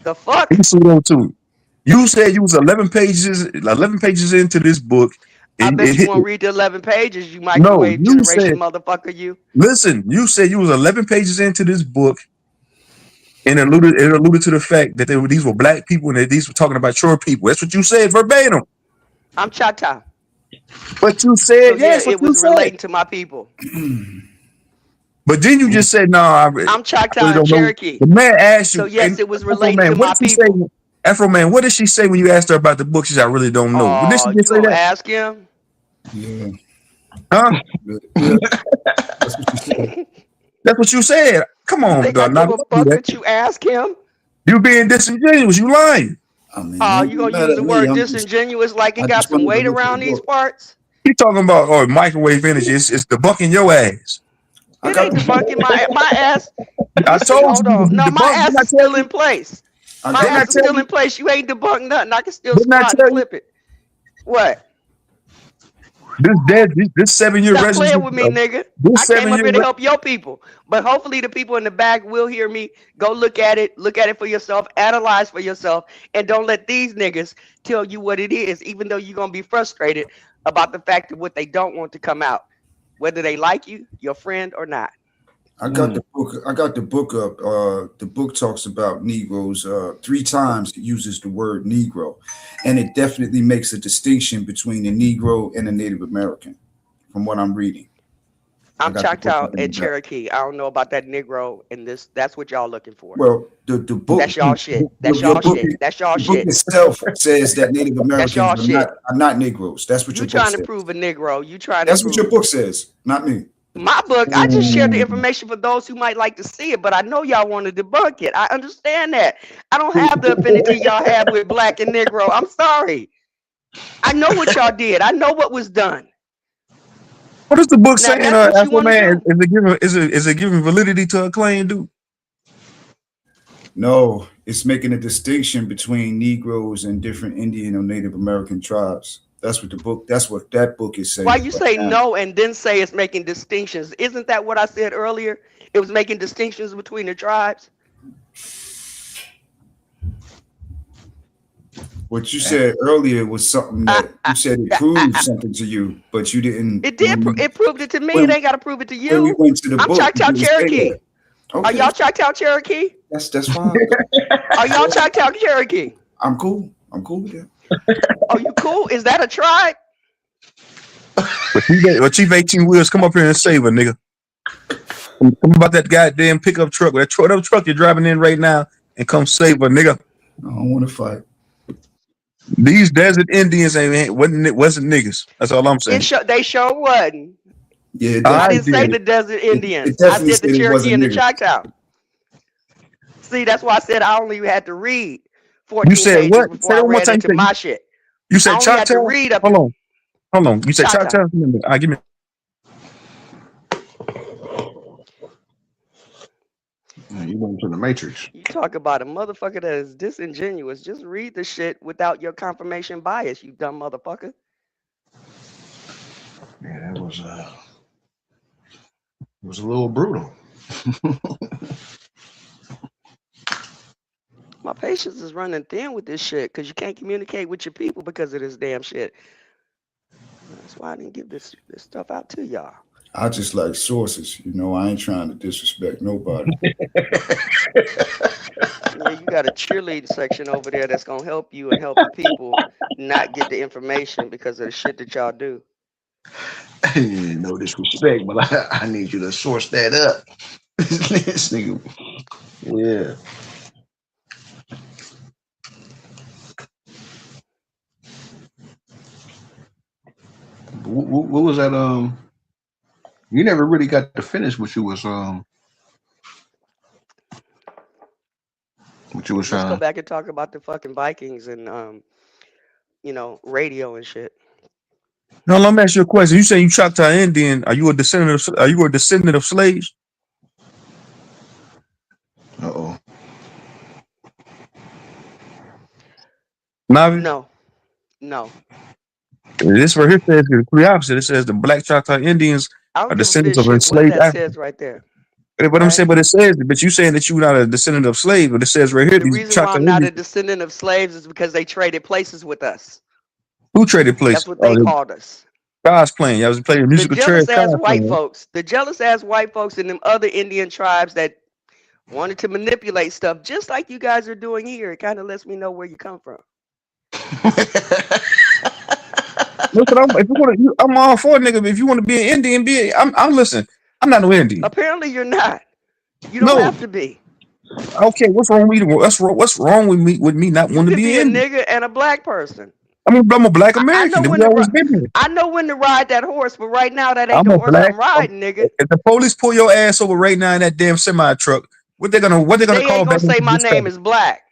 The fuck? He pseudo too. You said you was 11 pages into this book, I and bet it you hit. won't read the 11 pages, you No, microwave you generation said. motherfucker, you. Listen, you said you was 11 pages into this book, and it alluded to the fact that these were black people and that these were talking about your people. That's what you said verbatim. I'm Choctaw. But you So said yeah, yes, what it you was said. relating to my people. But then you just said no. I I'm Choctaw really and don't know. Cherokee. The man asked So you, and yes, it was Afro relating man, to what my did she say? people. Afro man, what did she say when you asked her about the book? She said, I really don't know. Didn't she Oh, just you say gonna that? ask him? Yeah, Huh? yeah, that's what you said. That's what you said. Come You on, think I dog. Now give a don't do fuck that. that you ask him? You being disingenuous. You lying. I mean, Oh, don't you get gonna mad use at the me. word disingenuous like it I got just some wanted to weight look at the around these book. parts? You talking about microwave energy? It's debunking your ass. I It got ain't the book. debunking my ass. Let I me see. told Hold you you on. would be No, my debunked. ass Didn't I is tell still you? in place. I My Didn't got I ass the is tell still you? in place. You ain't debunked nothing. I can still Didn't I squat and tell you? flip it. What? This 7 year Stop playing residency, with me, nigga. this I came seven up year here to help your people. But hopefully the people in the back will hear me. Go look at it. Look at it for yourself. Analyze for yourself. And don't let these niggas tell you what it is, even though you're going to be frustrated about the fact of what they don't want to come out, whether they like you, your friend, or not. I got Mm. the book. I got the book up. The book talks about Negroes. Three times it uses the word Negro, and it definitely makes a distinction between a Negro and a Native American. From what I'm reading, I I'm got the book Choctaw up in the and back. Cherokee. I don't know about that Negro and this. That's what y'all looking for. Well, the book, That's y'all shit. That's your y'all book, shit. That's y'all the book shit. itself says that Native That's Americans y'all shit. are not Negroes. That's what You your book trying to says. prove a Negro. You trying to That's what your prove. book says, not me. My book, I just shared the Mm. information for those who might like to see it, but I know y'all want to debunk it. I understand that. I don't have the affinity y'all have with black and Negro. I'm sorry. I know what y'all did. I know what was done. What is the book Now, if saying? that's what you Afro want to man, do, is it giving validity to a claim, dude? No, it's making a distinction between Negroes and different Indian or Native American tribes. That's what the book. That's what that book is why saying you right say now. no and then say it's making distinctions? Isn't that what I said earlier? It was making distinctions between the tribes. What you said earlier was something I, that I, you said it I, proved I, something to you, but you didn't it did. It proved it to me. It when ain't got to prove it to when we you. went to the I'm book. You Choctaw didn't say Cherokee. that. Are Okay, y'all Choctaw Cherokee? that's fine. Are y'all Choctaw Cherokee? I'm cool. I'm cool with that. Are you cool? Is that a tribe? But Chief 18 Wheels, come up here and save a nigga. Come about that goddamn pickup truck. That truck you're driving in right now and come save a nigga. I don't want to fight. These desert Indians wasn't niggas. That's all I'm saying. They sure wasn't. Yeah, it All I right, definitely didn't say then. the desert it Indians. I definitely said the said it Cherokee wasn't and the niggas. Choctaw. See, that's why I said I only had to read. You 14 said pages what? Say before I that one more ran time. into my shit. You I said only had Choctaw? to read up Hold to on. Hold on. You said Chata. Choctaw? Give me. You went to the Matrix. You talk about a motherfucker that is disingenuous. Just read the shit without your confirmation bias, you dumb motherfucker. Yeah, that was a little brutal. My patience is running thin with this shit because you can't communicate with your people because of this damn shit. That's why I didn't give this stuff out to y'all. I just like sources. You know, I ain't trying to disrespect nobody. Yeah, you got a cheerleading section over there that's gonna help you and help the people not get the information because of the shit that y'all do. No disrespect, but I need you to source that up. This nigga, yeah. What was that? You never really got to finish what you was Let's go trying. back and talk about the fucking Vikings and radio and shit. No, let me ask you a question. You say you Choctaw Indian. Are you a descendant of slaves? Uh oh. Navi? No, no. This right here says the complete opposite. It says the black Choctaw Indians I are don't give a descendants fish of shit what enslaved that Africans. says right there. But All I'm right. saying, but it says, but you saying that you're not a descendant of slaves, but it says right here The these reason why Choctaw I'm not a Indians descendant of slaves is because they traded places with us. who traded That's places. what Oh, they the called us. God's playing. Y'all was playing The musical chairs. jealous ass God's white playing. folks, the jealous ass white folks and them other Indian tribes that wanted to manipulate stuff just like you guys are doing here. It kind of lets me know where you come from. Listen, if you want to, I'm all for it, nigga. But if you want to be an Indian, I'm listen. I'm not no Indian. Apparently you're not. You don't No. have to be. Okay, what's wrong with me? What's wrong with me not You wanting to could be be a an Indian? nigga and a black person. I'm a black I American. know We when to always been here. I know when to ride that horse, but right now that ain't I'm the a horse black. I'm riding, nigga. If the police pull your ass over right now in that damn semi truck, what they gonna They call ain't back gonna into say my dispatch? name is black.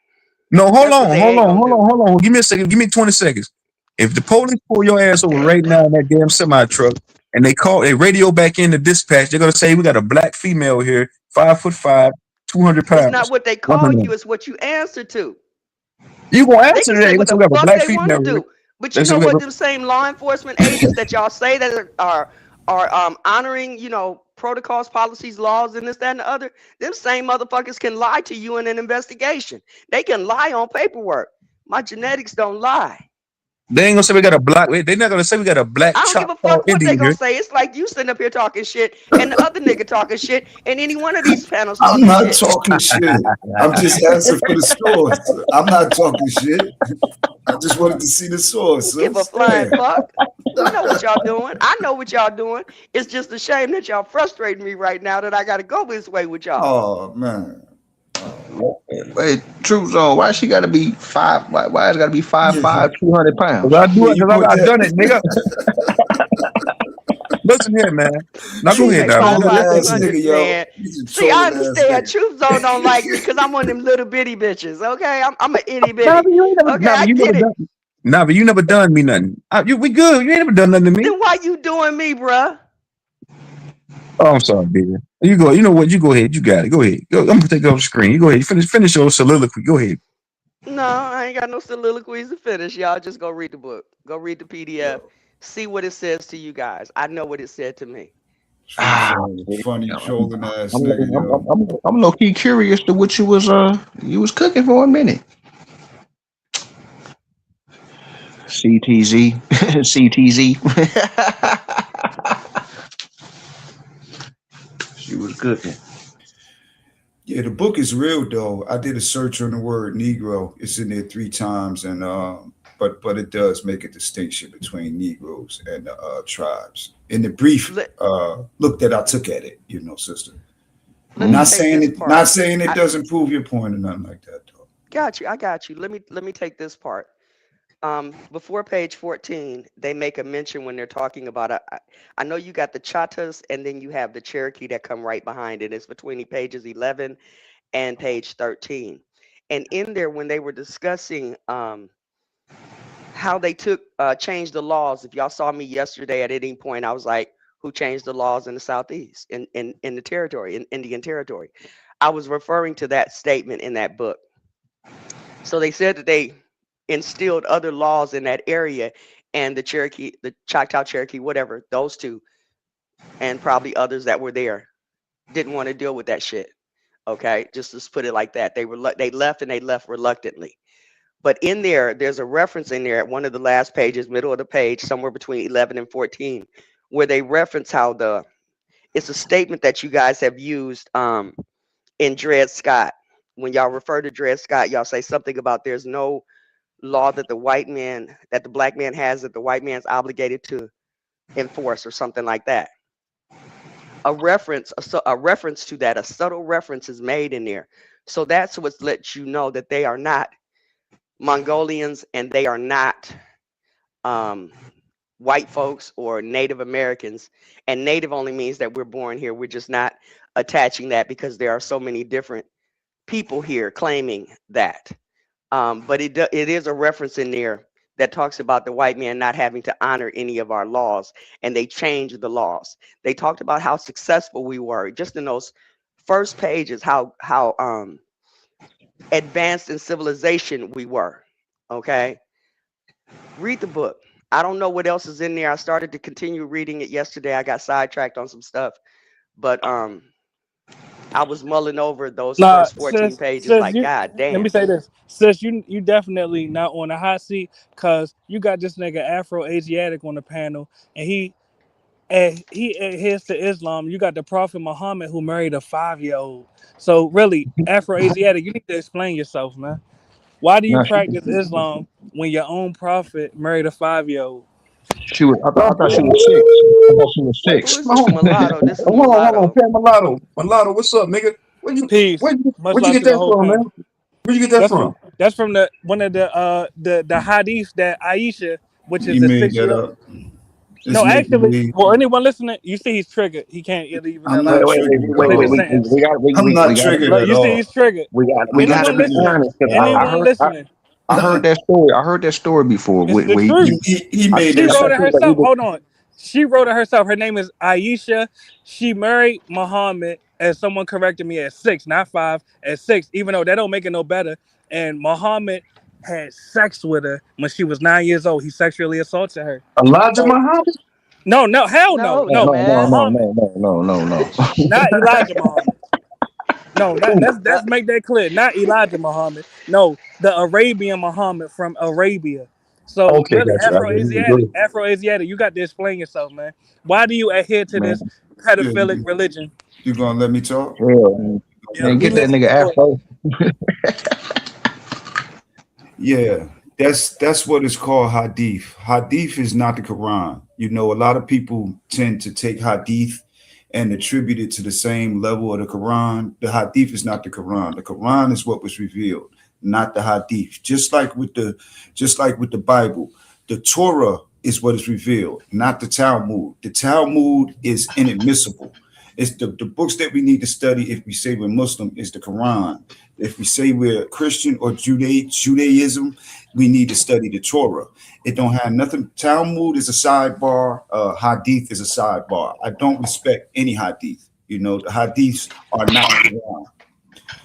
No, That's what they ain't gonna do. hold on. Give me a second. Give me 20 seconds. If the police pull your ass over right now in that damn semi truck and they radio back in the dispatch, they're gonna say we got a black female here, 5'5", 200 It's not pounds. what they What's her call you, name? it's what you answer to. You gonna They answer can that? say They gonna what say the we got a fuck black they want to female here. do. But They you say know we got what them same law enforcement agents that y'all say that are honoring, protocols, policies, laws, and this, that, and the other, them same motherfuckers can lie to you in an investigation. They can lie on paperwork. My genetics don't lie. they ain't gonna say we got a black. They're not gonna say we got a black I don't give a Choctaw fuck what they Indian gonna here. say. It's like you sitting up here talking shit and the other nigga talking shit and any one of these panels I'm talking not shit. talking shit. I'm just asking for the source. I'm not talking shit. I just wanted to see the source. Give a flying Understand? fuck. We know what y'all doing. I know what y'all doing. It's just a shame that y'all frustrating me right now that I gotta go this way with y'all. Oh man. Oh Wait, True Zone. Why she got to be five? Why it got to be five yeah, five, 200 Cause pounds? I do yeah. it. You Cause brought I've done that it, nigga. Listen here, man. Now go She ahead, say now. five trolling five two ass hundred, nigga, yo. man. He's a See, I trolling ass understand. nigga. Truth Zone don't like me because I'm one of them little bitty bitches. Okay, I'm an itty Nah, bitty. but you ain't never. Okay, Nah, I but you never get it. done. Nah, but you never done me nothing. We good. You ain't never done nothing to me. Then why you doing me, bruh? Oh, I'm sorry, baby. You go. You know what? You go ahead. You got it. Go ahead. I'm gonna take it off the screen. You go ahead. You finish your soliloquy. Go ahead. No, I ain't got no soliloquies to finish. Y'all just go read the book. Go read the PDF. Yo, See what it says to you guys. I know what it said to me. True Ah, Zone, funny trolling ass I'm, nigga, I'm, yo. I'm, I'm low key curious to what you was cooking for a minute. CTZ, CTZ. She was cooking. Yeah, the book is real though. I did a search on the word Negro. It's in there 3 times, and but it does make a distinction between Negroes and tribes. In the brief Let, look that I took at it, sister. let me Not take saying this it, not part. saying it I doesn't prove your point or nothing like that, though. got you. I got you. Let me take this part. Before page 14, they make a mention when they're talking about I know you got the Chatas and then you have the Cherokee that come right behind it. It's between pages 11 and page 13. And in there, when they were discussing how they changed the laws, if y'all saw me yesterday at any point, I was like, who changed the laws in the Southeast, in the territory, in Indian territory? I was referring to that statement in that book. So they said that they instilled other laws in that area, and the Cherokee, the Choctaw Cherokee, whatever, those two, and probably others that were there, didn't want to deal with that shit. Okay, just let's put it like that. They left, and they left reluctantly. But in there, there's a reference in there at one of the last pages, middle of the page, somewhere between 11 and 14, where they reference how it's a statement that you guys have used in Dred Scott. When y'all refer to Dred Scott, y'all say something about there's no law that the black man has that the white man's obligated to enforce, or something like that. A reference to that, a subtle reference is made in there. So that's what lets you know that they are not Mongolians, and they are not white folks or Native Americans. And Native only means that we're born here. We're just not attaching that because there are so many different people here claiming that. But it is a reference in there that talks about the white man not having to honor any of our laws, and they changed the laws. They talked about how successful we were just in those first pages, how advanced in civilization we were. Okay, read the book. I don't know what else is in there. I started to continue reading it yesterday. I got sidetracked on some stuff, but I was mulling over those Nah, first 14 pages sis, like, you God let damn. me say this, sis, you definitely not on the hot seat, cause you got this nigga Afro Asiatic on the panel, and he adheres to Islam. You got the Prophet Muhammad who married a 5-year-old. So really, Afro Asiatic, you need to explain yourself, man. Why do you Now practice Islam when your own prophet married a 5-year-old? she was. I thought she was six. I thought she was Who six. is this mulatto? This is Hold on, mulatto. Pat Mulatto. Mulatto, what's up, nigga? Peace. Much Where'd you love get to the that whole from, man? panel. Where'd you get that That's from from? that's from the one of the hadiths that Aisha, which is He the made six that year up. It's No, make actually, believe. well, anyone listening, you see he's triggered. He can't even I'm Wait, not wait, wait, triggered at wait, complete wait. a all. sentence. I'm We not got triggered Like at you see, he's all. triggered. we got to Anyone be listening, honest because anyone listening. I heard that story. I heard that story before. It's the Where truth. He I made She that think wrote shit it up. herself. Hold on. She wrote it herself. Her name is Aisha. She married Muhammad, as someone corrected me, at 6, not 5, at 6, even though that don't make it no better. And Muhammad had sex with her when she was 9 years old. He sexually assaulted her. Elijah So Muhammad? no, hell no, No, no, no, no, no, man. no, Muhammad, no, no, no, no, no. not Elijah Muhammad. No, not Ooh, Uh, let's make that clear. Not Elijah Muhammad. No, the Arabian Muhammad from Arabia. So Okay, really, gotcha. I get it. Go ahead. Afro Asiatic, you got to explain yourself, man. Why do you adhere to man, this Yeah, pedophilic religion? you gonna let me talk? hell, man. Yeah, Man, we get that listening. nigga Go ahead. Afro. Yeah, that's what it's called hadith. Hadith is not the Quran. You know, a lot of people tend to take hadith and attribute it to the same level of the Quran. The hadith is not the Quran. The Quran is what was revealed, not the hadith. Just like with the Bible, the Torah is what is revealed, not the Talmud. The Talmud is inadmissible. It's the books that we need to study if we say we're Muslim is the Quran. If we say we're Christian or Judaism, we need to study the Torah. It don't have nothing. Talmud is a sidebar. Hadith is a sidebar. I don't respect any hadith. You know, the hadiths are not the Quran.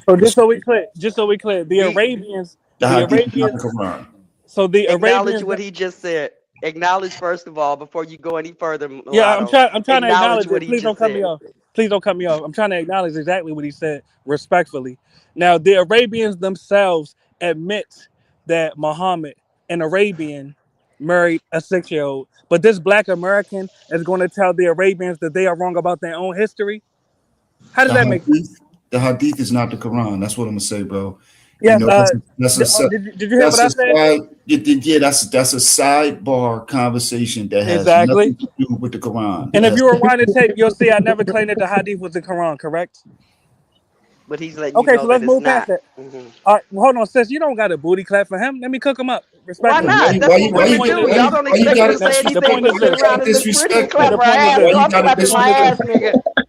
So The, just so we clear, we the The hadith is not Arabians. the Quran. So the acknowledge Arabians. what he just said. Acknowledge first of all before you go any further, Yeah, mulatto. I'm trying to Acknowledge acknowledge what it. he Please don't just cut me said. off. Please don't cut me off. I'm trying to acknowledge exactly what he said respectfully. Now, the Arabians themselves admit that Muhammad, an Arabian, married a 6-year-old. But this black American is going to tell the Arabians that they are wrong about their own history. How does The that make sense? hadith, the hadith is not the Quran. That's what I'm gonna say, bro. You Yes. know, Did you hear what that's I a said? side. Yeah, that's a sidebar conversation that has Exactly. nothing to do with the Quran. That And if has you rewind the tape, you'll see I never claimed that the Hadith was the Quran, correct? But he's letting you Okay, know so that let's it's move past not. that. Hmm. All right, well, hold on, sis. You don't got a booty clap for him. Let me cook him up Why respectfully. not? That's what Now, the women point do. is Y'all this. don't why you expect me gotta to Now, say the anything disrespect? point but is Why you sit this. around gotta and just pretty and disrespect clap her? The our point is ass. Why this. Girl, you I'm gotta The clapping point my is disrespect this. ass, her? nigga.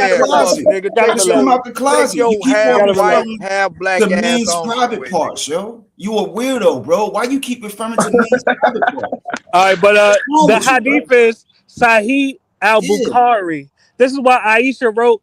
out the Yeah, cause closet. nigga, Gotta Let's come relax. out the take closet. You your keep half on Gotta white, relax. referring half black to ass men's on private somewhere, nigga. parts, yo. You a weirdo, bro. Why you keep referring to men's private parts? All right, but What's wrong the with you, bro? hadith is Sahih al Yeah. Bukhari. This is why Aisha wrote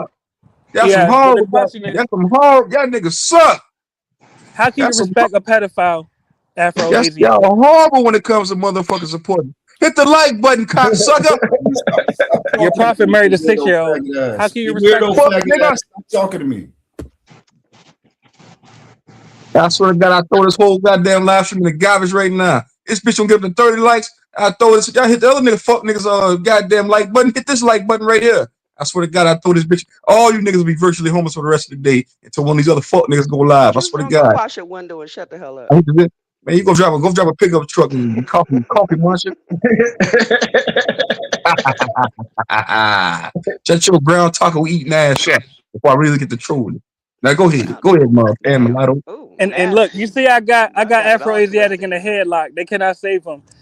suck. Y'all some Yeah, but the horrible. question is, Y'all some horrible. Y'all niggas suck. how can Y'all you some. respect a pedophile Yes, y'all Afro-Asiatic? horrible when it comes to motherfucking supporting. Hit the like button, cocksucker. Stop Your talking to prophet me, married you a weirdo 6-year-old. faggot How ass. can you You respect weirdo him? Fuck, faggot nigga. ass. Stop talking to me. I swear to God, I throw this whole goddamn live stream in the garbage right now. This bitch gonna get up to 30 likes. I throw this. Y'all hit the other nigga, fuck niggas, goddamn like button. Hit this like button right here. I swear to God, I throw this bitch. All you niggas will be virtually homeless for the rest of the day until one of these other fuck niggas go live. I Just swear to gonna go God. wash your window and shut the hell up. I hate to man, you go drive a pickup truck and coffee muncher. Shut your brown taco eating ass up before I really get to trolling. Now Now, go ahead, mother and now, mulatto. ooh, And now, look, you see, I got I got it all Afro-Asiatic twisted. in the headlock. They cannot save him.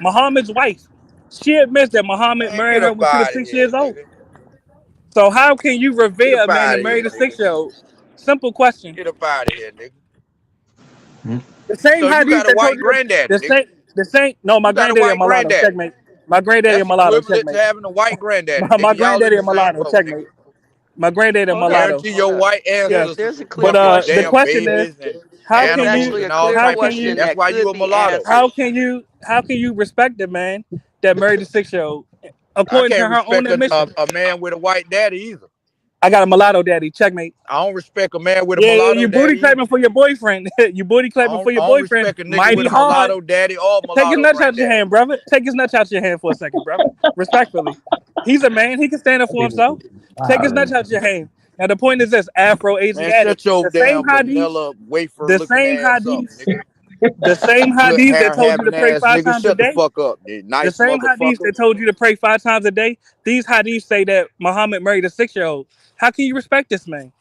Muhammad's wife. She admits that Muhammad Man, married get her up when she was out of 6 here, years old. nigga. So how can you Get revere up a man out that of here, married a nigga. 6-year-old? Simple question. Get up out of here, nigga. The same So you hadith got a that told white you granddaddy, the nigga. same no, my You got a granddaddy a white mulatto, granddaddy. checkmate. My granddaddy a That's mulatto. equivalent to Checkmate. having a white granddaddy, My nigga. Y'all in granddaddy the a same mulatto. boat, nigga. Checkmate. My granddaddy a Hold up, mulatto. Guarantee hold your up. white Yeah. ancestors There's a was clear But fucking with the question. damn question is, babies and how There's can you animals actually a and all clear how type of can shit. question you That's that why you could a be mulatto. answered. how can you respect a man that married a 6-year-old I according to can't her own respect admission? a man with a white daddy either. I got a mulatto daddy. Checkmate. I don't respect a man with a Yeah, mulatto you booty daddy clapping either. for your boyfriend. You booty clapping for your I don't boyfriend. respect a nigga with Mighty a hard. mulatto daddy or Take his mulatto nuts out your granddaddy. hand, brother. Take his nuts out your hand for a second, brother. Respectfully. He's a man. He can stand up I for think himself. it's Take his nuts violent. out your hand. Now the point is this: Afro Man, Asiatic, shut your the same damn hadiths, vanilla wafer the looking same ass up, hadiths, nigga. the same Good hadiths that hair told you to having pray ass five nigga. times a Shut the day. fuck up, you The nice same hadiths motherfucker. that told you to pray 5 times a day. These hadiths say that Muhammad married a 6-year-old. How can you respect this man?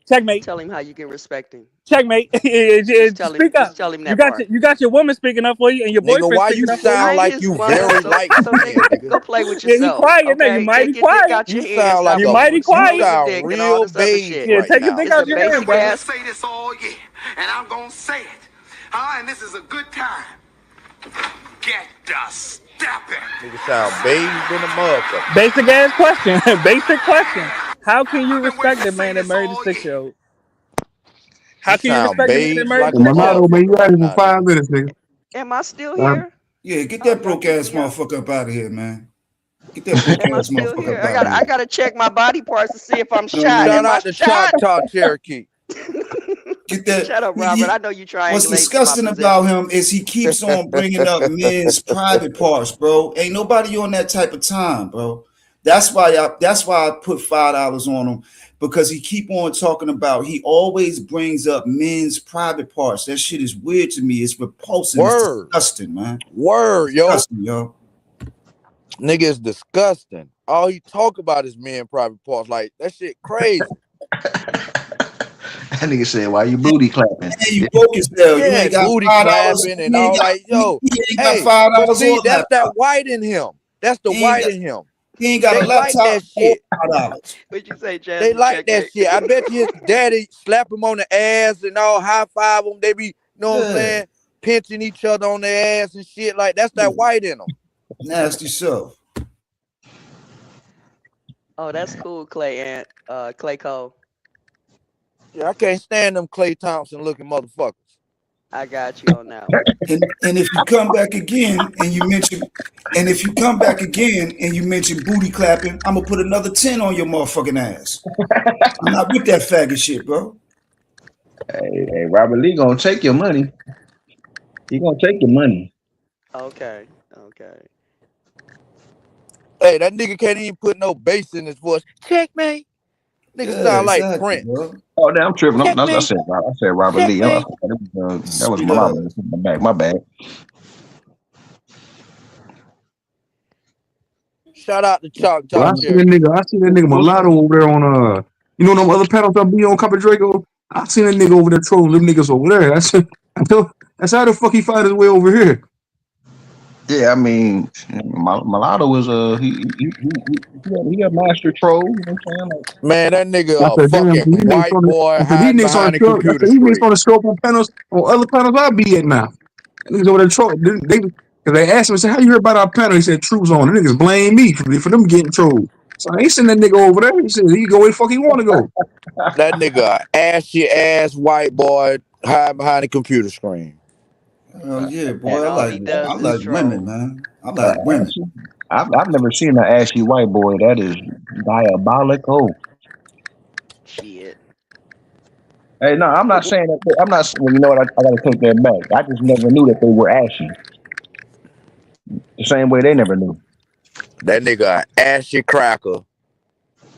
Checkmate. Tell him how you can respect him. Checkmate. Speak up. Just tell him You that got part. your woman speaking up for you, and your Nigga, boyfriend why speaking you up for you. sound I ain't like his you woman, very so light nigga, skinned, nigga? go play with Yeah, he yourself. quiet now. You Okay, mighty take your dick quiet. out your You hand and sound stop like You a mighty you smoking quiet. your sound dick and all real this other beige shit. Yeah, right take your dick now. It's a out your hand, basic Been brother. to ass. say this all year, and I'm gonna say it. And this is a good time. Get the stepping. Nigga sound beige than a motherfucker. Basic ass question. Basic question. How can you I've been waiting respect to the say man that this married a all six year. year old? How You can you sound respect the man that beige married a like Well, a six year old? mulatto, man, you motherfucker got right it for now, nigga. 5 minutes, nigga. Am I still Um, here? Yeah, get Oh, that y'all broke kicked ass me out. motherfucker up out of here, man. Get that broke Am I ass still motherfucker here? up out of I here. gotta check my body parts to see if I'm No, shot. you Shout Am I out to shot? Choctaw Cherokee. get that. Shut up, Robert. I know you What's triangulating in my disgusting about position. him is he keeps on bringing up men's private parts, bro. Ain't nobody on that type of time, bro. That's why I put $5 on him because he keep on talking about. He always brings up men's private parts. That shit is weird to me. It's repulsing. It's Word. disgusting, man. Word, yo. Disgusting, yo. Nigga is disgusting. All he talk about is men private parts. Like that shit crazy. That nigga said, "Why you booty clapping?" And you broke as hell. You Yeah, ain't got booty $5. clapping and You ain't all got. like, He yo, ain't got hey, but $5 see, or a that's that laptop. white in him. That's the He ain't white got. in him. He ain't got a They like laptop that or shit. $5. What'd you say, They Jasmine? like that Checkmate. shit. I bet you his daddy slap him on the ass and all high five him. They be, you know what I'm Yeah, saying, pinching each other on their ass and shit. Like that's that white in them. nasty self. Oh, that's cool, Clay and Clay Cole. Yeah, I can't stand them Clay Thompson looking motherfuckers. I got you on that one. And if you come back again and you mention, and if you come back again and you mention booty clapping, I'm gonna put another 10 on your motherfucking ass. I'm not with that faggot shit, bro. Hey, Robert Lee gonna take your money. He gonna take your money. Okay, okay. Hey, that nigga can't even put no bass in his voice. Checkmate. Nigga Yeah, sound like exactly, Prince. bro. Oh, damn, I'm tripping. I Checkmate. said, Robert Lee. Checkmate. That was Yeah. mulatto. My bad. Shout out to well, Choctaw Cherokee. I see that nigga What's mulatto over there on them other panels I be on Copper Draco. I seen that nigga over there trolling them niggas over there. I know that's how the fuck he find his way over here. Yeah, I mean, mulatto was he a master troll. You know what I'm saying? Like, Man, that I nigga a said, damn, fucking white boy these hiding niggas on the behind a show. I computer said, these niggas on screen. the show up on panels on other panels I be at now. Niggas over there trolling. Cause they asked him, I said, how you heard about our panel? He said, troops on. The niggas blame me for them getting trolled. So I ain't send that nigga over there. He said, he go where the fuck he want to go. That nigga a ashy ass white boy hiding behind a computer screen. Oh yeah, And boy. all he I does is like women, troll. man. I like women. ashy. I've never seen an ashy white boy. That is diabolical. Shit. Hey, no, I'm not saying that. I'm not. Well, you know what? I got to take that back. I just never knew that they were ashy. The same way they never knew. That nigga a ashy cracker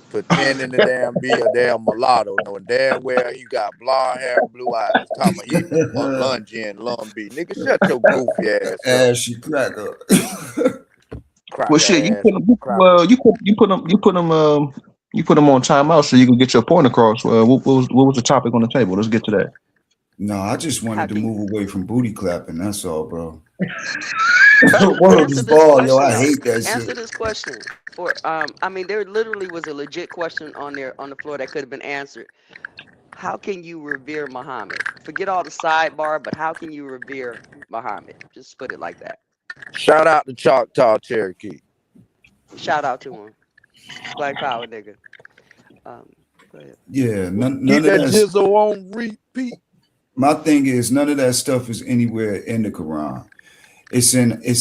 pretending to damn be a damn mulatto, knowing damn well he got blonde hair and blue eyes. Talking about he a Lungian Lumbee. Nigga, shut your goofy ass up. Ashy cracker. Well, Cracker shit, you ass put them. cracker. You put them on timeout so you can get your point across. What was the topic on the table? Let's get to that. No, I just How wanted to can move away from booty clapping. That's all, bro. you Word answer is this ball, yo. question I though? hate that Answer shit. this question. For I mean, there literally was a legit question on there on the floor that could have been answered. How can you revere Muhammad? Forget all the sidebar, but how can you revere Muhammad? Just put it like that. Shout out to Choctaw Cherokee. Shout out to him. Black Power, nigga. Um, go ahead. Yeah, Get none of that that. jizzle on repeat. My thing is none of that stuff is anywhere in the Quran. It's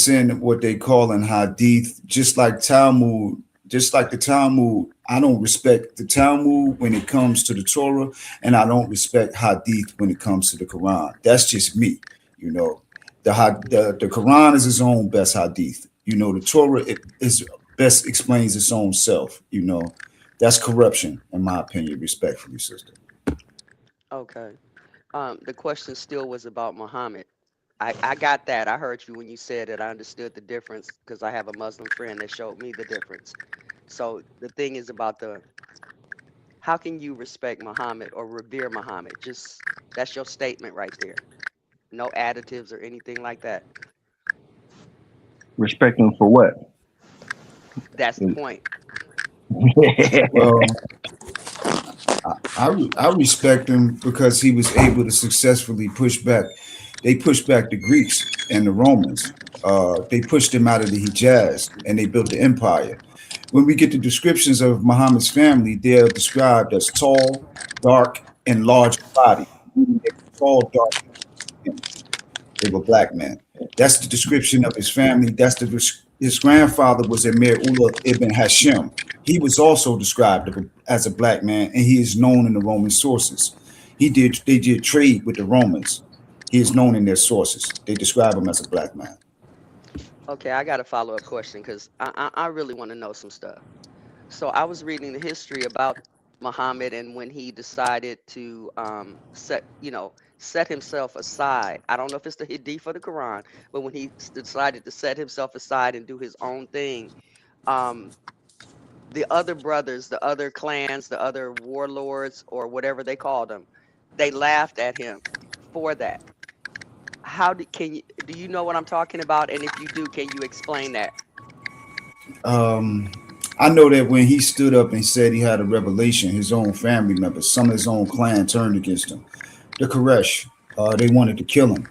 in what they call in Hadith, just like Talmud, just like the Talmud. I don't respect the Talmud when it comes to the Torah, and I don't respect Hadith when it comes to the Quran. That's just me, you know. The Quran is its own best Hadith. You know, the Torah is best explains its own self. You know, that's corruption, in my opinion, respectfully, sister. Okay. The question still was about Muhammad. I got that. I heard you when you said it. I understood the difference because I have a Muslim friend that showed me the difference. So the thing is about the how can you respect Muhammad or revere Muhammad? Just that's your statement right there. No additives or anything like that. Respect him for what? That's the point. Well, I respect him because he was able to successfully push back. They pushed back the Greeks and the Romans. They pushed them out of the Hijaz and they built the empire. When we get the descriptions of Muhammad's family, they are described as tall, dark, and large body. Meaning they were tall, dark, and they were black men. That's the description of his family. His grandfather was Emir Ullah ibn Hashim. He was also described as a black man, and he is known in the Roman sources. They did trade with the Romans. He is known in their sources. They describe him as a black man. Okay, I got a follow up question because I really want to know some stuff. So I was reading the history about Muhammad and when he decided to set himself aside. I don't know if it's the Hadith or the Quran, but when he decided to set himself aside and do his own thing, um, the other brothers, the other clans, the other warlords or whatever they called them, they laughed at him for that. Do you know what I'm talking about? And if you do, can you explain that? Um, I know that when he stood up and said he had a revelation, his own family members, some of his own clan turned against him. The Koresh, they wanted to kill him.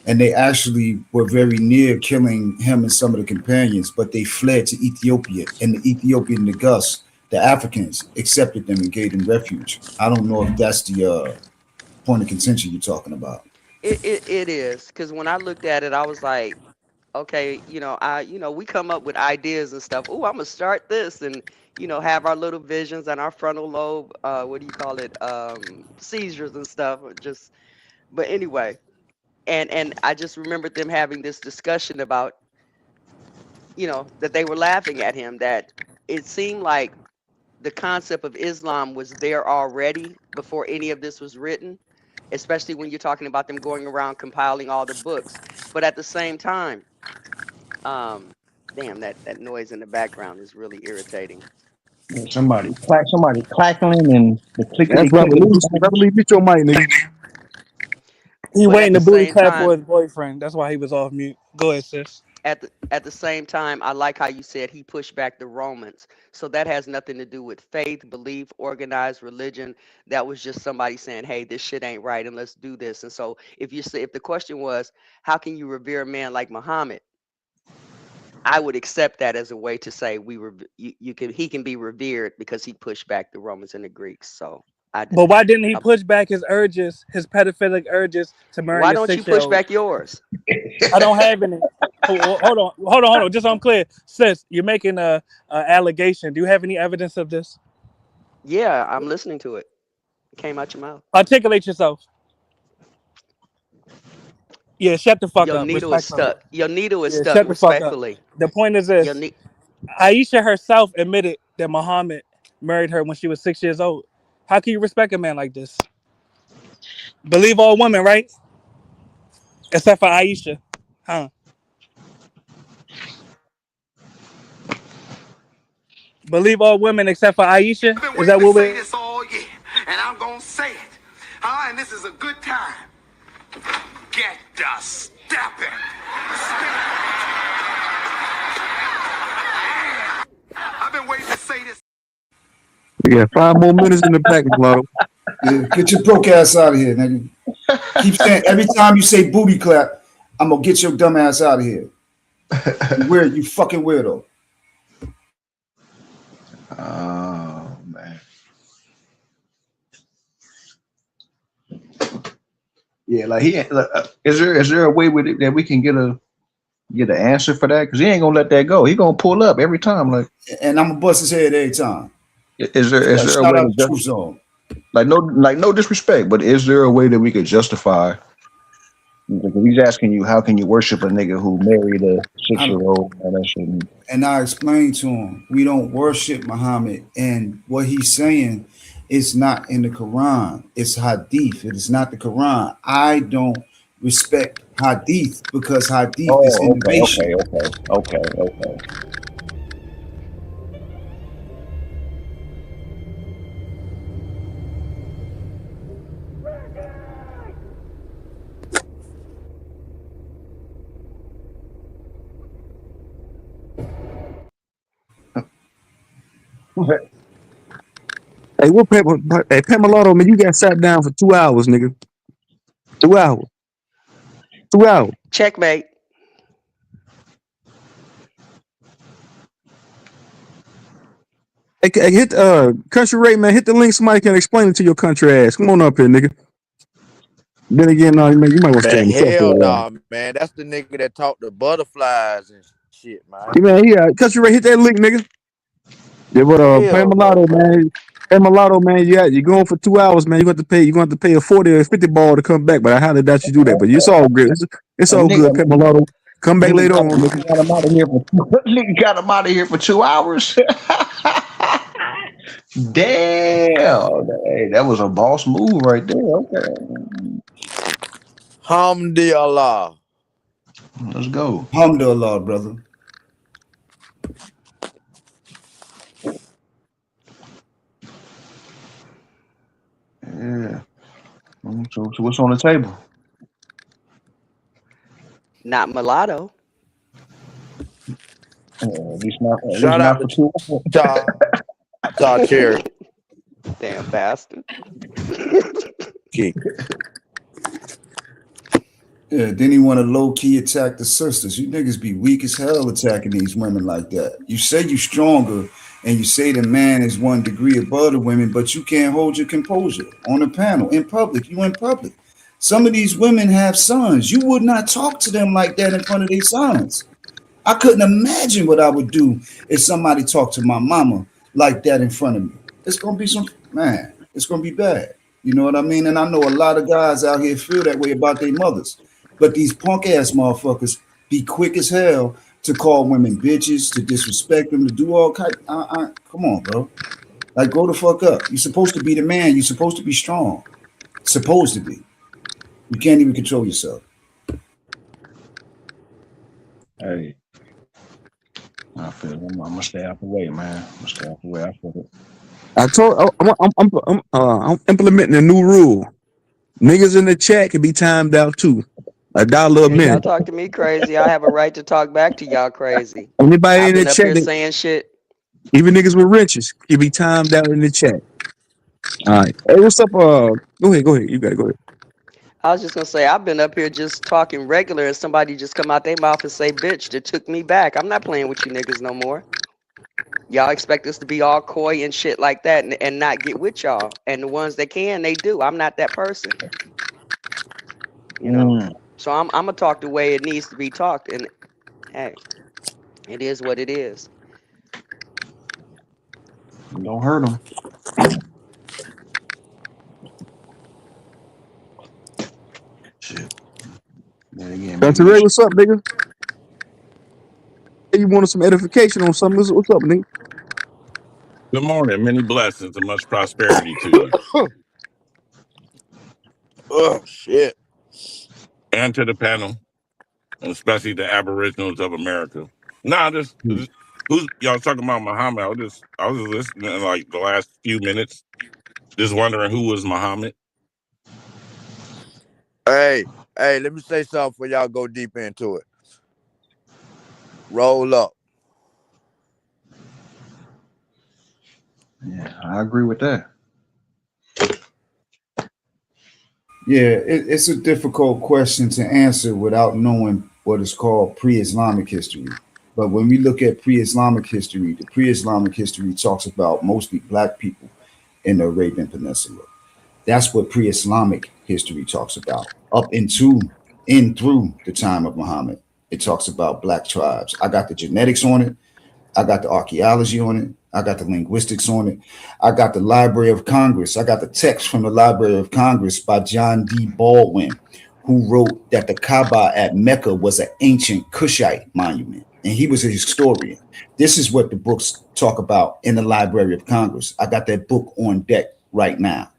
And they actually were very near killing him and some of the companions, but they fled to Ethiopia. And the Ethiopian Negus, the Africans, accepted them and gave them refuge. I don't know if that's the point of contention you're talking about. It is because when I looked at it, I was like, okay, we come up with ideas and stuff. Oh, I'm gonna start this and have our little visions and our frontal lobe, what do you call it, seizures and stuff. But anyway, and I just remembered them having this discussion about, that they were laughing at him. That it seemed like the concept of Islam was there already before any of this was written, especially when you're talking about them going around compiling all the books. But at the same time, um, damn, that noise in the background is really irritating. Somebody clackling and the That's clickety clickety revolution. Revolution, get your mic, nigga. He But at waiting the to booty same clap for time, his boyfriend. That's why he was off mute. Go ahead, sis. at the same time, I like how you said he pushed back the Romans. So that has nothing to do with faith, belief, organized religion. That was just somebody saying, "Hey, this shit ain't right, and let's do this." And so, if the question was, how can you revere a man like Muhammad? I would accept that as a way to say you can he can be revered because he pushed back the Romans and the Greeks. So But why didn't he I push back his urges, his pedophilic urges to marry why a don't you 6 year push old? back yours? I don't have any. Hold on. Just so I'm clear, sis, you're making a allegation. Do you have any evidence of this? Yeah, I'm listening to it. It came out your mouth. Articulate yourself. Yeah, shut the fuck Your up, needle is respectfully. stuck. Your needle is Yeah, stuck shut the fuck up. respectfully. The point is Your this: ne- Aisha herself admitted that Muhammad married her when she was 6 years old. How can you respect a man like this? Believe all women, right? Except for Aisha, huh? Believe all women except for Aisha. I've been Is waiting that to what say we? this all year, and I'm gonna say it. And this is a good time. Get the stepping. I've been waiting to say this. We got 5 more minutes in the package, model. Yeah, get your broke ass out of here, nigga. Keep saying every time you say booty clap, I'm gonna get your dumb ass out of here. Weird, you fucking weirdo. Oh man. Yeah, like is there a way with it that we can get an answer for that? Because he ain't gonna let that go. He gonna pull up every time. Like, And I'm gonna bust his head every time. is there a Shout way out to to just Truth Zone. no disrespect, but is there a way that we could justify? Like, if he's asking you, how can you worship a nigga who married a I, 6 year old? And that shouldn't. and I explained to him, we don't worship Muhammad, and what he's saying is not in the Quran. It's Hadith. It is not the Quran. I don't respect Hadith because Hadith is Oh, okay, innovation. okay, okay, okay, okay. Hey, hey, Pamela, man, you got sat down for 2 hours, nigga. 2 hours. 2 hours. Checkmate. Hey, hit country rate, man. Hit the link. Somebody can explain it to your country ass. Come on up here, nigga. Then again, man, you might want to stay Man, in the truck for hell a while. nah, man. That's the nigga that talked to butterflies and shit, man. Hey, man, yeah, country rate, hit that link, nigga. Yeah, but Hell no, Pamela, man. man. Pamela, man, you're going for 2 hours, man. You're going to pay a 40 or 50 ball to come back. But I highly doubt you do that. But it's all good. It's A all nigga, good, Pamela. Come back later on, nigga. nigga got him out of here for nigga got him out of here for 2 hours. Damn, hey, that was a boss move right there. Okay, Hamdulillah. let's go. Alhamdulillah, brother. Yeah. So what's on the table? Not mulatto. At least Shout not out for to 2 hours. Ty Cherry. Damn bastard. King. Yeah, then he want to low key attack the sisters. You niggas be weak as hell attacking these women like that. You say you stronger and you say the man is 1 degree above the women, but you can't hold your composure on a panel in public. You in public. Some of these women have sons. You would not talk to them like that in front of their sons. I couldn't imagine what I would do if somebody talked to my mama like that in front of me. It's gonna be some man. It's gonna be bad. You know what I mean? And I know a lot of guys out here feel that way about their mothers. But these punk ass motherfuckers be quick as hell to call women bitches, to disrespect them, to do all kind. Come on, bro. Like, grow the fuck up. You're supposed to be the man. You're supposed to be strong. Supposed to be. You can't even control yourself. Hey, I feel I'm gonna stay out the way, man. I'm gonna stay out the way. I feel it. I told I'm implementing a new rule. Niggas in the chat can be timed out too. $1 a Yeah, y'all minute. talk to me crazy. I have a right to talk back to y'all crazy. Anybody I've in the been up chat, here saying shit. even niggas with wrenches, can be timed out in the chat. All right. Hey, what's up? Go ahead. Go ahead. You got to go ahead. I was just gonna say I've been up here just talking regular and somebody just come out their mouth and say bitch that took me back. I'm not playing with you niggas no more. Y'all expect us to be all coy and shit like that and not get with y'all. And the ones that can, they do. I'm not that person, you know. Mm, So I'm gonna talk the way it needs to be talked. And hey, it is what it is. don't hurt them. Shit. Then again, Dr. maybe you Ray, should. what's up, nigga? Hey, you wanted some edification on something? What's up, nigga? Good morning. Many blessings and much prosperity to you Oh shit. and to the panel, and especially the Aboriginals of America. Nah, just who's y'all talking about Muhammad? I was listening like the last few minutes, just wondering who was Muhammad. Hey, hey, let me say something before y'all go deep into it. Roll up. Yeah, I agree with that. Yeah, it's a difficult question to answer without knowing what is called pre-Islamic history. But when we look at pre-Islamic history, the pre-Islamic history talks about mostly black people in the Arabian Peninsula. That's what pre-Islamic history talks about. Up into in through the time of Muhammad, it talks about black tribes. I got the genetics on it. I got the archaeology on it. I got the linguistics on it. I got the Library of Congress. I got the text from the Library of Congress by John D. Baldwin, who wrote that the Kaaba at Mecca was an ancient Kushite monument. And he was a historian. This is what the books talk about in the Library of Congress. I got that book on deck right now.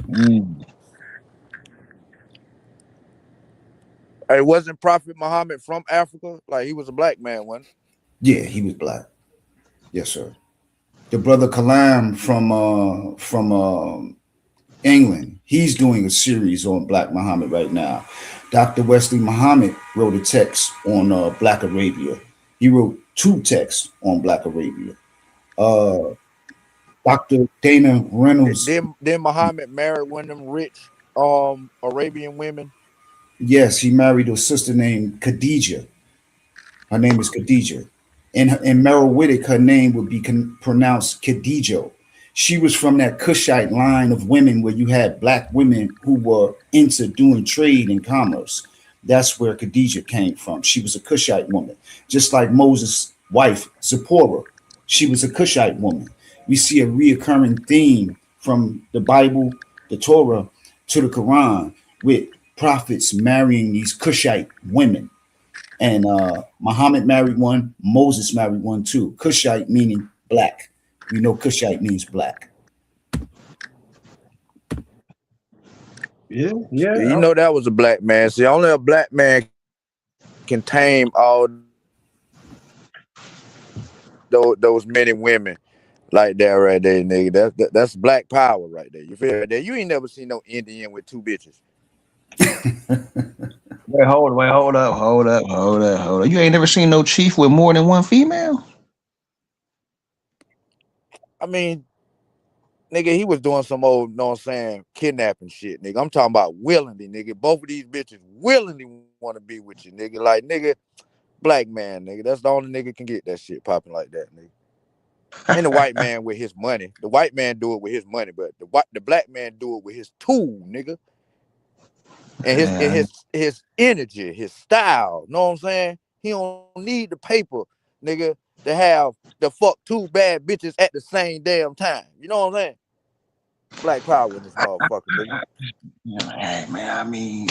Mm. Hey, wasn't Prophet Muhammad from Africa? Like he was a black man, wasn't Yeah, he was black. Yes, sir. The brother Kalam from England, he's doing a series on Black Muhammad right now. Dr. Wesley Muhammad wrote a text on Black Arabia. He wrote two texts on Black Arabia. Uh, Dr. Dana he? Reynolds, Then Muhammad married one of them rich Arabian women. yes, he married a sister named Khadijah. Her name is Khadijah. In Meroitic, her name would be pronounced Khadijo. She was from that Cushite line of women where you had black women who were into doing trade and commerce. That's where Khadijah came from. She was a Cushite woman, just like Moses' wife, Zipporah. She was a Cushite woman. We see a reoccurring theme from the Bible, the Torah, to the Quran with prophets marrying these Cushite women. And Muhammad married one, Moses married one too. Cushite meaning black. We know Cushite means black. Yeah, yeah. Yeah, you know that was a black man. See, only a black man can tame all those men and women like that right there, nigga. That's black power right there. You feel that? You ain't never seen no Indian with two bitches. Wait, hold up. You ain't never seen no chief with more than one female? I mean, nigga, he was doing some old, know what I'm saying, kidnapping shit, nigga. I'm talking about willingly, nigga. Both of these bitches willingly want to be with you, nigga. Like, nigga, black man, nigga. That's the only nigga can get that shit popping like that, nigga. And the white man with his money. The white man do it with his money, but the black man do it with his tool, nigga. And Man, his energy, his style. Know what I'm saying? He don't need the paper, nigga, to have the fuck two bad bitches at the same damn time. You know what I'm saying? Black power in this motherfucker, nigga. hey, man, I mean,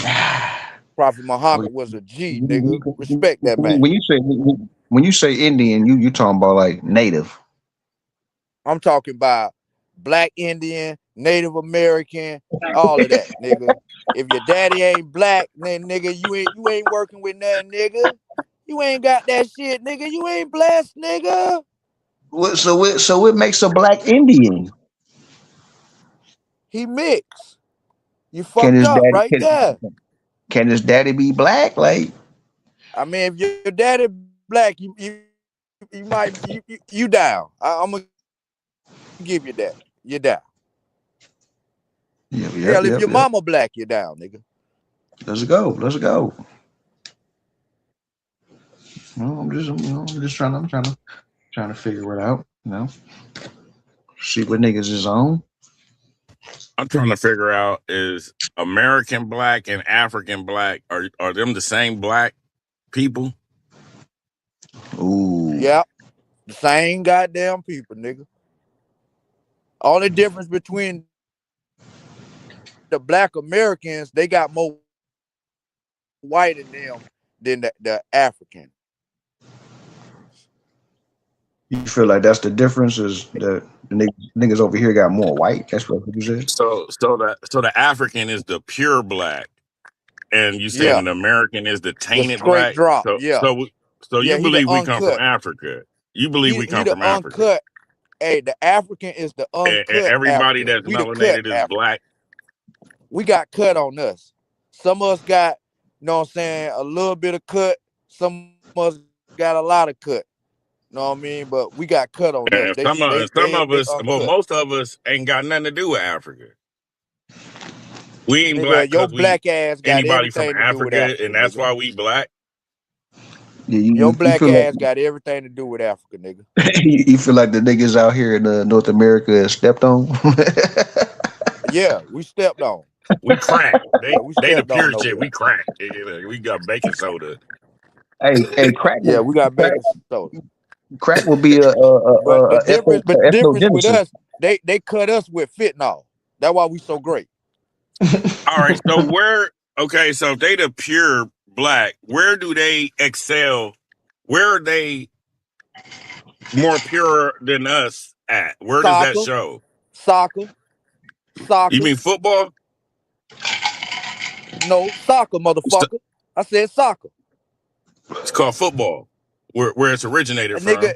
Prophet when Muhammad was a G, nigga. you Respect that man. when you say when you say Indian, you talking about like native. I'm talking about black Indian, Native American, all of that, nigga. If your daddy ain't black, then nigga, you ain't working with nothing, nigga. You ain't got that shit, nigga. You ain't blessed, nigga. So it makes a black Indian. He mixed. You Can fucked his up daddy right there. can his daddy be black? Like, I mean, if your daddy black, you might you down. I'm gonna give you that. You down. Hell, if your mama yep. black, you down, nigga. Let's go. No, I'm just trying to figure it out. See what niggas is on. I'm trying to figure out is American black and African black are them the same black people? Ooh, Yep, the same goddamn people, nigga. Only difference between the black Americans, they got more white in them than the Africans. you feel like that's the difference? Is the niggas over here got more white? That's what you said. So the African is the pure black, and you Yeah, saying the American is the the tainted straight black. drop. So Yeah, so so yeah, you he the believe we come from uncut. Africa? You believe we He come the from Africa? uncut. Hey, the African is the And uncut everybody African. that's We the cut melanated is African. black. We got cut on us. Some of us got, you know what I'm saying, a little bit of cut. Some of us got a lot of cut. You know what I mean? But we got cut on us. And some of They and some of uncut. us, well, most of us ain't got nothing to do with Africa. We ain't black Nigga, your because we black ass got anybody from everything to do with Africa, Africa, and that's nigga. why we black. Yeah, Your you black feel like ass got everything to do with Africa, nigga. you feel like the niggas out here in North America is stepped on. Yeah, we stepped on. We crack. Yeah, They we they the stepped pure on over shit. there. We crack. We got baking soda. Hey, Yeah, we got baking soda. crack will be But the difference, but the difference with ethnogenesis. us, they cut us with fentanyl. That's why we so great. All right, so where? Okay, so if they the pure black, where do they excel? Where are they more pure than us at? Where does that Soccer, show? soccer, You soccer. mean football? No, soccer, It's, motherfucker. I said soccer. it's called football, where it's originated A nigga,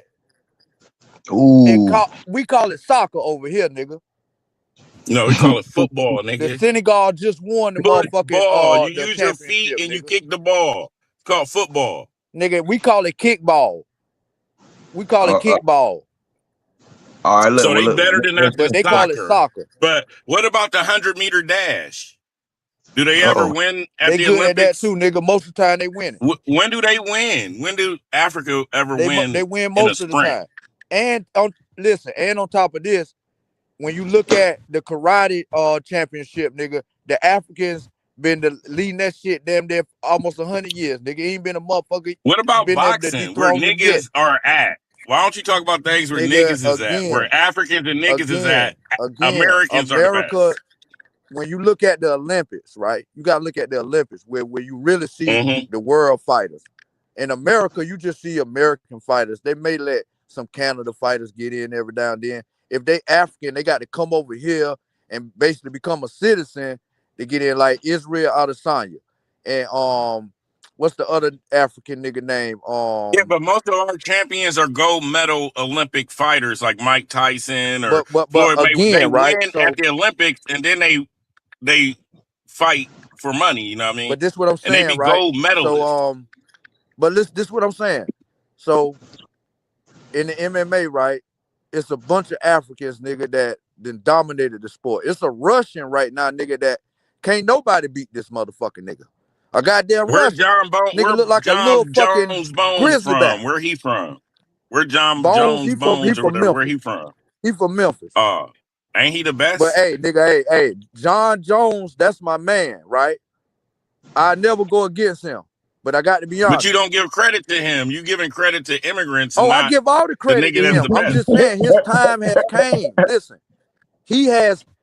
from. Ooh, we call it soccer over here, nigga. No, we call it football, The nigga. Senegal just won the motherfucking Football. You the use your feet championship, and you nigga. kick the ball. It's called football. Nigga, we call it kickball. We call it uh, uh, kickball, all right. So they better Look, than us but in they call it soccer. soccer. But what about the 100-meter dash? Do they ever oh. win at They the good at that too, Olympics? nigga. Most of the time they win it. When do they win? When do Africa ever They win win in a most of the sprint? time. And on listen, and on top of this, when you look at the karate championship, nigga, the Africans been leading that shit damn near almost 100 years, nigga. Ain't been a motherfucker What about been able to boxing, where dethrone them yet, niggas are at? Why don't you talk about things where nigga. niggas is at? Where Africans and niggas is at, Americans are the America. best. When you look at the Olympics, right? You gotta look at the Olympics where you really see Mm-hmm. the world fighters. In America, you just see American fighters. They may let some Canada fighters get in every now and then. If they African, they got to come over here and basically become a citizen to get in, like Israel Adesanya. And what's the other African nigga name? Yeah, but most of our champions are gold medal Olympic fighters, like Mike Tyson or But Floyd Mayweather. They again, right? win at So, the Olympics, and then they fight for money. You know what I mean? but this what I'm And they saying, be right? gold So medalists. but this what I'm saying. So in the MMA, right, it's a bunch of Africans, nigga, that then dominated the sport. It's a Russian right now, nigga, that can't nobody beat this motherfucking nigga. A goddamn Where Russian. John Bone? Nigga Where look like a little John fucking Jones Bones grizzly bear. from? Where he from? Where John Bones, Jones he Bones or from whatever? Where Memphis. he from? He from Memphis. Ain't he the But best? hey, nigga, hey, John Jones, that's my man, right? I never go against him. But I got to be But you honest. don't give credit to him. You giving credit to immigrants and Oh, I not give all the the credit nigga to that's him. the I'm best. just saying his time has came. Listen,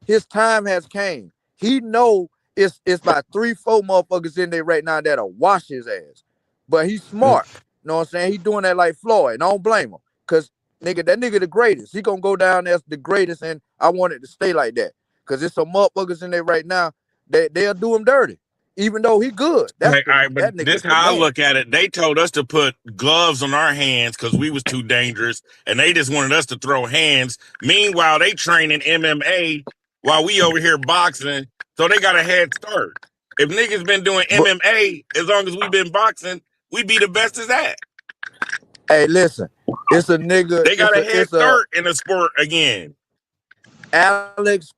his time has came. He know it's about 3-4 motherfuckers in there right now that'll wash his ass. But he's smart. You know what I'm saying? He doing that like Floyd. And I don't blame him. Cause nigga, that nigga the greatest. He gonna go down as the greatest, and I want it to stay like that. Cause there's some motherfuckers in there right now that they'll do him dirty. Even though he good. All right, but That this nigga's the how I man. look at it. They told us to put gloves on our hands because we was too dangerous, and they just wanted us to throw hands. Meanwhile, they training MMA while we over here boxing, so they got a head start. If niggas been doing But MMA as long as we been boxing, we be the best as that. hey, listen, it's a nigga, They got a head it's a start in the sport again. Alex,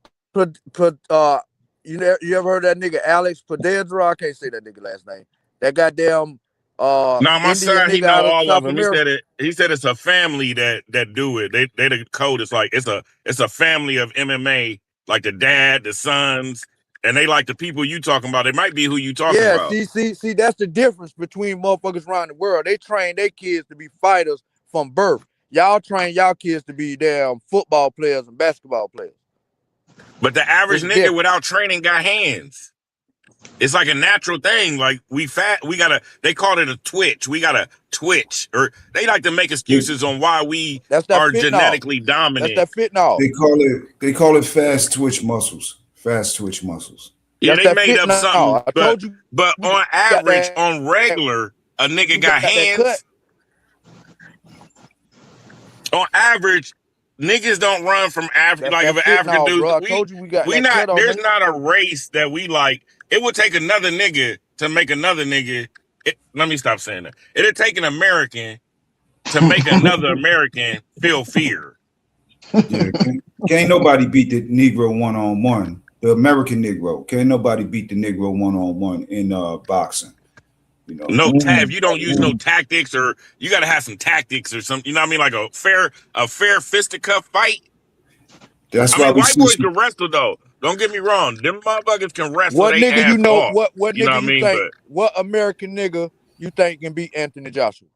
you ever heard that nigga Alex Pededra? I can't say that nigga last name. That goddamn Now my Indian son, he nigga know out of all of South them. He America. said it. He said it's a family that do it. They the code. It's like it's a family of MMA. Like the dad, the sons, and they like the people you talking about. It might be who you talking Yeah, about. see, that's the difference between motherfuckers around the world. They train their kids to be fighters from birth. Y'all train y'all kids to be damn football players and basketball players. But the average It's nigga different. without training got hands. It's like a natural thing. Like we fat, we gotta. They call it a twitch. We gotta twitch, or they like to make They, excuses on why we That's that are fitnall. genetically That's dominant. that fitnall. they call it fast twitch muscles. Fast twitch muscles. Yeah, That's they that made up something, fitnall. I told you but we on got average, that. on regular, a nigga We got got that cut. hands. On average, niggas don't run from Africa. That's Like if that an African fitnall, dude, bro. I told you we got we that not. cut on There's them. not a race that we like. It would take another nigga to make another nigga. Let me stop saying that. It'd take an American to make another American feel fear. Yeah, can't nobody beat the Negro one on one. The American Negro. Can't nobody beat the Negro 1-on-1 in boxing. You know. No, if Mm, you don't use no mm. tactics, or you got to have some tactics or something. You know what I mean? Like a fair fisticuff fight. That's I why mean, we white see boys some. can wrestle though. Don't get me wrong. Them motherfuckers can wrestle What they nigga you ass know? off. What You know nigga what I you mean? think? But What American nigga you think can beat Anthony Joshua?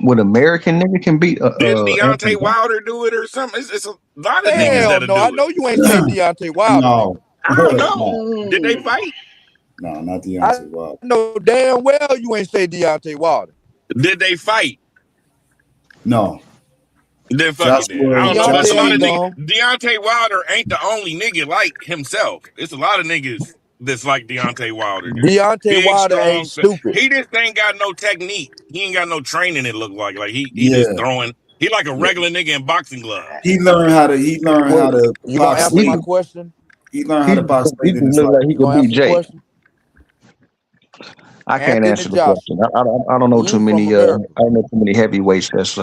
What American nigga can beat didn't Anthony Deontay Wilder do it or something? It's a lot of niggas Hell that'll no! I do it. know you ain't say Deontay Wilder, nigga. No, I don't know. Did they Mm. fight? no, not I Deontay Wilder. know damn well you ain't say Deontay Wilder. Did they fight? No, Then fuck it then. I Joshua. don't know, but it's a Deontay lot Joshua. ain't of niggas. dumb. Deontay Wilder ain't the only nigga like himself. It's a lot of niggas that's like Deontay Wilder, dude. Deontay Big, Wilder ain't strong. stupid. He just ain't got no technique. He ain't got no training. It look like he just Yeah, throwing. He like a yeah. regular nigga in boxing gloves. He learned how to. He learned Well, how to You gonna box answer he my late. just, question? He learned how he to just, box he late just in his look life. like he You could gonna beat answer the Jake. question? I can't Anthony answer the question. Joshua. I don't know He too ain't from many America. I don't know too many heavyweights that's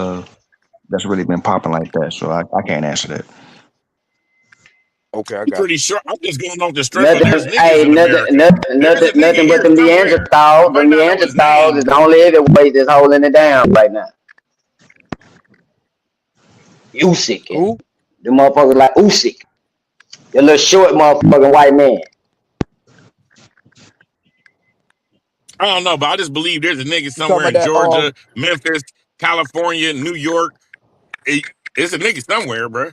really been popping like that. So I can't answer that. Okay, I I'm got pretty you. sure. I'm just going off the strength of Nothing, there's niggas hey, in America. There's a nigga nothing but here them somewhere. I Neanderthals. might Them not know his Neanderthals is name, the but only heavyweight that's holding it down right now. Usyk and Who? the motherfuckers like Usyk, the little short motherfucking white man. I don't know. But I just believe there's a nigga You talking somewhere about in that? Georgia, Memphis, California, New York. It's a nigga somewhere, bro.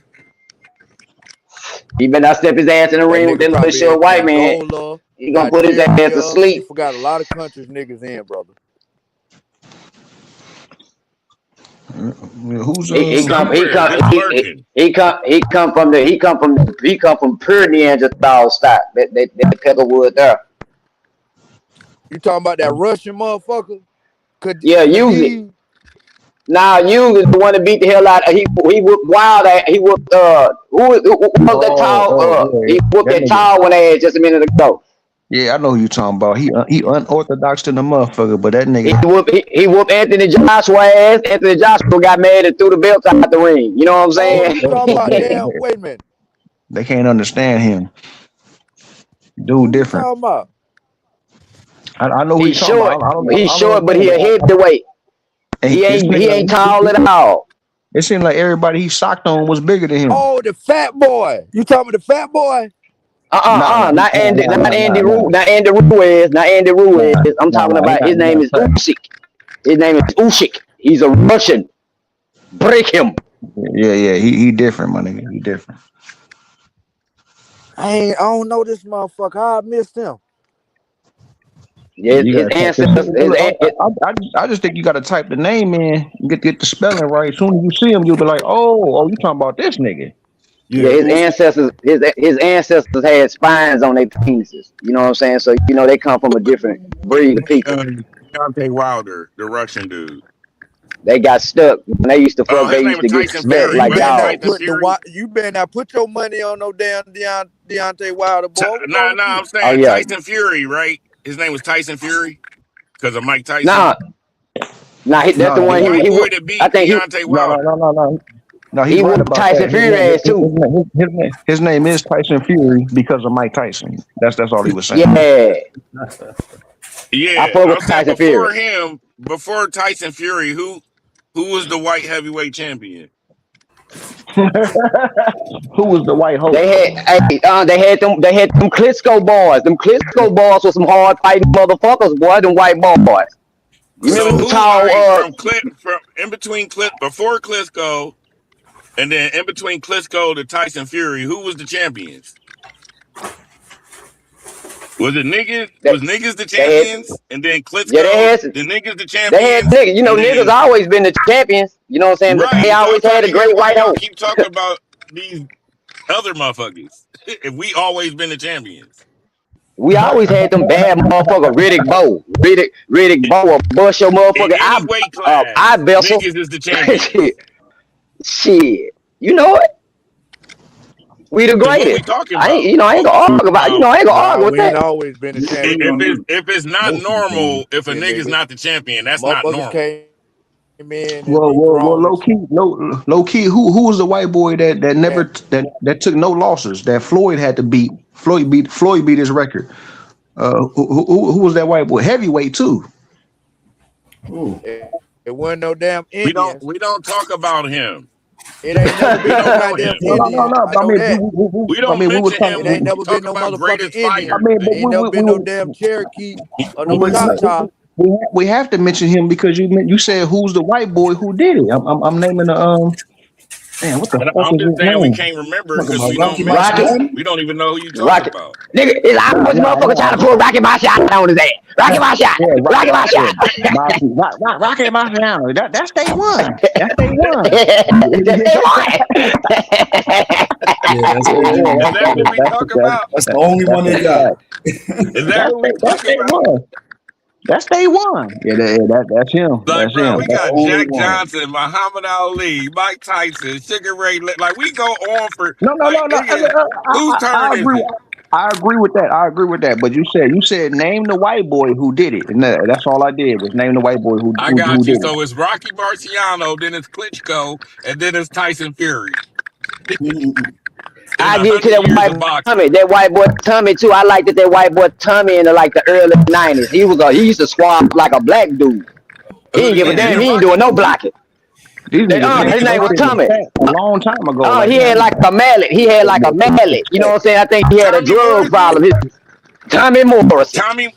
He better not step his ass in the That ring with nigga that little probably in short white man. Angola, He gonna put his ass to Nigeria. You sleep. forgot a lot of countries niggas in, brother. Who's He come he Somewhere, come just lurking. he come from pure Neanderthal stock. That Peckerwood there. You talking about that Russian motherfucker? Yeah, use it. Khabib? Now you is the one that beat the hell out. He whooped wild. He whooped who was that tall? yeah, He whooped that that nigga. tall one ass just a minute ago. Yeah, I know who you talking about. He unorthodox to the motherfucker, but that He nigga whooped he whooped Anthony Joshua ass. Anthony Joshua got mad and threw the belt out the ring. You know what I'm Oh, saying? you talking about damn? Wait a minute. they can't understand him. Dude, Who you different. talking about? I know who you He's talking short. about. I He's don't know his short, but name, he but a heavyweight. and it seemed He like ain't tall at all. it seemed like everybody he socked on was bigger than him. Oh, the fat boy. You talking about the fat boy? Not Andy Ruiz, not Andy Ruiz. I'm talking He about his not name is fat. Usyk. His name is Usyk. He's a Russian. Break him. Yeah, he different, my nigga. He different. I don't know this motherfucker. How I missed him. Yeah, You his gotta type his ancestors. name. I just think you gotta type the name in, get the spelling right. As soon as you see him, you'll be like, oh, you talking about this nigga? Yeah, Yeah, his Usyk. ancestors. His ancestors had spines on their penises. You know what I'm saying? So they come from a different breed of people. Deontay Wilder, the Russian dude. They got stuck when they used to Oh, fuck. his They name used is to get Tyson Man, stuck Fury. you like Wasn't better it not Tyson dogs. put Fury? you better not put your money on no damn Deontay Wilder, boy. What's wrong Nah, with I'm you? Oh saying yeah, Tyson Fury, right? His name was Tyson Fury because of Mike Tyson. nah, that's No, the The one. white He boy that I beat think Deontay Wilder. no. He's he right whooped about that. Tyson Fury ass too. His name is Tyson Fury because of Mike Tyson. That's all he was saying. Yeah, I Yeah, fuck with I'm saying Tyson Fury. before Tyson Fury, who was the white heavyweight champion? Who was the white hope? They had them Klitschko boys. Them Klitschko boys were some hard fighting motherfuckers, boy. Them white boys. You remember So them who? All tall? right, from in between before Klitschko and then in between Klitschko to Tyson Fury, who was the champions? Was it niggas? They, Was niggas the they had champions, and then yeah Klitschko, the niggas the they had champions, niggas. You know and niggas then always been the champions. You know what I'm saying? But they right. So I'm always trying had a to hear great why white y'all hope. keep talking about these other motherfuckers. If we always been the champions, We always had them bad motherfucker Riddick Bowe will bust your in motherfucking any weight eye class, vessel. niggas is the champions. shit, shit. You know what? We the Because what we greatest. talking I ain't about? you know I ain't What we gonna argue talking about about? I ain't gonna Nah, argue with we ain't that. always been a Yeah, we champion, gonna do If it's not most of the time. normal, if a shit, nigga's nigga. not the champion, that's not Motherfuckers normal. came in and Well, be well, well, brawling. low key. Who was the white boy that never Yeah, that took no losses? That Floyd had to beat. Floyd beat his record. Who was that white boy? Heavyweight too. Ooh. it wasn't no damn We don't Indians. we don't talk about him. It ain't never We been no don't know him. goddamn No, Indians. no. I But I know mean, that. We I don't mean, we was mention him It talking. when ain't we never been talk no about motherfucking greatest I Indians. fighters, mean, but man. Ain't never been no damn Cherokee or no But Choctaw. we have to mention him because you said who's the white boy who did it. I'm naming the man. What the And fuck I'm is just his saying we name? can't remember talking because about we Rocky don't mention Rocket, him. Marciano? We don't even know who you talking Rocket. about. Nigga, it's Nah, always nah, motherfucker nah. trying to put Rocket my shot on his ass. Rocket my shot. Yeah, Rocket my yeah. shot. Rocky Marciano. That's day one. That's day one. Just say what? Yeah, that's the Yeah, one. Is that what we talk about? That's the only one that's they a got. fact. Is that who we That's talking day about? one. That's day one. Yeah, that's him. Like, That's bro, him. we That's the got only Jack one. Johnson, Muhammad Ali, Mike Tyson, Sugar Ray. Like, we go on for No, no, like, no, no. nigga, whose I turn is agree. it? I agree with that. I agree with that. But you said name the white boy who did it, and that's all I did was name the white boy who I who, got who you. did it. So it's Rocky Marciano, then it's Klitschko, and then it's Tyson Fury Mhm. in I a give it to hundred that years white of boy Tommy. boxing. That white boy Tommy too. I liked that white boy Tommy in like the early '90s. He used to squab like a black dude. He didn't give a Is damn. that Man, He ain't Rocky doing no Tommy? blocking. these niggas Is His nigga name was that shit Rocky? was Tommy. fat a long time ago. Oh, Like he had man, like a mallet. He had like a mallet. You know what I'm saying? I think he had a Tommy drug Morrison? problem. Tommy Morrison. Tommy,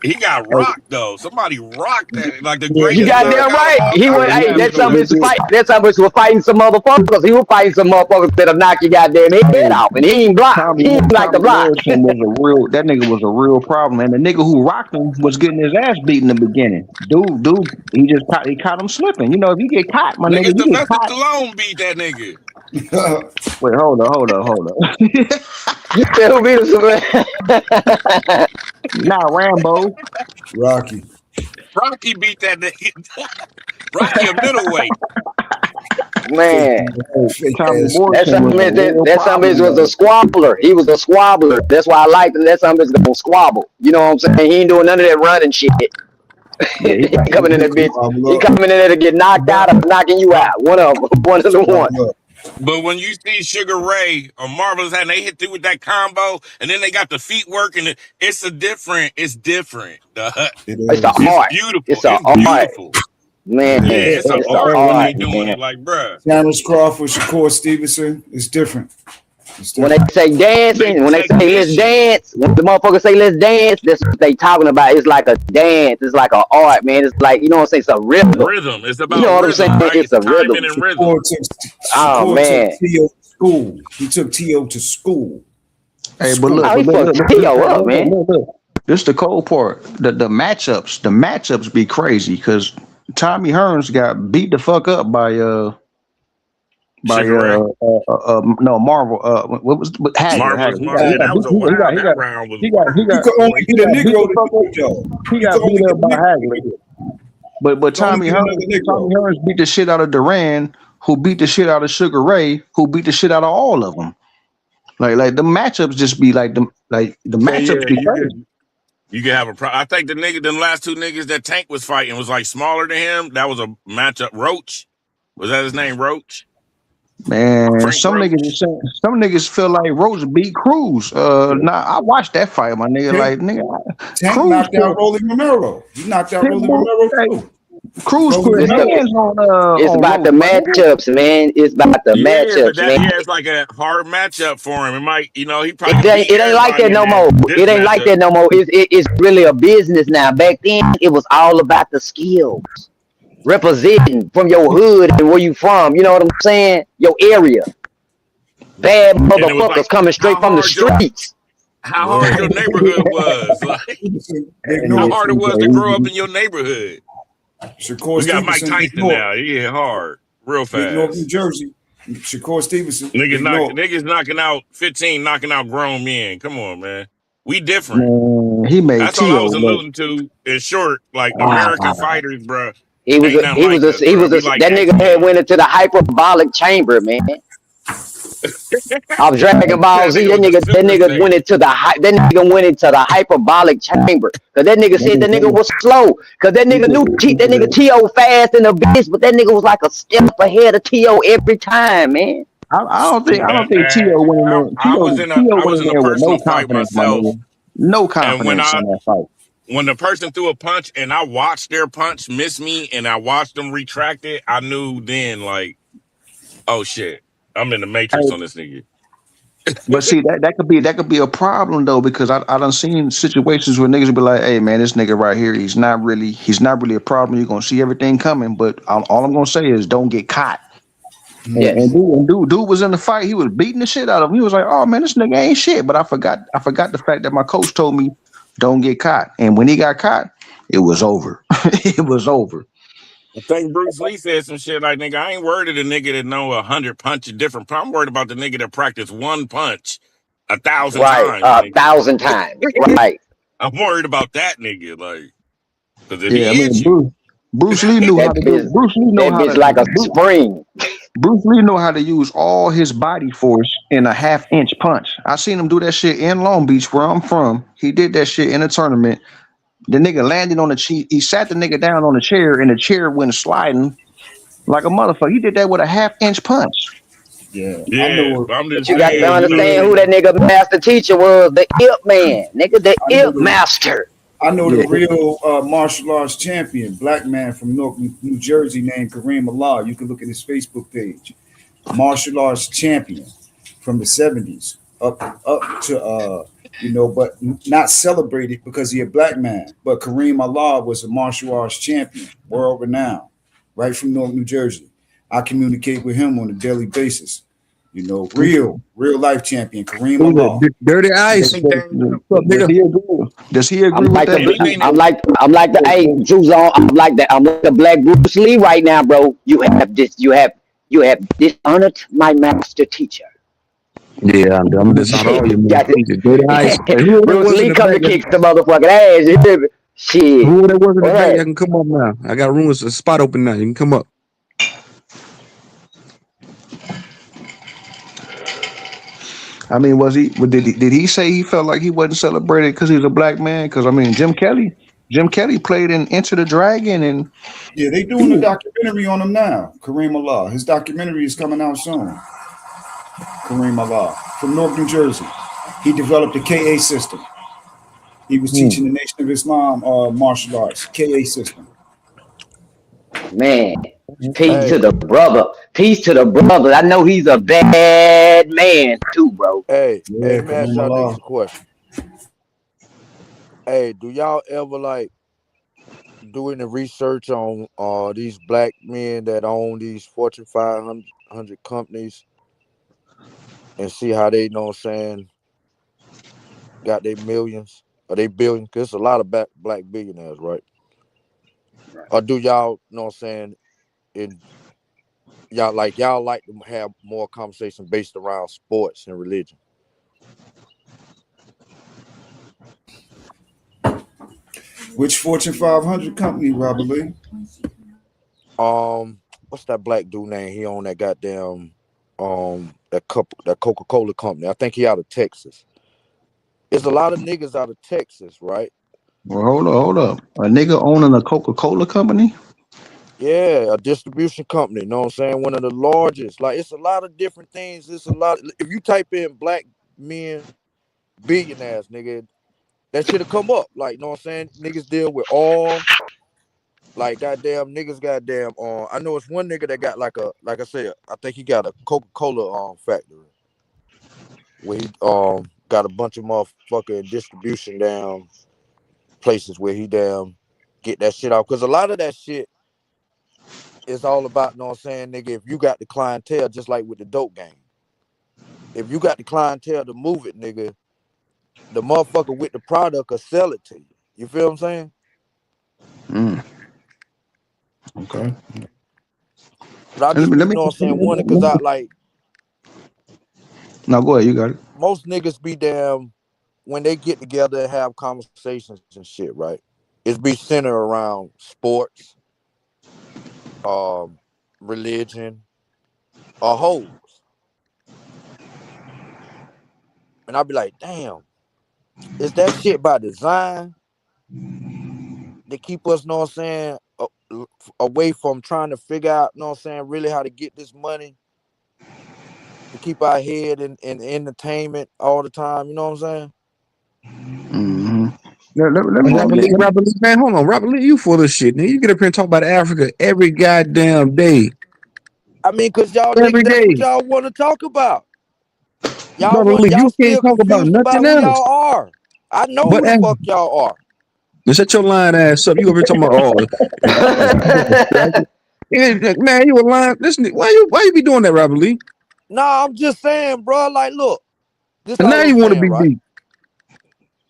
he got hey, rocked though. Somebody rocked that, like the yeah, You greatest yeah, goddamn knockout of right. all He time. went. yeah, That Hey, that bastard some of he his was did. fight. That some of his was fighting some motherfuckers. He was fighting some motherfuckers that'll knock your goddamn head Hey, off, and he ain't block. He ain't like the Tommy block. Morrison was a real. That nigga was a real problem, and the nigga who rocked him was getting his ass beat in the beginning. Dude, he caught him slipping. You know, if you get caught, my nigga, nigga. you get Sylvester caught. Stallone beat that nigga. Wait, hold on. You said who beat him? Not Rambo. Rocky. Rocky beat that nigga. Rocky a middleweight. Fake, Man, fake Tommy ass. that Morrison some was of a his real that some of his problem was a though. squabbler. He was a squabbler. That's why I liked him. That some of his gonna squabble. You know what I'm saying? He ain't doing none of that running shit. Yeah, he He got. coming in He that bitch. squabble He up. coming in there to get knocked out But or knocking you but out. One of them. One of the one. Squabble up. but when you see Sugar Ray or Marvelous and they hit through with that combo, and then they got the feet working, it's different. It It's a is. It's art. beautiful. It's a It's art. beautiful. Man, It Yeah, is. it's an it's a art when art, they doing it. man. Like, bruh, Terrence Crawford, Shakur Stevenson. It's different. It's When they different. say they dancing, when they say let's technicians. dance, when the motherfuckers say let's dance, that's what they talking about. It's like a dance. It's like an art, man. It's like, you know what I'm saying? It's a rhythm. Rhythm. It's You about know what I'm saying? rhythm, right? It's It's a timing rhythm. and rhythm. Oh Shakur took man. T.O. to school. He took T.O. to school. Hey, but Oh, look, he but look, fucked look, look, Tio look, up, look, look, man. look, look. This the cold part. The matchups be crazy because Tommy Hearns got beat the fuck up by Sugar Ray, no Marvel what was Hagler Marvelous he got Marvel. he Yeah, got that was beat a he got wild. he That got round was he wild. You got could only he get a got beat Negro the to fuck do up it, though. he You could got beat only get up a by Negro to Hagler do it. but You could only Tommy get Hearns another Negro. Beat the shit out of Duran who beat the shit out of Sugar Ray who beat the shit out of all of them like the matchups just be like the So matchups yeah, be crazy. you can have a problem. I think the nigga, them last two niggas that Tank was fighting was like smaller than him. That was a matchup. Roach, was that his name? Roach, Man, Frank Roach. some niggas feel like Rose beat Cruz. Nah, I watched that fight, my nigga. Tank, Like, nigga, Tank Cruz knocked out put Rolly Romero. He knocked out Rolly Pitbull, Romero, hey, too. Cruz Rolly put It's the Romero. hands it's on about Roach, the my nigga. matchups, man. It's about the Yeah, but matchups, that man. yeah, it's like a hard matchup for him. It might, he probably It ain't beat it ain't like that everybody in no that more. this It ain't like matchup. that no more. It's really a business now. Back then, it was all about the skills, representing from your hood and where you from. You know what I'm saying? Your area. Bad And it was motherfuckers like coming straight how from the hard your streets. Word. neighborhood was. Like Stevenson, Big And how North. hard it was to grow up in your neighborhood. Shakur We got Mike Stevenson, Big Tyson North. now. Yeah, hard, real Big North, New fast. Jersey. Shakur Stevenson, Big North. Niggas knocking out 15, knocking out grown men. Come on, man. We different. man, he made That's all I Tio was look. alluding to. In short, like American Ah, fighters, bro. He was Ain't a nothing he like was us, a he bro. was We a like that X nigga had Men. went into the hyperbolic chamber, man. Of Dragon Ball That Z, nigga was a that Super nigga went Saiyan. into that nigga went into the hyperbolic chamber. Cause that nigga said the nigga was slow. Cause that nigga knew that nigga T.O. fast in the bitch, but that nigga was like a step ahead of T.O. every time, man. I don't think Tio went in there. Tio I went was in in a there with no personal fight confidence, my myself, nigga. No and confidence in that fight. when the person threw a punch and I watched their punch miss me and I watched them retract it, I knew then like, oh shit, I'm in the matrix on this nigga. But see that could be a problem though, because I done seen situations where niggas be like, hey man, this nigga right here, he's not really a problem. You're gonna see everything coming, but all I'm gonna say is don't get caught. Mhm. Yes. And dude was in the fight. He was beating the shit out of him. He was like, "Oh man, this nigga ain't shit." But I forgot the fact that my coach told me, "Don't get caught." And when he got caught, it was over. It was over. I think Bruce Lee said some shit like, nigga, I ain't worried of the nigga that know 100 punches different. I'm worried about the nigga that practiced one punch 1,000 Right. times, A nigga. thousand times. Right. I'm worried about that nigga, like, because if Yeah, I he hits mean you, Bruce Lee knew how That to do. bitch Bruce Lee know that how bitch to. like a spring. Bruce Lee know how to use all his body force in a half-inch punch. I seen him do that shit in Long Beach, where I'm from. He did that shit in a tournament. The nigga landed on the cheek. He sat the nigga down on the chair, and the chair went sliding like a motherfucker. He did that with a half-inch punch. Yeah, I yeah, know. but I'm But just you I got know to a saying, you know what I'm understand real. who that saying? nigga master teacher was. The Ip Man. Nigga, the I know Ip the. Master. I know the Yeah, real martial arts champion, black man from Newark, New Jersey, named Kareem Allah. You can look at his Facebook page. Martial arts champion from the '70s up to but not celebrated because he a black man. But Kareem Allah was a martial arts champion, world renowned, right from Newark, New Jersey. I communicate with him on a daily basis. Real life champion, Kareem Who's Allah. that? Dirty Ice. Anything, What's up, does nigga? he agree? Does he I'm agree with like that? the anything that, I'm like the hey Juice on I'm like the Black Bruce Lee right now, bro. You have dishonored my master teacher. Yeah, I'm gonna dishonor all your Got motherfuckers. Dirty Ice. Hey, it. who that Bruce was in Lee the come back? to kick some motherfucking ass. You hear me? Shit. Who that was in the What back? Y'all happened? can come up now. I got rooms, a spot open now. You can come up. I mean, did he say he felt like he wasn't celebrated because he's a black man? Because I mean, Jim Kelly played in Enter the Dragon, and Yeah, they doing a documentary on him now. Kareem Allah. His documentary is coming out soon. Kareem Allah from Newark, New Jersey. He developed the KA system. He was Hmm. teaching the Nation of Islam martial arts, KA system. Man. Peace Okay. to Hey, the brother. Peace to the brother. I know he's a bad man too, bro. hey, Yeah, let me ask Kareem y'all niggas Allah. a question. Hey, do y'all ever like do any research on these black men that own these Fortune 500 companies and see how they, you know what I'm saying, got their millions or they billions? Because it's a lot of black billionaires, right? Or do y'all, you know what I'm saying, and y'all like to have more conversation based around sports and religion? Which Fortune 500 company, Robert Lee? What's that black dude name? He own that goddamn that Coca-Cola company. I think he out of Texas. It's a lot of niggas out of Texas, right? well, hold up, a nigga owning a Coca Cola company. Yeah, a distribution company, you know what I'm saying? One of the largest. Like it's a lot of different things. It's a lot. If you type in black men billionaires, nigga, that should have come up. Like, you know what I'm saying? Niggas deal with all like goddamn niggas goddamn I know it's one nigga that got like I said, I think he got a Coca-Cola factory where he got a bunch of motherfucking distribution down places where he damn get that shit out. Cause a lot of that shit is all about, you know what I'm saying, nigga, if you got the clientele, just like with the dope game. If you got the clientele to move it, nigga, the motherfucker with the product will sell it to you. You feel what I'm saying? Mm, okay. But I And just be, you let know what I'm saying, wondering cause me I like no, go ahead. You got it. most niggas be damn when they get together and have conversations and shit, right? It's be centered around sports, um, religion, or hoes. And I'll be like, damn, is that shit by design to keep us, know what I'm saying, away from trying to figure out, know what I'm saying, really how to get this money to keep our head in entertainment all the time, you know what I'm saying? Mm-hmm. Let me Robert Lee, let me Robert Lee, man, hold on, Robert Lee, you full of shit, nigga. You get up here and talk about Africa every goddamn day, I mean, cause y'all every niggas, that's what day. y'all want to talk about. Robert Lee, Y'all you can't still talk about confused about nothing who else. y'all are. I know But who the fuck y'all are. now shut your lying ass up. You over here talking about yeah, man, you a lying. Listen, why you be doing that, Robert Lee? Nah, I'm just saying, bro. Like, look, this And now all I'm you want to saying, be right? deep.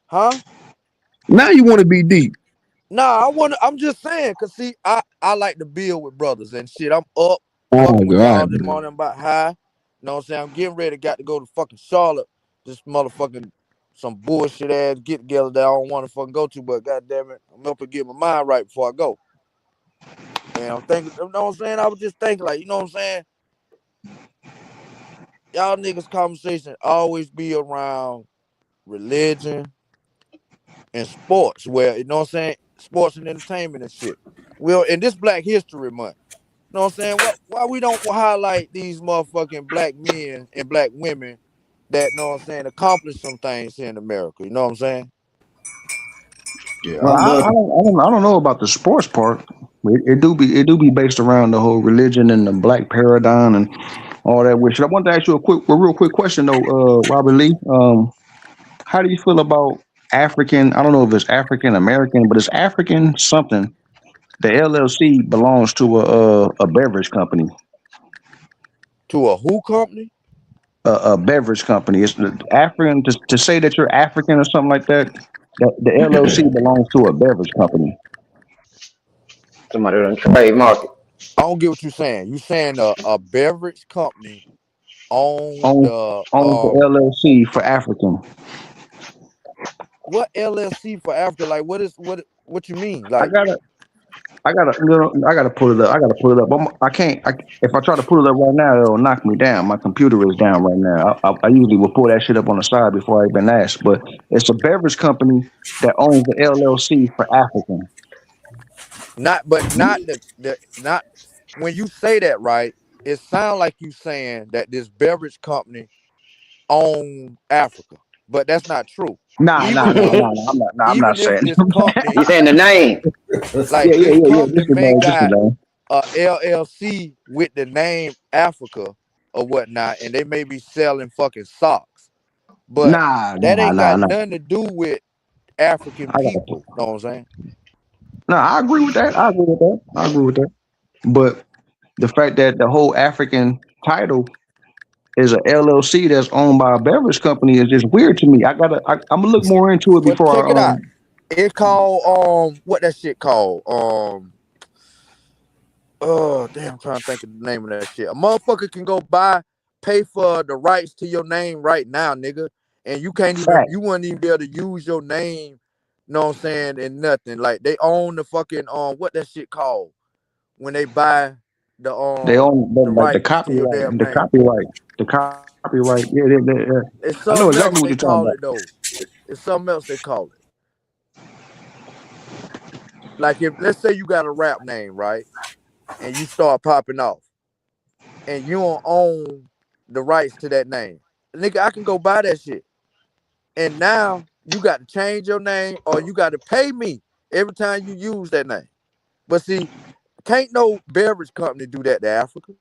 Huh? Now you want to be deep. Nah, I'm just saying, cause see, I like to build with brothers and shit. I'm up Oh fucking with y'all God, this man. morning about high. You know what I'm saying? I'm getting ready, got to go to fucking Charlotte. This motherfucking some bullshit ass get together that I don't want to fucking go to, but goddamn it, I'm up and get my mind right before I go. And I'm thinking, you know what I'm saying? I was just thinking, like, you know what I'm saying? Y'all niggas conversation always be around religion and sports, where you know what I'm saying, sports and entertainment and shit. Well, in this Black History Month, you know what I'm saying? Why we don't highlight these motherfucking black men and black women that, know what I'm saying, accomplish some things here in America? You know what I'm saying? Yeah, I Well, love it. I don't know about the sports part. It do be based around the whole religion and the black paradigm and all that. Which I want to ask you a real quick question though, Robert Lee. How do you feel about African? I don't know if it's African American, but it's African something. The LLC belongs to a beverage company. To a who company? A beverage company. It's African to say that you're African or something like that. The LLC belongs to a beverage company. Somebody done trademark it. I don't get what you're saying. You saying a beverage company own Owns the owns the LLC for African. what LLC for Africa? Like, what you mean? I Like, gotta I gotta pull it up. I gotta pull it up. I can't. If I try to pull it up right now, it'll knock me down. My computer is down right now. I usually will pull that shit up on the side before I even ask. But it's a beverage company that owns the LLC for African. not the not when you say that, right? It sounds like you saying that this beverage company own Africa, but that's not true. Even if I'm not even if saying. this company, He's saying the name. like this Yeah. company This is may man. This is got man. a LLC with the name Africa or whatnot, and they may be selling fucking socks, but that ain't got Nah. nothing to do with African I gotta. people. Know what I'm saying? No, I agree with that. I agree with that. I agree with that. But the fact that the whole African title is a LLC that's owned by a beverage company is just weird to me. I'm gonna look more into it But check before it I out. It called what that shit called? Oh damn, I'm trying to think of the name of that shit. A motherfucker can go buy, pay for the rights to your name right now, nigga. And you can't even fact you wouldn't even be able to use your name, know what I'm saying, and nothing. Like they own the fucking what that shit called when they buy they own the like the rights to your copyright, damn name. the copyright. Yeah. It's I know something exactly else what you're they talking call about. it though. It's something else they call it. Like if let's say you got a rap name, right? And you start popping off and you don't own the rights to that name. Nigga, I can go buy that shit. And now you got to change your name or you got to pay me every time you use that name. But see, can't no beverage company do that to Africa.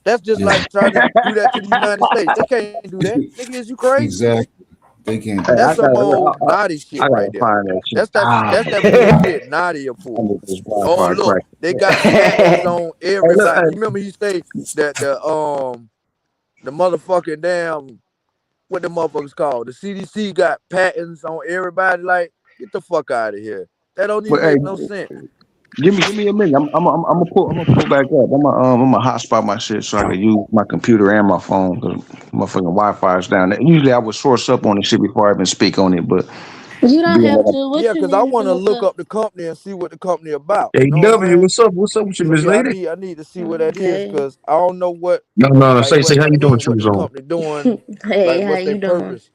That's just Yeah, like trying to do that to the United States. They can't do that. Nigga, is you crazy? exactly. They can't Hey, do That's that. some old naughty shit I right gotta there. find that shit. That's that bullshit Nadia I pull. need this Oh Wi-Fi look, crack. they got patents on Hey, look, everybody. You remember he say that the motherfucking damn what the motherfuckers called? The CDC got patents on everybody. Like, get the fuck out of here. That don't even but hey, make no sense. give me a minute. I'm gonna pull back up. I'm gonna hotspot my shit so I can use my computer and my phone because my fucking Wi-Fi is down. Usually I would source up on the shit before I even speak on it, but You don't Doing have that. to. Yeah, What you because I need to want to look look up? up the company and see what the company about. Hey You know what I'm W, saying? what's up? What's up with you, So Miss yeah, Lady? I need to see what that is Okay. because I don't know what No, no, no. like Say what how that you doing, mean, what Triple the Zone? company doing, Hey, like how what's their you doing? purpose.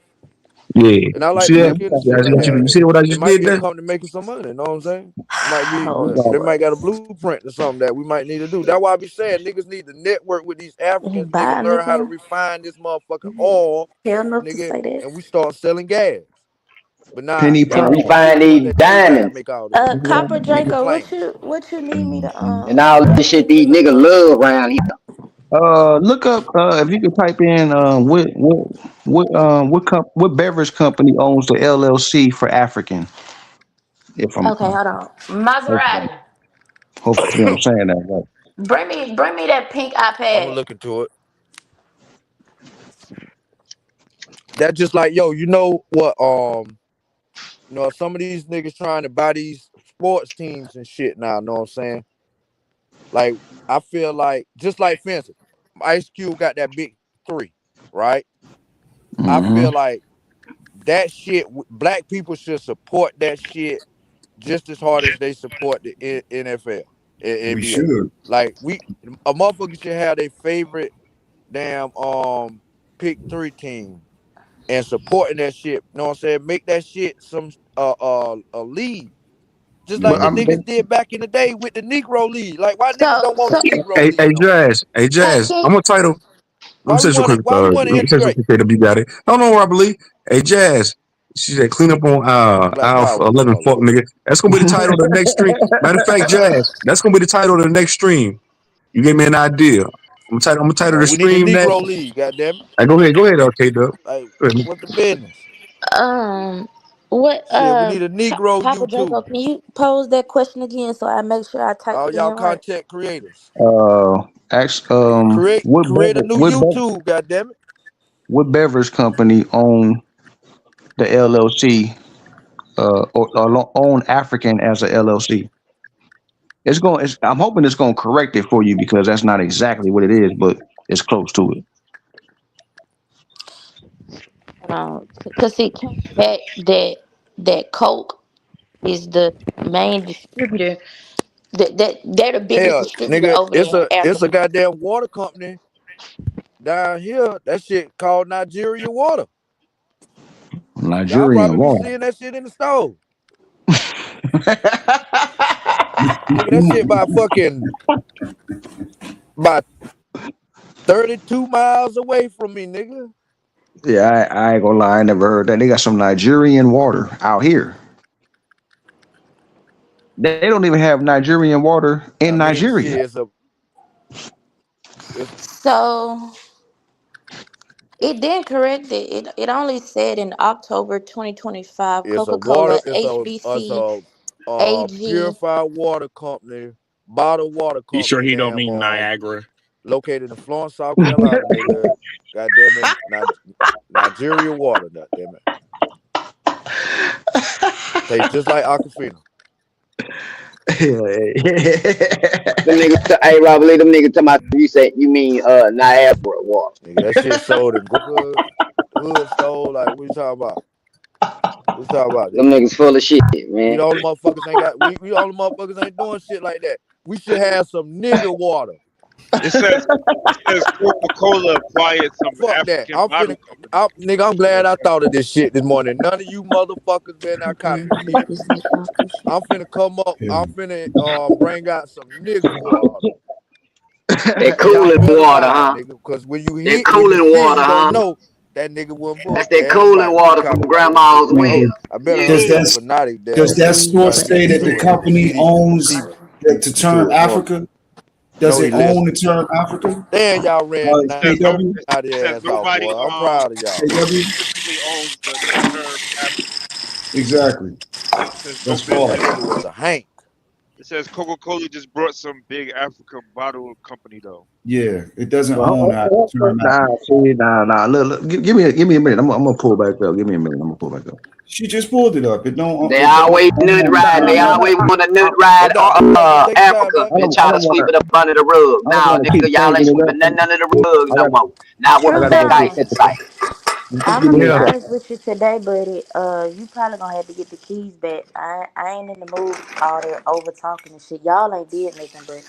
Yeah. And I You like see to that? look into shit Guys, like that. you see what I It just might did be a there? company making some money. You know what I'm saying? It might be, Oh, but they No. might Lord. got a blueprint or something that we might need to do. That's why I be saying niggas need to network with these Africans, nigga, Bye, learn how to nigga. refine this motherfucking oil, Tell enough to nigga, say that. and we start selling gas. But nah, Penny that And Product. shit refine the one these that the AI diamonds make all this shit. Copper They Draco, complain. what you need me to and all this shit these niggas love around here. Look up if you could type in what beverage company owns the LLC for African. If I'm Okay, hold on. hopefully, Maserati. hopefully I'm saying that right. Bring me that pink I'm gonna iPad. look into it. That just like yo, you know what? Some of these niggas trying to buy these sports teams and shit now. Know what I'm saying? Like I feel like just like fencing, Ice Cube got that big three, right? I Mm-hmm. feel like that shit. Black people should support that shit just as hard as they support the NFL and We NBA. should. Like a motherfucker should have their favorite damn pick three team and supporting that shit. You know what I'm saying? Make that shit some a league. Just like But the Mm. I'm niggas did back in the day with the Negro League. Like why niggas So don't want the so Negro Hey, League no more? Jazz. Hey, hey, Jazz. can I'm gonna title. Let me say some quick. Why we want to Let me say some integrate? quick. You got it. I don't know where I believe. Hey, Jazz. She said, "Clean up on Black aisle power, big 11, dog. fuck nigga." That's gonna be the title of the next stream. Matter of fact, Jazz. That's gonna be the title of the next stream. You gave me an idea. I'm gonna title Like the we need a stream that. Negro League, goddamn it. Hey, go ahead, okay, Dub. Like what the business? what Shit, we need a Negro Papa YouTube. Draco, can you pose that question again so I make sure I typed All it y'all in right? content creators. ask Create a new YouTube, goddamn it. what beverage company own the LLC or own African as a LLC? I'm hoping it's going to correct it for you because that's not exactly what it is, but it's close to it. Cause it came back that Coke is the main distributor. That they're the biggest Hell, distributor nigga, over there in it's a Africa. goddamn water company down here. That shit called Nigeria Water. Y'all Nigerian probably be water. seeing that shit in the store. Nigga, that shit by 32 miles away from me, nigga. Yeah, I ain't gonna lie, I never heard that. They got some Nigerian water out here. They don't even have Nigerian water in I mean, Nigeria. shit, it's So it didn't correct it. It only said in October 2025, it's a Coca water, Cola, HBC, AG. purified water company, bottled water You sure company, he don't damn mean Niagara? located in Florence, South Carolina, nigga. God damn it, Nigeria water, god damn it. Tastes just like Aquafina. Them niggas, hey, Rob, them niggas talking about you say you mean Niagara water. Nigga, that shit sold in hood stole. Like, what you talking about? What you talking about, Them nigga? niggas full of shit, We man. the only motherfuckers ain't got we all the motherfuckers ain't doing shit like that. We should have some nigga water. It says Coca-Cola acquired some Fuck that. African bottle companies. Nigga, I'm glad I thought of this shit this morning. None of you motherfuckers been out copying me. This nigga off this shit. I'm finna come up. Yeah. I'm finna bring out some nigga water. That And y'all cooling better water, buy it, huh? nigga. Cause That when you cooling see it, water, you gonna huh? know that nigga wasn't That's bull. that cooling Everybody be water from copyright that shit. grandma's I hope well. I better hope Does Yeah. these that fanatic does damn that niggas source trying to get say that the into it and company see these owns the term into it. No, Africa? Does no, he it own the listening. term Africa? Damn, y'all ran It says no. KW? It naughty says ass off, nobody boy. I'm proud of y'all. KW? specifically owns the term African. Exactly. It says no That's That business. false. nigga was a Hank. It says Coca-Cola just brought some big African bottle company though. Yeah, it doesn't Well, own that term nah, Africa. see, nah. Look, give me a minute. I'm gonna pull back up. Give me a minute. I'm gonna pull back up. She just pulled it up. It don't. They It doesn't always nut own riding. Nah, They nah, term nah. always Africa. want to nut Hey, ride nah. Take your time, Africa bro. and I try to don't sweep wanna. it up under the rug. I don't Nah, wanna keep nigga, y'all ain't changing it sweeping up. nothing under the rug I no got. more. Not I with True gotta go through a black ice violence. in couple. sight. I'm Give gonna me be a Yeah. second. honest with you today, buddy. You probably gonna have to get the keys back. I ain't in the mood for all that over talking and shit. Y'all ain't did nothing, but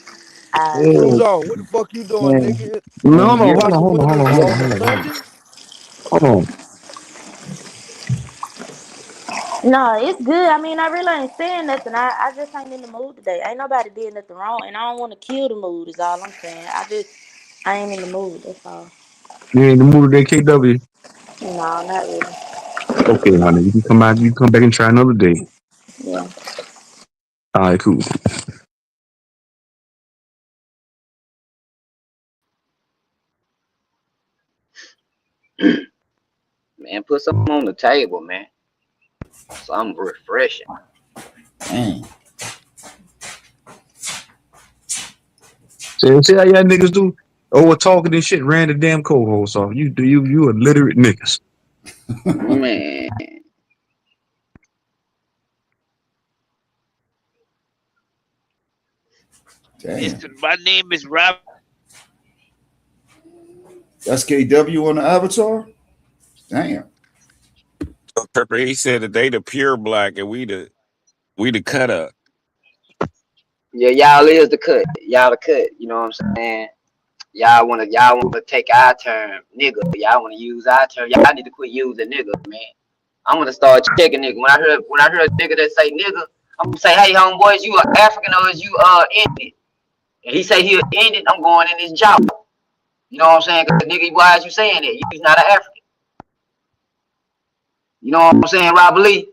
I Cool Oh, on. What the fuck you doing, man. nigga? No, And You you washing windows on a hold on. Sunday? Hold on. no, it's good. I mean, I really ain't saying nothing. I just ain't in the mood today. Ain't nobody did nothing wrong, and I don't want to kill the mood. Is all I'm saying. I ain't in the mood. That's all. You ain't in the mood today, KW? No, not really. Okay, honey. You can come out. You can come back and try another day. Yeah. All right, cool. Man, put something on the table, man. Something refreshing. Dang. See how y'all niggas do? Over talking and shit, ran the damn co-host off. You illiterate niggas. Man. Damn. Listen, my name is Rob. That's KW on the avatar? Damn. So Pepper, he said that they the pure black and we the cut up. Yeah, y'all is the cut. Y'all the cut. You know what I'm saying? Y'all wanna take our term, nigga. Y'all wanna use our term. Y'all need to quit using nigga, man. I'm gonna start checking nigga. When I hear a nigga that say nigga, I'm gonna say, hey homeboy, is you an African or is you Indian? And he say he an Indian, I'm going in his jaw. You know what I'm saying? Cause nigga, why is you saying that? You's not an African. You know what I'm saying, Rob Lee?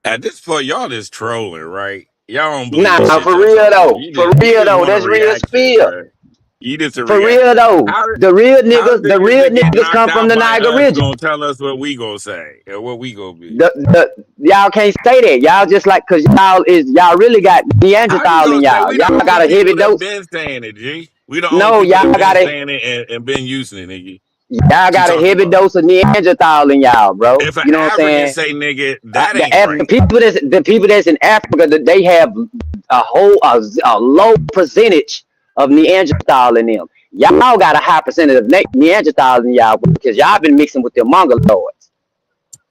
At this point, y'all just trolling, right? Y'all don't believe Nah, the shit for y'all real talking about. though. You For just you real just though. want a That's real reaction, spill. bro. You just a For react. real though. How The how real niggas that get niggas knocked come from out the by Niger us region. gonna tell us what we gonna say and what we gonna be? Y'all can't say that. Y'all just like cause y'all really got How you Neanderthal in gonna say y'all. we the Y'all only got a heavy people that dose. been saying it, G? We the only No, people y'all that been got a saying it and been using it, nigga. y'all What you got a talking heavy about? dose of Neanderthal in y'all, bro. If an You know what I'm African saying? say nigga, that ain't The right. people that's in Africa, that they have a low percentage of Neanderthal in them. Y'all got a high percentage of Neanderthal in y'all because y'all been mixing with the Mongoloids.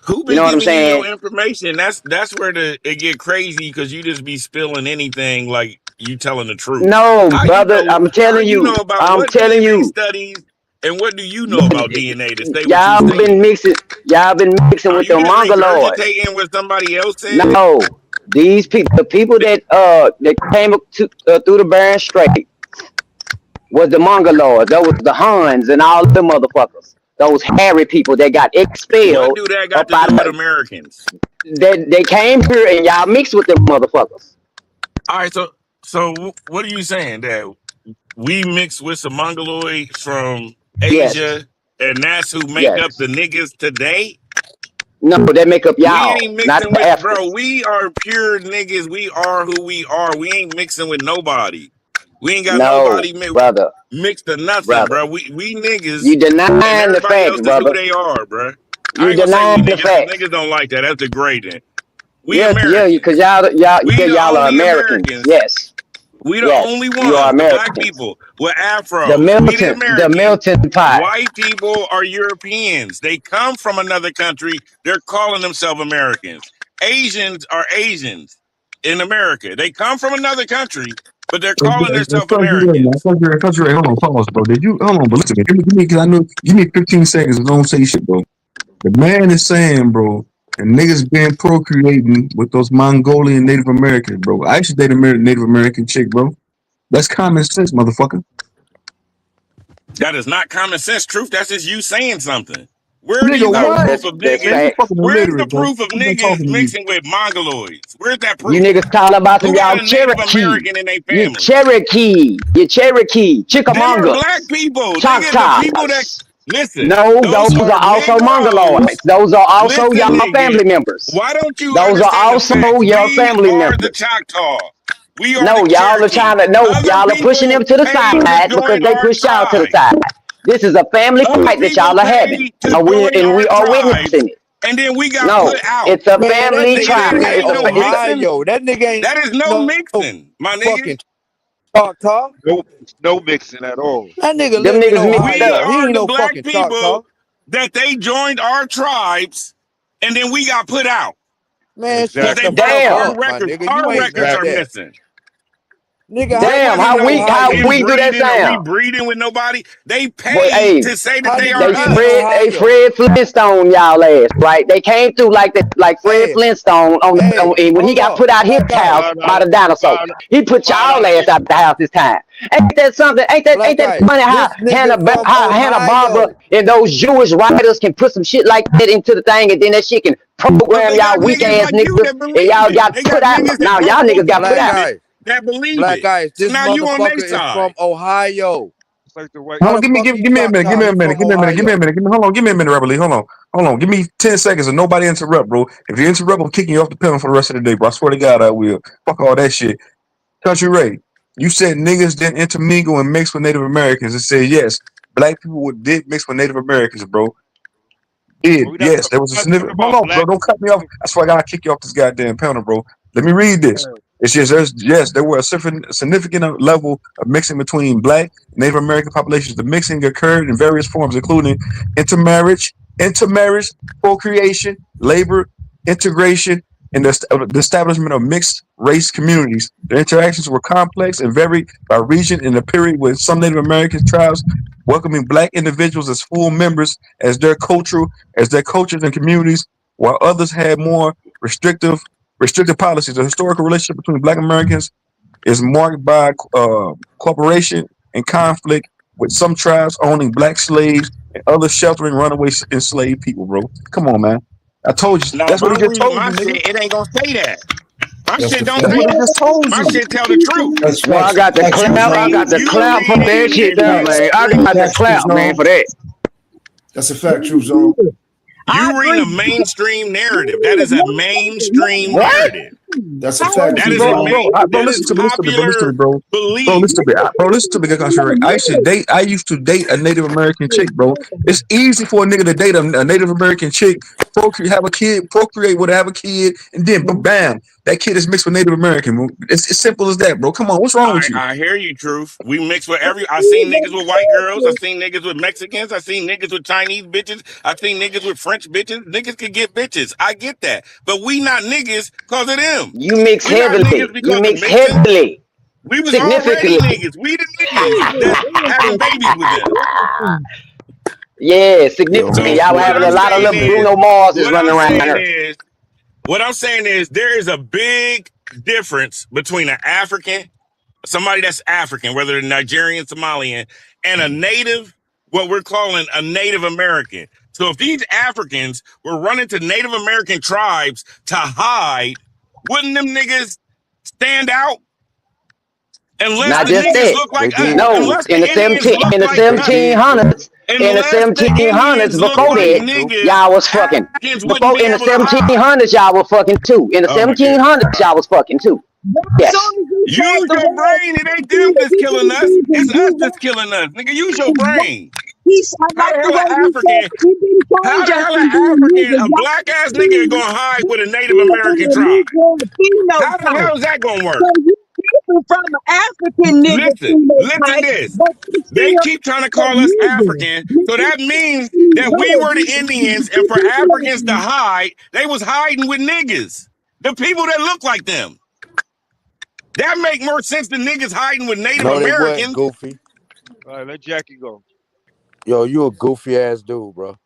Who You been know what I'm giving you saying? your information? That's where it get crazy because you just be spilling anything like you telling the truth. No, How you brother, know? How you know about I'm what telling DNA you, studies and what do you know about DNA to say what you y'all been saying? mixing, y'all been mixing Are with you the just Mongoloids. regurgitating what somebody else said? No, these people, the people that came through the Bering Strait was the Mongoloids. That was the Huns and all the motherfuckers. Those hairy people that got What expelled do that got up to out do with of, Americans? they came here and y'all mixed with them motherfuckers. All right, so what are you saying that we mix with some mongoloids from Yes, Asia and that's who make up yes. the niggas today? No, they make up We y'all, ain't not mixing the with, bro. Africans. We are pure niggas. We are who we are. We ain't mixing with nobody. We ain't got No, nobody brother, mixed to nothing, brother. bro. We niggas, You and denying the everybody facts, else is who brother. they are, bro. I You ain't gonna say we denying the niggas because facts. niggas don't like that. That's degrading. We Yeah, yeah, because Americans. y'all, We yeah, the y'all are only Americans. Americans. Yes, We the only yes, you are ones. The black Americans. people with The afros. We the Milton, the Americans. Milton pot. White people are Europeans. They come from another country. They're calling themselves Americans. Asians are Asians in America. They come from another country, but they're calling themselves Americans. Country, hold on, pause, bro. Did you hold on, but listen, because I know, give me 15 seconds and don't say shit, bro. The man is saying, bro, and niggas been procreating with those Mongolian Native Americans, bro. I actually dated a Native American chick, bro. That's common sense, motherfucker. That is not common sense truth. That's just you saying something. Where do Nigga, you got No, what? proof that's of that's Man, niggas? you facts. fucking Where's the illiterate, bro. proof of I'm not niggas talking to you. mixing with Mongoloids? Where's that You proof? niggas talking about some Who got y'all a Native Cherokee. American in their You family? Cherokee. You Cherokee. Them are black Chickamaugas. people, nigga. The people that Choctaws. listen, No, those those are are also Mongoloids. Negroes. Those are also Listen, y'all nigga, family members. why don't you Those are understand the also facts? your We family are the members. Choctaw. We are the No, y'all are Cherokee. trying to, no, Other y'all are pushing them people to the paid to side because join they our pushed y'all to the tribe. side. This is a family Other fight that people y'all are having. paid to join And our we are tribes, witnessing it. and then we got No, put out. it's a Man, that family Nigga, nigga trial. that said ain't no It's a mixing. Ohio. That nigga ain't That is no no mixing, my nigga. fucking Choctaw. No mixing at all. That nigga Them live in niggas mixed We Ohio. up. He are ain't the no black fucking Choctaw. people that they joined our tribes, and then we got put out Man, because shut Exactly. they the found fuck Damn, up, my nigga. You our ain't records none of are Exactly. that. missing. Nigga, how There you damn, live wasn't in no how Ohio? weak do that inbreeding or sound? rebreeding with nobody. They Boy, paid hey, to say that How they did are you they live in us. Ohio? Fred Flintstone y'all ass, right? They came through like Fred Hey, Flintstone hey, and when he hold got up. put out his Black house Ice. No, no, by no, the dinosaur. no, no, He put no, y'all no. ass out the house this time. Ain't that something? Black Ain't that Ice. funny This nigga from How Hannah Barbara Ohio. and those Jewish writers can put some shit like that into the thing and then that shit can Because program they y'all got weak niggas ass like you niggas that and believe y'all it. got They put got out. niggas that Now don't y'all niggas got put comprehend Black out. it Ice. that believe Black it. Ice. So This now you on their motherfucker is from side. Ohio. It's like the white. How Hold on, the fuck he give me a minute, give Choctaw? me a He minute, from give me a minute, give me a Ohio. minute, hold on, give me a minute, Rebel. Hold on, give me 10 seconds and nobody interrupt, bro. If you interrupt, I'm kicking you off the panel for the rest of the day, bro. I swear to God, I will. Fuck all that shit. Country Ray, you said niggas didn't intermingle and mix with Native Americans. It said yes, black people did mix with Native Americans, bro. But Did we're not, yes, there was a we're not talking significant. Hold about on, bro, black. don't cut me off. That's why I gotta kick you off this goddamn panel, bro. Let me read this. It's just there's yes, there were a significant level of mixing between black and Native American populations. The mixing occurred in various forms, including intermarriage, procreation, labor, integration, and the establishment of mixed race communities. The interactions were complex and varied by region in a period with some Native American tribes welcoming black individuals as full members as their cultures and communities, while others had more restrictive policies. The historical relationship between Black Americans is marked by cooperation and conflict, with some tribes owning black slaves and others sheltering runaway enslaved people. Bro, come on, man. I told you. Now, That's if what he I just read told my you, nigga. shit, it ain't gonna say that. My That's shit the don't That's fact. say what he that. just told My you. shit tell the truth. That's Boy, I facts. got the Facts, You truths, clap. I y'all. read, got the you clap for reading that it shit in there, Facts. man. I got the Facts, truths, clap, man, y'all. for that. That's a fact, truth zone. I you reading agree. a mainstream narrative. That is a mainstream What? narrative. That's a I fact, That agree. truth is a zone. main. Bro, That is listen to me, popular bro. Bro, belief. listen to me, bro. Listen to me, good country. I used to date. I used to date a Native American chick, bro. It's easy for a nigga to date a Native American chick, have a kid, procreate with, her, have a kid, and then bam, that kid is mixed with Native American. Bro. It's as simple as that, bro. Come on, what's wrong with you? I hear you, truth. We mix with every. I seen niggas with white girls. I seen niggas with Mexicans. I seen niggas with Chinese bitches. I seen niggas with French bitches. Niggas can get bitches. I get that, but we not niggas because of them. You mix We not niggas heavily. You because of mix mixing. heavily. We was already Significantly. niggas. We the niggas that having babies with them. Yeah, Yo, significant. So Y'all were what having I'm a lot of saying little is, Bruno Marses what running I'm around saying her. is, what I'm saying is, there is a big difference between an African, somebody that's African, whether they're Nigerian, Somalian, and a native, what we're calling a Native American. So if these Africans were running to Native American tribes to hide, wouldn't them niggas stand out? Unless Not the just niggas that. look they like us, did. No, unless the Indians look in the like They us, did, Goofy. 1700s, unless the 1700s Indians look They before like that, did, Goofy. niggas, y'all was fucking. Africans wouldn't Before be in the able to hide. 1700s, y'all were fucking too. In the Oh my God. 1700s, y'all was fucking too. As Yes. soon as you said Use the your word, brain. It ain't them that's he killing didn't us. even It's us do that's that. killing us. Nigga, use your brain. I How like the the hell way an he said African, he didn't how change the us hell an from being African, niggas. a Y'all black ass nigga still gonna hide with a Native in American the tribe? Negro How the phenotype. hell is that gonna So work? you different from an African nigga Listen phenotype, this. but you They still keep trying to a call us nigga. African. You So that means that we were the Indians, and for Africans to hide, they was hiding with niggas. The people that look like them. That make more sense than niggas hiding with Native No, they wasn't, Americans. Goofy. All right, let Jackie go. Yo, you a goofy ass dude, bro.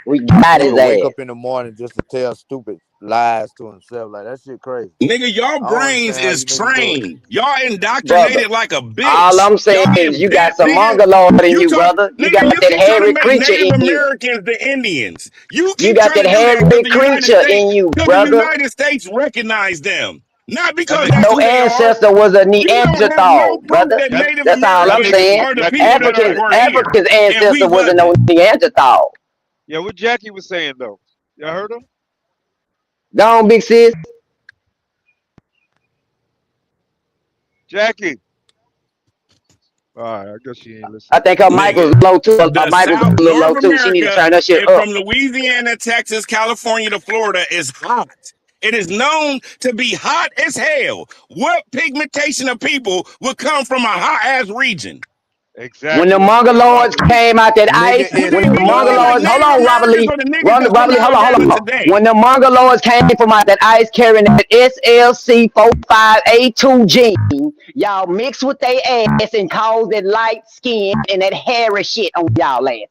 We got his Nigga wake ass. up in the morning just to tell stupid lies to himself. Like that shit crazy. Nigga, y'all I don't brains understand how is you niggas do it. trained. Y'all Brother. indoctrinated like a All bitch. I'm Y'all saying is getting you got bent, some nigga. mongoloid in You you, talk, brother. You nigga, got you that keep trying to hairy make creature Native in you. Americans the Indians. You You keep got trying that to do that hairy because the United creature States, in you, because the brother. United States recognized them. Not That because make that's Your who they are. ancestor was a You don't have no Neanderthal, proof brother. that that Native That's all that I'm make Americans saying. are the that people make that that were here. Africa's And we ancestor was a wasn't. Neanderthal. yeah. What Jackie was saying though, y'all heard her? Go on, big sis. Jackie. All right, I guess she ain't I listening. think her mic was Nigga, low too. Her the mic was South, a little low North too. She need to America, turn that shit and up. from Louisiana, Texas, California to Florida is hot. It is known to be hot as hell. What pigmentation of people would come from a hot ass region? When the Exactly. That's what I Mongoloids believe. came out that Nigga, ice, it's Would when it the be more no. like Mongoloids, hold Native on, Americans Robert or the niggas that's Robert coming Lee, out of hold Dallas on. today? When the Mongoloids came from out that ice carrying that SLC45A2 gene, y'all mixed with their ass and caused that light skin and that hairy shit on y'all asses.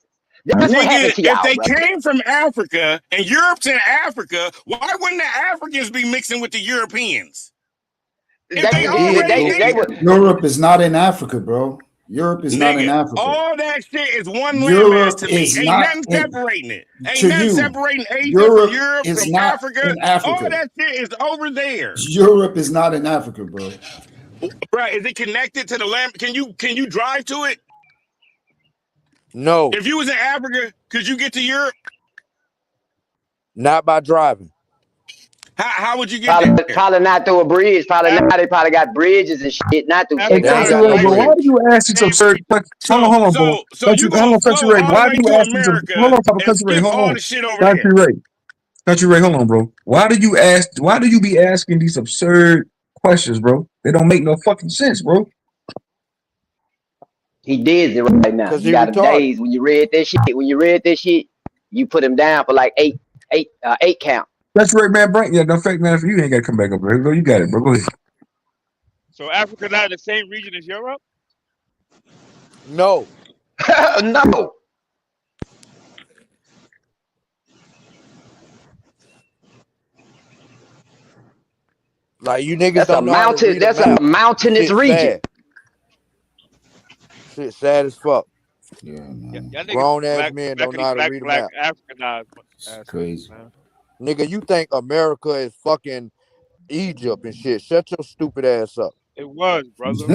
That's what happened Nigga, to if y'all, they brother. came from Africa and Europe's in Africa, why wouldn't the Africans be mixing with the Europeans? If they They, They they, did, already they, they goofy. there. were. Europe is not in Africa, bro. Europe is not in Nigga, Africa. all that shit is one landmass Europe to me. is Ain't not nothing in, separating it. Ain't to nothing you. separating Asia from Europe Europe, is from not Africa. in All Africa. that shit is over there. Europe is not in Africa, bro. Right. Is it connected to the land? Can you drive to it? No, If you was in Africa, could you get to Europe? not by driving. How would you get Probably, there? probably not through a bridge. Probably Af- not. They probably got bridges and shit, not through Hey, They fucking Africa ain't Country got got an Ray, no bro, ice why do bridge. you age. ask these Same absurd region. questions? So Hold on, bro. you gonna Country float Ray, all the why do way you to ask these? Hold America on, and Country Ray, skip hold all on. the shit over Country there? Ray, Country Ray, hold on, bro. Why do you ask? Why do you be asking these absurd questions, bro? They don't make no fucking sense, bro. He dizzy right now. Cause He he got him retarded. dazed. When you read that shit, you put him down for like eight count. Country Ray, man, bring yeah, no fake man. For you ain't got to come back up here, bro. You got it, bro. Go ahead. So Africa not in the same region as Europe? No, No, like you niggas that's a don't know how to mountain. read a That's a map. mountainous Shit region. sad. Shit sad as fuck. Yeah, Yeah, man. y'all niggas Grown ass black, men don't know blackity how to black, read a black map. Africanized It's assholes, crazy. man. Nigga, you think America is fucking Egypt and shit. Shut your stupid ass up. It was, brother.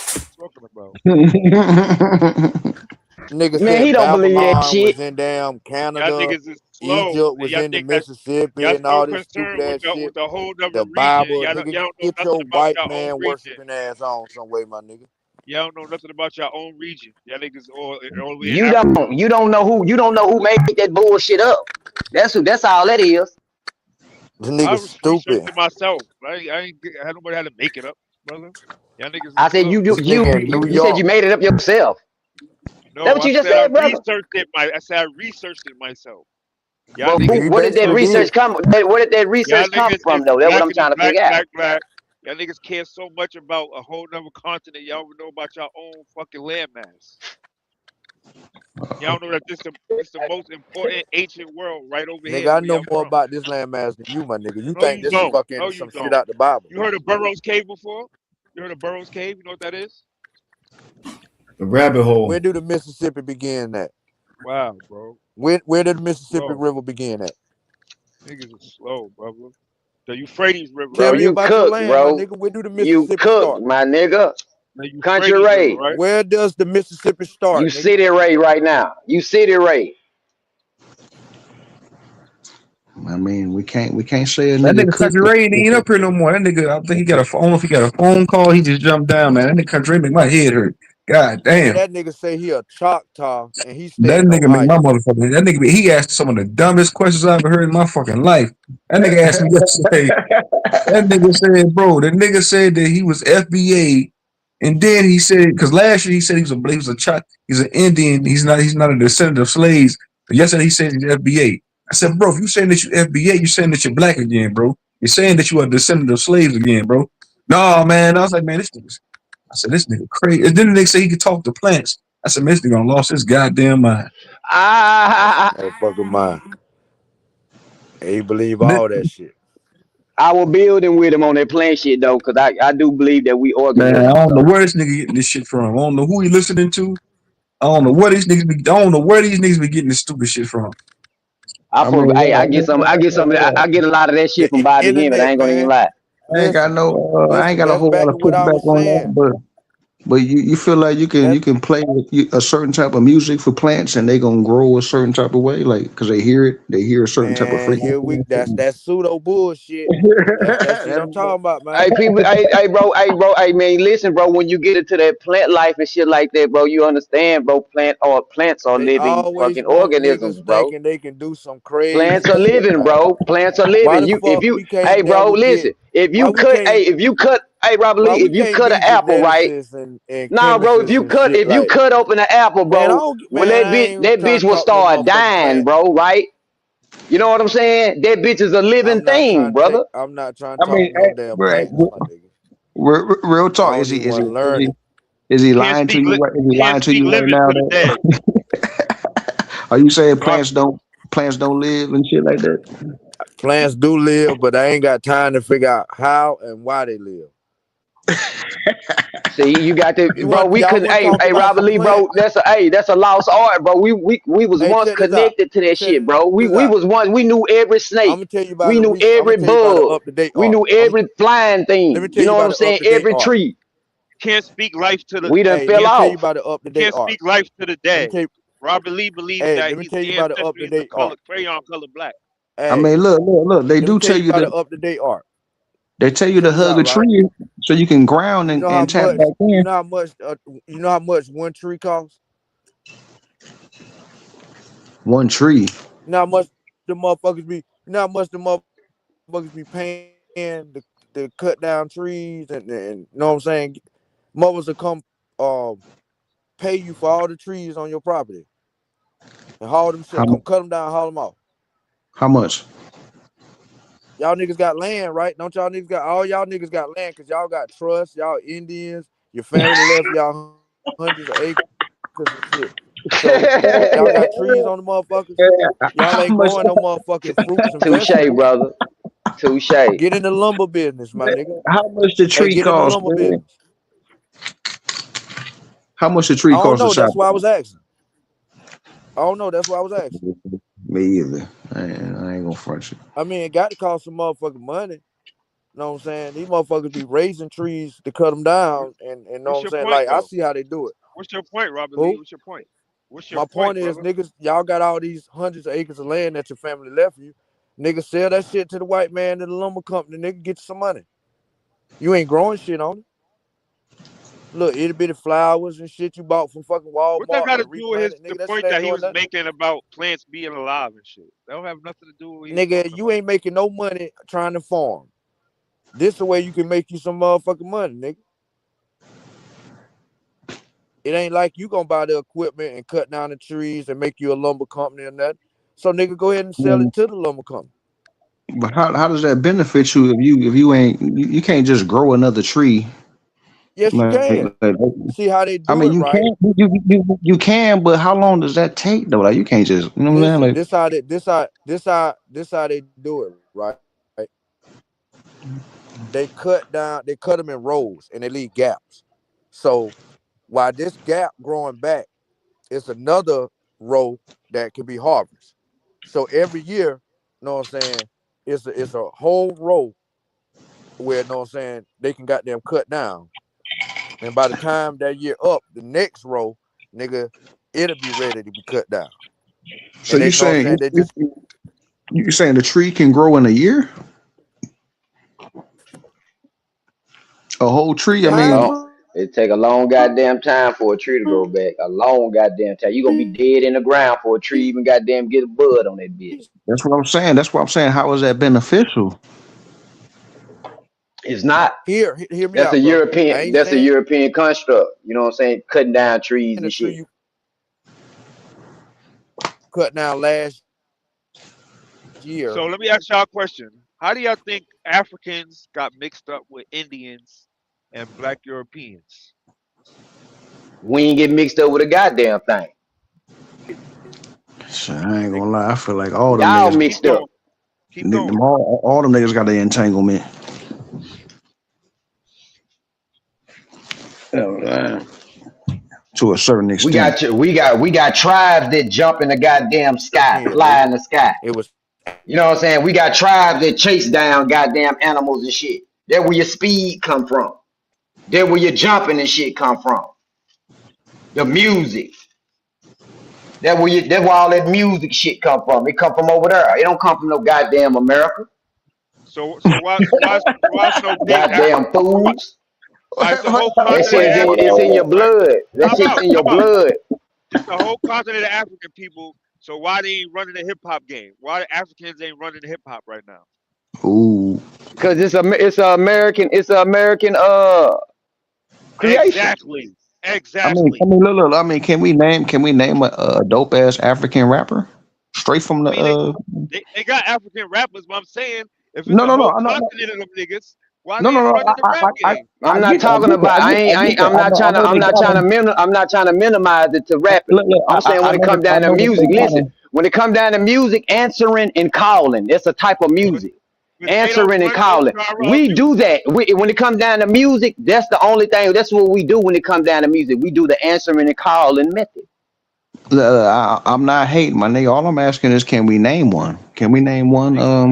What you talking about? Nigga Man, he said don't believe that Babylon shit. was in damn Y'all Canada. niggas is slow, Egypt and was in the Mississippi y'all and so all this stupid concerned ass shit. with the whole other The region. Bible, nigga, Y'all don't know get nothing your about white your own man region. worshiping ass on some way, my nigga. Y'all don't know nothing about your own region. Y'all niggas all the way in You Africa. don't. You don't know who made that bullshit up. That's all that is. This I nigga researched stupid. it myself. I ain't had nobody had to make it up, brother. Y'all niggas I is said slow. This nigga in New you said you York. made it up yourself. That No, what I you just said I said, brother? researched it. I said I researched it myself. Y'all Well, Nigga, niggas you where is did that basically slow. research did. come? Where did that Y'all research come niggas from, is though? That's what I'm blackity trying to black, figure out. black, black. Y'all niggas care so much about a whole nother continent. Y'all don't know about your own fucking landmass. Y'all know that this the most important ancient world right over here Nigga, I where know y'all more from. about this landmass than you, my nigga. You No, think you this is don't. No, fucking you some shit don't. out the Bible. You heard of Burroughs Cave before? You heard of Burroughs Cave? You know what that is? The rabbit Where hole. do the Mississippi begin at? Wow, bro. Where did the Mississippi Slow. River begin at? Niggas is slow, brother. The Euphrates River, Tell Bro, right? me you about your cook, land, my bro. nigga. Where do the You Mississippi cook, start? my nigga. The Country Euphrates River, Ray. right? Where does the Mississippi You start, nigga? city Ray right now. You city Ray. I mean, we can't say a That nigga nigga cook. Country Ray ain't up here no more. That nigga, I think he got a phone. I don't know if he got a phone call. He just jumped down, man. That nigga Country Ray make my head hurt. God Man, damn. that nigga say he a Choctaw and he stay That in nigga make my Ohio. motherfucker. That nigga, he asked some of the dumbest questions I've ever heard in my fucking life. That nigga asked me yesterday. That nigga said, bro, the nigga said that he was FBA, and then he said, because last year he said he's an Indian, he's not a descendant of slaves. But yesterday he said he's FBA. I said, bro, if you saying that you FBA, you saying that you're black again, bro. You're saying that you are a descendant of slaves again, bro. No, man. I was like, man, this nigga crazy. And then they say he could talk to plants. I said, man, this nigga done lost his goddamn mind. I Motherfucker mine. And he believe That- all that shit. I will building with him on that plant shit though, cause I do believe that we Man, I organisms. don't know So where this nigga getting this shit from. I don't know who he listening to. I don't know what these niggas be. I don't know where these niggas be getting this stupid shit from. I I mean, for hey, I get a lot of that The shit from Bobby Him, but I internet, ain't gonna even man. lie. I ain't got Listen, no. I ain't listen. got a That's whole lot back of to what I pushback was on that, saying. but But you feel like you That can play a certain type of music for plants and they gonna grow a certain type of way, like because they hear it, they hear a certain type of man, frequency. here we that's that pseudo bullshit. That's that shit I'm talking about, Hey, man. people, hey, bro, hey, man, listen, bro. When you get into that plant life and shit like that, bro, you understand, bro. Plants are They living always fucking want organisms, niggas bro. thinking they can do some Plants crazy are shit, living, man. bro. Plants are Why living. the If fuck you, we hey, can't bro, never get listen. If why you we cut, can't hey, if you cut, hey, Robert why Lee, we if you can't cut an be apple, right? geneticists and Nah, bro, if chemicists you and cut, shit if you like cut open an apple, man, I bro, don't well, man, I ain't that trying bitch to will talk to no start motherfucking dying, plant. bro, right? You know what I'm saying? That bitch is a living thing, brother. I'm not trying to I talk mean, to no damn right, plants, my nigga. real I talk. don't even want to learn it. Is he Can't lying to speak you? li- Right, is he can't lying to speak you right living now? for the dead. Are you saying Rob, plants don't live and shit like that? Plants do live, but I ain't got time to figure out how and why they live. See, you got to, You bro. want We y'all couldn't. want to talk Hey, about Robert some Lee, bro. plants? That's a lost art, bro. We was Hey, once check this out. connected to that Check shit, bro. We this we out. was once. We knew every I'm snake. gonna tell you about We a knew recent. I'm gonna every tell you about the bug. up to date We art. knew every flying Let me thing. tell You you know what about I'm the up saying? to date Every art. tree. can't speak life to the We done Hey, let fell me tell you off. about the up to you date can't art. speak life to the Let me dead. tell you. Robert Lee believes Hey, that let me his tell you about the up ancestry to is the date color art. crayon color black. I Hey, mean, look. They let me do tell tell you you about that the up to date art. they tell you Check to this hug out, a right? tree so you can ground You know how and tap much? back in. You know how much one tree costs? One tree. You know how much the motherfuckers be? You know how much the motherfuckers be paying to cut down trees and you know what I'm saying? Mothers will come pay you for all the trees on your property and haul them shit. How Come cut them down, haul them off. how much? Y'all niggas got land, right? Don't y'all niggas got all y'all niggas got land because y'all got trusts, y'all Indians, your family left y'all hundreds of acres and shit. So y'all got trees on the motherfuckers. Y'all ain't How growing no much? motherfucking fruits and Touche, vegetables. brother. Touche. Get in the lumber business, my nigga. How much the Hey, tree get in the cost, lumber man? business. How much the I tree don't cost to know. chop That's why I was asking. I don't know. That's why I was asking. down? Me either. I ain't gonna front you. I mean, it got to cost some motherfucking money. You know what I'm saying? These motherfuckers be raising trees to cut them What, down, and know what what's I'm your saying? point Like I though? see how they do it. What's your point, Robert Lee? Who? What's your point? What's your My point point, is, brother? niggas, y'all got all these hundreds of acres of land that your family left you. Niggas sell that shit to the white man and the lumber company. Nigga, get you some money. You ain't growing shit on it. Look, itty bitty flowers and shit you bought from fucking What that Walmart got or to do with his replanted. the Nigga, that shit point ain't that he doing was nothing. making about plants being alive and shit? That don't have nothing to do with what he was Nigga, talking you about. ain't making no money trying to farm. This the way you can make you some motherfucking money, nigga. It ain't like you gonna buy the equipment and cut down the trees and make you a lumber company or nothing. So nigga, go ahead and sell it to the lumber company. But how does that benefit you if you ain't you can't just grow another tree Yes, you can. like See how they I do mean it, right? you can, but how long does that take though? Like you can't just you know what I'm Listen, saying? this how they do it, right? They cut them in rows and they leave gaps. So while this gap growing back, it's another row that can be harvested. So every year, you know what I'm saying, it's a whole row where you know what I'm saying they can got them cut down. And by the time that year up, the next row, nigga, it'll be ready to be cut down. So And they you you know what I'm saying saying, they just you saying the tree can grow in a year? A whole tree? I time mean, Long. frame. It take a long goddamn time for a tree to grow back. A long goddamn time. You gonna be dead in the ground for a tree even goddamn get a bud on that bitch. that's what I'm saying. That's what I'm saying. How is that beneficial? It's not. Hear me That's a out, bro. I European. ain't That's a saying European construct. You know what I'm saying? Cutting down a tree trees you and shit. cut down last year. So let me ask y'all a question. How do y'all think Africans got mixed up with Indians and black Europeans? We ain't get mixed up with a goddamn thing. Shit, I ain't They, gonna lie. I feel like all them Y'all niggas, keep mixed up. going. Keep going. all them niggas got the entanglement. To a certain We extent. got we got tribes that jump in the goddamn sky, European, fly nigga. in the sky. It was You know what I'm saying? We got tribes that chase down goddamn animals and shit. That where your speed come from. That where your jumping and shit come from. The music. That's where all that music shit come from. It come from over there. It don't come from no goddamn America. So why is no big Goddamn African? So why? fools. All right, it's the whole That continent shit of is in African it's in your people, right? blood. That Time shit's out, in your time out. blood. It's the whole continent of African people. So why they ain't running the hip hop game? Why the Africans ain't running the hip hop right now? Ooh. Cause it's a American creation. Exactly. I Exactly. mean, look. I mean, can we name a dope ass African rapper straight from I the mean, they got African rappers, but I'm saying if it's No, a no, no, whole no, no, continent of them niggas, why no, they no, ain't no. running the rap game? I I'm not get, I talking get that, about. I get that. I know I'm they not got trying to. them. I'm not trying to minimize it to rapping. Look, I'm saying I when it know come that, I down to know that music. they got Listen, them. when it come down to music, answering and calling. It's a type of But music. but they don't Answering and run no calling. genre of We do music. that. When it comes down to music, that's the only thing. That's what we do when it comes down to music. We do the answering and calling method. I'm not hating, my nigga. All I'm asking is, can we name one? Can we name one? Niggas,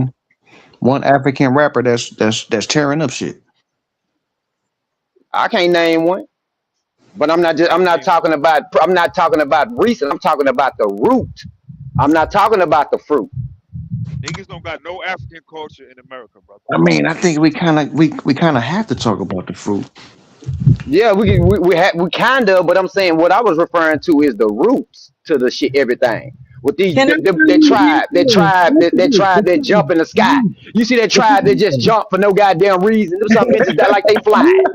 One African rapper that's tearing up shit. I can't name one, but I'm not just. I mean, I'm not talking about recent. I'm talking about the root. I'm not talking about the fruit. niggas don't got no African culture in America, brother. I mean, I think we kind of have to talk about the fruit. Yeah, we kind of, but I'm saying what I was referring to is the roots to the shit, everything. With these, Can I tell that you tribe, that this? tribe, Listen that to tribe this. that jump in the sky. You see that tribe that just jump for no goddamn reason. Them some bitches that like they flying.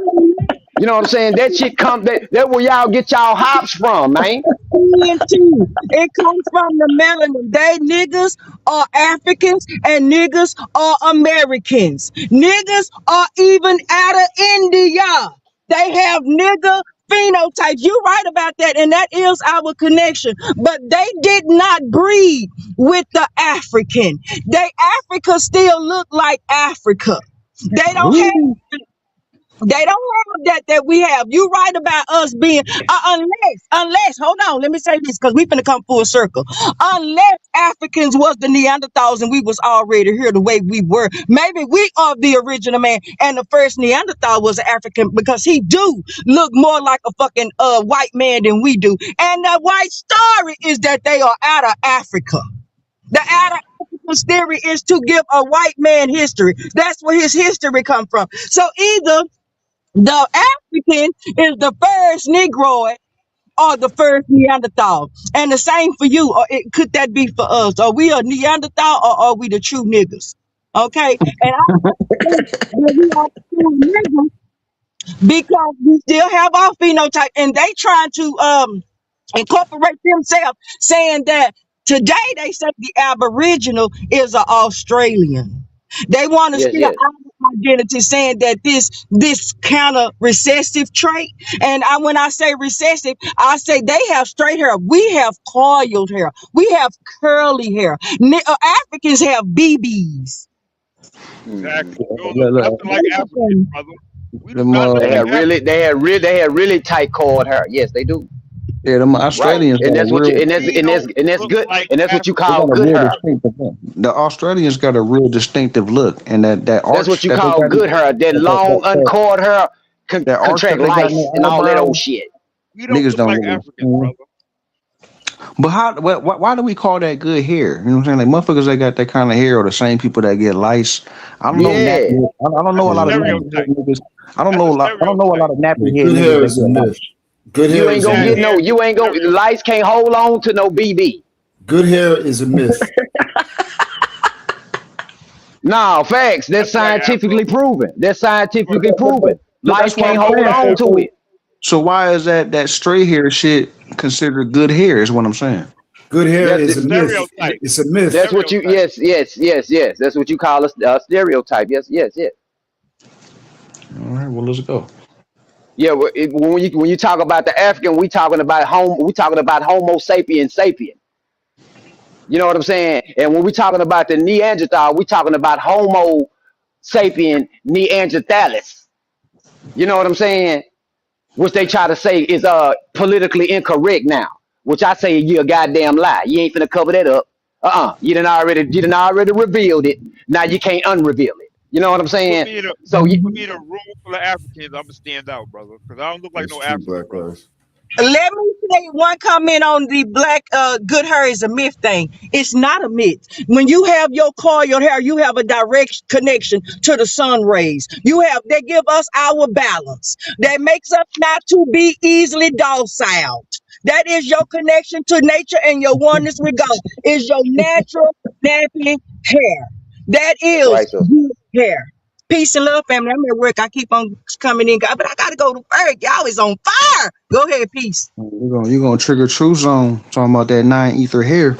You know what I'm saying? That shit come. That where y'all get y'all hops from, man. TNT. It comes from the melanin. They niggas are Africans and niggas are Americans. Niggas are even out of India. They have nigga phenotypes. You right about that, and that is our connection. But they did not breed with the African. Africa still look like Africa. They don't have Ooh. they don't have that we have. You right about us being unless hold on, let me say this because we finna come full circle. Unless Africans was the Neanderthals and we was already here the way we were, maybe we are the original man and the first Neanderthal was an African because he do look more like a fucking white man than we do. And the white story is that they are out of Africa. The out of African theory is to give a white man history. That's where his history come from. So either the African is the first Negroid or the first Neanderthal. And the same for you. Or could that be for us? Are we a Neanderthal or are we the true niggas? Okay. And I think that we are the true niggas because we still have our phenotype and they trying to incorporate themselves, saying that today they say the Aboriginal is an Australian. They want to Yes, steal yes. our identity, saying that this kind of recessive trait. And when I say recessive, I say they have straight hair. We have coiled hair. We have curly hair. Africans have BBs. Hmm. Exactly. We don't look Look, nothing like Africans, brother. We do them, not look like Africans. They had really tight cord hair. Yes, they do. yeah, them Right. Australians got And a that's what you real, We don't and that's look good. like And that's what you they Africans. call got a good real hair. distinctive look. The Australians got a real distinctive look, and that That's what arch you that they call got, good hair. That long uncored hair that arch that contract they got in lice their and all that old eyebrows, shit. We don't niggas look don't like really. Africans, brother. But why do we call that good hair? You know what I'm saying? Like motherfuckers that got that kind of hair are the same people that get lice. I don't know Bullshit. Yeah. nappy. I don't know That's a a lot of Yeah. nappy head stereotype. niggas. That's a I don't know a lot stereotype. of nappy head Good niggas hair that is a get lice. myth. Good You hair ain't is a gonna Bad get myth. no, hair is you ain't a gonna stereotype. lice can't hold on to no BB. Good hair is a myth. No, facts. That's That's right, scientifically Afro. proven. That's But scientifically proven. Lice That's what can't I'm hold saying. on to it. So why is that straight hair shit considered good hair? Is what I'm saying. Good hair That's it's is a a the, myth. stereotype. It's a It's a myth. that's what you. stereotype. Yes. That's what you call a stereotype. Yes. All right, well let's go. Yeah. When you talk about the African, we talking about Homo sapien sapien. You know what I'm saying? And when we talking about the Neanderthal, we talking about Homo sapien neanderthalis. You know what I'm saying? Which they try to say is politically incorrect now. Which I say you a goddamn lie. You ain't finna cover that up. You done already revealed it. Now you can't unreveal it. You know what I'm Put saying? me in a So put me in a room full of Africans. I'ma stand out, brother, because I don't look like That's no true, African, Black brother. Lives. Let me say one comment on the black good hair is a myth thing. It's not a myth. When you have your coiled hair, you have a direct connection to the sun rays. They give us our balance. That makes us not to be easily docile. That is your connection to nature and your oneness with God. Is your natural nappy hair. That that's is right, sister. good hair. Peace and love, family. I'm at work. I keep on coming in, but I gotta go to work. Y'all is on fire. Go ahead, peace. You gonna trigger True Zone talking about that nine ether hair.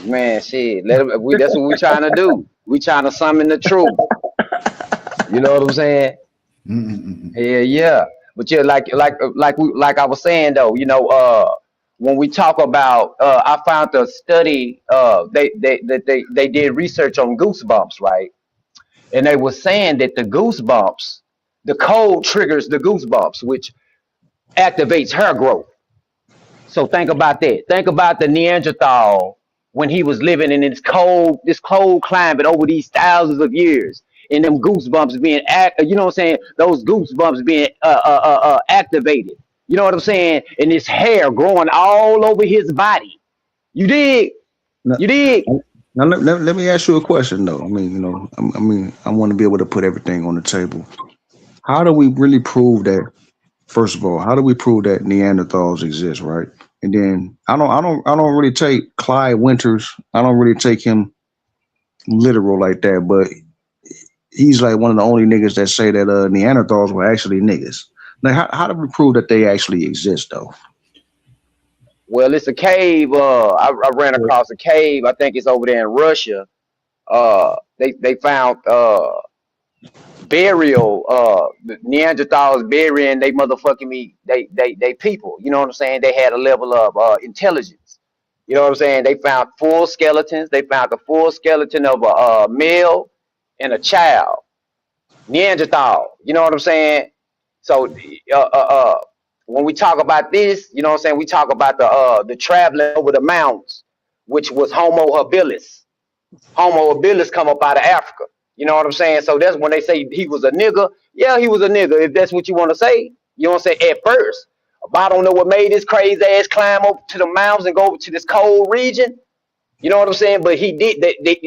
Man, shit. That's what we trying to do. We trying to summon the truth. You know what I'm saying? Mm-mm-mm. Yeah, yeah. But yeah, like I was saying though, when we talk about I found a study they did research on goosebumps, right? And they were saying that the goosebumps, the cold triggers the goosebumps, which activates hair growth. So think about that. Think about the Neanderthal when he was living in this cold climate over these thousands of years, and them goosebumps being you know what I'm saying? Those goosebumps being activated. You know what I'm saying? And his hair growing all over his body. You dig? Now, You dig? now let me ask you a question though. I mean, I want to be able to put everything on the table. How do we really prove that? First of all, how do we prove that Neanderthals exist, right? And then I don't really take Clyde Winters. I don't really take him literal like that, but he's like one of the only niggas that say that Neanderthals were actually niggas. Like, how do we prove that they actually exist, though? Well, it's a cave. I ran across a cave. I think it's over there in Russia. They found burial the Neanderthals burying they motherfucking me they people. You know what I'm saying? They had a level of intelligence. You know what I'm saying? They found full skeletons. They found the full skeleton of a male and a child. Neanderthal. You know what I'm saying? So uh, uh, uh, when we talk about this, you know what I'm saying? We talk about the traveling over the mountains, which was Homo habilis. Homo habilis come up out of Africa. You know what I'm saying? So that's when they say he was a nigga. Yeah, he was a nigga, if that's what you want to say. You know what I'm saying? At first. But I don't know what made this crazy ass climb up to the mountains and go over to this cold region. You know what I'm saying? But he did.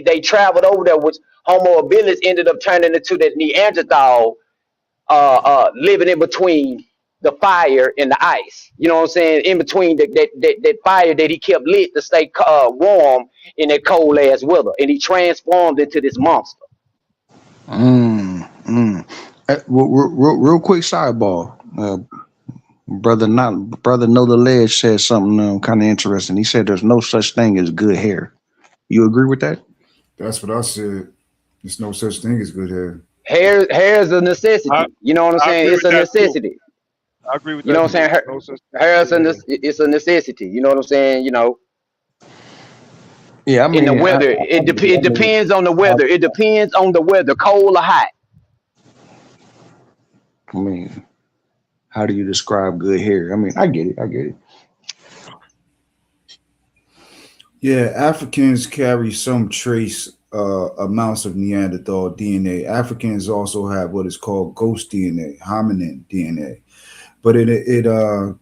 They traveled over there, which Homo habilis ended up turning into that Neanderthal, living in between the fire and the ice. You know what I'm saying? In between that fire that he kept lit to stay warm in that cold ass weather, and he transformed into this monster. Mm, mm. Real quick sidebar. Brother Know the Ledge said something kind of interesting. He said there's no such thing as good hair. You agree with that? That's what I said. There's no such thing as good hair. Hair is a I necessity. You know what I'm I saying? agree It's with a that too. necessity. I agree with You know that what I'm saying? too. No such thing as Hair is good hair. it's a necessity. You know what I'm saying? Yeah, In the weather, it depends on the weather. It depends on the weather, cold or hot. I mean, how do you describe good hair? I mean, I get it. I get it. Yeah, Africans carry some trace amounts of Neanderthal DNA. Africans also have what is called ghost DNA, hominin DNA, but it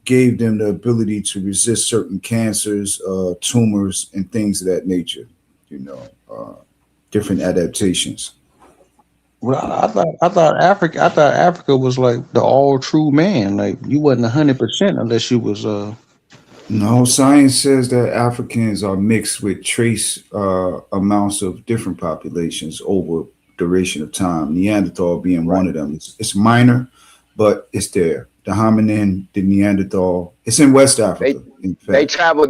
gave them the ability to resist certain cancers, tumors, and things of that nature. You know, different adaptations. Well, I thought Africa was like the all true man. Like you wasn't 100% unless you was No, science says that Africans are mixed with trace amounts of different populations over duration of time. Neanderthal being Right. one of them. It's minor, but it's there. The hominin, the Neanderthal. It's in West They Africa, in they fact. travel.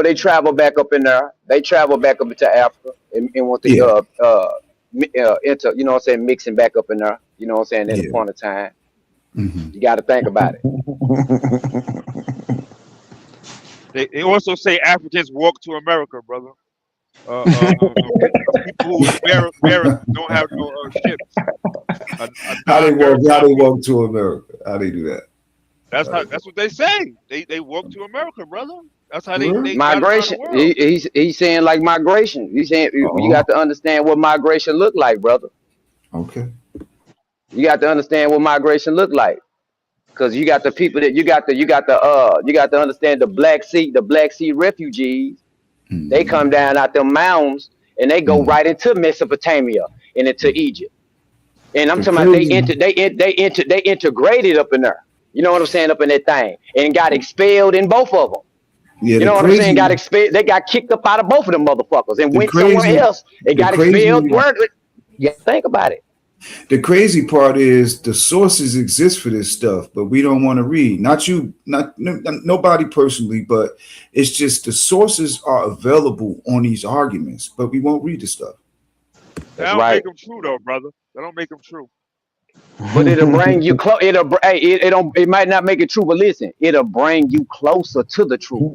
They travel back up in there. They travel back up into Africa and want to Yeah, enter. You know what I'm saying? Mixing back up in there. You know what I'm saying? At a yeah. point of time, Hmm. you got to think about it. They also say Africans walk to America, brother. People who don't have no ships. A How non-maritime they people. walk to America? How they do that? How they That's what they say. They walk to America, brother. That's how for real? they got around the Migration. world. He's saying like migration. He's saying you got Oh, to understand what migration look like, brother. Okay. You got to understand what migration look like. Because you got the people that you got to understand the Black Sea refugees. They come Mm-hmm. down out them mounds and they go Mm. right into Mesopotamia and into Egypt. And I'm The talking about crazy, they integrated up in there. You know what I'm saying? Up in that thing and got expelled in both of them. yeah, You the know what I'm saying? Got crazy, expelled. They got kicked up out of both of them motherfuckers and the went somewhere crazy, else. They the got expelled. crazy, Word. Yeah, think about it. the crazy part is the sources exist for this stuff, but we don't want to read. Not you, not nobody personally, but it's just the sources are available on these arguments, but we won't read the stuff. That That's don't right. make them true though, brother. That don't make them true. But it'll bring you close. Hey, it don't. It might not make it true, but listen, it'll bring you closer to the truth.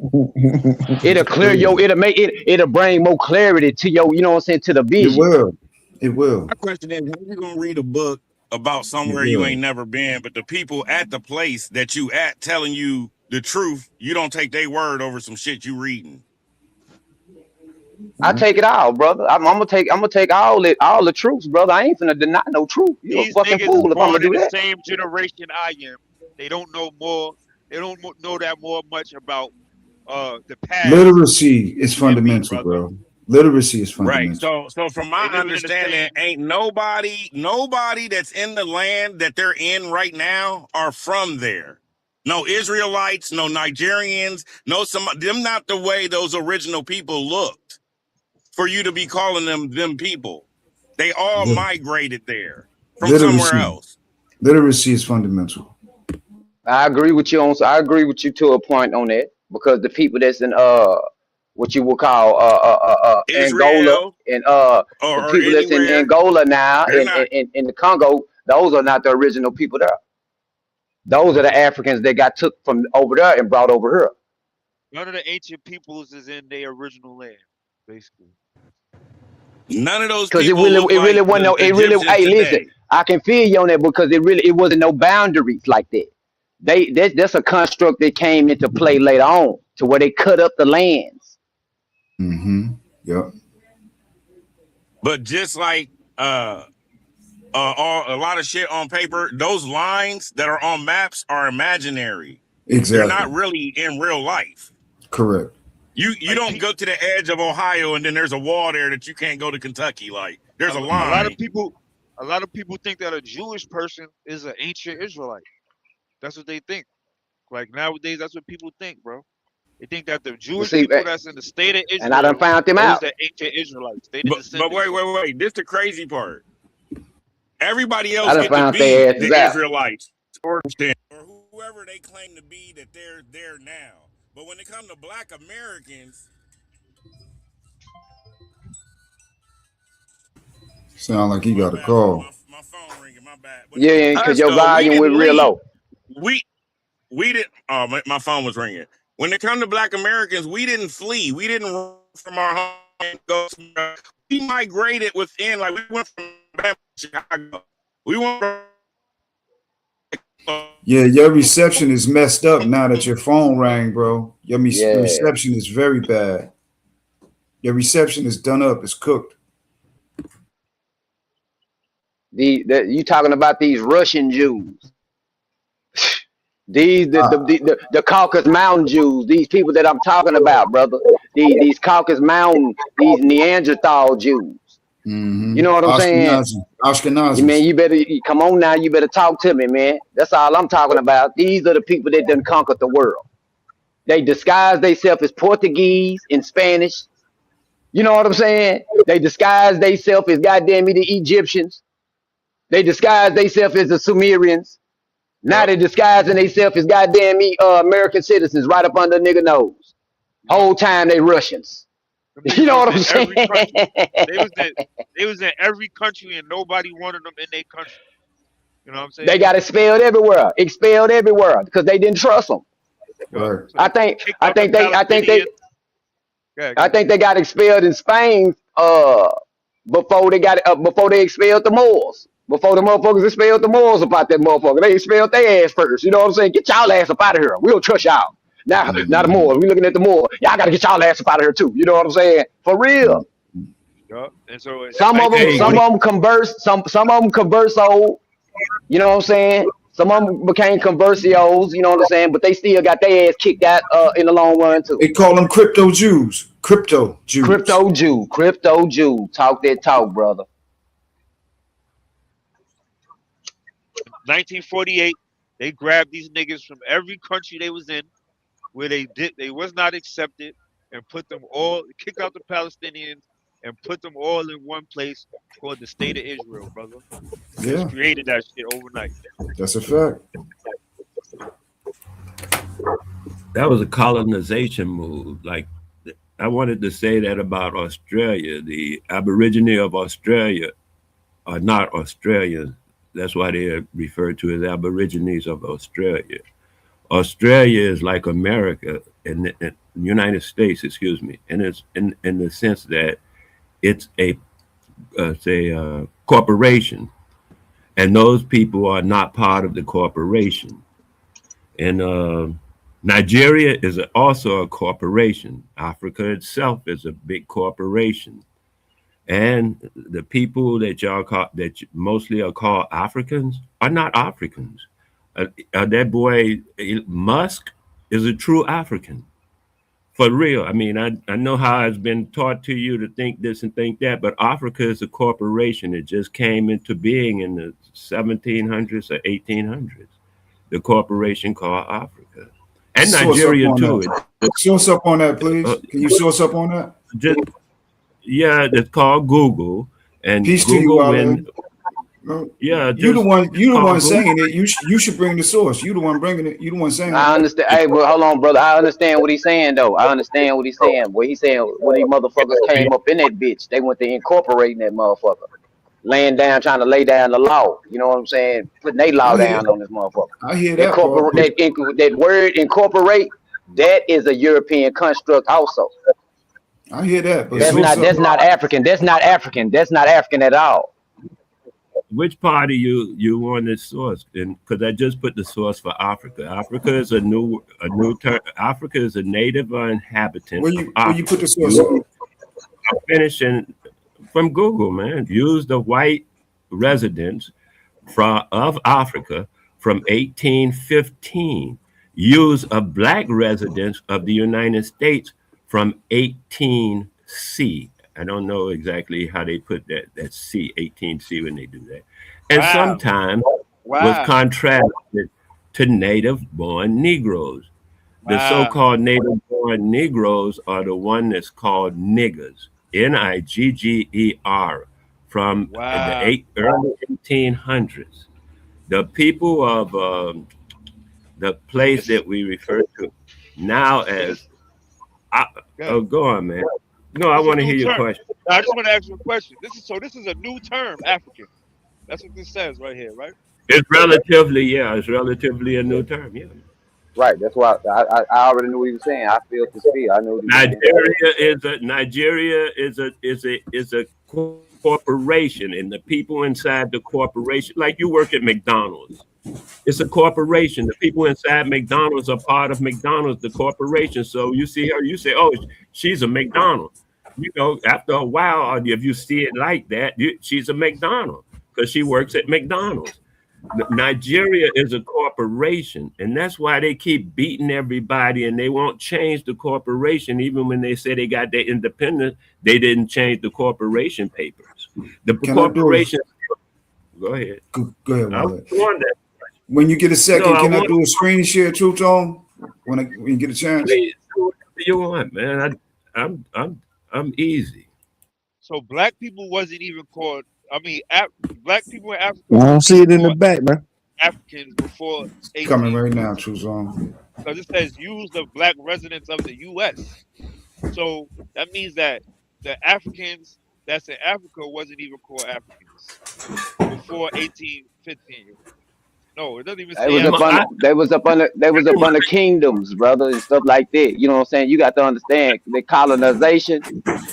It'll It's clear your. crazy. It'll make it. It'll bring more clarity to your. You know what I'm saying? To the It vision. will. It will. My question is, how you gonna read a book about It somewhere you will. ain't never been, but the people at the place that you at telling you the truth, you don't take their word over some shit you reading? I Huh? take it all, brother. I'm gonna take all the truths, brother. I ain't finna deny no truth. You a These fucking niggas is fool if I'm gonna born in do the that. same generation I am. They don't know more. They don't know that more much about the past Literacy is than me, fundamental, brother. bro. Literacy is Right. fundamental. So from my They living in the understanding, same. ain't nobody that's in the land that they're in right now are from there. No Israelites, no Nigerians, no some them not the way those original people looked for you to be calling them people. They all Lit- migrated there from somewhere Literacy. else. Literacy is fundamental. I agree with you to a point on that because the people that's in what you would call Angola Israel and the or people that's in anywhere, Angola now they're not. in the Congo, those are not the original people there. Those are the Africans that got took from over there and brought over here. None of the ancient peoples is in their original land, basically. None of those Cause it people really, look it really like wasn't the no, it really. Egyptians Hey, listen, today. I can feel you on that because it wasn't no boundaries like that. That's a construct that came into play later on to where they cut up the lands. Mm-hmm. Yep. But just like all, a lot of shit on paper, those lines that are on maps are imaginary. They're not Exactly. really in real life. Correct. You Like don't go to the edge of Ohio and then there's a wall there that you can't go to Kentucky. Like there's a a lot of line. people, a lot of people think that a Jewish person is an ancient Israelite. That's what they think. Like nowadays, that's what people think, bro. They think that the But Jewish see, people that's in the state of and I done Israel, found them those out. the ancient Israelites. They the But descendants of them. wait. This the crazy part. Everybody I else done get to found their be asses the out. Israelites or whoever they claim to be that they're there now. But when it comes to Black Americans, Sound like you my got a bad, call. my phone ringing. My bad. When it comes Yeah, to cause us your though, we volume was didn't real leave. low. We we didn't. Oh, my phone was ringing. When it comes to Black Americans, we didn't flee. We didn't run from our home and go somewhere. We migrated within. Like we went from Alabama to Chicago. We went from Yeah, your reception is messed up now that your phone rang, bro. Your Yeah, reception is very bad. Your reception is done up. It's cooked. you talking about these Russian Jews? These the Caucasus Mountain Jews. These people that I'm talking about, brother. These Caucasus Mountain, these Neanderthal Jews. You Mm-hmm. know what I'm saying? Ashkenazi. You man, Ashkenazis. come on now. You better talk to me, man. That's all I'm talking about. These are the people that done conquered the world. They disguise themselves as Portuguese and Spanish. You know what I'm saying? They disguise themselves as goddamn me the Egyptians. They disguise themselves as the Sumerians. Now Yep. they disguising themselves as goddamn me American citizens right up under nigga nose. Yep. Whole time they Russians. Them You niggas know was what in I'm every country. saying? They was in they was in every country and nobody wanted them in their country. You know what I'm They saying? got expelled everywhere because they didn't trust them. Yep. Right. So they kicked out the Palestinians. Yeah, I good. think they got expelled in Spain before they expelled the Moors. Before the motherfuckers expelled the Moors about that motherfucker. They expelled their ass first. You know what I'm saying? Get y'all ass up out of here. We don't trust y'all. Now the Mm-hmm. Moors. We looking at the Moors. Y'all gotta get y'all ass up out of here too. You know what I'm saying? For real. Yup. And so Some of nineteen them, Hey, some forty, of them converse, some of them converse old. You know what I'm saying? Some of them became conversios. You know what I'm saying? But they still got their ass kicked out in the long run too. They call them crypto Jews. Crypto Jews. Crypto Jew. Talk that talk, brother. 1948, they grabbed these niggas from every country they was in where they was not accepted and put them all kicked out the Palestinians and put them all in one place called the state of Israel, brother. And just Yeah, created that shit overnight. that's a fact. That was a colonization move. Like I wanted to say that about Australia. The Aborigine of Australia are not Australians. That's why they are referred to as Aborigines of Australia. Australia is like America in the United States, excuse me, and it's in the sense that it's a say corporation, and those people are not part of the corporation. And Nigeria is also a corporation. Africa itself is a big corporation, and the people that y'all call that mostly are called Africans are not Africans. That boy Musk is a true African. For real. I mean, I know how it's been taught to you to think this and think that, but Africa is a corporation. It just came into being in the 1700s or 1800s. The corporation called Africa. And Source up Nigeria, on too. that. Source up on that, Uh, please. Can you source up on that? just, yeah, it's called Google. And Peace to you, Google, when, Wale. No, yeah, you the just one. You the call one Google. saying it. You should bring the source. You the one bringing it. You the one saying I it. understand. Hey, but hold on, brother. I understand what he's saying, though. I understand what he's saying. What he's saying when these motherfuckers came up in that bitch, they went to incorporating that motherfucker, laying down, trying to lay down the law. You know what I'm saying? Putting their law I hear. down on this motherfucker. I hear that part. That word incorporate. That is a European construct, also. I hear that. But Yeah. That's source not. up. That's not African. That's not African. That's not African at all. Which part of you want this source? And because I just put the source for Africa. Africa is a new term. Africa is a native inhabitant of Where you put Africa. the source up? I'm finishing from Google, man. Use the white residents of Africa from 1815. Use of black residents of the United States from 18C. I don't know exactly how they put that C, 18C, when they do that. And Wow. sometimes was Wow. contrasted to native born Negroes. The Wow. so-called native born Negroes are the one that's called niggers, Nigger, from the Wow. early 1800s. The people of the place This is that we refer to now so this as, I, good. oh, go on, man. No, I This is a want to new hear your term. question. Now, I just want to ask you a question. This is a new term, African. That's what this says right here, right? It's relatively a new term, yeah. Right. That's why I already knew what he was saying. I feel his fear. I knew what he was saying. Nigeria is a corporation, and the people inside the corporation, like you work at McDonald's. It's a corporation. The people inside McDonald's are part of McDonald's, the corporation. So you see her, you say, "Oh, she's a McDonald." You know, after a while, or if you see it like that, she's a McDonald because she works at McDonald's. Nigeria is a corporation, and that's why they keep beating everybody, and they won't change the corporation. Even when they say they got their independence, they didn't change the corporation papers. The Can I do a corporation. Go ahead. go ahead, I Wale? want that. When you get a No, second, I can I want. do a screen share, True Tone? When you get a chance? Please do whatever you want, man. I'm easy. So black people wasn't even called. I mean, black people in I Africa don't wasn't see even it in the called back, man. Africans before Coming right now, 1815 True Tone. because it says use the black residents of the U.S. So that means that the Africans that's in Africa wasn't even called Africans before 1815. No, it doesn't even They say was up My, under I, Africans. they was up under kingdoms, brother, and stuff like that. You know what I'm saying? You got to understand the colonization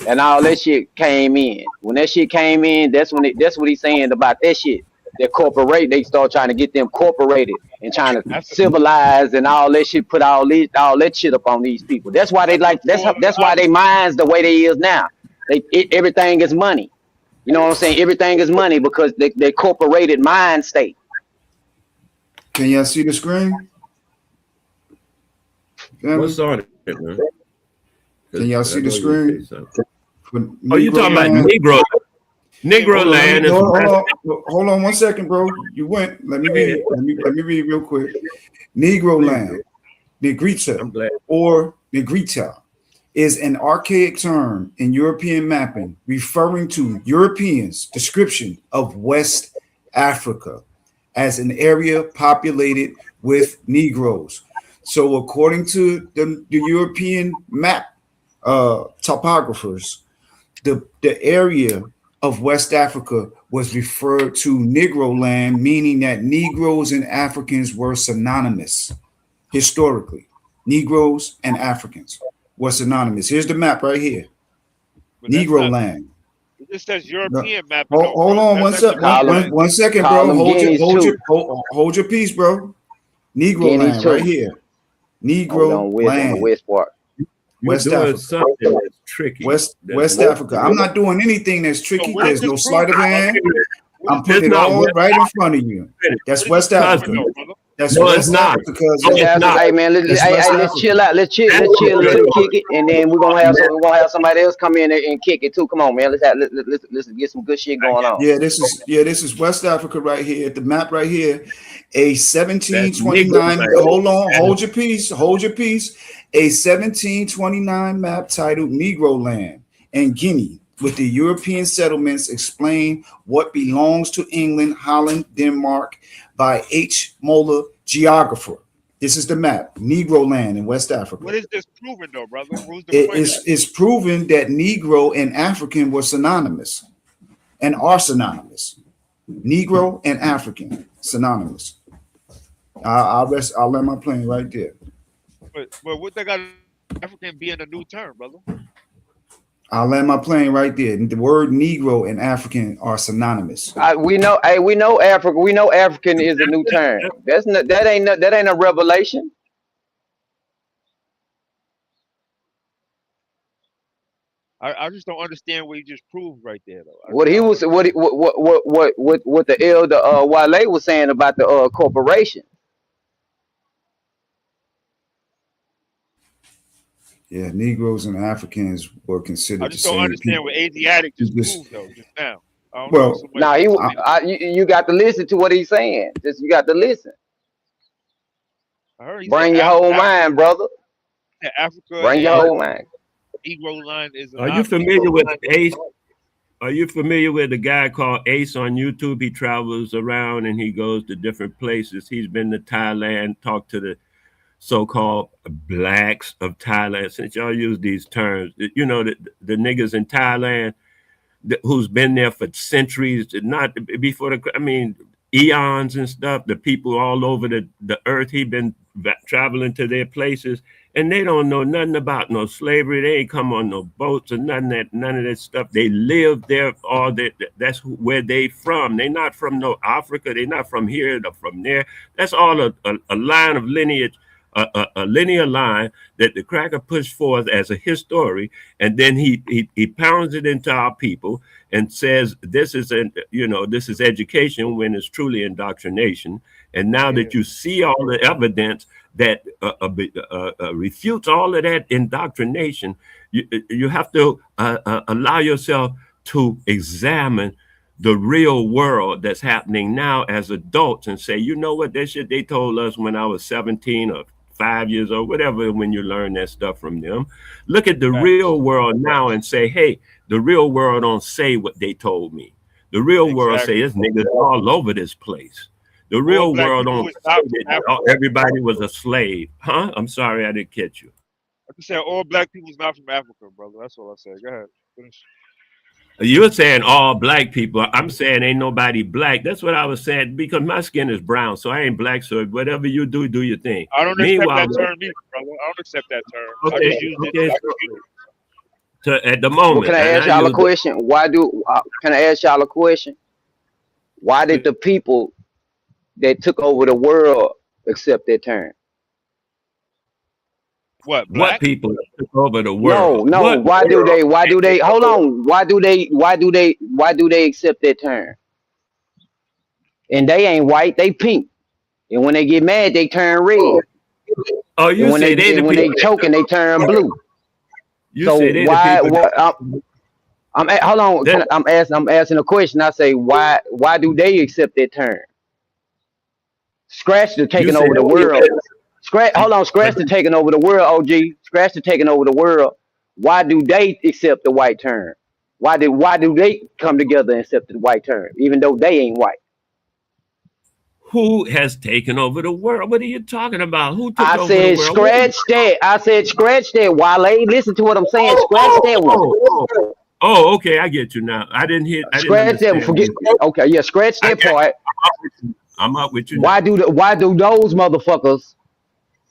and all that shit came in. When that shit came in, that's what he's saying about that shit. That corporate, they start trying to get them corporated and trying to That's civilize and all that shit, put all that shit up on these people. That's why they that's like before the that's why they Arabs. minds the way they is now. Everything is money. You know what I'm saying? Everything is money because they corporated mind state. Can y'all see the screen, family? What's on it, man? Can Because y'all I see the know you would say screen something. for Oh, you Negro talking about land? Negro? Yeah, Negro Hold on, let me land is hold West. on, hold on 1 second, bro. You went. Let me read. Let me read real quick. Negro Please land, do. Negrita, I'm glad. or Negrita, is an archaic term in European mapping referring to Europeans' description of West Africa as an area populated with Negroes. So, according to the European map topographers, the area of West Africa was referred to Negro land, meaning that Negroes and Africans were synonymous historically. Negroes and Africans were synonymous. Here's the map right here. but that's Negro not. land. It just says No, European mapping hold, though, hold bro. on That one lets sec, you know Call them, that. 1 second, call bro. them guineas too. Hold your peace, bro. Negro Guineas land right too. here. Over Negro on the land. west part. You're West doing Africa. something that's tricky. That's West not. Africa. I'm not doing anything that's So tricky. what is There's this no sleight of proving, brother? hand. What is I'm this It's putting it not proving? all West right in front of you. Africa. That's What is this West Trust proving Africa. me. though, brother? That's No, it's West not. Africa, No, Let's it's cousin. have some. not. Hey man, That's West let's chill Africa. out. Answer Let your him kick question. it, and then we're gonna have somebody else come in and kick it too. Come on, man. Let's get some good shit I going get on. This is West Africa right here. The map right here. A that's Negro 1729. land. Hold on, And hold your peace, hold your peace. A 1729 map titled Negro Land and Guinea, with the European settlements explain what belongs to England, Holland, Denmark by H. Moeller, geographer. This is the map, Negro Land in West Africa. What is this proving though, brother? Where's the It point of is that? it's proven that Negro and African were synonymous and are synonymous. Negro and African synonymous. I'll let my plane right there. But what they got African being a new term, brother? I'll land my plane right there. The word Negro and African are synonymous. We know. Hey, we know Africa. We know African is a new term. That ain't a revelation. I just don't understand what you just proved right there though. What I he don't was, understand. what the elder Wale was saying about the corporation. Yeah, Negroes and Africans were I considered the just don't same understand people. what Asiatic You just just proved though, just now. I don't know if well, somebody Now can I, explain it to me. you got to listen to what he's saying. Just you got to listen. I heard he said Bring your whole mind, brother. Africa Bring your and whole mind. Negro line is are you anonymous. familiar with Ace? Are you familiar with a guy called Ace on YouTube? He travels around and he goes to different places. He's been to Thailand, talked to the so-called blacks of Thailand. Since y'all use these terms, you know the niggas in Thailand who's been there for centuries, not before the, I mean, eons and stuff. The people all over the earth, he been traveling to their places, and they don't know nothing about no slavery. They ain't come on no boats or none of that stuff. They live there, all that. That's where they from. They not from no Africa. They not from here. They're from there. That's all a line of lineage. A linear line that the cracker pushed forth as a history, and then he pounds it into our people and says this is this is education when it's truly indoctrination. And now Yeah. that you see all the evidence that refutes all of that indoctrination, you have to allow yourself to examine the real world that's happening now as adults and say, you know what, that shit they told us when I was 17 or 5 years old, whatever, when you learn that stuff from them. Look at the Facts. real world now and say, hey, the real world don't say what they told me. The real world say Exactly. it's niggas all over this place. The All real black world people don't is say not from that Africa. everybody was a slave. Huh? I'm sorry I didn't catch you. I just said all black people is not from Africa, brother. That's all I said. Go ahead. Finish. You're saying all black people. I'm saying ain't nobody black. That's what I was saying because my skin is brown, so I ain't black. So whatever you do, do your thing. I don't accept Meanwhile, that term either, brother. I don't accept that term. I okay, just used it okay. to So illustrate. at the Well, can moment, I and ask I y'all a use the question? Can I ask y'all a question? Why did the people that took over the world accept that term? What, What black? people took over the No, world? no. What world Why they do they? took Hold over? on. Why do they accept that term? And they ain't white. They pink. And when they get mad, they turn red. Oh, And you say they the when people they that took choking, they over turn the world. blue. You So say they the why? people that What? Hold on. that I'm asking a question. I say why? Why do they accept that term? Scratch the you taking say over the the people world. Scratch. Hold on. that, Scratch the taking over the world. OG. Scratch the taking over the world. Why do they accept the white term? Why do they come together and accept the white term, even though they ain't white? who has taken over the world? What are you talking about? Who took I over the said world? What are you scratch that. I said scratch that. Wale, listen to what I'm saying. oh, Scratch oh, that one. oh, oh. Oh, okay, I get you now. I didn't Scratch that one. understand what Forget. you said. Okay, yeah. Scratch I that got you. part. I'm up with you now. Why do those motherfuckers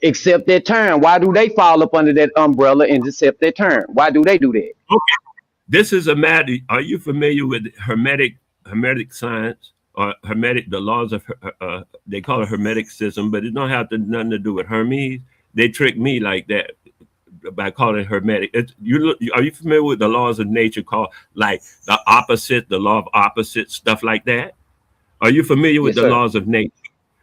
accept that term? Why do they fall up under that umbrella and accept that term? Why do they do that? Okay. This is a matter. Are you familiar with hermetic science or hermetic the laws of they call it hermeticism, but it don't have nothing to do with Hermes. They trick me like that by calling it hermetic. Are you familiar with the laws of nature called like the opposite, the law of opposites, stuff like that? Are you familiar with Yes, the sir. laws of nature?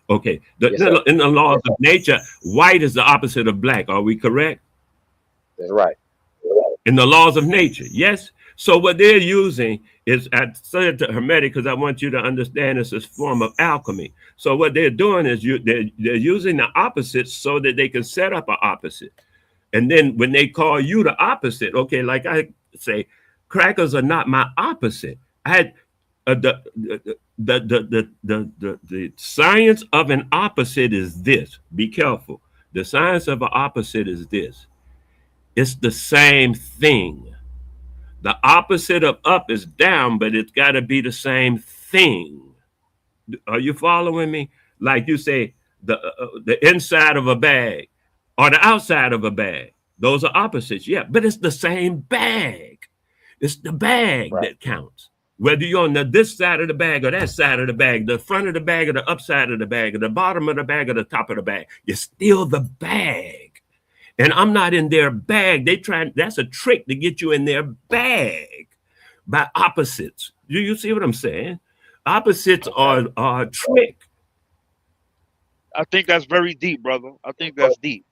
Okay. Yes, sir. In the laws of nature, white is the opposite of black. Are we correct? That's right. In the laws of nature, yes? So what they're using is, I said to Hermetic because I want you to understand it's a form of alchemy. So what they're doing is they're using the opposites so that they can set up an opposite. And then when they call you the opposite, okay, like I say, crackers are not my opposite. I had the science of an opposite is this. Be careful. The science of an opposite is this. It's the same thing. The opposite of up is down, but it's got to be the same thing. Are you following me? Like you say, the inside of a bag or the outside of a bag. Those are opposites, yeah, but it's the same bag. It's the bag Right. that counts. Whether you're on this side of the bag or that side of the bag, the front of the bag or the upside of the bag, or the bottom of the bag or the top of the bag, you're still the bag. And I'm not in their bag. That's a trick to get you in their bag by opposites. Do you see what I'm saying? Opposites Okay. are a trick. I think that's very deep, brother. I think that's deep.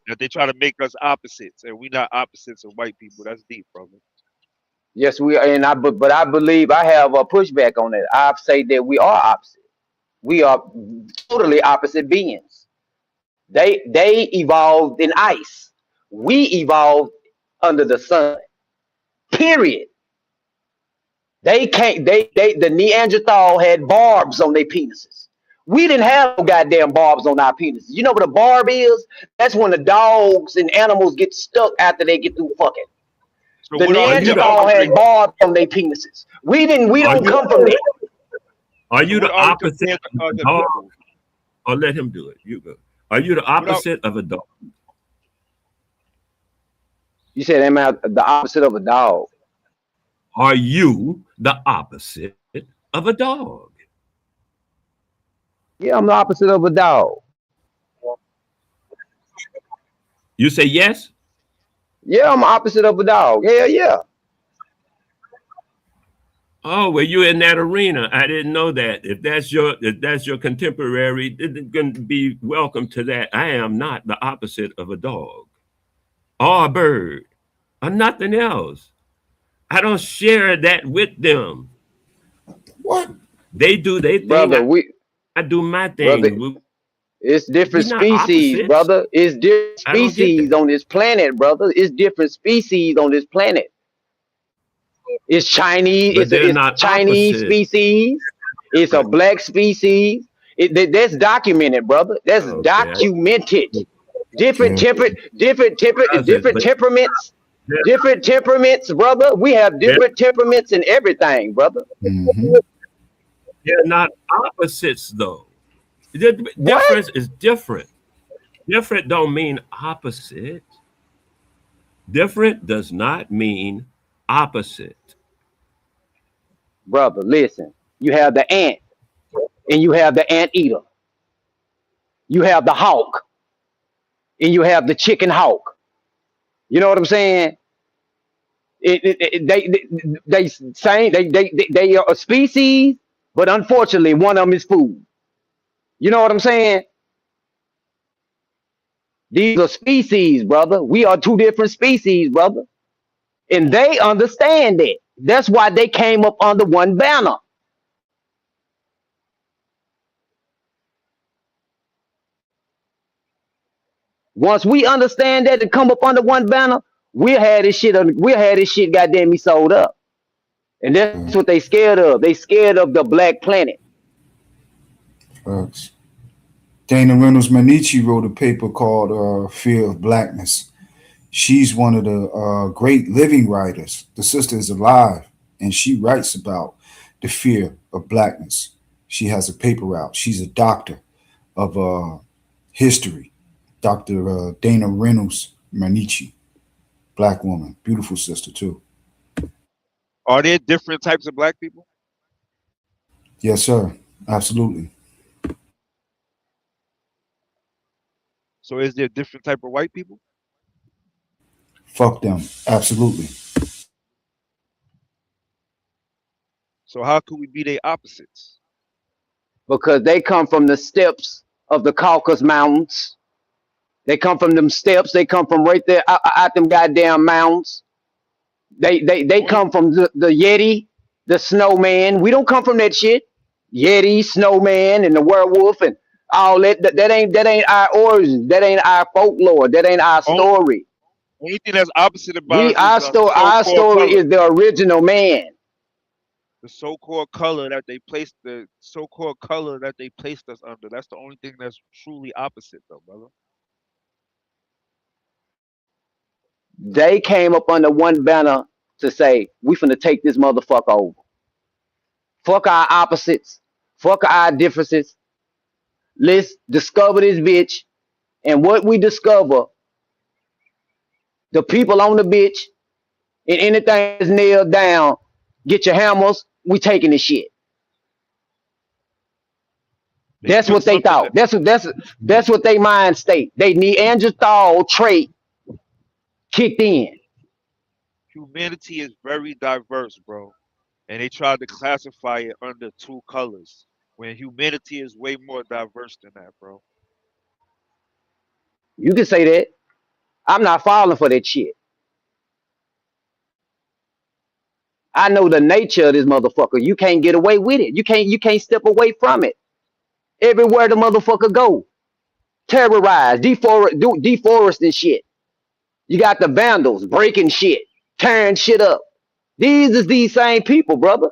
That they try to make us opposites, and we not opposites of white people. That's deep, brother. Yes, we are. And but I believe I have a pushback on it. I say that we are opposite. We are totally opposite beings. They evolved in ice. We evolved under the sun. Period. They can't. The Neanderthal had barbs on their penises. We didn't have no goddamn barbs on our penises. You know what a barb is? That's when the dogs and animals get stuck after they get through fucking. So The what are Are you you the the Neanderthal had opposite? barbs on their penises. We didn't. We are don't you come from there. are So you what the are we opposite compared to of a other dog? people? Or let him do it. You go. Are you the What are opposite of a dog? You said, am I the opposite of a dog? Are you the opposite of a dog? Yeah, I'm the opposite of a dog. You say yes? Yeah, I'm the opposite of a dog. Hell yeah. Oh, well, you're in that arena. I didn't know that. If that's your contemporary, it's going to be welcome to that. I am not the opposite of a dog or a bird or nothing else. I don't share that with them. What? They do their thing. Brother, I do my brother, thing. it's We're different not species, opposites. brother. It's different I don't get species that. on this planet, brother. It's different species on this planet. It's Chinese. But they're It's not Chinese opposites. species. It's a Right. black species. That's documented, brother. That's Okay. documented. Different Okay. temper, different But temperaments, they're, different temperaments, brother. We have they're, different temperaments and everything, brother. Hmm. they're not opposites, though. The What, difference is different. Different don't mean opposite. Different does not mean opposite. brother? Listen, you have the ant and you have the anteater. You have the hawk and you have the chicken hawk. You know what I'm saying? They saying they are a species, but unfortunately one of them is food. You know what I'm saying? These are species, brother. We are two different species, brother. And they understand it. That's why they came up under one banner. Once we understand that and come up under one banner, we'll have this shit goddamn me sold up. And that's what they scared of. They scared of the black planet. Facts. Dana Reynolds Manichi wrote a paper called Fear of Blackness. She's one of the great living writers. The sister is alive, and she writes about the fear of blackness. She has a paper out. She's a doctor of history, Dr. Dana Reynolds Manichi, black woman, beautiful sister too. Are there different types of black people? Yes, sir. Absolutely. So is there different type of white people? Fuck them. Absolutely. So how could we be their opposites? Because they come from the steppes of the Caucasus Mountains. They come from them steppes. They come from right there out them goddamn mountains. They Only, come from the Yeti, the snowman. We don't come from that shit. Yeti, snowman, and the werewolf and all that. That ain't our origin. That ain't our folklore. That ain't our only, story. only thing that's opposite about We us is the our so-called story color. is the original man. The so-called color that they placed us under. That's the only thing that's truly opposite, though, brother. They came up under one banner to say, we finna take this motherfucker over. Fuck our opposites. Fuck our differences. Let's discover this bitch. And what we discover, the people on the bitch, and anything that's nailed down, get your hammers, we taking this shit. They That's took what they something thought. that That's what they mind state. They Neanderthal trait kicked in. humanity is very diverse, bro, and they tried to classify it under two colors when humanity is way more diverse than that, bro. You can say that. I'm not falling for that shit. I know the nature of this motherfucker. You can't get away with it. You can't step away from it. Everywhere the motherfucker go, terrorize, deforest and shit. You got the vandals breaking shit, tearing shit up. These is these same people, brother.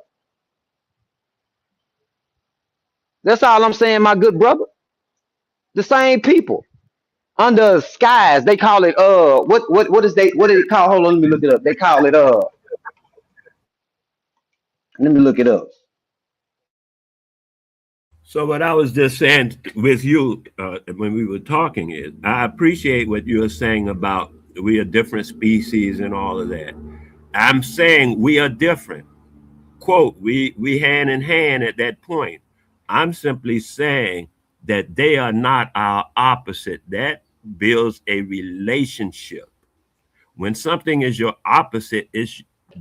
That's all I'm saying, my good brother. The same people. Under skies, they call it what is it called? Hold on, let me look it up. They call it let me look it up. So what I was just saying with you when we were talking is, I appreciate what you were saying about we are different species and all of that. I'm saying we are different. Quote, we hand in hand at that point. I'm simply saying that they are not our opposite. That builds a relationship. When something is your opposite, it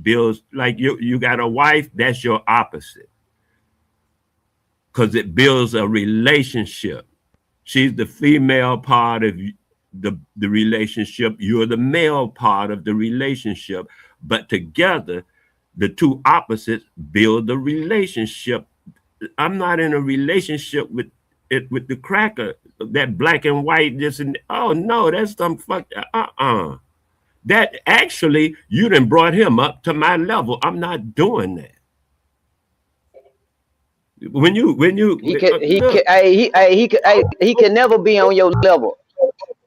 builds, like you got a wife, that's your opposite because it builds a relationship. She's the female part of the relationship. You're the male part of the relationship. But together, the two opposites build the relationship. I'm not in a relationship with the cracker, that black and white, this and oh no, that's some fuck that actually you done brought him up to my level. I'm not doing that. When you He could he could look, he can never be on your level.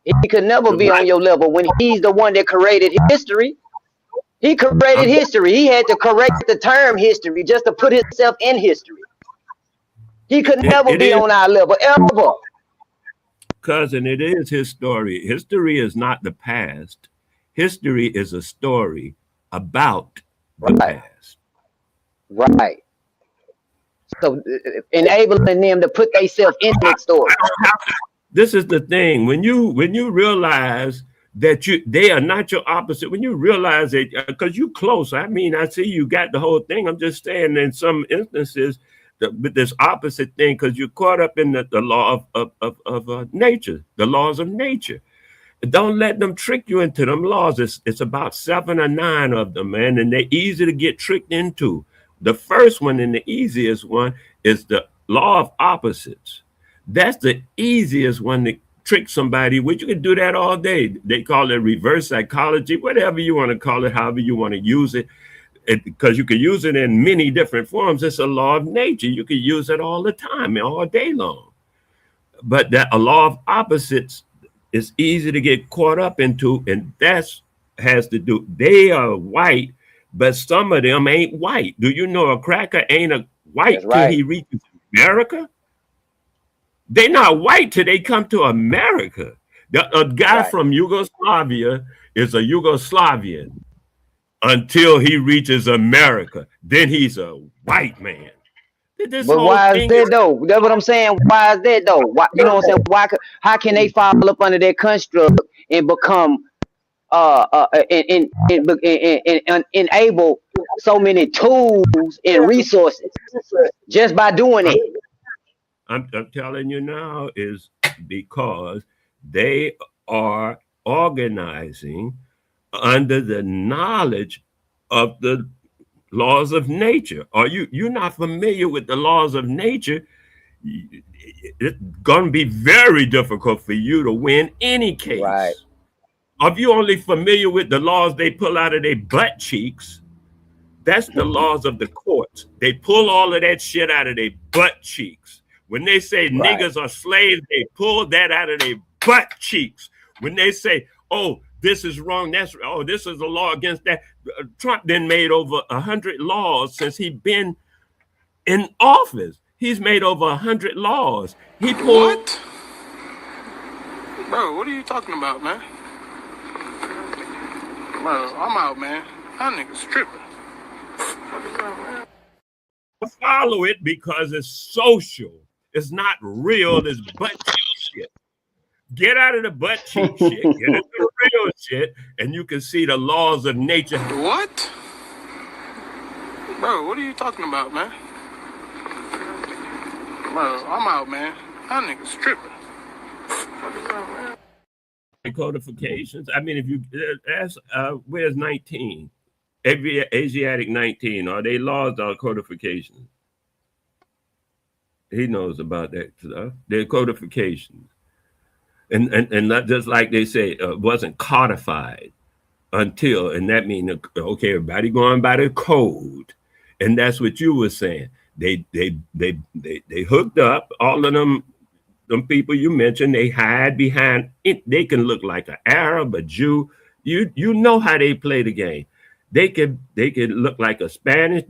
He could never the be black on your level when he's the one that created history. He created I'm history. He had to correct the term history just to put himself in history. He could never it be is on our level ever. cousin, it is his story. History is not the past. History is a story about the Right, past. right. So enabling them to put themselves in that story. This is the thing. When you realize that they are not your opposite. When you realize that, because you close. I mean, I see you got the whole thing. I'm just saying, in some instances, with this opposite thing, because you're caught up in the law of nature, the laws of nature. Don't let them trick you into them laws. It's about 7 or 9 of them, man, and they're easy to get tricked into. The first one and the easiest one is the law of opposites. That's the easiest one to trick somebody with. You can do that all day. They call it reverse psychology, whatever you want to call it, however you want to use it, because you can use it in many different forms. It's a law of nature. You can use it all the time, all day long. But that a law of opposites is easy to get caught up into, and that's has to do. They are white, but some of them ain't white. Do you know a cracker ain't a That's white till right. he reaches America? They not white till they come to America. A That's guy right. from Yugoslavia is a Yugoslavian until he reaches America. Then he's a white man. This But whole why is thing is that though? That's what I'm saying. Why is that though? Why, you know what I'm saying? Why? How can they fall up under that construct and become and enable so many tools and resources just by doing I'm, it? I'm telling you now is because they are organizing under the knowledge of the laws of nature. Are you're not familiar with the laws of nature? It's gonna be very difficult for you to win any Right. case. If you only familiar with the laws they pull out of their butt cheeks, that's the laws of the courts. They pull all of that shit out of their butt cheeks. When they say Right. niggas are slaves, they pull that out of their butt cheeks. When they say, oh, this is wrong, this is a law against that. Trump then made over 100 laws since he been in office. He's made over 100 laws. He pulled. What? Bro, what are you talking about, man? Bro, I'm out, man. That nigga's tripping. Follow it because it's social. It's not real. It's butt cheek shit. Get out of the butt cheek shit. Get into the real shit, and you can see the laws of nature. What? Bro, what are you talking about, man? Bro, I'm out, man. That nigga's tripping. Codifications. I mean, if you ask, where's 19? Every Asiatic 19. Are they laws or codifications? He knows about that stuff. They're codifications. And not just like they say, wasn't codified until, and that means okay, everybody going by the code, and that's what you were saying. They hooked up all of them people you mentioned. They hide behind it. They can look like an Arab, a Jew. You know how they play the game. They could look like a Spanish.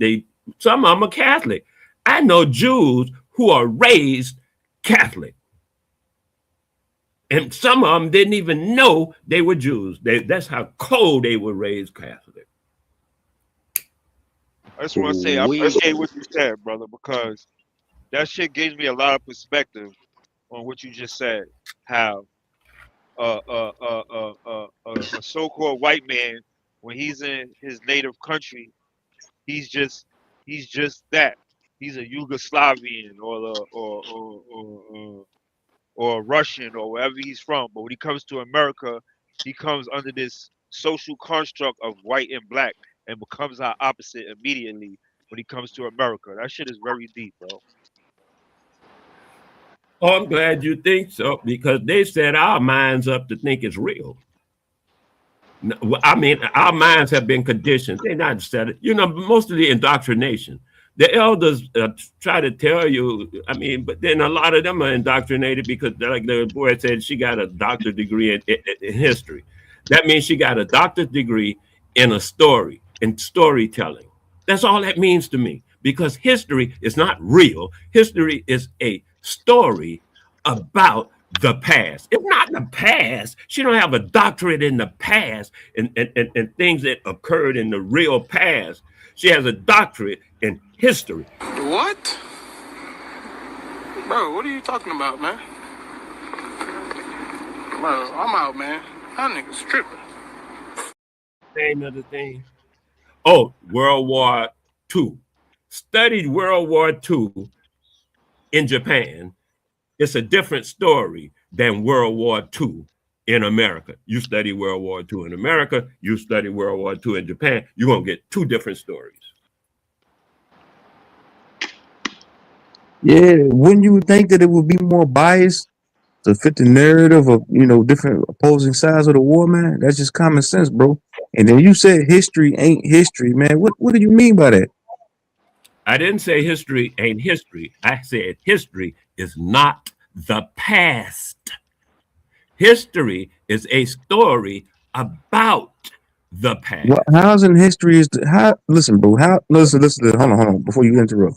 Some of them are Catholic. I know Jews who are raised Catholic. And some of them didn't even know they were Jews. That's how cold they were raised Catholic. I just want to say I appreciate what you said, brother, because that shit gives me a lot of perspective on what you just said. How a so-called white man, when he's in his native country, he's just that. He's a Yugoslavian or a Russian or wherever he's from. But when he comes to America, he comes under this social construct of white and black and becomes our opposite immediately when he comes to America. That shit is very deep, bro. Oh, I'm glad you think so because they set our minds up to think it's real. I mean, our minds have been conditioned. They're not set it. Most of the indoctrination. The elders try to tell you, I mean, but then a lot of them are indoctrinated because, like the boy said, she got a doctorate degree in history. That means she got a doctorate degree in a story, in storytelling. That's all that means to me because history is not real. History is a story about the past. If not the past, she don't have a doctorate in the past and things that occurred in the real past. She has a doctorate in history. What? Bro, what are you talking about, man? Bro, I'm out, man. Y'all niggas tripping. Say another thing. Oh, World War II. Studied World War II in Japan. It's a different story than World War II in America. You study World War II in America, you study World War II in Japan, you're going to get two different stories. Yeah, wouldn't you think that it would be more biased to fit the narrative of different opposing sides of the war, man? That's just common sense, bro. And then you said history ain't history, man. What do you mean by that? I didn't say history ain't history. I said history is not the past. History is a story about the What? past. How's in history is how? Listen, bro. How? Listen. Hold on. Before you interrupt,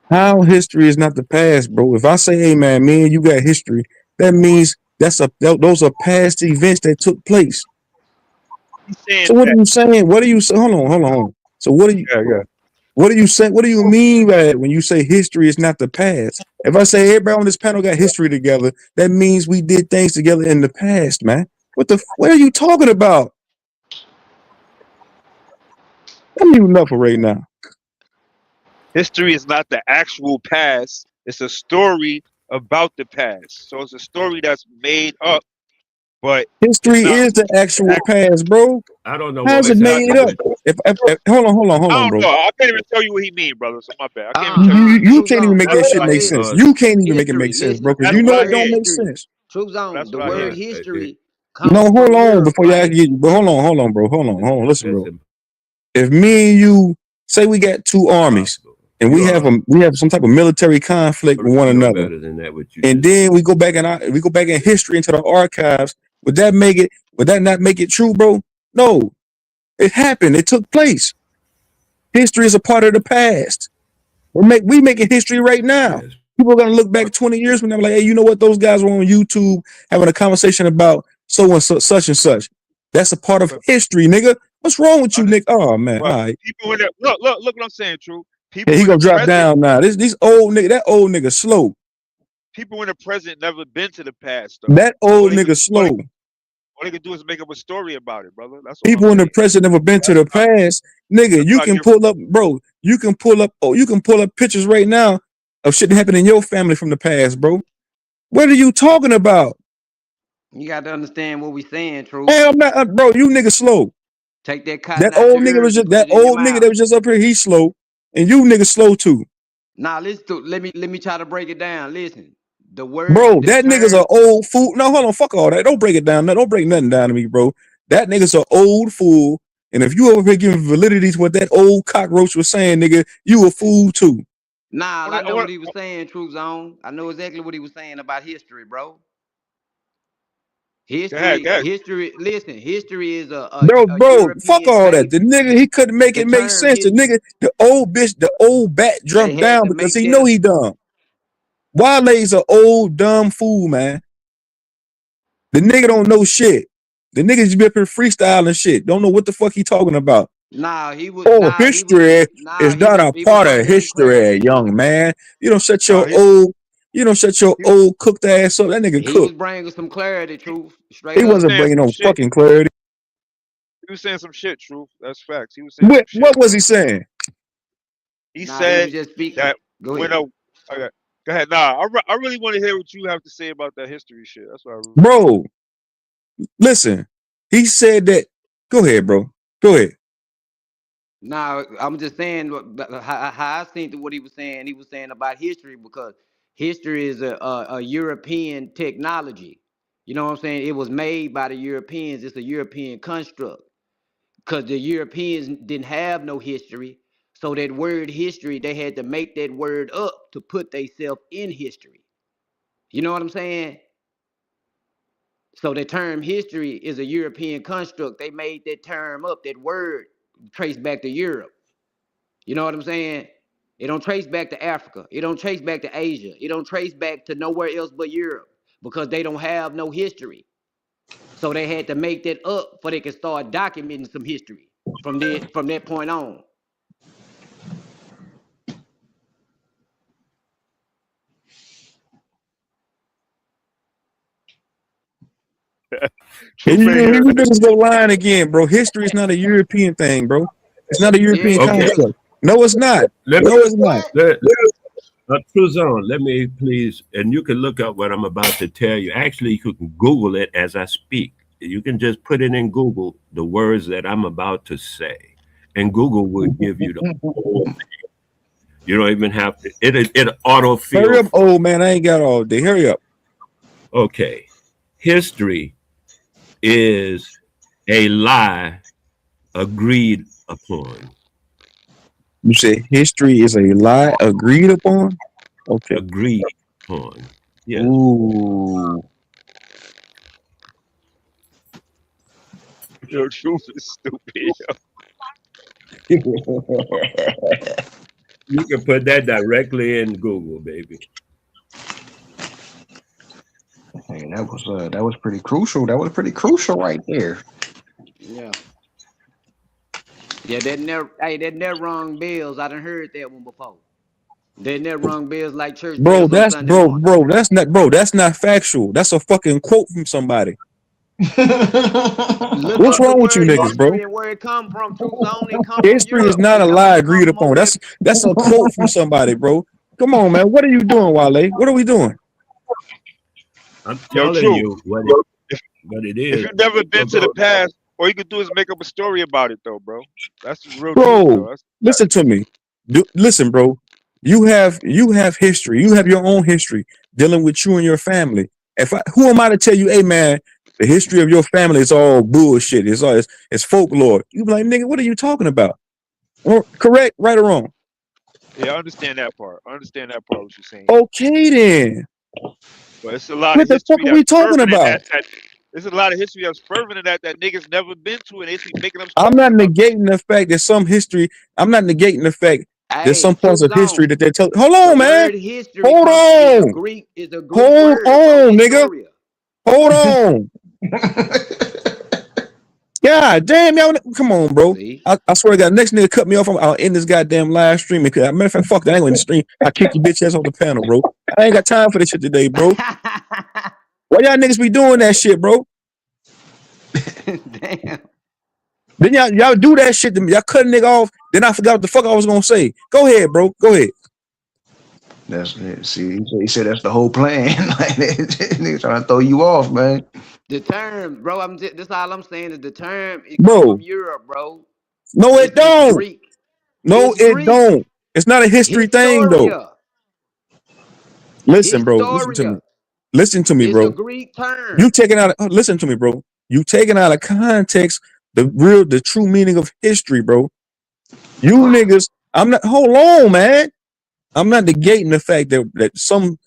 how history is not the past, bro? If I say, hey, man, me and you got history, that means those are past events that took place. He's saying So what are that. you saying? What are you saying? Hold on. So Yeah, yeah. what are you saying? What do you mean by that when you say history is not the past? If I say everybody on this panel got history together, that means we did things together in the past, man. What are you talking about? I'm muting up for right now. History is not the actual past. It's a story about the past. So it's a story that's made up, but it's History not is the actual past, bro. I don't know what How's it was it's not made happening up? with Hold I on, don't bro. know. I can't even tell you what he mean, brother. So my bad. I can't even You, tell you you what he you mean. True can't even Zone. make That's that Listen, shit what I make hear. sense. because You can't even make it make history. sense, Listen, bro, because That's you the know what I it word don't hear. make history. sense. True Zone. That's The what I word hear. history No, comes hold from on Europe, before y'all right? get. But hold on, bro. Hold on. Listen, bro. it's If me and you say we got two armies impossible. and You are we have some type of military conflict with one know another, better than that what you and just then we go back in history into the archives, would that make it? Would that not make it true, bro? No, it happened. It took place. History is a part of the past. We making history right now. yes. People are gonna look back 20 years from now, like, hey, you know what? Those guys were on YouTube having a conversation about so and such and such. That's a part of But history, nigga. What's wrong with you, under, Nick? Oh man, all but right. people in the look what I'm saying, true. Yeah, People he in the gonna drop present, down now. These old nigga, that old nigga slow. people in the present never been to the past though. That So old nigga slow. all they could do is make up a story about it, brother. That's all I'm People in the saying. present never been to That's the past. Nigga, that's you what I can get. pull up, bro. You can pull up pictures right now of shit that happened in your family from the past, bro. What are you talking about? You got to understand what we saying, Truth. Hey, I'm not, bro. You nigga slow. Take that cotton That out old your nigga was ears and just put that it in your old nigga mouth. that was just up here. He slow, and you niggas slow too, Now let me try to break it down. Listen, bro. the That nigga's term. a old fool. No, hold on, fuck all that. Don't break it down. Don't break nothing down to me, bro. That nigga's a old fool, and if you over here giving validity to what that old cockroach was saying, nigga, you a fool too, Nah, I I know what want, he was saying, True Zone. I know exactly what he was saying about history, bro. go ahead, History, go ahead. history. Listen, history is a bro. Fuck European all thing. that. The nigga he couldn't make The it make term sense. The history. nigga, the old bitch, the old bat They jumped had down to because make he know that. he dumb. Wale's a old dumb fool, man. The nigga don't know shit. The nigga just be up here freestyling shit. Don't know what the fuck he talking about. Nah, he was. Oh, Nah, he was. history Nah, is not a he was part trying to of give some clarity, history, Truth. young man. No, You don't shut your he, old cooked ass up. That nigga He was cooked. bringing some clarity, he, Truth. He Straight he was up. wasn't saying bringing some no shit. fucking clarity. He was saying some shit. Truth. That's facts. He was saying some shit, What was bro. he saying? He Nah, he said was just speaking. that Go when ahead. a okay, go ahead. Nah, I really want to hear what you have to say about that history shit. That's what I really want to Bro, listen. He said that. Go ahead, bro. Go ahead. Now, I'm just saying how I seen what he was saying. He was saying about history because history is a European technology. You know what I'm saying? It was made by the Europeans. It's a European construct because the Europeans didn't have no history. So that word history, they had to make that word up to put themselves in history. You know what I'm saying? So the term history is a European construct. They made that term up, that word traced back to Europe. You know what I'm saying? It don't trace back to Africa. It don't trace back to Asia. It don't trace back to nowhere else but Europe because they don't have no history. So they had to make that up so they could start documenting some history from that point on. Truth ain't Here here. you just go lying again, bro. History is not a European thing, bro. It's not a Yeah, European it Okay, is. concept. No, it's not. let me No, it's not. What? let True Zone. Let me please, and you can look up what I'm about to tell you. Actually, you can Google it as I speak. You can just put it in Google, the words that I'm about to say, and Google will give you the whole. You don't even have to. It Hurry autofill up, for. old man. I ain't got all day. Hurry up. Okay, history is a lie agreed upon. You said history is a lie agreed upon? Okay. Agreed upon. Yes. Ooh. Yo, truth is stupid. Yo. You can put that directly in Google, baby. Hey, that was pretty crucial. That was pretty crucial right there. Yeah. Yeah, that never hey, that never rung bells. I done heard that one before. That never rung bells like church Bro, bells on that's Sunday bro, morning. bro, that's not factual. That's a fucking quote from somebody. Look What's up the wrong with you word niggas, bro? history and where it come from. True zone, it come from History is Europe. not a It lie don't come agreed from upon. over here. That's a quote from somebody, bro. Come on, man. What are you doing, Wale? What are we doing? I'm Yo, telling truth. you If what it if is. you've never been to Okay. the past, all you can do is make up a story about it, though, bro. That's the real truth, Bro, though. That's that. listen to me. Listen, bro. You have history. You have your own history dealing with you and your family. Who am I to tell you, hey man, the history of your family is all bullshit. It's folklore. You be like, nigga, what are you talking about? Correct, right or wrong? Yeah, I understand that part. I understand that part. What you're saying, Okay then. but it's a lot of What the fuck history are that's we talking fervent in that. about? There's a lot of history that's fervent in that niggas never been to, and they be making up I'm stories not about that negating the fact that some history. I'm not negating the fact there's Hey, some parts true of history zone. that they're telling. Hold The on, man. word history Hold come on. is a Greek Hold word, bro. on, nigga. Historia. Hold on. God damn, y'all. Come on, bro. See? I swear to God, next nigga cut me off. I'll end this goddamn live stream. Matter of fact, fuck that. I ain't going to stream. I kick your bitch ass off the panel, bro. I ain't got time for this shit today, bro. Why y'all niggas be doing that shit, bro? Damn. Then y'all do that shit to me. Y'all cut a nigga off. Then I forgot what the fuck I was gonna say. Go ahead, bro. Go ahead. That's it. See, he said that's the whole plan. Like, nigga trying to throw you off, man. The term, bro, this all I'm saying is the term it come from Bro. Europe, bro. No, it It's don't. Greek. No, It's it Greek. don't. It's not a history thing, though. Historia. Listen, bro. Listen to me. Historia. Listen to me, It's a bro. Greek You term. taking out. Listen to me, bro. You taking out of context the true meaning of history, bro. You niggas. I'm not. Hold on, man. I'm not negating the fact that some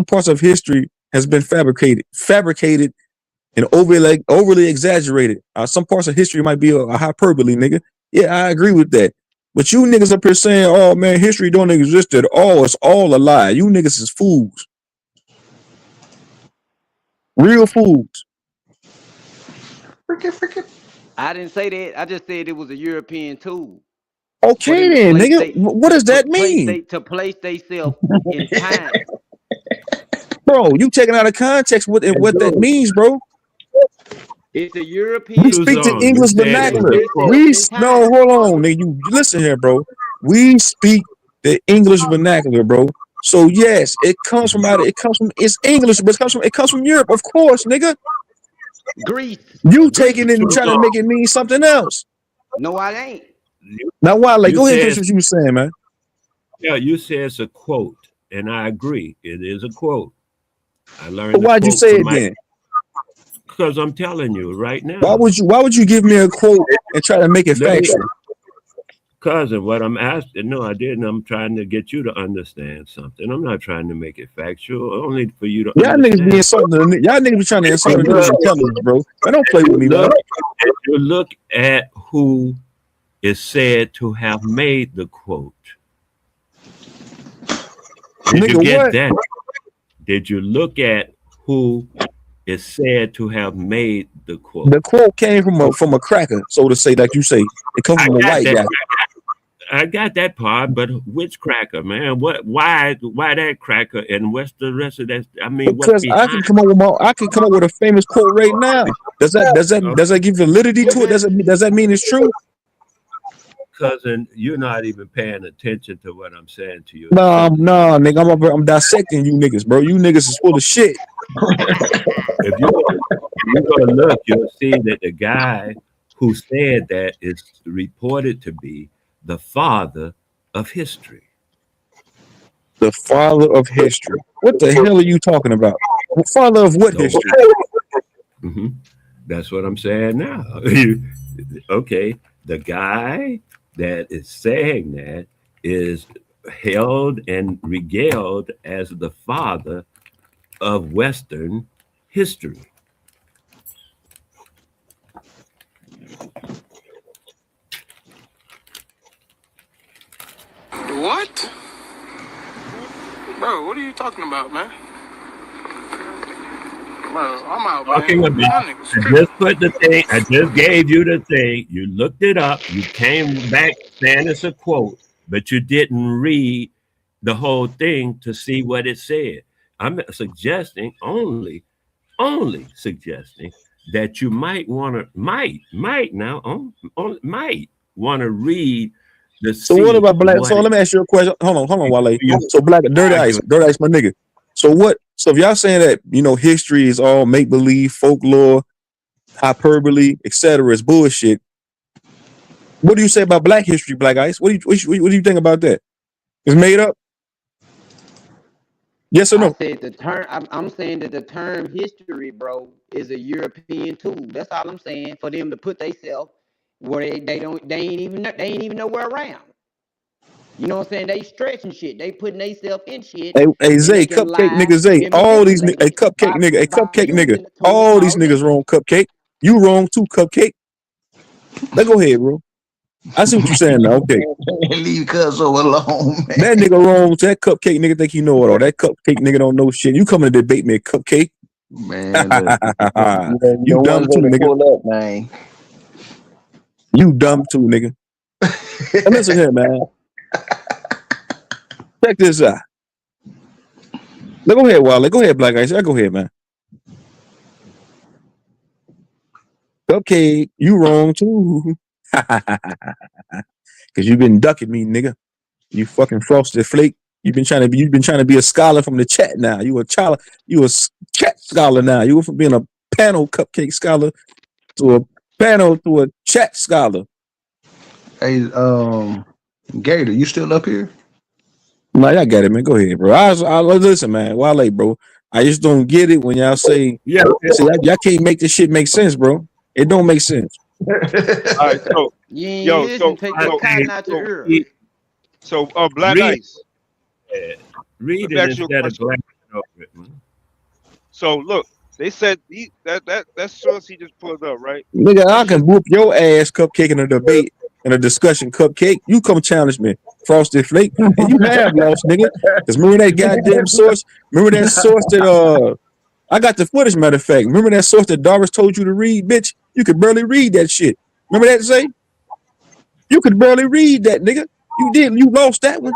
parts of history has been fabricated and overly exaggerated. Some parts of history might be a hyperbole, nigga. Yeah, I agree with that. But you niggas up here saying, "Oh man, history don't exist at all. It's all a lie." You niggas is fools, real fools. I didn't say that. I just said it was a European tool for Okay them to then, place nigga. they What does that mean, to place themselves in time. bro? You taking out of context And what that dude, means, bro? It's a We European speak the tool Tuzon, you English to said it place was vernacular. a quote. themselves in No, time. hold on, nigga. You listen here, bro. We speak the English vernacular, bro. So yes, it's English, but it comes from Europe, of course, nigga. Greece. You taking Greece. it and trying to Tuzon, make it mean something else. No, I ain't. you, Now why? Like, you go ahead and said finish what you were saying, man. yeah, you said it's a quote, and I agree. It is a quote. I But learned to why'd you quote say from it my then? because I'm telling you right Why now. would you? Why would you give me a quote and try to make it Let me factual? cousin, what I'm asking, no, I didn't. I'm trying to get you to understand something. I'm not trying to make it factual, only for you to Y'all niggas be understand. insulting. Y'all niggas be trying to insult a nigga's intelligence, bro. Man, don't play with You me, man. look, you look at who is said to have made the quote. Did you Nigga, get what? that? Did you look at who is said to have made the quote? The quote came from a cracker, so to say, like you say. It comes I from a got white that. guy. I got that part, but which cracker, man? What? Why that cracker? And what's the rest of that? I mean, what's Because behind? I can come up with a famous quote right now. Does that give validity to it? Does that mean it's true? Cousin, you're not even paying attention to what I'm saying to you. No, nigga, I'm dissecting you niggas, bro. You niggas is full of shit. If you go look, you'll see that the guy who said that is reported to be the father of history. The father of history. What the hell are you talking about? Father of what So, history? that's what I'm saying now. Okay, the guy that is saying that is held and regaled as the father of Western history. What? Bro, what are you talking about, man? Bro, I'm out, man. Talking about, Y'all niggas I tripping. just put the thing, I just gave you the thing. You looked it up. You came back saying it's a quote, but you didn't read the whole thing to see what it said. I'm suggesting only suggesting that you might want to, might now, might want to read to So what see about black? So what let it. me ask you a question. Hold on, Wale. You So black, argue. dirty ice, my nigga. So what? So if y'all saying that history is all make believe, folklore, hyperbole, etc., is bullshit. What do you say about black history, black ice? What do you think about that? It's made up. Yes or I no? said the term. I'm saying that the term history, bro, is a European tool. That's all I'm saying. For them to put themselves where they ain't even nowhere around. You know what I'm saying? They stretching shit. They putting themselves in shit, Hey and they Zay, can cupcake lie nigga Zay, and all these manipulate a it cupcake nigga, a by cupcake nigga, using the tool all these called niggas wrong. history. Cupcake, you wrong too. Cupcake. Let go ahead, bro. I see what you're saying now. Okay, Leave Cuzzo alone, man. that nigga wrong. That cupcake nigga think he know it all. That cupcake nigga don't know shit. You coming to debate me, cupcake? Man, look, you You don't want dumb to too, go to nigga. pull up, man. You dumb too, nigga. And listen here, man. Check this out. Let go ahead, Wale. Go ahead, Black Ice. Go ahead, man. Cupcake, you wrong too. Cause you been ducking me, nigga. You fucking frosted flake. You've been trying to be a scholar from the chat now. You a chat scholar now. You went from being a panel cupcake scholar to a panel to a chat scholar. Hey, Gator, you still up here? Nah, y'all got it, man. Go ahead, bro. I listen, man. Wale, bro. I just don't get it when y'all say, Yeah, y'all can't make this shit make sense, bro. It don't make sense. All right, so You ain't yo, listen. so Take I that so cotton think out your so ear. so Black read Ice. it. Read Let me it ask you a instead of question. glancing over it, man. So look, they said that source he just pulled up, right? Nigga, I That's can just whoop your ass cupcake in a debate in a discussion cupcake. You come challenge me, Frosted Flake, and you have lost, nigga. Cause remember that goddamn source? Remember that source that I got the footage, matter of fact. Remember that source that Doris told you to read, bitch? You could barely read that shit. Remember that, Zay? You could barely read that, nigga. You lost that one.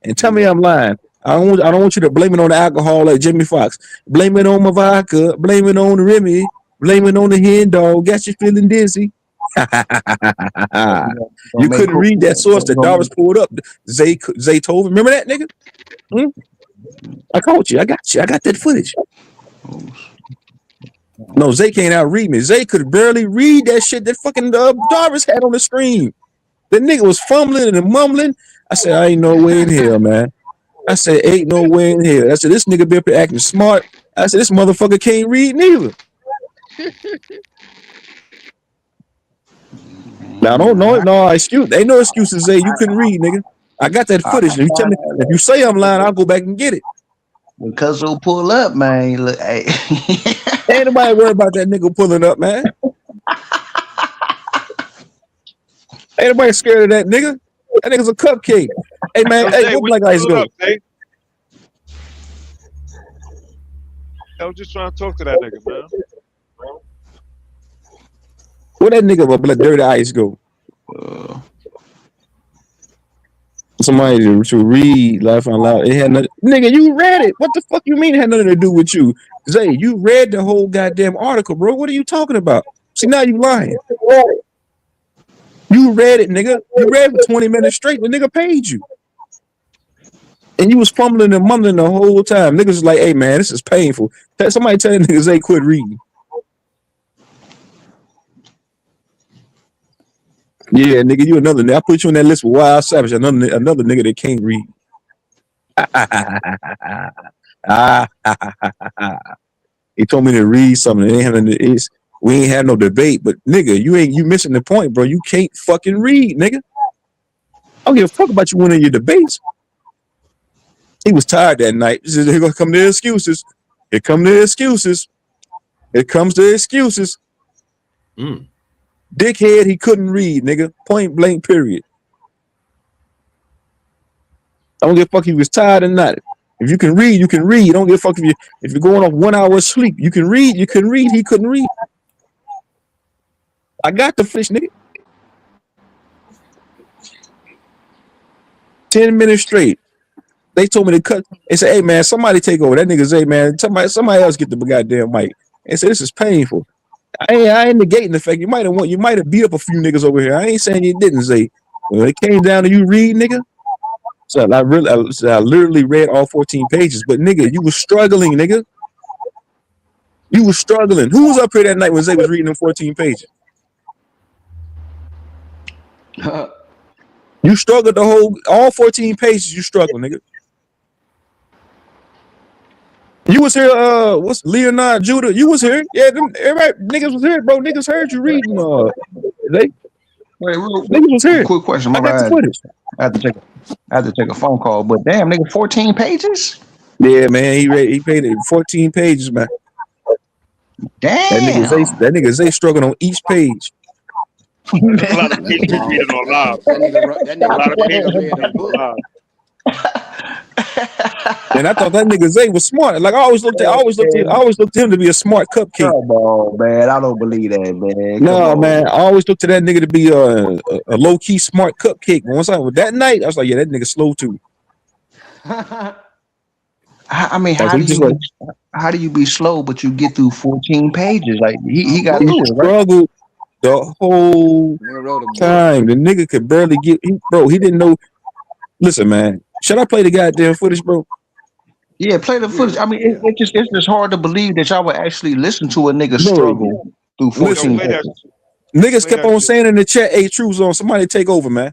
And tell me Yeah. I'm lying. I don't want you to blame it on the alcohol like Jimmy Fox. Blame it on my vodka. Blame it on the Remy. Blame it on the hen dog. Got you feeling dizzy. You gonna You make couldn't cool. read that source You that gonna Doris pulled up. Zay told. Remember that nigga? Hmm? I caught you. I got you. I got that footage. No, Zay can't outread me. Zay could barely read that shit that fucking Doris had on the screen. The nigga was fumbling and mumbling. I said, I ain't no way in hell, man. I said, ain't no way in hell. I said, this nigga be up here acting smart. I said, this motherfucker can't read neither. Now, don't know it. No excuse. Ain't no excuses. Say you couldn't read, nigga. I got that I footage. If you tell me, if you say I'm lying, I'll go back and get it. when Cuzzo pull up, man. Look, hey. Ain't nobody worried about that nigga pulling up, man. Ain't nobody scared of that nigga. That nigga's a cupcake. Hey, man. yo Hey, Zay, where when you Black Ice pull go? up, Zay. I was just trying to talk to that nigga, man. Where that nigga with Dirty Ice go? Somebody to read, laugh out loud. It had nothing. Nigga, you read it. What the fuck you mean it had nothing to do with you? Zay, you read the whole goddamn article, bro. What are you talking about? See, now you lying. You read it, nigga. You read it for 20 minutes straight. The nigga paid you. And you was fumbling and mumbling the whole time. Niggas was like, hey, man, this is painful. Somebody tell that nigga Zay quit reading. Yeah, nigga, you another nigga. I put you on that list with Wild Savage, another nigga that can't read. He told me to read something. We ain't had no debate, but nigga, you missing the point, bro. You can't fucking read, nigga. I don't give a fuck about you winning your debates. He was tired that night. He said, here gonna come the excuses. Here come the excuses. Here comes the excuses. Dickhead, he couldn't read, nigga. Point blank, period. I don't give a fuck if he was tired or not. If you can read, you can read. I don't give a fuck if you're going off 1 hour of sleep. You can read, you can read. He couldn't read. I got the fish, nigga. 10 minutes straight. They told me to cut. They said, hey, man, somebody take over. That nigga say, man, somebody else get the goddamn mic. They said, this is painful. I ain't negating the fact you might have beat up a few niggas over here. I ain't saying you didn't, say. When it came down to you read, nigga. So I literally read all 14 pages. But nigga, you was struggling, nigga. You was struggling. Who was up here that night when Zay was reading them 14 pages? You struggled all 14 pages. You struggled, nigga. You was here. What's Leonard Judah? You was here. Yeah, everybody niggas was here, bro. Niggas heard you reading. They niggas was here. Quick question. I got the footage. I have to take a phone call. But damn, nigga, 14 pages. Yeah, man. He paid it 14 pages, man. Damn. That nigga Zay struggling on each page. There's a lot of pages reading on live. That nigga A lot of pages read a reading book. on live. And I thought that nigga Zay was smart. Like I always looked to him to be a smart cupcake. Come on, man. I don't believe that, man. No, man. I always looked to that nigga to be a low key smart cupcake. But once that night, I was like, yeah, that nigga slow too. I mean, how do you be slow but you get through 14 pages? Like he got through it, right? Struggled the whole time. The nigga could barely get. He didn't know. Listen, man. Should I play the goddamn footage, bro? Yeah, play the footage. I mean, it's just hard to believe that y'all would actually listen to a nigga struggle through 14 pages. Niggas kept on saying in the chat, "Hey, Truth Zone, somebody take over, man."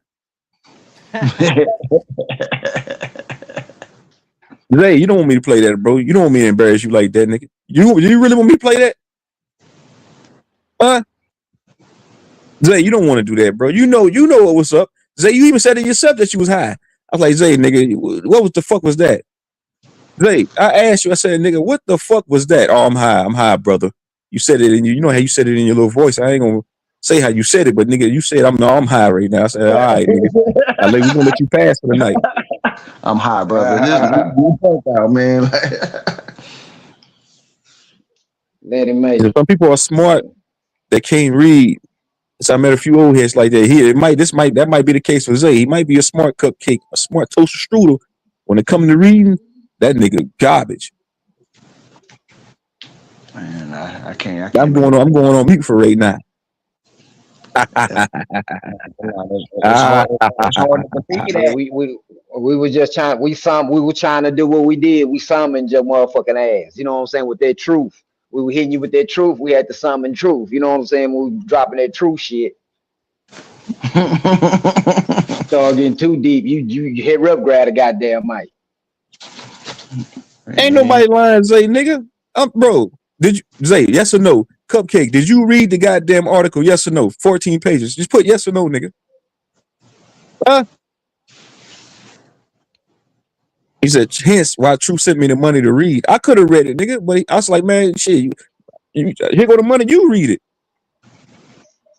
Zay, you don't want me to play that, bro. You don't want me to embarrass you like that, nigga. You really want me to play that? Huh? Zay, you don't want to do that, bro. You know what was up. Zay, you even said it yourself that you was high. I was like, Zay, nigga, what the fuck was that? Zay, I asked you, I said, nigga, what the fuck was that? Oh, I'm high, brother. You said it you know how you said it in your little voice. I ain't gonna say how you said it, but nigga, you said I'm high right now. I said, all right, nigga. We're gonna let you pass for the night. I'm high, brother. This out, man. Let him make it. Some people are smart, they can't read. So I met a few old heads like that here. That might be the case for Zay. He might be a smart cupcake, a smart toaster strudel. When it comes to reading, that nigga garbage. Man, I can't. I'm going on mute for right now. It's hard to compete that. We were just trying. We were trying to do what we did. We summoned your motherfucking ass. You know what I'm saying? With that truth, we were hitting you with that truth. We had to summon truth. You know what I'm saying? We were dropping that truth shit. Start getting too deep. You hit up, grab a goddamn mic. Ain't nobody lying, Zay, nigga. Bro, did you, Zay, yes or no? Cupcake, did you read the goddamn article? Yes or no? 14 pages. Just put yes or no, nigga. Huh? He said, hence why Truth sent me the money to read. I could have read it, nigga, but I was like, man, shit, here go the money, you read it.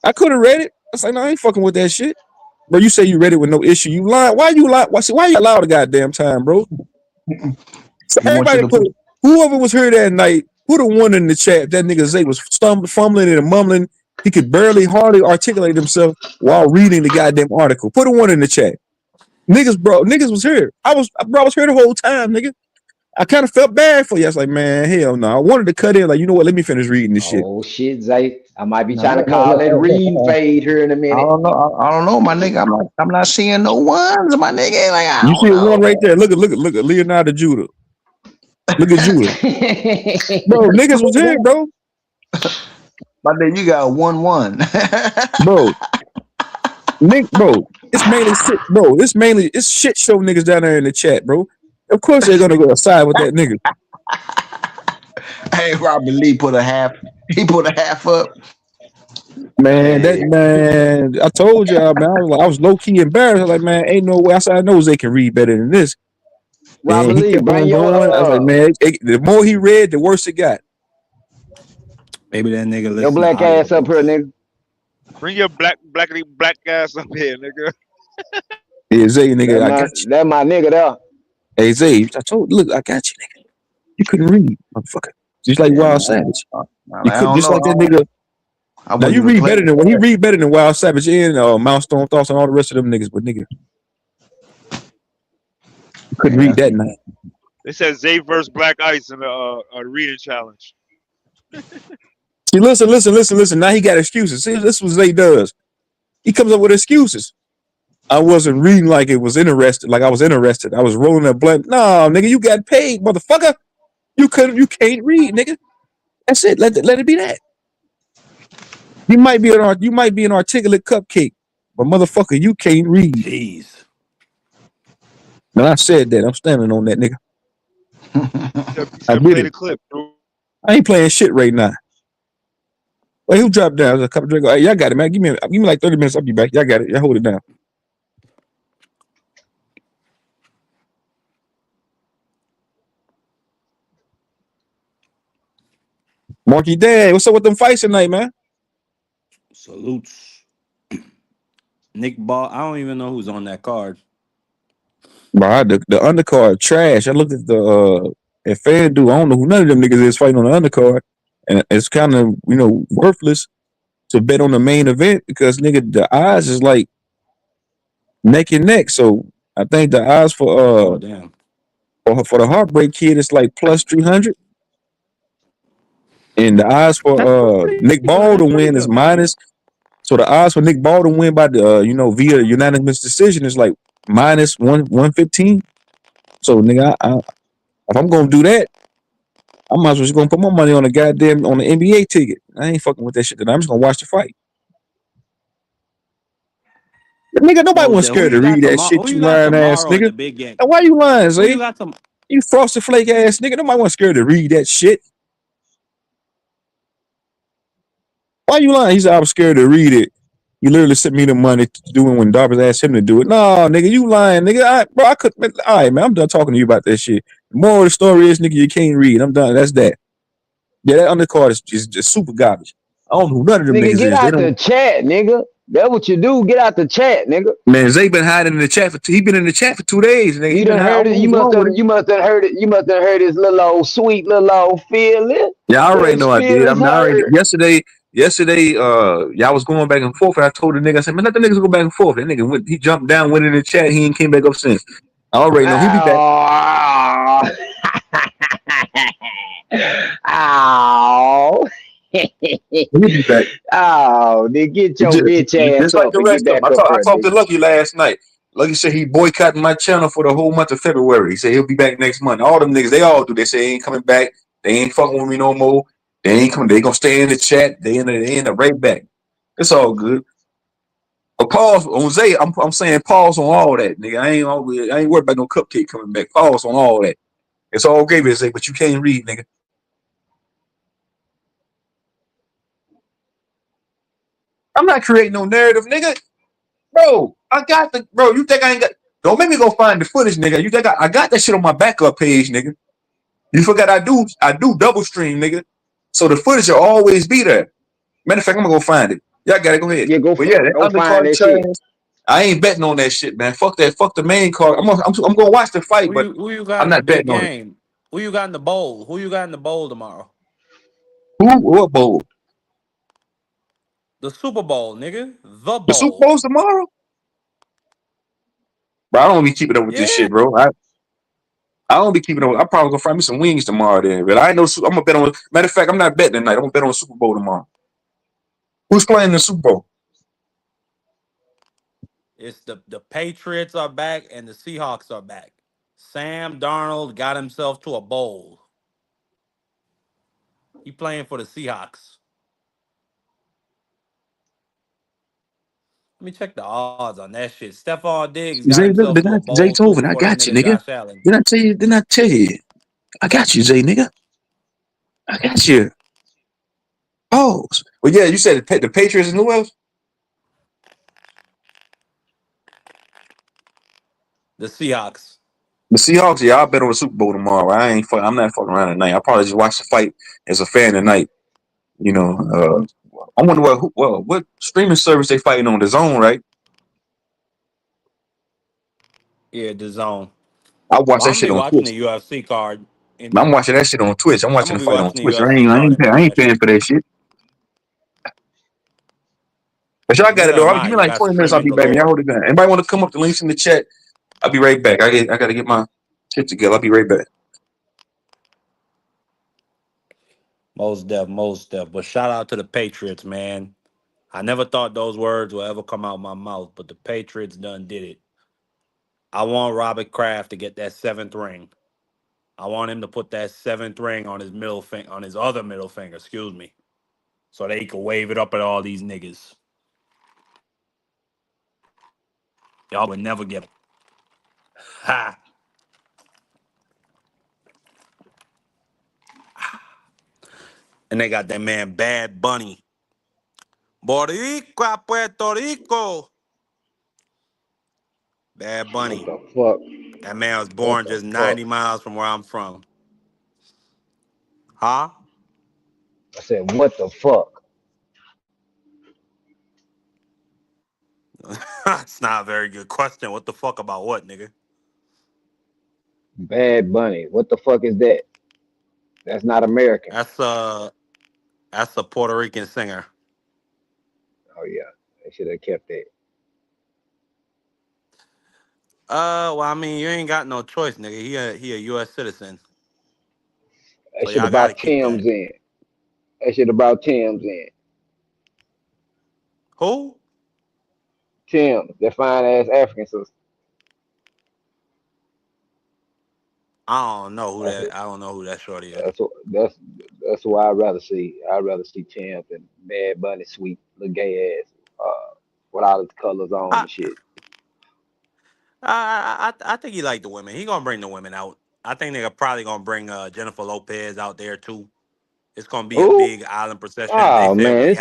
I could have read it. I was like, no, I ain't fucking with that shit. Bro, you say you read it with no issue. You lying. Why you lie? Why you allow the goddamn time, bro? So everybody whoever was here that night, put a one in the chat. That nigga Zay was fumbling and mumbling He could barely hardly articulate himself while reading the goddamn article. Put a one in the chat. Niggas was here. I was here the whole time, nigga. I kind of felt bad for you. I was like, man, hell no. I wanted to cut in, like, you know what? Let me finish reading this shit. Oh shit, Zay. I might be No, trying to look, call that look, reading fade here in a I minute. don't know. I don't know, my nigga. I'm not seeing no ones, my nigga. Like I You see don't a one know. right there. Look at Leonardo Judah. Look at Judah. Bro, niggas was here, bro. My nigga, you got 1-1. Bro, bro. It's shit show niggas down there in the chat, bro. Of course they're gonna go aside with that nigga. Hey, Robert Lee put a half. He put a half up. Man, Hey, I told y'all, man, I was low key embarrassed. I was like, man, ain't no way outside knows they can read better than this. And Robert he Lee, kept bring on your going. I was like, man, the more he read, the worse it got. Maybe that nigga your listen to black ass up here, audiobooks. nigga. Bring your black ass up here, nigga. Hey, Zay, nigga, I got you. That my nigga there. Hey, Zay, I told you, look, I got you, nigga. You couldn't read, motherfucker. Just like yeah, Wild man. Savage. You I could don't just know. like that nigga. I Now wouldn't you even read play better with than he that. read better than Wild Savage and Milestone Thoughts and all the rest of them niggas, but nigga, you couldn't Yeah, read that night. They said Zay versus Black Ice in a reading challenge. See, listen. Now he got excuses. See, this is what Zay does. He comes up with excuses. I wasn't reading like it was interested, like I was interested. I was rolling a blunt. No, nigga, you got paid, motherfucker. You can't read, nigga. That's it. Let it be that. You might be an articulate cupcake, but motherfucker, you can't read. Jeez. And I said that. I'm standing on that, nigga. He I said did play the it. clip, bro. I ain't playing shit right now. Wait, who dropped down? There's a couple drink. Hey, y'all got it, man. Give me like 30 minutes. I'll be back. Y'all got it. Y'all hold it down. Marky Dad, what's up with them fights tonight, man? Salutes. Nick Ball. I don't even know who's on that card. Bro, the undercard trash. I looked at the at FanDuel. I don't know who none of them niggas is fighting on the undercard, and it's kind of worthless to bet on the main event because nigga the odds is like neck and neck. So I think the odds Oh damn. for the Heartbreak Kid is like plus 300, and the odds That's for pretty Nick good. Ball That's to pretty win is good. minus. So the odds for Nick Ball to win by the via unanimous decision is like minus 115. So nigga, if I'm gonna do that, I might as well just gonna put my money on the NBA ticket. I ain't fucking with that shit. I'm just gonna watch the fight. But nigga, nobody Well, was then who scared you to got read that tomorrow? Who shit. You you got lying ass tomorrow in nigga. the big game? Now why you lying, Who you Zay? got some? You frosted flake ass nigga. Nobody was scared to read that shit. Why you lying? He said I was scared to read it. You literally sent me the money to do it when Darby asked him to do it. No, nigga, you lying, nigga. I could. All right, man. I'm done talking to you about that shit. The moral of the story is, nigga, you can't read. I'm done. That's that. Yeah, that undercard is just super garbage. I don't know who none of them Nigga, niggas get is. They out don't. the chat, nigga. That's what you do. Get out the chat, nigga. Man, Zay been hiding in the chat he been in the chat for 2 days, nigga. He You been done hiding. I heard don't it. know what's wrong with him. You must have heard it. You must have heard his little old sweet little old feeling. Yeah, I already His know I did. feelings I'm not already hurt. yesterday, y'all was going back and forth, and I told the nigga, I said, man, let the niggas go back and forth. That nigga he jumped down, went in the chat, he ain't came back up since. I already know he be back. Oh. Oh. He'll be back. Oh, then get your bitch ass Just like up the and get rest of them. back up I here, talked to nigga. Lucky last night. Lucky said he boycotting my channel for the whole month of February. He said he'll be back next month. All them niggas, they all do. They say they ain't coming back. They ain't fucking with me no more. They ain't coming. They gonna stay in the chat. They in the right back. It's all good. But pause on Zay. I'm saying pause on all that, nigga. I ain't worried about no cupcake coming back. Pause on all that. It's all gravy, Zay, but you can't read, nigga. I'm not creating no narrative, nigga. Bro, I got the bro. You think I ain't got? Don't make me go find the footage, nigga. You think I got that shit on my backup page, nigga? You forgot I do double stream, nigga. So the footage will always be there. Matter of fact, I'm gonna go find it. Y'all gotta go ahead. Yeah, But yeah, that go find undercard that trash. shit. I ain't betting on that shit, man. Fuck that. Fuck the main card. I'm gonna watch the fight, but Who you got I'm in the not big betting on it. game? Who you got in the bowl? Who you got in the bowl tomorrow? Who or bold? The Super Bowl, nigga. The The Super Bowl. Bowl's tomorrow. But I don't be keeping up with this Yeah. shit, bro. I don't be keeping up. I'm probably gonna find me some wings tomorrow then. But I ain't no. I'm gonna bet on. Matter of fact, I'm not betting tonight. I'm gonna bet on the Super Bowl tomorrow. Who's playing the Super Bowl? It's the Patriots are back and the Seahawks are back. Sam Darnold got himself to a bowl. He playing for the Seahawks. Let me check the odds on that shit. Stephon Diggs got Zay, himself look, to a Zay bowl too Tovin, I before that got you, nigga nigga. Josh Allen. Didn't I tell you? Didn't I tell you? I got you, Zay, nigga. I got you. Oh, well, yeah. You said the Patriots and who else? The Seahawks. The Seahawks. Yeah, I'll bet on the Super Bowl tomorrow. I'm not fucking around tonight. I probably just watch the fight as a fan tonight. You know. I wonder what streaming service they fighting on, the Zone, right? Yeah, the zone. I watch Well, that I'm gonna shit be on watching Twitch. the UFC card. I'm watching that shit on Twitch. I'm I'm watching gonna the be fight on watching the Twitch. UFC card and I betting ain't that paying shit. for that shit. But y'all got it Neither though. am I'll I. give me You like got 20 minutes. I'll streaming be back. Y'all galore. hold it down. Anybody want to come up? The links in the chat. I'll be right back. I gotta get my shit together. I'll be right back. Most def. But shout out to the Patriots, man. I never thought those words would ever come out my mouth, but the Patriots done did it. I want Robert Kraft to get that seventh ring. I want him to put that seventh ring on his middle finger, on his other middle finger, excuse me, so they can wave it up at all these niggas. Y'all would never get ha. And they got that man Bad Bunny. Boricua, Puerto Rico. Bad What Bunny. the fuck? That man was What born the just fuck? 90 miles from where I'm from. Huh? I said, what the fuck? That's not a very good question. What the fuck about what, nigga? Bad Bunny. What the fuck is that? That's not American. That's uh that's a Puerto Rican singer. Oh yeah, they should have kept that. Well, I mean, you ain't got no choice, nigga. He a U.S. citizen, They so should y'all have got to brought keep that. Tim's in. They should have brought Tim's in. Who? Tim's, that fine ass African sister. I don't know who That's that. I don't know who that shorty is. that's who I'd rather see. I'd rather see Tim than Bad Bunny, sweet little gay ass, with all his colors on I and shit. I think he like the women. He gonna bring the women out. I think they're probably gonna bring Jennifer Lopez out there too. It's gonna be a Who? big island procession. They Oh said man, Rihanna.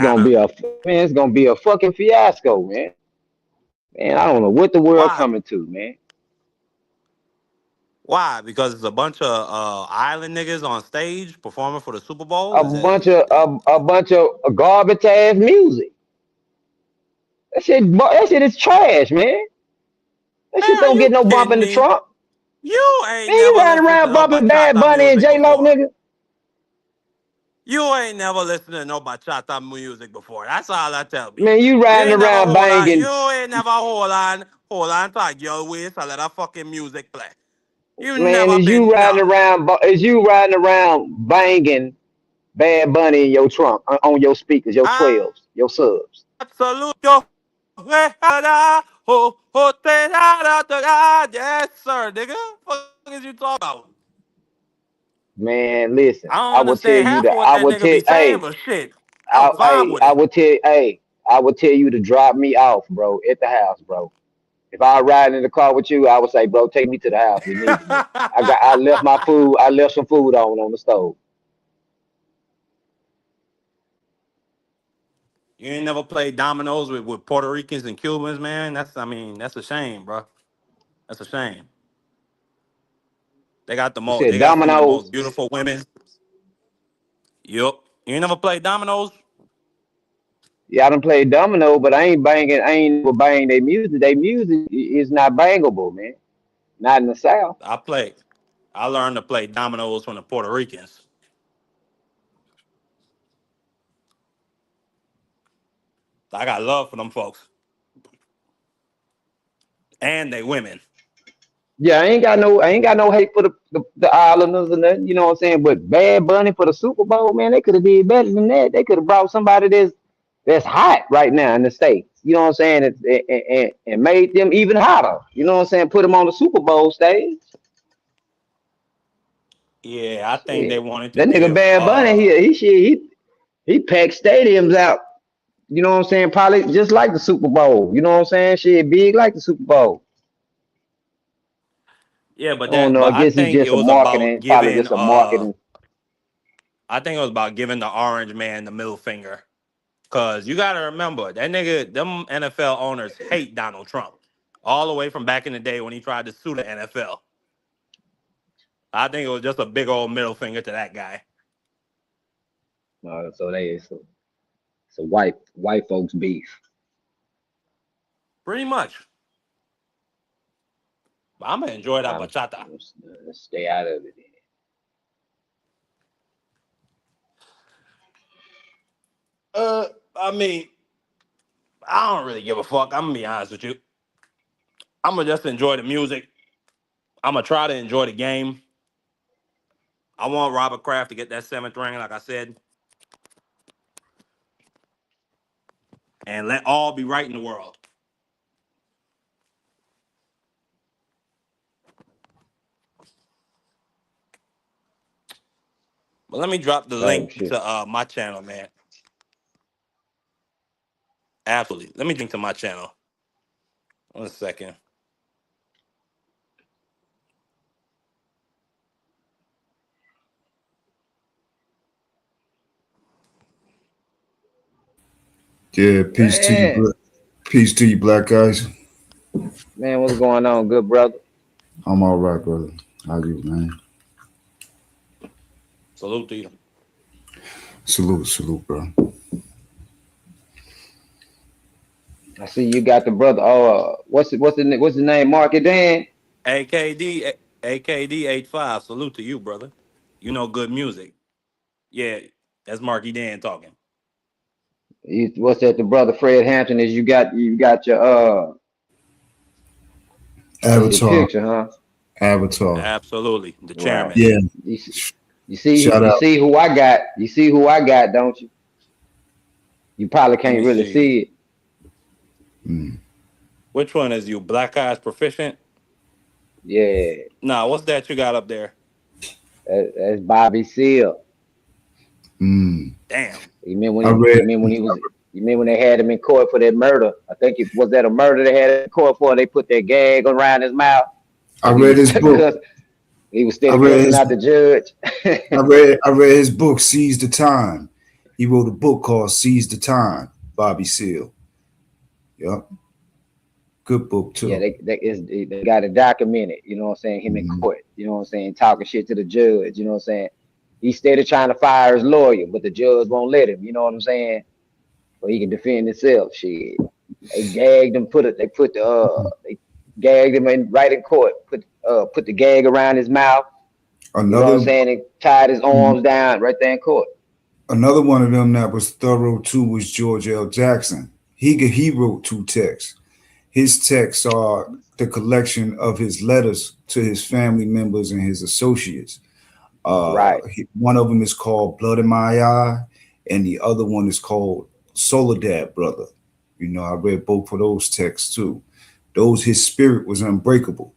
it's gonna be a fucking fiasco, man. Man, I don't know what the world Why? coming to, man. Why? Because it's a bunch of island niggas on stage performing for the Super Bowl. A Is that? bunch of a bunch of garbage ass music. That shit is trash, man. That Man, shit are don't get you no bump kidding in the me? trunk. You ain't Man, you never riding listened to around no bumping Bad bachata Bunny and music J Lo, before. nigga. You ain't never listened to no bachata music before. That's all I tell me. Man, you You riding ain't never around hold on. You banging. ain't never hold on to your waist and let that fucking music play. You Man, never been no. is you riding around banging Bad Bunny in your trunk on your speakers, your 12s, your subs. Absolute. Yes, sir, nigga. Fuck is you talking about? Man, listen, I don't I will tell understand you half of that what that nigga be saying, but shit, I'll vibe with I it. would tell, I would tell you to drop me off, bro, at the house, bro. If I ride in the car with you, I would say, bro, take me to the house immediately. I left my food, I left some food on the stove. You ain't never played dominoes with Puerto Ricans and Cubans, man. That's a shame, bro. That's a shame. You said They got some of the dominoes. most beautiful women. Yup. You ain't never played dominoes? Yeah, I done played domino, but I ain't never bang their music. Their music is not bangable, man. Not in the South. I played. I learned to play dominoes from the Puerto Ricans. I got love for them folks. And they women. Yeah, I ain't got no hate for the Islanders and that, you know what I'm saying? But Bad Bunny for the Super Bowl, man, they could have did better than that. They could have brought somebody that's hot right now in the States. You know what I'm saying? And made them even hotter. You know what I'm saying? Put them on the Super Bowl stage. Yeah, I think they Shit. wanted to That nigga give Bad Bunny he packed stadiums out. You know what I'm saying? Probably just like the Super Bowl. You know what I'm saying? Shit, big like the Super Bowl. yeah, I don't know. but I I guess he's think it just a was about marketing, probably giving just a marketing. I think it was about giving the orange man the middle finger. Cause you gotta remember that nigga, them NFL owners hate Donald Trump. All the way from back in the day when he tried to sue the NFL. I think it was just a big old middle finger to that guy. So white folks beef. Pretty much. But I'm gonna enjoy that Um, bachata. let's stay out of it. I mean, I don't really give a fuck. I'm gonna be honest with you. I'm gonna just enjoy the music. I'm gonna try to enjoy the game. I want Robert Kraft to get that seventh ring, like I said, and let all be right in the world. But let me drop the Oh link shit. to my channel, man. Absolutely. Let me link to my channel. 1 second. Yeah, peace to you, Man, peace to you, black guys. man, what's going on, good brother? I'm all right, brother. How you, man? Salute to you. Salute, salute, bro. I see you got the brother. Oh, what's the name? Market Dan. AKD, AKD 85. Salute to you, brother. You know good music. Yeah, that's Marky Dan talking. What's that? The brother Fred Hampton is you got your I see the Avatar, picture, huh? Avatar. Absolutely. The Right. chairman. Yeah, You see, shout you out. see who I got. You see who I got, don't you? You probably Let can't me really see. see it. Mm. Which one is you? Black Eyes Proficient? Yeah, Nah, what's that you got up there? that's Bobby Seale. Mm. Damn. I read. You mean when they had him in court for that murder? I think it was that a murder they had in court for. They put that gag around his mouth I because read his book. he was I still read cussing his. out the judge. I read his book. Seize the Time. He wrote a book called Seize the Time. Bobby Seale. Yep. Good book Yeah, too. they got it documented, you know what I'm saying, him in Hmm. court, you know what I'm saying, talking shit to the judge, you know what I'm saying. He's steady trying to fire his lawyer, but the judge won't let him, you know what I'm saying? So he can defend himself. Shit. They gagged him, they gagged him right in court, put the gag around his mouth, you know what I'm Another saying, and tied his arms down right there in court. another one of them that was thorough too was George L. Jackson. He wrote two texts. His texts are the collection of his letters to his family members and his associates. Right. One of them is called Blood in My Eye, and the other one is called Soledad Brother. You know, I read both of those texts too. His spirit was unbreakable.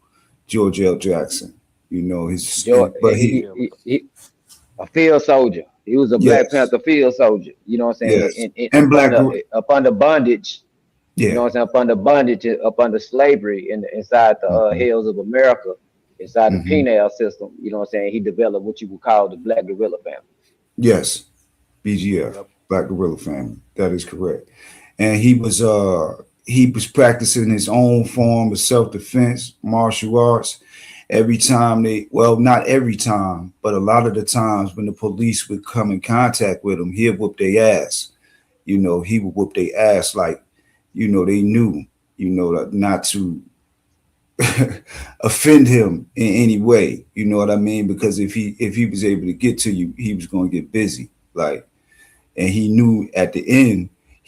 George L. Jackson. You know his, George, but Yeah. he a field soldier. He was a Black yes, Panther field soldier. You know what I'm saying? yes, and black, Up under bondage. You know yeah. what I'm saying? Up under bondage, up under slavery, inside the Hmm. hills of America, inside the Hmm. penal system. You know what I'm saying? He developed what you would call the Black Guerrilla family. Yes, BGF, Yep. Black Gorilla Family. That is correct. And he was practicing his own form of self defense, martial arts. Every time not every time, but a lot of the times when the police would come in contact with him, he'd whoop their ass. You know, he would whoop their ass like, they knew, not to offend him in any way. You know what I mean? Because if he was able to get to you, he was going to get busy. Like, and he knew at the end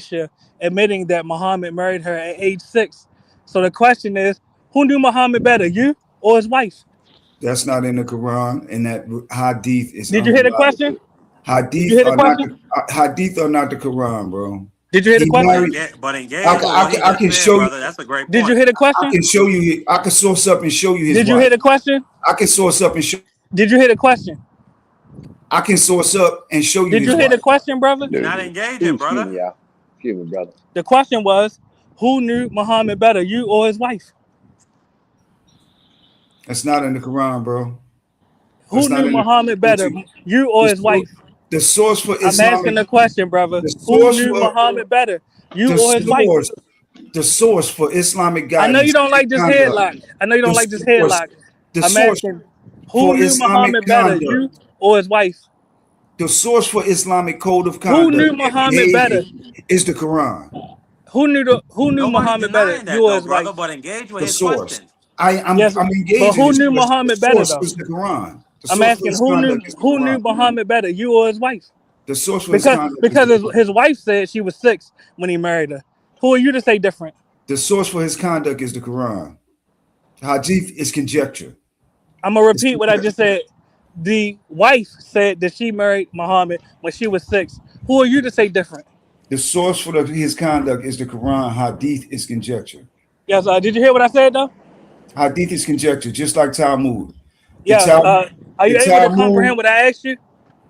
Aisha, admitting that Muhammad married her at age 6. So the question is, Who knew Muhammad better, you or his wife? That's not in the Quran, and that hadith is Did you hear the unreliable. question? Did you Hadith hear the are not question? the hadith are not the Quran, bro. Did you hear the He question? married. But engage in what he I just can said, show you. brother. That's a great Did you point. hear the I question? can show you. I can source up and show you his Did you wife. hear the question? I can source up and show. Did you hear the question? I can source up and show you Did his you hear the wife. question, brother? You're not engaging, Excuse brother. me, y'all. Excuse me, brother. The question was, who knew Muhammad better, you or his wife? That's not in the Quran, bro. That's Who not knew in the Muhammad Quran. better, you or The, his wife? the source for I'm asking Islamic. the question, brother. The Who source knew for Muhammad better, you the or his wife? source. The source for Islamic I know you guidance don't and like this conduct. headlock. I know you The don't like this source. headlock. The I'm source asking, who for knew Islamic Muhammad better, conduct. you or his wife? The source for Islamic code of Who conduct knew and Muhammad better? behavior is the Quran. Who knew Nobody's Muhammad better, denying you that, or though, his brother. wife? But engage with The his source. questions. Yes, I'm but engaging who his knew source. The Muhammad better source though? is the Quran. The I'm source for asking his conduct is the who knew Quran. Muhammad better, you or his wife? The source for his Because conduct is because the Quran. his wife said she was 6 when he married her. Who are you to say different? The source for his conduct is the Quran. Hadith is conjecture. I'm gonna It's repeat what I conjecture. just said. The wife said that she married Muhammad when she was 6. Who are you to say different? The source for his conduct is the Quran. Hadith is conjecture. Yes. Did you hear what I said though? Hadith is conjecture, just like Talmud. The Yeah. Are The you able to Talmud, comprehend what I asked you?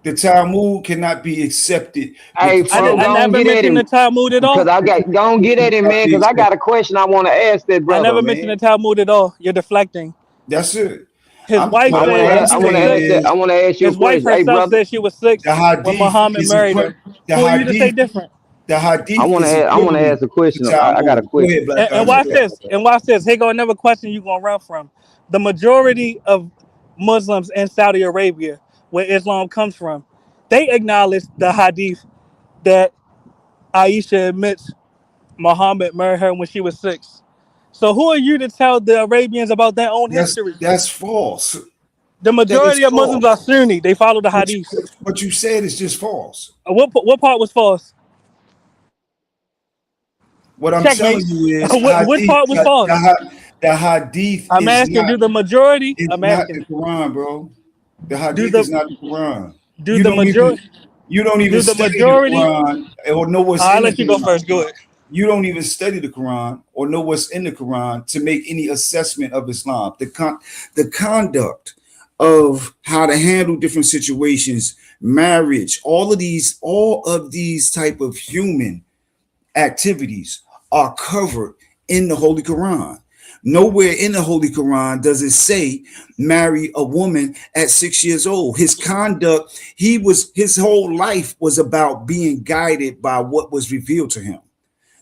the Talmud cannot be accepted with Hey, the I, Fro, I source. go and never get at mentioned the him. Talmud at Because all. I got go and It get at him, cannot man, be because I got accepted. a question I want to ask that I brother, never mentioned the man. Talmud at all. You're deflecting. That's it. His wife What said that I'm he I was wanna saying six. ask I is wanna ask you a His wife question. Hey herself brother, said she was 6 the when Hadith Muhammad is a married her. the Who are you to say Hadith different? the Hadith is I wanna equivalent ask a to question. I got a Talmud. Go question. ahead, Black And Guy. watch You got this. And watch this. Here go another question you gonna run from. The majority of Muslims in Saudi Arabia, where Islam comes from, they acknowledge the hadith that Aisha admits Muhammad married her when she was 6. So who are you to tell the Arabians about their own history? that's false. The That is majority of Muslims are false. Sunni. They follow the hadiths. What you said is just false. What part was false? What I'm telling Checkmate. you is What Hadith. part was false? The Hadith I'm is asking, not. do the majority? It's I'm not the asking, Quran, bro. The do Hadith the is not the Quran. do You the don't even majority? you don't even Do the study the majority? Quran or know what's I'll in the let you go Quran. first. Go ahead. You don't even study the Quran or know what's in the Quran to make any assessment of Islam. The conduct of how to handle different situations, marriage, all of these type of human activities are covered in the Holy Quran. Nowhere in the Holy Quran does it say marry a woman at 6 years old. His conduct, his whole life was about being guided by what was revealed to him.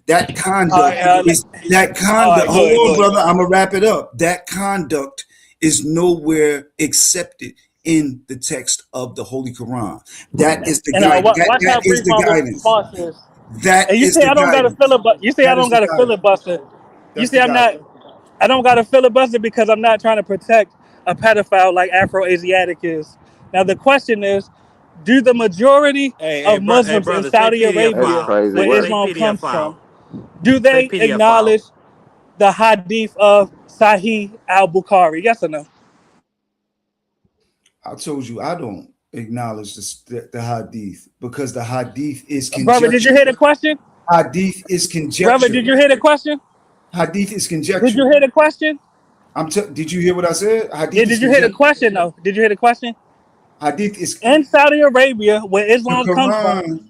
That All right. conduct is that All conduct. right. Go Hold ahead. on, Go ahead. brother. I'm gonna wrap it up. That conduct is nowhere accepted in the text of the Holy Quran. That is the And guide. watch That how is brief the my guidance. response is. That And you is say the I don't got to guidance. filibuster. You say I That is don't the got to guidance. filibuster. You That's say the I'm not. guidance. I don't got to filibuster because I'm not trying to protect a pedophile like Afro-Asiatic is. Now the question is, do the majority of Hey, Muslims in brother, say Saudi PDF That's Arabia, file. crazy where Say work. Islam PDF comes from, file. do Say they PDF file. acknowledge the hadith of Sahih al-Bukhari? Yes or no? I told you I don't acknowledge the hadith because the hadith is Brother, did you conjecture. hear the question? Hadith is Brother, conjecture. did you hear the question? Hadith is Did you conjecture. hear the question? Did you hear what I said? Yeah, Hadith is did you hear the conjecture. question though? Did you hear the question? Hadith is In Saudi Arabia, where the Islam comes from, Quran.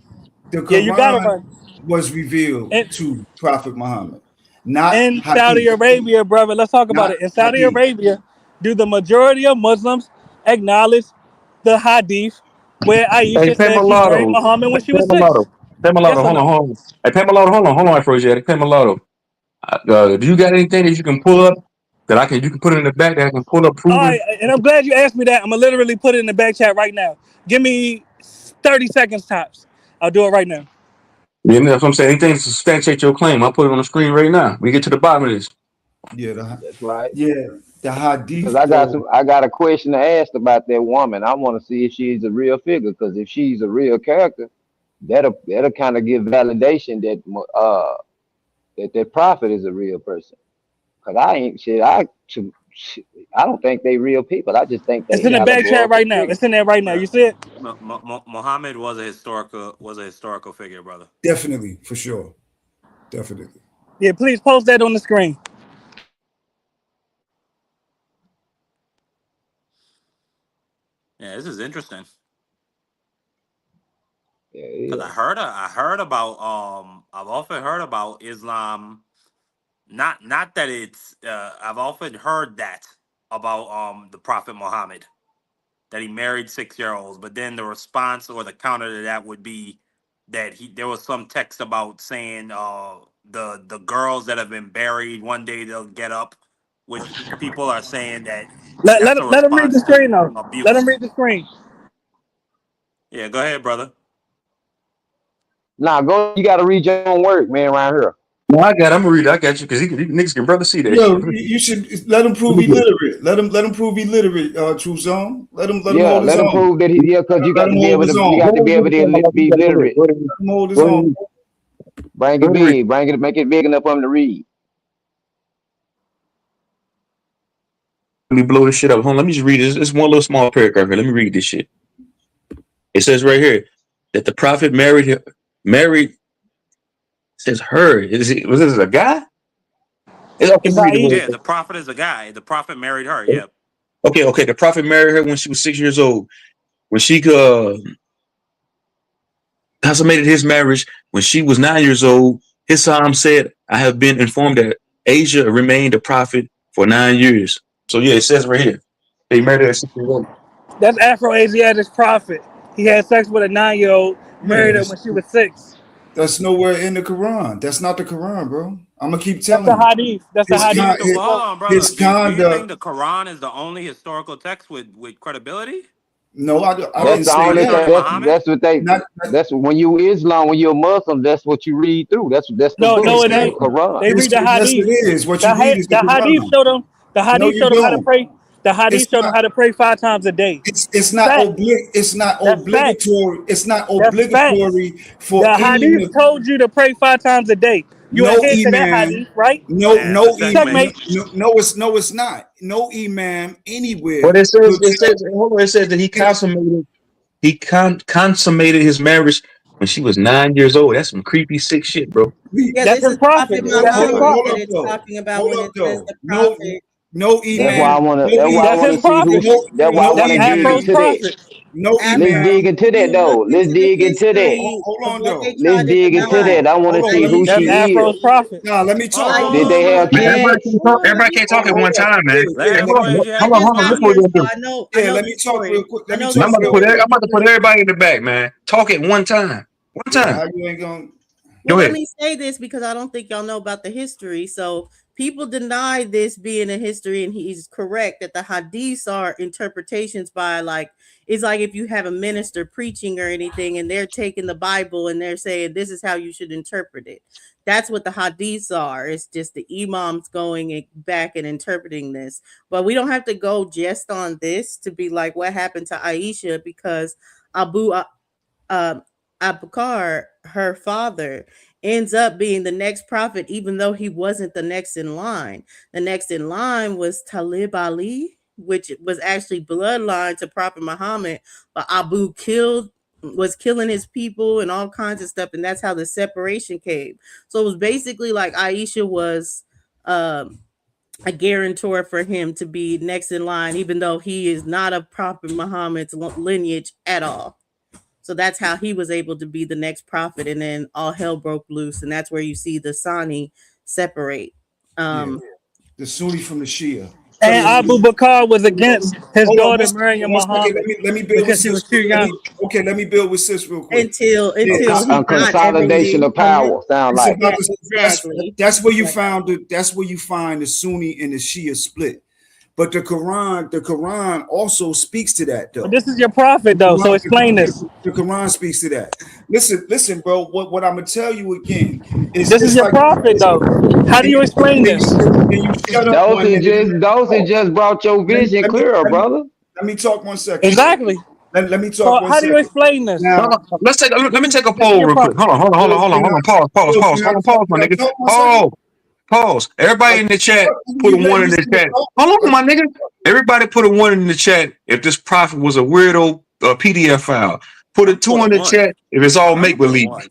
The yeah, you got it Quran right. was revealed In, to Prophet Muhammad, not in Saudi Hadith, Arabia, brother, let's talk about not it. In Saudi Hadith. Arabia, do the majority of Muslims acknowledge the hadith where Hey, Aisha Pay said she married Mulatto. Muhammad when she Pay was 6? Mulatto. Pay Mulatto. Yes or Hold on, no? hold on. Hey, Pay Mulatto. Hold on, Afroasiatic. Pay Mulatto. Do you got anything that you can pull up that you can put in the back that I can pull up All right, proving? and I'm glad you asked me that. I'm gonna literally put it in the back chat right now. Give me 30 seconds tops. I'll do it right now. Yeah, that's what I'm saying. Anything to substantiate your claim, I'll put it on the screen right now. We get to the bottom of this. Yeah, That's right. the Because Hadith though. I got a question to ask about that woman. I want to see if she's a real figure. Because if she's a real character, that'll kind of give validation that that prophet is a real person. Cause I ain't shit. I don't think they real people. I just think It's they in the back chat allegorical right now. figures. It's in there right now. You see it? Muhammad was a historical figure, brother. Definitely, for sure. Definitely. Yeah, please post that on the screen. Yeah, this is interesting Yeah, because yeah. I heard about I've often heard about Islam. Not that it's I've often heard that about the Prophet Muhammad, that he married 6 year olds, but then the response or the counter to that would be that there was some text about saying the girls that have been buried one day they'll get up, which people are saying that Let that's let a let him read the response screen to though. Let him abuse. read the screen. Yeah, go ahead, brother. Nah, go. You got to read your own work, man. Around here. No, I got. I'm gonna read it. I got you because niggas can brother see that Yo, shit. you should let him prove illiterate. Let him prove illiterate. True zone. Let him Yeah, hold his let him own. prove that he. Yeah, cause you Let got him to be hold able his to. You own. got to be able to be literate. Let him hold his Go own. ahead. Bring Go it ahead. big. Bring it. Make it big enough for him to read. Let me blow this shit up. Hold on, let me just read this. It's one little small paragraph here. Let me read this shit. It says right here that the prophet married says her. Was this a guy? It's okay. Let It's me read the Aisha. Yeah, word. the prophet is a guy. The prophet married her. Yeah. Okay. The prophet married her when she was 6 years old. When she consummated his marriage when she was 9 years old, his psalm said, "I have been informed that Asia remained a prophet for 9 years." So yeah, it says right here they married her at 6 years old. That's Afro-Asiatic prophet. He had sex with a 9-year-old, Yeah, married her when she was 6. that's nowhere in the Quran. That's not the Quran, bro. I'm gonna keep That's the telling you. hadith. That's the But do hadith. you What you hold want? on, brother? His Do you think conduct. the Quran is the only historical text with credibility, No, I or That's didn't the is it say only right that. thing. there in Muhammad? That's what they. Not, That's when you Islam. When you're Muslim, that's what you read through. That's the No, book. no, it The exactly. ain't. Quran. They read the Yes, it hadith. is. What you read is the The hadith Quran. showed them. The No, hadith you showed them how to don't. pray. The It's hadith showed them not. how to pray 5 times a day. It's not Facts. It's not That's facts. obligatory. It's not That's facts. obligatory for The any hadith told you to pray 5 times a day. You no adhere to that imam. hadith, right? No, Yeah, that's a Checkmate. checkmate. no, it's not. No imam But anywhere it says will it tell. says hold on, it says that he consummated his marriage when she was 9 years old. That's some creepy sick shit, bro. Yeah, That's this his is prophet. Prophet That's his Muhammad Hold that prophet. up it's though. talking about Hold when up it says though. the prophet. No That's why I imam. wanna. No That's why I That's imam. wanna his see who. prophet. That's No why I That's wanna dig Afro's imam. into that. prophet. No Let's imam. dig Afro, into when that you look though. Let's into the dig into that. history Hold of on what they though. Let's try to dig into deny, that. I want to Hold on. see Let me who That's see. she is. Afro's prophet. Nah, let me Hold talk. on, Hold Did on. hold they on, hold have on. Man, everybody kids? can't talk. Everybody can't talk at Hold one up. time, man. Let Hey, him hold go, on, I Asia. hold on, just hold on. got This is what here, we're so gonna do. I Yeah, know let the me talk story. real quick. I Let me know And the talk I'm about to real put story. quick. everybody in the back, man. Talk at one time. One Yeah, time. how you ain't gonna Well, Go let ahead. me say this because I don't think y'all know about the history. So people deny this being a history, and he's correct that the hadiths are interpretations by like it's like if you have a minister preaching or anything, and they're taking the Bible and they're saying this is how you should interpret it. That's what the hadiths are. It's just the imams going back and interpreting this. But we don't have to go just on this to be like what happened to Aisha because Abu um, Abukar, her father, ends up being the next prophet, even though he wasn't the next in line. The next in line was Talib Ali, which was actually bloodline to Prophet Muhammad, but Abu was killing his people and all kinds of stuff, and that's how the separation came. So it was basically like Aisha was a guarantor for him to be next in line, even though he is not of Prophet Muhammad's lineage at all. So that's how he was able to be the next prophet, and then all hell broke loose, and that's where you see the Sani separate. yeah. Um, The Sunni from the Shia. Tell me And what it Abu is. Bakr was against his Hold on daughter marrying one second. Muhammad Let me build with because she sis. was too Let young. me okay, let me build with sis real quick. until Yeah, until he A got consolidation everything of from it. power. Sound it's like. about Yeah, to, exactly. that's where you Like, found it. That's where you find the Sunni and the Shia split. But the Quran also speaks to that But though. this is your prophet, though. So explain this. The Quran speaks to that. Listen, bro. What I'm gonna tell you again is This is it's your like prophet, though. How do can you you explain this? can you shut up one minute and let me Those talk? just brought your vision clearer, brother. Let me talk 1 second. Exactly. Let me So talk one how do you second. explain this? Now, Hold on. Let me take a This is poll your real quick. prophet. Hold on. can I Pause. can I Hold on, my nigga. talk 1 second? Pause. Pause. Everybody in the chat put a You let one me in the finish chat. Hold on, talking. my nigga. Everybody put a one in the chat if this prophet was a weirdo PDF file. Put a I'm two put a in the one. chat if it's all I'm make gonna put a believe. one.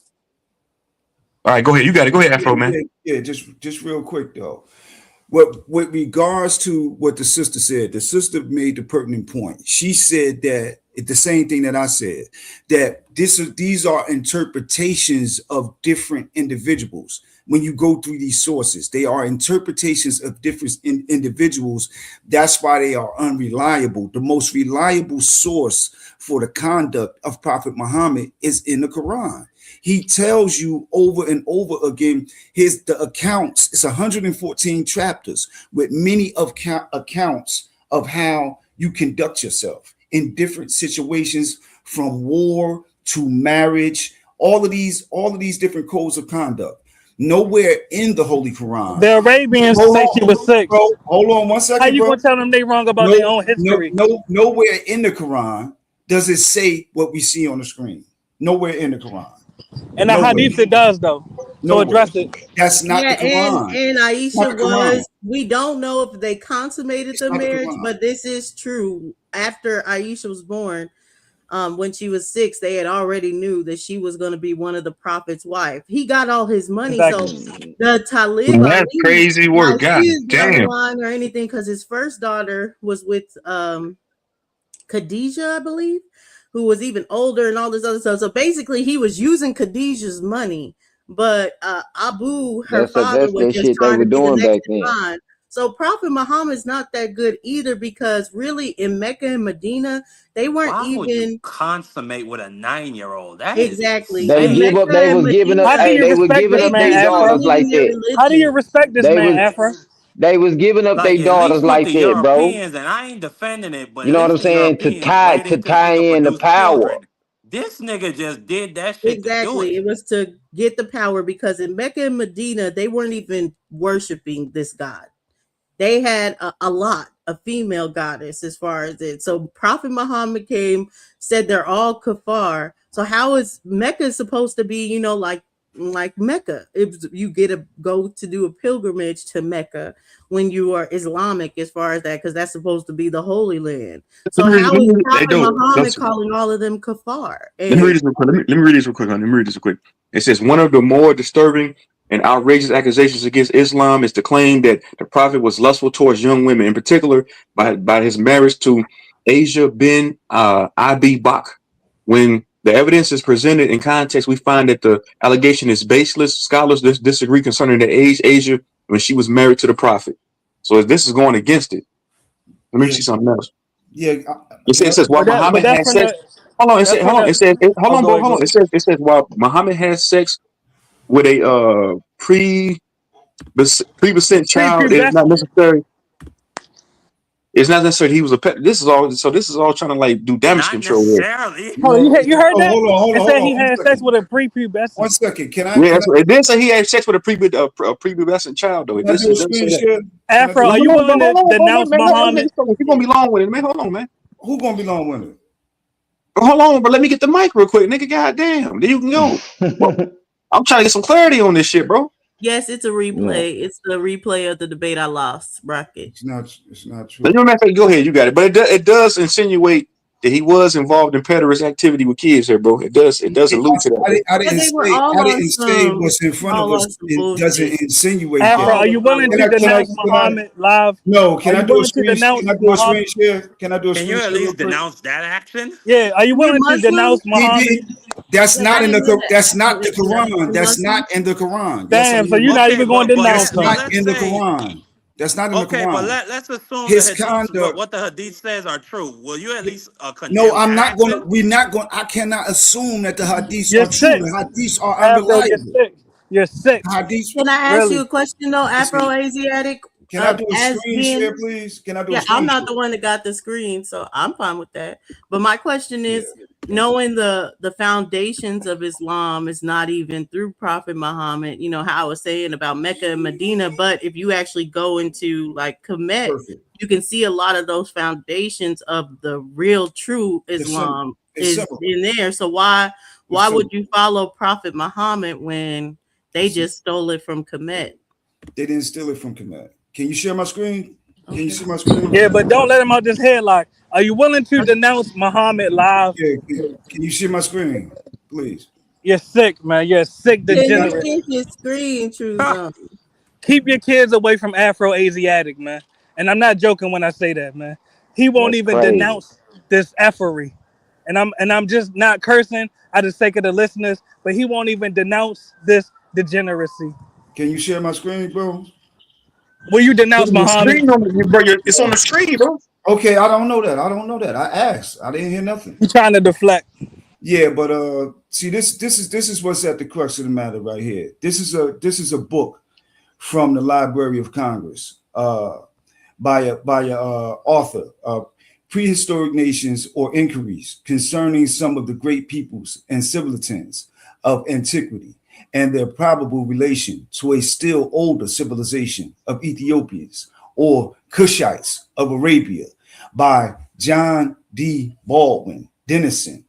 All right, go ahead. You got it. Go ahead, Afro man. Yeah. Just real quick though. What with regards to what the sister said, the sister made the pertinent point. She said that it's the same thing that I said, that these are interpretations of different individuals. When you go through these sources, they are interpretations of different individuals. That's why they are unreliable. The most reliable source for the conduct of Prophet Muhammad is in the Quran. He tells you over and over again the accounts. It's 114 chapters with many of accounts of how you conduct yourself in different situations, from war to marriage. All of these different codes of conduct. Nowhere in the Holy Quran. The Arabians Hold say she on, was six. bro. Hold on one How second, you bro. gonna tell them they wrong about their No, own no, history? no, nowhere in the Quran does it say what we see on the screen. Nowhere in the Quran. And the Nowhere. hadith it does though. So Nowhere. address it. That's not Yeah, the Quran. and Not Aisha the Quran. was, we don't know if they consummated It's the not the marriage, Quran. but this is true. After Aisha was born, when she was 6, they had already knew that she was going to be one of the prophet's wife. He got all his money, so Exactly. the Talib Man, that's Ali, crazy now work. she God is not damn. lying or anything, because his first daughter was with Khadijah, I believe, who was even older and all this other stuff. So basically, he was using Khadijah's money, but Abu, her father, That's was that just shit they trying were to be the doing next back then. in line. So Prophet Muhammad's not that good either, because really in Mecca and Medina, they weren't Why would you even consummate with a 9-year-old? That is exactly They in give insane. Mecca up. They and was giving up. How do Medina. Hey, you they was respect giving this They up man, their weren't Afro? daughters even in like their that. How do you religion. respect this They man, was Afro? they was giving up Like their at daughters least with like the that, bro. Europeans, and I ain't defending it, but You at know what least I'm the saying? To Europeans waited till she tie could in the produce power. children. This nigga just did that shit to do Exactly. it. It was to get the power, because in Mecca and Medina, they weren't even worshiping this God. They had a lot, a female goddess as far as it. So Prophet Muhammad came, said they're all kafar. So how is Mecca supposed to be, like Mecca? If you get a go to do a pilgrimage to Mecca when you are Islamic as far as that, because that's supposed to be the Holy Land. So how is Hey, Prophet dope. Muhammad calling all of them kafar? Let me And read this real quick. Let me read this real quick. Let me read this real quick. It says one of the more disturbing and outrageous accusations against Islam is the claim that the prophet was lustful towards young women, in particular by his marriage to Asia bin Abi Bakr. When the evidence is presented in context, we find that the allegation is baseless. Scholars disagree concerning the age Asia when she was married to the prophet. So if this is going against it, let me Yeah, see something else. yeah. It says while But Muhammad that's had from sex. the Hold on. that's from Hold on. the. Hold Oh, on, go bro. ahead, Hold go on. ahead. It says while Muhammad had sex with a prepubescent child, it is not Prepubescent. necessary. It's not necessary he was a pet. This is all. So this is all trying to like do damage Not control here. necessarily. Oh, No. you heard Oh, that? It hold said on. he One had sex second. with a One prepubescent. second. Yeah, it did say he had sex with a prepubescent child though. Can I do a It does say screen that. share? Can I do Afro, a are Well, you screen? hold on, willing to denounce man. Muhammad? He's gonna be long with it, man. Hold on, man. Who gonna be long with it? Hold on, bro. Let me get the mic real quick, nigga. Goddamn. Then you can go. Well, I'm trying to get some clarity on this shit, bro. yes, it's a Yeah. replay. It's the replay of the debate I lost, Bracket. It's not. It's not But true. you know, go ahead, you got it. But it does insinuate that he was involved in pederast activity with kids here, bro. It does allude to that, bro. I Yeah, didn't they were say. I didn't say what's in front of all us. on some It doesn't bullshit. insinuate Afro, that. are All you willing about Can to I? Can I? denounce Can I? Muhammad live? No. Are Can I you do a willing to screen? Can denounce I do a screen Muhammad? share? Can I do a Can screen you at share real least quick? denounce that action? Yeah, are you Are you willing to Muslim? denounce He Muhammad? did. That's Like, I not in didn't know the. that. That's not the You Quran. That's not Muslim? in the Quran. Yes, I Damn, so am you're not Okay, even going but to That's denounce him. not let's in the say Quran. That's not in the okay, but Quran. let's assume the His hadith conduct. what the hadith says are true. Will you at least No, condemn I'm that not gonna. action? We're not going. I cannot assume that the hadiths You're are true. sick. The hadiths are Afro, you're unreliable. sick. You're sick. The hadiths. Can I ask you Really. a question though, Afro Listen. Asiatic? Can I do a As screen share, being, please? Can I do a yeah, I'm screen not share? the one that got the screen, so I'm fine with that. But my question Yeah. is, knowing the foundations of Islam is not even through Prophet Muhammad. You know how I was saying about Mecca and Medina, but if you actually go into like Kemet, Perfect. you can see a lot of those foundations of the real true It's simple. Islam It's is simple. in there. So why It's would simple. you follow Prophet Muhammad when they It's simple. just stole it from Kemet? They didn't steal it from Kemet. Can you share my screen? Can you Okay. see my screen? Yeah, but don't let him out this headlock. Are you willing to denounce Muhammad live? Yeah. Can you share my screen, please? You're sick, man. You're a sick Can you degenerate. see his screen, True Zone? Keep your kids away from Afro Asiatic, man. And I'm not joking when I say that, man. He won't That's even crazy. denounce this effery. And I'm just not cursing out of the sake of the listeners, but he won't even denounce this degeneracy. Can you share my screen, bro? Will you denounce The Muhammad? screen on the, bro. It's on the screen, bro. Okay, I don't know that. I don't know that. I asked. I didn't hear nothing. You trying to deflect. Yeah, but see, this is what's at the crux of the matter right here. This is a book from the Library of Congress, by a author, Prehistoric Nations or Inquiries Concerning Some of the Great Peoples and Civilizens of Antiquity and Their Probable Relation to a Still Older Civilization of Ethiopians or Cushites of Arabia by John D. Baldwin Dennison,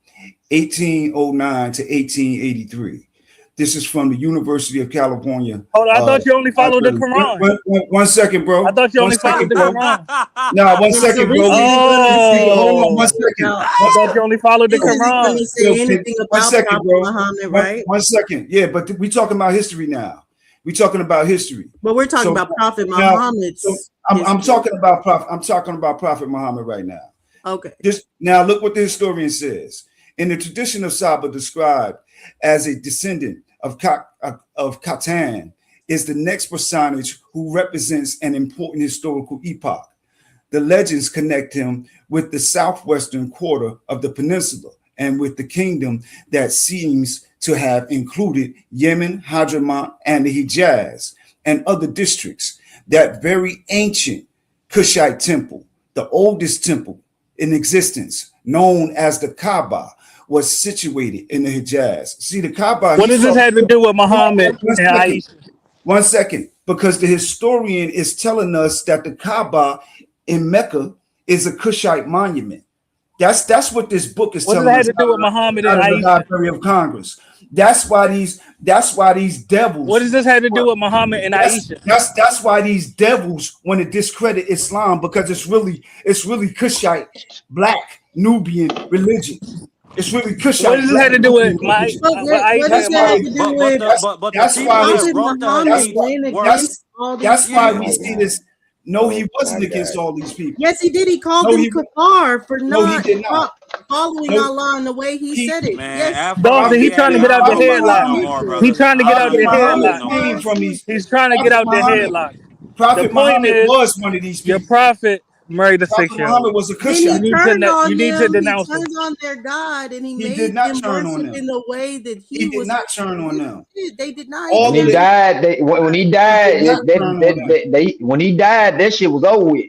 1809 to 1883. This is from the University of California. Hold on, I thought you only followed the Library. Quran. 1 second, I bro. thought you One only followed second, the bro. Quran. Now, one Yeah, so second, we bro. ain't gonna say Hold on, one anything Oh, second. about. I One thought you second. only followed the This isn't Quran. gonna say anything One about second, Prophet bro. Muhammad, One, right? one second. Yeah, but we talking about history now. We talking about history. But we're talking So about Prophet now, so Muhammad's I'm history. talking about Prophet. I'm talking about Prophet Muhammad right now. Okay. Just now, look what the historian says. In the tradition of Saba, described as a descendant of Catan, is the next personage who represents an important historical epoch. The legends connect him with the southwestern quarter of the peninsula and with the kingdom that seems to have included Yemen, Hadramaut, and the Hijaz and other districts. That very ancient Kushite temple, the oldest temple in existence, known as the Kaaba, was situated in the Hijaz. See, the Kaaba, What he does saw. this have to do with Muhammad One and second. Aisha? 1 second. Because the historian is telling us that the Kaaba in Mecca is a Kushite monument. That's what this book is What does it telling have us to do with Muhammad and out of the Aisha? Library of Congress. That's why these What devils does this have to do with Muhammad and that's Aisha? that's that's why these devils want to discredit Islam because it's really Kushite black Nubian religion. It's really What Kushite does this black have to do with Nubian my religion. with What Aisha does and That's that have why to Muhammad? do But with the but the that's people why that this Prophet wrote the that's Muhammad why hadith went were that's against all these that's yeah. why we people? see God. this. No, he Oh my wasn't against God. all these people. Yes, he did. He called No, them he kafar for no, he not did not. following No, Allah in the way he he said it. Man, Yes, Afro Dawson, he Prophet trying to Asiatic, get I out don't the know Prophet about you headlock. no Muhammad more, He brother. trying to get I out don't the Prophet even fuck with Muhammad you headlock. no came more. from these. He's trying to get Prophet out the Muhammad, headlock. The Prophet point Muhammad is, was one of these your people. prophet married a Prophet 6-year-old. Muhammad was a then You he Cushite. need turned to on you need to them. He denounce him. turned on their God, and he He did made not them turn on worship them. in the way that He he did was not turn worshiping. on Yes, them. he did. They denied When All him. of he the died, when he he did died, not turn on them. when he died, that shit was over with.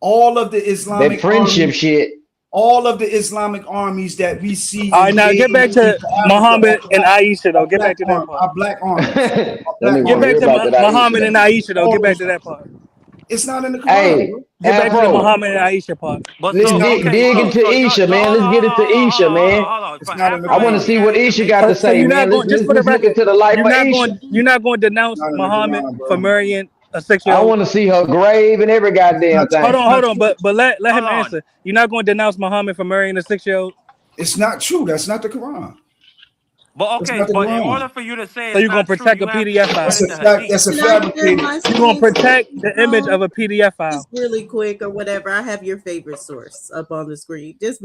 All of the That Islamic friendship armies, shit. all of the Islamic armies that we see All right, now get invading back to into Africa Muhammad and Aisha though. are Get back to that part. black armies. That Are black nigga Get want to back hear armies. to about that Muhammad Aisha. and Aisha though. All Get back those. to that part. It's not in the Quran, Hey, bro. Get back to the Afro, Muhammad and Aisha part. But It's let's so not in the okay, dig so Quran. into so Isha, so man. hold Let's on, get hold on, into hold on, hold Isha, on, hold on, man. hold on. For It's not in the I Afro want to Quran. see what Asiatic to Isha make got to a So say, you're not man. going just for the Let's look record. into the life You're of not Isha. going. You're not going to denounce Not in the Muhammad Quran, for bro. marrying a I 6-year-old. want to see her grave and every It's not. goddamn Hold thing. on, It's not hold on. true. But let hold him on. answer. You're not going to denounce Muhammad for marrying a 6-year-old. It's not true. That's not the Quran. But That's okay, not the but in Quran. order for you to say So it's you're gonna not true, protect a you have to PDF That's file. discredit a the fact. hadith. That's a Can I share fabricated. my You're gonna screen, protect the image Tone? of a PDF Just file. really quick or whatever. I have your favorite source up on the screen. Just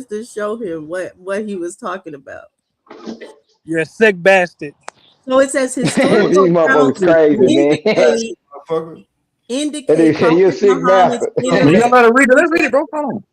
to show him what he was talking about. You're a sick bastard. So it says historical These motherfuckers accounts crazy, man. That indicate Motherfucker. indicate nigga said you a Prophet sick Muhammad's bastard. You interaction. gotta let her read it. Let's read it, bro. Hold on.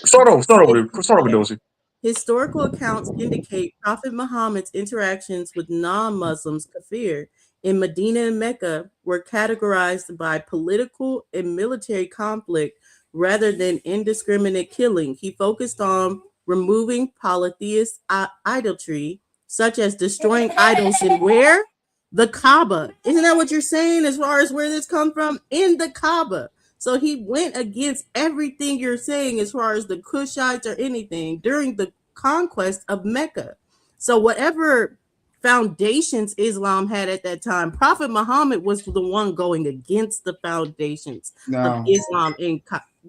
Start over, Dozy. Historical accounts indicate Prophet Muhammad's interactions with non-Muslims, kafir, in Medina and Mecca were categorized by political and military conflict rather than indiscriminate killing. He focused on removing polytheist idolatry, such as destroying idols in where? The Kaaba. Isn't that what you're saying as far as where this comes from? In the Kaaba. So he went against everything you're saying as far as the Kushites or anything during the conquest of Mecca. So whatever foundations Islam had at that time. Prophet Muhammad was the one going against the foundations of Now, Islam and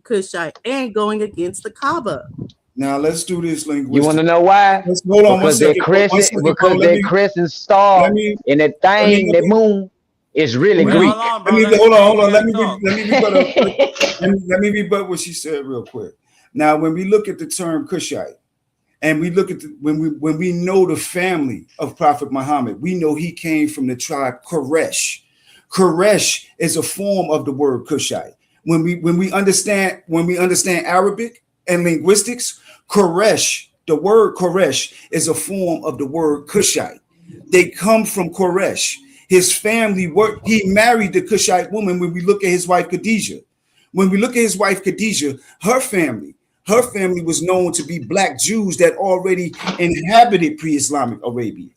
Kushite and going against the Kaaba. now let's do this You want linguistic. to know why? Let's hold on Because that one crescent, second, bro. because that crescent Let star me and that let me thing, let that me moon, is really let Wait, me hold Greek. on, bro. Let him hold on. let Let him me talk. let me rebut what she said real quick. Now, when we look at the term Cushite, and we look at when we know the family of Prophet Muhammad, we know he came from the tribe Quraysh. Quraysh is a form of the word Cushite. When we understand Arabic and linguistics, Quraysh, the word Quraysh is a form of the word Cushite. They come from Quraysh. His family worked. He married the Cushite woman. When we look at his wife Khadijah, when we look at his wife Khadijah, her family was known to be black Jews that already inhabited pre-Islamic Arabia.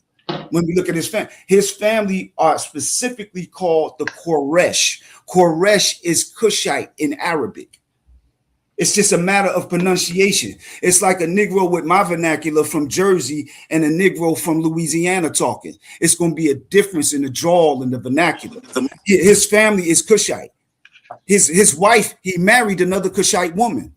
When we look at his family are specifically called the Quraysh. Quraysh is Cushite in Arabic. It's just a matter of pronunciation. It's like a Negro with my vernacular from Jersey and a Negro from Louisiana talking. It's going to be a difference in the drawl and the vernacular. His family is Cushite. His wife, he married another Cushite woman.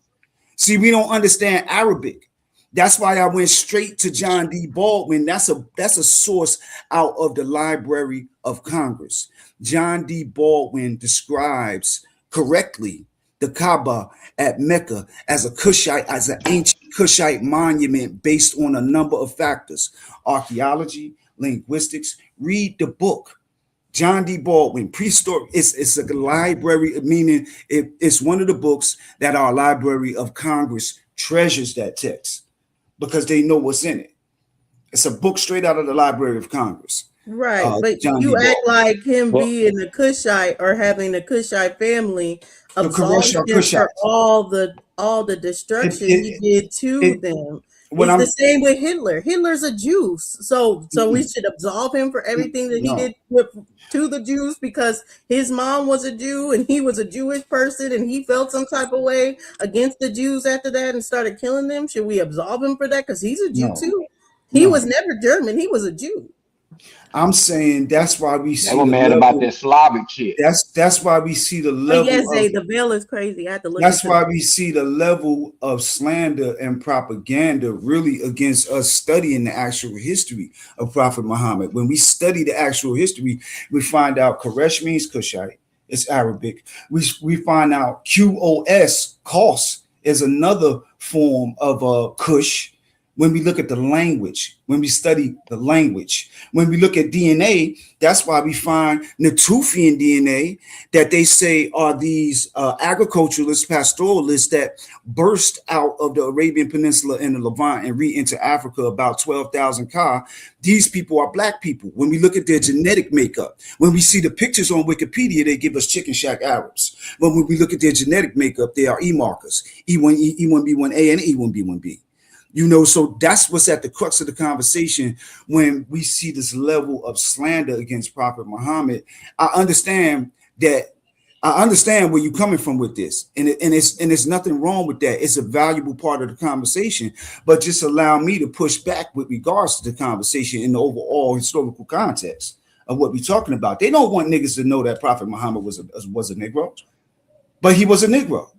See, we don't understand Arabic. That's why I went straight to John D. Baldwin. That's a source out of the Library of Congress. John D. Baldwin describes correctly the Kaaba at Mecca as a Cushite, as an ancient Cushite monument based on a number of factors: archaeology, linguistics. Read the book. John D. Baldwin, prehistoric. It's a library, meaning it's one of the books that our Library of Congress treasures that text because they know what's in it. It's a book straight out of the Library of Congress. Right, but John D. you act Baldwin. like him Well, being a Cushite or having a Cushite family The absolves Koresh are him for Kushites. all the It, destruction he it, did to it, them. when It's the I'm, same with Hitler. Hitler's a Jew, so we mm-mm, should absolve him for everything that he did no, to the Jews because his mom was a Jew and he was a Jewish person and he felt some type of way against the Jews after that and started killing them. Should we absolve him for that? Because he's a Jew no, too. He was no. never German. He was a Jew. I'm saying that's why we They see were the mad about level. that Slavic shit. That's why we see the Oh level yes, of Zay, the veil is crazy. I had to look That's into the why we see the level of slander and propaganda really against us studying the actual history of Prophet Muhammad. When we study the actual history, we find out Koresh means Kushite, it's Arabic. We find out QOS, Kos, is another form of Kush. When we look at the language, when we study the language, when we look at DNA, that's why we find Natufian DNA that they say are these agriculturalists, pastoralists that burst out of the Arabian Peninsula and the Levant and re-enter Africa about 12,000 Ka. These people are black people. When we look at their genetic makeup, when we see the pictures on Wikipedia, they give us chicken shack Arabs. But when we look at their genetic makeup, they are E markers, E1E, E1B1A, and E1B1B. So that's what's at the crux of the conversation when we see this level of slander against Prophet Muhammad. I understand that. I understand where you're coming from with this, and it's nothing wrong with that. It's a valuable part of the conversation, but just allow me to push back with regards to the conversation in the overall historical context of what we're talking about. They don't want niggas to know that Prophet Muhammad was a Negro, but he was a Negro.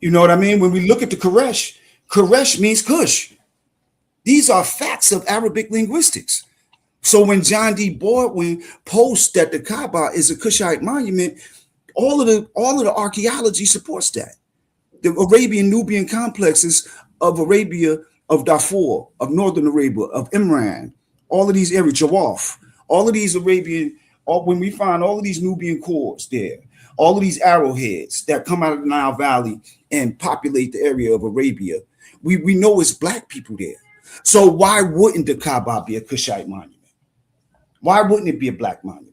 You know what I mean? When we look at the Koresh, Koresh means Kush. These are facts of Arabic linguistics. So when John D. Baldwin posts that the Kaaba is a Kushite monument, all of the archaeology supports that. The Arabian Nubian complexes of Arabia, of Darfur, of Northern Arabia, of Imran, all of these areas, Jawaf, all of these when we find all of these Nubian cores there, all of these arrowheads that come out of the Nile Valley and populate the area of Arabia, we know it's black people there. So why wouldn't the Kaaba be a Kushite monument? Why wouldn't it be a black monument?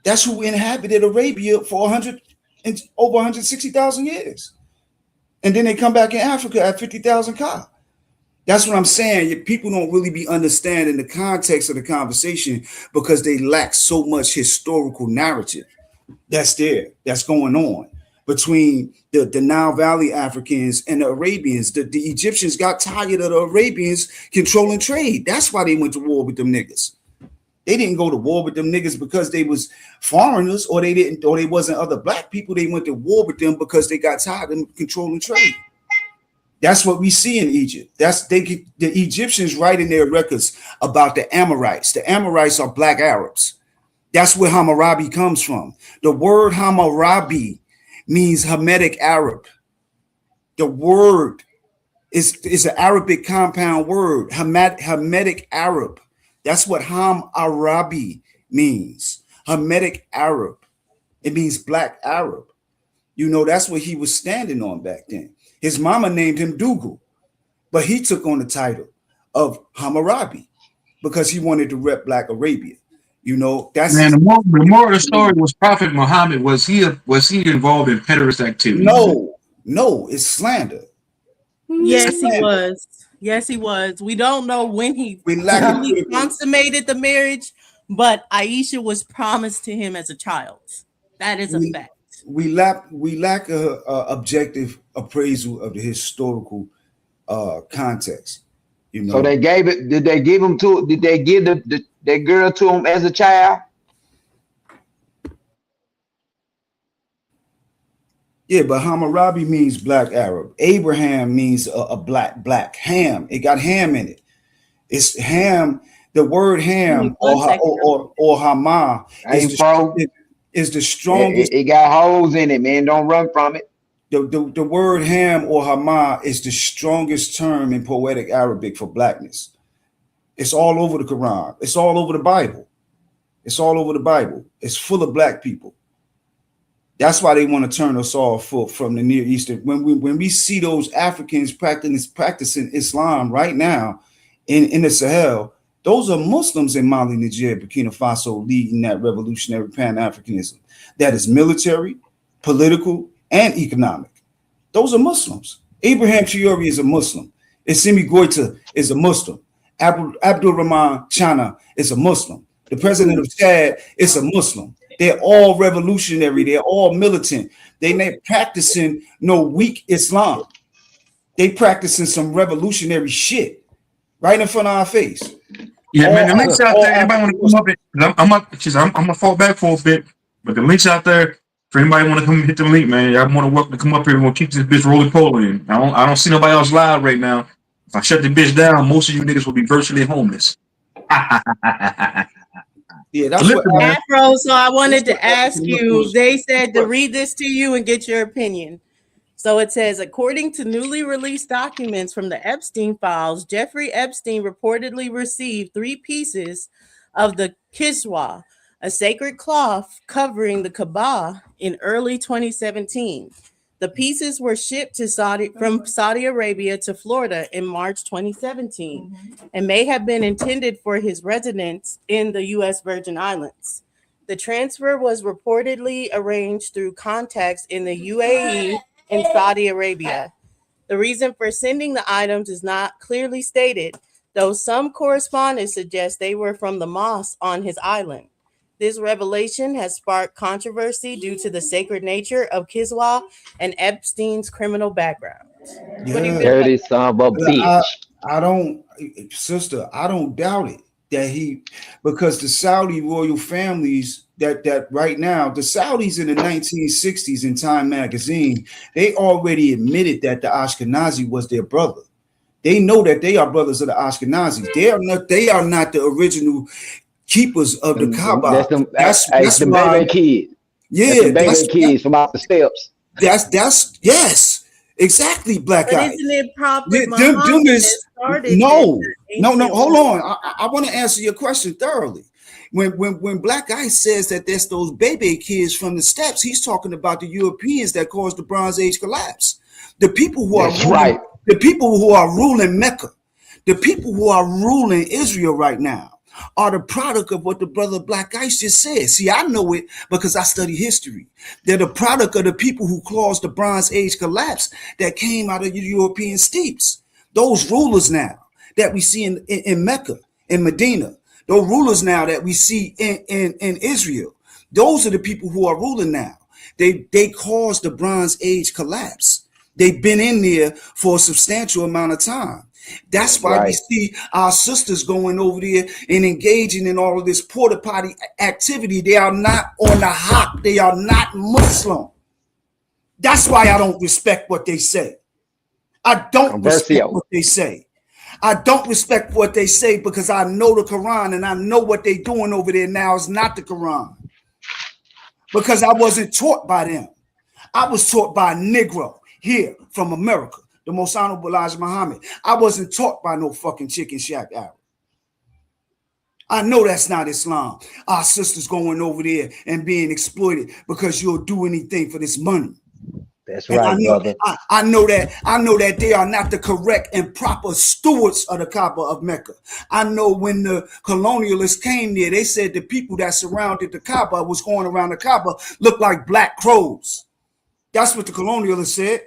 That's who inhabited Arabia for over 160,000 years. And then they come back in Africa at 50,000 Ka. That's what I'm saying. People don't really be understanding the context of the conversation because they lack so much historical narrative that's going on between the Nile Valley Africans and the Arabians. The Egyptians got tired of the Arabians controlling trade. That's why they went to war with them niggas. They didn't go to war with them niggas because they was foreigners, or they wasn't other black people. They went to war with them because they got tired of controlling trade. That's what we see in Egypt. The Egyptians write in their records about the Amorites. The Amorites are black Arabs. That's where Hammurabi comes from. The word Hammurabi means Hamitic Arab. The word is an Arabic compound word, Hamitic Arab. That's what Hammurabi means. Hamitic Arab. It means black Arab. You know, that's what he was standing on back then. His mama named him Dougal, but he took on the title of Hammurabi because he wanted to rep Black Arabia. You know, that's Man, his. the moral of the story was Prophet Muhammad, was he involved in pederast activities? No, it's slander. It's Yes, he slander. was. Yes, he was. We don't know when he We lack a truly critical. consummated the marriage, but Aisha was promised to him as a child. That is a We fact. we lack a objective appraisal of the historical context. You So know. they gave it. Did they give him to? Did they give that girl to him as a child? Yeah, but Hammurabi means black Arab. Abraham means a black Ham. It got ham in it. It's ham. The word Give me ham one second. or hama Hey, bro, is the it, strongest. it got holes in it, man. Don't run from it. The word ham or hama is the strongest term in poetic Arabic for blackness. It's all over the Quran. It's all over the Bible. It's all over the Bible. It's full of black people. That's why they want to turn us off from the Near East. When we see those Africans practicing Islam right now in the Sahel, those are Muslims in Mali, Niger, Burkina Faso leading that revolutionary Pan-Africanism. That is military, political, and economic. Those are Muslims. Abraham Traore is a Muslim. Assimi Goita is a Muslim. Abdul Rahman Chana is a Muslim. The president of Chad is a Muslim. They're all revolutionary. They're all militant. They ain't practicing no weak Islam. They practicing some revolutionary shit right in front of our face. Yeah, man, All the links out all there. Anybody want African to come Muslims. up? I'm gonna fall back for a bit, but the links out there. For anybody want to come hit the link, man, y'all more than welcome to come up here. We're gonna keep this bitch rolling polling. I don't see nobody else live right now. If I shut the bitch down, most of you niggas will be virtually homeless. But Yeah, that's what listen, man. Afro, so I wanted to ask African you, Muslims. they said to read this to you and get your opinion. So it says, according to newly released documents from the Epstein files, Jeffrey Epstein reportedly received 3 pieces of the kiswa, a sacred cloth covering the Kaaba, in early 2017. The pieces were shipped to from Saudi Arabia to Florida in March 2017 and may have been intended for his residence in the U.S. Virgin Islands. The transfer was reportedly arranged through contacts in the UAE and Saudi Arabia. The reason for sending the items is not clearly stated, though some correspondents suggest they were from the mosque on his island. This revelation has sparked controversy due to the sacred nature of Kiswa and Epstein's criminal background. What do you Yeah, feel about Dirty son of a I bitch. I don't, sister. I don't doubt it that because the Saudi royal families that right now, the Saudis in the 1960s in Time magazine, they already admitted that the Ashkenazi was their brother. They know that they are brothers of the Ashkenazis. They are not the original keepers of the Kaaba. That's them. Hey, That's the why. baby kids. That's the Yeah, baby kids from off the steps. that's yes, exactly. Black But Eye. isn't it Prophet Them Muhammad that is started this no. ancient Hold war? on. I want to answer your question thoroughly. When Black Ice says that there's those baby kids from the steppes, he's talking about the Europeans that caused the Bronze Age collapse. The people who are That's ruling, right. the people who are ruling Mecca, the people who are ruling Israel right now are the product of what the brother Black Ice just said. See, I know it because I study history. They're the product of the people who caused the Bronze Age collapse that came out of the European steppes. Those rulers now that we see in Mecca, in Medina, those rulers now that we see in Israel, those are the people who are ruling now. They caused the Bronze Age collapse. They've been in there for a substantial amount of time. That's That's why we right. see our sisters going over there and engaging in all of this porta potty activity. They are not on the hop. They are not Muslim. That's why I don't respect what they say. I don't respect Conversio. what they say. I don't respect what they say because I know the Quran and I know what they're doing over there now is not the Quran. Because I wasn't taught by them. I was taught by a Negro here from America, the most honorable Elijah Muhammad. I wasn't taught by no fucking chicken shack Arab. I know that's not Islam. Our sisters going over there and being exploited because you'll do anything for this money. That's And I right, know, brother. I know that they are not the correct and proper stewards of the Kaaba of Mecca. I know when the colonialists came there, they said the people that surrounded the Kaaba was going around the Kaaba looked like black crows. That's what the colonialists said.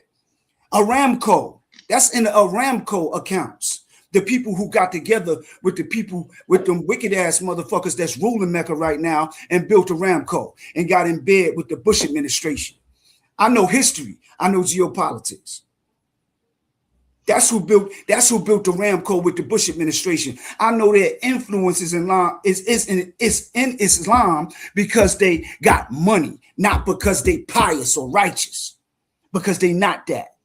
Aramco. That's in the Aramco accounts. The people who got together with the people with them wicked ass motherfuckers that's ruling Mecca right now and built Aramco and got in bed with the Bush administration. I know history. I know geopolitics. That's who built Aramco with the Bush administration. I know their influence is in Islam because they got money, not because they pious or righteous, because they not that.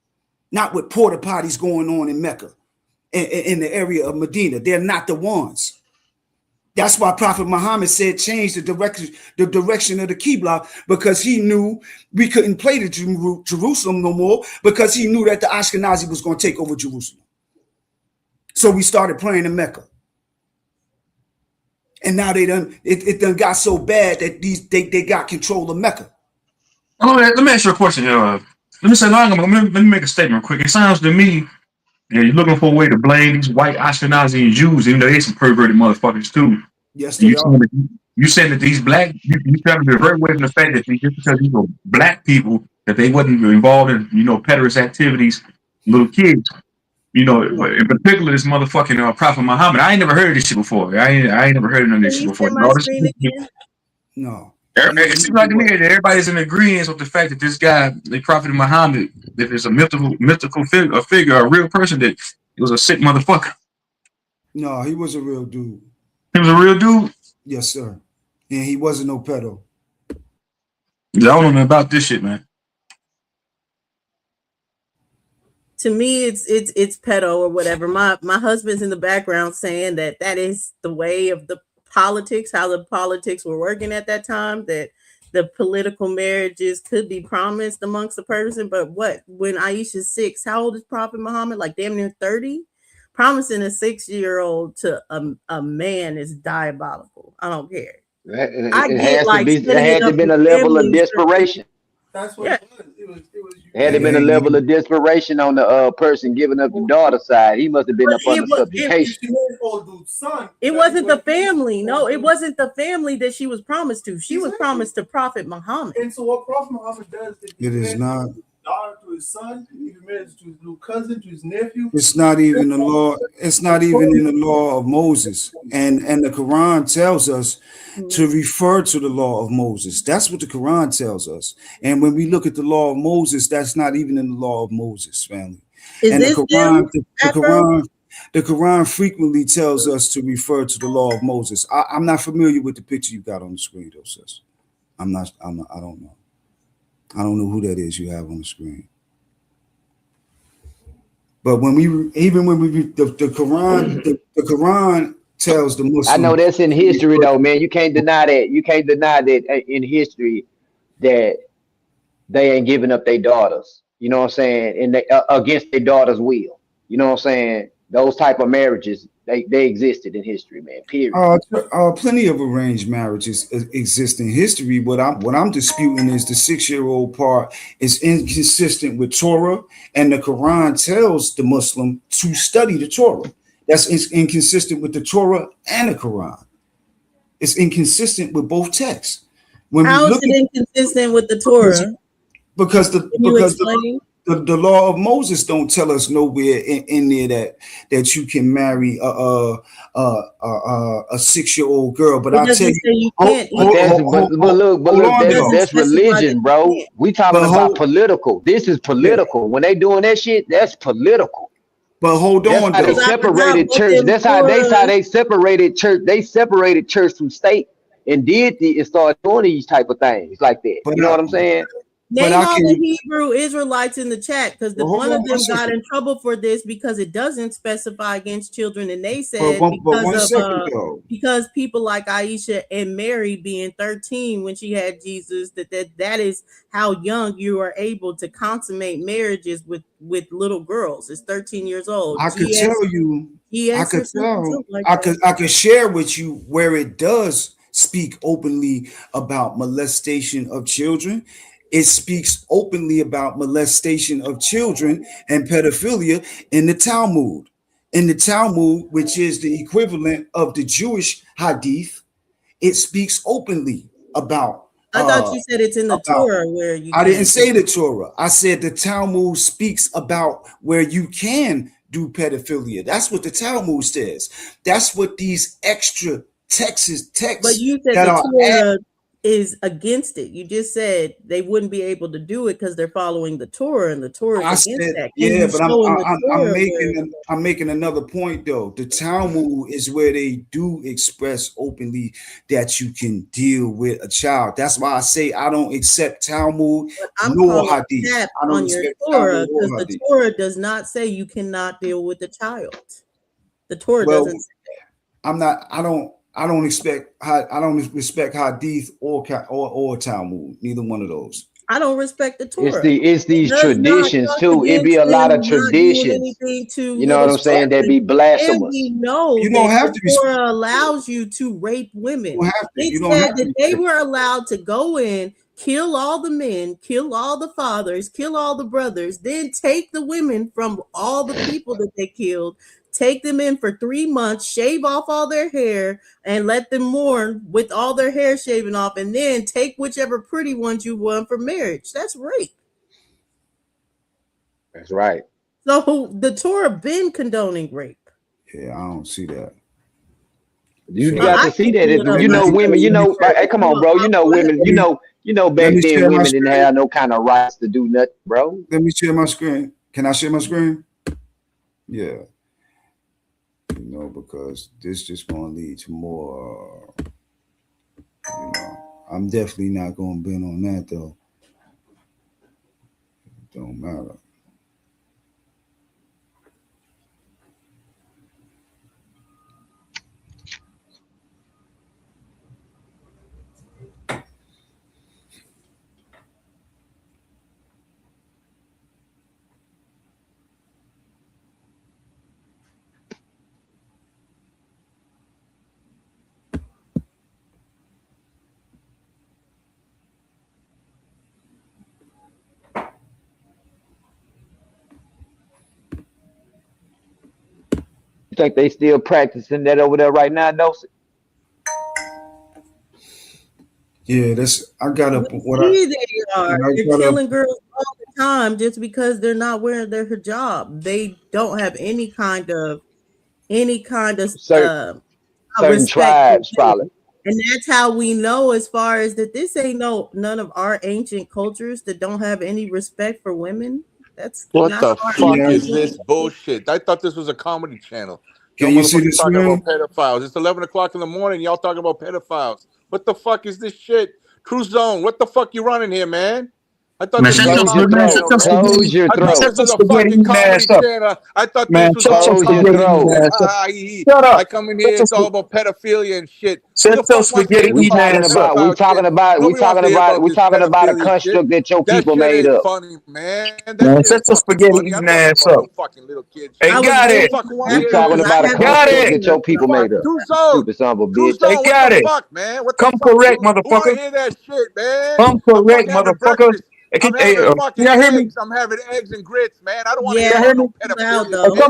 Not with porta potties going on in Mecca, in the area of Medina. They're not the ones. That's why Prophet Muhammad said change the direction of the Qibla because he knew we couldn't play the Jerusalem no more because he knew that the Ashkenazi was going to take over Jerusalem. So we started playing in Mecca. And now it done got so bad that they got control of Mecca. Let me ask you a question here. Let me make a statement real quick. It sounds to me, you're looking for a way to blame these white Ashkenazi and Jews, even though they some perverted motherfuckers too. Yes, And they are. you saying that these black, you trying to divert away from the fact that just because these were black people, that they wasn't involved in, pederast activities, little kids. No, In particular, this motherfucking Prophet Muhammad. I ain't never heard of this shit before. I ain't never heard of none of this Can shit you before. share my screen again? no. It seems like to me that everybody's in agreement with the fact that this guy, the Prophet Muhammad, if it's a mythical figure, a real person, that he was a sick motherfucker. No, he was a real dude. He was a real dude. Yes, sir. And he wasn't no pedo. I don't know nothing about this shit, man. To me, it's pedo or whatever. My husband's in the background saying that is the way of the politics, how the politics were working at that time, that the political marriages could be promised amongst the person. But what, when Aisha's 6, how old is Prophet Muhammad? Like damn near 30? Promising a 6-year-old to a man is diabolical. I don't care. I It get has to like be. It setting it had to up been with a level of family and stuff. desperation. That's what Yeah. it was. It was It had to It been a ain't level even, of desperation on the person giving up the daughter side. He must have been But up it under was if subjugation. she married old dude's son. it That wasn't the what family. No, old it dude. wasn't the family that she was promised to. She was promised to Prophet Muhammad. And so what Prophet Muhammad does is he it is marries not. his daughter to his son, he marries to his little cousin, to his nephew. It's not even the law. It's not even in the law of Moses. And the Quran tells us to refer to the law of Moses. That's what the Quran tells us. And when we look at the law of Moses, that's not even in the law of Moses, family. Is And the this them, Quran, Afro? the Quran frequently tells us to refer to the law of Moses. I'm not familiar with the picture you got on the screen, though, sis. I don't know. I don't know who that is you have on the screen. But when we the Quran, the Quran tells the I know Muslim that's in to history refer though, to man. You can't deny that. You can't deny that in history that they ain't giving up their daughters. You know what I'm saying? And they against their daughter's will. You know what I'm saying? Those type of marriages, they existed in history, man. Period. plenty of arranged marriages exist in history. What I'm disputing is the 6-year-old part is inconsistent with Torah, and the Quran tells the Muslim to study the Torah. That's inconsistent with the Torah and the Quran. It's inconsistent with both texts. When we How is look it at inconsistent with the Torah? because Can you explain? the law of Moses don't tell us nowhere in there that you can marry a 6-year-old girl. But It I tell doesn't you, say you hold, can't But hold, either. that's hold, hold, but hold look, on It though. doesn't that's specify that religion, you bro. can't. We talking But about hold, political. This is yeah, political. When they doing that shit, that's political. But hold That's on how they Because though. I forgot separated what church. them That's how Torah. they separated church. They separated church from state and and started doing these type of things like that. But You know what I'm saying? Name I all can. the Hebrew Israelites in the chat because Well, hold one on of one them got second. in trouble for this because it doesn't specify against children, and they But said because one of second though. because people like Aisha and Mary being 13 when she had Jesus, that is how young you are able to consummate marriages with little girls. It's 13 years old. I could tell you, I GS could or something tell, like that. I could share with you where it does speak openly about molestation of children. It speaks openly about molestation of children and pedophilia in the Talmud. In the Talmud, which is the equivalent of the Jewish Hadith, it speaks openly I thought you said it's in the about Torah where you I didn't can't. say the Torah. I said the Talmud speaks about where you can do pedophilia. That's what the Talmud says. That's what these extra But texts you said that the are Torah is against it. You just said they wouldn't be able to do it because they're following the Torah, and the Torah is I against said, that. Can yeah, you but show in the Torah where? I'm making another point though. The Talmud is where they do express openly that you can deal with a child. That's why I say I don't accept Talmud But I'm nor calling Hadith. cap I don't on your accept Torah Talmud because or the Hadith. Torah does not say you cannot deal with the child. The Torah Well, doesn't say I'm not. I don't expect. I don't respect Hadith or Talmud. Neither one of those. I don't respect the It's Torah. these It does not traditions talk too. It be against a lot of them not doing traditions. anything to You know what little I'm saying? That children. be And blasphemous. we know You don't that have the to respect. Torah allows you to rape You women. don't have to. It You don't said have to that they respect. were allowed to go in, kill all the men, kill all the fathers, kill all the brothers, then take the women from all the people that they killed, take them in for 3 months, shave off all their hair, and let them mourn with all their hair shaven off, and then take whichever pretty ones you want for marriage. That's rape. That's right. So the Torah been condoning rape. Yeah, I don't see that. You So I got to see can that. pull it up. You let me know, I'll show women. You you know, where hey, it's come on, more. bro. You know, Go ahead. women. let Back me then share my women didn't screen. have no kind of rights to do nothing, bro. Let me share my screen. Can I share my screen? Yeah. Because this just gonna lead to more. I'm definitely not gonna bend on that though. It don't matter. You think they still practicing that over there right now, no? Yeah, that's I got We up what I see they are. what I They're got up. killing girls all the time just because they're not wearing their hijab. They don't have any kind of Certain respect for tribes, probably. women. And that's how we know as far as that this ain't none of our ancient cultures that don't have any respect for women. That's What not the our Can fuck you is ancient this culture. bullshit? I thought this was a comedy channel. can Y'all you see the motherfuckers talking about screen? pedophiles. It's 11 o'clock in the morning. Y'all talking about pedophiles. What the fuck is this shit? True Zone, what the fuck you running here, man? I thought Man, this was a shut Close your comedy throat. channel, man. Close your I thought throat. this your was a spaghetti fucking eating comedy ass up. channel. I thought Man, this was shut all your Close your spaghetti comedy eating throat. shit. ass up. Ha, ha, Shut I up. come in Shut here, your, it's all about pedophilia and shit. Who shut the your fuck wants to spaghetti hear We eating talking this ass up. about. pedophile shit? Nobody wants to hear about We this talking about a pedophilia shit. construct that your That people shit made ain't up. funny, man. That Man, shit shut ain't your fucking spaghetti funny. I eating don't want to hear ass about up. no fucking little kid Hey, I shit. was got Who the it. waiting fuck for want to We hear Afro that talking because shit? about I a have my Got construct it. hand that up. your people Fuck, made up. True Zone. Stupid son of a True bitch. They Zone, what got the it. fuck, man? What the Come fuck? correct, Who want to motherfucker. hear that shit, man? Come I'm correct, fucking having motherfucker. breakfast. Hey, I'm hey, having can fucking y'all hear me? eggs. I'm having eggs and grits, man. I don't want to hear Y'all Yeah, hear about me? no it's loud pedophilia Hey, though. shit.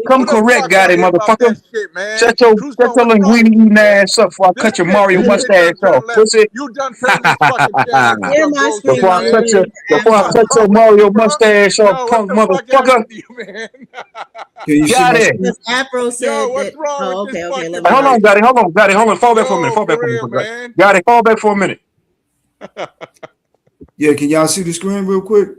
come Who the correct, fuck got want to it, hear about motherfucker. that shit, man? True Shut Zone, your what's wrong with linguine you, eating man? ass up before I cut This your shit, Mario this shit mustache done off, turned left. pussy. You done turned this fucking channel into Share some my bullshit, screen. Before I I was cut man. your waiting for What's before I the Afro. cut fuck your with you, Mario bro? mustache off, Yo, what punk the fuck happened motherfucker. to you, man? Can you see Got my it. screen? Because Afro Yo, said what's that. wrong with Oh, this okay. Let fucking me Hey, hold on, know. place? got it. Hold on. Fall back for a minute. Yo, Fall back for for a minute. real, man. Got it. Fall back for a minute. Yeah, can y'all see the screen real quick?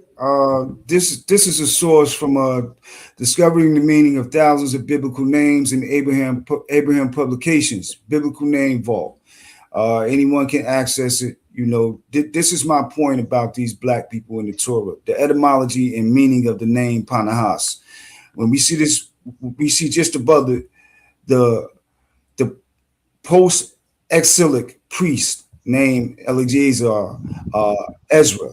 This is a source from discovering the meaning of thousands of biblical names in Abraham publications, Biblical Name Vault. Anyone can access it. You know, this is my point about these black people in the Torah, the etymology and meaning of the name Panahas. When we see this, we see just above the the post-exilic priest named Eleazar Ezra,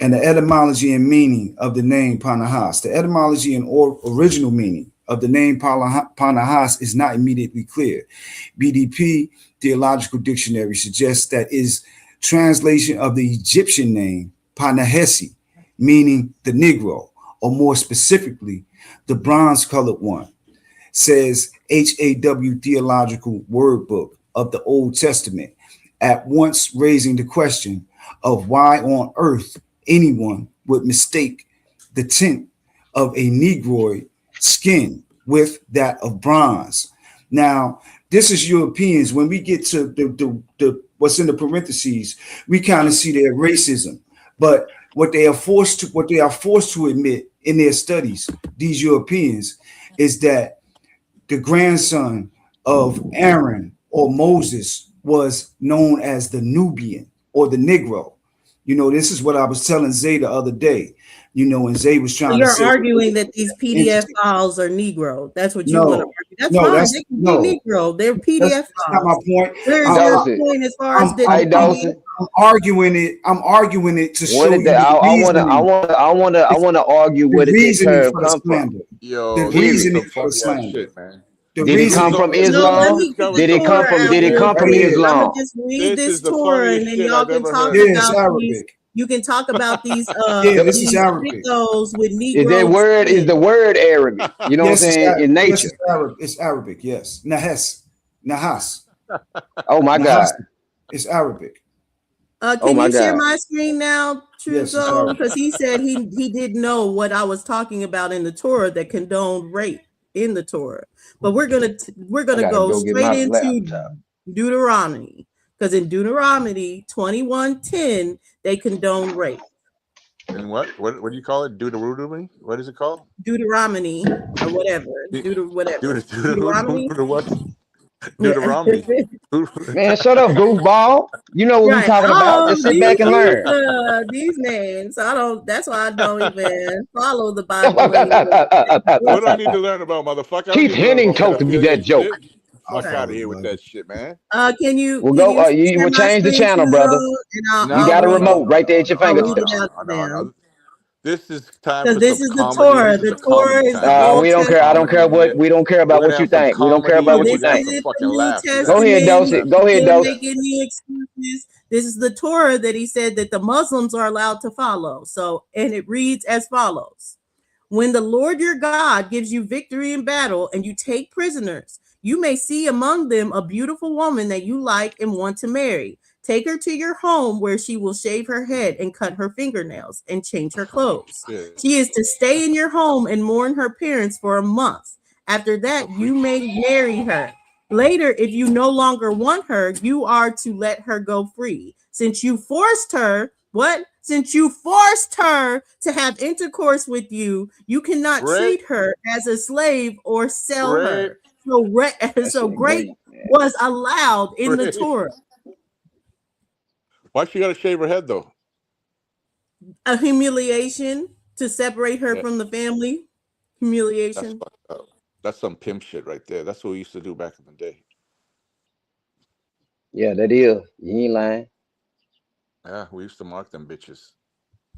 and the etymology and meaning of the name Panahas. The etymology and original meaning of the name Panahas is not immediately clear. BDP Theological Dictionary suggests that is translation of the Egyptian name Panahesi, meaning the Negro, or more specifically, the bronze-colored one. Says HAW Theological Word Book of the Old Testament, at once raising the question of why on earth anyone would mistake the tint of a Negroid skin with that of bronze. Now, this is Europeans. When we get to the what's in the parentheses, we kind of see their racism. But what they are forced to admit in their studies, these Europeans, is that the grandson of Aaron or Moses was known as the Nubian or the Negro. You know, this is what I was telling Zay the other day. You know, and Zay was So trying to you're say, arguing that these PDF files are Negro. That's what you want to no, argue. That's no, fine. that's They can no, be Negro. They're that's, PDF that's not my files. point. Where's I'm, your I'm, Dawson. point as far as I'm, the Hey I'm, I'm, PDF? Dawson. I'm arguing it. I'm arguing it to What show did you the the reasoning, I wanna argue where the did that reasoning term for the come from? slander, the Yo, this is Period. reasoning some for the funny ass slander, shit, man. the Did it This is come reasoning no, from for the No, slander. let Islam? me get the Did it come Torah this from is out did it the real come from quick. funniest. I'm gonna Islam? just read This this is the Torah, funniest and then shit y'all I've can ever talk heard. Yeah, it's about these. Arabic. You can talk about Yeah, this is these Arabic. Negroes with Is Negro the skin. word Arabic? You know what I'm Yes, saying? In yes, nature. it's Arabic. It's Arabic. Yes, Nahas, Oh my Nahas. God. It's Arabic. Oh Can my you share God. my screen now, True Yes, it's Zone? Arabic. Because he said he didn't know what I was talking about in the Torah that condoned rape in the Torah. But we're I gonna gotta go go get straight my into laptop. Deuteronomy, because in Deuteronomy 21:10 they condone rape. And what do you call it? Deuteronomy? What is it called? Deuteronomy or whatever, whatever. Deuteronomy. What? Yeah. Deuteronomy. Man, shut up, goofball. You know what we Right. talking about. Oh, Just sit back and learn. these names. I don't. That's why I don't even follow the Bible anymore. What do I need to learn about, motherfucker? I don't Keith need to learn Henning about told me pedophilia that and shit. joke. I Fuck Right. out of follow here the with Bible. that shit, man. Can you We'll can go. you You share will my change the screen, channel, True brother. Zone, and You I'll got a read it. remote right there at your I'll read it fingertips. out to them. This is time Because for this some is the comedy. Torah. This is The a Torah comedy is the time. We're gonna Old have We don't some care. I Testament. don't care comedy in what here. we don't care We're about gonna what you have some think. We don't care comedy about Oh, and what we're you this gonna have think. some is the fucking New laughs. Go ahead, Testament. Dosey. Go ahead, Still Dosey. making the excuses. This is the Torah that he said that the Muslims are allowed to follow. So, and it reads as follows. When the Lord your God gives you victory in battle and you take prisoners, you may see among them a beautiful woman that you like and want to marry. Take her to your home where she will shave her head and cut her fingernails and change her clothes. Shit. She is to stay in your home and mourn her parents for a month. After that, you may marry her. Later, if you no longer want her, you are to let her go free. Since you forced her, what? Since you forced her to have intercourse with you, you cannot Rape, treat her as a slave or sell rape, her. So, That so shit grape Greek, man. was allowed in the rape. Torah. Why she gotta shave her head though? A humiliation to separate her Yeah, from the family. that's Humiliation. fucked up. That's some pimp shit right there. That's what we used to do back in the day. Yeah, that is. You ain't lying. Yeah, we used to mark them bitches.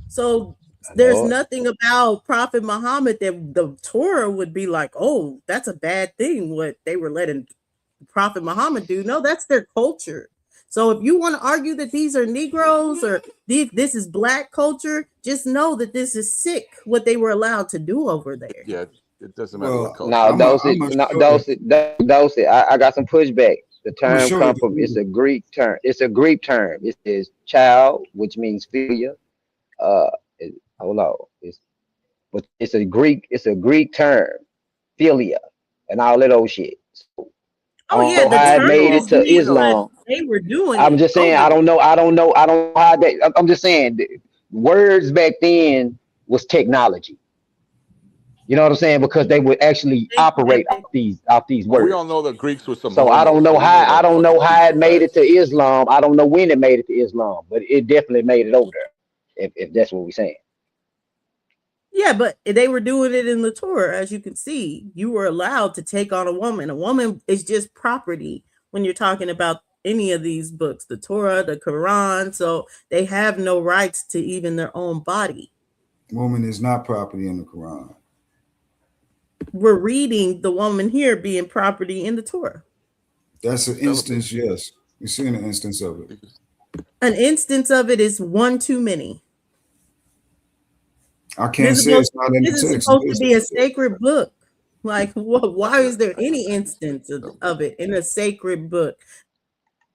So I there's know it. nothing about Prophet Muhammad that the Torah would be like, oh, that's a bad thing, what they were letting Prophet Muhammad do. No, that's their culture. So if you want to argue that these are Negroes or this is black culture, just know that this is sick what they were allowed to do over there. Yeah, it doesn't matter what Well, culture No, you are. Dosey. I'm gonna No, show you. Dosey. I got some pushback. The I'm gonna term show you. come from. It's a Greek term. It's a Greek term. It says child, which means philia. Uh, I don't know. But it's a Greek. It's a Greek term, philia, and all that old shit. I Oh don't yeah, know the Oh, how it term we made know. it is to Greek, We know. but Islam. they were doing I'm it just saying. over I there. don't know. I don't know. I don't know how that. I'm just saying. Words back then was technology. You know what I'm saying? Because they would actually operate off these Well, we all words. know the Greeks were some So homos, so we know I that don't know fucking how it stupid made it ass. to Islam. I don't know when it made it to Islam, but it definitely made it over there. If that's what we're saying. Yeah, but they were doing it in the Torah, as you can see. You were allowed to take on a woman. A woman is just property when you're talking about any of these books, the Torah, the Quran. So they have no rights to even their own body. Woman is not property in the Quran. We're reading the woman here being property in the Torah. That's an Celibate. instance, yes. We're seeing an instance of it. An instance of it is one too many. I can't say it's not in the This is text. It supposed to is be in a the text. sacred book. Like, why is there any instance of it in a sacred book?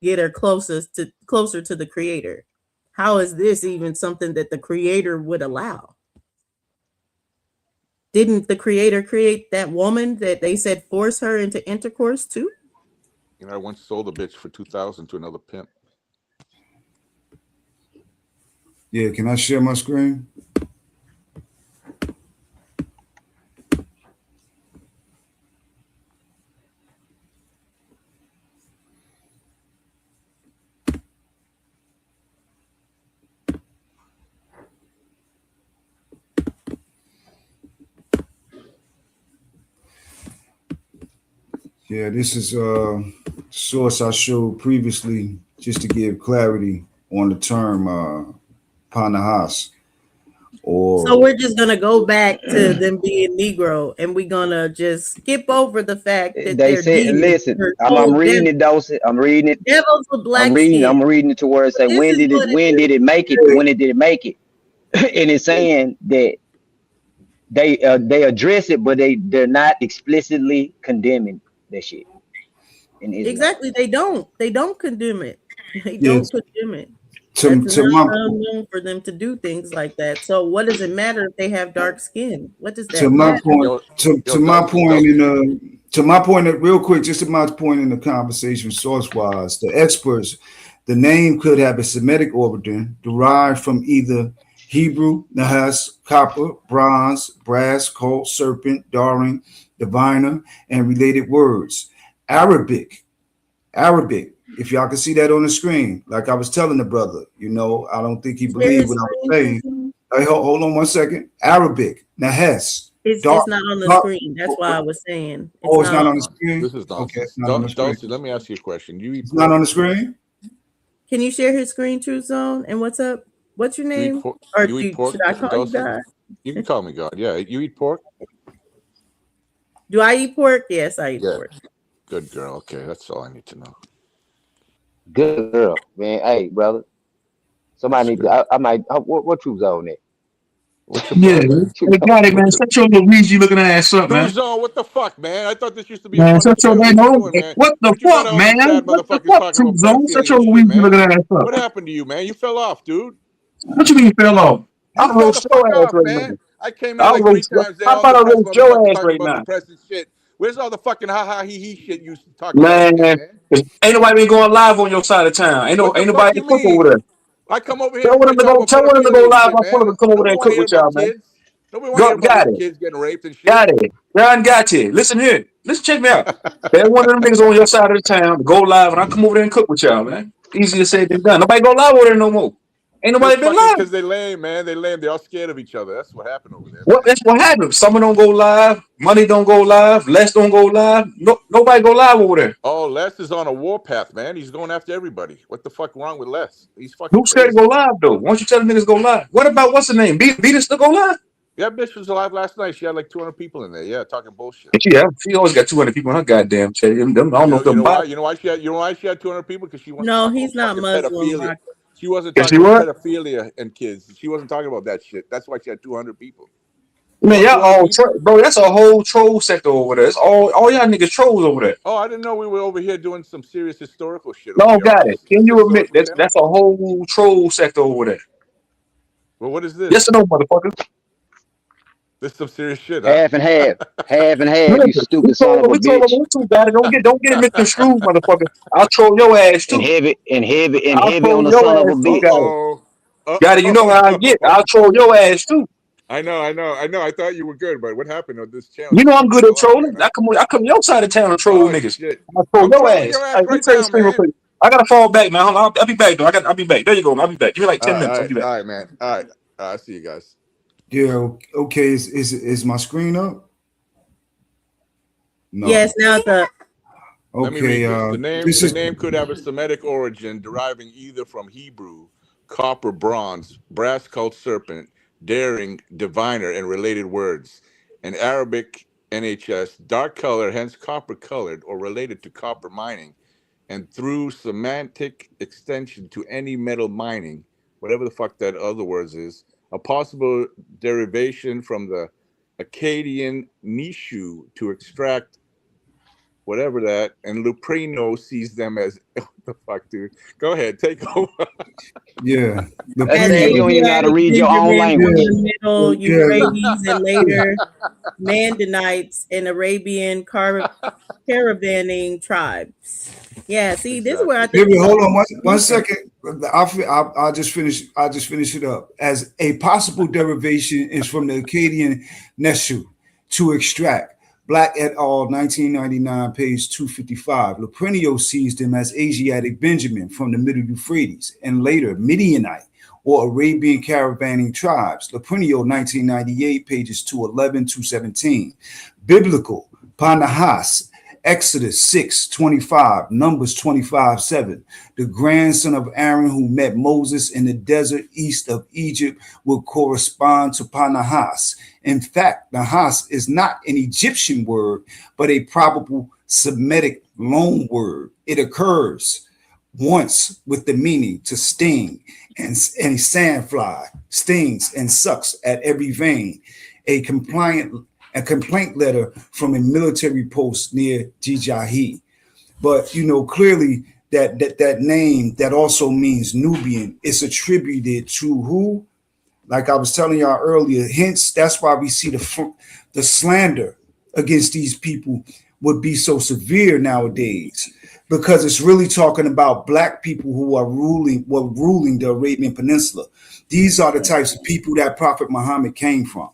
Get her closer to the creator. How is this even something that the creator would allow? Didn't the creator create that woman that they said force her into intercourse too? You know, I once sold a bitch for 2,000 to another pimp. Yeah, can I share my screen? Yeah, this is a source I showed previously just to give clarity on the term panahas So or we're just gonna go back to them being Negro, and we're gonna just skip over the fact that They they're said, demons. listen, They're I'm told reading devils, it, though. I'm reading it. devils with black skin. I'm reading it to where it say This is what it when is. did it make it? When did it make it? And it's saying that they address it, but they're not explicitly condemning that shit in Islam. Exactly. They don't condemn it. They yeah don't condemn it. to That's to not my unknown for them to do things like that. So what does it matter if they have dark skin? What does to that my matter? point Yo, to yo, my Dulcie, point Dulcie. to my point real quick, just to my point in the conversation source wise, the experts, the name could have a Semitic origin derived from either Hebrew, Nahas, copper, bronze, brass, coal, serpent, daring, diviner, and related words. Arabic. If y'all can see that on the screen, like I was telling the brother, I don't think he Share believed his what I was screen, saying. Susan. Hey, hold on one second. Arabic, Nahes, dark, It's not on the dark. screen. That's why I was saying it's Oh, it's not not on. on the screen. This is Okay, it's nonsense. not on the screen. Dulcie, let me ask you a question. You eat It's not pork? on the screen. Can you share his screen, Truth Zone? And what's up? What's your You eat name? pork? Or You eat pork, should I call you Dulcie? God? You can call me God. Yeah, you eat pork? Do I eat pork? Yes, I eat Yeah. pork. Good girl. Okay, that's all I need to know. Good girl, man. Hey, brother, That's somebody need to. good. I might. What truth's on it? What's your Yeah, problem, man? You they know, got it, man. What's your Shut your Luigi looking ass up, True man. Zone? What the fuck, man? I thought this used to be a Man, funny shut your show. man. What you No, doing, man? what the What you got fuck, all these man? sad What the motherfuckers fuck, talking Truth about Zone? Shut pedophilia your and shit, Luigi looking man? ass up. What happened to you, man? You fell off, dude. What you mean you fell off? You I'll fell the roast your fuck ass off, right man. now. I came in I'll like three roast. times. They How all about I depressed roast your motherfuckers ass talking right about now? depressing shit. Where's all the fucking ha ha he he shit you used to talk about, Man, shit, man? ain't nobody been going live on your side of town. What the Ain't fuck nobody you cook over mean? there. I come over here, everybody talking about Tell one of them to go pedophilia and live. shit, I'll pull up man. and come over there Nobody and want to cook hear with y'all, about man. kids. Nobody want to hear about Got little it. kids getting raped and shit. Got it. Got you. Listen here. Listen, check me out. Tell one of them niggas on your side of the town to go live and I'll come over there and cook with y'all, man. Easier said than done. Nobody go live over there no more. Ain't Cause nobody been fucking, live. cause they lame, man. They lame. They all scared of each other. That's what happened over there, What man. that's what happened. Some don't go live, money don't go live, less don't go live. Nobody go live over there. Oh, Les is on a warpath, man. He's going after everybody. What the fuck wrong with Les? He's fucking Who's scared to go crazy. live though? Why don't you tell the niggas go live? What about what's the name? Beat still go live? That bitch was alive last night. She had like 200 people in there. Yeah, talking bullshit. She always got 200 people in her goddamn chat. I don't know if You them know why? bots. You know why she had 200 people? Because she wanted to No, talk about he's not fucking Muslim, pedophilia. Rock. She wasn't Is talking she about what? pedophilia and kids. She wasn't talking about that shit. That's why she had 200 people. You Man, want y'all 200 all people? bro. That's a whole troll sector over there. It's all y'all niggas trolls over there. Oh, I didn't know we were over here doing some serious historical shit over No, here. got it. Is Can this a you admit historical channel? that's a whole troll sector over there? Well, what is Yes or this? no, motherfucker? This is some serious shit, huh? half and half, half and half. You Listen, stupid son of a we told them bitch. we too bad. Don't get it misconstrued, motherfucker. I'll troll your ass And too. heavy and heavy and I'll heavy troll on the your son of a ass too, Uh bitch. got it. oh. Uh Got it. You know how I get. oh. I'll troll your ass too. I know. I thought you were good, but what happened on this channel? You You know I'm fucking good at fell off, trolling. man. I come your side of town and troll Oh niggas. shit! I troll I'm your trolling your ass. Hey, ass let me right tell you the now, screen real man. quick. I gotta fall back, man. Hold on, I'll be back though. I'll be back. There you go. I'll be back. Give me like 10 minutes. I'll be back. All right, man. All right. I see you guys. Yeah. Okay. Is my screen up? No. Yes, now it's up. Let me Okay. read this. This The is name could have a Semitic origin, deriving either from Hebrew, copper, bronze, brass called serpent, daring, diviner, and related words, and Arabic NHS, dark color, hence copper colored or related to copper mining, and through semantic extension to any metal mining, whatever the fuck that other words is, a possible derivation from the Akkadian nishu to extract whatever that, and Luprino sees them as what the fuck, dude. Go ahead, take over. yeah. The That As says you premium. don't even know how to Asiatic read your own Benjamin from Yeah. language. the Middle Yeah. Euphrates and later Mandanites and Arabian caravanning tribes. Yeah, see, this is where I Exactly. think Here we we lost hold on one communication. second. I'll just finish. I'll just finish it up. As a possible derivation is from the Akkadian Neshu to extract. Black et al. 1999, page 255. Loprenio sees them as Asiatic Benjamin from the Middle Euphrates and later Midianite or Arabian caravanning tribes. Loprenio 1998, pages 211 to 17. Biblical Panahas Exodus 6:25, Numbers 25:7. The grandson of Aaron who met Moses in the desert east of Egypt will correspond to Panahas. In fact, Nahas is not an Egyptian word, but a probable Semitic loan word. It occurs once with the meaning to sting, and a sandfly stings and sucks at every vein. A complaint letter from a military post near Jijahi. But clearly that name that also means Nubian is attributed to who? Like I was telling y'all earlier. Hence, that's why we see the slander against these people would be so severe nowadays, because it's really talking about black people who are ruling the Arabian Peninsula. These are the types of people that Prophet Muhammad came from.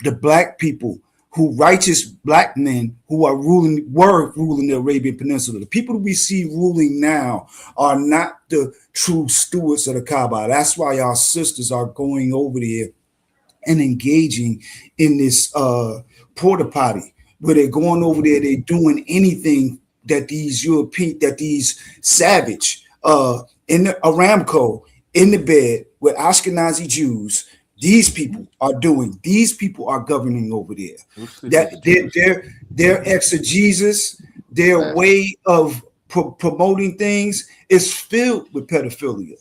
The black people who righteous black men who were ruling the Arabian Peninsula. The people we see ruling now are not the true stewards of the Kaaba. That's why our sisters are going over there and engaging in this porta potty, where they're going over there, they're doing anything that these savage in the Aramco in the bed with Ashkenazi Jews, these people are doing. These people are governing over there. Who's sleeping with the That Jews? their exegesis, their Nasty. way of promoting things is filled with pedophilia.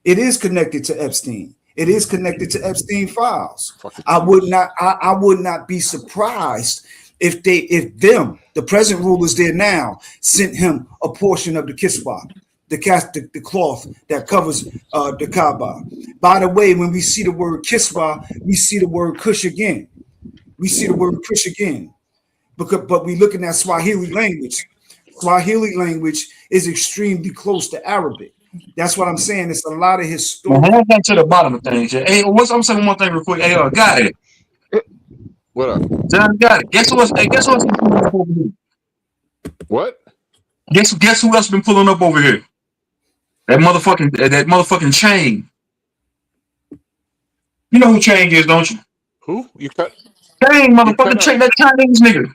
It is connected to Epstein. It is connected to Epstein files. Fucking I would Jews. not. I would not be surprised if the present rulers there now, sent him a portion of the kiswah, the cloth that covers the Kaaba. By the way, when we see the word kiswah, we see the word kush again. We see the word kush again, but we looking at Swahili language. Swahili language is extremely close to Arabic. That's what I'm saying. It's a lot of Now, historical. hold on to the bottom of things. Yeah. Hey, I'm saying one more thing real quick. Hey, got it. What up? John got it. Guess who else? Hey, guess who else been pulling up over here? What? Guess who else been pulling up over here? That motherfucking Chain. You know who Chain is, don't you? Who? You cut? Chain, You cut motherfucking out. Chain. That Chinese nigga.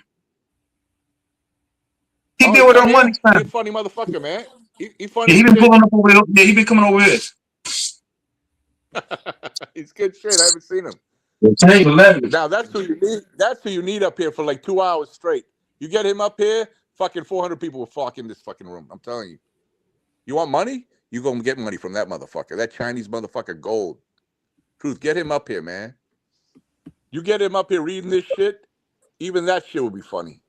He Oh, deal he's with on our money here. He a time. funny motherfucker, man. He Yeah, funny he as been shit. pulling up over here. Yeah, he been coming over here. He's good shit. I haven't seen him. The Chain 11. Now that's who you need. That's who you need up here for like 2 hours straight. You get him up here, fucking 400 people will flock in this fucking room. I'm telling you. You want money? You gonna get money from that motherfucker. That Chinese motherfucker gold. Truth, get him up here, man. You get him up here reading this shit, even that shit will be funny.